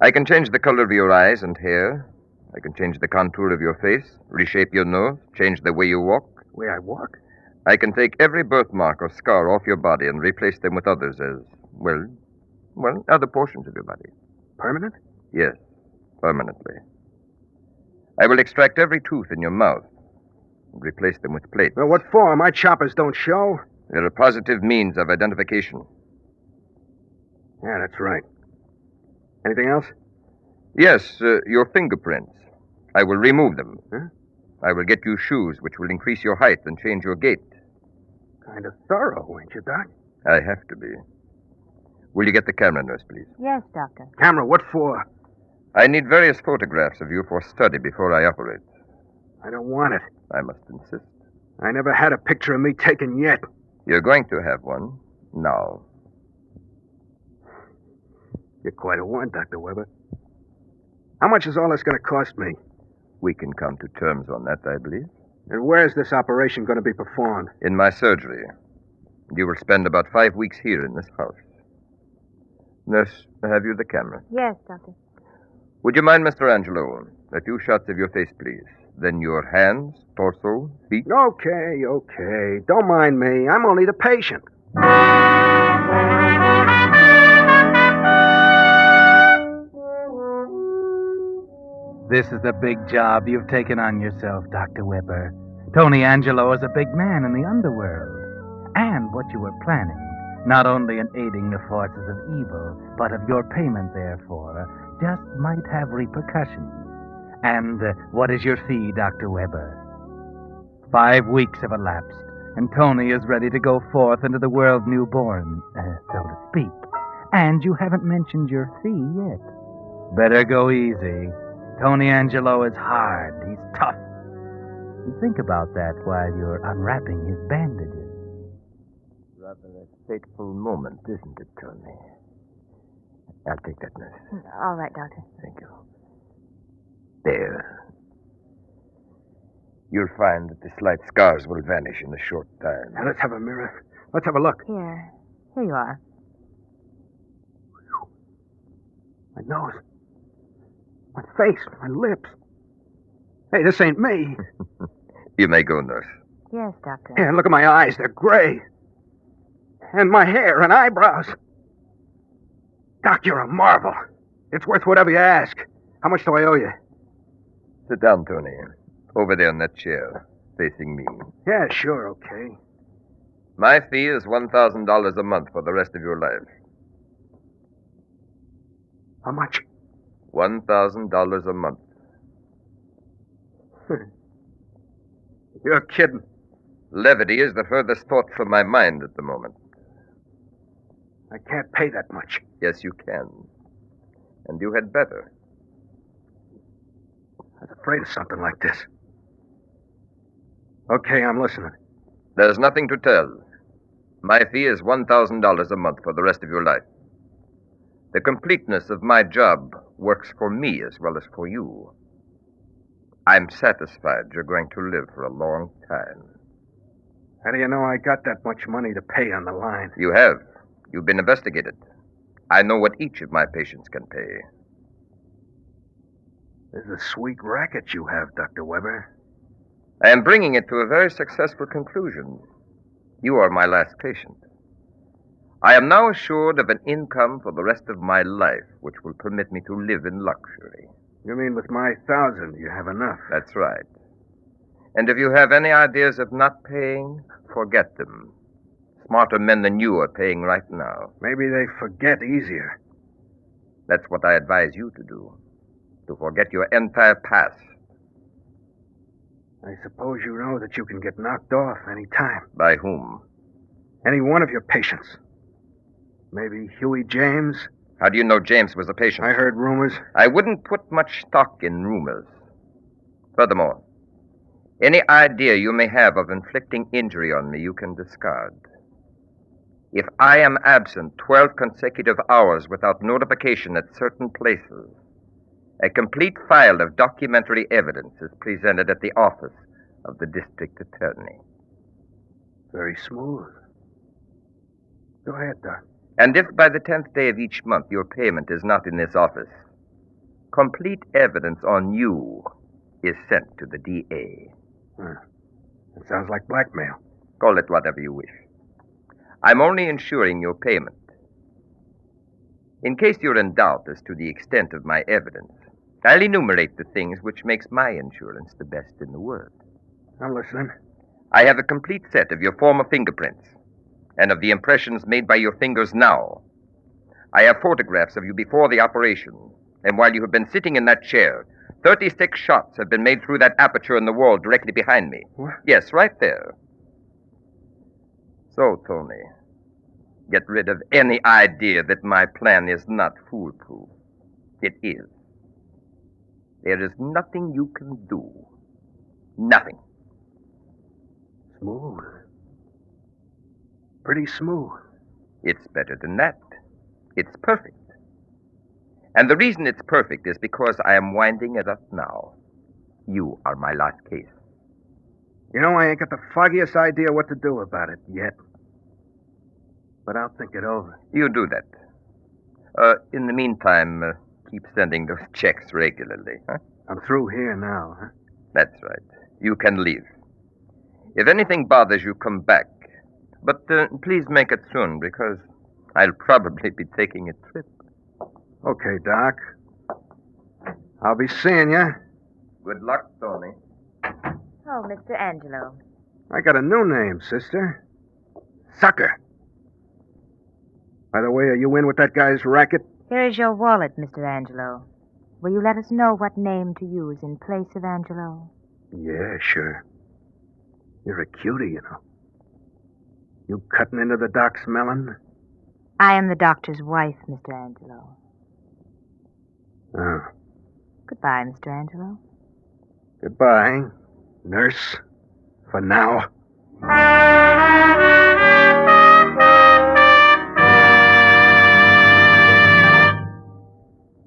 I can change the color of your eyes and hair. I can change the contour of your face, reshape your nose, change the way you walk. Way I walk? I can take every birthmark or scar off your body and replace them with others as, well, other portions of your body. Permanent? Yes, permanently. I will extract every tooth in your mouth and replace them with plates. Well, what for? My choppers don't show. They're a positive means of identification. Yeah, that's right. Anything else? Yes, your fingerprints. I will remove them. Huh? I will get you shoes which will increase your height and change your gait. Kind of thorough, ain't you, Doc? I have to be. Will you get the camera, nurse, please? Yes, Doctor. Camera, what for? I need various photographs of you for study before I operate. I don't want it. I must insist. I never had a picture of me taken yet. You're going to have one now. You're quite a one, Dr. Weber. How much is all this going to cost me? We can come to terms on that, I believe. And where's this operation going to be performed? In my surgery. You will spend about 5 weeks here in this house. Nurse, have you the camera? Yes, Doctor. Would you mind, Mr. Angelo? A few shots of your face, please. Then your hands, torso, feet. Okay. Don't mind me. I'm only the patient. This is a big job you've taken on yourself, Dr. Weber. Tony Angelo is a big man in the underworld. And what you were planning, not only in aiding the forces of evil, but of your payment therefore, just might have repercussions. And what is your fee, Dr. Weber? 5 weeks have elapsed, and Tony is ready to go forth into the world newborn, so to speak. And you haven't mentioned your fee yet. Better go easy. Tony Angelo is hard. He's tough. You think about that while you're unwrapping his bandages. Rather a fateful moment, isn't it, Tony? I'll take that, nurse. All right, Doctor. Thank you. There. You'll find that the slight scars will vanish in a short time. Now, let's have a mirror. Let's have a look. Here you are. My nose. My face. My lips. Hey, this ain't me. You may go, nurse. Yes, Doctor. Yeah, look at my eyes. They're gray. And my hair and eyebrows. Doc, you're a marvel. It's worth whatever you ask. How much do I owe you? Sit down, Tony. Over there in that chair, facing me. Yeah, sure, okay. My fee is $1,000 a month for the rest of your life. How much? $1,000 a month. You're kidding. Levity is the furthest thought from my mind at the moment. I can't pay that much. Yes, you can. And you had better. I was afraid of something like this. Okay, I'm listening. There's nothing to tell. My fee is $1,000 a month for the rest of your life. The completeness of my job works for me as well as for you. I'm satisfied you're going to live for a long time. How do you know I got that much money to pay on the line? You have. You've been investigated. I know what each of my patients can pay. This is a sweet racket you have, Dr. Weber. I am bringing it to a very successful conclusion. You are my last patient. I am now assured of an income for the rest of my life, which will permit me to live in luxury. You mean with my 1,000, you have enough? That's right. And if you have any ideas of not paying, forget them. Smarter men than you are paying right now. Maybe they forget easier. That's what I advise you to do. To forget your entire past. I suppose you know that you can get knocked off any time. By whom? Any one of your patients. Maybe Huey James? How do you know James was a patient? I heard rumors. I wouldn't put much stock in rumors. Furthermore, any idea you may have of inflicting injury on me, you can discard. If I am absent 12 consecutive hours without notification at certain places, a complete file of documentary evidence is presented at the office of the district attorney. Very smooth. Go ahead, Doc. And if by the 10th day of each month your payment is not in this office, complete evidence on you is sent to the DA. That sounds like blackmail. Call it whatever you wish. I'm only ensuring your payment. In case you're in doubt as to the extent of my evidence, I'll enumerate the things which makes my insurance the best in the world. I'm listening. I have a complete set of your former fingerprints and of the impressions made by your fingers now. I have photographs of you before the operation, and while you have been sitting in that chair, 36 shots have been made through that aperture in the wall directly behind me. What? Yes, right there. So, Tony, get rid of any idea that my plan is not foolproof. It is. There is nothing you can do. Nothing. Smooth. Pretty smooth. It's better than that. It's perfect. And the reason it's perfect is because I am winding it up now. You are my last case. You know, I ain't got the foggiest idea what to do about it yet. But I'll think it over. You do that. In the meantime, keep sending those checks regularly, huh? I'm through here now, huh? That's right. You can leave. If anything bothers you, come back. But please make it soon, because I'll probably be taking a trip. Okay, Doc. I'll be seeing you. Good luck, Tony. Oh, Mr. Angelo. I got a new name, sister. Sucker. By the way, are you in with that guy's racket? Here is your wallet, Mr. Angelo. Will you let us know what name to use in place of Angelo? Yeah, sure. You're a cutie, you know. You cutting into the doc's melon? I am the doctor's wife, Mr. Angelo. Oh. Goodbye, Mr. Angelo. Goodbye, nurse. For now.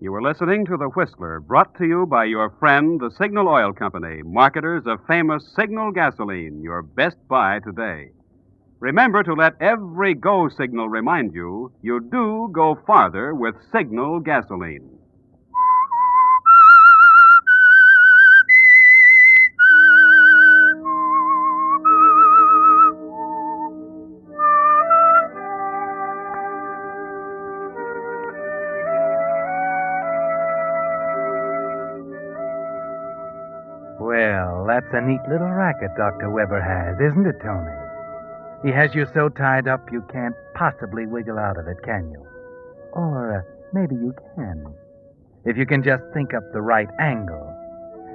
You were listening to The Whistler, brought to you by your friend, the Signal Oil Company, marketers of famous Signal gasoline, your best buy today. Remember to let every go signal remind you do go farther with Signal gasoline. It's a neat little racket Dr. Weber has, isn't it, Tony? He has you so tied up you can't possibly wiggle out of it, can you? Or maybe you can. If you can just think up the right angle.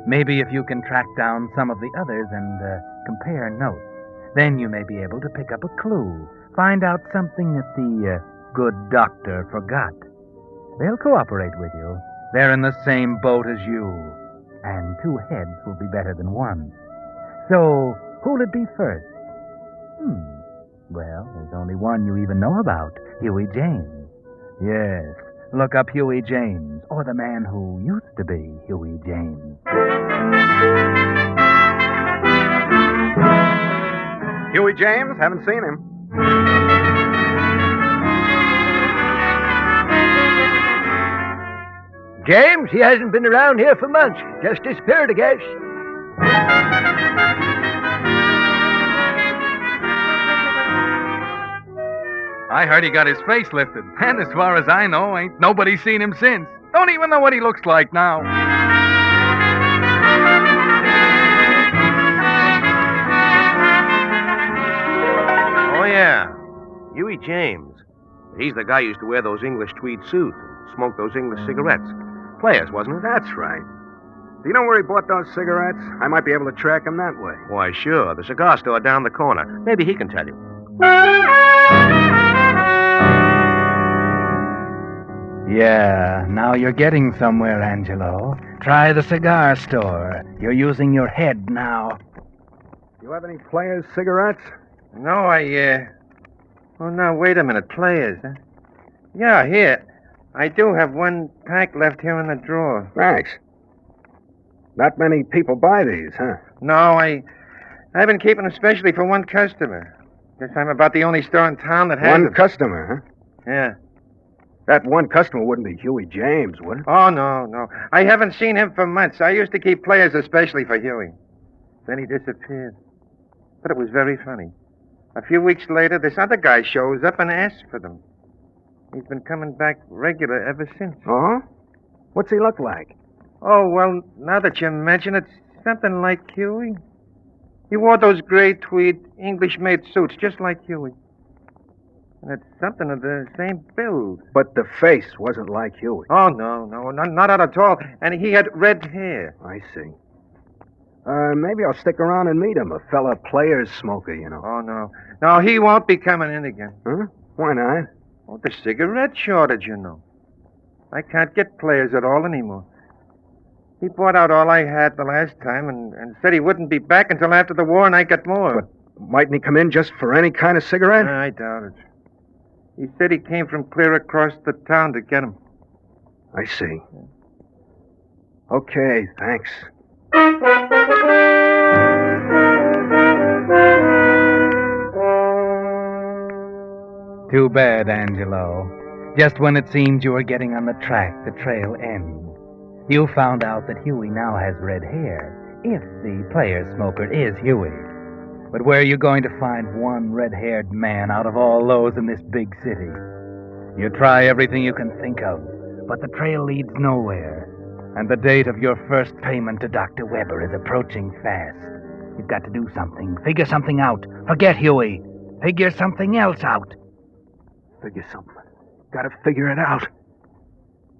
Maybe if you can track down some of the others and compare notes, then you may be able to pick up a clue, find out something that the good doctor forgot. They'll cooperate with you. They're in the same boat as you. And 2 heads will be better than 1. So, who'll it be first? Well, there's only one you even know about, Huey James. Yes, look up Huey James, or the man who used to be Huey James. Huey James? Haven't seen him. James, he hasn't been around here for months. Just disappeared, I guess. I heard he got his face lifted, and as far as I know, ain't nobody seen him since. Don't even know what he looks like now. Oh, yeah. Huey James. He's the guy who used to wear those English tweed suits and smoke those English cigarettes. Players, wasn't it? That's right. Do you know where he bought those cigarettes? I might be able to track him that way. Why, sure. The cigar store down the corner. Maybe he can tell you. Yeah, now you're getting somewhere, Angelo. Try the cigar store. You're using your head now. Do you have any players' cigarettes? No, Oh, now, wait a minute. Players, huh? Yeah, here. I do have 1 pack left here in the drawer. Thanks. Not many people buy these, huh? No, I've been keeping them specially for 1 customer. Guess I'm about the only store in town that has 1 them. customer, huh? Yeah. That 1 customer wouldn't be Huey James, would it? Oh, no. I haven't seen him for months. I used to keep players especially for Huey. Then he disappeared. But it was very funny. A few weeks later, this other guy shows up and asks for them. He's been coming back regular ever since. Oh? What's he look like? Oh, well, now that you mention it, something like Huey. He wore those gray tweed English-made suits just like Huey. And it's something of the same build. But the face wasn't like Huey. Oh, no, not at all. And he had red hair. I see. Maybe I'll stick around and meet him. A fella players smoker, you know. Oh, no. No, he won't be coming in again. Huh? Why not? Oh, the cigarette shortage, you know. I can't get players at all anymore. He bought out all I had the last time and said he wouldn't be back until after the war and I got more. But mightn't he come in just for any kind of cigarette? I doubt it. He said he came from clear across the town to get them. I see. Okay, thanks. Too bad, Angelo. Just when it seemed you were getting on the track, the trail ends. You found out that Huey now has red hair, if the player smoker is Huey. But where are you going to find 1 red-haired man out of all those in this big city? You try everything you can think of, but the trail leads nowhere. And the date of your first payment to Dr. Weber is approaching fast. You've got to do something. Figure something out. Forget Huey. Figure something else out. Figure something. Gotta figure it out.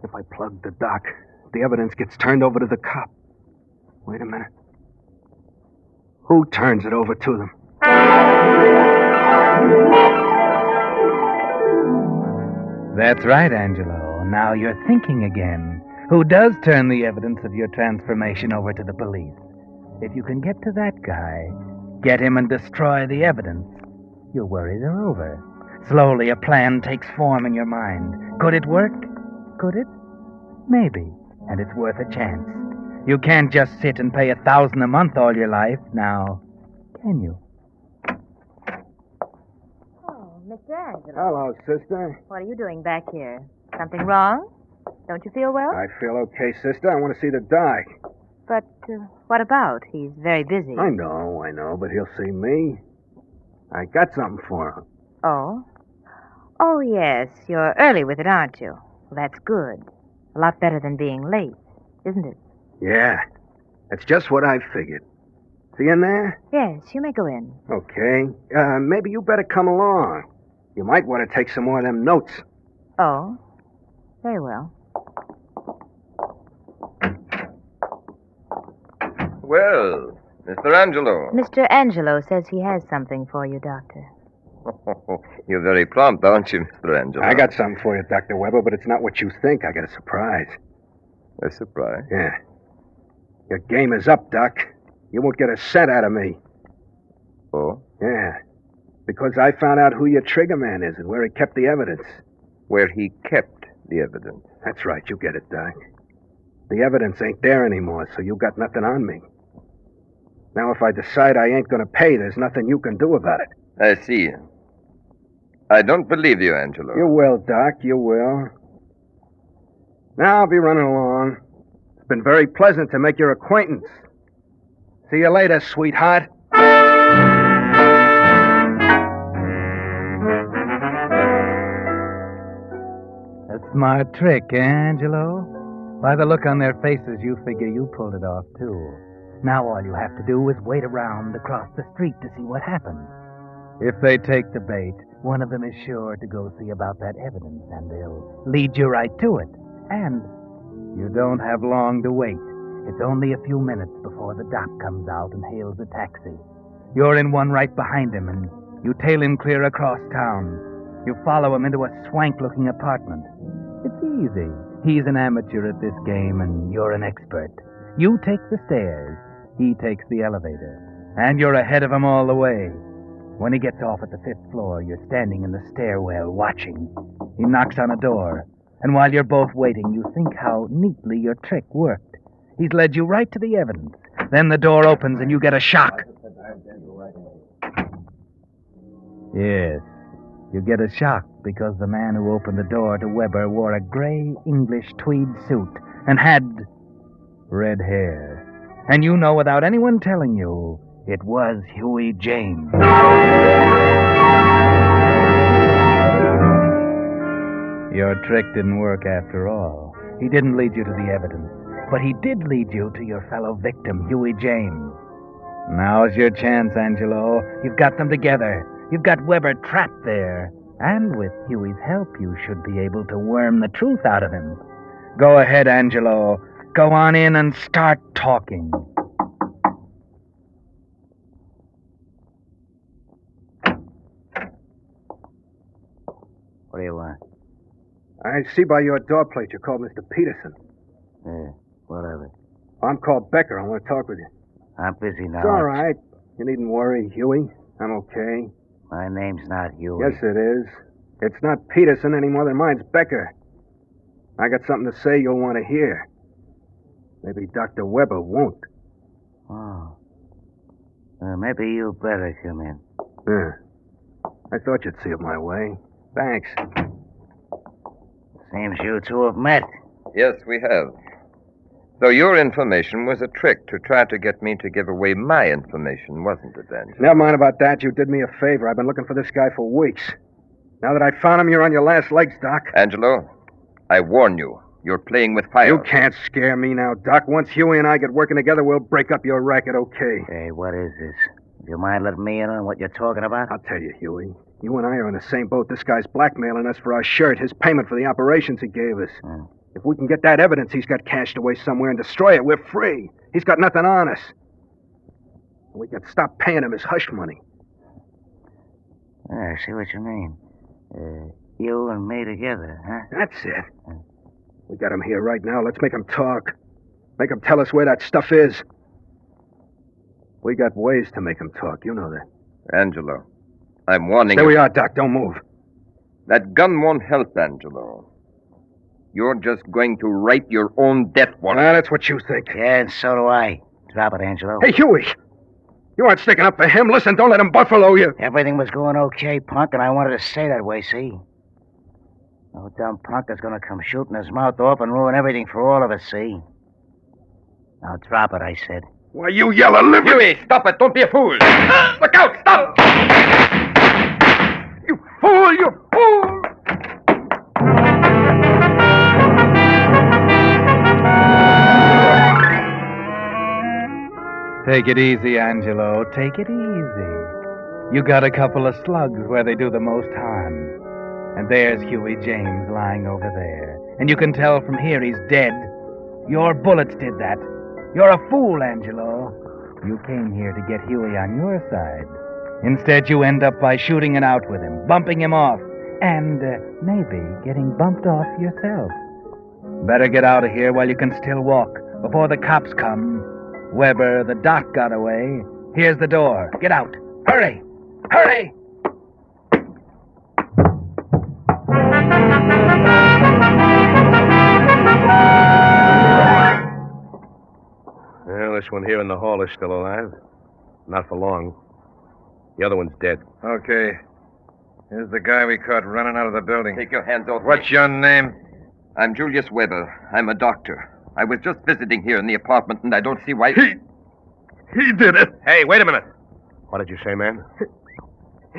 If I plug the doc, the evidence gets turned over to the cop. Wait a minute. Who turns it over to them? That's right, Angelo. Now you're thinking again. Who does turn the evidence of your transformation over to the police? If you can get to that guy, get him and destroy the evidence, your worries are over. Slowly, a plan takes form in your mind. Could it work? Could it? Maybe. And it's worth a chance. You can't just sit and pay $1,000 a month all your life, now, can you? Oh, Mr. Angelo. Hello, sister. What are you doing back here? Something wrong? Don't you feel well? I feel okay, sister. I want to see the doc. But what about? He's very busy. I know, but he'll see me. I got something for him. Oh? Oh, yes. You're early with it, aren't you? Well, that's good. A lot better than being late, isn't it? Yeah, that's just what I figured. Is he in there? Yes, you may go in. Okay. Maybe you better come along. You might want to take some more of them notes. Oh? Very well. Well, Mr. Angelo. Mr. Angelo says he has something for you, Doctor. You're very prompt, aren't you, Mr. Angelo? I got something for you, Dr. Weber, but it's not what you think. I got a surprise. A surprise? Yeah. Your game is up, Doc. You won't get a cent out of me. Oh? Yeah. Because I found out who your trigger man is and where he kept the evidence. Where he kept the evidence? That's right. You get it, Doc. The evidence ain't there anymore, so you got nothing on me. Now, if I decide I ain't gonna pay, there's nothing you can do about it. I see. I don't believe you, Angelo. You will, Doc. You will. Now I'll be running along. It's been very pleasant to make your acquaintance. See you later, sweetheart. A smart trick, eh, Angelo? By the look on their faces, you figure you pulled it off, too. Now all you have to do is wait around across the street to see what happens. If they take the bait, one of them is sure to go see about that evidence, and they'll lead you right to it. And you don't have long to wait. It's only a few minutes before the doc comes out and hails a taxi. You're in one right behind him, and you tail him clear across town. You follow him into a swank-looking apartment. It's easy. He's an amateur at this game, and you're an expert. You take the stairs. He takes the elevator. And you're ahead of him all the way. When he gets off at the 5th floor, you're standing in the stairwell watching. He knocks on a door. And while you're both waiting, you think how neatly your trick worked. He's led you right to the evidence. Then the door opens and you get a shock. Yes, you get a shock because the man who opened the door to Weber wore a gray English tweed suit and had red hair. And you know without anyone telling you, it was Huey James. Your trick didn't work after all. He didn't lead you to the evidence, but he did lead you to your fellow victim, Huey James. Now's your chance, Angelo. You've got them together. You've got Weber trapped there. And with Huey's help, you should be able to worm the truth out of him. Go ahead, Angelo. Go on in and start talking. What do you want? I see by your door plate you called Mr. Peterson. Yeah, whatever. I'm called Becker. I want to talk with you. I'm busy now. It's all right. You needn't worry, Huey. I'm okay. My name's not Huey. Yes, it is. It's not Peterson any more than mine's Becker. I got something to say you'll want to hear. Maybe Dr. Weber won't. Oh. Maybe you better come in. Yeah. I thought you'd see it my way. Thanks. Seems you two have met. Yes, we have. So your information was a trick to try to get me to give away my information, wasn't it, Angelo? Never mind about that. You did me a favor. I've been looking for this guy for weeks. Now that I found him, you're on your last legs, Doc. Angelo, I warn you. You're playing with fire. You can't scare me now, Doc. Once Huey and I get working together, we'll break up your racket, okay? Hey, what is this? Do you mind letting me in on what you're talking about? I'll tell you, Huey. You and I are in the same boat. This guy's blackmailing us for our shirt, his payment for the operations he gave us. If we can get that evidence he's got cached away somewhere and destroy it, we're free. He's got nothing on us. We can stop paying him his hush money. I see what you mean. You and me together, huh? That's it. We got him here right now. Let's make him talk. Make him tell us where that stuff is. We got ways to make him talk. You know that. Angelo, I'm warning There you. we are, Doc. Don't move. That gun won't help, Angelo. You're just going to write your own death warrant. That's what you think. Yeah, and so do I. Drop it, Angelo. Hey, Huey! You aren't sticking up for him. Listen, don't let him buffalo you. Everything was going okay, punk, and I wanted to stay that way, see? No dumb punk is going to come shooting his mouth off and ruin everything for all of us, see? Now drop it, I said. Why, you yellow liver... Huey, stop it. Don't be a fool. Look out! Stop! You fool! You fool! Take it easy, Angelo. Take it easy. You got a couple of slugs where they do the most harm. And there's Huey James lying over there. And you can tell from here he's dead. Your bullets did that. You're a fool, Angelo. You came here to get Huey on your side. Instead, you end up by shooting it out with him, bumping him off, and maybe getting bumped off yourself. Better get out of here while you can still walk, before the cops come. Weber, the doc got away. Here's the door. Get out. Hurry! Hurry! Well, this one here in the hall is still alive. Not for long. The other one's dead. Okay. Here's the guy we caught running out of the building. Take your hands off me. What's your name? I'm Julius Weber. I'm a doctor. I was just visiting here in the apartment, and I don't see why... He did it. Hey, wait a minute. What did you say, man?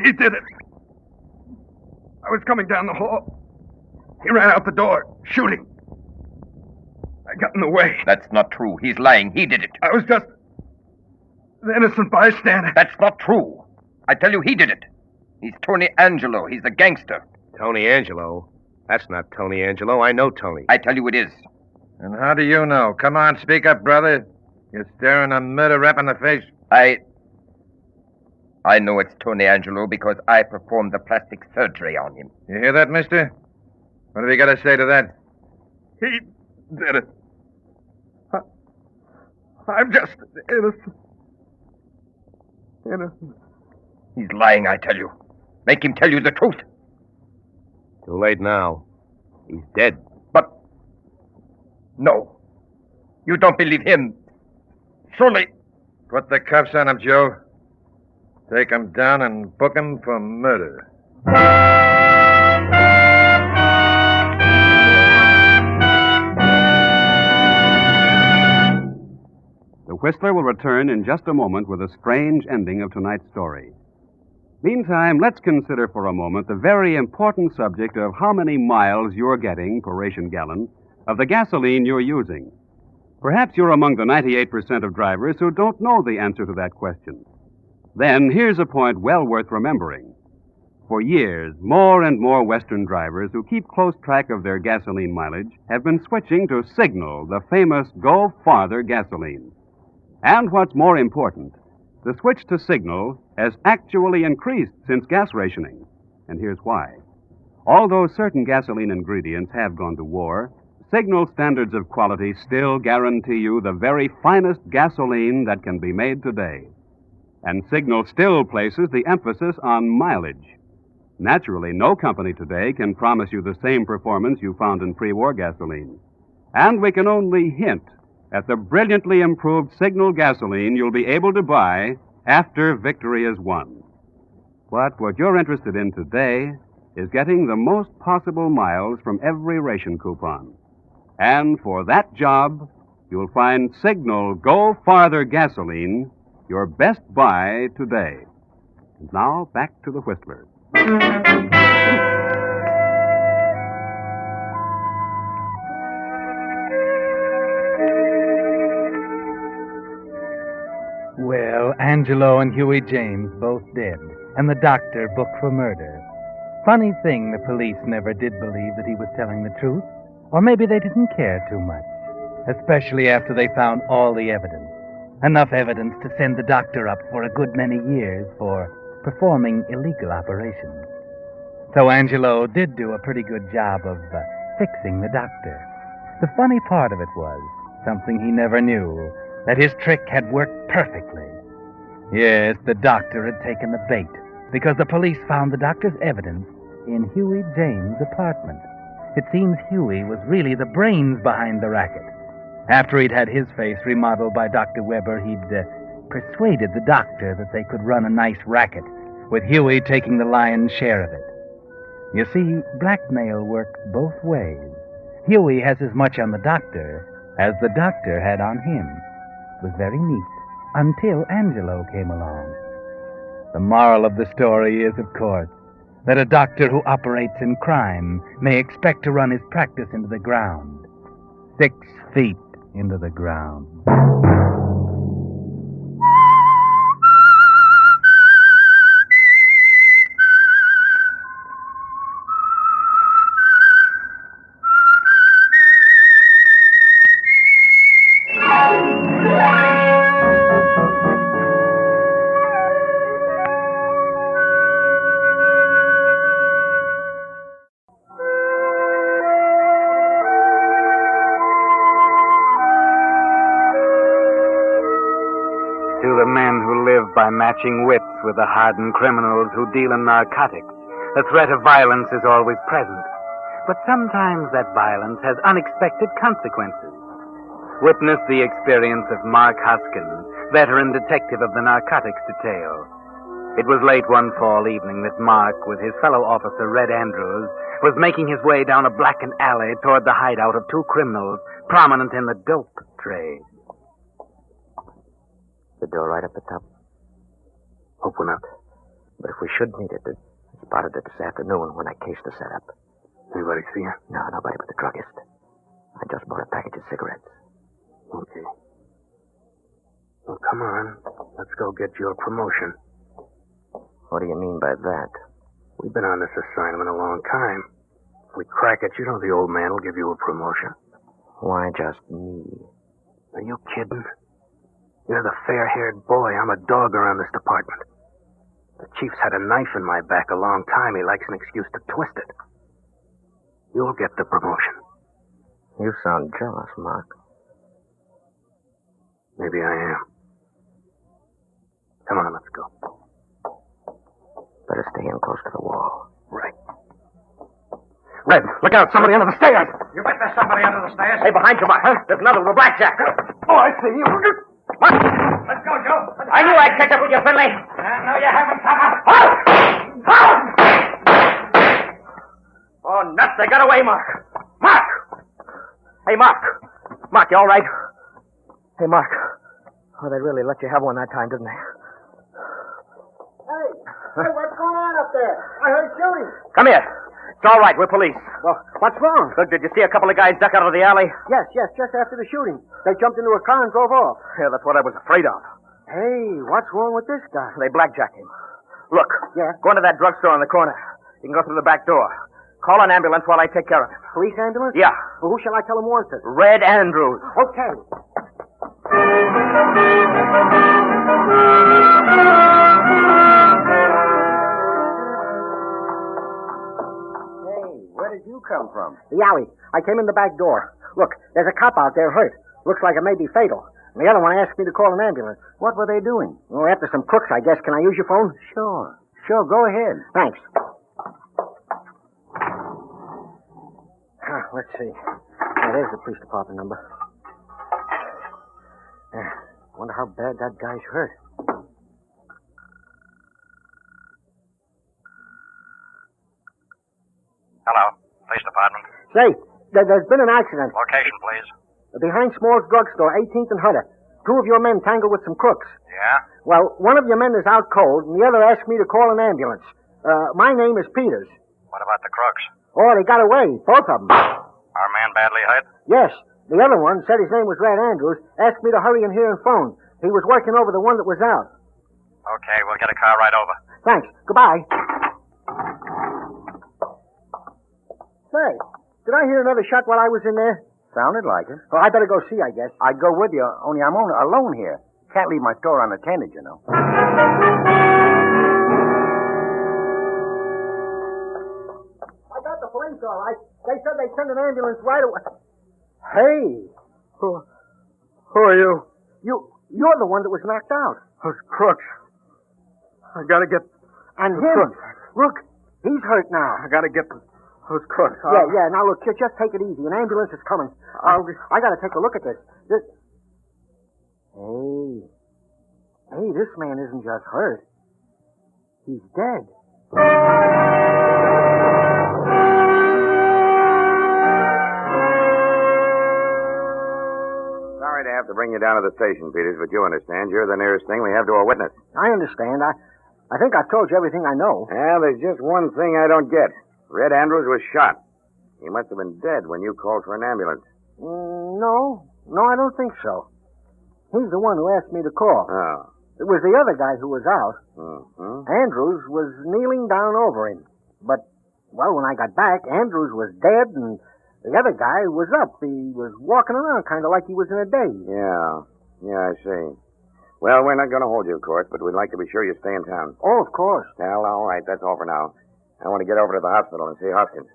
He did it. I was coming down the hall. He ran out the door, shooting. I got in the way. That's not true. He's lying. He did it. I was just an innocent bystander. That's not true. I tell you, he did it. He's Tony Angelo. He's a gangster. Tony Angelo? That's not Tony Angelo. I know Tony. I tell you it is. And how do you know? Come on, speak up, brother. You're staring a murder rap in the face. I know it's Tony Angelo because I performed the plastic surgery on him. You hear that, mister? What have you got to say to that? He did it. I'm just innocent. He's lying, I tell you. Make him tell you the truth. Too late now. He's dead. But... No. You don't believe him. Surely... Put the cuffs on him, Joe. Take him down and book him for murder. The Whistler will return in just a moment with a strange ending of tonight's story. Meantime, let's consider for a moment the very important subject of how many miles you're getting per ration gallon of the gasoline you're using. Perhaps you're among the 98% of drivers who don't know the answer to that question. Then here's a point well worth remembering. For years, more and more Western drivers who keep close track of their gasoline mileage have been switching to Signal, the famous Go Farther gasoline. And what's more important, the switch to Signal has actually increased since gas rationing. And here's why. Although certain gasoline ingredients have gone to war, Signal standards of quality still guarantee you the very finest gasoline that can be made today. And Signal still places the emphasis on mileage. Naturally, no company today can promise you the same performance you found in pre-war gasoline. And we can only hint at the brilliantly improved Signal gasoline you'll be able to buy after victory is won. But what you're interested in today is getting the most possible miles from every ration coupon. And for that job, you'll find Signal Go Farther gasoline your best buy today. And now, back to the Whistler. Well, Angelo and Huey James both dead, and the doctor booked for murder. Funny thing, the police never did believe that he was telling the truth. Or maybe they didn't care too much, especially after they found all the evidence. Enough evidence to send the doctor up for a good many years for performing illegal operations. So Angelo did do a pretty good job of fixing the doctor. The funny part of it was, something he never knew, that his trick had worked perfectly. Yes, the doctor had taken the bait, because the police found the doctor's evidence in Huey James' apartment. It seems Huey was really the brains behind the racket. After he'd had his face remodeled by Dr. Weber, he'd persuaded the doctor that they could run a nice racket, with Huey taking the lion's share of it. You see, blackmail works both ways. Huey has as much on the doctor as the doctor had on him. It was very neat, until Angelo came along. The moral of the story is, of course, that a doctor who operates in crime may expect to run his practice into the ground. 6 feet into the ground. by matching wits with the hardened criminals who deal in narcotics, the threat of violence is always present. But sometimes that violence has unexpected consequences. Witness the experience of Mark Hoskins, veteran detective of the narcotics detail. It was late one fall evening that Mark, with his fellow officer Red Andrews, was making his way down a blackened alley toward the hideout of two criminals prominent in the dope trade. The door right up the top. Open up. But if we should need it, I spotted it this afternoon when I cased the setup. Anybody see her? No, nobody but the druggist. I just bought a package of cigarettes. Okay. Well, come on. Let's go get your promotion. What do you mean by that? We've been on this assignment a long time. If we crack it, you know the old man will give you a promotion. Why just me? Are you kidding? You're the fair-haired boy. I'm a dog around this department. The chief's had a knife in my back a long time. He likes an excuse to twist it. You'll get the promotion. You sound jealous, Mark. Maybe I am. Come on, let's go. Better stay in close to the wall. Right. Red, look out. Somebody under the stairs. You bet there's somebody under the stairs. Hey, behind you, Mark. Huh? There's another with a blackjack. Oh, I see you. Mark! Let's go, Joe. I knew I'd catch up with you, Finley. No, you haven't, Papa. Oh, nuts. They got away, Mark. Mark! Hey, Mark. Mark, you all right? Hey, Mark. Oh, they really let you have one that time, didn't they? Hey, what's going on up there? I heard shooting. Come here. It's all right. We're police. Well, what's wrong? Look, did you see a couple of guys duck out of the alley? Yes, just after the shooting. They jumped into a car and drove off. Yeah, that's what I was afraid of. Hey, what's wrong with this guy? They blackjacked him. Look. Yeah? Go into that drugstore on the corner. You can go through the back door. Call an ambulance while I take care of him. Police ambulance? Yeah. Well, who shall I tell him wants it? Red Andrews. Okay. Where did you come from? The alley. I came in the back door. Look, there's a cop out there hurt. Looks like it may be fatal. And the other one asked me to call an ambulance. What were they doing? Well, after some crooks, I guess. Can I use your phone? Sure. Go ahead. Thanks. Let's see. Oh, there's the police department number. Wonder how bad that guy's hurt. Hello, police department. Say, there's been an accident. Location, please. Behind Small's drugstore, 18th and Hunter. Two of your men tangled with some crooks. Yeah? Well, one of your men is out cold, and the other asked me to call an ambulance. My name is Peters. What about the crooks? Oh, they got away, both of them. Our man badly hurt? Yes. The other one said his name was Red Andrews, asked me to hurry in here and phone. He was working over the one that was out. Okay, we'll get a car right over. Thanks. Goodbye. Say, did I hear another shot while I was in there? Sounded like it. Oh, I better go see, I guess. I'd go with you, only I'm alone here. Can't leave my store unattended, you know. I got the police all right. They said they'd send an ambulance right away. Hey. Who are you? You're the one that was knocked out. Those crooks. I gotta get... And those him. crooks. Look, he's hurt now. I gotta get those crooks. Yeah. Now, look, just take it easy. An ambulance is coming. I gotta take a look at this. Hey, this man isn't just hurt. He's dead. Sorry to have to bring you down to the station, Peters, but you understand. You're the nearest thing we have to a witness. I understand. I think I've told you everything I know. Well, there's just one thing I don't get. Red Andrews was shot. He must have been dead when you called for an ambulance. No, I don't think so. He's the one who asked me to call. Oh. It was the other guy who was out. Mm-hmm. Andrews was kneeling down over him. But, well, when I got back, Andrews was dead and the other guy was up. He was walking around kind of like he was in a daze. Yeah, I see. Well, we're not going to hold you, of course, but we'd like to be sure you stay in town. Oh, of course. Well, all right, that's all for now. I want to get over to the hospital and see Hoskins.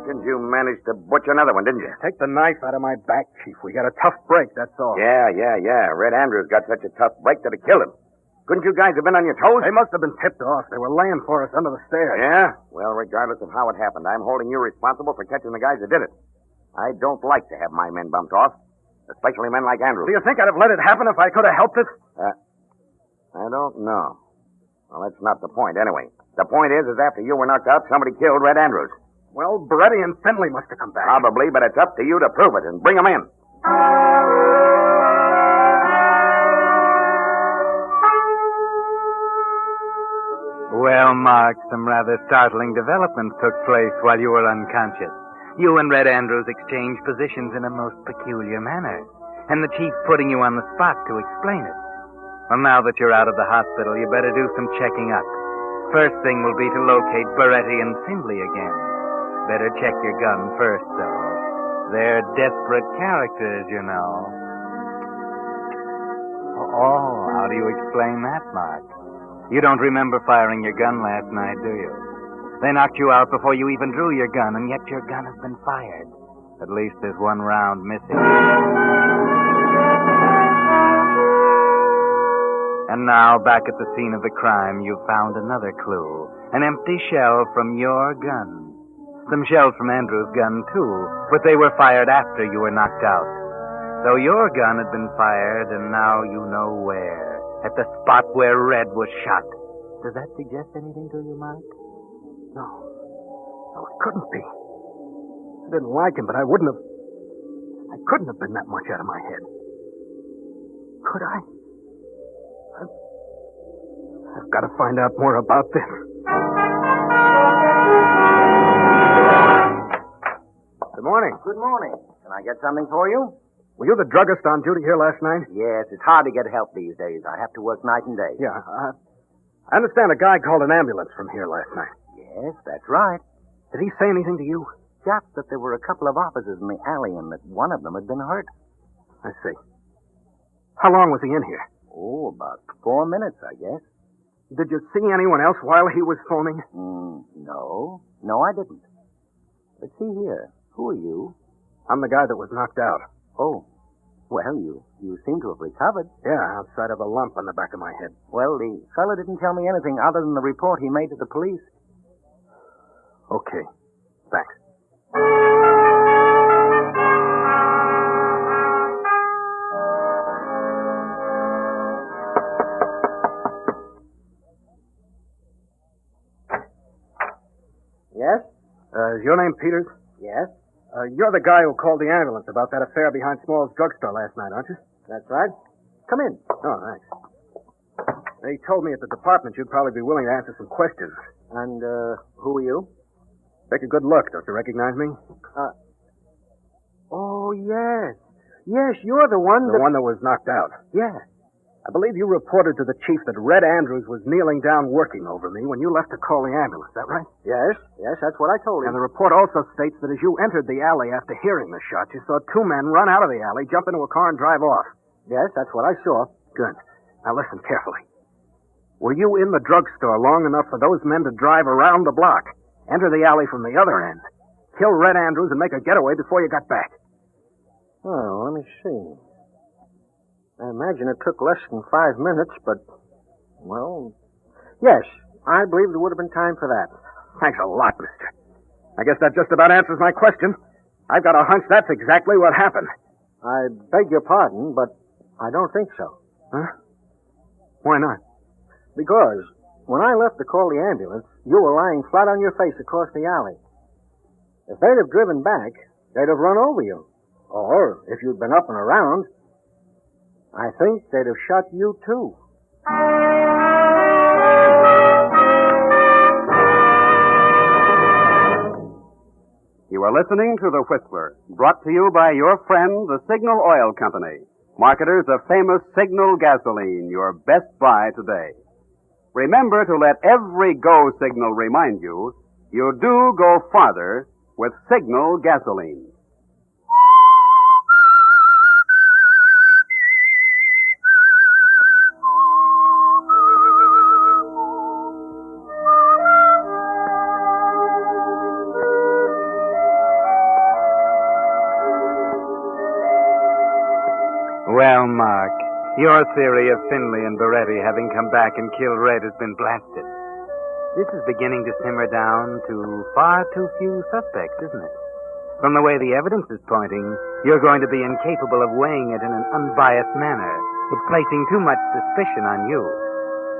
Hoskins, you managed to butch another one, didn't you? Take the knife out of my back, Chief. We got a tough break, that's all. Yeah. Red Andrews got such a tough break that it killed him. Couldn't you guys have been on your toes? They must have been tipped off. They were laying for us under the stairs. Yeah? Well, regardless of how it happened, I'm holding you responsible for catching the guys that did it. I don't like to have my men bumped off, especially men like Andrews. Do you think I'd have let it happen if I could have helped it? I don't know. Well, that's not the point, anyway. The point is after you were knocked out, somebody killed Red Andrews. Well, Beretti and Finley must have come back. Probably, but it's up to you to prove it and bring them in. Well, Mark, some rather startling developments took place while you were unconscious. You and Red Andrews exchanged positions in a most peculiar manner, and the chief putting you on the spot to explain it. Well, now that you're out of the hospital, you better do some checking up. First thing will be to locate Beretti and Finley again. Better check your gun first, though. They're desperate characters, you know. Oh, how do you explain that, Mark? You don't remember firing your gun last night, do you? They knocked you out before you even drew your gun, and yet your gun has been fired. At least there's one round missing. And now, back at the scene of the crime, you've found another clue. An empty shell from your gun. Some shells from Andrew's gun, too, but they were fired after you were knocked out. So your gun had been fired, and now you know where. At the spot where Red was shot. Does that suggest anything to you, Mark? No, it couldn't be. I didn't like him, but I couldn't have been that much out of my head. Could I? I've got to find out more about this. Good morning. Good morning. Can I get something for you? Were you the druggist on duty here last night? Yes, it's hard to get help these days. I have to work night and day. Yeah, I understand a guy called an ambulance from here last night. Yes, that's right. Did he say anything to you? Just that there were a couple of officers in the alley and that one of them had been hurt. I see. How long was he in here? Oh, about 4 minutes, I guess. Did you see anyone else while he was phoning? No. No, I didn't. But see here. Who are you? I'm the guy that was knocked out. Oh. Well, you seem to have recovered. Yeah, outside of a lump on the back of my head. Well, the fella didn't tell me anything other than the report he made to the police. Okay. Thanks. Yes? Is your name Peters? Yes? You're the guy who called the ambulance about that affair behind Small's drugstore last night, aren't you? That's right. Come in. Oh, thanks. They told me at the department you'd probably be willing to answer some questions. And, who are you? Take a good look. Don't you recognize me? Oh, yes. Yes, you're the one The one that was knocked out. Yeah. I believe you reported to the chief that Red Andrews was kneeling down working over me when you left to call the ambulance. Is that right? Yes, that's what I told him. And the report also states that as you entered the alley after hearing the shot, you saw two men run out of the alley, jump into a car, and drive off. Yes, that's what I saw. Good. Now listen carefully. Were you in the drugstore long enough for those men to drive around the block, enter the alley from the other end, kill Red Andrews, and make a getaway before you got back? Oh, let me see. I imagine it took less than 5 minutes, but, well, yes, I believe there would have been time for that. Thanks a lot, mister. I guess that just about answers my question. I've got a hunch that's exactly what happened. I beg your pardon, but I don't think so. Huh? Why not? Because when I left to call the ambulance, you were lying flat on your face across the alley. If they'd have driven back, they'd have run over you. Or, if you'd been up and around, I think they'd have shot you, too. You are listening to The Whistler, brought to you by your friend, the Signal Oil Company, marketers of famous Signal gasoline, your best buy today. Remember to let every go signal remind you, you do go farther with Signal gasoline. Well, Mark, your theory of Finley and Beretti having come back and killed Red has been blasted. This is beginning to simmer down to far too few suspects, isn't it? From the way the evidence is pointing, you're going to be incapable of weighing it in an unbiased manner. It's placing too much suspicion on you.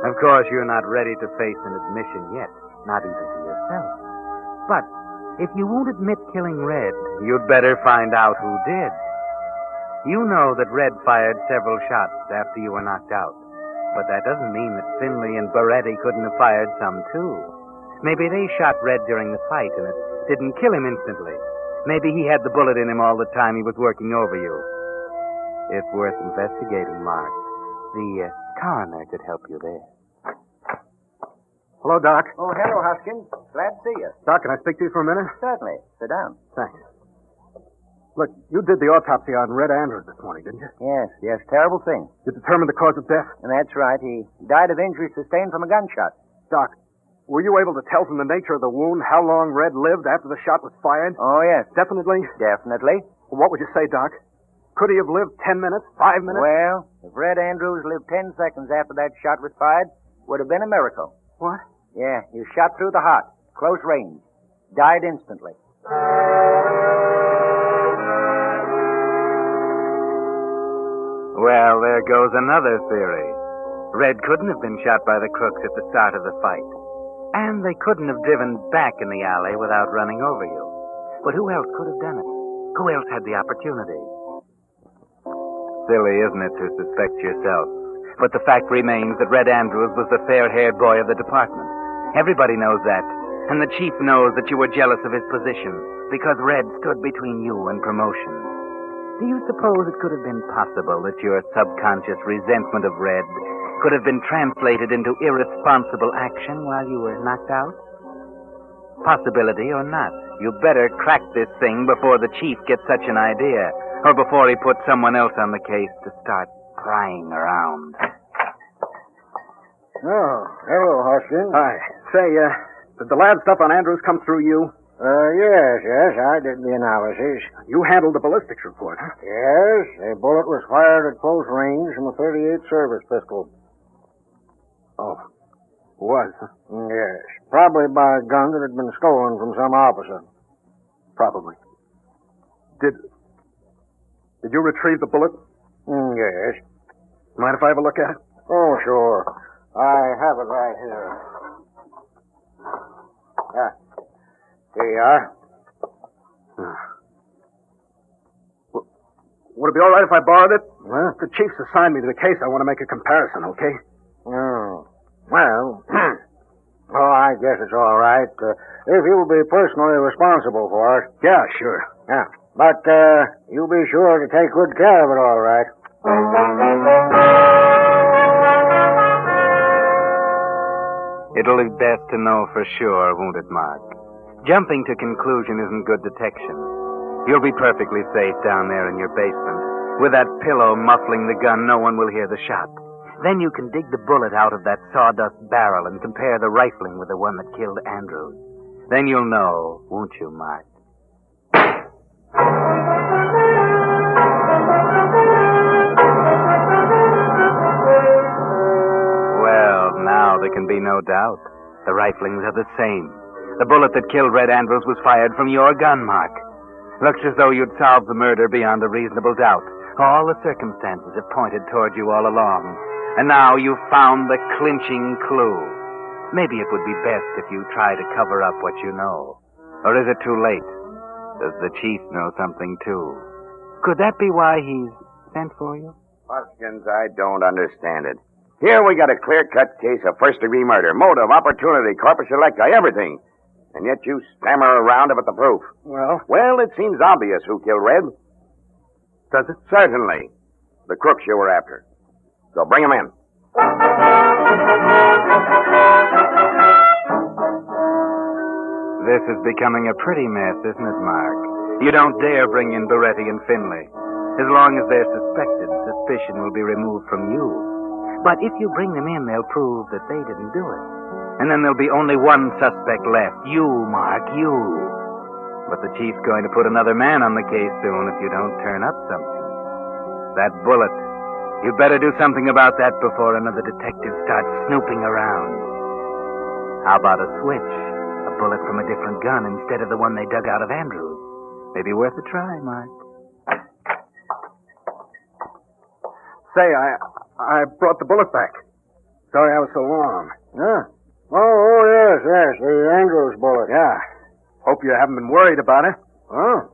Of course, you're not ready to face an admission yet, not even to yourself. But if you won't admit killing Red, you'd better find out who did. You know that Red fired several shots after you were knocked out. But that doesn't mean that Finley and Beretti couldn't have fired some, too. Maybe they shot Red during the fight and it didn't kill him instantly. Maybe he had the bullet in him all the time he was working over you. It's worth investigating, Mark. The coroner could help you there. Hello, Doc. Oh, hello, Hoskins. Glad to see you. Doc, can I speak to you for a minute? Certainly. Sit down. Thanks. Look, you did the autopsy on Red Andrews this morning, didn't you? Yes. Terrible thing. You determined the cause of death? And that's right. He died of injuries sustained from a gunshot. Doc, were you able to tell from the nature of the wound how long Red lived after the shot was fired? Oh, yes. Definitely? Definitely. What would you say, Doc? Could he have lived 10 minutes, 5 minutes? Well, if Red Andrews lived 10 seconds after that shot was fired, would have been a miracle. What? Yeah, he was shot through the heart, close range. Died instantly. Well, there goes another theory. Red couldn't have been shot by the crooks at the start of the fight. And they couldn't have driven back in the alley without running over you. But who else could have done it? Who else had the opportunity? Silly, isn't it, to suspect yourself? But the fact remains that Red Andrews was the fair-haired boy of the department. Everybody knows that. And the chief knows that you were jealous of his position because Red stood between you and promotion. Do you suppose it could have been possible that your subconscious resentment of Red could have been translated into irresponsible action while you were knocked out? Possibility or not, you better crack this thing before the chief gets such an idea, or before he puts someone else on the case to start prying around. Oh, hello, Hoskins. Hi. Say, did the lab stuff on Andrews come through you? Yes, I did the analysis. You handled the ballistics report, huh? Yes, a bullet was fired at close range from a .38 service pistol. Oh, was, huh? Yes, probably by a gun that had been stolen from some officer. Probably. Did you retrieve the bullet? Yes. Mind if I have a look at it? Oh, sure. I have it right here. Yeah. Here you are. Would it be all right if I borrowed it? Huh? The chief's assigned me to the case. I want to make a comparison, okay? Oh. Well, I guess it's all right. If you'll be personally responsible for it. Yeah, sure. Yeah. But you be sure to take good care of it, all right. It'll be best to know for sure, won't it, Mark? Jumping to conclusion isn't good detection. You'll be perfectly safe down there in your basement. With that pillow muffling the gun, no one will hear the shot. Then you can dig the bullet out of that sawdust barrel and compare the rifling with the one that killed Andrews. Then you'll know, won't you, Mark? Well, now there can be no doubt. The riflings are the same. The bullet that killed Red Andrews was fired from your gun, Mark. Looks as though you'd solved the murder beyond a reasonable doubt. All the circumstances have pointed toward you all along. And now you've found the clinching clue. Maybe it would be best if you try to cover up what you know. Or is it too late? Does the chief know something, too? Could that be why he's sent for you? Hoskins, I don't understand it. Here we got a clear-cut case of first-degree murder. Motive, opportunity, corpus electi, everything. And yet you stammer around about the proof. Well, it seems obvious who killed Red. Does it? Certainly. The crooks you were after. So bring him in. This is becoming a pretty mess, isn't it, Mark? You don't dare bring in Beretti and Finley. As long as they're suspected, suspicion will be removed from you. But if you bring them in, they'll prove that they didn't do it. And then there'll be only one suspect left. You, Mark, you. But the chief's going to put another man on the case soon if you don't turn up something. That bullet You'd better do something about that before another detective starts snooping around. How about a switch? A bullet from a different gun instead of the one they dug out of Andrews. Maybe worth a try, Mark. Say, I brought the bullet back. Sorry I was so long. Huh? Oh, yes, the Andrews bullet. Yeah. Hope you haven't been worried about it. Huh?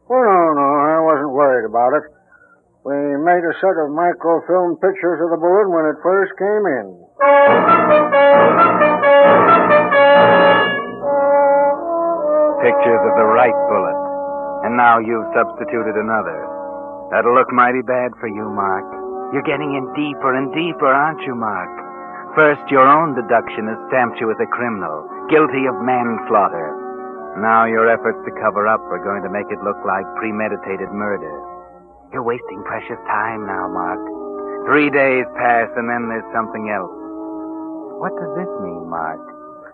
Oh, no, I wasn't worried about it. We made a set of microfilm pictures of the bullet when it first came in. Pictures of the right bullet. And now you've substituted another. That'll look mighty bad for you, Mark. You're getting in deeper and deeper, aren't you, Mark? First, your own deduction has stamped you as a criminal, guilty of manslaughter. Now your efforts to cover up are going to make it look like premeditated murder. You're wasting precious time now, Mark. 3 days pass, and then there's something else. What does this mean, Mark?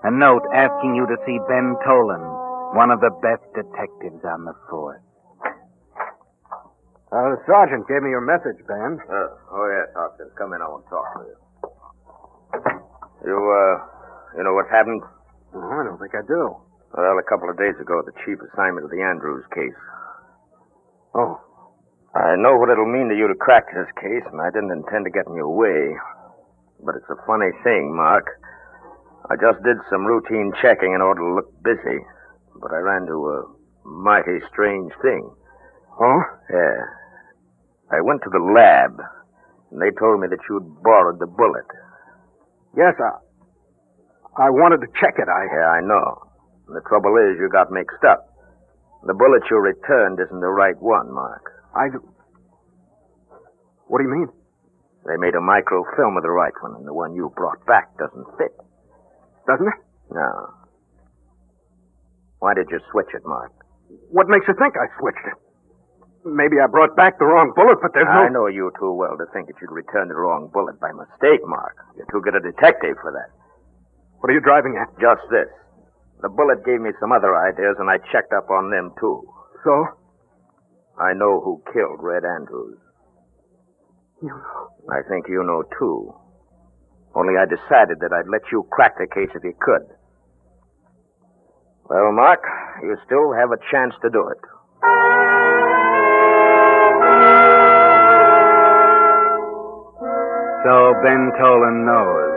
A note asking you to see Ben Tolan, one of the best detectives on the force. The sergeant gave me your message, Ben. Oh, yes, Hopkins. Come in. I want to talk to you. You know what's happened? Oh, I don't think I do. Well, a couple of days ago, the chief assigned me to the Andrews case. Oh. I know what it'll mean to you to crack this case, and I didn't intend to get in your way. But it's a funny thing, Mark. I just did some routine checking in order to look busy, but I ran into a mighty strange thing. Oh? Yeah. I went to the lab, and they told me that you'd borrowed the bullet. Yes, I wanted to check it. Yeah, I know. And the trouble is, you got mixed up. The bullet you returned isn't the right one, Mark. What do you mean? They made a microfilm of the right one, and the one you brought back doesn't fit. Doesn't it? No. Why did you switch it, Mark? What makes you think I switched it? Maybe I brought back the wrong bullet, but there's no... I know you too well to think that you'd return the wrong bullet by mistake, Mark. You're too good a detective for that. What are you driving at? Just this. The bullet gave me some other ideas, and I checked up on them, too. So? I know who killed Red Andrews. You know? I think you know, too. Only I decided that I'd let you crack the case if you could. Well, Mark, you still have a chance to do it. So Ben Tolan knows.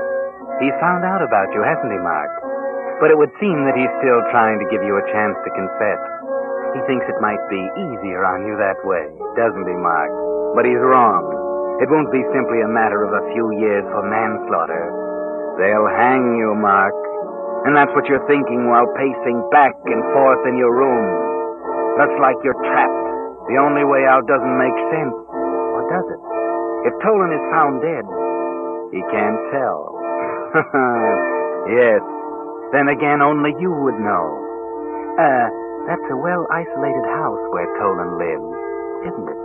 He's found out about you, hasn't he, Mark? But it would seem that he's still trying to give you a chance to confess. He thinks it might be easier on you that way, doesn't he, Mark? But he's wrong. It won't be simply a matter of a few years for manslaughter. They'll hang you, Mark. And that's what you're thinking while pacing back and forth in your room. Looks like you're trapped. The only way out doesn't make sense. Or does it? If Tolan is found dead, he can't tell. Yes. Then again, only you would know. That's a well-isolated house where Tolan lives, isn't it?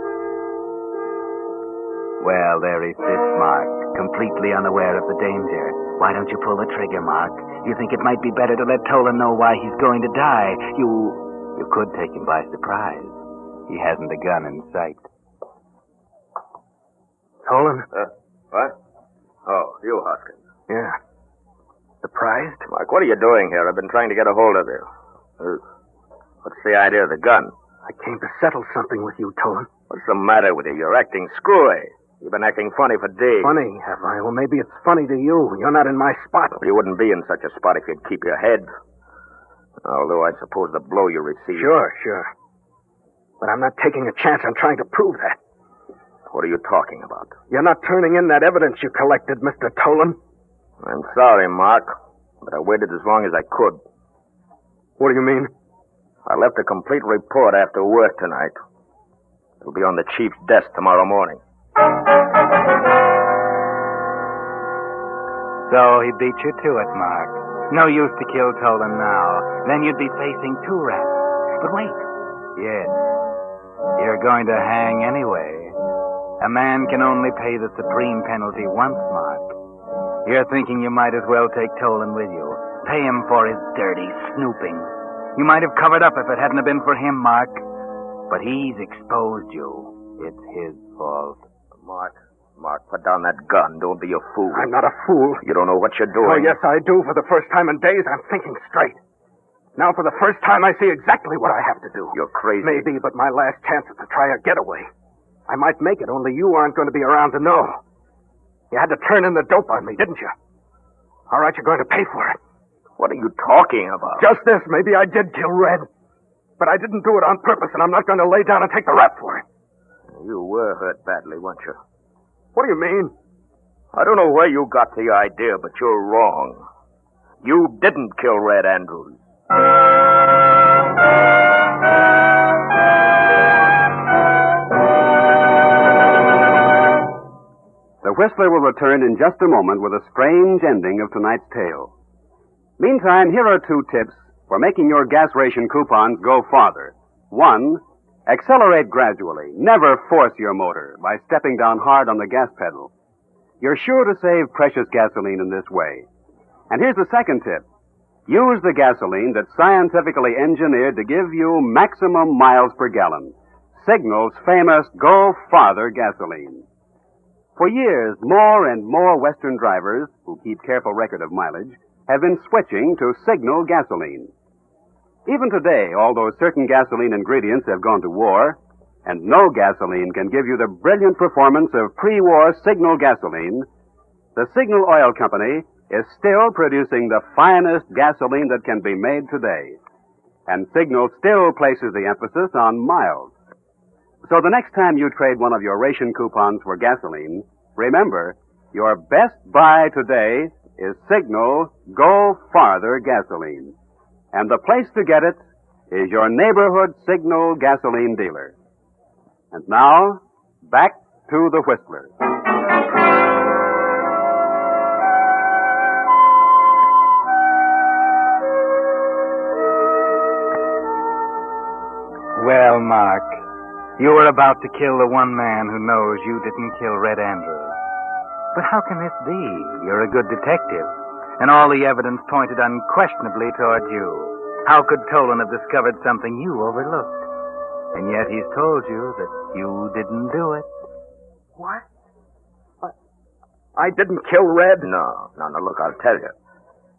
Well, there he sits, Mark, completely unaware of the danger. Why don't you pull the trigger, Mark? You think it might be better to let Tolan know why he's going to die. You could take him by surprise. He hasn't a gun in sight. Tolan? What? Oh, you, Hoskins. Yeah. Surprised? Mark, what are you doing here? I've been trying to get a hold of you. What's the idea of the gun? I came to settle something with you, Tolan. What's the matter with you? You're acting screwy. You've been acting funny for days. Funny, have I? Well, maybe it's funny to you. You're not in my spot. You wouldn't be in such a spot if you'd keep your head. Although I suppose the blow you received... Sure. But I'm not taking a chance on trying to prove that. What are you talking about? You're not turning in that evidence you collected, Mr. Tolan. I'm sorry, Mark, but I waited as long as I could. What do you mean? I left a complete report after work tonight. It'll be on the chief's desk tomorrow morning. So he beat you to it, Mark. No use to kill Tolan now. Then you'd be facing 2 rats. But wait. Yes. You're going to hang anyway. A man can only pay the supreme penalty once, Mark. You're thinking you might as well take Tolan with you. Pay him for his dirty snooping. You might have covered up if it hadn't been for him, Mark. But he's exposed you. It's his fault. Mark, put down that gun. Don't be a fool. I'm not a fool. You don't know what you're Oh, doing. yes, I do. For the first time in days, I'm thinking straight. Now, for the first time, I see exactly what I have to do. You're crazy. Maybe, but my last chance is to try a getaway. I might make it, only you aren't going to be around to know. You had to turn in the dope on me, didn't you? All right, you're going to pay for it. What are you talking about? Just this. Maybe I did kill Red. But I didn't do it on purpose, and I'm not going to lay down and take the rap for it. You were hurt badly, weren't you? What do you mean? I don't know where you got the idea, but you're wrong. You didn't kill Red Andrews. The Whistler will return in just a moment with a strange ending of tonight's tale. Meantime, here are 2 tips for making your gas ration coupons go farther. 1, accelerate gradually. Never force your motor by stepping down hard on the gas pedal. You're sure to save precious gasoline in this way. And here's the second tip. Use the gasoline that's scientifically engineered to give you maximum miles per gallon. Signal's famous Go Farther gasoline. For years, more and more Western drivers, who keep careful record of mileage, have been switching to Signal gasoline. Even today, although certain gasoline ingredients have gone to war, and no gasoline can give you the brilliant performance of pre-war Signal gasoline, the Signal Oil Company is still producing the finest gasoline that can be made today. And Signal still places the emphasis on miles. So the next time you trade one of your ration coupons for gasoline, remember, your best buy today is Signal Go Farther gasoline. And the place to get it is your neighborhood Signal gasoline dealer. And now, back to the Whistler. Well, Mark, you were about to kill the one man who knows you didn't kill Red Andrews. But how can this be? You're a good detective, and all the evidence pointed unquestionably toward you. How could Tolan have discovered something you overlooked? And yet he's told you that you didn't do it. What? I didn't kill Red? No, look, I'll tell you.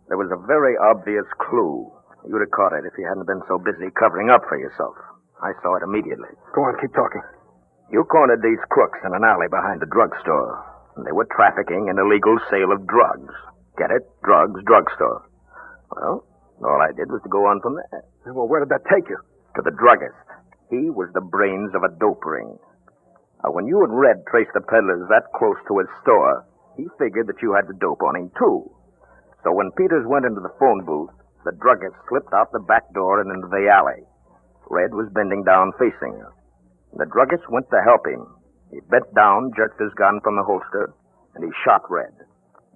There was a very obvious clue. You'd have caught it if you hadn't been so busy covering up for yourself. I saw it immediately. Go on, keep talking. You cornered these crooks in an alley behind a drugstore. And they were trafficking in illegal sale of drugs. Get it? Drugs, drugstore. Well, all I did was to go on from there. Well, where did that take you? To the druggist. He was the brains of a dope ring. Now, when you and Red traced the peddlers that close to his store, he figured that you had the dope on him, too. So when Peters went into the phone booth, the druggist slipped out the back door and into the alley. Red was bending down facing her. The druggist went to help him. He bent down, jerked his gun from the holster, and he shot Red.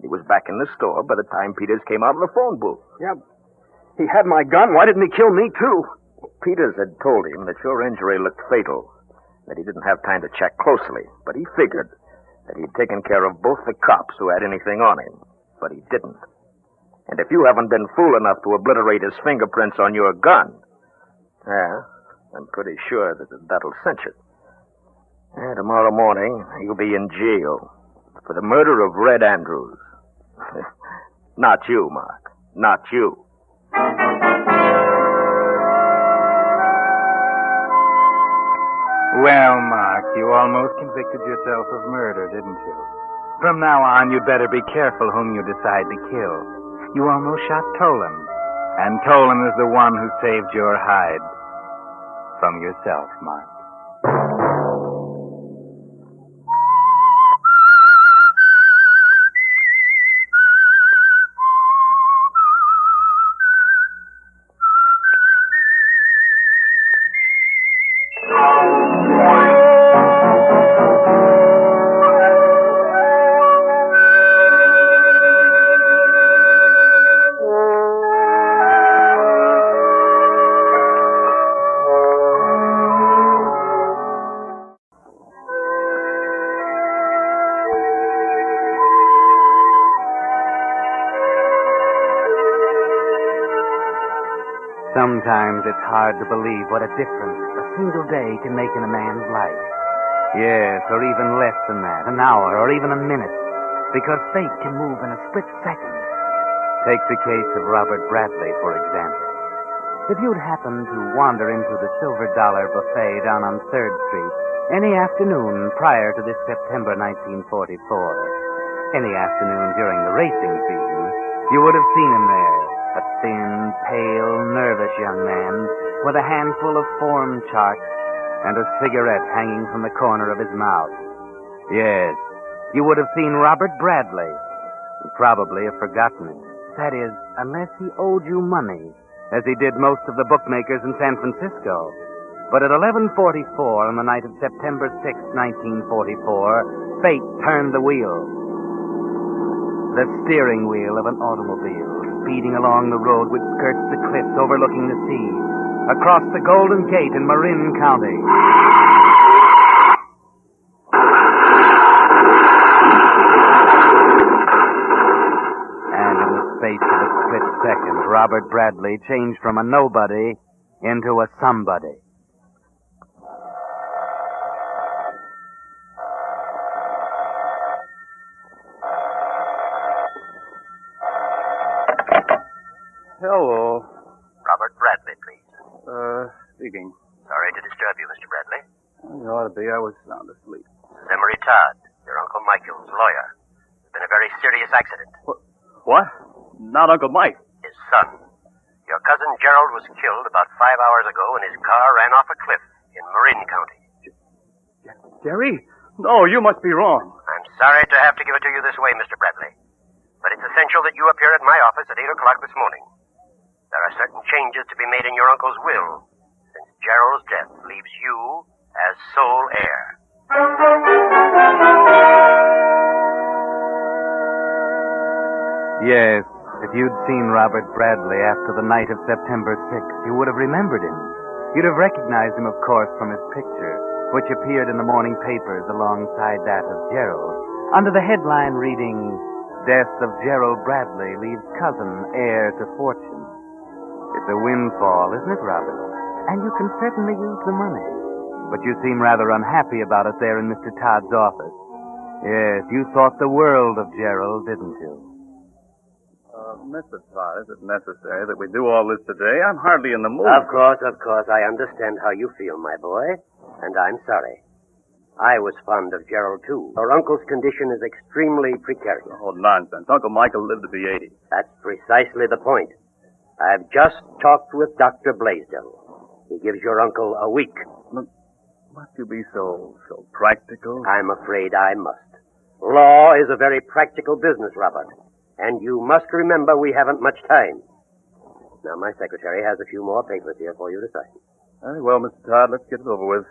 He was back in the store by the time Peters came out of the phone booth. Yeah, he had my gun. Why didn't he kill me, too? Peters had told him that your injury looked fatal, that he didn't have time to check closely, but he figured that he'd taken care of both the cops who had anything on him, but he didn't. And if you haven't been fool enough to obliterate his fingerprints on your gun, I'm pretty sure that that'll cinch it. Tomorrow morning, you'll be in jail for the murder of Red Andrews. Not you, Mark. Not you. Well, Mark, you almost convicted yourself of murder, didn't you? From now on, you'd better be careful whom you decide to kill. You almost shot Tolan, and Tolan is the one who saved your hide from yourself, Mark. Sometimes it's hard to believe what a difference a single day can make in a man's life. Yes, or even less than that, an hour, or even a minute. Because fate can move in a split second. Take the case of Robert Bradley, for example. If you'd happened to wander into the Silver Dollar Buffet down on 3rd Street any afternoon prior to this September 1944, any afternoon during the racing season, you would have seen him there, a thin, pale, nervous young man with a handful of form charts and a cigarette hanging from the corner of his mouth. Yes, you would have seen Robert Bradley, and probably have forgotten him. That is, unless he owed you money, as he did most of the bookmakers in San Francisco. But at 11:44 on the night of September 6, 1944, fate turned the wheel. The steering wheel of an automobile speeding along the road which skirts the cliffs overlooking the sea, across the Golden Gate in Marin County. And in the space of a split second, Robert Bradley changed from a nobody into a somebody. Hello. Robert Bradley, please. Speaking. Sorry to disturb you, Mr. Bradley. You ought to be. I was sound asleep. Emery Todd, your Uncle Michael's lawyer. There's been a very serious accident. What? Not Uncle Mike. His son. Your cousin Gerald was killed about 5 hours ago and his car ran off a cliff in Marin County. Jerry? No, you must be wrong. I'm sorry to have to give it to you this way, Mr. Bradley. But it's essential that you appear at my office at 8 o'clock this morning. There are certain changes to be made in your uncle's will, since Gerald's death leaves you as sole heir. Yes, if you'd seen Robert Bradley after the night of September 6th, you would have remembered him. You'd have recognized him, of course, from his picture, which appeared in the morning papers alongside that of Gerald, under the headline reading, "Death of Gerald Bradley leaves cousin heir to fortune." It's a windfall, isn't it, Robert? And you can certainly use the money. But you seem rather unhappy about it there in Mr. Todd's office. Yes, you thought the world of Gerald, didn't you? Mr. Todd, is it necessary that we do all this today? I'm hardly in the mood. Of course. I understand how you feel, my boy. And I'm sorry. I was fond of Gerald, too. Your uncle's condition is extremely precarious. Oh, nonsense. Uncle Michael lived to be 80. That's precisely the point. I've just talked with Dr. Blaisdell. He gives your uncle a week. Must you be so practical? I'm afraid I must. Law is a very practical business, Robert. And you must remember we haven't much time. Now, my secretary has a few more papers here for you to sign. Very well, Mr. Todd. Let's get it over with.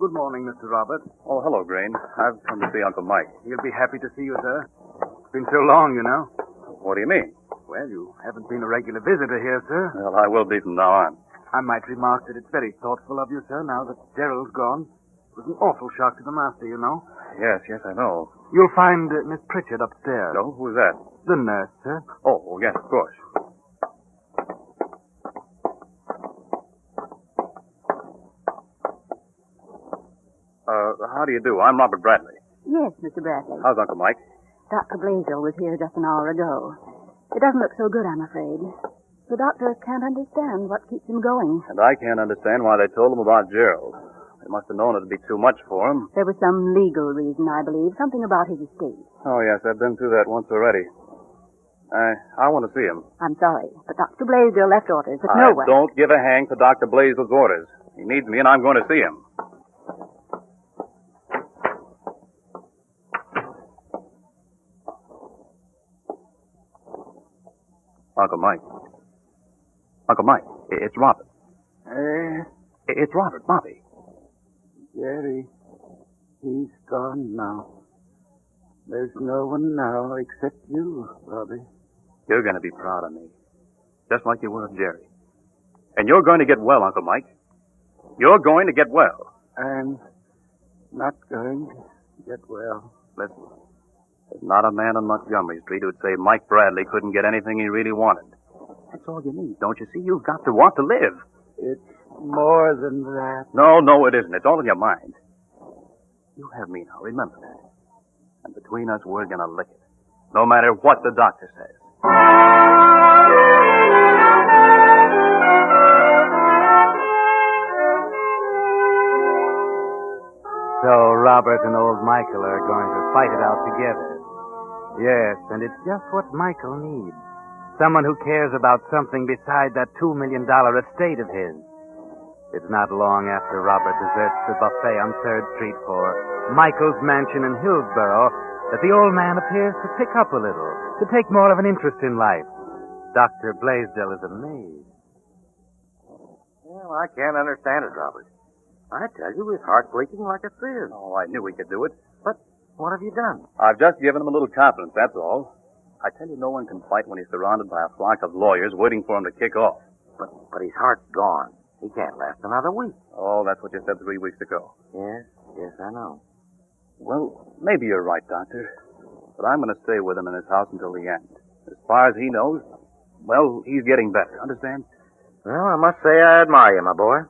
Good morning, Mr. Robert. Oh, hello, Grain. I've come to see Uncle Mike. He'll be happy to see you, sir. It's been so long, you know. What do you mean? Well, you haven't been a regular visitor here, sir. Well, I will be from now on. I might remark that it's very thoughtful of you, sir, now that Gerald's gone. It was an awful shock to the master, you know. Yes, I know. You'll find Miss Pritchard upstairs. No? Who's that? The nurse, sir. Oh, yes, of course. How do you do? I'm Robert Bradley. Yes, Mr. Bradley. How's Uncle Mike? Dr. Blaisdell was here just an hour ago. It doesn't look so good, I'm afraid. The doctor can't understand what keeps him going. And I can't understand why they told him about Gerald. They must have known it'd be too much for him. There was some legal reason, I believe. Something about his estate. Oh, yes, I've been through that once already. I want to see him. I'm sorry, but Dr. Blaisdell left orders that no one... I don't give a hang for Dr. Blaisdell's orders. He needs me, and I'm going to see him. Uncle Mike. Uncle Mike, it's Robert. It's Robert, Bobby. Jerry, he's gone now. There's no one now except you, Bobby. You're going to be proud of me. Just like you were of Jerry. And you're going to get well, Uncle Mike. You're going to get well. I'm not going Get well. Listen, there's not a man on Montgomery Street who'd say Mike Bradley couldn't get anything he really wanted. That's all you need, don't you see? You've got to want to live. It's more than that. No, it isn't. It's all in your mind. You have me now, remember that. And between us, we're gonna lick it. No matter what the doctor says. So Robert and old Michael are going to fight it out together. Yes, and it's just what Michael needs. Someone who cares about something besides that $2 million estate of his. It's not long after Robert deserts the buffet on 3rd Street for Michael's mansion in Hillsborough that the old man appears to pick up a little, to take more of an interest in life. Dr. Blaisdell is amazed. Well, I can't understand it, Robert. I tell you, his heart's leaking like a sieve. Oh, I knew we could do it. But what have you done? I've just given him a little confidence, that's all. I tell you, no one can fight when he's surrounded by a flock of lawyers waiting for him to kick off. But his heart's gone. He can't last another week. Oh, that's what you said 3 weeks ago. Yes, I know. Well, maybe you're right, Doctor. But I'm going to stay with him in his house until the end. As far as he knows, well, he's getting better, understand? Well, I must say I admire you, my boy.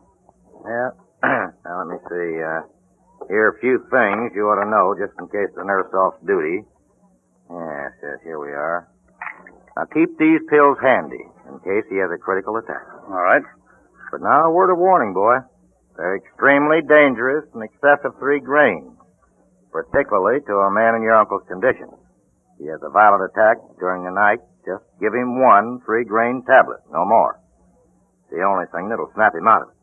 Yeah. Now, let me see. Here are a few things you ought to know just in case the nurse off duty. Yes, here we are. Now, keep these pills handy in case he has a critical attack. All right. But now, a word of warning, boy. They're extremely dangerous and excessive 3 grains, particularly to a man in your uncle's condition. If he has a violent attack during the night, just give him 1 3-grain tablet, no more. It's the only thing that'll snap him out of it.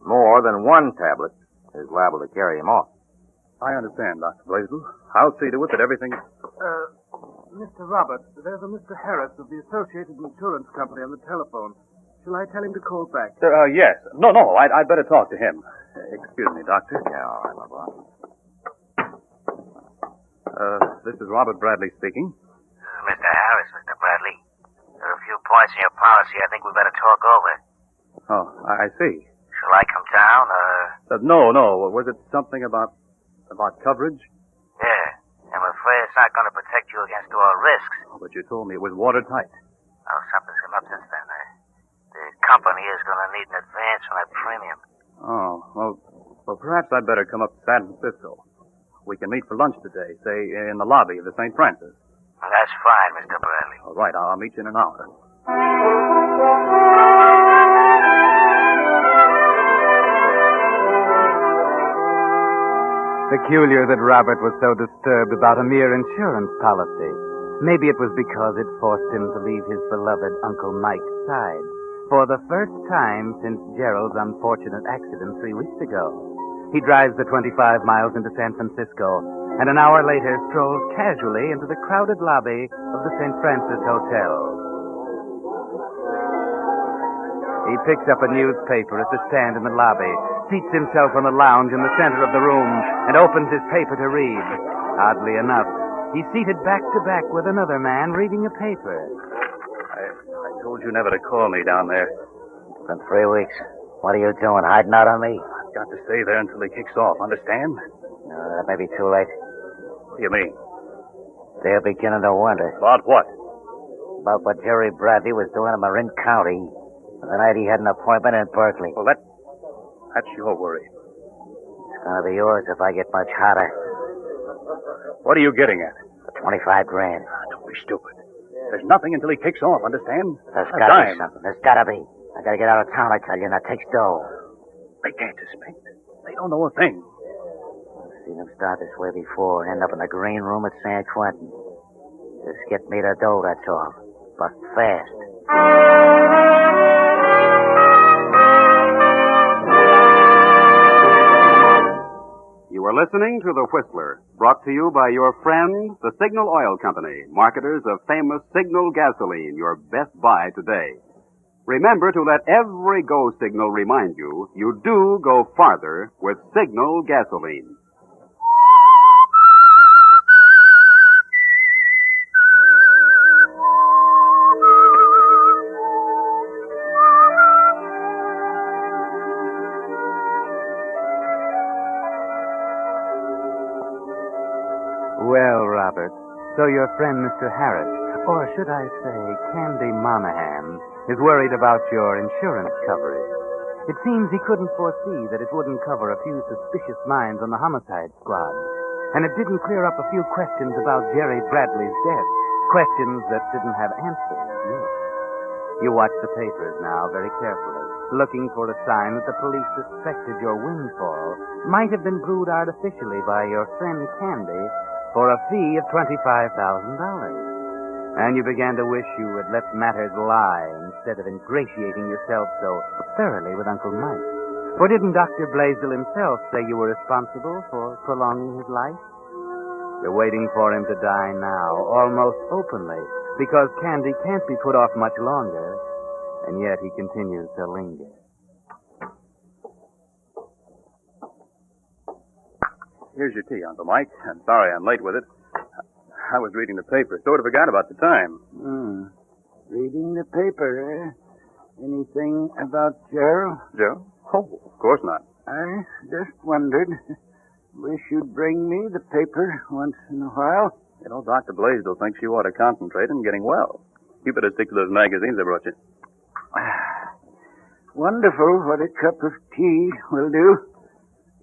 More than 1 tablet is liable to carry him off. I understand, Dr. Blaisdell. I'll see to it that everything... Mr. Robert, there's a Mr. Harris of the Associated Insurance Company on the telephone. Shall I tell him to call back? Yes. No, I'd better talk to him. Excuse me, Doctor. Yeah, all right, my boy. This is Robert Bradley speaking. Mr. Harris, Mr. Bradley. There are a few points in your policy I think we better talk over. Oh, I see. Shall I come down, or... No. Was it something about coverage? Yeah. I'm afraid it's not going to protect you against all risks. Oh, but you told me it was watertight. Oh, something's come up since then. The company is going to need an advance on that premium. Oh, well, perhaps I'd better come up to San Francisco. We can meet for lunch today, say, in the lobby of the St. Francis. Well, that's fine, Mr. Bradley. All right, I'll meet you in an hour. Peculiar that Robert was so disturbed about a mere insurance policy. Maybe it was because it forced him to leave his beloved Uncle Mike's side for the first time since Gerald's unfortunate accident 3 weeks ago. He drives the 25 miles into San Francisco, and an hour later strolls casually into the crowded lobby of the St. Francis Hotel. He picks up a newspaper at the stand in the lobby, seats himself on the lounge in the center of the room, and opens his paper to read. Oddly enough, he's seated back to back with another man reading a paper. I told you never to call me down there. It's been 3 weeks. What are you doing, hiding out on me? I've got to stay there until he kicks off, understand? No, that may be too late. What do you mean? They're beginning to wonder. About what? About what Jerry Bradley was doing in Marin County the night he had an appointment in Berkeley. Well, that's your worry. It's going to be yours if I get much hotter. What are you getting at? 25 grand. Don't be stupid. There's nothing until he kicks off, understand? There's got to be something. There's got to be. I got to get out of town, I tell you, and that takes dough. They can't suspect. They don't know a thing. I've seen them start this way before and end up in the green room at San Quentin. Just get me the dough, that's all. But fast. You are listening to The Whistler, brought to you by your friend, the Signal Oil Company, marketers of famous Signal gasoline, your best buy today. Remember to let every go signal remind you, you do go farther with Signal gasoline. Well, Robert, so your friend Mr. Harris, or should I say Candy Monahan, is worried about your insurance coverage. It seems he couldn't foresee that it wouldn't cover a few suspicious minds on the homicide squad. And it didn't clear up a few questions about Jerry Bradley's death. Questions that didn't have answers yet. You watch the papers now very carefully, looking for a sign that the police suspected your windfall might have been brewed artificially by your friend Candy for a fee of $25,000. And you began to wish you had let matters lie instead of ingratiating yourself so thoroughly with Uncle Mike. For didn't Dr. Blaisdell himself say you were responsible for prolonging his life? You're waiting for him to die now, almost openly, because Candy can't be put off much longer, and yet he continues to linger. Here's your tea, Uncle Mike. I'm sorry I'm late with it. I was reading the paper. Sort of forgot about the time. Reading the paper, eh? Anything about Gerald? Joe? Oh, of course not. I just wondered. Wish you'd bring me the paper once in a while. You know, Dr. Blaisdell thinks you ought to concentrate on getting well. You better stick to those magazines I brought you. Wonderful what a cup of tea will do.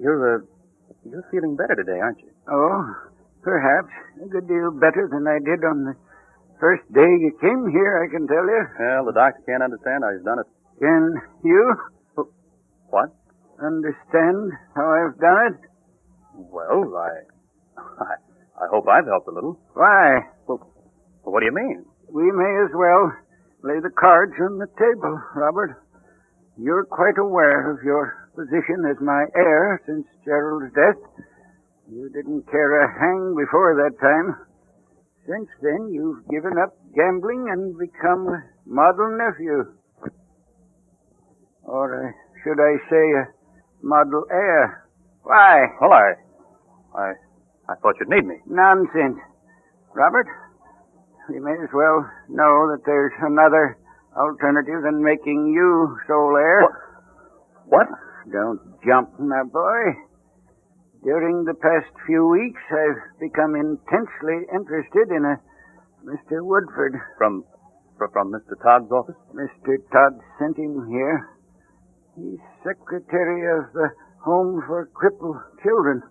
You're feeling better today, aren't you? Oh, perhaps. A good deal better than I did on the first day you came here, I can tell you. Well, the doctor can't understand how he's done it. Can you? What? Understand how I've done it? Well, I hope I've helped a little. Why? Well, what do you mean? We may as well lay the cards on the table, Robert. You're quite aware of your position as my heir since Gerald's death. You didn't care a hang before that time. Since then, you've given up gambling and become a model nephew. Or should I say a model heir? Why? Well, I thought you'd need me. Nonsense. Robert, we may as well know that there's another alternative than making you sole heir. What? Don't jump, my boy. During the past few weeks, I've become intensely interested in a Mr. Woodford. From Mr. Todd's office? Mr. Todd sent him here. He's secretary of the Home for Crippled Children.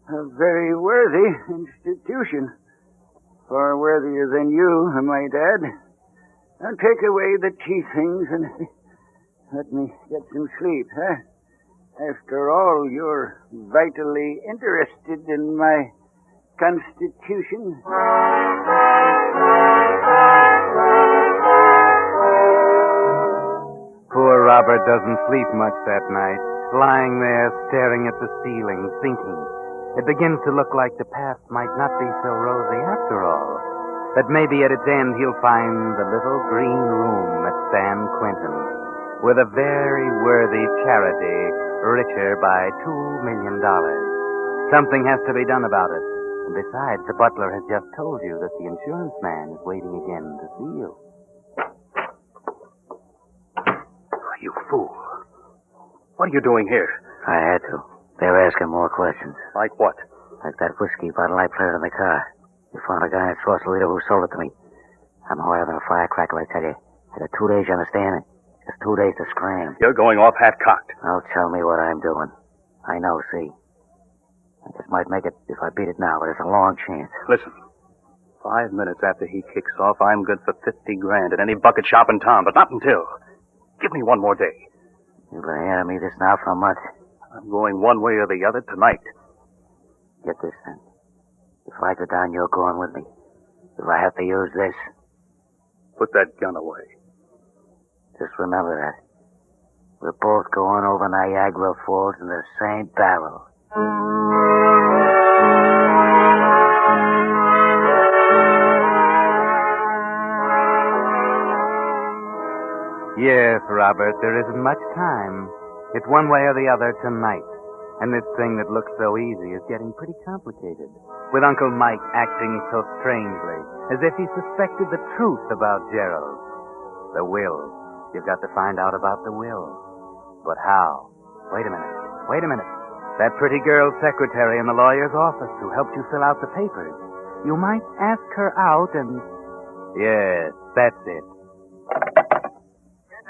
A very worthy institution. Far worthier than you, I might add. Now take away the tea things and let me get some sleep, huh? After all, you're vitally interested in my constitution. Poor Robert doesn't sleep much that night, lying there staring at the ceiling, thinking. It begins to look like the past might not be so rosy after all. That maybe at its end he'll find the little green room at San Quentin with a very worthy charity richer by $2 million. Something has to be done about it. And besides, the butler has just told you that the insurance man is waiting again to see you. You fool. What are you doing here? I had to. They were asking more questions. Like what? Like that whiskey bottle I played in the car. You found a guy in Sausalito who sold it to me. I'm higher than a firecracker, I tell you. I got 2 days, you understand? Just 2 days to scram. You're going off half-cocked. Don't tell me what I'm doing. I know, see. I just might make it if I beat it now, but it's a long chance. Listen, 5 minutes after he kicks off, I'm good for $50 grand at any bucket shop in town, but not until. Give me one more day. You've been handing me this now for a month. I'm going one way or the other tonight. Get this, then. If I go down, you're going with me. If I have to use this... Put that gun away. Just remember that. We're both going over Niagara Falls in the same barrel. Yes, Robert, there isn't much time. It's one way or the other tonight. And this thing that looks so easy is getting pretty complicated. With Uncle Mike acting so strangely, as if he suspected the truth about Gerald. The will. You've got to find out about the will. But how? Wait a minute. That pretty girl secretary in the lawyer's office who helped you fill out the papers. You might ask her out and... Yes, that's it.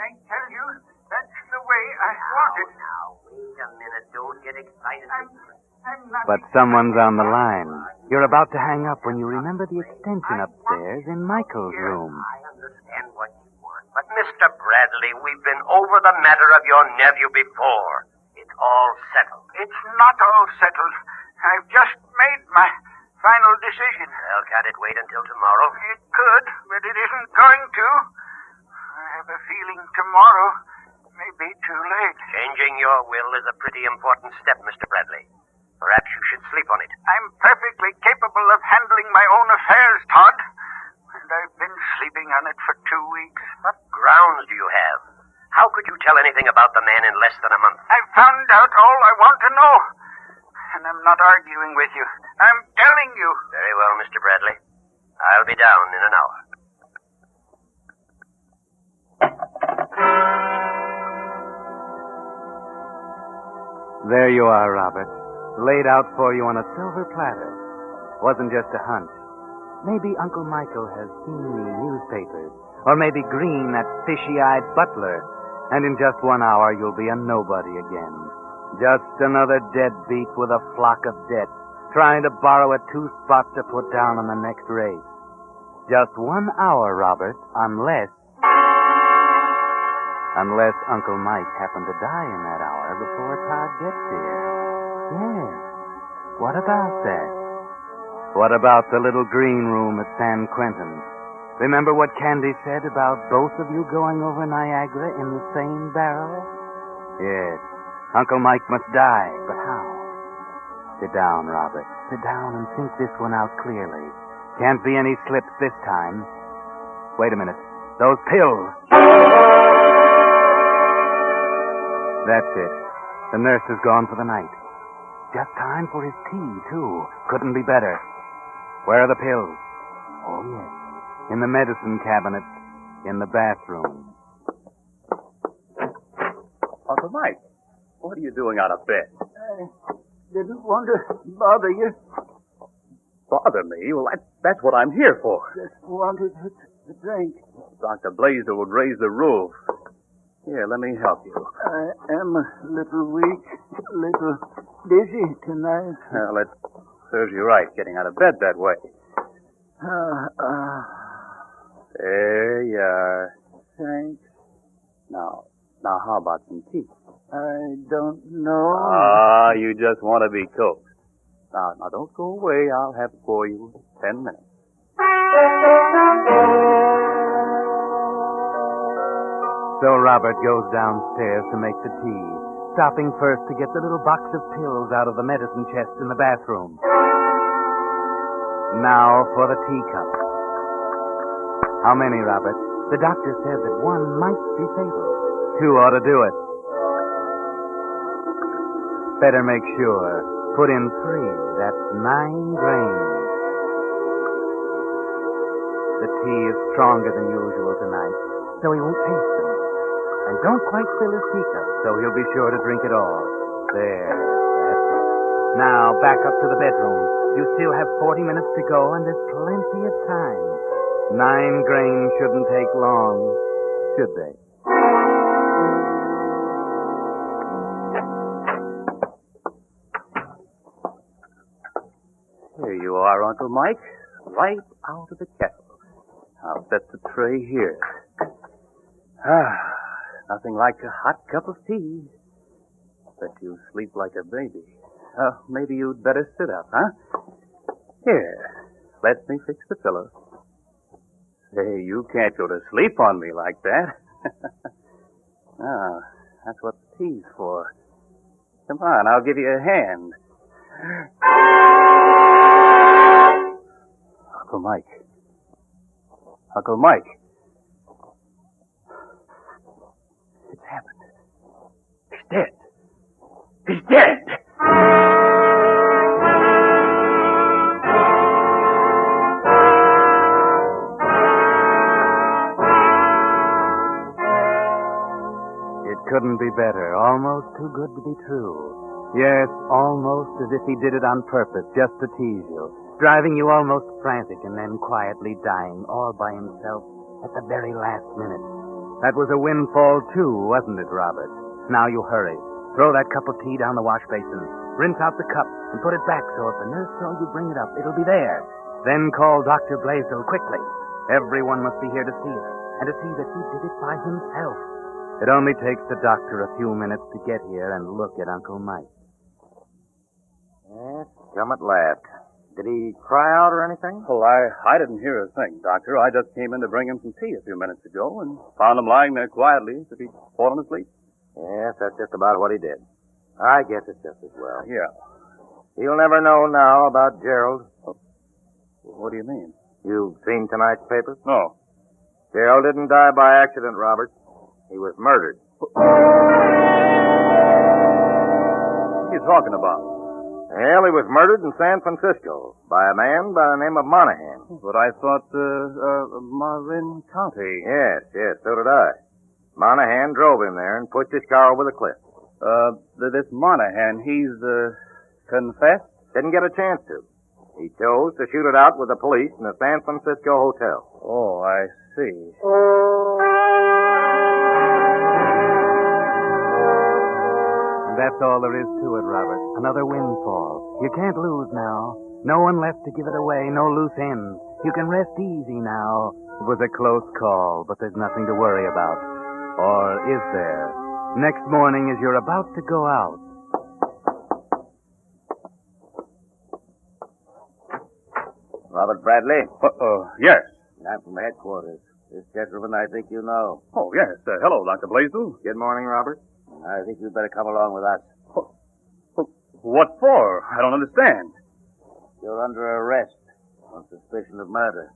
I tell you, that's the way I want it. Now, wait a minute. Don't get excited. I'm not... But someone's on the line. You're about to hang up when you remember the extension upstairs in Michael's room. I understand what you want. But, Mr. Bradley, we've been over the matter of your nephew before. It's all settled. It's not all settled. I've just made my final decision. Well, can't it wait until tomorrow? It could, but it isn't going to. I have a feeling tomorrow may be too late. Changing your will is a pretty important step, Mr. Bradley. Perhaps you should sleep on it. I'm perfectly capable of handling my own affairs, Todd. And I've been sleeping on it for 2 weeks. What grounds do you have? How could you tell anything about the man in less than a month? I've found out all I want to know. And I'm not arguing with you. I'm telling you. Very well, Mr. Bradley. I'll be down in an hour. There you are, Robert. Laid out for you on a silver platter. Wasn't just a hunch. Maybe Uncle Michael has seen the newspapers. Or maybe Green, that fishy-eyed butler. And in just 1 hour, you'll be a nobody again. Just another deadbeat with a flock of debts, trying to borrow a 2 spot to put down on the next race. Just 1 hour, Robert, unless Uncle Mike happened to die in that hour before Todd gets here. Yes. What about that? What about the little green room at San Quentin? Remember what Candy said about both of you going over Niagara in the same barrel? Yes. Uncle Mike must die, but how? Sit down, Robert. Sit down and think this one out clearly. Can't be any slips this time. Wait a minute. Those pills. That's it. The nurse is gone for the night. Just time for his tea, too. Couldn't be better. Where are the pills? Oh, yes. In the medicine cabinet in the bathroom. Uncle Mike, what are you doing out of bed? I didn't want to bother you. Bother me? Well, that's what I'm here for. Just wanted a drink. Dr. Blaisdell would raise the roof. Here, let me help you. I am a little weak, a little dizzy tonight. Well, it serves you right getting out of bed that way. There you are. Thanks. Now, how about some tea? I don't know. You just want to be coaxed. Now, don't go away. I'll have it for you in 10 minutes. So Robert goes downstairs to make the tea, stopping first to get the little box of pills out of the medicine chest in the bathroom. Now for the teacup. How many, Robert? The doctor said that 1 might be fatal. 2 ought to do it. Better make sure. Put in 3. That's 9 grains. The tea is stronger than usual tonight, so he won't taste them. And don't quite fill his teacup, so he'll be sure to drink it all. There. That's it. Now, back up to the bedroom. You still have 40 minutes to go, and there's plenty of time. 9 grains shouldn't take long, should they? Here you are, Uncle Mike. Right out of the kettle. I'll set the tray here. Nothing like a hot cup of tea. Bet you sleep like a baby. Maybe you'd better sit up, huh? Here, let me fix the pillow. Say, you can't go to sleep on me like that. That's what the tea's for. Come on, I'll give you a hand. Uncle Mike. Uncle Mike. It's happened. He's dead. He's dead! It couldn't be better. Almost too good to be true. Yes, almost as if he did it on purpose, just to tease you. Driving you almost frantic and then quietly dying all by himself at the very last minute. That was a windfall, too, wasn't it, Robert? Now you hurry. Throw that cup of tea down the wash basin. Rinse out the cup and put it back so if the nurse saw you bring it up, it'll be there. Then call Dr. Blaisdell quickly. Everyone must be here to see it, and to see that he did it by himself. It only takes the doctor a few minutes to get here and look at Uncle Mike. Yes, come at last. Did he cry out or anything? Oh, I didn't hear a thing, Doctor. I just came in to bring him some tea a few minutes ago and found him lying there quietly as if he'd fallen asleep. Yes, that's just about what he did. I guess it's just as well. Yeah. He'll never know now about Gerald. Oh, what do you mean? You've seen tonight's paper? No. Gerald didn't die by accident, Robert. He was murdered. What are you talking about? Well, he was murdered in San Francisco by a man by the name of Monahan. But I thought, Marin County. Yes, so did I. Monahan drove him there and pushed his car over the cliff. This Monahan, he's, confessed? Didn't get a chance to. He chose to shoot it out with the police in a San Francisco hotel. Oh, I see. And that's all there is to it, Robert. Another windfall. You can't lose now. No one left to give it away, no loose ends. You can rest easy now. It was a close call, but there's nothing to worry about. Or is there? Next morning as you're about to go out. Robert Bradley? Yes. I'm from headquarters. This gentleman I think you know. Oh, yes. Hello, Dr. Blaisdell. Good morning, Robert. I think you'd better come along with us. What for? I don't understand. You're under arrest on suspicion of murder.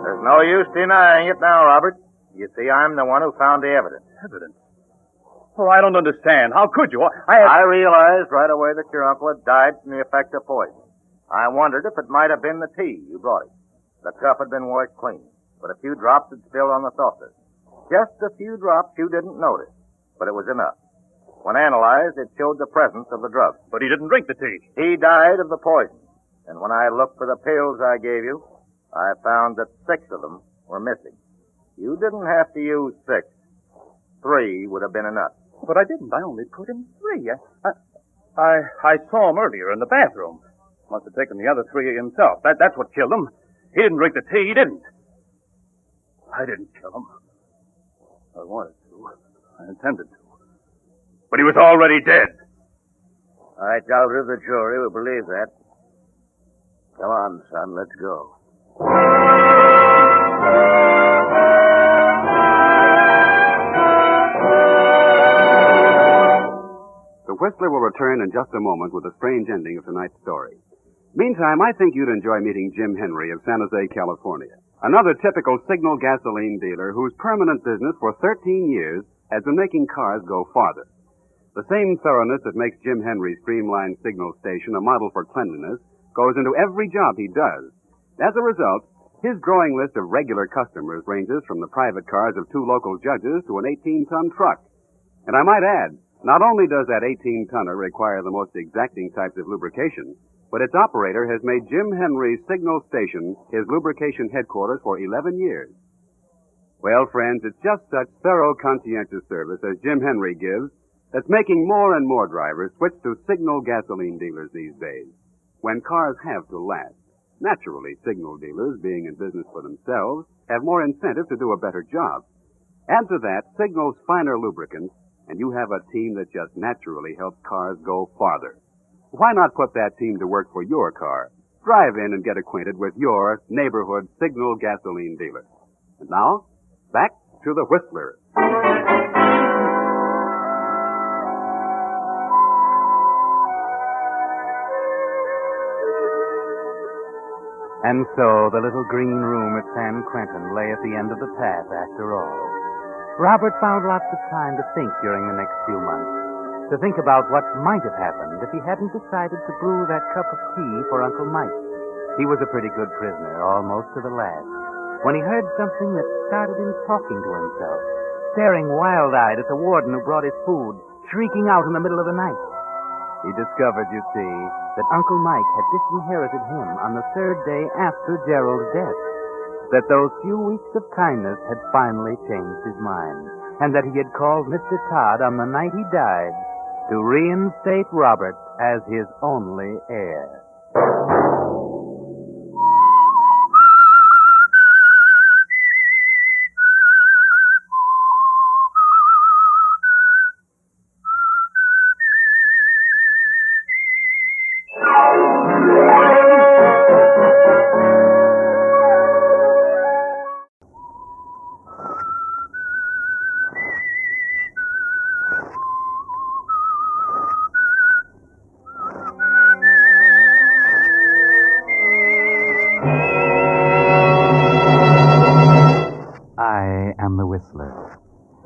There's no use denying it now, Robert. You see, I'm the one who found the evidence. Evidence? Oh, I don't understand. How could you? I realized right away that your uncle had died from the effect of poison. I wondered if it might have been the tea you brought him. The cup had been washed clean, but a few drops had spilled on the saucer. Just a few drops you didn't notice, but it was enough. When analyzed, it showed the presence of the drug. But he didn't drink the tea. He died of the poison. And when I looked for the pills I gave you, I found that 6 of them were missing. You didn't have to use 6. 3 would have been enough. But I didn't. I only put in 3. I saw him earlier in the bathroom. Must have taken the other 3 himself. That's what killed him. He didn't drink the tea. He didn't. I didn't kill him. I wanted to. I intended to. But he was already dead. I doubt if the jury will believe that. Come on, son. Let's go. The Whistler will return in just a moment with a strange ending of tonight's story. Meantime, I think you'd enjoy meeting Jim Henry of San Jose, California. Another typical signal gasoline dealer whose permanent business for 13 years has been making cars go farther. The same thoroughness that makes Jim Henry's streamlined signal station a model for cleanliness goes into every job he does. As a result, his growing list of regular customers ranges from the private cars of 2 local judges to an 18-ton truck. And I might add, not only does that 18-tonner require the most exacting types of lubrication, but its operator has made Jim Henry's signal station his lubrication headquarters for 11 years. Well, friends, it's just such thorough, conscientious service as Jim Henry gives that's making more and more drivers switch to signal gasoline dealers these days. When cars have to last, naturally, signal dealers, being in business for themselves, have more incentive to do a better job. Add to that Signal's finer lubricants, and you have a team that just naturally helps cars go farther. Why not put that team to work for your car? Drive in and get acquainted with your neighborhood Signal gasoline dealer. And now, back to the Whistler. And so the little green room at San Quentin lay at the end of the path after all. Robert found lots of time to think during the next few months, to think about what might have happened if he hadn't decided to brew that cup of tea for Uncle Mike. He was a pretty good prisoner, almost to the last, when he heard something that started him talking to himself. staring wild-eyed at the warden who brought his food, shrieking out in the middle of the night. He discovered, you see, that Uncle Mike had disinherited him on the third day after Gerald's death, that those few weeks of kindness had finally changed his mind, and that he had called Mr. Todd on the night he died to reinstate Robert as his only heir.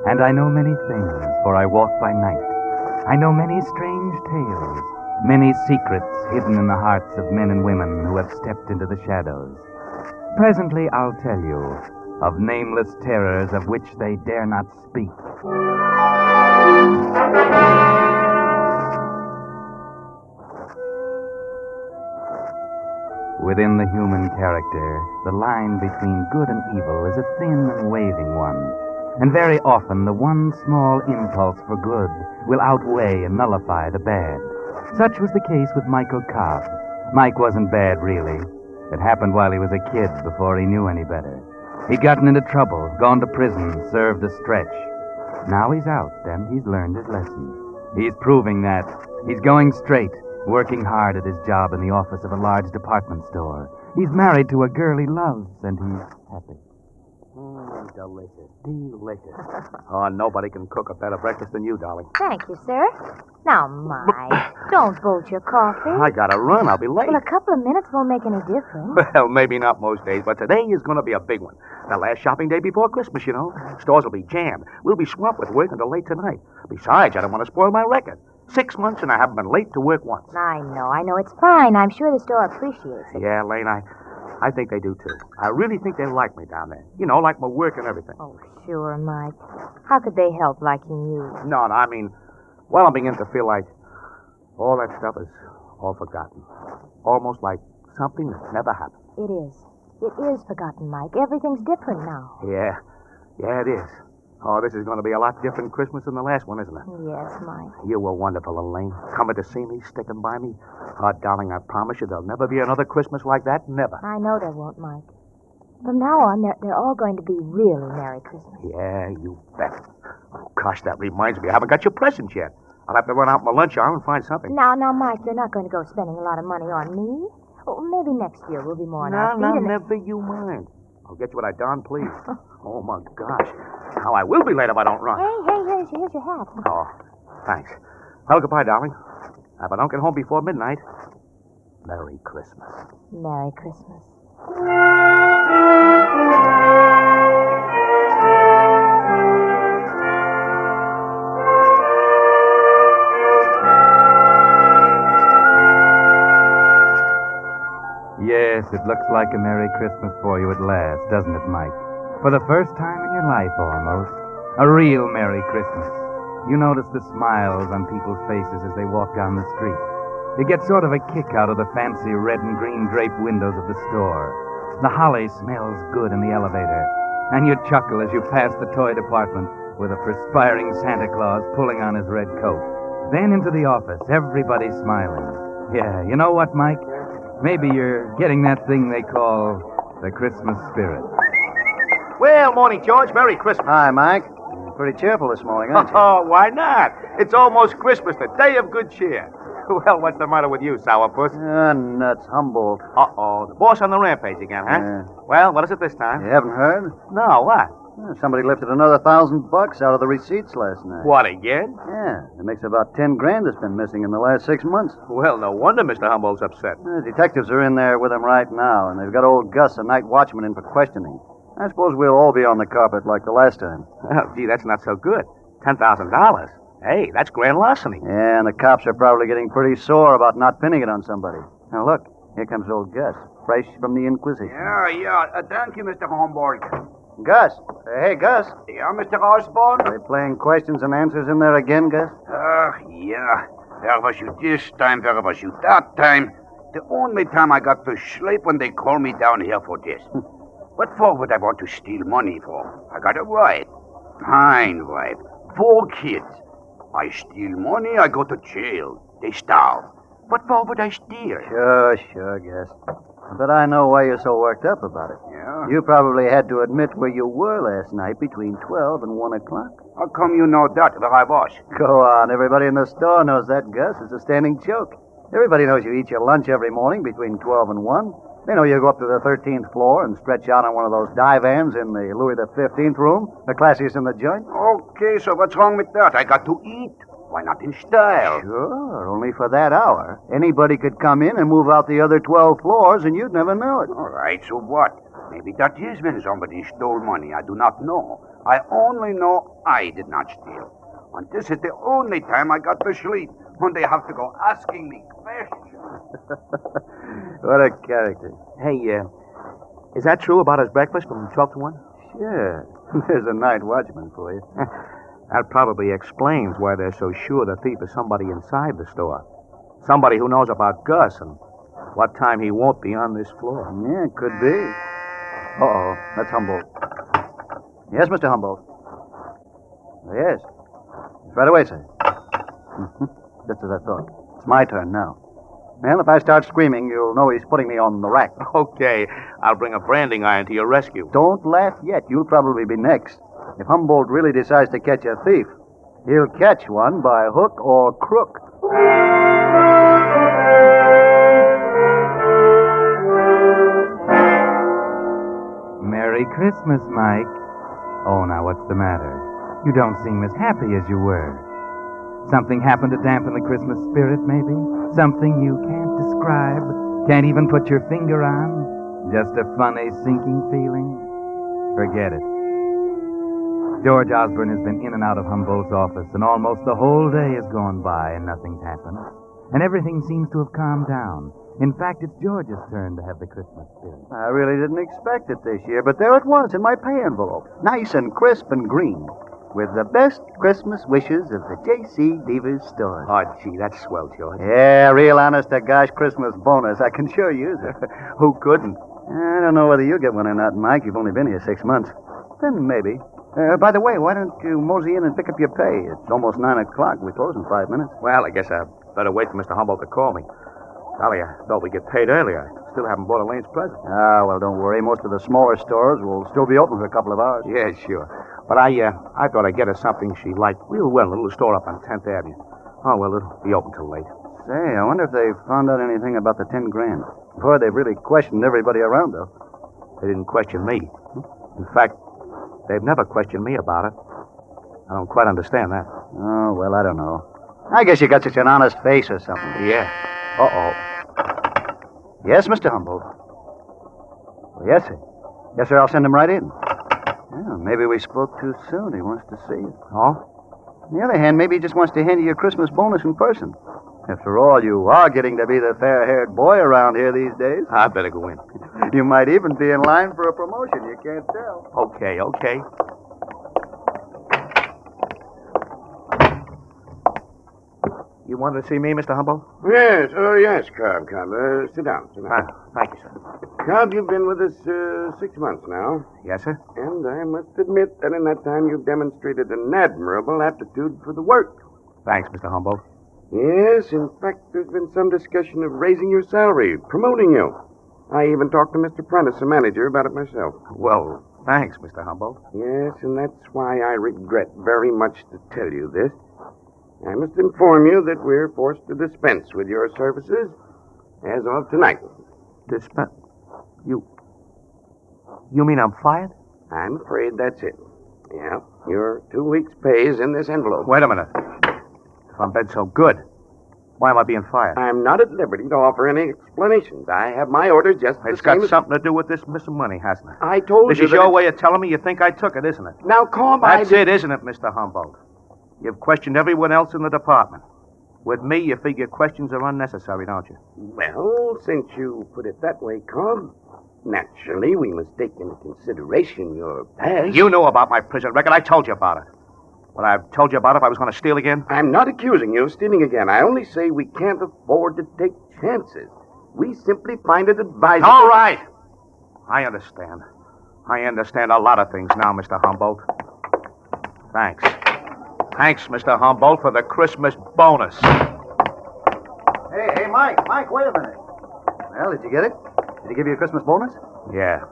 And I know many things, for I walk by night. I know many strange tales, many secrets hidden in the hearts of men and women who have stepped into the shadows. Presently I'll tell you of nameless terrors of which they dare not speak. Within the human character, the line between good and evil is a thin and waving one. And very often the one small impulse for good will outweigh and nullify the bad. Such was the case with Michael Cobb. Mike wasn't bad, really. It happened while he was a kid, before he knew any better. He'd gotten into trouble, gone to prison, served a stretch. Now he's out, and he's learned his lesson. He's proving that. He's going straight, working hard at his job in the office of a large department store. He's married to a girl he loves, and he's happy. Delicious. Delicious. Oh, nobody can cook a better breakfast than you, darling. Thank you, sir. Now, Mike, don't bolt your coffee. I gotta run. I'll be late. Well, a couple of minutes won't make any difference. Well, maybe not most days, but today is going to be a big one. The last shopping day before Christmas, you know. Stores will be jammed. We'll be swamped with work until late tonight. Besides, I don't want to spoil my record. 6 months and I haven't been late to work once. I know. It's fine. I'm sure the store appreciates it. Yeah, Lane, I think they do, too. I really think they like me down there. You know, like my work and everything. Oh, sure, Mike. How could they help liking you? No, I mean, well, I'm beginning to feel like all that stuff is all forgotten. Almost like something that never happened. It is. It is forgotten, Mike. Everything's different now. Yeah, it is. Oh, this is going to be a lot different Christmas than the last one, isn't it? Yes, Mike. You were wonderful, Elaine. Coming to see me, sticking by me. Oh, darling, I promise you there'll never be another Christmas like that. Never. I know there won't, Mike. From now on, they're all going to be really Merry Christmas. Yeah, you bet. Oh, gosh, that reminds me. I haven't got your presents yet. I'll have to run out my lunch hour and find something. Now, Mike, you're not going to go spending a lot of money on me. Oh, maybe next year we'll be more on our feet. No, never you mind. I'll get you what I darn please. Oh, my gosh. How I will be late if I don't run. Hey, here's your hat. Oh, thanks. Well, goodbye, darling. If I don't get home before midnight, Merry Christmas. Merry Christmas. Yes, it looks like a Merry Christmas for you at last, doesn't it, Mike? For the first time in your life, almost. A real Merry Christmas. You notice the smiles on people's faces as they walk down the street. You get sort of a kick out of the fancy red and green draped windows of the store. The holly smells good in the elevator. And you chuckle as you pass the toy department with a perspiring Santa Claus pulling on his red coat. Then into the office, everybody smiling. Yeah, you know what, Mike? Maybe you're getting that thing they call the Christmas spirit. Well, morning, George. Merry Christmas. Hi, Mike. Pretty cheerful this morning, aren't you? Oh, why not? It's almost Christmas, the day of good cheer. Well, what's the matter with you, sourpuss? Nuts. Humboldt. Uh-oh. The boss on the rampage again, huh? Yeah. Well, what is it this time? You haven't heard? No, what? Somebody lifted another $1,000 out of the receipts last night. What, again? Yeah. It makes about 10 grand that's been missing in the last 6 months. Well, no wonder Mr. Humboldt's upset. Detectives are in there with him right now, and they've got old Gus, the night watchman, in for questioning. I suppose we'll all be on the carpet like the last time. Oh, gee, that's not so good. $10,000. Hey, that's grand larceny. Yeah, and the cops are probably getting pretty sore about not pinning it on somebody. Now, look, here comes old Gus, fresh from the Inquisition. Yeah. Thank you, Mr. Humboldt. Gus. Hey, Gus. Yeah, Mr. Osborne? Are they playing questions and answers in there again, Gus? Yeah. Where was you this time? Where was you that time? The only time I got to sleep when they called me down here for this. What for would I want to steal money for? I got a wife. Fine wife. 4 kids. I steal money, I go to jail. They starve. What for would I steal? Sure, Gus. But I know why you're so worked up about it. Yeah? You probably had to admit where you were last night between 12 and 1 o'clock. How come you know that, where I was? Go on. Everybody in the store knows that, Gus. It's a standing joke. Everybody knows you eat your lunch every morning between 12 and 1. They know you go up to the 13th floor and stretch out on one of those divans in the Louis the 15th room, the classiest in the joint. Okay, so what's wrong with that? I got to eat. Why not in style? Sure, only for that hour. Anybody could come in and move out the other 12 floors, and you'd never know it. All right, so what? Maybe that is when somebody stole money. I do not know. I only know I did not steal. And this is the only time I got to sleep, when they have to go asking me questions. What a character. Hey, is that true about his breakfast from 12 to 1? Sure. There's a night watchman for you. That probably explains why they're so sure the thief is somebody inside the store. Somebody who knows about Gus and what time he won't be on this floor. Yeah, it could be. Uh-oh, that's Humboldt. Yes, Mr. Humboldt. Yes. Right away, sir. Just as I thought. It's my turn now. Well, if I start screaming, you'll know he's putting me on the rack. Okay, I'll bring a branding iron to your rescue. Don't laugh yet. You'll probably be next. If Humboldt really decides to catch a thief, he'll catch one by hook or crook. Merry Christmas, Mike. Oh, now what's the matter? You don't seem as happy as you were. Something happened to dampen the Christmas spirit, maybe? Something you can't describe, can't even put your finger on? Just a funny, sinking feeling? Forget it. George Osborne has been in and out of Humboldt's office, and almost the whole day has gone by and nothing's happened. And everything seems to have calmed down. In fact, it's George's turn to have the Christmas spirit. I really didn't expect it this year, but there it was in my pay envelope. Nice and crisp and green. With the best Christmas wishes of the J.C. Deavers store. Oh, gee, that's swell, George. Yeah, real honest-to-gosh Christmas bonus. I can sure use it. Who couldn't? I don't know whether you get one or not, Mike. You've only been here 6 months. Then maybe. By the way, why don't you mosey in and pick up your pay? It's almost 9 o'clock. We close in 5 minutes. Well, I guess I better wait for Mr. Humboldt to call me. Golly, I thought we'd get paid earlier. I still haven't bought Elaine's present. Ah, well, don't worry. Most of the smaller stores will still be open for a couple of hours. Yeah, sure. But I thought I'd get her something she liked real well, a little store up on 10th Avenue. Oh, well, it'll be open till late. Say, I wonder if they found out anything about the 10 grand. Boy, they've really questioned everybody around, though. They didn't question me. In fact, they've never questioned me about it. I don't quite understand that. Oh, well, I don't know. I guess you got such an honest face or something. Yeah. Uh-oh. Yes, Mr. Humboldt. Well, yes, sir. Yes, sir, I'll send him right in. Well, maybe we spoke too soon. He wants to see you. Oh? On the other hand, maybe he just wants to hand you your Christmas bonus in person. After all, you are getting to be the fair-haired boy around here these days. I better go in. You might even be in line for a promotion. You can't tell. Okay. You wanted to see me, Mr. Humboldt? Yes, yes, Cobb. Sit down. Thank you, sir. Cobb, you've been with us 6 months now. Yes, sir? And I must admit that in that time you've demonstrated an admirable aptitude for the work. Thanks, Mr. Humboldt. Yes, in fact, there's been some discussion of raising your salary, promoting you. I even talked to Mr. Prentice, the manager, about it myself. Well, thanks, Mr. Humboldt. Yes, and that's why I regret very much to tell you this. I must inform you that we're forced to dispense with your services as of tonight. Dispense? You mean I'm fired? I'm afraid that's it. Yeah, your 2 weeks' pay is in this envelope. Wait a minute. If I'm been so good, why am I being fired? I'm not at liberty to offer any explanations. I have my orders just the It's same got as... something to do with this missing money, hasn't it? I told This you is that your it- way of telling me you think I took it, isn't it? Now, Cobb, That's it, isn't it, Mr. Humboldt? You've questioned everyone else in the department. With me, you figure questions are unnecessary, don't you? Well, since you put it that way, Cobb, Naturally, we must take into consideration your past. You knew about my prison record. I told you about it. Would I have told you about it if I was going to steal again? I'm not accusing you of stealing again. I only say we can't afford to take chances. We simply find it advisable. All right. I understand. I understand a lot of things now, Mr. Humboldt. Thanks. Thanks, Mr. Humboldt, for the Christmas bonus. Hey, Mike, wait a minute. Well, did you get it? Did he give you a Christmas bonus? Yeah.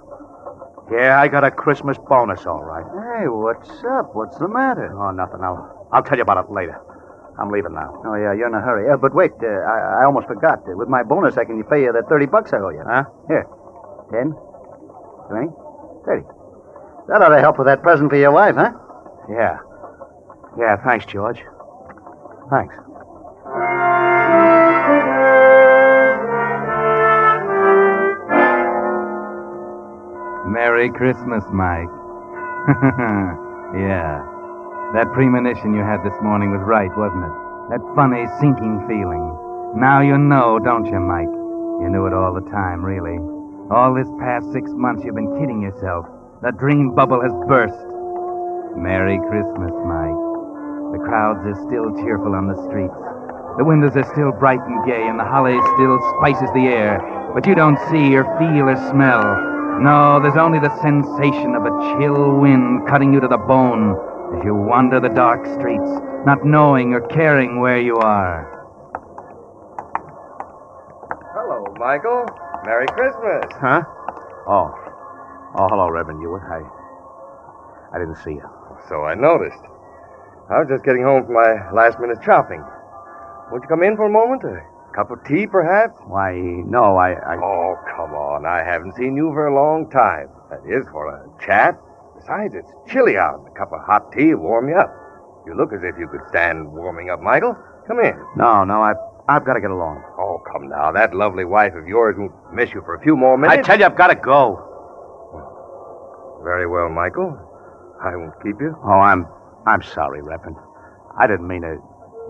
Yeah, I got a Christmas bonus, all right. Hey, what's up? What's the matter? Oh, nothing. I'll tell you about it later. I'm leaving now. Oh, yeah, you're in a hurry. But wait, I almost forgot. With my bonus, I can pay you that $30 I owe you. Huh? Here. 10, 20, 30. That ought to help with that present for your wife, huh? Yeah. Yeah, thanks, George. Thanks. Merry Christmas, Mike. Yeah. That premonition you had this morning was right, wasn't it? That funny, sinking feeling. Now you know, don't you, Mike? You knew it all the time, really. All this past 6 months you've been kidding yourself. The dream bubble has burst. Merry Christmas, Mike. The crowds are still cheerful on the streets. The windows are still bright and gay, and the holly still spices the air. But you don't see or feel or smell. No, there's only the sensation of a chill wind cutting you to the bone as you wander the dark streets, not knowing or caring where you are. Hello, Michael. Merry Christmas. Huh? Oh, hello, Reverend Hewitt. I didn't see you. So I noticed. I was just getting home from my last-minute shopping. Won't you come in for a moment? A cup of tea, perhaps? Why, no, I... Oh, come on. I haven't seen you for a long time. That is, for a chat. Besides, it's chilly out. A cup of hot tea will warm you up. You look as if you could stand warming up, Michael. Come in. No, I've got to get along. Oh, come now. That lovely wife of yours won't miss you for a few more minutes. I tell you, I've got to go. Very well, Michael. I won't keep you. Oh, I'm sorry, Reverend. I didn't mean to,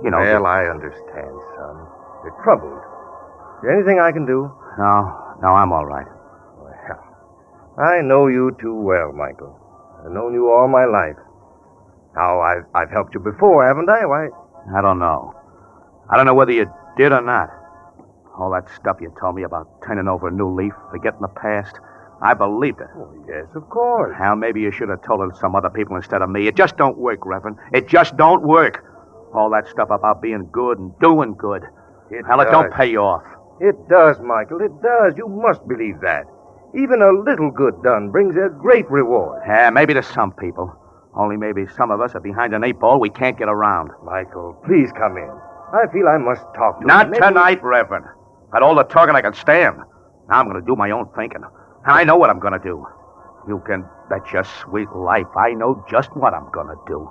Well, I understand, son. You're troubled. Is there anything I can do? No, I'm all right. Well, I know you too well, Michael. I've known you all my life. Now, I've helped you before, haven't I? Why? I don't know. I don't know whether you did or not. All that stuff you told me about turning over a new leaf, forgetting the past, I believed it. Oh, yes, of course. Hell, maybe you should have told it to some other people instead of me. It just don't work, Reverend. It just don't work. All that stuff about being good and doing good. It don't pay off. It does, Michael. It does. You must believe that. Even a little good done brings a great reward. Yeah, maybe to some people. Only maybe some of us are behind an 8-ball we can't get around. Michael, please come in. I feel I must talk to you. Not tonight, Reverend. Had all the talking I can stand. Now I'm going to do my own thinking. And I know what I'm going to do. You can bet your sweet life I know just what I'm going to do.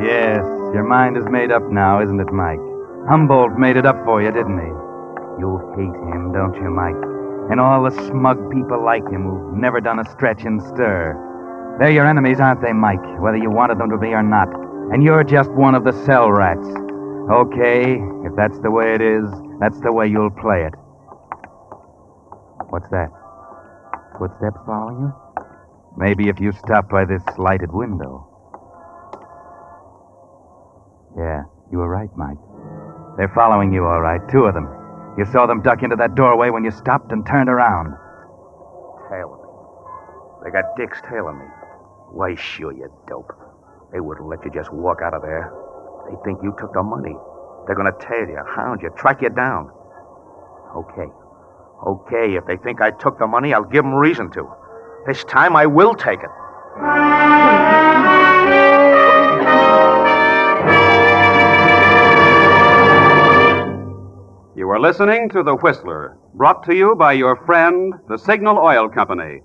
Yes, your mind is made up now, isn't it, Mike? Humboldt made it up for you, didn't he? You hate him, don't you, Mike? And all the smug people like him who've never done a stretch and stir. They're your enemies, aren't they, Mike? Whether you wanted them to be or not. And you're just one of the cell rats. Okay, if that's the way it is, that's the way you'll play it. What's that? Footsteps following you? Maybe if you stop by this lighted window. Yeah, you were right, Mike. They're following you, all right. 2 of them. You saw them duck into that doorway when you stopped and turned around. Tailing me. They got dicks tailing me. Why, sure, you dope. They wouldn't let you just walk out of there. They think you took the money. They're going to tail you, hound you, track you down. Okay, if they think I took the money, I'll give them reason to. This time I will take it. You are listening to The Whistler, brought to you by your friend, the Signal Oil Company.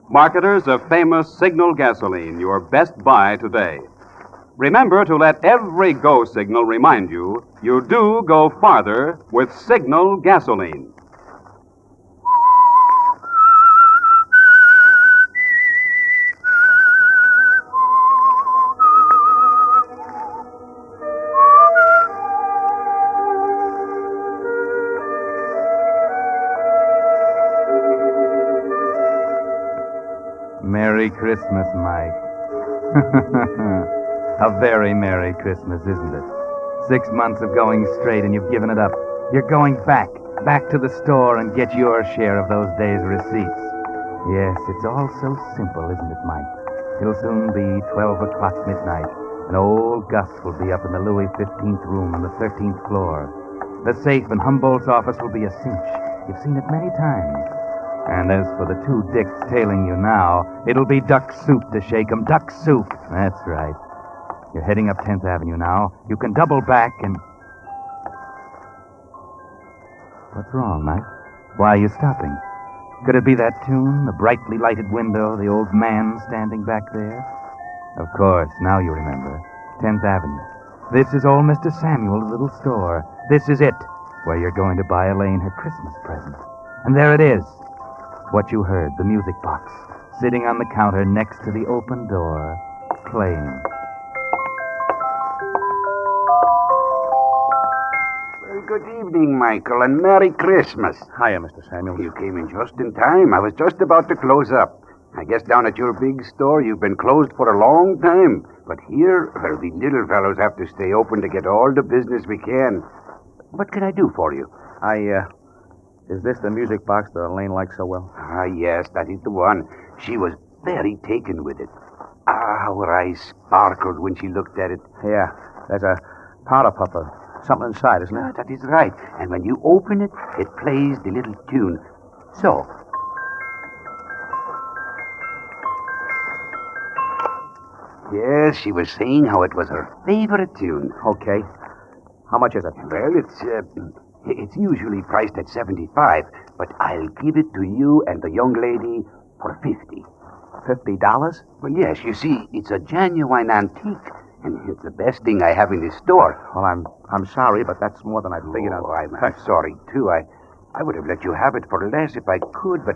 Marketers of famous Signal gasoline, your best buy today. Remember to let every go signal remind you do go farther with Signal gasoline. Merry Christmas, Mike. A very Merry Christmas, isn't it? 6 months of going straight and you've given it up. You're going back to the store and get your share of those days' receipts. Yes, it's all so simple, isn't it, Mike? It'll soon be 12 o'clock midnight, and old Gus will be up in the Louis 15th room on the 13th floor. The safe in Humboldt's office will be a cinch. You've seen it many times. And as for the two dicks tailing you now, it'll be duck soup to shake 'em. Duck soup. That's right. You're heading up 10th Avenue now. You can double back and... What's wrong, Mike? Why are you stopping? Could it be that tune, the brightly lighted window, the old man standing back there? Of course, now you remember. 10th Avenue. This is old Mr. Samuel's little store. This is it, where you're going to buy Elaine her Christmas present. And there it is. What you heard, the music box, sitting on the counter next to the open door, playing. Well, good evening, Michael, and Merry Christmas. Hiya, Mr. Samuel. You came in just in time. I was just about to close up. I guess down at your big store you've been closed for a long time. But here, well, we little fellows have to stay open to get all the business we can. What can I do for you? Is this the music box that Elaine likes so well? Ah, yes, that is the one. She was very taken with it. Ah, how her eyes sparkled when she looked at it. Yeah, there's a powder puff of something inside, isn't Ah, it? that is right. And when you open it, it plays the little tune. So. Yes, she was saying how it was her favorite tune. Okay. How much is it? Well, it's usually priced at $75, but I'll give it to you and the young lady for $50. $50? Well, yes, you see, it's a genuine antique, and it's the best thing I have in this store. Well, I'm sorry, but that's more than I figured out. I'm sorry, too. I would have let you have it for less if I could, but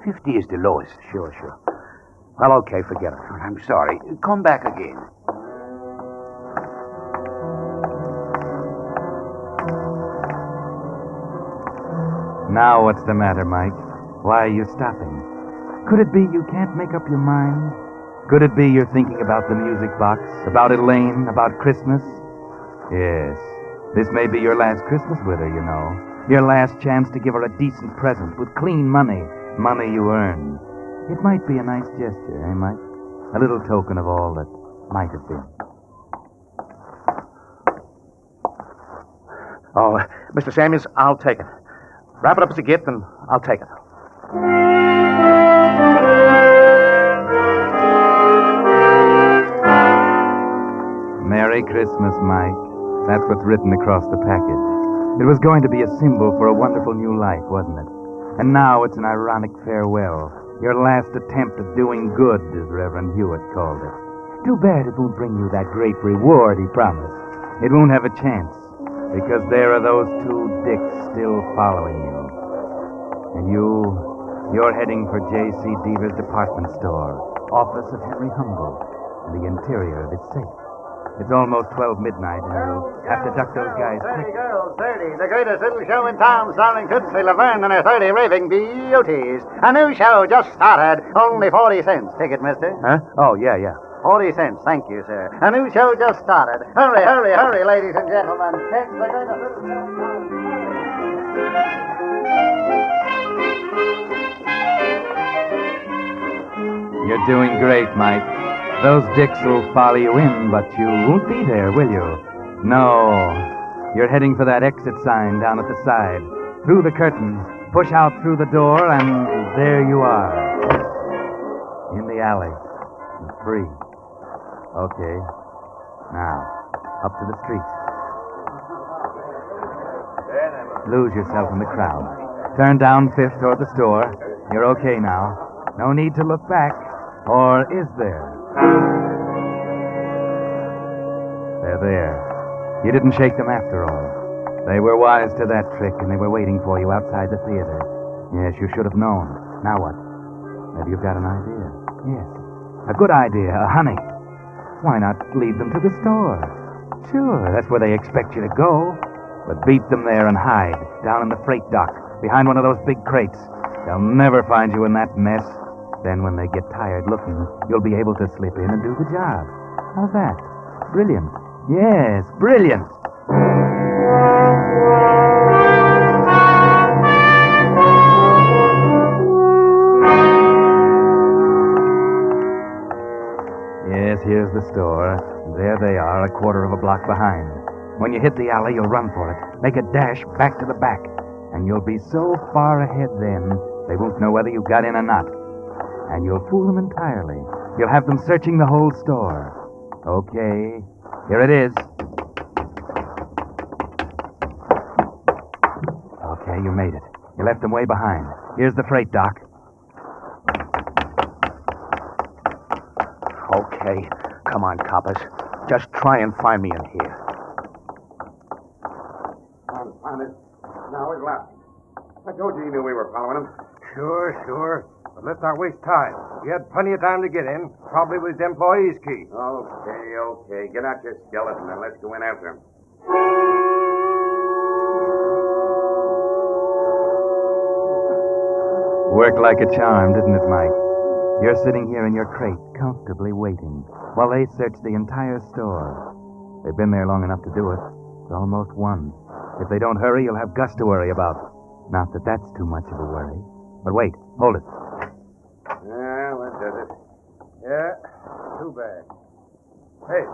50 is the lowest. Sure. Well, okay, forget it. I'm sorry. Come back again. Now what's the matter, Mike? Why are you stopping? Could it be you can't make up your mind? Could it be you're thinking about the music box, about Elaine, about Christmas? Yes, this may be your last Christmas with her, you know. Your last chance to give her a decent present with clean money you earned. It might be a nice gesture, eh, Mike? A little token of all that might have been. Oh, Mr. Samuels, I'll take it. Wrap it up as a gift, and I'll take it. Merry Christmas, Mike. That's what's written across the package. It was going to be a symbol for a wonderful new life, wasn't it? And now it's an ironic farewell. Your last attempt at doing good, as Reverend Hewitt called it. Too bad it won't bring you that great reward he promised. It won't have a chance, because there are those two dicks still following you. And you're heading for J.C. Deaver's department store, office of Henry Humboldt, and the interior of its safe. It's almost 12 midnight, and you'll have to duck those guys quick. 30 girls, 30. The greatest little show in town, starring Tootsie Laverne and her 30 raving beauties. A new show just started. Only 40 cents. Ticket, mister. Huh? Oh, yeah. 40 cents. Thank you, sir. A new show just started. Hurry, ladies and gentlemen. It's the greatest little show in town. You're doing great, Mike. Those dicks will follow you in, but you won't be there, will you? No. You're heading for that exit sign down at the side. Through the curtain, push out through the door, and there you are. In the alley. Free. Okay. Now, up to the street. Lose yourself in the crowd. Turn down Fifth toward the store. You're okay now. No need to look back. Or is there? They're there. You didn't shake them after all. They were wise to that trick, and they were waiting for you outside the theater. Yes, you should have known. Now what? Maybe you've got an idea. Yes. A good idea. Honey. Why not lead them to the store? Sure, that's where they expect you to go. But beat them there and hide, down in the freight dock, behind one of those big crates. They'll never find you in that mess. Then when they get tired looking, you'll be able to slip in and do the job. How's that? Brilliant. Yes, brilliant. Yes, here's the store. There they are, a quarter of a block behind. When you hit the alley, you'll run for it. Make a dash back to the back. And you'll be so far ahead then, they won't know whether you got in or not. And you'll fool them entirely. You'll have them searching the whole store. Okay, here it is. Okay, you made it. You left them way behind. Here's the freight dock. Okay, come on, coppers. Just try and find me in here. Found it. Now we've left. I told you knew we were following him. Sure. But let's not waste time. We had plenty of time to get in. Probably was the employee's key. Okay. Get out your skeleton and let's go in after him. Worked like a charm, didn't it, Mike? You're sitting here in your crate, comfortably waiting, while they search the entire store. They've been there long enough to do it. It's almost 1. If they don't hurry, you'll have Gus to worry about. Not that that's too much of a worry. But wait, hold it. Well, that does it. Yeah, too bad. Hey,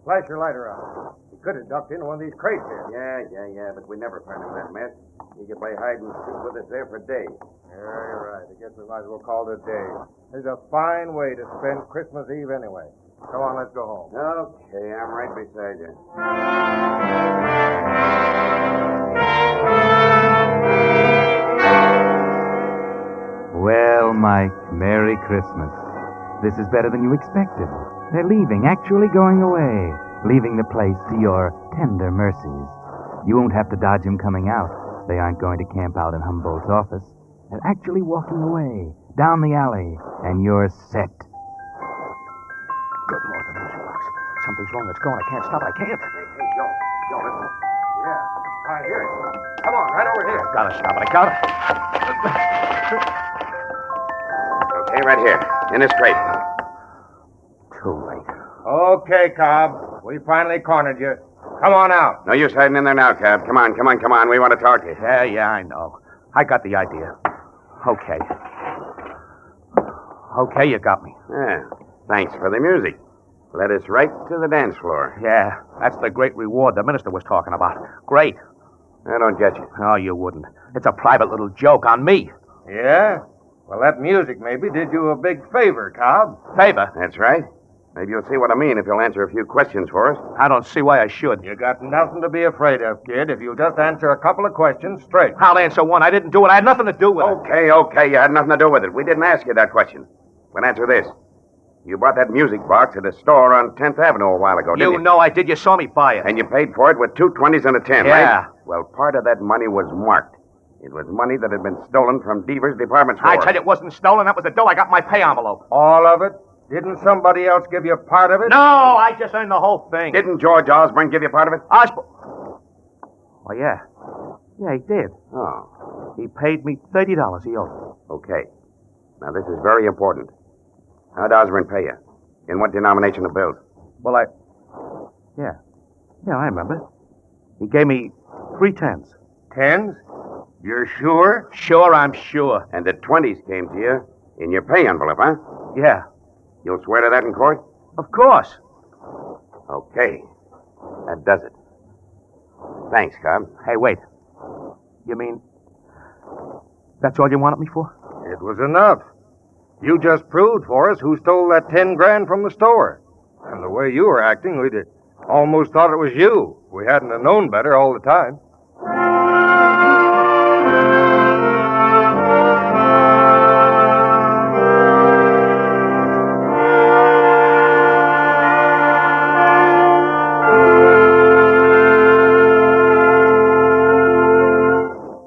flash your lighter out. He could have ducked into one of these crates here. Yeah, but we never find him in that mess. He could play hide and seek with us there for days. Yeah, you're right. I guess we might as well call it a day. It's a fine way to spend Christmas Eve anyway. Come on, let's go home. Okay, I'm right beside you. Well, Mike, Merry Christmas. This is better than you expected. They're leaving, actually going away, leaving the place to your tender mercies. You won't have to dodge them coming out. They aren't going to camp out in Humboldt's office. They're actually walking away, down the alley, and you're set. Good Lord, the music box. Something's wrong. It's going. I can't stop it. I can't. Hey, Joe, listen. Yeah, I hear it. Come on, right over here. Gotta stop it. I gotta. Okay, right here. In this crate. Too late. Okay, Cobb. We finally cornered you. Come on out. No use hiding in there now, Cab. Come on. We want to talk to you. Yeah, I know. I got the idea. Okay, you got me. Yeah. Thanks for the music. Led us right to the dance floor. Yeah, that's the great reward the minister was talking about. Great. I don't get you. Oh, you wouldn't. It's a private little joke on me. Yeah? Well, that music maybe did you a big favor, Cobb. Favor? That's right. Maybe you'll see what I mean if you'll answer a few questions for us. I don't see why I should. You got nothing to be afraid of, kid, if you'll just answer a couple of questions straight. I'll answer one. I didn't do it. I had nothing to do with it. Okay. You had nothing to do with it. We didn't ask you that question. But answer this. You bought that music box at a store on 10th Avenue a while ago, didn't you? You know I did. You saw me buy it. And you paid for it with 2 20s and a 10, yeah. right? Well, part of that money was marked. It was money that had been stolen from Devereaux' department store. I tell you, it wasn't stolen. That was the dough I got in my pay envelope. All of it? Didn't somebody else give you part of it? No, I just earned the whole thing. Didn't George Osborne give you part of it? Oh, yeah. Yeah, he did. Oh. He paid me $30 he owed. Okay. Now, this is very important. How'd Osborne pay you? In what denomination of bills? Well, Yeah, I remember. He gave me 3 10s. 10s? You're sure? Sure, I'm sure. And the 20s came to you in your pay envelope, huh? Yeah. You'll swear to that in court? Of course. Okay. That does it. Thanks, Cobb. Hey, wait. You mean that's all you wanted me for? It was enough. You just proved for us who stole that 10 grand from the store. And the way you were acting, we'd almost thought it was you. We hadn't have known better all the time.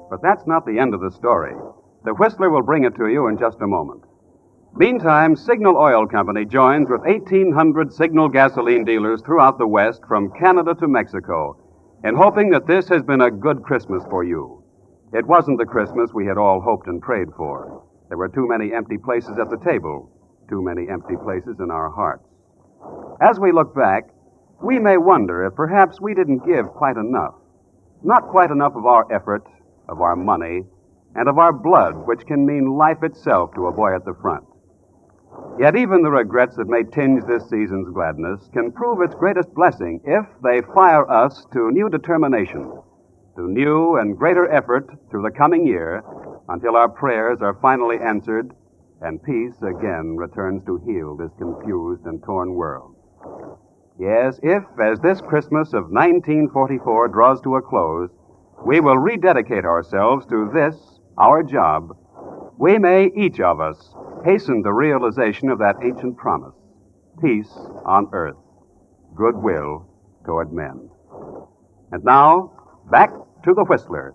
But that's not the end of the story. The Whistler will bring it to you in just a moment. Meantime, Signal Oil Company joins with 1,800 Signal gasoline dealers throughout the West from Canada to Mexico in hoping that this has been a good Christmas for you. It wasn't the Christmas we had all hoped and prayed for. There were too many empty places at the table, too many empty places in our hearts. As we look back, we may wonder if perhaps we didn't give quite enough. Not quite enough of our effort, of our money, and of our blood, which can mean life itself to a boy at the front. Yet even the regrets that may tinge this season's gladness can prove its greatest blessing if they fire us to new determination, to new and greater effort through the coming year until our prayers are finally answered and peace again returns to heal this confused and torn world. Yes, if, as this Christmas of 1944 draws to a close, we will rededicate ourselves to this, our job, we may, each of us, hasten the realization of that ancient promise, peace on earth, goodwill toward men. And now, back to the Whistler.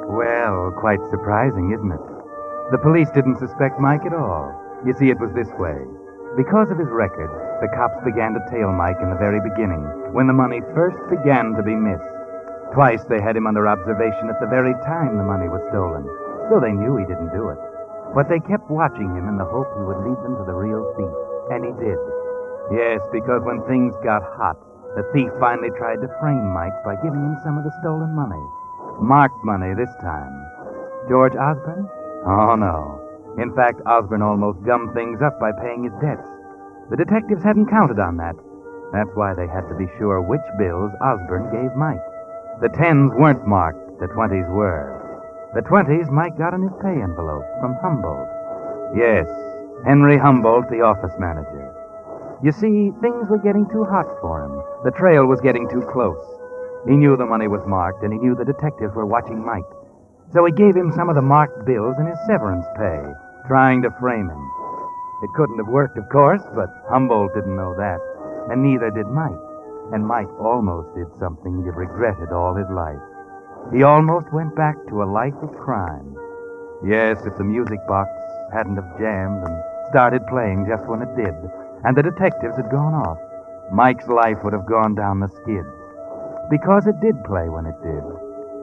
Well, quite surprising, isn't it? The police didn't suspect Mike at all. You see, it was this way. Because of his record, the cops began to tail Mike in the very beginning, when the money first began to be missed. Twice they had him under observation at the very time the money was stolen, though they knew he didn't do it. But they kept watching him in the hope he would lead them to the real thief, and he did. Yes, because when things got hot, the thief finally tried to frame Mike by giving him some of the stolen money. Marked money this time. George Osborne? Oh, no. In fact, Osborne almost gummed things up by paying his debts. The detectives hadn't counted on that. That's why they had to be sure which bills Osborne gave Mike. The 10s weren't marked, the 20s were. The 20s Mike got in his pay envelope from Humboldt. Yes, Henry Humboldt, the office manager. You see, things were getting too hot for him. The trail was getting too close. He knew the money was marked, and he knew the detectives were watching Mike. So he gave him some of the marked bills in his severance pay, trying to frame him. It couldn't have worked, of course, but Humboldt didn't know that, and neither did Mike. And Mike almost did something he'd have regretted all his life. He almost went back to a life of crime. Yes, if the music box hadn't have jammed and started playing just when it did, and the detectives had gone off, Mike's life would have gone down the skids. Because it did play when it did.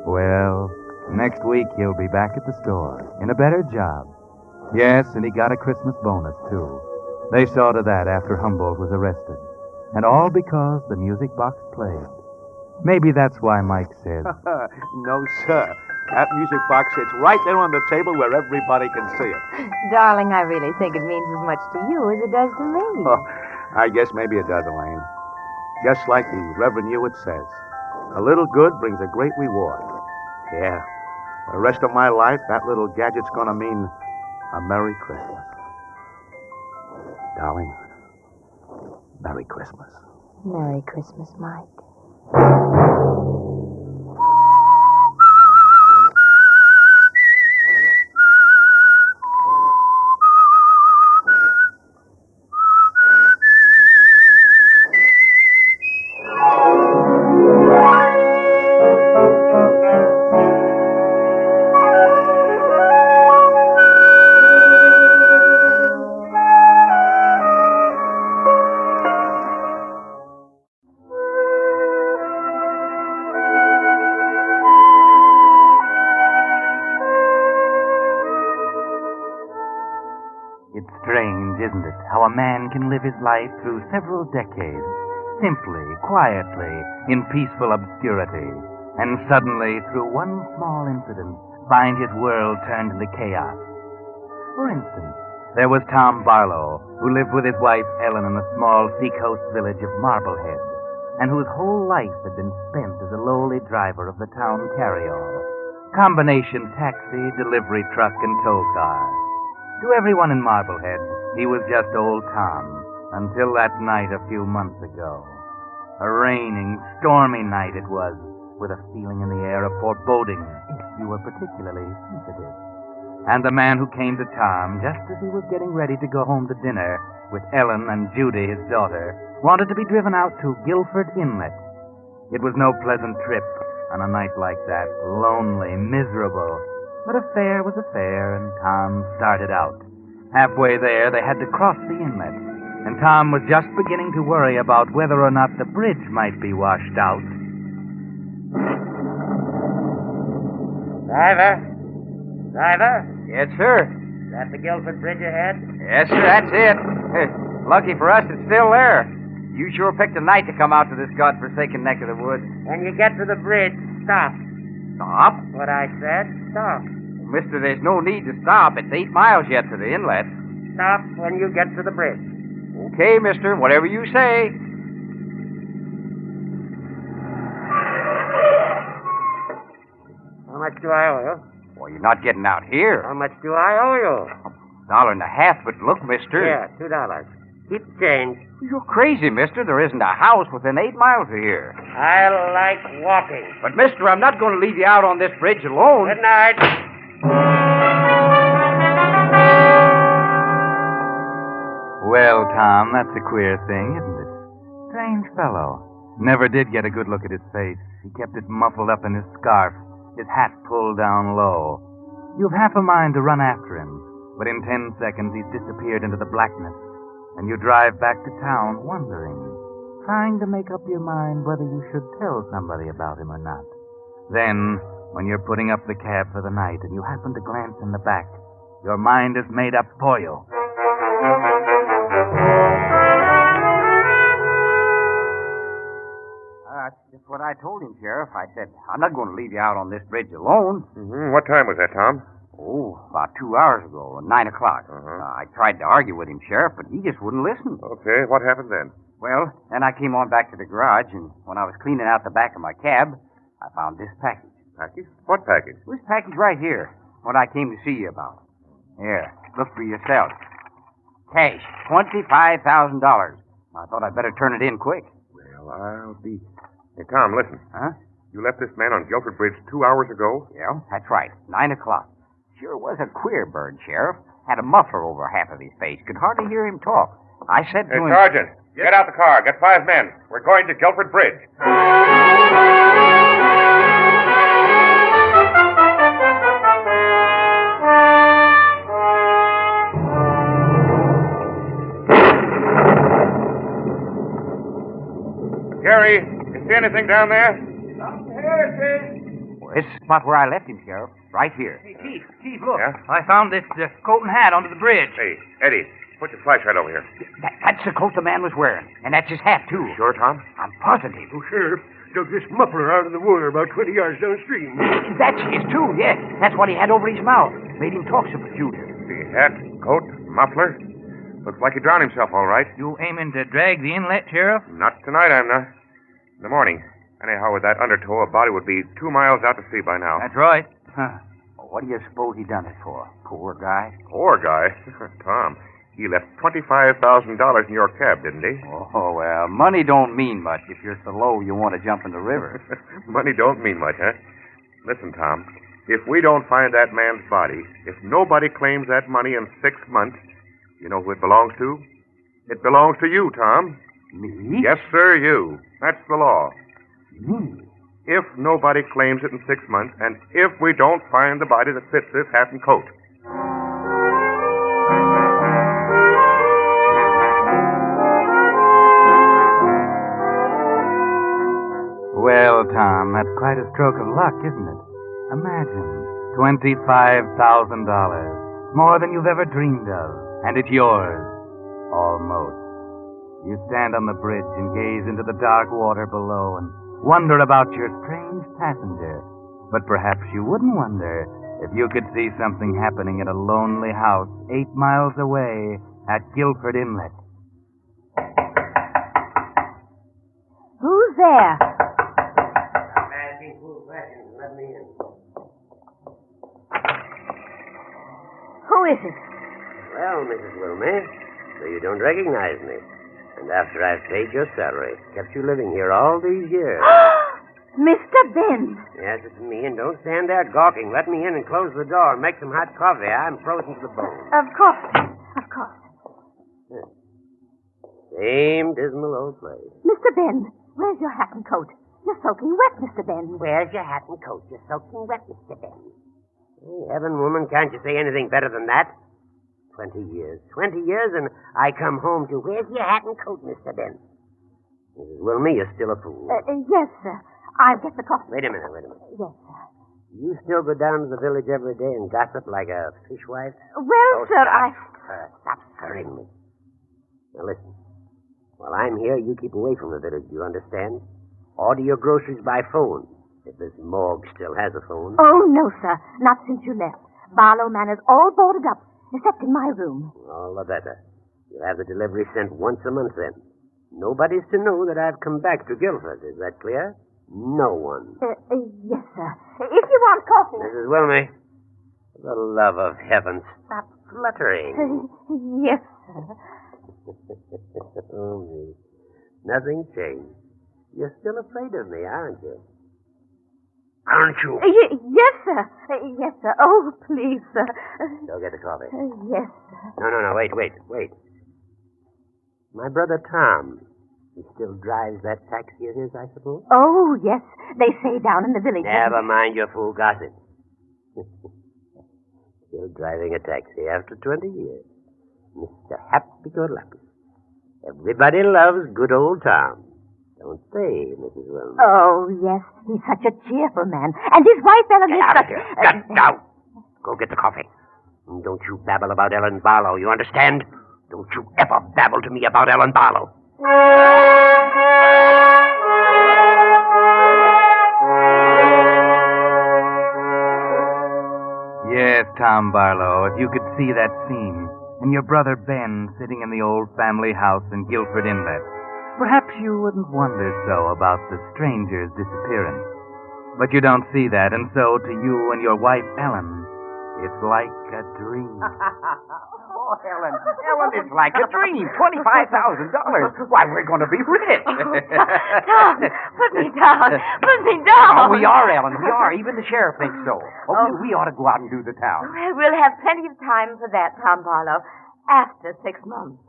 Well, next week he'll be back at the store, in a better job. Yes, and he got a Christmas bonus, too. They saw to that after Humboldt was arrested. And all because the music box played. Maybe that's why Mike said, No, sir. That music box sits right there on the table where everybody can see it. Darling, I really think it means as much to you as it does to me. Oh, I guess maybe it does, Elaine. Just like the Reverend Hewitt says, a little good brings a great reward. Yeah. For the rest of my life, that little gadget's gonna mean a Merry Christmas. Darling, Merry Christmas. Merry Christmas, Mike. It's strange, isn't it, how a man can live his life through several decades, simply, quietly, in peaceful obscurity, and suddenly, through one small incident, find his world turned into chaos. For instance, there was Tom Barlow, who lived with his wife Ellen in the small seacoast village of Marblehead, and whose whole life had been spent as a lowly driver of the town carryall, combination taxi, delivery truck, and tow car. To everyone in Marblehead, he was just old Tom, until that night a few months ago. A raining, stormy night it was, with a feeling in the air of foreboding, if you were particularly sensitive. And the man who came to Tom, just as he was getting ready to go home to dinner with Ellen and Judy, his daughter, wanted to be driven out to Guilford Inlet. It was no pleasant trip on a night like that, lonely, miserable. But a fare was a fare, and Tom started out. Halfway there, they had to cross the inlet, and Tom was just beginning to worry about whether or not the bridge might be washed out Driver? Driver? Yes, sir. Is that the Guilford Bridge ahead? Yes, sir, that's it. Lucky for us, it's still there. You sure picked a night to come out to this godforsaken neck of the woods. When you get to the bridge, stop. Stop? What I said, stop. Mister, there's no need to stop. It's 8 miles yet to the inlet. Stop when you get to the bridge. Okay, mister, whatever you say. How much do I owe you? Well, you're not getting out here. How much do I owe you? $1.50, but look, mister. Yeah, $2. Keep the change. You're crazy, mister. There isn't a house within 8 miles of here. I like walking. But, mister, I'm not going to leave you out on this bridge alone. Good night. Well, Tom, that's a queer thing, isn't it? Strange fellow. Never did get a good look at his face. He kept it muffled up in his scarf, his hat pulled down low. You've half a mind to run after him, but in 10 seconds he's disappeared into the blackness, and you drive back to town wondering, trying to make up your mind whether you should tell somebody about him or not. Then, when you're putting up the cab for the night and you happen to glance in the back, your mind is made up for you. That's just what I told him, Sheriff. I said, I'm not going to leave you out on this bridge alone. Mm-hmm. What time was that, Tom? Oh, about 2 hours ago, 9 o'clock. I tried to argue with him, Sheriff, but he just wouldn't listen. Okay, what happened then? Well, then I came on back to the garage, and when I was cleaning out the back of my cab, I found this package. Package? What package? This package right here, what I came to see you about. Here, look for yourself. Cash, $25,000. I thought I'd better turn it in quick. Well, I'll be... Hey, Tom, listen. Huh? You left this man on Guilford Bridge 2 hours ago? Yeah, that's right. 9 o'clock. Sure was a queer bird, Sheriff. Had a muffler over half of his face. Could hardly hear him talk. I said to him... Sergeant, get out the car. Get 5 men. We're going to Guilford Bridge. Gary, you see anything down there? Well, this is the spot where I left him, Sheriff. Right here. Hey, Chief, look. Yeah? I found this coat and hat under the bridge. Hey, Eddie, put your flashlight over here. That's the coat the man was wearing. And that's his hat, too. Sure, Tom? I'm positive. Oh, Sheriff, dug this muffler out of the water about 20 yards downstream. That's his, too, yes. That's what he had over his mouth. Made him talk so peculiar. The hat, coat, muffler. Looks like he drowned himself, all right. You aiming to drag the inlet, Sheriff? Not tonight, I'm not. In the morning. Anyhow, with that undertow, a body would be 2 miles out to sea by now. That's right. Huh. Well, what do you suppose he done it for? Poor guy. Poor guy? Tom, he left $25,000 in your cab, didn't he? Oh, well, money don't mean much if you're so low you want to jump in the river. Money don't mean much, huh? Listen, Tom, if we don't find that man's body, if nobody claims that money in 6 months, you know who it belongs to? It belongs to you, Tom. Me? Yes, sir, you. That's the law. Me? If nobody claims it in 6 months, and if we don't find the body that fits this hat and coat. Well, Tom, that's quite a stroke of luck, isn't it? Imagine, $25,000. More than you've ever dreamed of. And it's yours. Almost. You stand on the bridge and gaze into the dark water below and wonder about your strange passenger. But perhaps you wouldn't wonder if you could see something happening at a lonely house 8 miles away at Guilford Inlet. Who's there? I'm asking fool questions. Let me in. Who is it? Well, Mrs. Wilmey, so you don't recognize me. And after I've paid your salary, kept you living here all these years. Mr. Ben. Yes, it's me, and don't stand there gawking. Let me in and close the door and make some hot coffee. I'm frozen to the bone. Of course. Of course. Same dismal old place. Mr. Ben, where's your hat and coat? You're soaking wet, Mr. Ben. Where's your hat and coat? You're soaking wet, Mr. Ben. Hey, heaven, woman, can't you say anything better than that? 20 years, and I come home to, where's your hat and coat, Mr. Ben? Mrs. Wilmey, you're still a fool. Yes, sir. I'll get the coffee. Wait a minute. Yes, You still go down to the village every day and gossip like a fishwife? Well, sir, Stop stirring me. Now listen. While I'm here, you keep away from the village, you understand? Order your groceries by phone, if this morgue still has a phone. Oh, no, sir. Not since you left. Barlow Manor's all boarded up, except in my room. All the better. You'll have the delivery sent once a month then. Nobody's to know that I've come back to Guilford. Is that clear? No one. Yes, sir. If you want coffee... Mrs. Wilmey, for the love of heaven, stop fluttering. Yes, sir. Oh, me. Nothing changed. You're still afraid of me, aren't you? Aren't you? Yes, sir. Yes, sir. Oh, please, sir. Go get the coffee. Yes, sir. No, wait. My brother Tom, he still drives that taxi of his, I suppose? Oh, yes. They say down in the village. Never mind your fool gossip. Still driving a taxi after 20 years. Mr. Happy-Go-Lucky. Everybody loves good old Tom. Don't they, Mrs. Wilmot? Oh, yes. He's such a cheerful man. And his wife, Ellen, is such... Get out! Go get the coffee. And don't you babble about Ellen Barlow, you understand? Don't you ever babble to me about Ellen Barlow. Yes, Tom Barlow, if you could see that scene, and your brother Ben sitting in the old family house in Guilford Inlet, perhaps you wouldn't wonder so about the stranger's disappearance. But you don't see that, and so to you and your wife, Ellen, it's like a dream. Oh, Ellen, it's like a dream. $25,000. Why, we're going to be rich. Tom, put me down. Put me down. Oh, we are, Ellen. We are. Even the sheriff thinks so. We ought to go out and do the town. Well, we'll have plenty of time for that, Tom Barlow, after 6 months.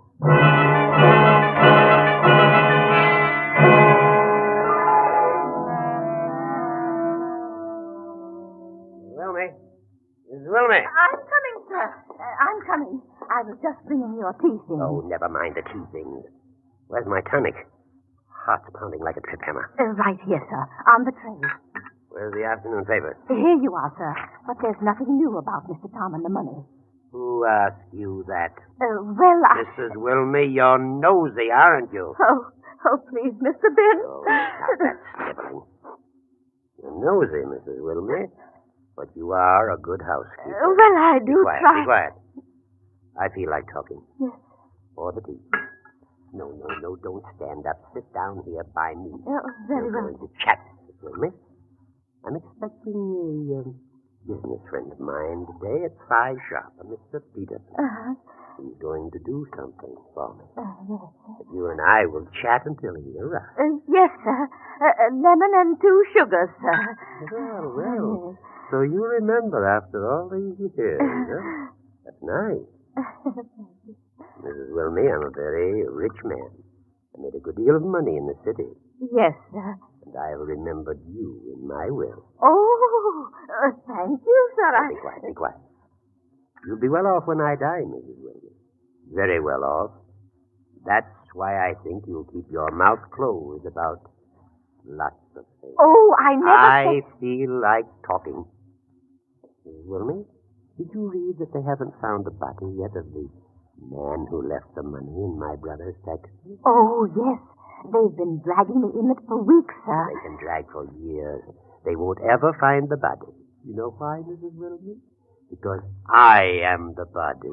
Mrs. Wilmey. I'm coming, sir. I'm coming. I was just bringing your tea things. Oh, never mind the tea things. Where's my tonic? Heart's pounding like a trip hammer. Right here, sir, on the tray. Where's the afternoon paper? Here you are, sir. But there's nothing new about Mr. Tom and the money. Who asked you that? Well, Mrs. Wilmey, you're nosy, aren't you? Oh, please, Mr. Ben. Oh, stop that sniveling. You're nosy, Mrs. Wilmey. But you are a good housekeeper. Well, I do try. Be quiet. I feel like talking. Yes. Pour the tea. No, don't stand up. Sit down here by me. Very We're well. going to chat, Mrs. Wilmey. I'm expecting a business friend of mine today at 5 sharp, a Mr. Peterson. Uh-huh. He's going to do something for me. Yes, But you and I will chat until he arrives. yes, sir. Lemon and 2 sugars, sir. Well. So you remember after all these years, huh? That's nice. Mrs. Wilmey, I'm a very rich man. I made a good deal of money in the city. Yes, sir. And I've remembered you in my will. Oh, thank you, sir. Be quiet. You'll be well off when I die, Mrs. Wilmey. Very well off. That's why I think you'll keep your mouth closed about lots of things. Oh, I feel like talking. Mrs. Wilmey, did you read that they haven't found the body yet of the man who left the money in my brother's taxi? Oh, yes. They've been dragging me in it for weeks, sir. They can drag for years. They won't ever find the body. You know why, Mrs. Wilmey? Because I am the body.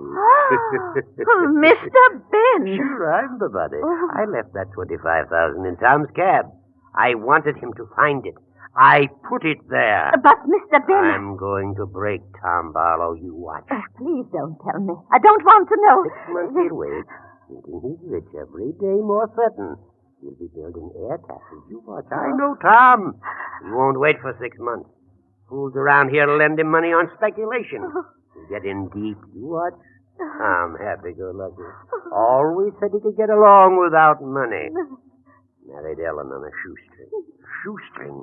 Mr. Ben. Sure, I'm the body. I left that $25,000 in Tom's cab. I wanted him to find it. I put it there. But, Mr. Ben... I'm going to break Tom Barlow. You watch. Please don't tell me. I don't want to know. 6 months he'll wait, thinking he's rich every day, more certain. He'll be building air castles. You watch. I know Tom. He won't wait for 6 months. Fools around here lend him money on speculation. He'll get in deep. You watch. Tom, happy-go-lucky. Always said he could get along without money. Married Ellen on a shoestring. Shoestring?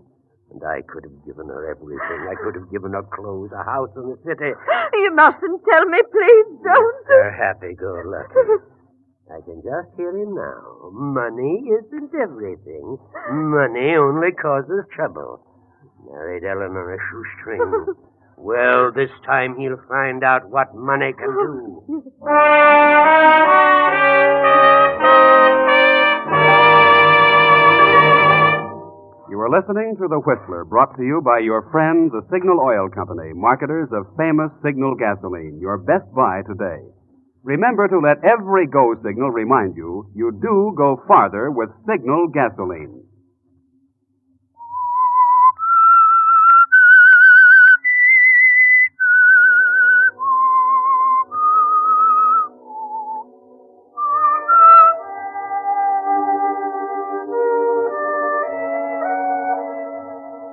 And I could have given her everything. I could have given her clothes, a house in the city. You mustn't tell me, please don't. They're happy-go-lucky. I can just hear him now. Money isn't everything. Money only causes trouble. Married Ellen on a shoestring. Well, this time he'll find out what money can do. You are listening to The Whistler, brought to you by your friend, the Signal Oil Company, marketers of famous Signal gasoline, your best buy today. Remember to let every go signal remind you do go farther with Signal gasoline.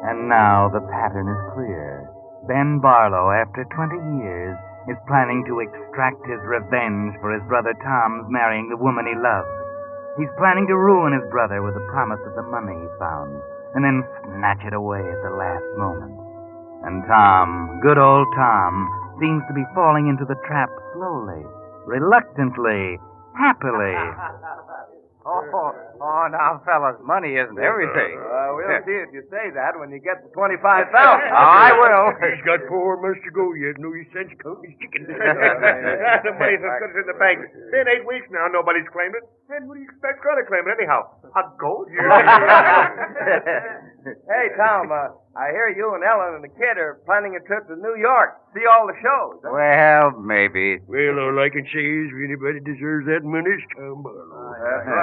And now the pattern is clear. Ben Barlow, after 20 years, is planning to extract his revenge for his brother Tom's marrying the woman he loved. He's planning to ruin his brother with the promise of the money he found, and then snatch it away at the last moment. And Tom, good old Tom, seems to be falling into the trap slowly, reluctantly, happily. Oh, now, fellas, money isn't everything. We'll see if you say that when you get to 25,000. I will. He's got 4 months to go yet. No use sense counting his chickens. The money's as good as in the bank. In 8 weeks now, nobody's claimed it. And what do you expect going to claim it anyhow? A goat? Hey, Tom, I hear you and Ellen and the kid are planning a trip to New York. See all the shows. Huh? Well, maybe. Well, all I can say is if anybody deserves that money, it's Tom Barlow.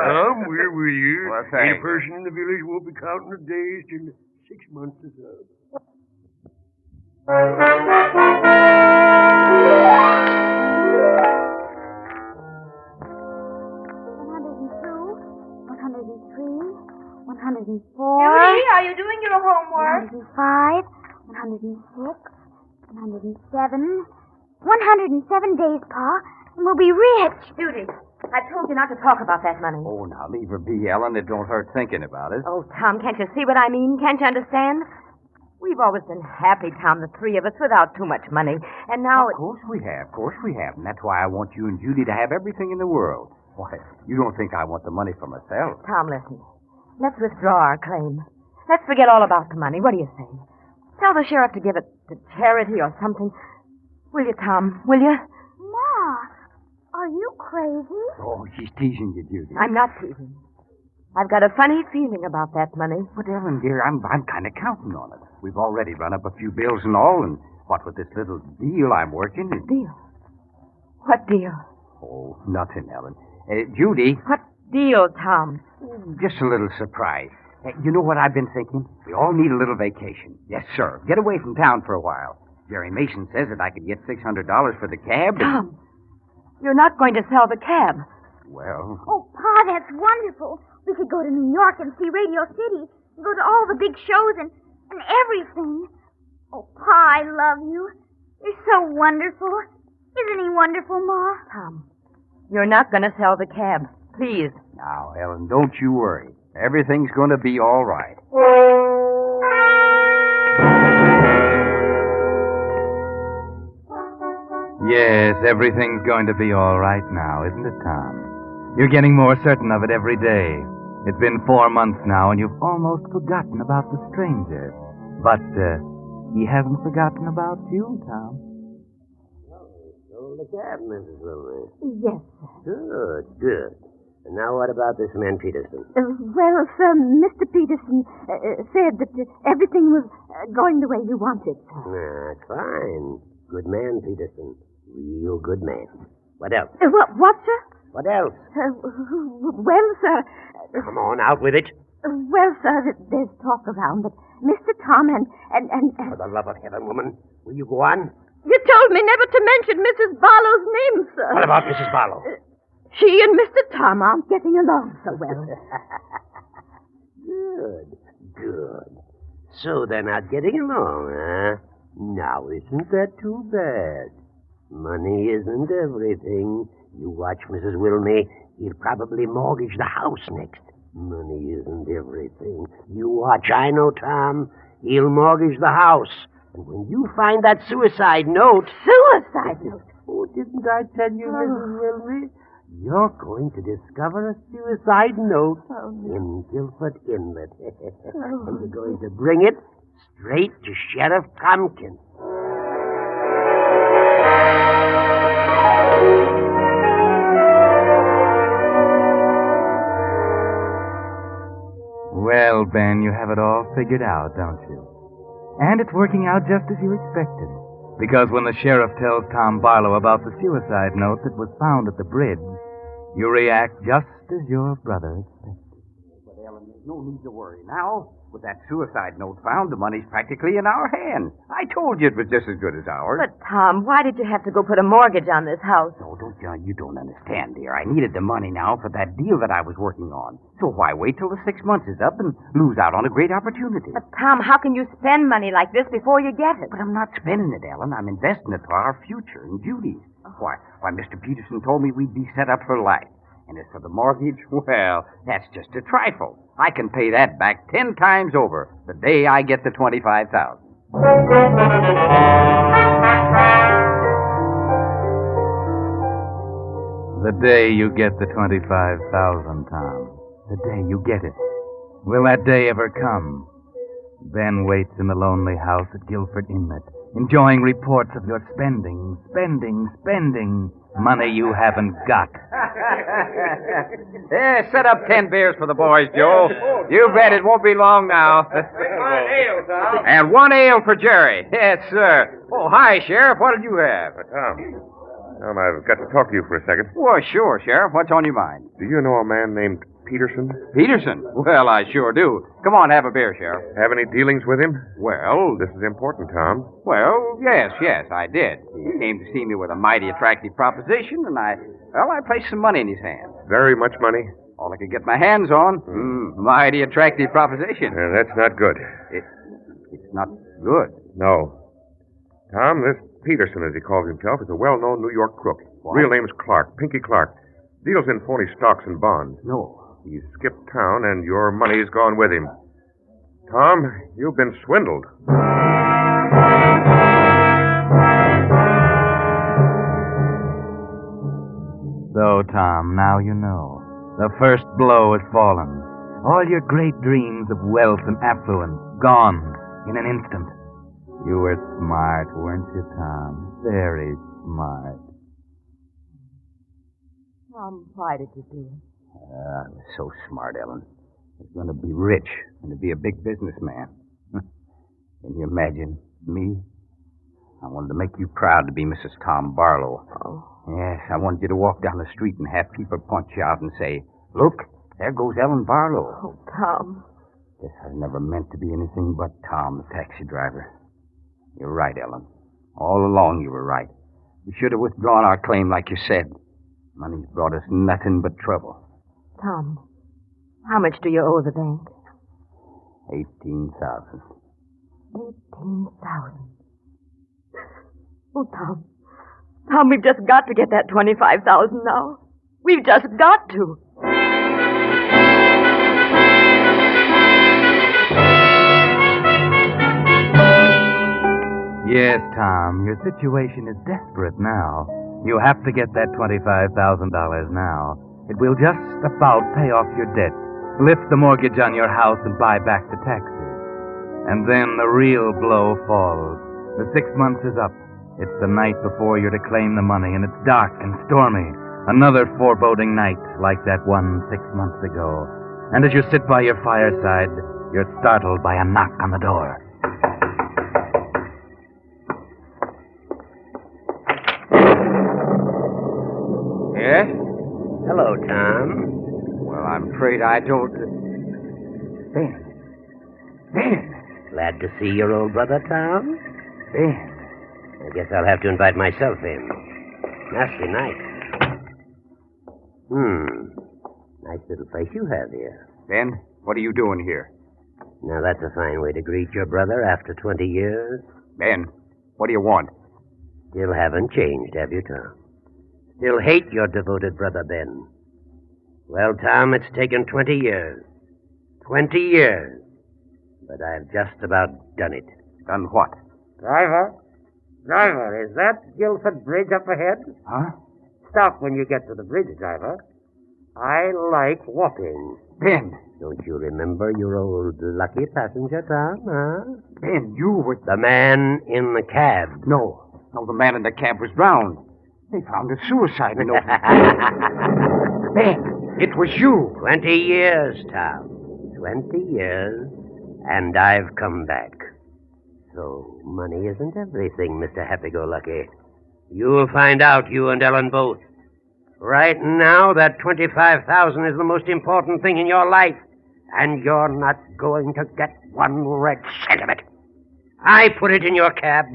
Tom, we're with you. Well, Any thanks. person in the village won't be counting the days till 6 months is up. Judy, are you doing your homework? 105, 106, 107. 107 days, Pa, and we'll be rich. Judy, I told you not to talk about that money. Oh, now leave her be, Ellen. It don't hurt thinking about it. Oh, Tom, can't you see what I mean? Can't you understand? We've always been happy, Tom, the three of us, without too much money. And now Of course we have. And that's why I want you and Judy to have everything in the world. Why, you don't think I want the money for myself. Tom, listen. Let's withdraw our claim. Let's forget all about the money. What do you say? Tell the sheriff to give it to charity or something. Will you, Tom? Will you? Ma, are you crazy? Oh, she's teasing you, Judy. I'm not teasing. I've got a funny feeling about that money. But, Ellen, dear, I'm kind of counting on it. We've already run up a few bills and all, and what with this little deal I'm working... Deal? What deal? Oh, nothing, Ellen. Judy... What deal, Tom? Just a little surprise. You know what I've been thinking? We all need a little vacation. Yes, sir. Get away from town for a while. Jerry Mason says that I could get $600 for the cab. Tom, you're not going to sell the cab. Well... Oh, Pa, that's wonderful. We could go to New York and see Radio City, and go to all the big shows and everything. Oh, Pa, I love you. You're so wonderful. Isn't he wonderful, Ma? Tom, you're not going to sell the cab. Please. Now, Ellen, don't you worry. Everything's going to be all right. Yes, everything's going to be all right now, isn't it, Tom? You're getting more certain of it every day. It's been 4 months now, and you've almost forgotten about the stranger. But he hasn't forgotten about you, Tom. Sold the cab, Mrs. Wilmer. Yes. Good. And now what about this man Peterson? Well, sir, Mr. Peterson said that everything was going the way you wanted. That's fine. Good man, Peterson. Real good man. What else? What, sir? What else? Well, sir... Come on, out with it. Well, sir, there's talk around that Mr. Tom and... For the love of heaven, woman, will you go on? You told me never to mention Mrs. Barlow's name, sir. What about Mrs. Barlow? She and Mr. Tom aren't getting along so well. Good. So they're not getting along, huh? Now, isn't that too bad? Money isn't everything. You watch, Mrs. Wilmey. He'll probably mortgage the house next. Money isn't everything. You watch. I know, Tom. He'll mortgage the house. And when you find that suicide note... Suicide note? Oh, didn't I tell you, Mrs. Wilmey? You're going to discover a suicide note in Guilford Inlet. And you're going to bring it straight to Sheriff Tompkins. Well, Ben, you have it all figured out, don't you? And it's working out just as you expected. Because when the sheriff tells Tom Barlow about the suicide note that was found at the bridge, you react just as your brother expected. But, Ellen, there's no need to worry now. With that suicide note found, the money's practically in our hands. I told you it was just as good as ours. But, Tom, why did you have to go put a mortgage on this house? No, you don't understand, dear. I needed the money now for that deal that I was working on. So why wait till the 6 months is up and lose out on a great opportunity? But, Tom, how can you spend money like this before you get it? But I'm not spending it, Ellen. I'm investing it for our future and Judy's. Why, Mr. Peterson told me we'd be set up for life. And as for the mortgage, well, that's just a trifle. I can pay that back 10 times over the day I get the $25,000. The day you get the $25,000, Tom. The day you get it. Will that day ever come? Ben waits in the lonely house at Guilford Inlet, enjoying reports of your spending money you haven't got. Yeah, set up 10 beers for the boys, Joe. You bet it won't be long now. Ale, Tom. And 1 ale for Jerry. Yes, sir. Oh, hi, Sheriff. What did you have? Tom, I've got to talk to you for a second. Well, sure, Sheriff. What's on your mind? Do you know a man named Peterson? Peterson? Well, I sure do. Come on, have a beer, Sheriff. Have any dealings with him? Well... This is important, Tom. Well, yes, I did. He came to see me with a mighty attractive proposition, and I placed some money in his hands. Very much money? All I could get my hands on. Mighty attractive proposition. That's not good. It's not good. No. Tom, this Peterson, as he calls himself, is a well-known New York crook. What? Real name's Clark, Pinky Clark. Deals in phony stocks and bonds. No. He's skipped town, and your money's gone with him. Tom, you've been swindled. So, Tom, now you know. The first blow has fallen. All your great dreams of wealth and affluence gone in an instant. You were smart, weren't you, Tom? Very smart. Tom, why did you do it? I was so smart, Ellen. I was going to be rich and to be a big businessman. Can you imagine me? I wanted to make you proud to be Mrs. Tom Barlow. Oh. Yes, I wanted you to walk down the street and have people point you out and say, "Look, there goes Ellen Barlow." Oh, Tom. Guess I was never meant to be anything but Tom, the taxi driver. You're right, Ellen. All along you were right. We should have withdrawn our claim like you said. Money's brought us nothing but trouble. Tom, how much do you owe the bank? 18,000. 18,000. Oh, Tom. Tom, we've just got to get that 25,000 now. We've just got to. Yes, Tom, your situation is desperate now. You have to get that $25,000 now. It will just about pay off your debt, lift the mortgage on your house, and buy back the taxes. And then the real blow falls. The 6 months is up. It's the night before you're to claim the money, and it's dark and stormy. Another foreboding night like that one 6 months ago. And as you sit by your fireside, you're startled by a knock on the door. Yes? Hello, Tom. Well, I'm afraid I don't... Ben. Glad to see your old brother, Tom? Ben. I guess I'll have to invite myself in. Nasty night. Nice little place you have here. Ben, what are you doing here? Now, that's a fine way to greet your brother after 20 years. Ben, what do you want? Still haven't changed, have you, Tom? Still hate your devoted brother, Ben. Well, Tom, it's taken 20 years. 20 years. But I've just about done it. Done what? Driver, is that Guilford Bridge up ahead? Huh? stop when you get to the bridge, driver. I like walking. Ben! Don't you remember your old lucky passenger, Tom, huh? Ben, you were... The man in the cab. No, the man in the cab was drowned. They found a suicide note. Ben, it was you. 20 years, Tom. 20 years, and I've come back. So, money isn't everything, Mr. Happy-Go-Lucky. You'll find out, you and Ellen both. Right now, that $25,000 is the most important thing in your life, and you're not going to get 1 red cent of it. I put it in your cab.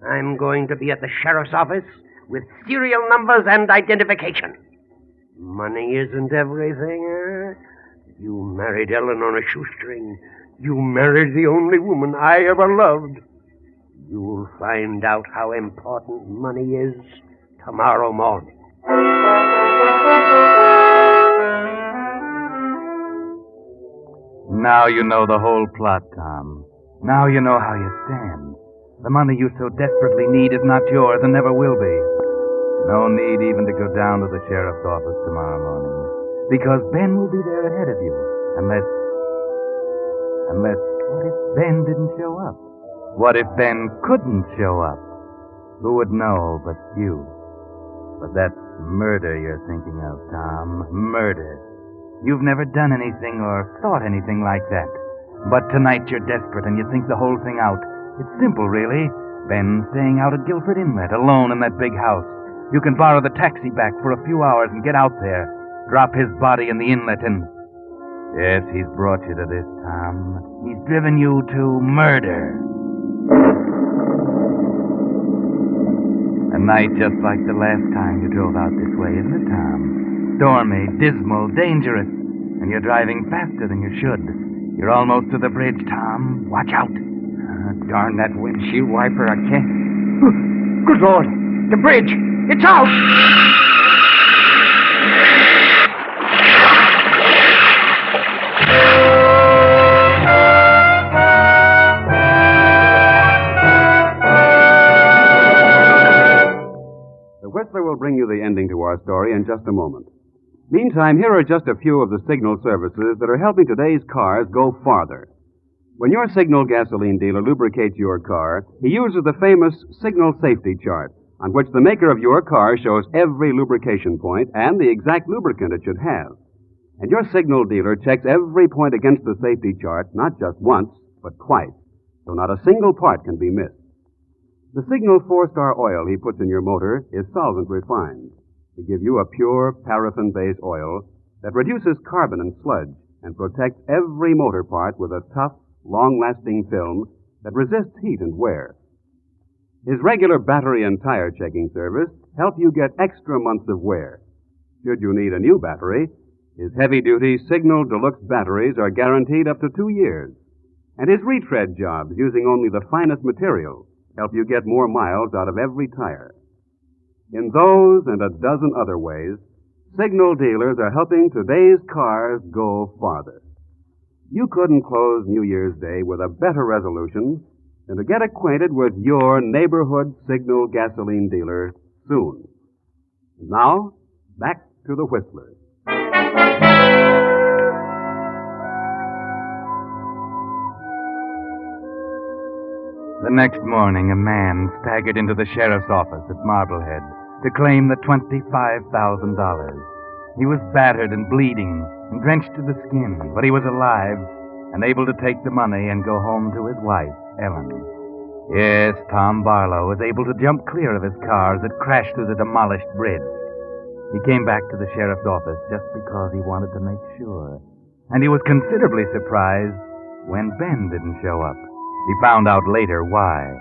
I'm going to be at the sheriff's office with serial numbers and identification. Money isn't everything, eh? You married Ellen on a shoestring. You married the only woman I ever loved. You'll find out how important money is tomorrow morning. Now you know the whole plot, Tom. Now you know how you stand. The money you so desperately need is not yours and never will be. No need even to go down to the sheriff's office tomorrow morning, because Ben will be there ahead of you, unless, what if Ben didn't show up? What if Ben couldn't show up? Who would know but you? But that's murder you're thinking of, Tom. Murder. You've never done anything or thought anything like that. But tonight you're desperate and you think the whole thing out. It's simple, really. Ben's staying out at Guilford Inlet, alone in that big house. You can borrow the taxi back for a few hours and get out there. Drop his body in the inlet and... Yes, he's brought you to this, Tom. He's driven you to murder. A night just like the last time you drove out this way, isn't it, Tom? Stormy, dismal, dangerous. And you're driving faster than you should. You're almost to the bridge, Tom. Watch out. Darn that windshield wiper, I can't... Good Lord! The bridge! It's out! The Whistler will bring you the ending to our story in just a moment. Meantime, here are just a few of the signal services that are helping today's cars go farther. When your Signal gasoline dealer lubricates your car, he uses the famous Signal Safety Chart, on which the maker of your car shows every lubrication point and the exact lubricant it should have. And your Signal dealer checks every point against the safety chart, not just once, but twice, so not a single part can be missed. The Signal 4-star oil he puts in your motor is solvent refined to give you a pure paraffin-based oil that reduces carbon and sludge and protects every motor part with a tough, long-lasting film that resists heat and wear. His regular battery and tire checking service help you get extra months of wear. Should you need a new battery, his heavy-duty Signal Deluxe batteries are guaranteed up to 2 years. And his retread jobs, using only the finest material, help you get more miles out of every tire. In those and a dozen other ways, Signal dealers are helping today's cars go farther. You couldn't close New Year's Day with a better resolution than to get acquainted with your neighborhood Signal gasoline dealer soon. Now, back to the Whistler. The next morning, a man staggered into the sheriff's office at Marblehead to claim the $25,000. He was battered and bleeding and drenched to the skin, but he was alive and able to take the money and go home to his wife, Ellen. Yes, Tom Barlow was able to jump clear of his car as it crashed through the demolished bridge. He came back to the sheriff's office just because he wanted to make sure. And he was considerably surprised when Ben didn't show up. He found out later why.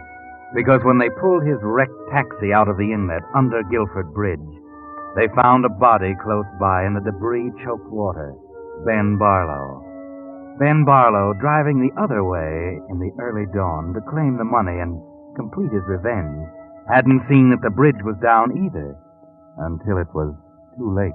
Because when they pulled his wrecked taxi out of the inlet under Guilford Bridge, they found a body close by in the debris-choked water. Ben Barlow. Ben Barlow driving the other way in the early dawn to claim the money and complete his revenge, hadn't seen that the bridge was down either, until it was too late.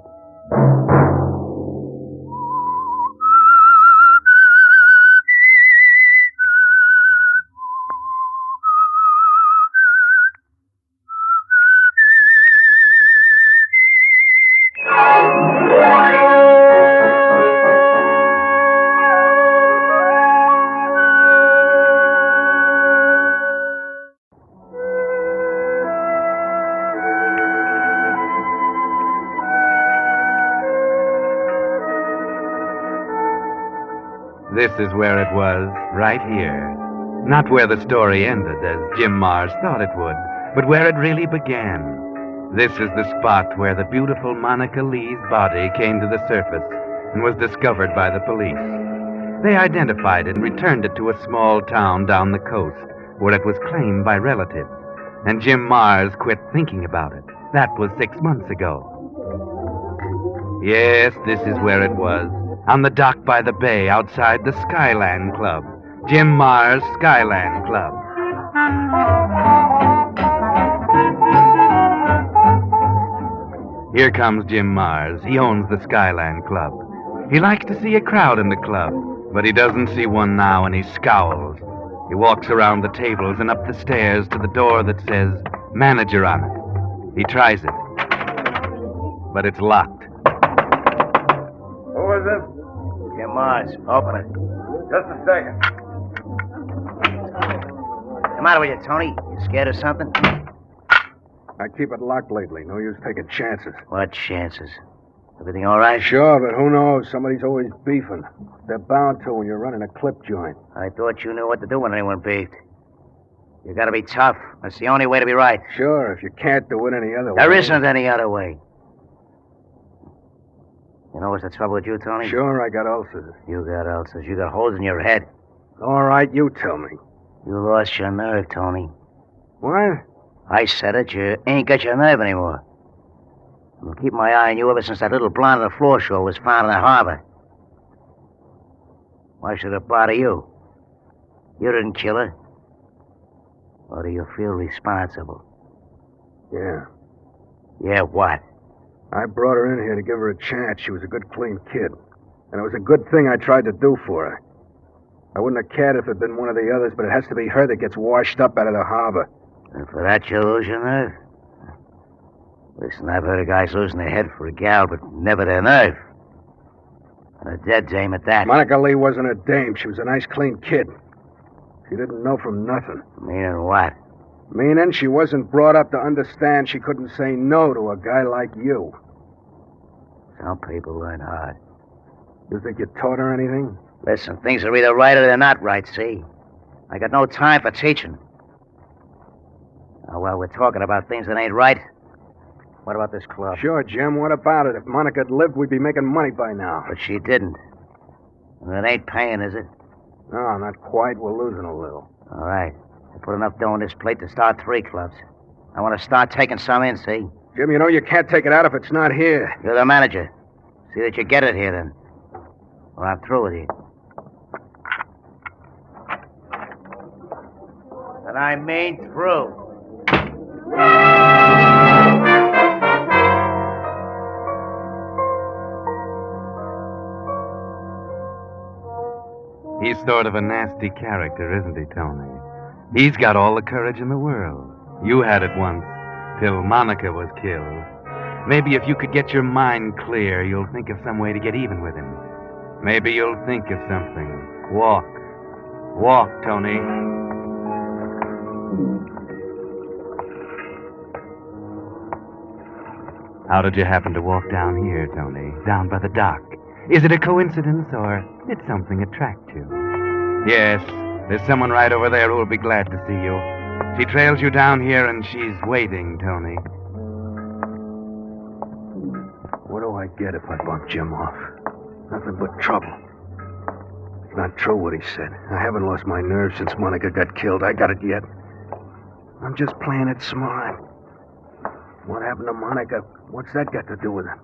This is where it was, right here. Not where the story ended, as Jim Mars thought it would, but where it really began. This is the spot where the beautiful Monica Lee's body came to the surface and was discovered by the police. They identified it and returned it to a small town down the coast, where it was claimed by relatives. And Jim Mars quit thinking about it. That was 6 months ago. Yes, this is where it was. On the dock by the bay outside the Skyland Club. Jim Mars' Skyland Club. Here comes Jim Mars. He owns the Skyland Club. He likes to see a crowd in the club, but he doesn't see one now, and he scowls. He walks around the tables and up the stairs to the door that says manager on it. He tries it, but it's locked. Who is it? Jim Mars. Open it. Just a second. What's the matter with you, Tony? You scared of something? I keep it locked lately. No use taking chances. What chances? Everything all right? Sure, but who knows? Somebody's always beefing. They're bound to when you're running a clip joint. I thought you knew what to do when anyone beefed. You gotta be tough. That's the only way to be right. Sure, if you can't do it any other way. There isn't any other way. You know what's the trouble with you, Tony? Sure, I got ulcers. You got ulcers. You got holes in your head. All right, you tell me. You lost your nerve, Tony. What? I said it. You ain't got your nerve anymore. I've been keeping my eye on you ever since that little blonde on the floor show was found in the harbor. Why should it bother you? You didn't kill her. Or do you feel responsible? Yeah. Yeah, what? I brought her in here to give her a chance. She was a good, clean kid. And it was a good thing I tried to do for her. I wouldn't have cared if it had been one of the others, but it has to be her that gets washed up out of the harbor. And for that you lose your nerve? Listen, I've heard of guys losing their head for a gal, but never their nerve. And a dead dame at that. Monica Lee wasn't a dame. She was a nice, clean kid. She didn't know from nothing. Meaning what? Meaning she wasn't brought up to understand she couldn't say no to a guy like you. Some people learn hard. You think you taught her anything? Listen, things are either right or they're not right, see? I got no time for teaching. Now, while we're talking about things that ain't right, what about this club? Sure, Jim. What about it? If Monica had lived, we'd be making money by now. But she didn't. And it ain't paying, is it? No, not quite. We're losing a little. All right. I put enough dough on this plate to start 3 clubs. I want to start taking some in, see? Jim, you know you can't take it out if it's not here. You're the manager. See that you get it here, then. Or I'm through with you. And I mean through. He's sort of a nasty character, isn't he, Tony? He's got all the courage in the world. You had it once, till Monica was killed. Maybe if you could get your mind clear, you'll think of some way to get even with him. Maybe you'll think of something. Walk. Walk, Tony. How did you happen to walk down here, Tony? Down by the dock? Is it a coincidence, or did something attract you? Yes, there's someone right over there who will be glad to see you. She trails you down here, and she's waiting, Tony. What do I get if I bump Jim off? Nothing but trouble. It's not true what he said. I haven't lost my nerve since Monica got killed. I got it yet. I'm just playing it smart. What happened to Monica? What's that got to do with it?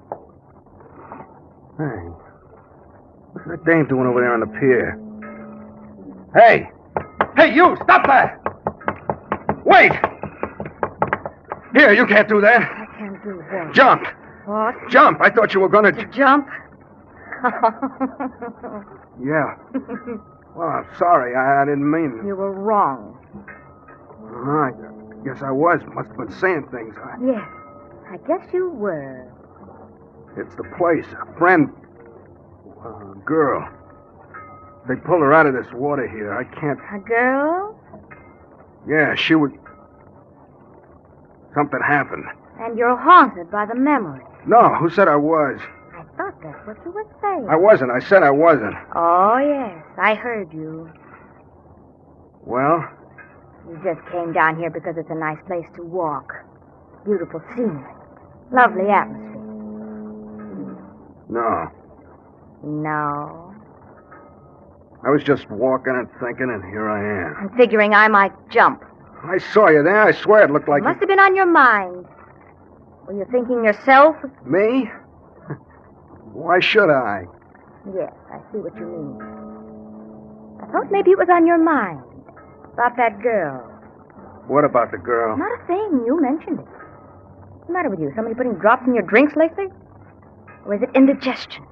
Hey, what's that dame doing over there on the pier? Hey! Hey, you! Stop that! Wait! Here, you can't do that. I can't do that. Jump! What? Jump! I thought you were going to... Jump? Yeah. Well, I'm sorry. I didn't mean... You were wrong. I guess I was. Must have been saying things. Yes, I guess you were. It's the place. A friend. A girl. They pulled her out of this water here. I can't... A girl? Yeah, she was... Something happened. And you're haunted by the memory. No, who said I was? I thought that's what you were saying. I wasn't. I said I wasn't. Oh, yes. I heard you. Well? You just came down here because it's a nice place to walk. Beautiful scenery. Lovely atmosphere. No. No. I was just walking and thinking, and here I am. I'm figuring I might jump. I saw you there. I swear it looked like... It must have been on your mind. Were you thinking yourself? Me? Why should I? Yes, I see what you mean. I thought maybe it was on your mind. About that girl. What about the girl? Not a thing. You mentioned it. What's the matter with you? Somebody putting drops in your drinks lately? Or is it indigestion?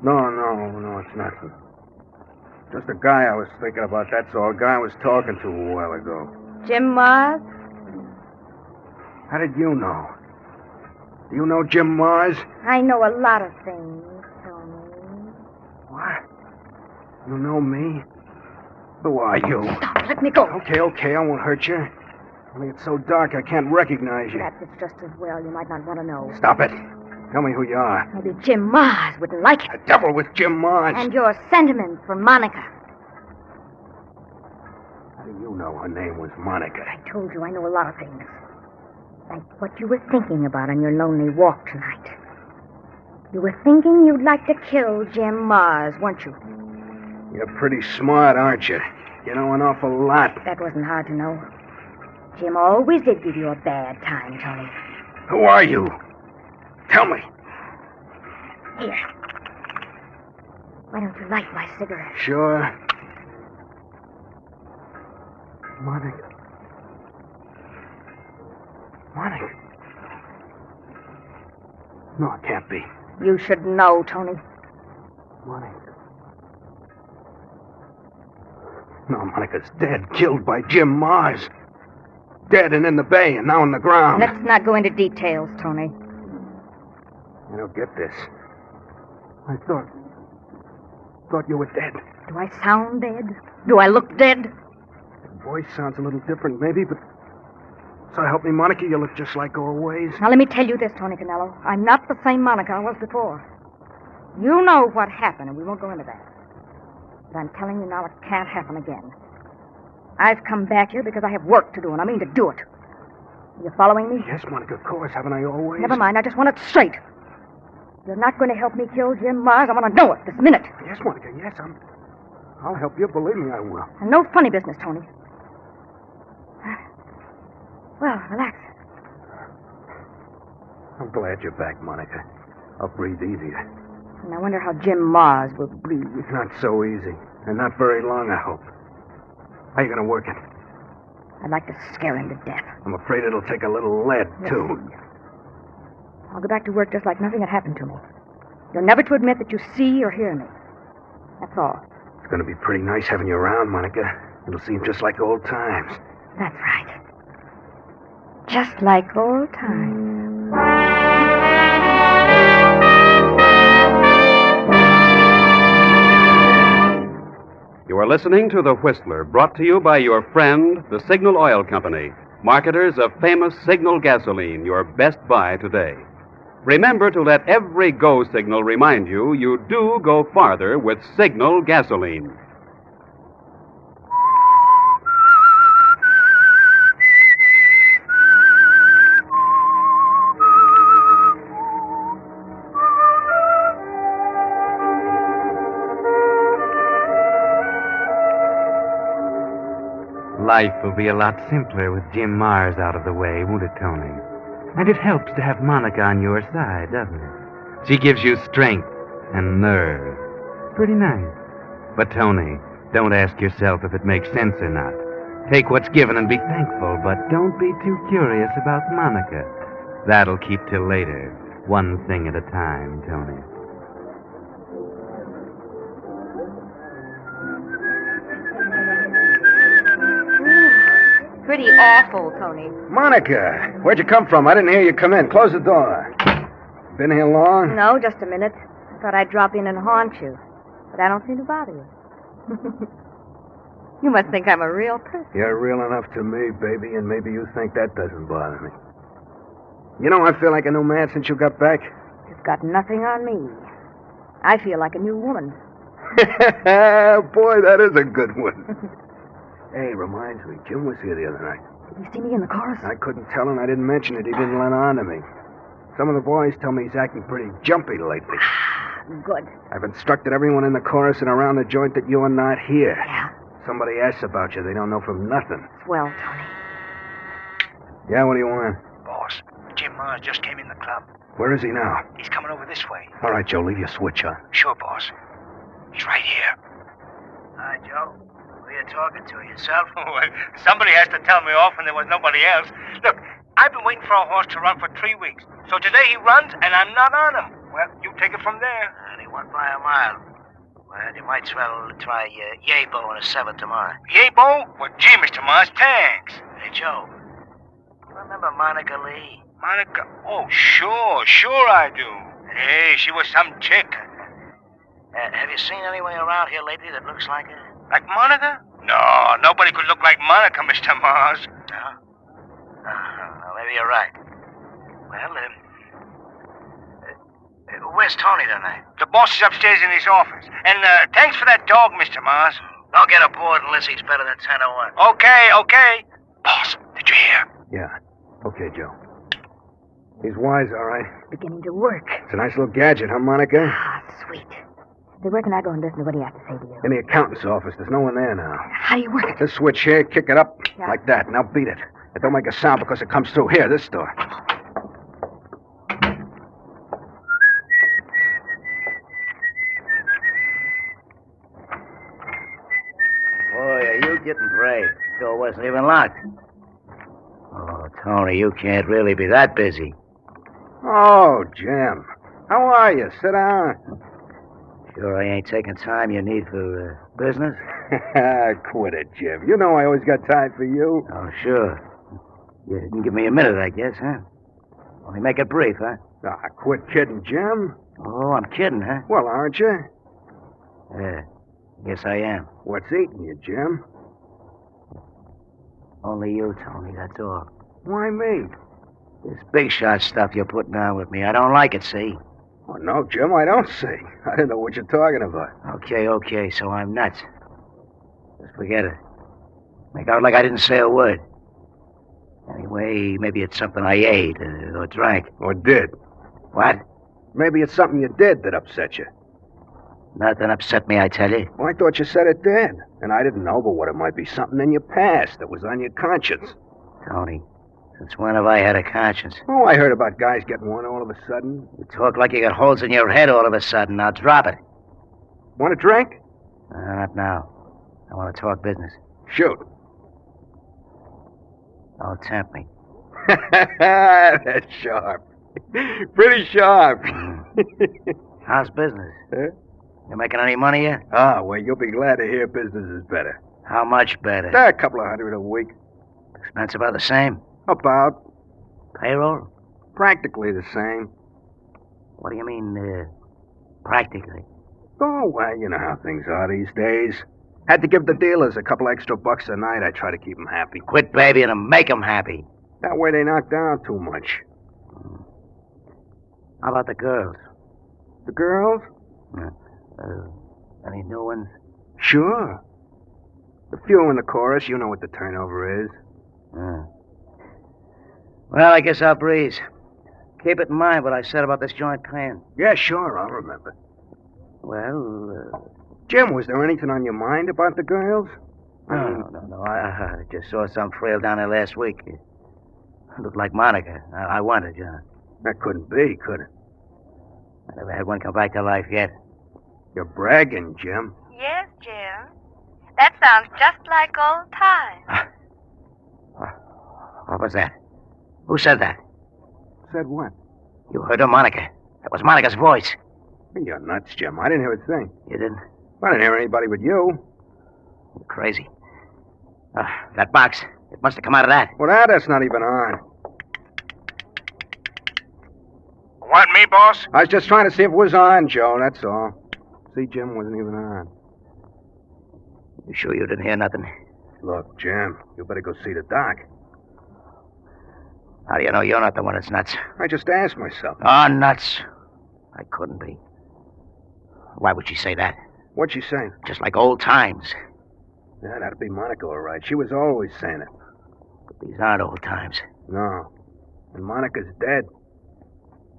No, it's nothing. Just a guy I was thinking about, that's all. A guy I was talking to a while ago. Jim Mars? How did you know? Do you know Jim Mars? I know a lot of things, Tony. What? You know me? Who are you? Stop, let me go. Okay, I won't hurt you. Only it's so dark I can't recognize you. Perhaps it's just as well. You might not want to know. Stop it. Tell me who you are. Maybe Jim Mars wouldn't like it. The devil with Jim Mars. And your sentiments for Monica. How do you know her name was Monica? I told you I know a lot of things. Like what you were thinking about on your lonely walk tonight. You were thinking you'd like to kill Jim Mars, weren't you? You're pretty smart, aren't you? You know an awful lot. That wasn't hard to know. Jim always did give you a bad time, Tony. Who are you? Tell me. Here. Why don't you light my cigarette? Sure. Monica. No, it can't be. You should know, Tony. Monica. No, Monica's dead. Killed by Jim Mars. Dead and in the bay and now on the ground. Let's not go into details, Tony. I don't get this. I thought you were dead. Do I sound dead? Do I look dead? Your voice sounds a little different, maybe, but... So help me, Monica, you look just like always. Now, let me tell you this, Tony Canello. I'm not the same Monica I was before. You know what happened, and we won't go into that. But I'm telling you now it can't happen again. I've come back here because I have work to do, and I mean to do it. Are you following me? Yes, Monica, of course. Haven't I always? Never mind. I just want it straight. You're not going to help me kill Jim Mars. I want to know it this minute. Yes, Monica, yes. I'll help you. Believe me, I will. And no funny business, Tony. Well, relax. I'm glad you're back, Monica. I'll breathe easier. And I wonder how Jim Mars will breathe. Not so easy. And not very long, I hope. How you going to work it? I'd like to scare him to death. I'm afraid it'll take a little lead, too. I'll go back to work just like nothing had happened to me. You're never to admit that you see or hear me. That's all. It's going to be pretty nice having you around, Monica. It'll seem just like old times. That's right. Just like old times. You are listening to The Whistler, brought to you by your friend, the Signal Oil Company, marketers of famous Signal gasoline, your best buy today. Remember to let every go signal remind you you do go farther with Signal gasoline. Life will be a lot simpler with Jim Mars out of the way, won't it, Tony? And it helps to have Monica on your side, doesn't it? She gives you strength and nerve. Pretty nice. But, Tony, don't ask yourself if it makes sense or not. Take what's given and be thankful, but don't be too curious about Monica. That'll keep till later. One thing at a time, Tony. Pretty awful, Tony. Monica, where'd you come from? I didn't hear you come in. Close the door. Been here long? No, just a minute. I thought I'd drop in and haunt you. But I don't seem to bother you. You must think I'm a real person. You're real enough to me, baby, and maybe you think that doesn't bother me. You know, I feel like a new man since you got back. You've got nothing on me. I feel like a new woman. Boy, that is a good one. Hey, reminds me, Jim was here the other night. Did you see me in the chorus? I couldn't tell, and I didn't mention it. He didn't let on to me. Some of the boys tell me he's acting pretty jumpy lately. Good. I've instructed everyone in the chorus and around the joint that you are not here. Yeah? Somebody asks about you. They don't know from nothing. Swell, Tony. Yeah, what do you want? Boss, Jim Mars just came in the club. Where is he now? He's coming over this way. All right, Joe, leave your switch on. Sure, boss. He's right here. Hi, Joe. Who are you talking to? Yourself? Well, somebody has to tell me off when there was nobody else. Look, I've been waiting for a horse to run for 3 weeks. So today he runs, and I'm not on him. Well, you take it from there. And he won by a mile. Well, you might as well try Yabo in a 7 tomorrow. Yabo? Well, gee, Mr. Mars, thanks. Hey, Joe. You remember Monica Lee? Monica? Oh, sure I do. Hey, she was some chick. Have you seen anyone around here lately that looks like her? Like Monica? No, nobody could look like Monica, Mr. Mars. No? Maybe you're right. Well, where's Tony tonight? The boss is upstairs in his office. And thanks for that dog, Mr. Mars. Don't get aboard unless he's better than 10-1. Okay. Boss, did you hear? Yeah. Okay, Joe. He's wise, all right. Beginning to work. It's a nice little gadget, huh, Monica? Ah, sweet. They reckon I go and listen to what he has to say to you. In the accountant's office. There's no one there now. How do you work it? This switch here, kick it up like that. Now beat it. It don't make a sound because it comes through here, this door. Boy, are you getting brave. Door wasn't even locked. Oh, Tony, you can't really be that busy. Oh, Jim. How are you? Sit down. Sure I ain't taking time you need for business? Quit it, Jim. You know I always got time for you. Oh, sure. You can give me a minute, I guess, huh? Only make it brief, huh? Ah, quit kidding, Jim. Oh, I'm kidding, huh? Well, aren't you? Yeah, guess I am. What's eating you, Jim? Only you, Tony, that's all. Why me? This big shot stuff you're putting on with me, I don't like it, see? Oh, no, Jim, I don't see. I didn't know what you're talking about. Okay, so I'm nuts. Just forget it. Make out like I didn't say a word. Anyway, maybe it's something I ate or drank. Or did. What? Maybe it's something you did that upset you. Nothing upset me, I tell you. Well, I thought you said it did. And I didn't know but what it might be something in your past that was on your conscience. Tony, since when have I had a conscience? Oh, I heard about guys getting one all of a sudden. You talk like you got holes in your head all of a sudden. Now drop it. Want a drink? Not now. I want to talk business. Shoot. Don't tempt me. That's sharp. Pretty sharp. How's business? Huh? You making any money yet? Ah, well, you'll be glad to hear business is better. How much better? A couple of $100 a week. Expense about the same? About. Payroll? Practically the same. What do you mean, practically? Oh, well, you know how things are these days. Had to give the dealers a couple extra bucks a night. I try to keep them happy. Quit babying them. Make them happy. That way they knock down too much. How about the girls? The girls? Any new ones? Sure. A few in the chorus. You know what the turnover is. Well, I guess I'll breeze. Keep it in mind what I said about this joint paying. Yeah, sure, I'll remember. Well, Jim, was there anything on your mind about the girls? No. I just saw some frail down there last week. It looked like Monica. I wondered, you know. That couldn't be, could it? I never had one come back to life yet. You're bragging, Jim. Yes, Jim. That sounds just like old times. What was that? Who said that? Said what? You heard her, Monica. That was Monica's voice. You're nuts, Jim. I didn't hear a thing. You didn't? I didn't hear anybody but you. You're crazy. That box. It must have come out of that. Well, that's not even on. Want me, boss? I was just trying to see if it was on, Joe, that's all. See, Jim wasn't even on. You sure you didn't hear nothing? Look, Jim, you better go see the doc. How do you know you're not the one that's nuts? I just asked myself. Oh, nuts. I couldn't be. Why would she say that? What'd she say? Just like old times. Yeah, that'd be Monica, all right. She was always saying it. But these aren't old times. No. And Monica's dead.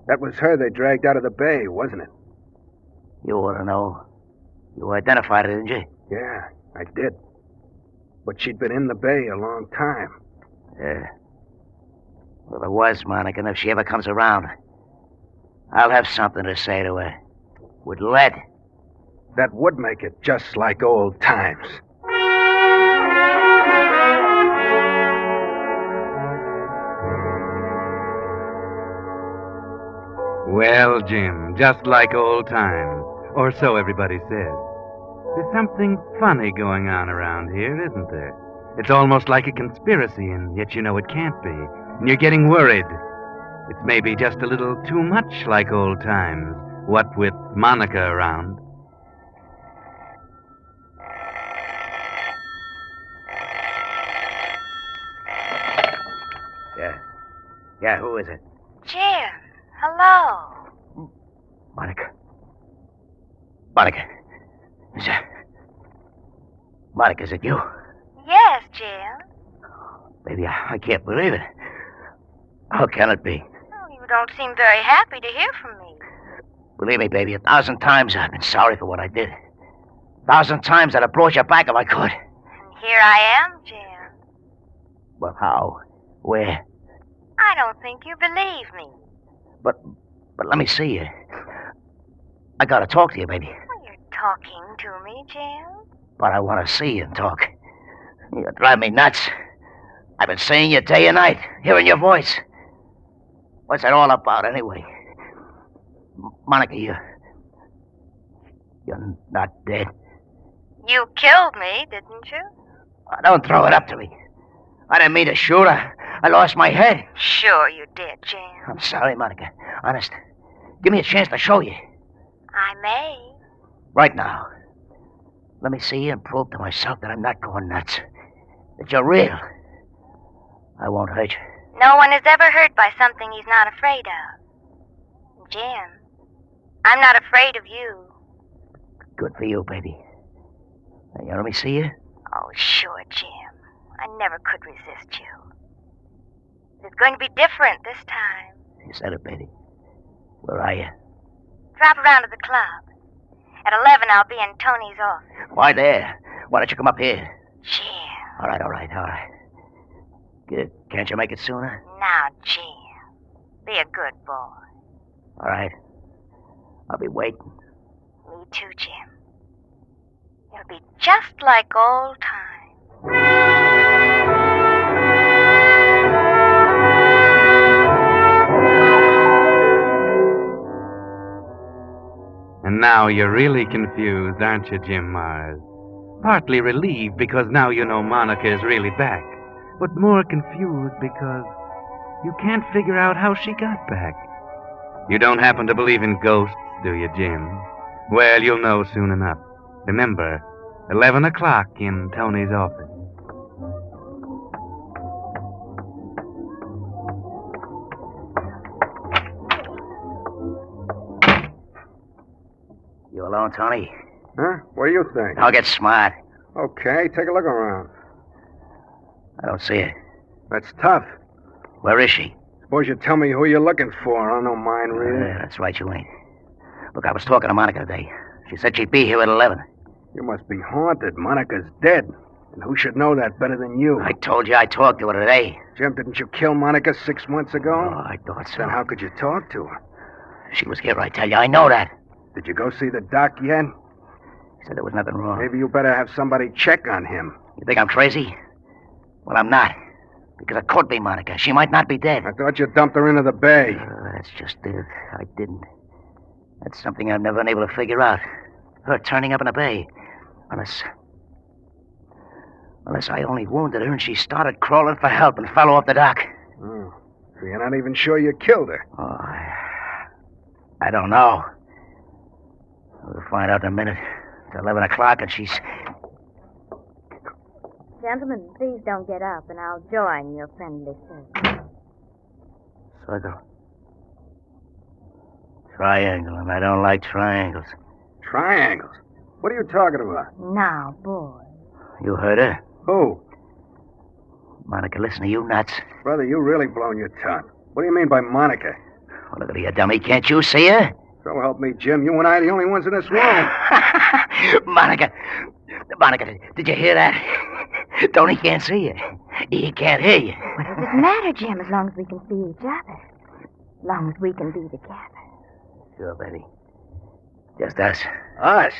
That was her they dragged out of the bay, wasn't it? You ought to know. You identified her, didn't you? Yeah, I did. But she'd been in the bay a long time. Yeah. Well, there was Monica, and if she ever comes around, I'll have something to say to her. With lead. That would make it just like old times. Well, Jim, just like old times. Or so everybody says. There's something funny going on around here, isn't there? It's almost like a conspiracy, and yet you know it can't be. And you're getting worried. It's maybe just a little too much like old times, what with Monica around. Yeah, who is it? Jim, hello. Monica. Monica. Monica, is it you? Yes, Jim. Baby, I can't believe it. How can it be? Oh, you don't seem very happy to hear from me. Believe me, baby, 1,000 times I've been sorry for what I did. 1,000 times I'd have brought you back if I could. And here I am, Jim. But how? Where? I don't think you believe me. But let me see you. I gotta talk to you, baby. Well, you're talking to me, Jim. But I want to see you and talk. You drive me nuts. I've been seeing you day and night, hearing your voice. What's it all about, anyway? Monica, you're not dead. You killed me, didn't you? Don't throw it up to me. I didn't mean to shoot her. I lost my head. Sure you did, Jim. I'm sorry, Monica. Honest. Give me a chance to show you. I may. Right now. Let me see you and prove to myself that I'm not going nuts. That you're real. I won't hurt you. No one is ever hurt by something he's not afraid of. Jim, I'm not afraid of you. Good for you, baby. Now, you let me see you? Oh, sure, Jim. I never could resist you. It's going to be different this time. You said it, baby. Where are you? Drop around to the club. At 11, I'll be in Tony's office. Why there? Why don't you come up here? Jim. All right. Good. Can't you make it sooner? Now, Jim. Be a good boy. All right. I'll be waiting. Me too, Jim. It'll be just like old times. And now you're really confused, aren't you, Jim Mars? Partly relieved because now you know Monica is really back, but more confused because you can't figure out how she got back. You don't happen to believe in ghosts, do you, Jim? Well, you'll know soon enough. Remember, 11 o'clock in Tony's office. You alone, Tony? Huh? What do you think? I'll get smart. Okay, take a look around. I don't see her. That's tough. Where is she? Suppose you tell me who you're looking for. I don't know mine, really. That's right, you ain't. Look, I was talking to Monica today. She said she'd be here at 11. You must be haunted. Monica's dead. And who should know that better than you? I told you I talked to her today. Jim, didn't you kill Monica 6 months ago? Oh, I thought so. Then how could you talk to her? She was here, I tell you. I know that. Did you go see the doc yet? He said there was nothing wrong. Maybe you better have somebody check on him. You think I'm crazy? Well, I'm not. Because it could be Monica. She might not be dead. I thought you dumped her into the bay. That's just it. I didn't. That's something I've never been able to figure out. Her turning up in the bay. Unless I only wounded her and she started crawling for help and fell off the dock. Oh, so you're not even sure you killed her? Oh, I don't know. We'll find out in a minute. It's 11 o'clock and she's... Gentlemen, please don't get up, and I'll join your friendly circle. Circle? Triangle, and I don't like triangles. Triangles? What are you talking about? Now, boy. You heard her? Who? Monica, listen to you nuts. Brother, you really blown your tongue. What do you mean by Monica? Well, look at you, dummy. Can't you see her? So help me, Jim. You and I are the only ones in this room. Monica, did you hear that? Tony can't see you. He can't hear you. What does it matter, Jim, as long as we can see each other? As long as we can be together. Sure, baby. Just us. Us?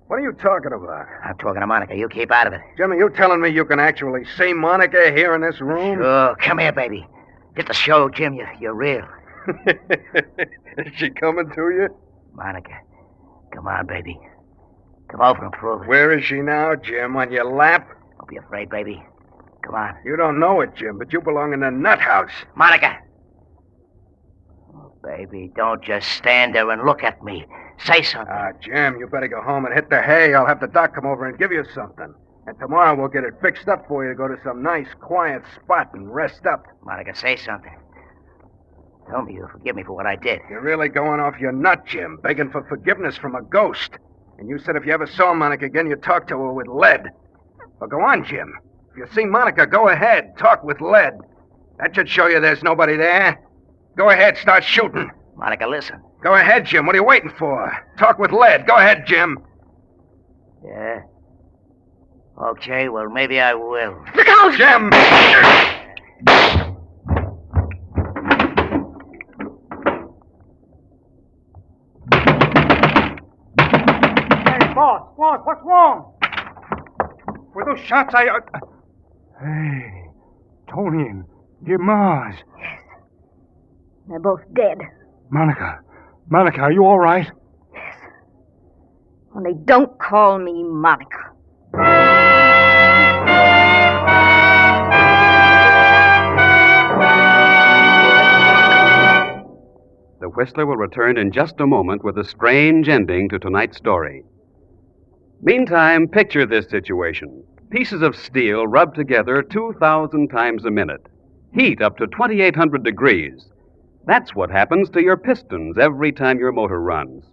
What are you talking about? I'm talking to Monica. You keep out of it. Jimmy, you telling me you can actually see Monica here in this room? Sure. Come here, baby. Just to show Jim you're real. Is she coming to you? Monica, come on, baby. Come over and prove it. Where is she now, Jim? On your lap? Don't be afraid, baby. Come on. You don't know it, Jim, but you belong in the nut house. Monica! Oh, baby, don't just stand there and look at me. Say something. Jim, you better go home and hit the hay. I'll have the doc come over and give you something. And tomorrow we'll get it fixed up for you to go to some nice, quiet spot and rest up. Monica, say something. Tell me you'll forgive me for what I did. You're really going off your nut, Jim, begging for forgiveness from a ghost. And you said if you ever saw Monica again, you'd talk to her with lead. Well, go on, Jim. If you see Monica, go ahead. Talk with lead. That should show you there's nobody there. Go ahead, start shooting. Monica, listen. Go ahead, Jim. What are you waiting for? Talk with lead. Go ahead, Jim. Yeah? Okay, well, maybe I will. Look out, Jim! Boss, what's wrong? Were those shots Hey, Tony and Jim Mars. Yes. They're both dead. Monica, are you all right? Yes. Only don't call me Monica. The Whistler will return in just a moment with a strange ending to tonight's story. Meantime, picture this situation. Pieces of steel rubbed together 2,000 times a minute. Heat up to 2,800 degrees. That's what happens to your pistons every time your motor runs.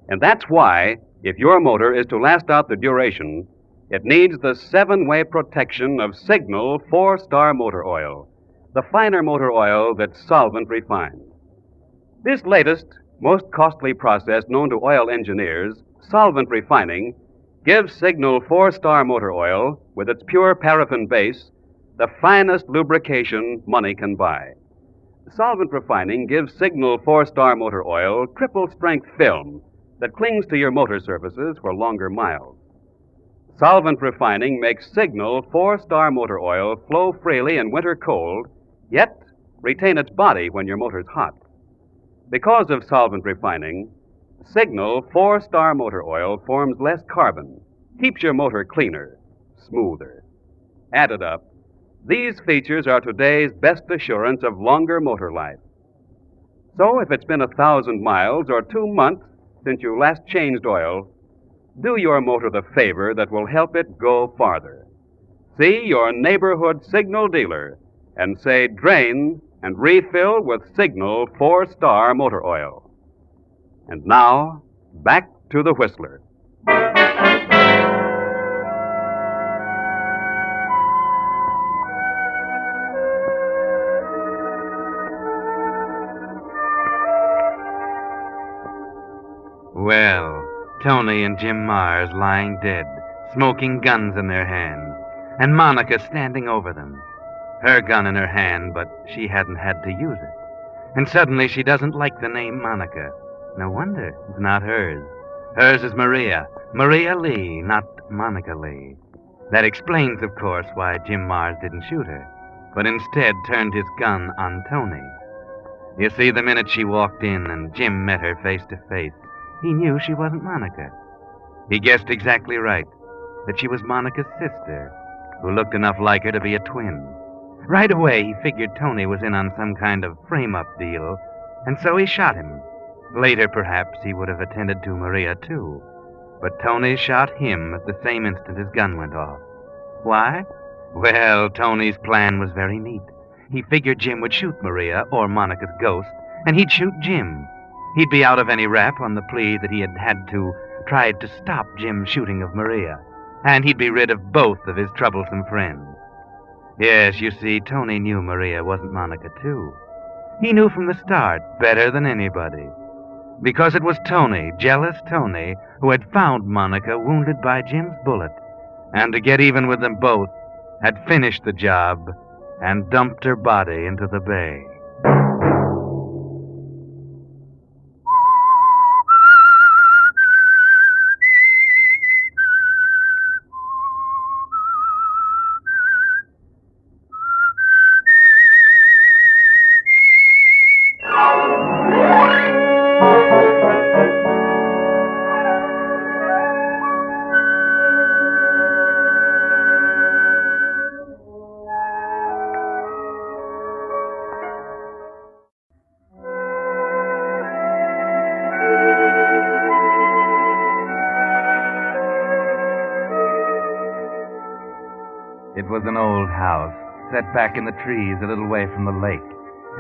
And that's why, if your motor is to last out the duration, it needs the 7-way protection of Signal 4-Star Motor Oil, the finer motor oil that's solvent refined. This latest, most costly process known to oil engineers, solvent refining, gives Signal 4-Star Motor Oil, with its pure paraffin base, the finest lubrication money can buy. Solvent refining gives Signal 4-Star Motor Oil triple-strength film that clings to your motor surfaces for longer miles. Solvent refining makes Signal 4-Star Motor Oil flow freely in winter cold, yet retain its body when your motor's hot. Because of solvent refining, Signal 4-Star Motor Oil forms less carbon, keeps your motor cleaner, smoother. Added up, these features are today's best assurance of longer motor life. So if it's been 1,000 miles or 2 months since you last changed oil, do your motor the favor that will help it go farther. See your neighborhood Signal dealer and say drain and refill with Signal 4-Star Motor Oil. And now, back to the Whistler. Well, Tony and Jim Mars lying dead, smoking guns in their hands, and Monica standing over them. Her gun in her hand, but she hadn't had to use it. And suddenly she doesn't like the name Monica. No wonder. It's not hers. Hers is Maria. Maria Lee, not Monica Lee. That explains, of course, why Jim Mars didn't shoot her, but instead turned his gun on Tony. You see, the minute she walked in and Jim met her face to face, he knew she wasn't Monica. He guessed exactly right, that she was Monica's sister, who looked enough like her to be a twin. Right away, he figured Tony was in on some kind of frame-up deal, and so he shot him. Later, perhaps, he would have attended to Maria, too. But Tony shot him at the same instant his gun went off. Why? Well, Tony's plan was very neat. He figured Jim would shoot Maria, or Monica's ghost, and he'd shoot Jim. He'd be out of any rap on the plea that he had tried to stop Jim's shooting of Maria, and he'd be rid of both of his troublesome friends. Yes, you see, Tony knew Maria wasn't Monica, too. He knew from the start better than anybody. Because it was Tony, jealous Tony, who had found Monica wounded by Jim's bullet, and to get even with them both, had finished the job and dumped her body into the bay. It was an old house, set back in the trees a little way from the lake,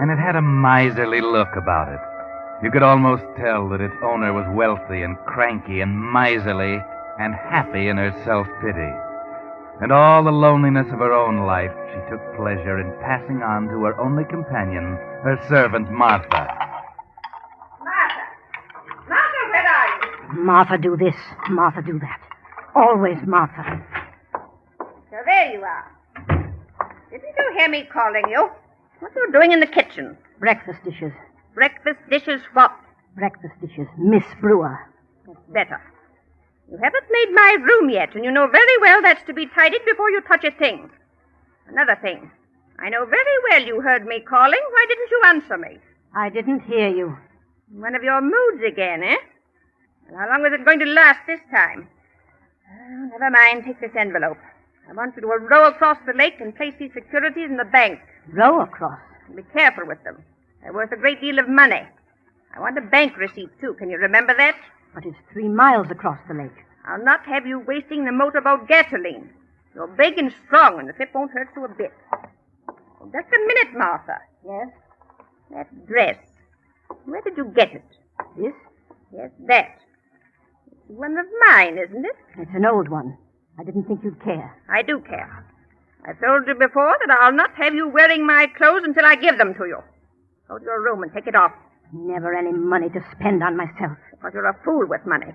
and it had a miserly look about it. You could almost tell that its owner was wealthy and cranky and miserly and happy in her self-pity. And all the loneliness of her own life she took pleasure in passing on to her only companion, her servant Martha. Martha, where are you? Martha do this, Martha do that. Always Martha. So there you are. Didn't you hear me calling you? What are you doing in the kitchen? Breakfast dishes. Breakfast dishes what? Breakfast dishes. Miss Brewer. That's better. You haven't made my room yet, and you know very well that's to be tidied before you touch a thing. Another thing. I know very well you heard me calling. Why didn't you answer me? I didn't hear you. One of your moods again, eh? Well, how long was it going to last this time? Oh, never mind. Take this envelope. I want you to row across the lake and place these securities in the bank. Row across? Be careful with them. They're worth a great deal of money. I want a bank receipt, too. Can you remember that? But it's 3 miles across the lake. I'll not have you wasting the motorboat gasoline. You're big and strong, and the trip won't hurt you a bit. Oh, just a minute, Martha. Yes? That dress. Where did you get it? This? Yes, that. It's one of mine, isn't it? It's an old one. I didn't think you'd care. I do care. I've told you before that I'll not have you wearing my clothes until I give them to you. Go to your room and take it off. Never any money to spend on myself. Because you're a fool with money.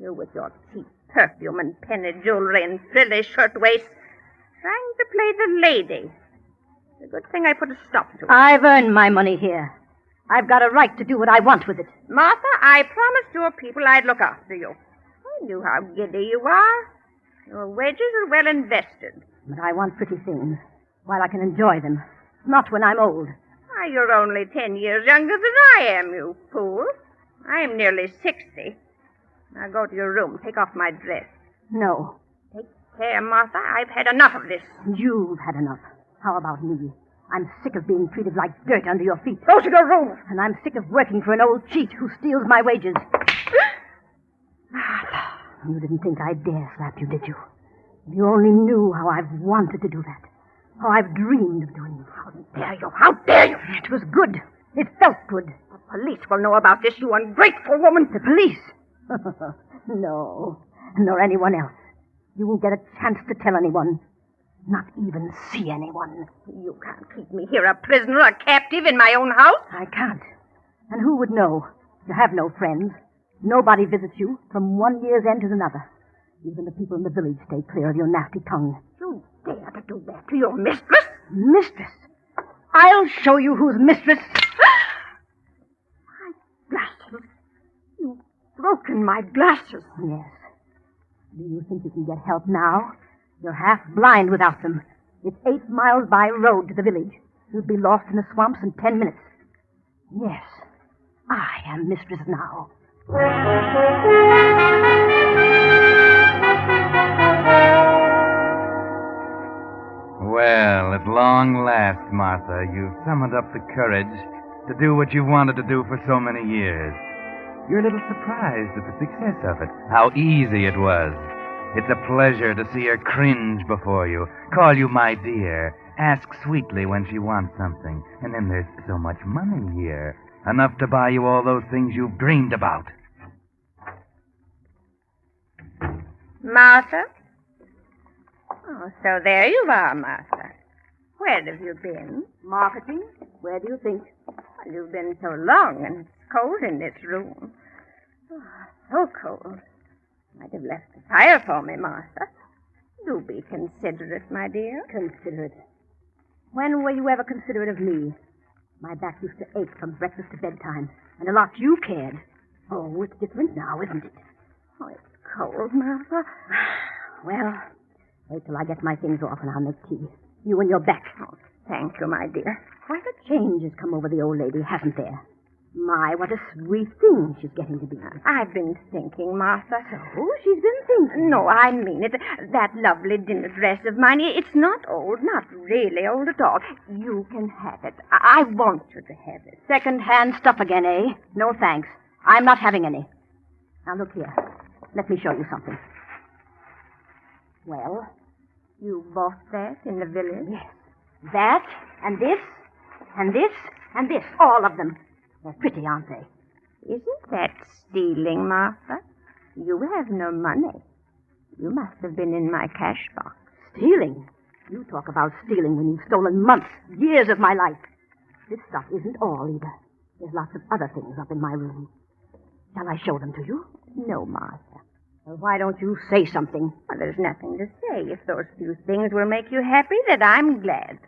You with your cheap perfume and penny jewelry and frilly shirtwaists. Trying to play the lady. It's a good thing I put a stop to it. I've earned my money here. I've got a right to do what I want with it. Martha, I promised your people I'd look after you. I knew how giddy you are. Your wages are well invested. But I want pretty things, while I can enjoy them. Not when I'm old. Why, you're only 10 years younger than I am, you fool. I'm nearly 60. Now go to your room. Take off my dress. No. Take care, Martha. I've had enough of this. You've had enough. How about me? I'm sick of being treated like dirt under your feet. Go to your room. And I'm sick of working for an old cheat who steals my wages. You didn't think I'd dare slap you, did you? If you only knew how I've wanted to do that. How I've dreamed of doing it. How dare you? How dare you? It was good. It felt good. The police will know about this, you ungrateful woman. The police? No. Nor anyone else. You won't get a chance to tell anyone. Not even see anyone. You can't keep me here a prisoner, a captive in my own house. I can't. And who would know? You have no friends. Nobody visits you from one year's end to another. Even the people in the village stay clear of your nasty tongue. You dare to do that to your mistress? Mistress? I'll show you who's mistress. My glasses. You've broken my glasses. Yes. Do you think you can get help now? You're half blind without them. It's 8 miles by road to the village. You'd be lost in the swamps in 10 minutes. Yes, I am mistress now. Well, at long last, Martha, you've summoned up the courage to do what you've wanted to do for so many years. You're a little surprised at the success of it, how easy it was. It's a pleasure to see her cringe before you, call you my dear, ask sweetly when she wants something, and then there's so much money here. Enough to buy you all those things you've dreamed about. Martha? Oh, so there you are, Martha. Where have you been? Marketing? Where do you think? Well, you've been so long, and it's cold in this room. Oh, so cold. Might have left the fire for me, Martha. Do be considerate, my dear. Considerate? When were you ever considerate of me? My back used to ache from breakfast to bedtime, and a lot you cared. Oh, it's different now, isn't it? Oh, it's cold, Martha. Well, wait till I get my things off and I'll make tea. You and your back. Oh, thank you, my dear. Quite a change has come over the old lady, hasn't there? My, what a sweet thing she's getting to be. I've been thinking, Martha. So? She's been thinking? No, I mean it. That lovely dinner dress of mine, it's not old, not really old at all. You can have it. I want you to have it. Second-hand stuff again, eh? No thanks. I'm not having any. Now, look here. Let me show you something. Well? You bought that in the village? Yes. That, and this, and this, and this. All of them. They're pretty, aren't they? Isn't that stealing, Martha? You have no money. You must have been in my cash box. Stealing? You talk about stealing when you've stolen months, years of my life. This stuff isn't all, either. There's lots of other things up in my room. Shall I show them to you? No, Martha. Well, why don't you say something? Well, there's nothing to say. If those few things will make you happy, then I'm glad.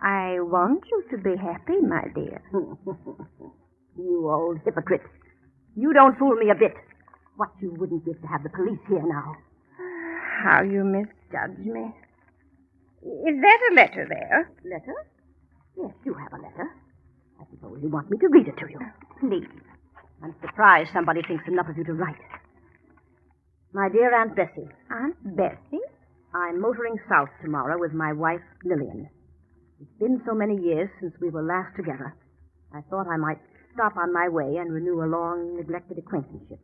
I want you to be happy, my dear. You old hypocrite. You don't fool me a bit. What you wouldn't give to have the police here now. How you misjudge me. Is that a letter there? Letter? Yes, you have a letter. I suppose you want me to read it to you. Please. I'm surprised somebody thinks enough of you to write. My dear Aunt Bessie. Aunt Bessie? I'm motoring south tomorrow with my wife, Lillian. It's been so many years since we were last together. I thought I might stop on my way and renew a long, neglected acquaintanceship.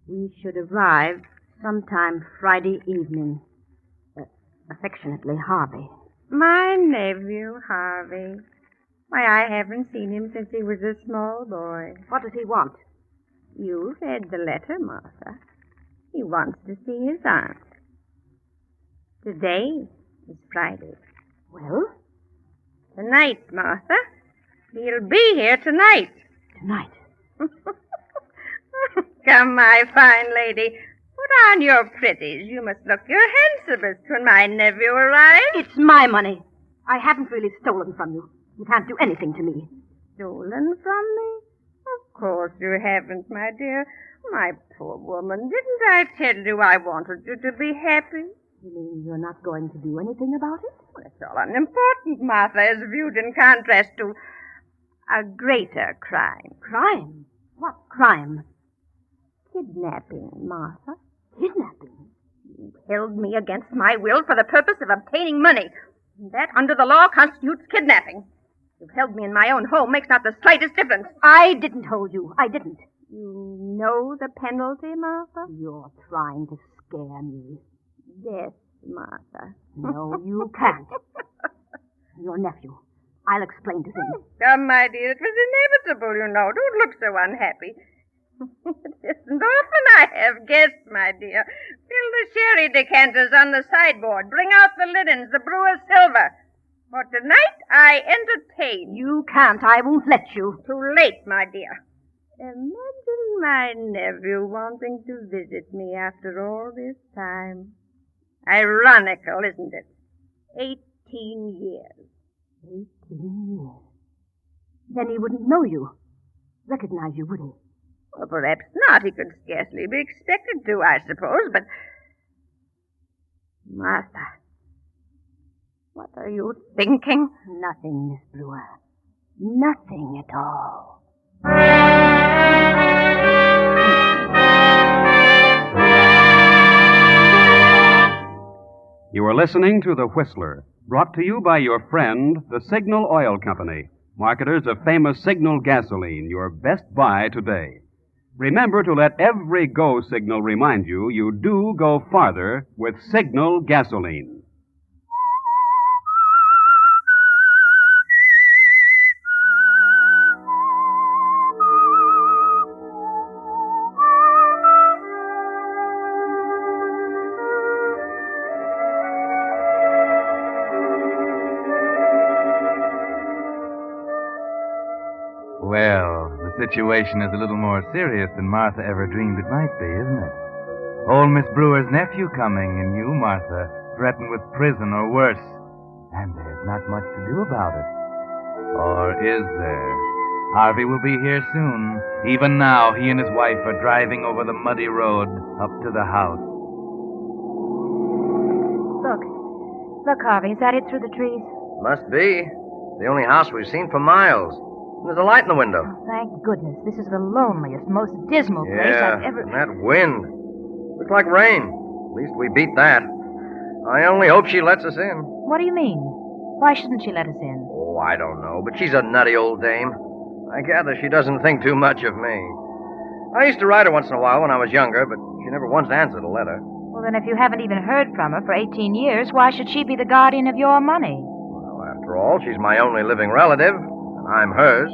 We should arrive sometime Friday evening. Affectionately, Harvey. My nephew, Harvey. Why, I haven't seen him since he was a small boy. What does he want? You read the letter, Martha. He wants to see his aunt. Today is Friday. Well? Tonight, Martha. He'll be here tonight. Tonight? Come, my fine lady. Put on your pretties. You must look your handsomest when my nephew arrives. It's my money. I haven't really stolen from you. You can't do anything to me. Stolen from me? Of course you haven't, my dear. My poor woman, didn't I tell you I wanted you to be happy? You mean you're not going to do anything about it? Well, it's all unimportant, Martha, as viewed in contrast to a greater crime. Crime? What crime? Kidnapping, Martha. Kidnapping? You held me against my will for the purpose of obtaining money. That, under the law, constitutes kidnapping. You've held me in my own home makes not the slightest difference. I didn't hold you. I didn't. You know the penalty, Martha? You're trying to scare me. Yes, Martha. No, you can't. Your nephew. I'll explain to him. Come, my dear, it was inevitable, you know. Don't look so unhappy. It isn't often I have guests, my dear. Fill the sherry decanters on the sideboard. Bring out the linens, the brewer's silver. For tonight, I entertain. You can't. I won't let you. Too late, my dear. Imagine my nephew wanting to visit me after all this time. Ironical, isn't it? 18 years. 18 years. Then he wouldn't know you. Recognize you, would he? Well, perhaps not. He could scarcely be expected to, I suppose, but... Martha, what are you thinking? Nothing, Miss Brewer. Nothing at all. You are listening to The Whistler, brought to you by your friend, the Signal Oil Company, marketers of famous Signal gasoline, your best buy today. Remember to let every go signal remind you you do go farther with Signal gasoline. situation is a little more serious than Martha ever dreamed it might be, isn't it? Old Miss Brewer's nephew coming, and you, Martha, threatened with prison or worse. And there's not much to do about it. Or is there? Harvey will be here soon. Even now, he and his wife are driving over the muddy road up to the house. Look, Harvey, is that it through the trees? Must be. The only house we've seen for miles. There's a light in the window. Oh, thank goodness. This is the loneliest, most dismal place I've ever... and that wind. Looks like rain. At least we beat that. I only hope she lets us in. What do you mean? Why shouldn't she let us in? Oh, I don't know, but she's a nutty old dame. I gather she doesn't think too much of me. I used to write her once in a while when I was younger, but she never once answered a letter. Well, then if you haven't even heard from her for 18 years, why should she be the guardian of your money? Well, after all, she's my only living relative, and I'm hers.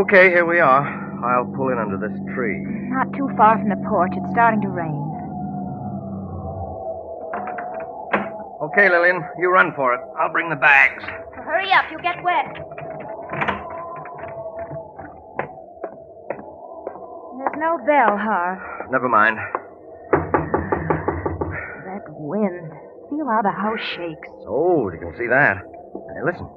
Okay, here we are. I'll pull in under this tree. Not too far from the porch. It's starting to rain. Okay, Lillian, you run for it. I'll bring the bags. Hurry up, you get wet. There's no bell, Harv. Never mind. That wind. Feel how the house shakes. Oh, you can see that. Hey, listen.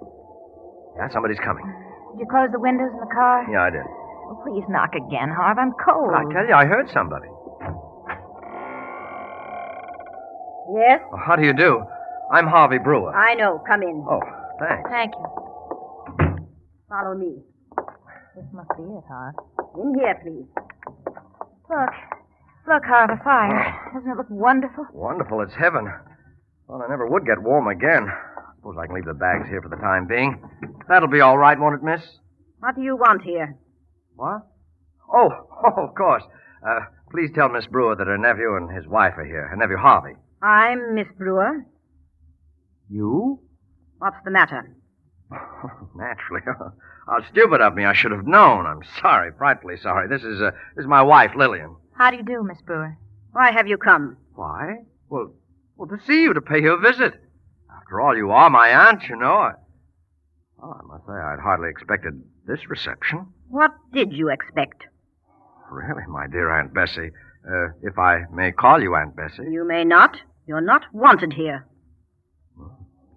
Yeah, somebody's coming. Did you close the windows in the car? Yeah, I did. Oh, please knock again, Harv. I'm cold. I tell you, I heard somebody. Yes? Oh, how do you do? I'm Harvey Brewer. I know. Come in. Oh, thanks. Thank you. Follow me. This must be it, Harv. In here, please. Look, Harv, a fire. Doesn't it look wonderful? Wonderful. It's heaven. Well, I never would get warm again. Suppose I can leave the bags here for the time being. That'll be all right, won't it, miss? What do you want here? What? Oh, of course. Please tell Miss Brewer that her nephew and his wife are here. Her nephew, Harvey. I'm Miss Brewer. You? What's the matter? Naturally. How stupid of me. I should have known. I'm sorry, frightfully sorry. This is my wife, Lillian. How do you do, Miss Brewer? Why have you come? Why? Well, to see you, to pay you a visit. After all, you are my aunt, you know. I must say I'd hardly expected this reception. What did you expect? Really, my dear Aunt Bessie. If I may call you Aunt Bessie. You may not. You're not wanted here.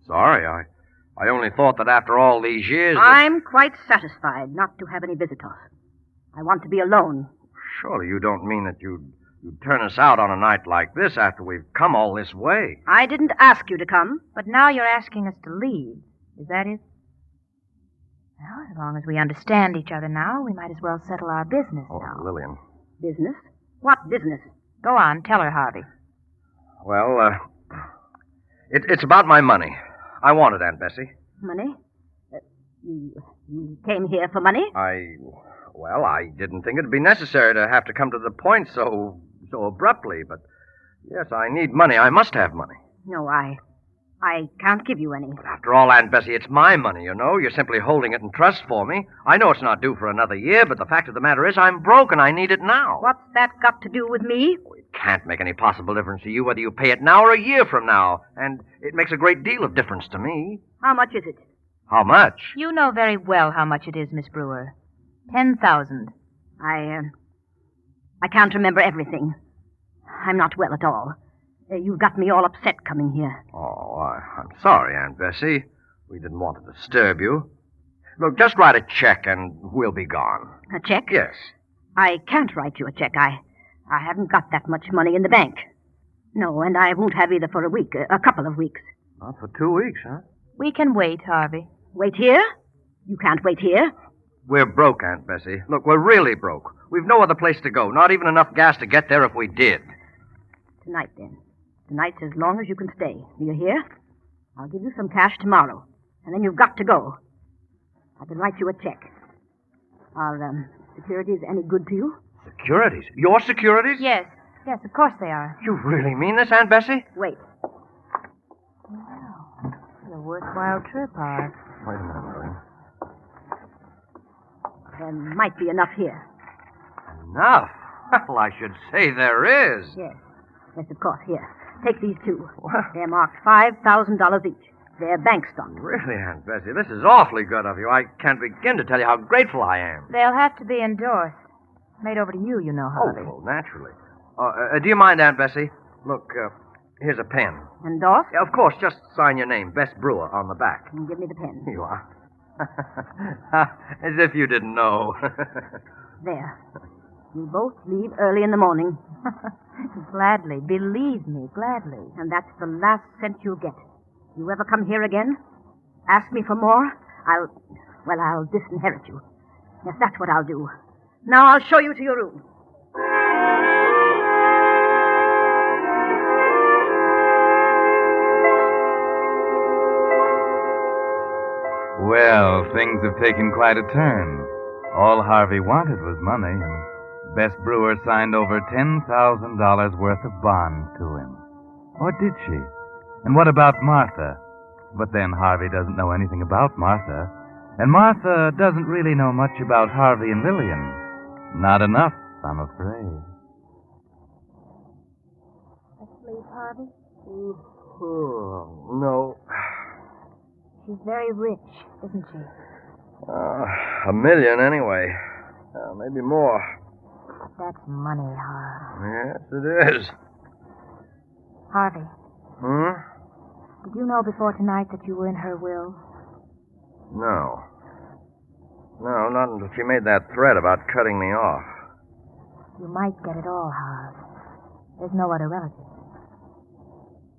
Sorry, I only thought that after all these years... I'm quite satisfied not to have any visitors. I want to be alone. Surely you don't mean that you'd turn us out on a night like this after we've come all this way. I didn't ask you to come. But now you're asking us to leave. Is that it? Well, as long as we understand each other now, we might as well settle our business now. Lillian. Business? What business? Go on, tell her, Harvey. Well, it's about my money. I want it, Aunt Bessie. Money? You came here for money? I didn't think it'd be necessary to have to come to the point so abruptly, but yes, I need money. I must have money. No, I can't give you any. But after all, Aunt Bessie, it's my money, you know. You're simply holding it in trust for me. I know it's not due for another year, but the fact of the matter is I'm broke and I need it now. What's that got to do with me? It can't make any possible difference to you whether you pay it now or a year from now, and it makes a great deal of difference to me. How much is it? How much? You know very well how much it is, Miss Brewer. 10,000. I can't remember everything. I'm not well at all. You've got me all upset coming here. Oh, I'm sorry, Aunt Bessie. We didn't want to disturb you. Look, just write a check and we'll be gone. A check? Yes. I can't write you a check. I haven't got that much money in the bank. No, and I won't have either for a week, a couple of weeks. Not for 2 weeks, huh? We can wait, Harvey. Wait here? You can't wait here. We're broke, Aunt Bessie. Look, we're really broke. We've no other place to go, not even enough gas to get there if we did. Tonight, then. Tonight's as long as you can stay. Do you hear? I'll give you some cash tomorrow, and then you've got to go. I can write you a check. Are securities any good to you? Securities? Your securities? Yes, of course they are. You really mean this, Aunt Bessie? Wait. Well, it's a worthwhile trip, Harv. Wait a minute, Lillian. There might be enough here. Enough? Well, I should say there is. Yes, of course. Here. Take these two. What? They're marked $5,000 each. They're bank stock. Really, Aunt Bessie, this is awfully good of you. I can't begin to tell you how grateful I am. They'll have to be endorsed. Made over to you, you know, Harvey. Oh, naturally. Do you mind, Aunt Bessie? Look, here's a pen. Endorsed? Yeah, of course, just sign your name, Bess Brewer, on the back. And give me the pen. You are. As if you didn't know. There. You both leave early in the morning. Gladly. Believe me, gladly. And that's the last cent you'll get. You ever come here again? Ask me for more? I'll disinherit you. Yes, that's what I'll do. Now I'll show you to your room. Well, things have taken quite a turn. All Harvey wanted was money, and Bess Brewer signed over $10,000 worth of bonds to him. Or did she? And what about Martha? But then Harvey doesn't know anything about Martha, and Martha doesn't really know much about Harvey and Lillian. Not enough, I'm afraid. Asleep, Harvey? No. She's very rich, isn't she? $1 million anyway. Maybe more. That's money, Harvey. Yes, it is. Harvey. Hmm? Did you know before tonight that you were in her will? No. No, not until she made that threat about cutting me off. You might get it all, Harv. There's no other relative.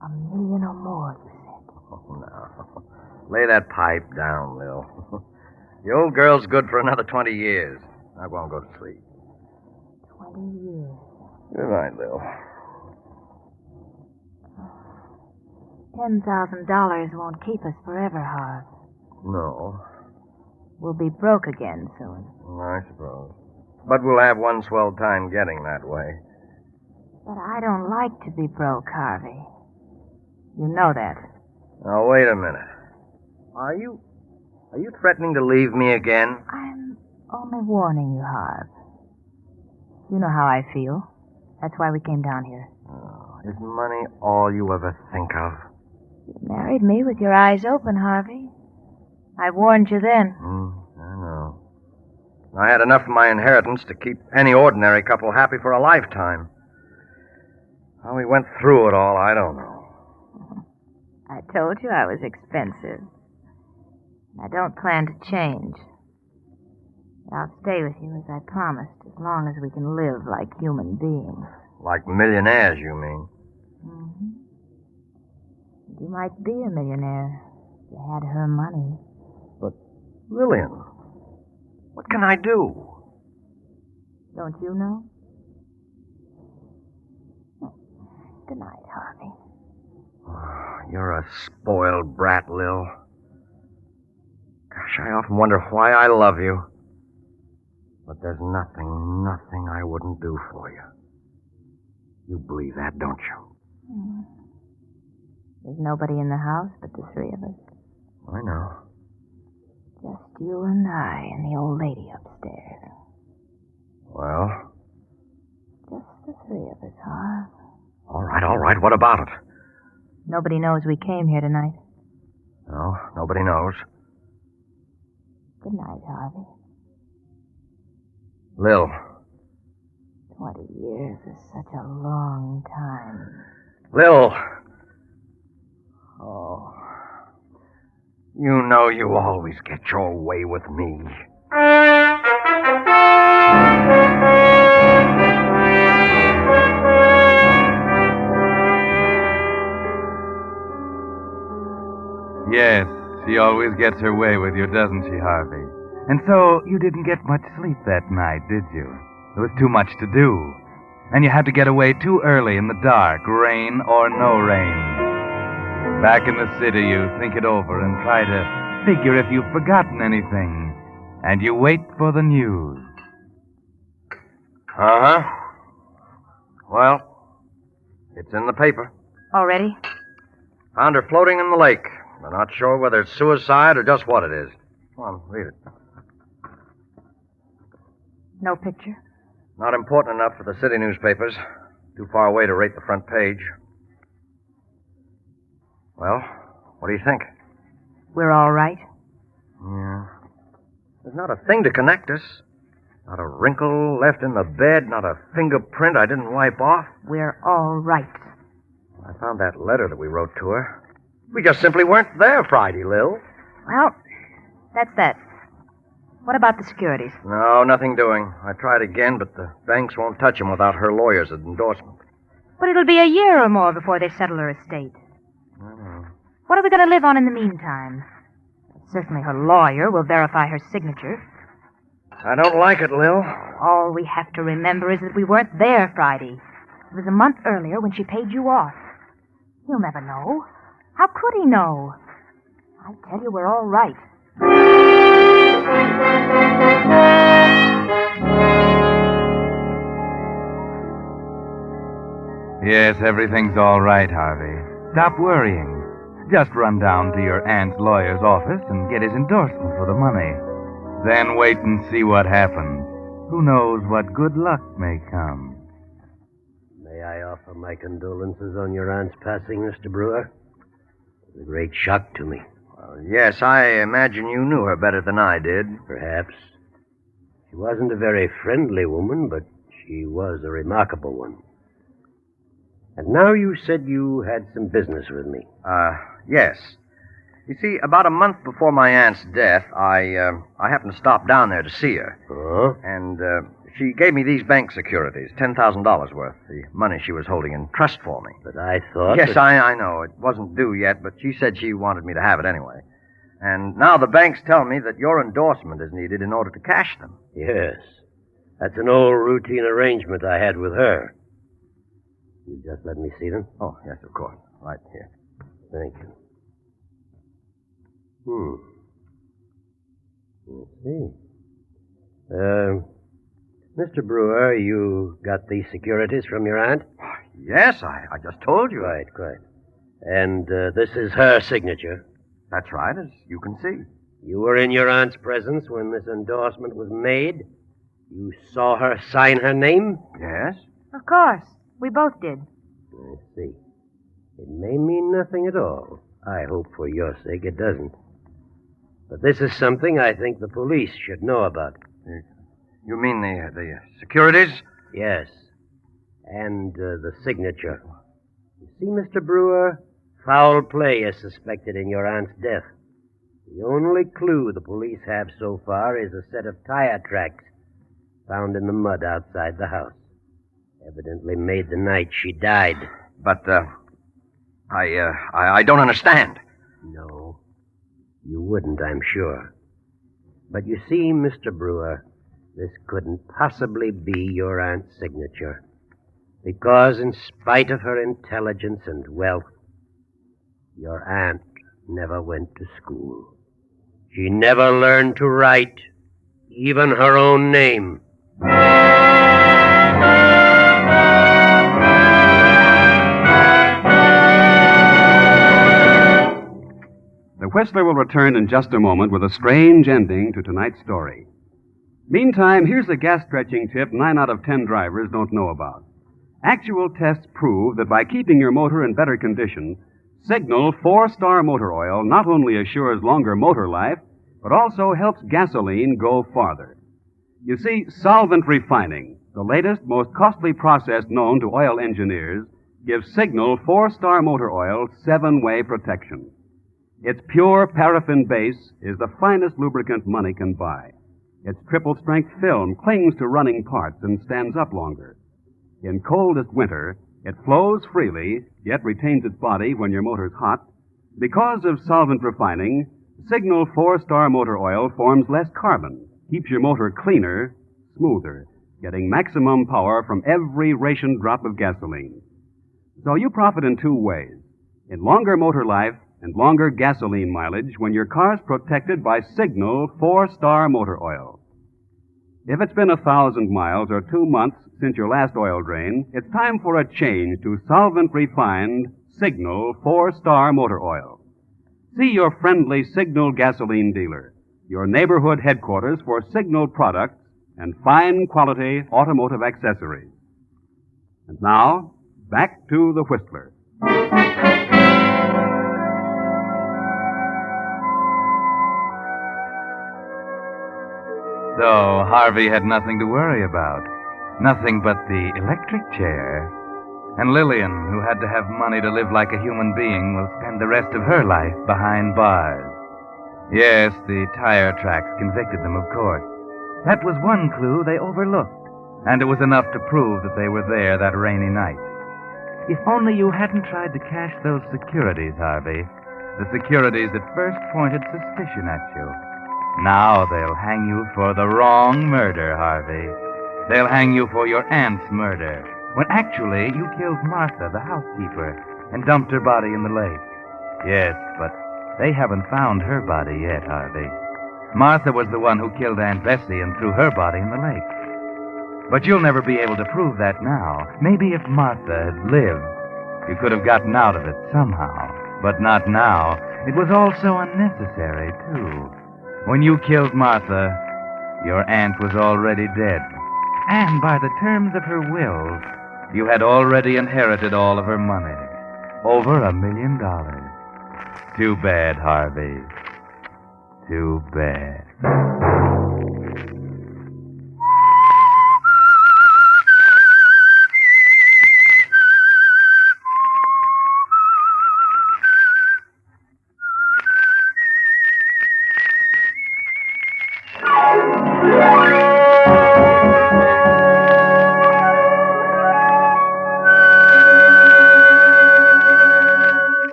$1 million or more, you said. Oh, no. Lay that pipe down, Lil. The old girl's good for another 20 years. I won't go to sleep. 20 years. Good night, Lil. $10,000 won't keep us forever, Harv. No, We'll be broke again soon. I suppose. But we'll have one swell time getting that way. But I don't like to be broke, Harvey. You know that. Now, wait a minute. Are you threatening to leave me again? I'm only warning you, Harv. You know how I feel. That's why we came down here. Oh, is money all you ever think of? You married me with your eyes open, Harvey. I warned you then. I know. I had enough of my inheritance to keep any ordinary couple happy for a lifetime. How we went through it all, I don't know. I told you I was expensive. I don't plan to change. I'll stay with you as I promised, as long as we can live like human beings. Like millionaires, you mean? Mm-hmm. You might be a millionaire if you had her money. But, Lillian, what can I do? Don't you know? Good night, Harvey. You're a spoiled brat, Lil. Gosh, I often wonder why I love you. But there's nothing I wouldn't do for you. You believe that, don't you? Mm. There's nobody in the house but the three of us. I know. Just you and I and the old lady upstairs. Well? Just the three of us, Harv. All right. What about it? Nobody knows we came here tonight. No, nobody knows. Good night, Harvey. Lil. 20 years is such a long time. Lil. Oh. You know you always get your way with me. Yes, she always gets her way with you, doesn't she, Harvey? And so you didn't get much sleep that night, did you? There was too much to do. And you had to get away too early in the dark, rain or no rain. Back in the city, you think it over and try to figure if you've forgotten anything. And you wait for the news. Uh-huh. Well, it's in the paper. Already? Found her floating in the lake. They're not sure whether it's suicide or just what it is. Come on, read it. No picture? Not important enough for the city newspapers. Too far away to rate the front page. Well, what do you think? we're all right? Yeah. There's not a thing to connect us. Not a wrinkle left in the bed, not a fingerprint I didn't wipe off. We're all right. I found that letter that we wrote to her. We just simply weren't there Friday, Lil. Well, that's that. What about the securities? No, nothing doing. I tried again, but the banks won't touch them without her lawyer's endorsement. But it'll be a year or more before they settle her estate. What are we going to live on in the meantime? Certainly her lawyer will verify her signature. I don't like it, Lil. All we have to remember is that we weren't there Friday. It was a month earlier when she paid you off. He'll never know. How could he know? I tell you, we're all right. Yes, everything's all right, Harvey. Stop worrying. Just run down to your aunt's lawyer's office and get his endorsement for the money. Then wait and see what happens. Who knows what good luck may come. May I offer my condolences on your aunt's passing, Mr. Brewer? It was a great shock to me. Well, yes, I imagine you knew her better than I did. Perhaps. She wasn't a very friendly woman, but she was a remarkable one. And now you said you had some business with me. Yes. You see, about a month before my aunt's death, I happened to stop down there to see her. Oh? And she gave me these bank securities, $10,000 worth, the money she was holding in trust for me. But I thought... Yes, I know. It wasn't due yet, but she said she wanted me to have it anyway. And now the banks tell me that your endorsement is needed in order to cash them. Yes. That's an old routine arrangement I had with her. You just let me see them? Oh, yes, of course. Right here. Thank you. Let's see. Mr. Brewer, you got these securities from your aunt? Yes, I just told you. Right. And this is her signature? That's right, as you can see. You were in your aunt's presence when this endorsement was made? You saw her sign her name? Yes. Of course. We both did. I see. It may mean nothing at all. I hope for your sake it doesn't. But this is something I think the police should know about. You mean the securities? Yes. And the signature. You see, Mr. Brewer, foul play is suspected in your aunt's death. The only clue the police have so far is a set of tire tracks found in the mud outside the house. Evidently made the night she died. But, I don't understand. No. You wouldn't, I'm sure. But you see, Mr. Brewer, this couldn't possibly be your aunt's signature. Because in spite of her intelligence and wealth, your aunt never went to school. She never learned to write, even her own name. The Whistler will return in just a moment with a strange ending to tonight's story. Meantime, here's a gas-stretching tip 9 out of 10 drivers don't know about. Actual tests prove that by keeping your motor in better condition, Signal 4-Star Motor Oil not only assures longer motor life, but also helps gasoline go farther. You see, solvent refining, the latest, most costly process known to oil engineers, gives Signal 4-Star Motor Oil 7-way protection. Its pure paraffin base is the finest lubricant money can buy. Its triple-strength film clings to running parts and stands up longer. In coldest winter, it flows freely, yet retains its body when your motor's hot. Because of solvent refining, Signal 4-Star Motor Oil forms less carbon, keeps your motor cleaner, smoother, getting maximum power from every ration drop of gasoline. So you profit in 2 ways. In longer motor life and longer gasoline mileage when your car's protected by Signal 4-Star Motor Oil. If it's been 1,000 miles or 2 months since your last oil drain, it's time for a change to solvent-refined Signal 4-Star Motor Oil. See your friendly Signal gasoline dealer, your neighborhood headquarters for Signal products and fine quality automotive accessories. And now, back to the Whistler. So Harvey had nothing to worry about. Nothing but the electric chair. And Lillian, who had to have money to live like a human being, will spend the rest of her life behind bars. Yes, the tire tracks convicted them, of course. That was one clue they overlooked, and it was enough to prove that they were there that rainy night. If only you hadn't tried to cash those securities, Harvey. The securities that first pointed suspicion at you. Now they'll hang you for the wrong murder, Harvey. They'll hang you for your aunt's murder, when actually you killed Martha, the housekeeper, and dumped her body in the lake. Yes, but they haven't found her body yet, Harvey. Martha was the one who killed Aunt Bessie and threw her body in the lake. But you'll never be able to prove that now. Maybe if Martha had lived, you could have gotten out of it somehow. But not now. It was all so unnecessary, too. When you killed Martha, your aunt was already dead. And by the terms of her will, you had already inherited all of her money. Over $1 million. Too bad, Harvey. Too bad.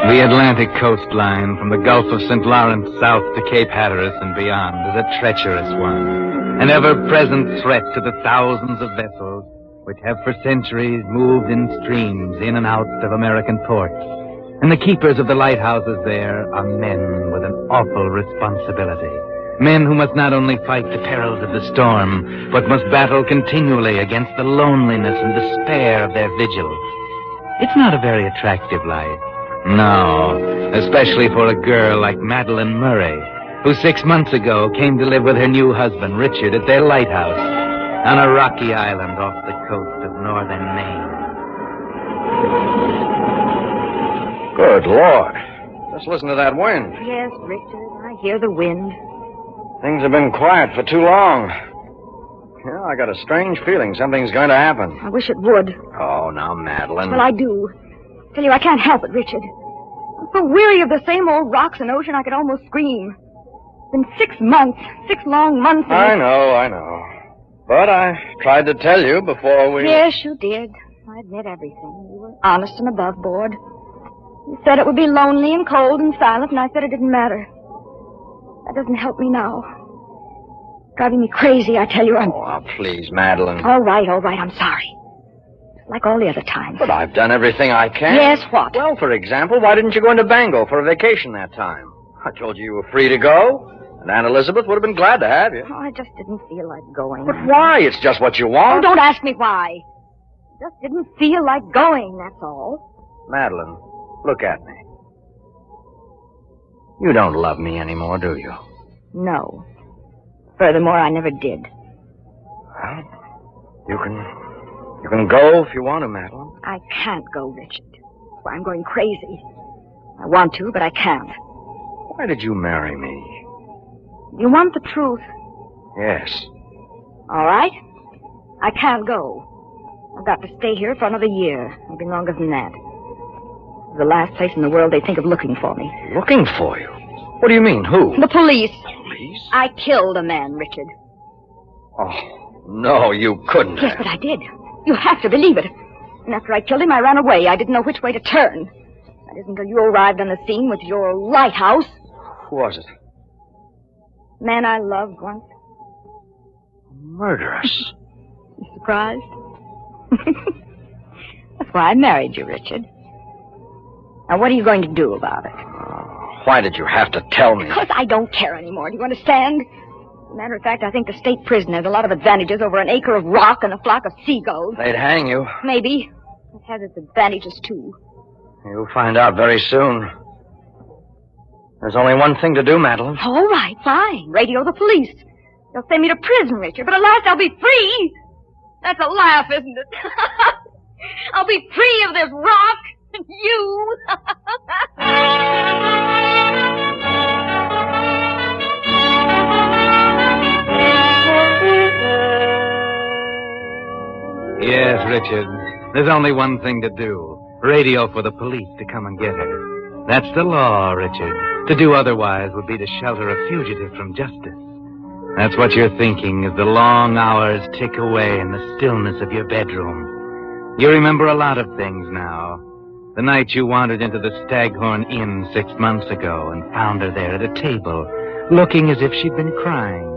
The Atlantic coastline from the Gulf of St. Lawrence south to Cape Hatteras and beyond is a treacherous one, an ever-present threat to the thousands of vessels which have for centuries moved in streams in and out of American ports. And the keepers of the lighthouses there are men with an awful responsibility. Men who must not only fight the perils of the storm, but must battle continually against the loneliness and despair of their vigil. It's not a very attractive life. No, especially for a girl like Madeline Murray, who 6 months ago came to live with her new husband, Richard, at their lighthouse on a rocky island off the coast of northern Maine. Good Lord. Just listen to that wind. Yes, Richard, I hear the wind. Things have been quiet for too long. Yeah, I got a strange feeling something's going to happen. I wish it would. Oh, now, Madeline. Well, I do. Tell you, I can't help it, Richard. I'm so weary of the same old rocks and ocean I could almost scream. It's been 6 months, 6 long months. I know. But I tried to tell you before we... Yes, you did. I admit everything. You were honest and above board. You said it would be lonely and cold and silent, and I said it didn't matter. That doesn't help me now. Driving me crazy, I tell you. Oh, please, Madeline. All right, I'm sorry. Like all the other times. But I've done everything I can. Yes, what? Well, for example, why didn't you go into Bango for a vacation that time? I told you were free to go, and Aunt Elizabeth would have been glad to have you. Oh, I just didn't feel like going. But why? It's just what you want. Oh, don't ask me why. Just didn't feel like going, that's all. Madeline, look at me. You don't love me anymore, do you? No. Furthermore, I never did. Well, you can go if you want to, Madeline. I can't go, Richard. That's why I'm going crazy. I want to, but I can't. Why did you marry me? You want the truth? Yes. All right. I can't go. I've got to stay here for another year. Maybe longer than that. It's the last place in the world they think of looking for me. Looking for you? What do you mean? Who? The police. Police? I killed a man, Richard. Oh, no, you couldn't. Yes, but I did. You have to believe it. And after I killed him, I ran away. I didn't know which way to turn. That isn't until you arrived on the scene with your lighthouse. Who was it? Man I loved once. Murderess. You surprised? That's why I married you, Richard. Now, what are you going to do about it? Why did you have to tell me? Because I don't care anymore. Do you understand? As a matter of fact, I think the state prison has a lot of advantages over an acre of rock and a flock of seagulls. They'd hang you. Maybe. It has its advantages, too. You'll find out very soon. There's only one thing to do, Madeline. All right, fine. Radio the police. They'll send me to prison, Richard, but at last I'll be free. That's a laugh, isn't it? I'll be free of this rock and you. Yes, Richard. There's only one thing to do. Radio for the police to come and get her. That's the law, Richard. To do otherwise would be to shelter a fugitive from justice. That's what you're thinking as the long hours tick away in the stillness of your bedroom. You remember a lot of things now. The night you wandered into the Staghorn Inn 6 months ago and found her there at a table, looking as if she'd been crying.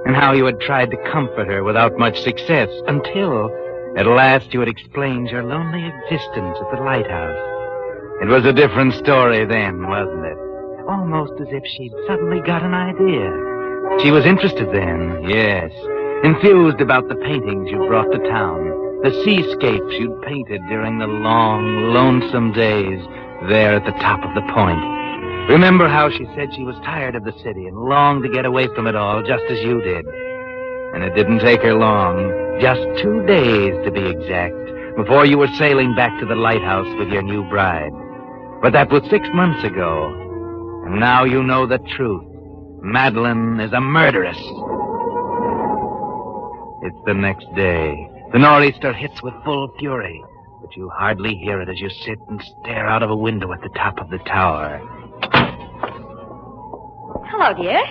And how you had tried to comfort her without much success until, at last, you had explained your lonely existence at the lighthouse. It was a different story then, wasn't it? Almost as if she'd suddenly got an idea. She was interested then, yes. Enthused about the paintings you brought to town. The seascapes you'd painted during the long, lonesome days there at the top of the point. Remember how she said she was tired of the city and longed to get away from it all, just as you did. And it didn't take her long, just 2 days to be exact, before you were sailing back to the lighthouse with your new bride. But that was 6 months ago. And now you know the truth. Madeline is a murderess. It's the next day. The nor'easter hits with full fury, but you hardly hear it as you sit and stare out of a window at the top of the tower. Hello, dear.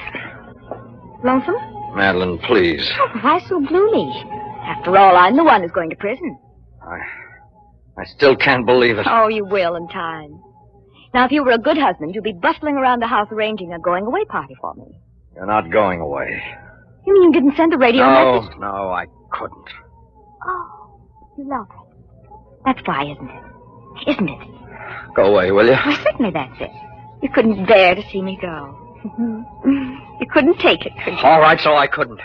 Lonesome? Madeline, please. Oh, why so gloomy? After all, I'm the one who's going to prison. I still can't believe it. Oh, you will in time. Now, if you were a good husband, you'd be bustling around the house arranging a going-away party for me. You're not going away. You mean you didn't send the radio message? No, I couldn't. Oh, you love me. That's why, isn't it? Isn't it? Go away, will you? Well, certainly that's it. You couldn't bear to see me go. You couldn't take it, could you? All right, so I couldn't.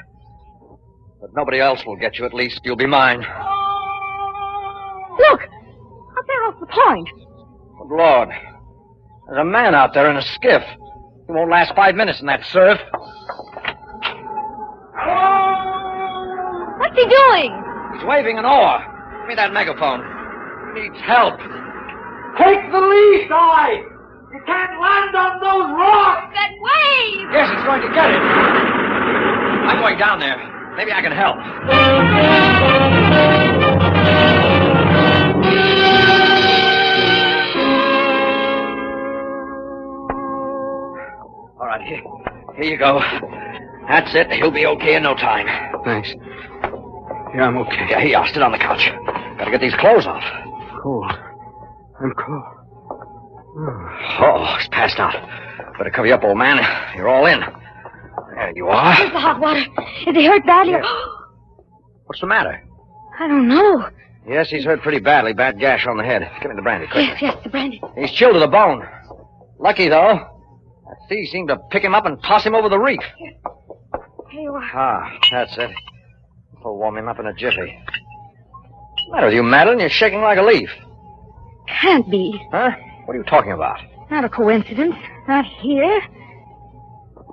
But nobody else will get you, at least. You'll be mine. Look! Out there off the point. Good Lord. There's a man out there in a skiff. He won't last 5 minutes in that surf. What's he doing? He's waving an oar. Give me that megaphone. He needs help. Take the lee side! You can't land on those rocks! That wave! Yes, he's going to get it. I'm going down there. Maybe I can help. All right, here you go. That's it. He'll be okay in no time. Thanks. Yeah, I'm okay. Yeah, here you are. Sit on the couch. Gotta get these clothes off. Cold. I'm cold. Oh, he's passed out. Better cover you up, old man. You're all in. There you are. Where's the hot water? Is he hurt badly? Yeah. What's the matter? I don't know. Yes, he's hurt pretty badly. Bad gash on the head. Give me the brandy, quickly. Yes, the brandy. He's chilled to the bone. Lucky, though. That sea seemed to pick him up and toss him over the reef. Here you are. Ah, that's it. I'll warm him up in a jiffy. What's the matter with you, Madeline? You're shaking like a leaf. Can't be. Huh? What are you talking about? Not a coincidence. Not here.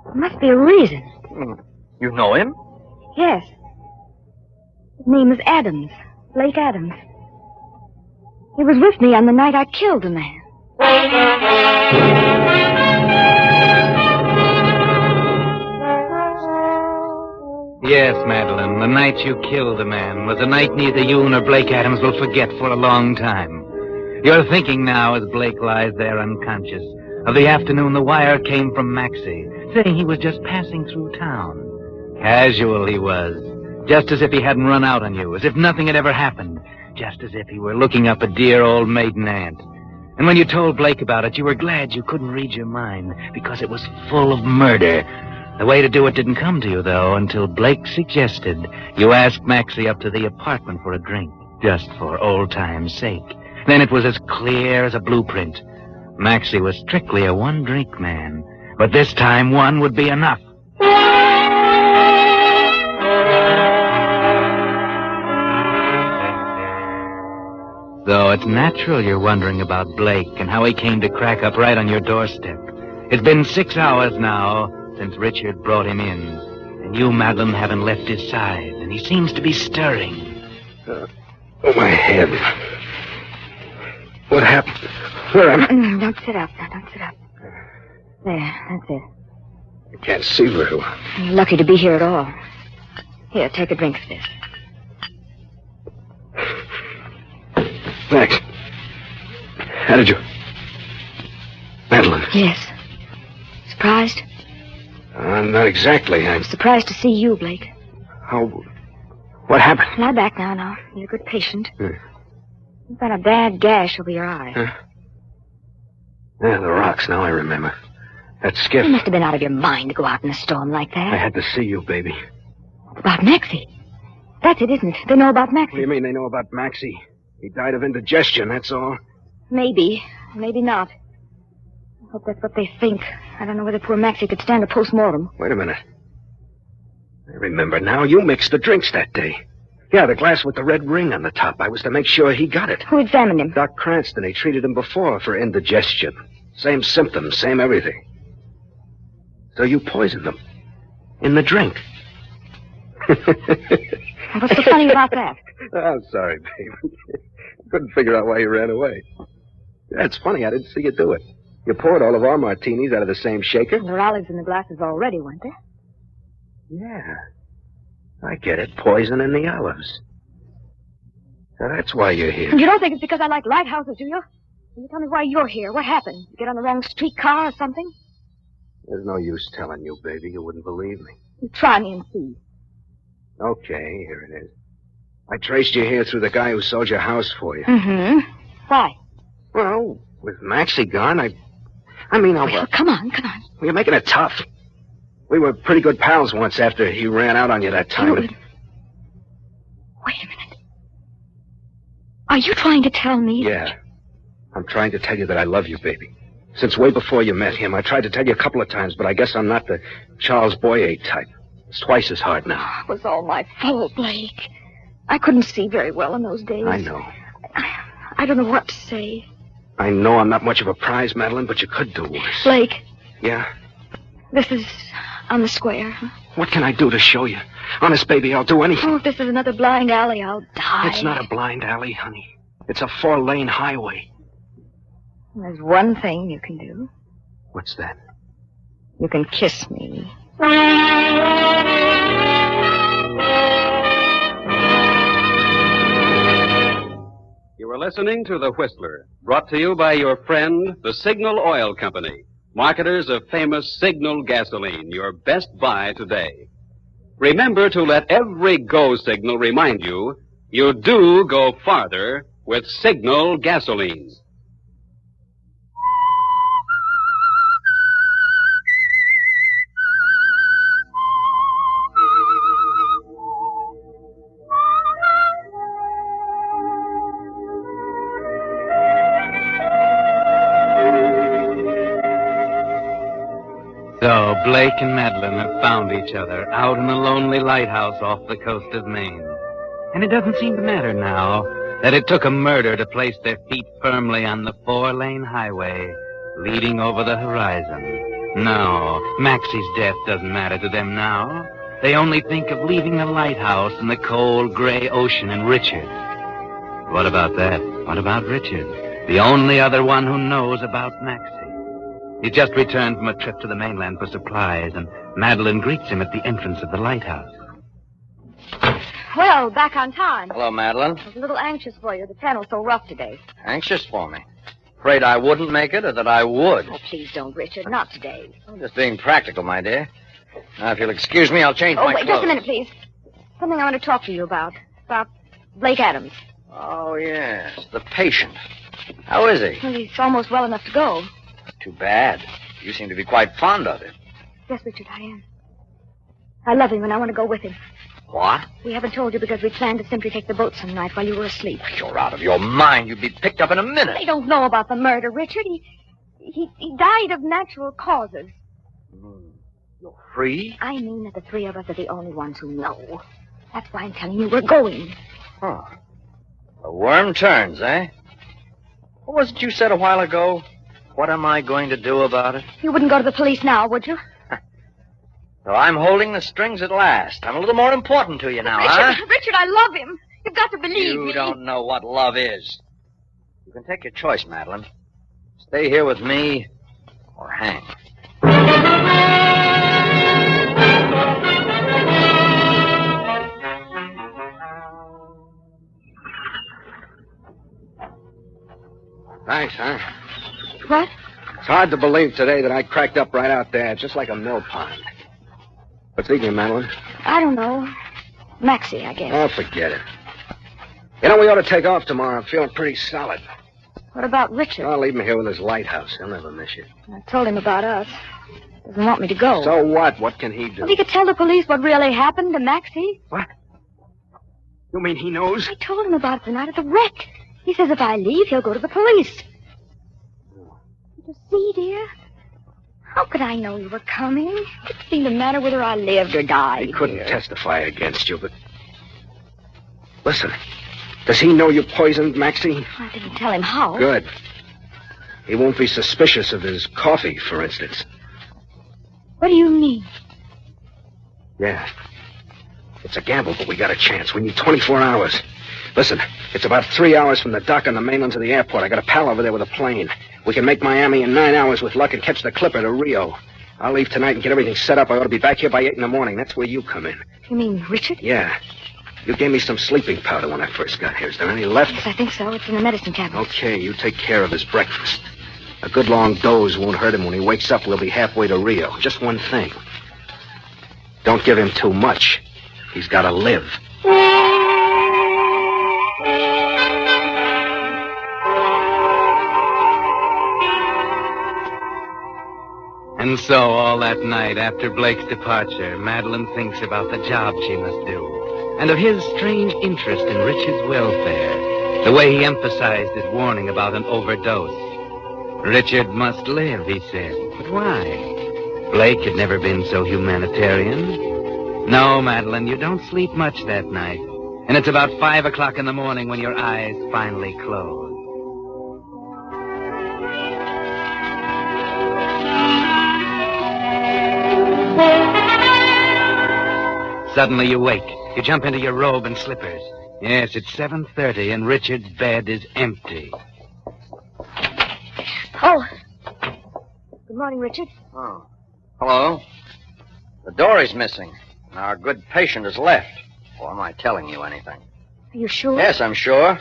There must be a reason. You know him? Yes. His name is Adams. Blake Adams. He was with me on the night I killed the man. Yes, Madeline, the night you killed the man was a night neither you nor Blake Adams will forget for a long time. You're thinking now, as Blake lies there unconscious, of the afternoon the wire came from Maxie, saying he was just passing through town. Casual he was, just as if he hadn't run out on you, as if nothing had ever happened, just as if he were looking up a dear old maiden aunt. And when you told Blake about it, you were glad you couldn't read your mind, because it was full of murder. The way to do it didn't come to you, though, until Blake suggested you ask Maxie up to the apartment for a drink, just for old time's sake. Then it was as clear as a blueprint. Maxie was strictly a one-drink man, but this time one would be enough. So it's natural you're wondering about Blake and how he came to crack up right on your doorstep. It's been 6 hours now since Richard brought him in, and you, Madeline, haven't left his side, and he seems to be stirring. Oh, my head. What happened? Where am I? Don't sit up. Now, don't sit up. There, that's it. I can't see very well. You're lucky to be here at all. Here, take a drink of this. Thanks. How did you... Madeline? Yes. Surprised? Not exactly. I'm Surprised to see you, Blake. How... What happened? Lie back now. You're a good patient. You've got a bad gash over your eye. Yeah, the rocks. Now I remember. That skiff. You must have been out of your mind to go out in a storm like that. I had to see you, baby. About Maxie. That's it, isn't it? They know about Maxie. What do you mean they know about Maxie? He died of indigestion, that's all. Maybe. Maybe not. I hope that's what they think. I don't know whether poor Maxie could stand a post-mortem. Wait a minute. I remember now. You mixed the drinks that day. Yeah, the glass with the red ring on the top. I was to make sure he got it. Who examined him? Doc Cranston. He treated him before for indigestion. Same symptoms, same everything. So you poisoned him. In the drink. What's so funny about that? I'm sorry, baby. I couldn't figure out why you ran away. Yeah, it's funny. I didn't see you do it. You poured all of our martinis out of the same shaker. There were olives in the glasses already, weren't there? Yeah. I get it. Poison in the olives. So that's why you're here. You don't think it's because I like lighthouses, do you? Can you tell me why you're here? What happened? You get on the wrong streetcar or something? There's no use telling you, baby. You wouldn't believe me. You try me and see. Okay, here it is. I traced you here through the guy who sold your house for you. Mm-hmm. Why? Well, with Maxie gone, I mean, Well, come on. You're making it tough. We were pretty good pals once after he ran out on you that time. Wait a minute. Are you trying to tell me? Yeah. I'm trying to tell you that I love you, baby. Since way before you met him, I tried to tell you a couple of times, but I guess I'm not the Charles Boyer type. It's twice as hard now. It was all my fault, Blake. I couldn't see very well in those days. I know. I don't know what to say. I know I'm not much of a prize, Madeline, but you could do worse. Blake. Yeah? This is on the square. What can I do to show you? Honest, baby, I'll do anything. Oh, if this is another blind alley, I'll die. It's not a blind alley, honey. It's a 4-lane highway. There's one thing you can do. What's that? You can kiss me. You are listening to The Whistler, brought to you by your friend, the Signal Oil Company, marketers of famous Signal gasoline, your best buy today. Remember to let every go signal remind you, you do go farther with Signal gasoline. So Blake and Madeline have found each other out in a lonely lighthouse off the coast of Maine. And it doesn't seem to matter now that it took a murder to place their feet firmly on the 4-lane highway leading over the horizon. No, Maxie's death doesn't matter to them now. They only think of leaving the lighthouse and the cold gray ocean and Richard. What about that? What about Richard? The only other one who knows about Maxie. He just returned from a trip to the mainland for supplies, and Madeline greets him at the entrance of the lighthouse. Well, back on time. Hello, Madeline. I was a little anxious for you. The channel's so rough today. Anxious for me? Afraid I wouldn't make it or that I would? Oh, please don't, Richard. Not today. I'm just being practical, my dear. Now, if you'll excuse me, I'll change my wait, clothes. just a minute, please. Something I want to talk to you about. About Blake Adams. Oh, yes, the patient. How is he? Well, he's almost well enough to go. Too bad. You seem to be quite fond of him. Yes, Richard, I am. I love him, and I want to go with him. What? We haven't told you because we planned to simply take the boat some night while you were asleep. You're out of your mind. You'd be picked up in a minute. They don't know about the murder, Richard. He died of natural causes. You're free? I mean that the three of us are the only ones who know. That's why I'm telling you we're going. Huh. The worm turns, eh? What was it you said a while ago? what am I going to do about it? You wouldn't go to the police now, would you? So I'm holding the strings at last. I'm a little more important to you now, huh? Richard, I love him. You've got to believe me. You don't know what love is. You can take your choice, Madeline. Stay here with me or hang. Thanks, huh? What? It's hard to believe today that I cracked up right out there, just like a mill pond. What's eating you, Madeline? I don't know. Maxie, I guess. Oh, forget it. You know, we ought to take off tomorrow. I'm feeling pretty solid. What about Richard? I'll leave him here with his lighthouse. He'll never miss you. I told him about us. Doesn't want me to go. So what? What can he do? Well, he could tell the police what really happened to Maxie. What? You mean he knows? I told him about it the night at the wreck. He says if I leave, he'll go to the police. You see, dear? How could I know you were coming? It didn't seem to matter whether I lived or died. He couldn't testify against you, but... Listen, does he know you poisoned Maxie? I didn't tell him how. Good. He won't be suspicious of his coffee, for instance. What do you mean? Yeah. It's a gamble, but we got a chance. We need 24 hours. Listen, it's about 3 hours from the dock on the mainland to the airport. I got a pal over there with a plane. We can make Miami in 9 hours with luck and catch the Clipper to Rio. I'll leave tonight and get everything set up. I ought to be back here by 8 in the morning. That's where you come in. You mean Richard? Yeah. You gave me some sleeping powder when I first got here. Is there any left? Yes, I think so. It's in the medicine cabinet. Okay, you take care of his breakfast. A good long doze won't hurt him. When he wakes up, we'll be halfway to Rio. Just one thing. Don't give him too much. He's got to live. And so, all that night after Blake's departure, Madeline thinks about the job she must do, and of his strange interest in Richard's welfare, the way he emphasized his warning about an overdose. Richard must live, he said. But why? Blake had never been so humanitarian. No, Madeline, you don't sleep much that night, and it's about 5 o'clock in the morning when your eyes finally close. Suddenly you wake. You jump into your robe and slippers. Yes, it's 7:30 and Richard's bed is empty. Oh. Good morning, Richard. Oh. Hello. The door is missing. And our good patient has left. Or am I telling you anything? Are you sure? Yes, I'm sure.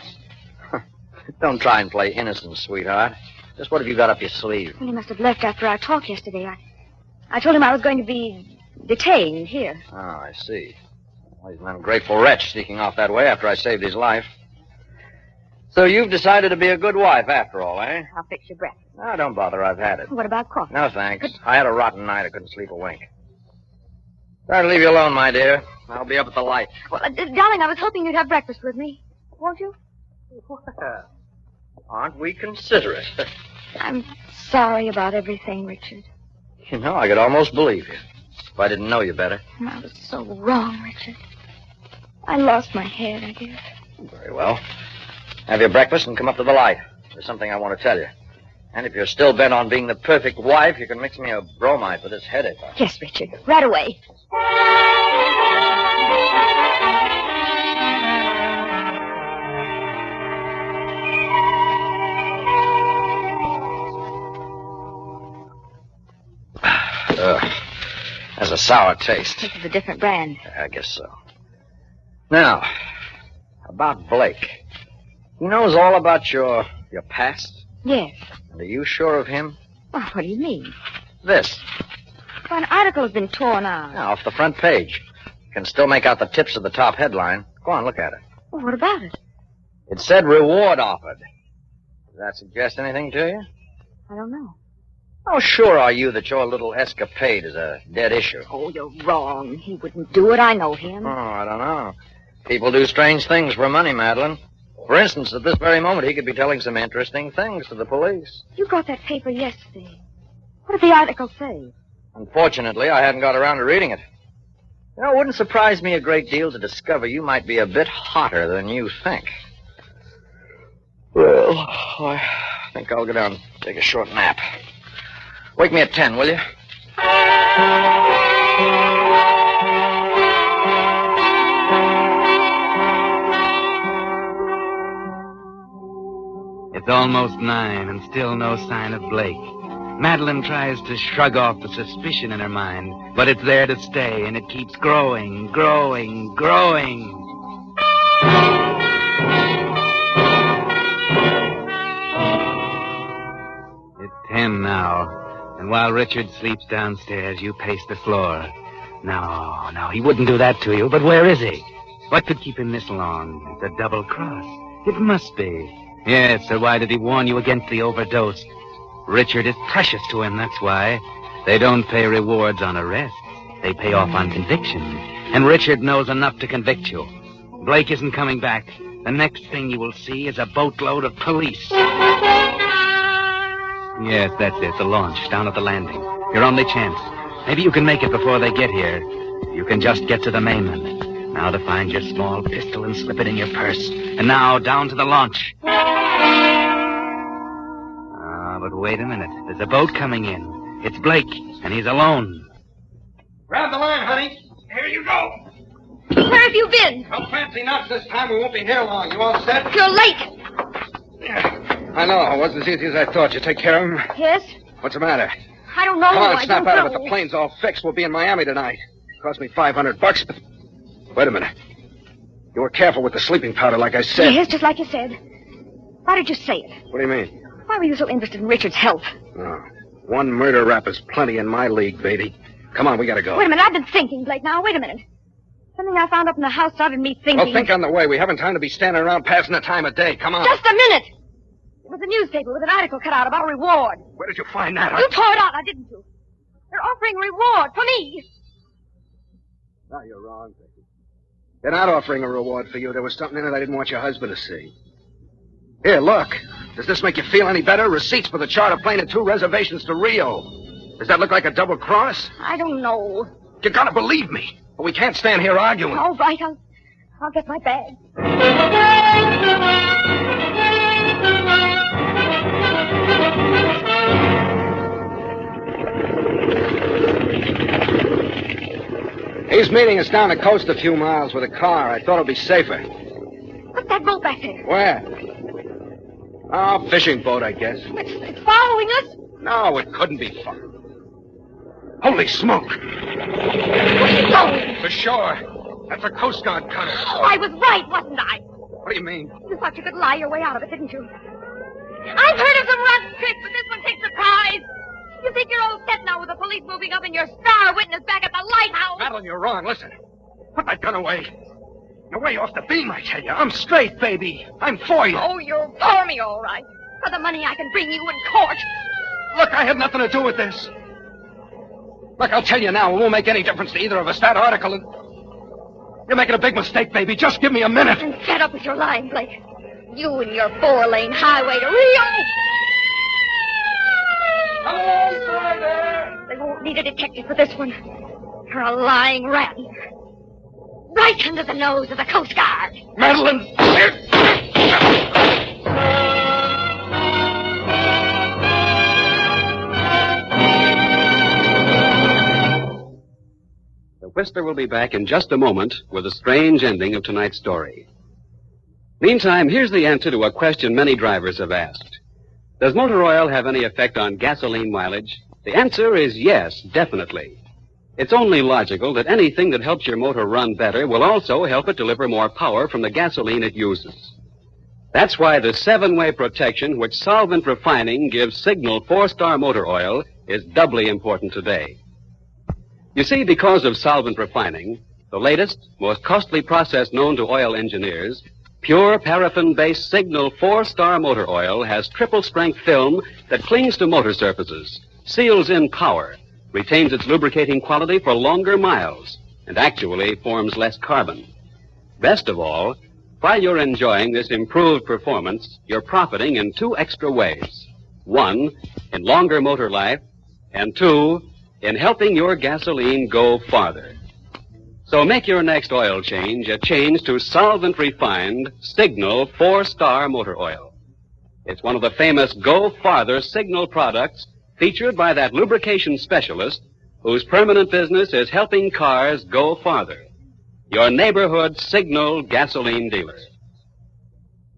Don't try and play innocent, sweetheart. Just what have you got up your sleeve? Well, he must have left after our talk yesterday. I told him I was going to be detained here. Oh, I see. Well, he's an ungrateful wretch sneaking off that way after I saved his life. So you've decided to be a good wife after all, eh? I'll fix your breakfast. No, don't bother. I've had it. What about coffee? No, thanks. I had a rotten night. I couldn't sleep a wink. Sorry to leave you alone, my dear. I'll be up at the light. Well, darling, I was hoping you'd have breakfast with me. Won't you? Aren't we considerate? I'm sorry about everything, Richard. You know, I could almost believe you. If I didn't know you better. I was so wrong, Richard. I lost my head, I guess. Very well. Have your breakfast and come up to the light. There's something I want to tell you. And if you're still bent on being the perfect wife, you can mix me a bromide for this headache. Yes, Richard. Right away. Has a sour taste. This is a different brand. I guess so. Now, about Blake. He knows all about your past? Yes. And are you sure of him? Well, what do you mean? This. Well, an article has been torn out. Yeah, off the front page. You can still make out the tips of the top headline. Go on, look at it. Well, what about it? It said reward offered. Does that suggest anything to you? I don't know. How sure are you that your little escapade is a dead issue? Oh, you're wrong. He wouldn't do it. I know him. Oh, I don't know. People do strange things for money, Madeline. For instance, at this very moment, he could be telling some interesting things to the police. You got that paper yesterday. What did the article say? Unfortunately, I hadn't got around to reading it. You know, it wouldn't surprise me a great deal to discover you might be a bit hotter than you think. Well, I think I'll go down and take a short nap. Wake me at 10, will you? It's almost 9 and still no sign of Blake. Madeline tries to shrug off the suspicion in her mind, but it's there to stay, and it keeps growing, growing, growing. It's 10 now, and while Richard sleeps downstairs, you pace the floor. No, he wouldn't do that to you, but where is he? What could keep him this long? It's a double cross. It must be. Yes, so why did he warn you against the overdose? Richard is precious to him, that's why. They don't pay rewards on arrest. They pay off on conviction. And Richard knows enough to convict you. Blake isn't coming back. The next thing you will see is a boatload of police. Yes, that's it, the launch, down at the landing. Your only chance. Maybe you can make it before they get here. You can just get to the mainland. Now to find your small pistol and slip it in your purse. And now, down to the launch. But wait a minute. There's a boat coming in. It's Blake, and he's alone. Grab the line, honey. Here you go. Where have you been? Well, fancy nuts this time. We won't be here long. You all set? You're late. I know. It wasn't as easy as I thought. You take care of him? Yes? What's the matter? I don't know. Come on, I snap don't out know. of it. The plane's all fixed. We'll be in Miami tonight. Cost me $500. Wait a minute. You were careful with the sleeping powder, like I said. Yes, just like you said. Why did you say it? What do you mean? Why were you so interested in Richard's health? Oh, one murder rap is plenty in my league, baby. Come on, we gotta go. Wait a minute. I've been thinking, Blake. Now, wait a minute. Something I found up in the house started me thinking. Well, think on the way. We haven't time to be standing around passing the time of day. Come on. Just a minute. It was a newspaper with an article cut out about a reward. Where did you find that? You tore it out, now, didn't you? They're offering a reward for me. No, you're wrong, baby. They're not offering a reward for you. There was something in it I didn't want your husband to see. Here, look. Does this make you feel any better? Receipts for the charter plane and 2 reservations to Rio. Does that look like a double cross? I don't know. You gotta believe me. But we can't stand here arguing. All right, I'll get my bag. He's meeting us down the coast a few miles with a car. I thought it'd be safer. What's that boat back there? Where? Oh, fishing boat, I guess. It's following us? No, it couldn't be fun. Holy smoke! Where's it going? For sure. That's a Coast Guard cutter. Oh, I was right, wasn't I? What do you mean? You thought you could lie your way out of it, didn't you? I've heard of some rough tricks, but this one takes surprise. You think you're all set now with the police moving up and your star witness back at the lighthouse? Madeline, you're wrong. Listen. Put that gun away. You're way off the beam, I tell you. I'm straight, baby. I'm for you. Oh, you're for me, all right. For the money I can bring you in court. Look, I had nothing to do with this. Look, I'll tell you now, it won't make any difference to either of us. That article... You're making a big mistake, baby. Just give me a minute. And fed up with your lying, Blake. You and your 4-lane highway to Rio. Hello, sir, there. They won't need a detective for this one. You're a lying rat. Right under the nose of the Coast Guard. Madeline! The Whistler will be back in just a moment with a strange ending of tonight's story. Meantime, here's the answer to a question many drivers have asked. Does motor oil have any effect on gasoline mileage? The answer is yes, definitely. It's only logical that anything that helps your motor run better will also help it deliver more power from the gasoline it uses. That's why the 7-way protection which Solvent Refining gives Signal 4-Star Motor Oil is doubly important today. You see, because of Solvent Refining, the latest, most costly process known to oil engineers, pure paraffin-based Signal 4-Star Motor Oil has triple-strength film that clings to motor surfaces, seals in power, retains its lubricating quality for longer miles, and actually forms less carbon. Best of all, while you're enjoying this improved performance, you're profiting in 2 extra ways. 1, in longer motor life, and 2, in helping your gasoline go farther. So make your next oil change a change to solvent-refined Signal 4-Star Motor Oil. It's one of the famous Go Farther signal products featured by that lubrication specialist whose permanent business is helping cars go farther. Your neighborhood Signal gasoline dealer.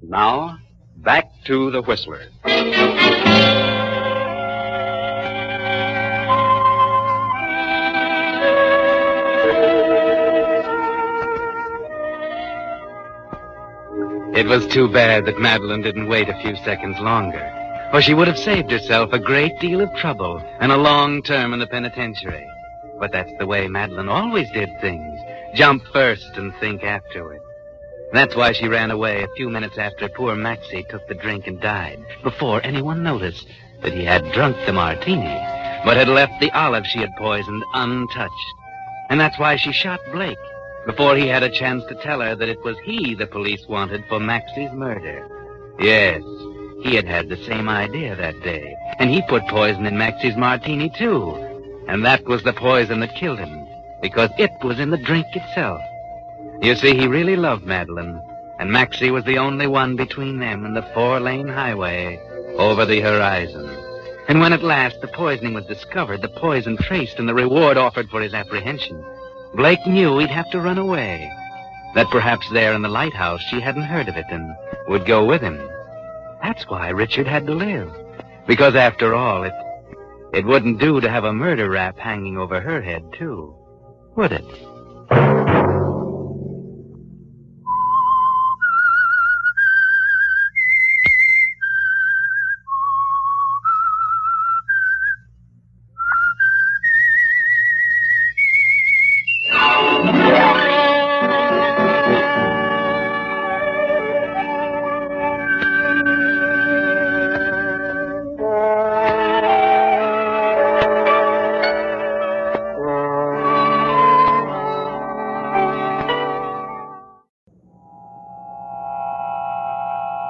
Now, back to the Whistler. It was too bad that Madeline didn't wait a few seconds longer, or she would have saved herself a great deal of trouble and a long term in the penitentiary. But that's the way Madeline always did things. Jump first and think afterward. That's why she ran away a few minutes after poor Maxie took the drink and died, before anyone noticed that he had drunk the martini, but had left the olive she had poisoned untouched. And that's why she shot Blake, before he had a chance to tell her that it was he the police wanted for Maxie's murder. Yes, he had had the same idea that day, and he put poison in Maxie's martini, too. And that was the poison that killed him, because it was in the drink itself. You see, he really loved Madeline, and Maxie was the only one between them and the 4-lane highway over the horizon. And when at last the poisoning was discovered, the poison traced, and the reward offered for his apprehension, Blake knew he'd have to run away. That perhaps there in the lighthouse she hadn't heard of it and would go with him. That's why Richard had to live. Because after all, it wouldn't do to have a murder rap hanging over her head, too. Would it?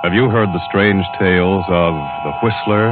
Have you heard the strange tales of the Whistler?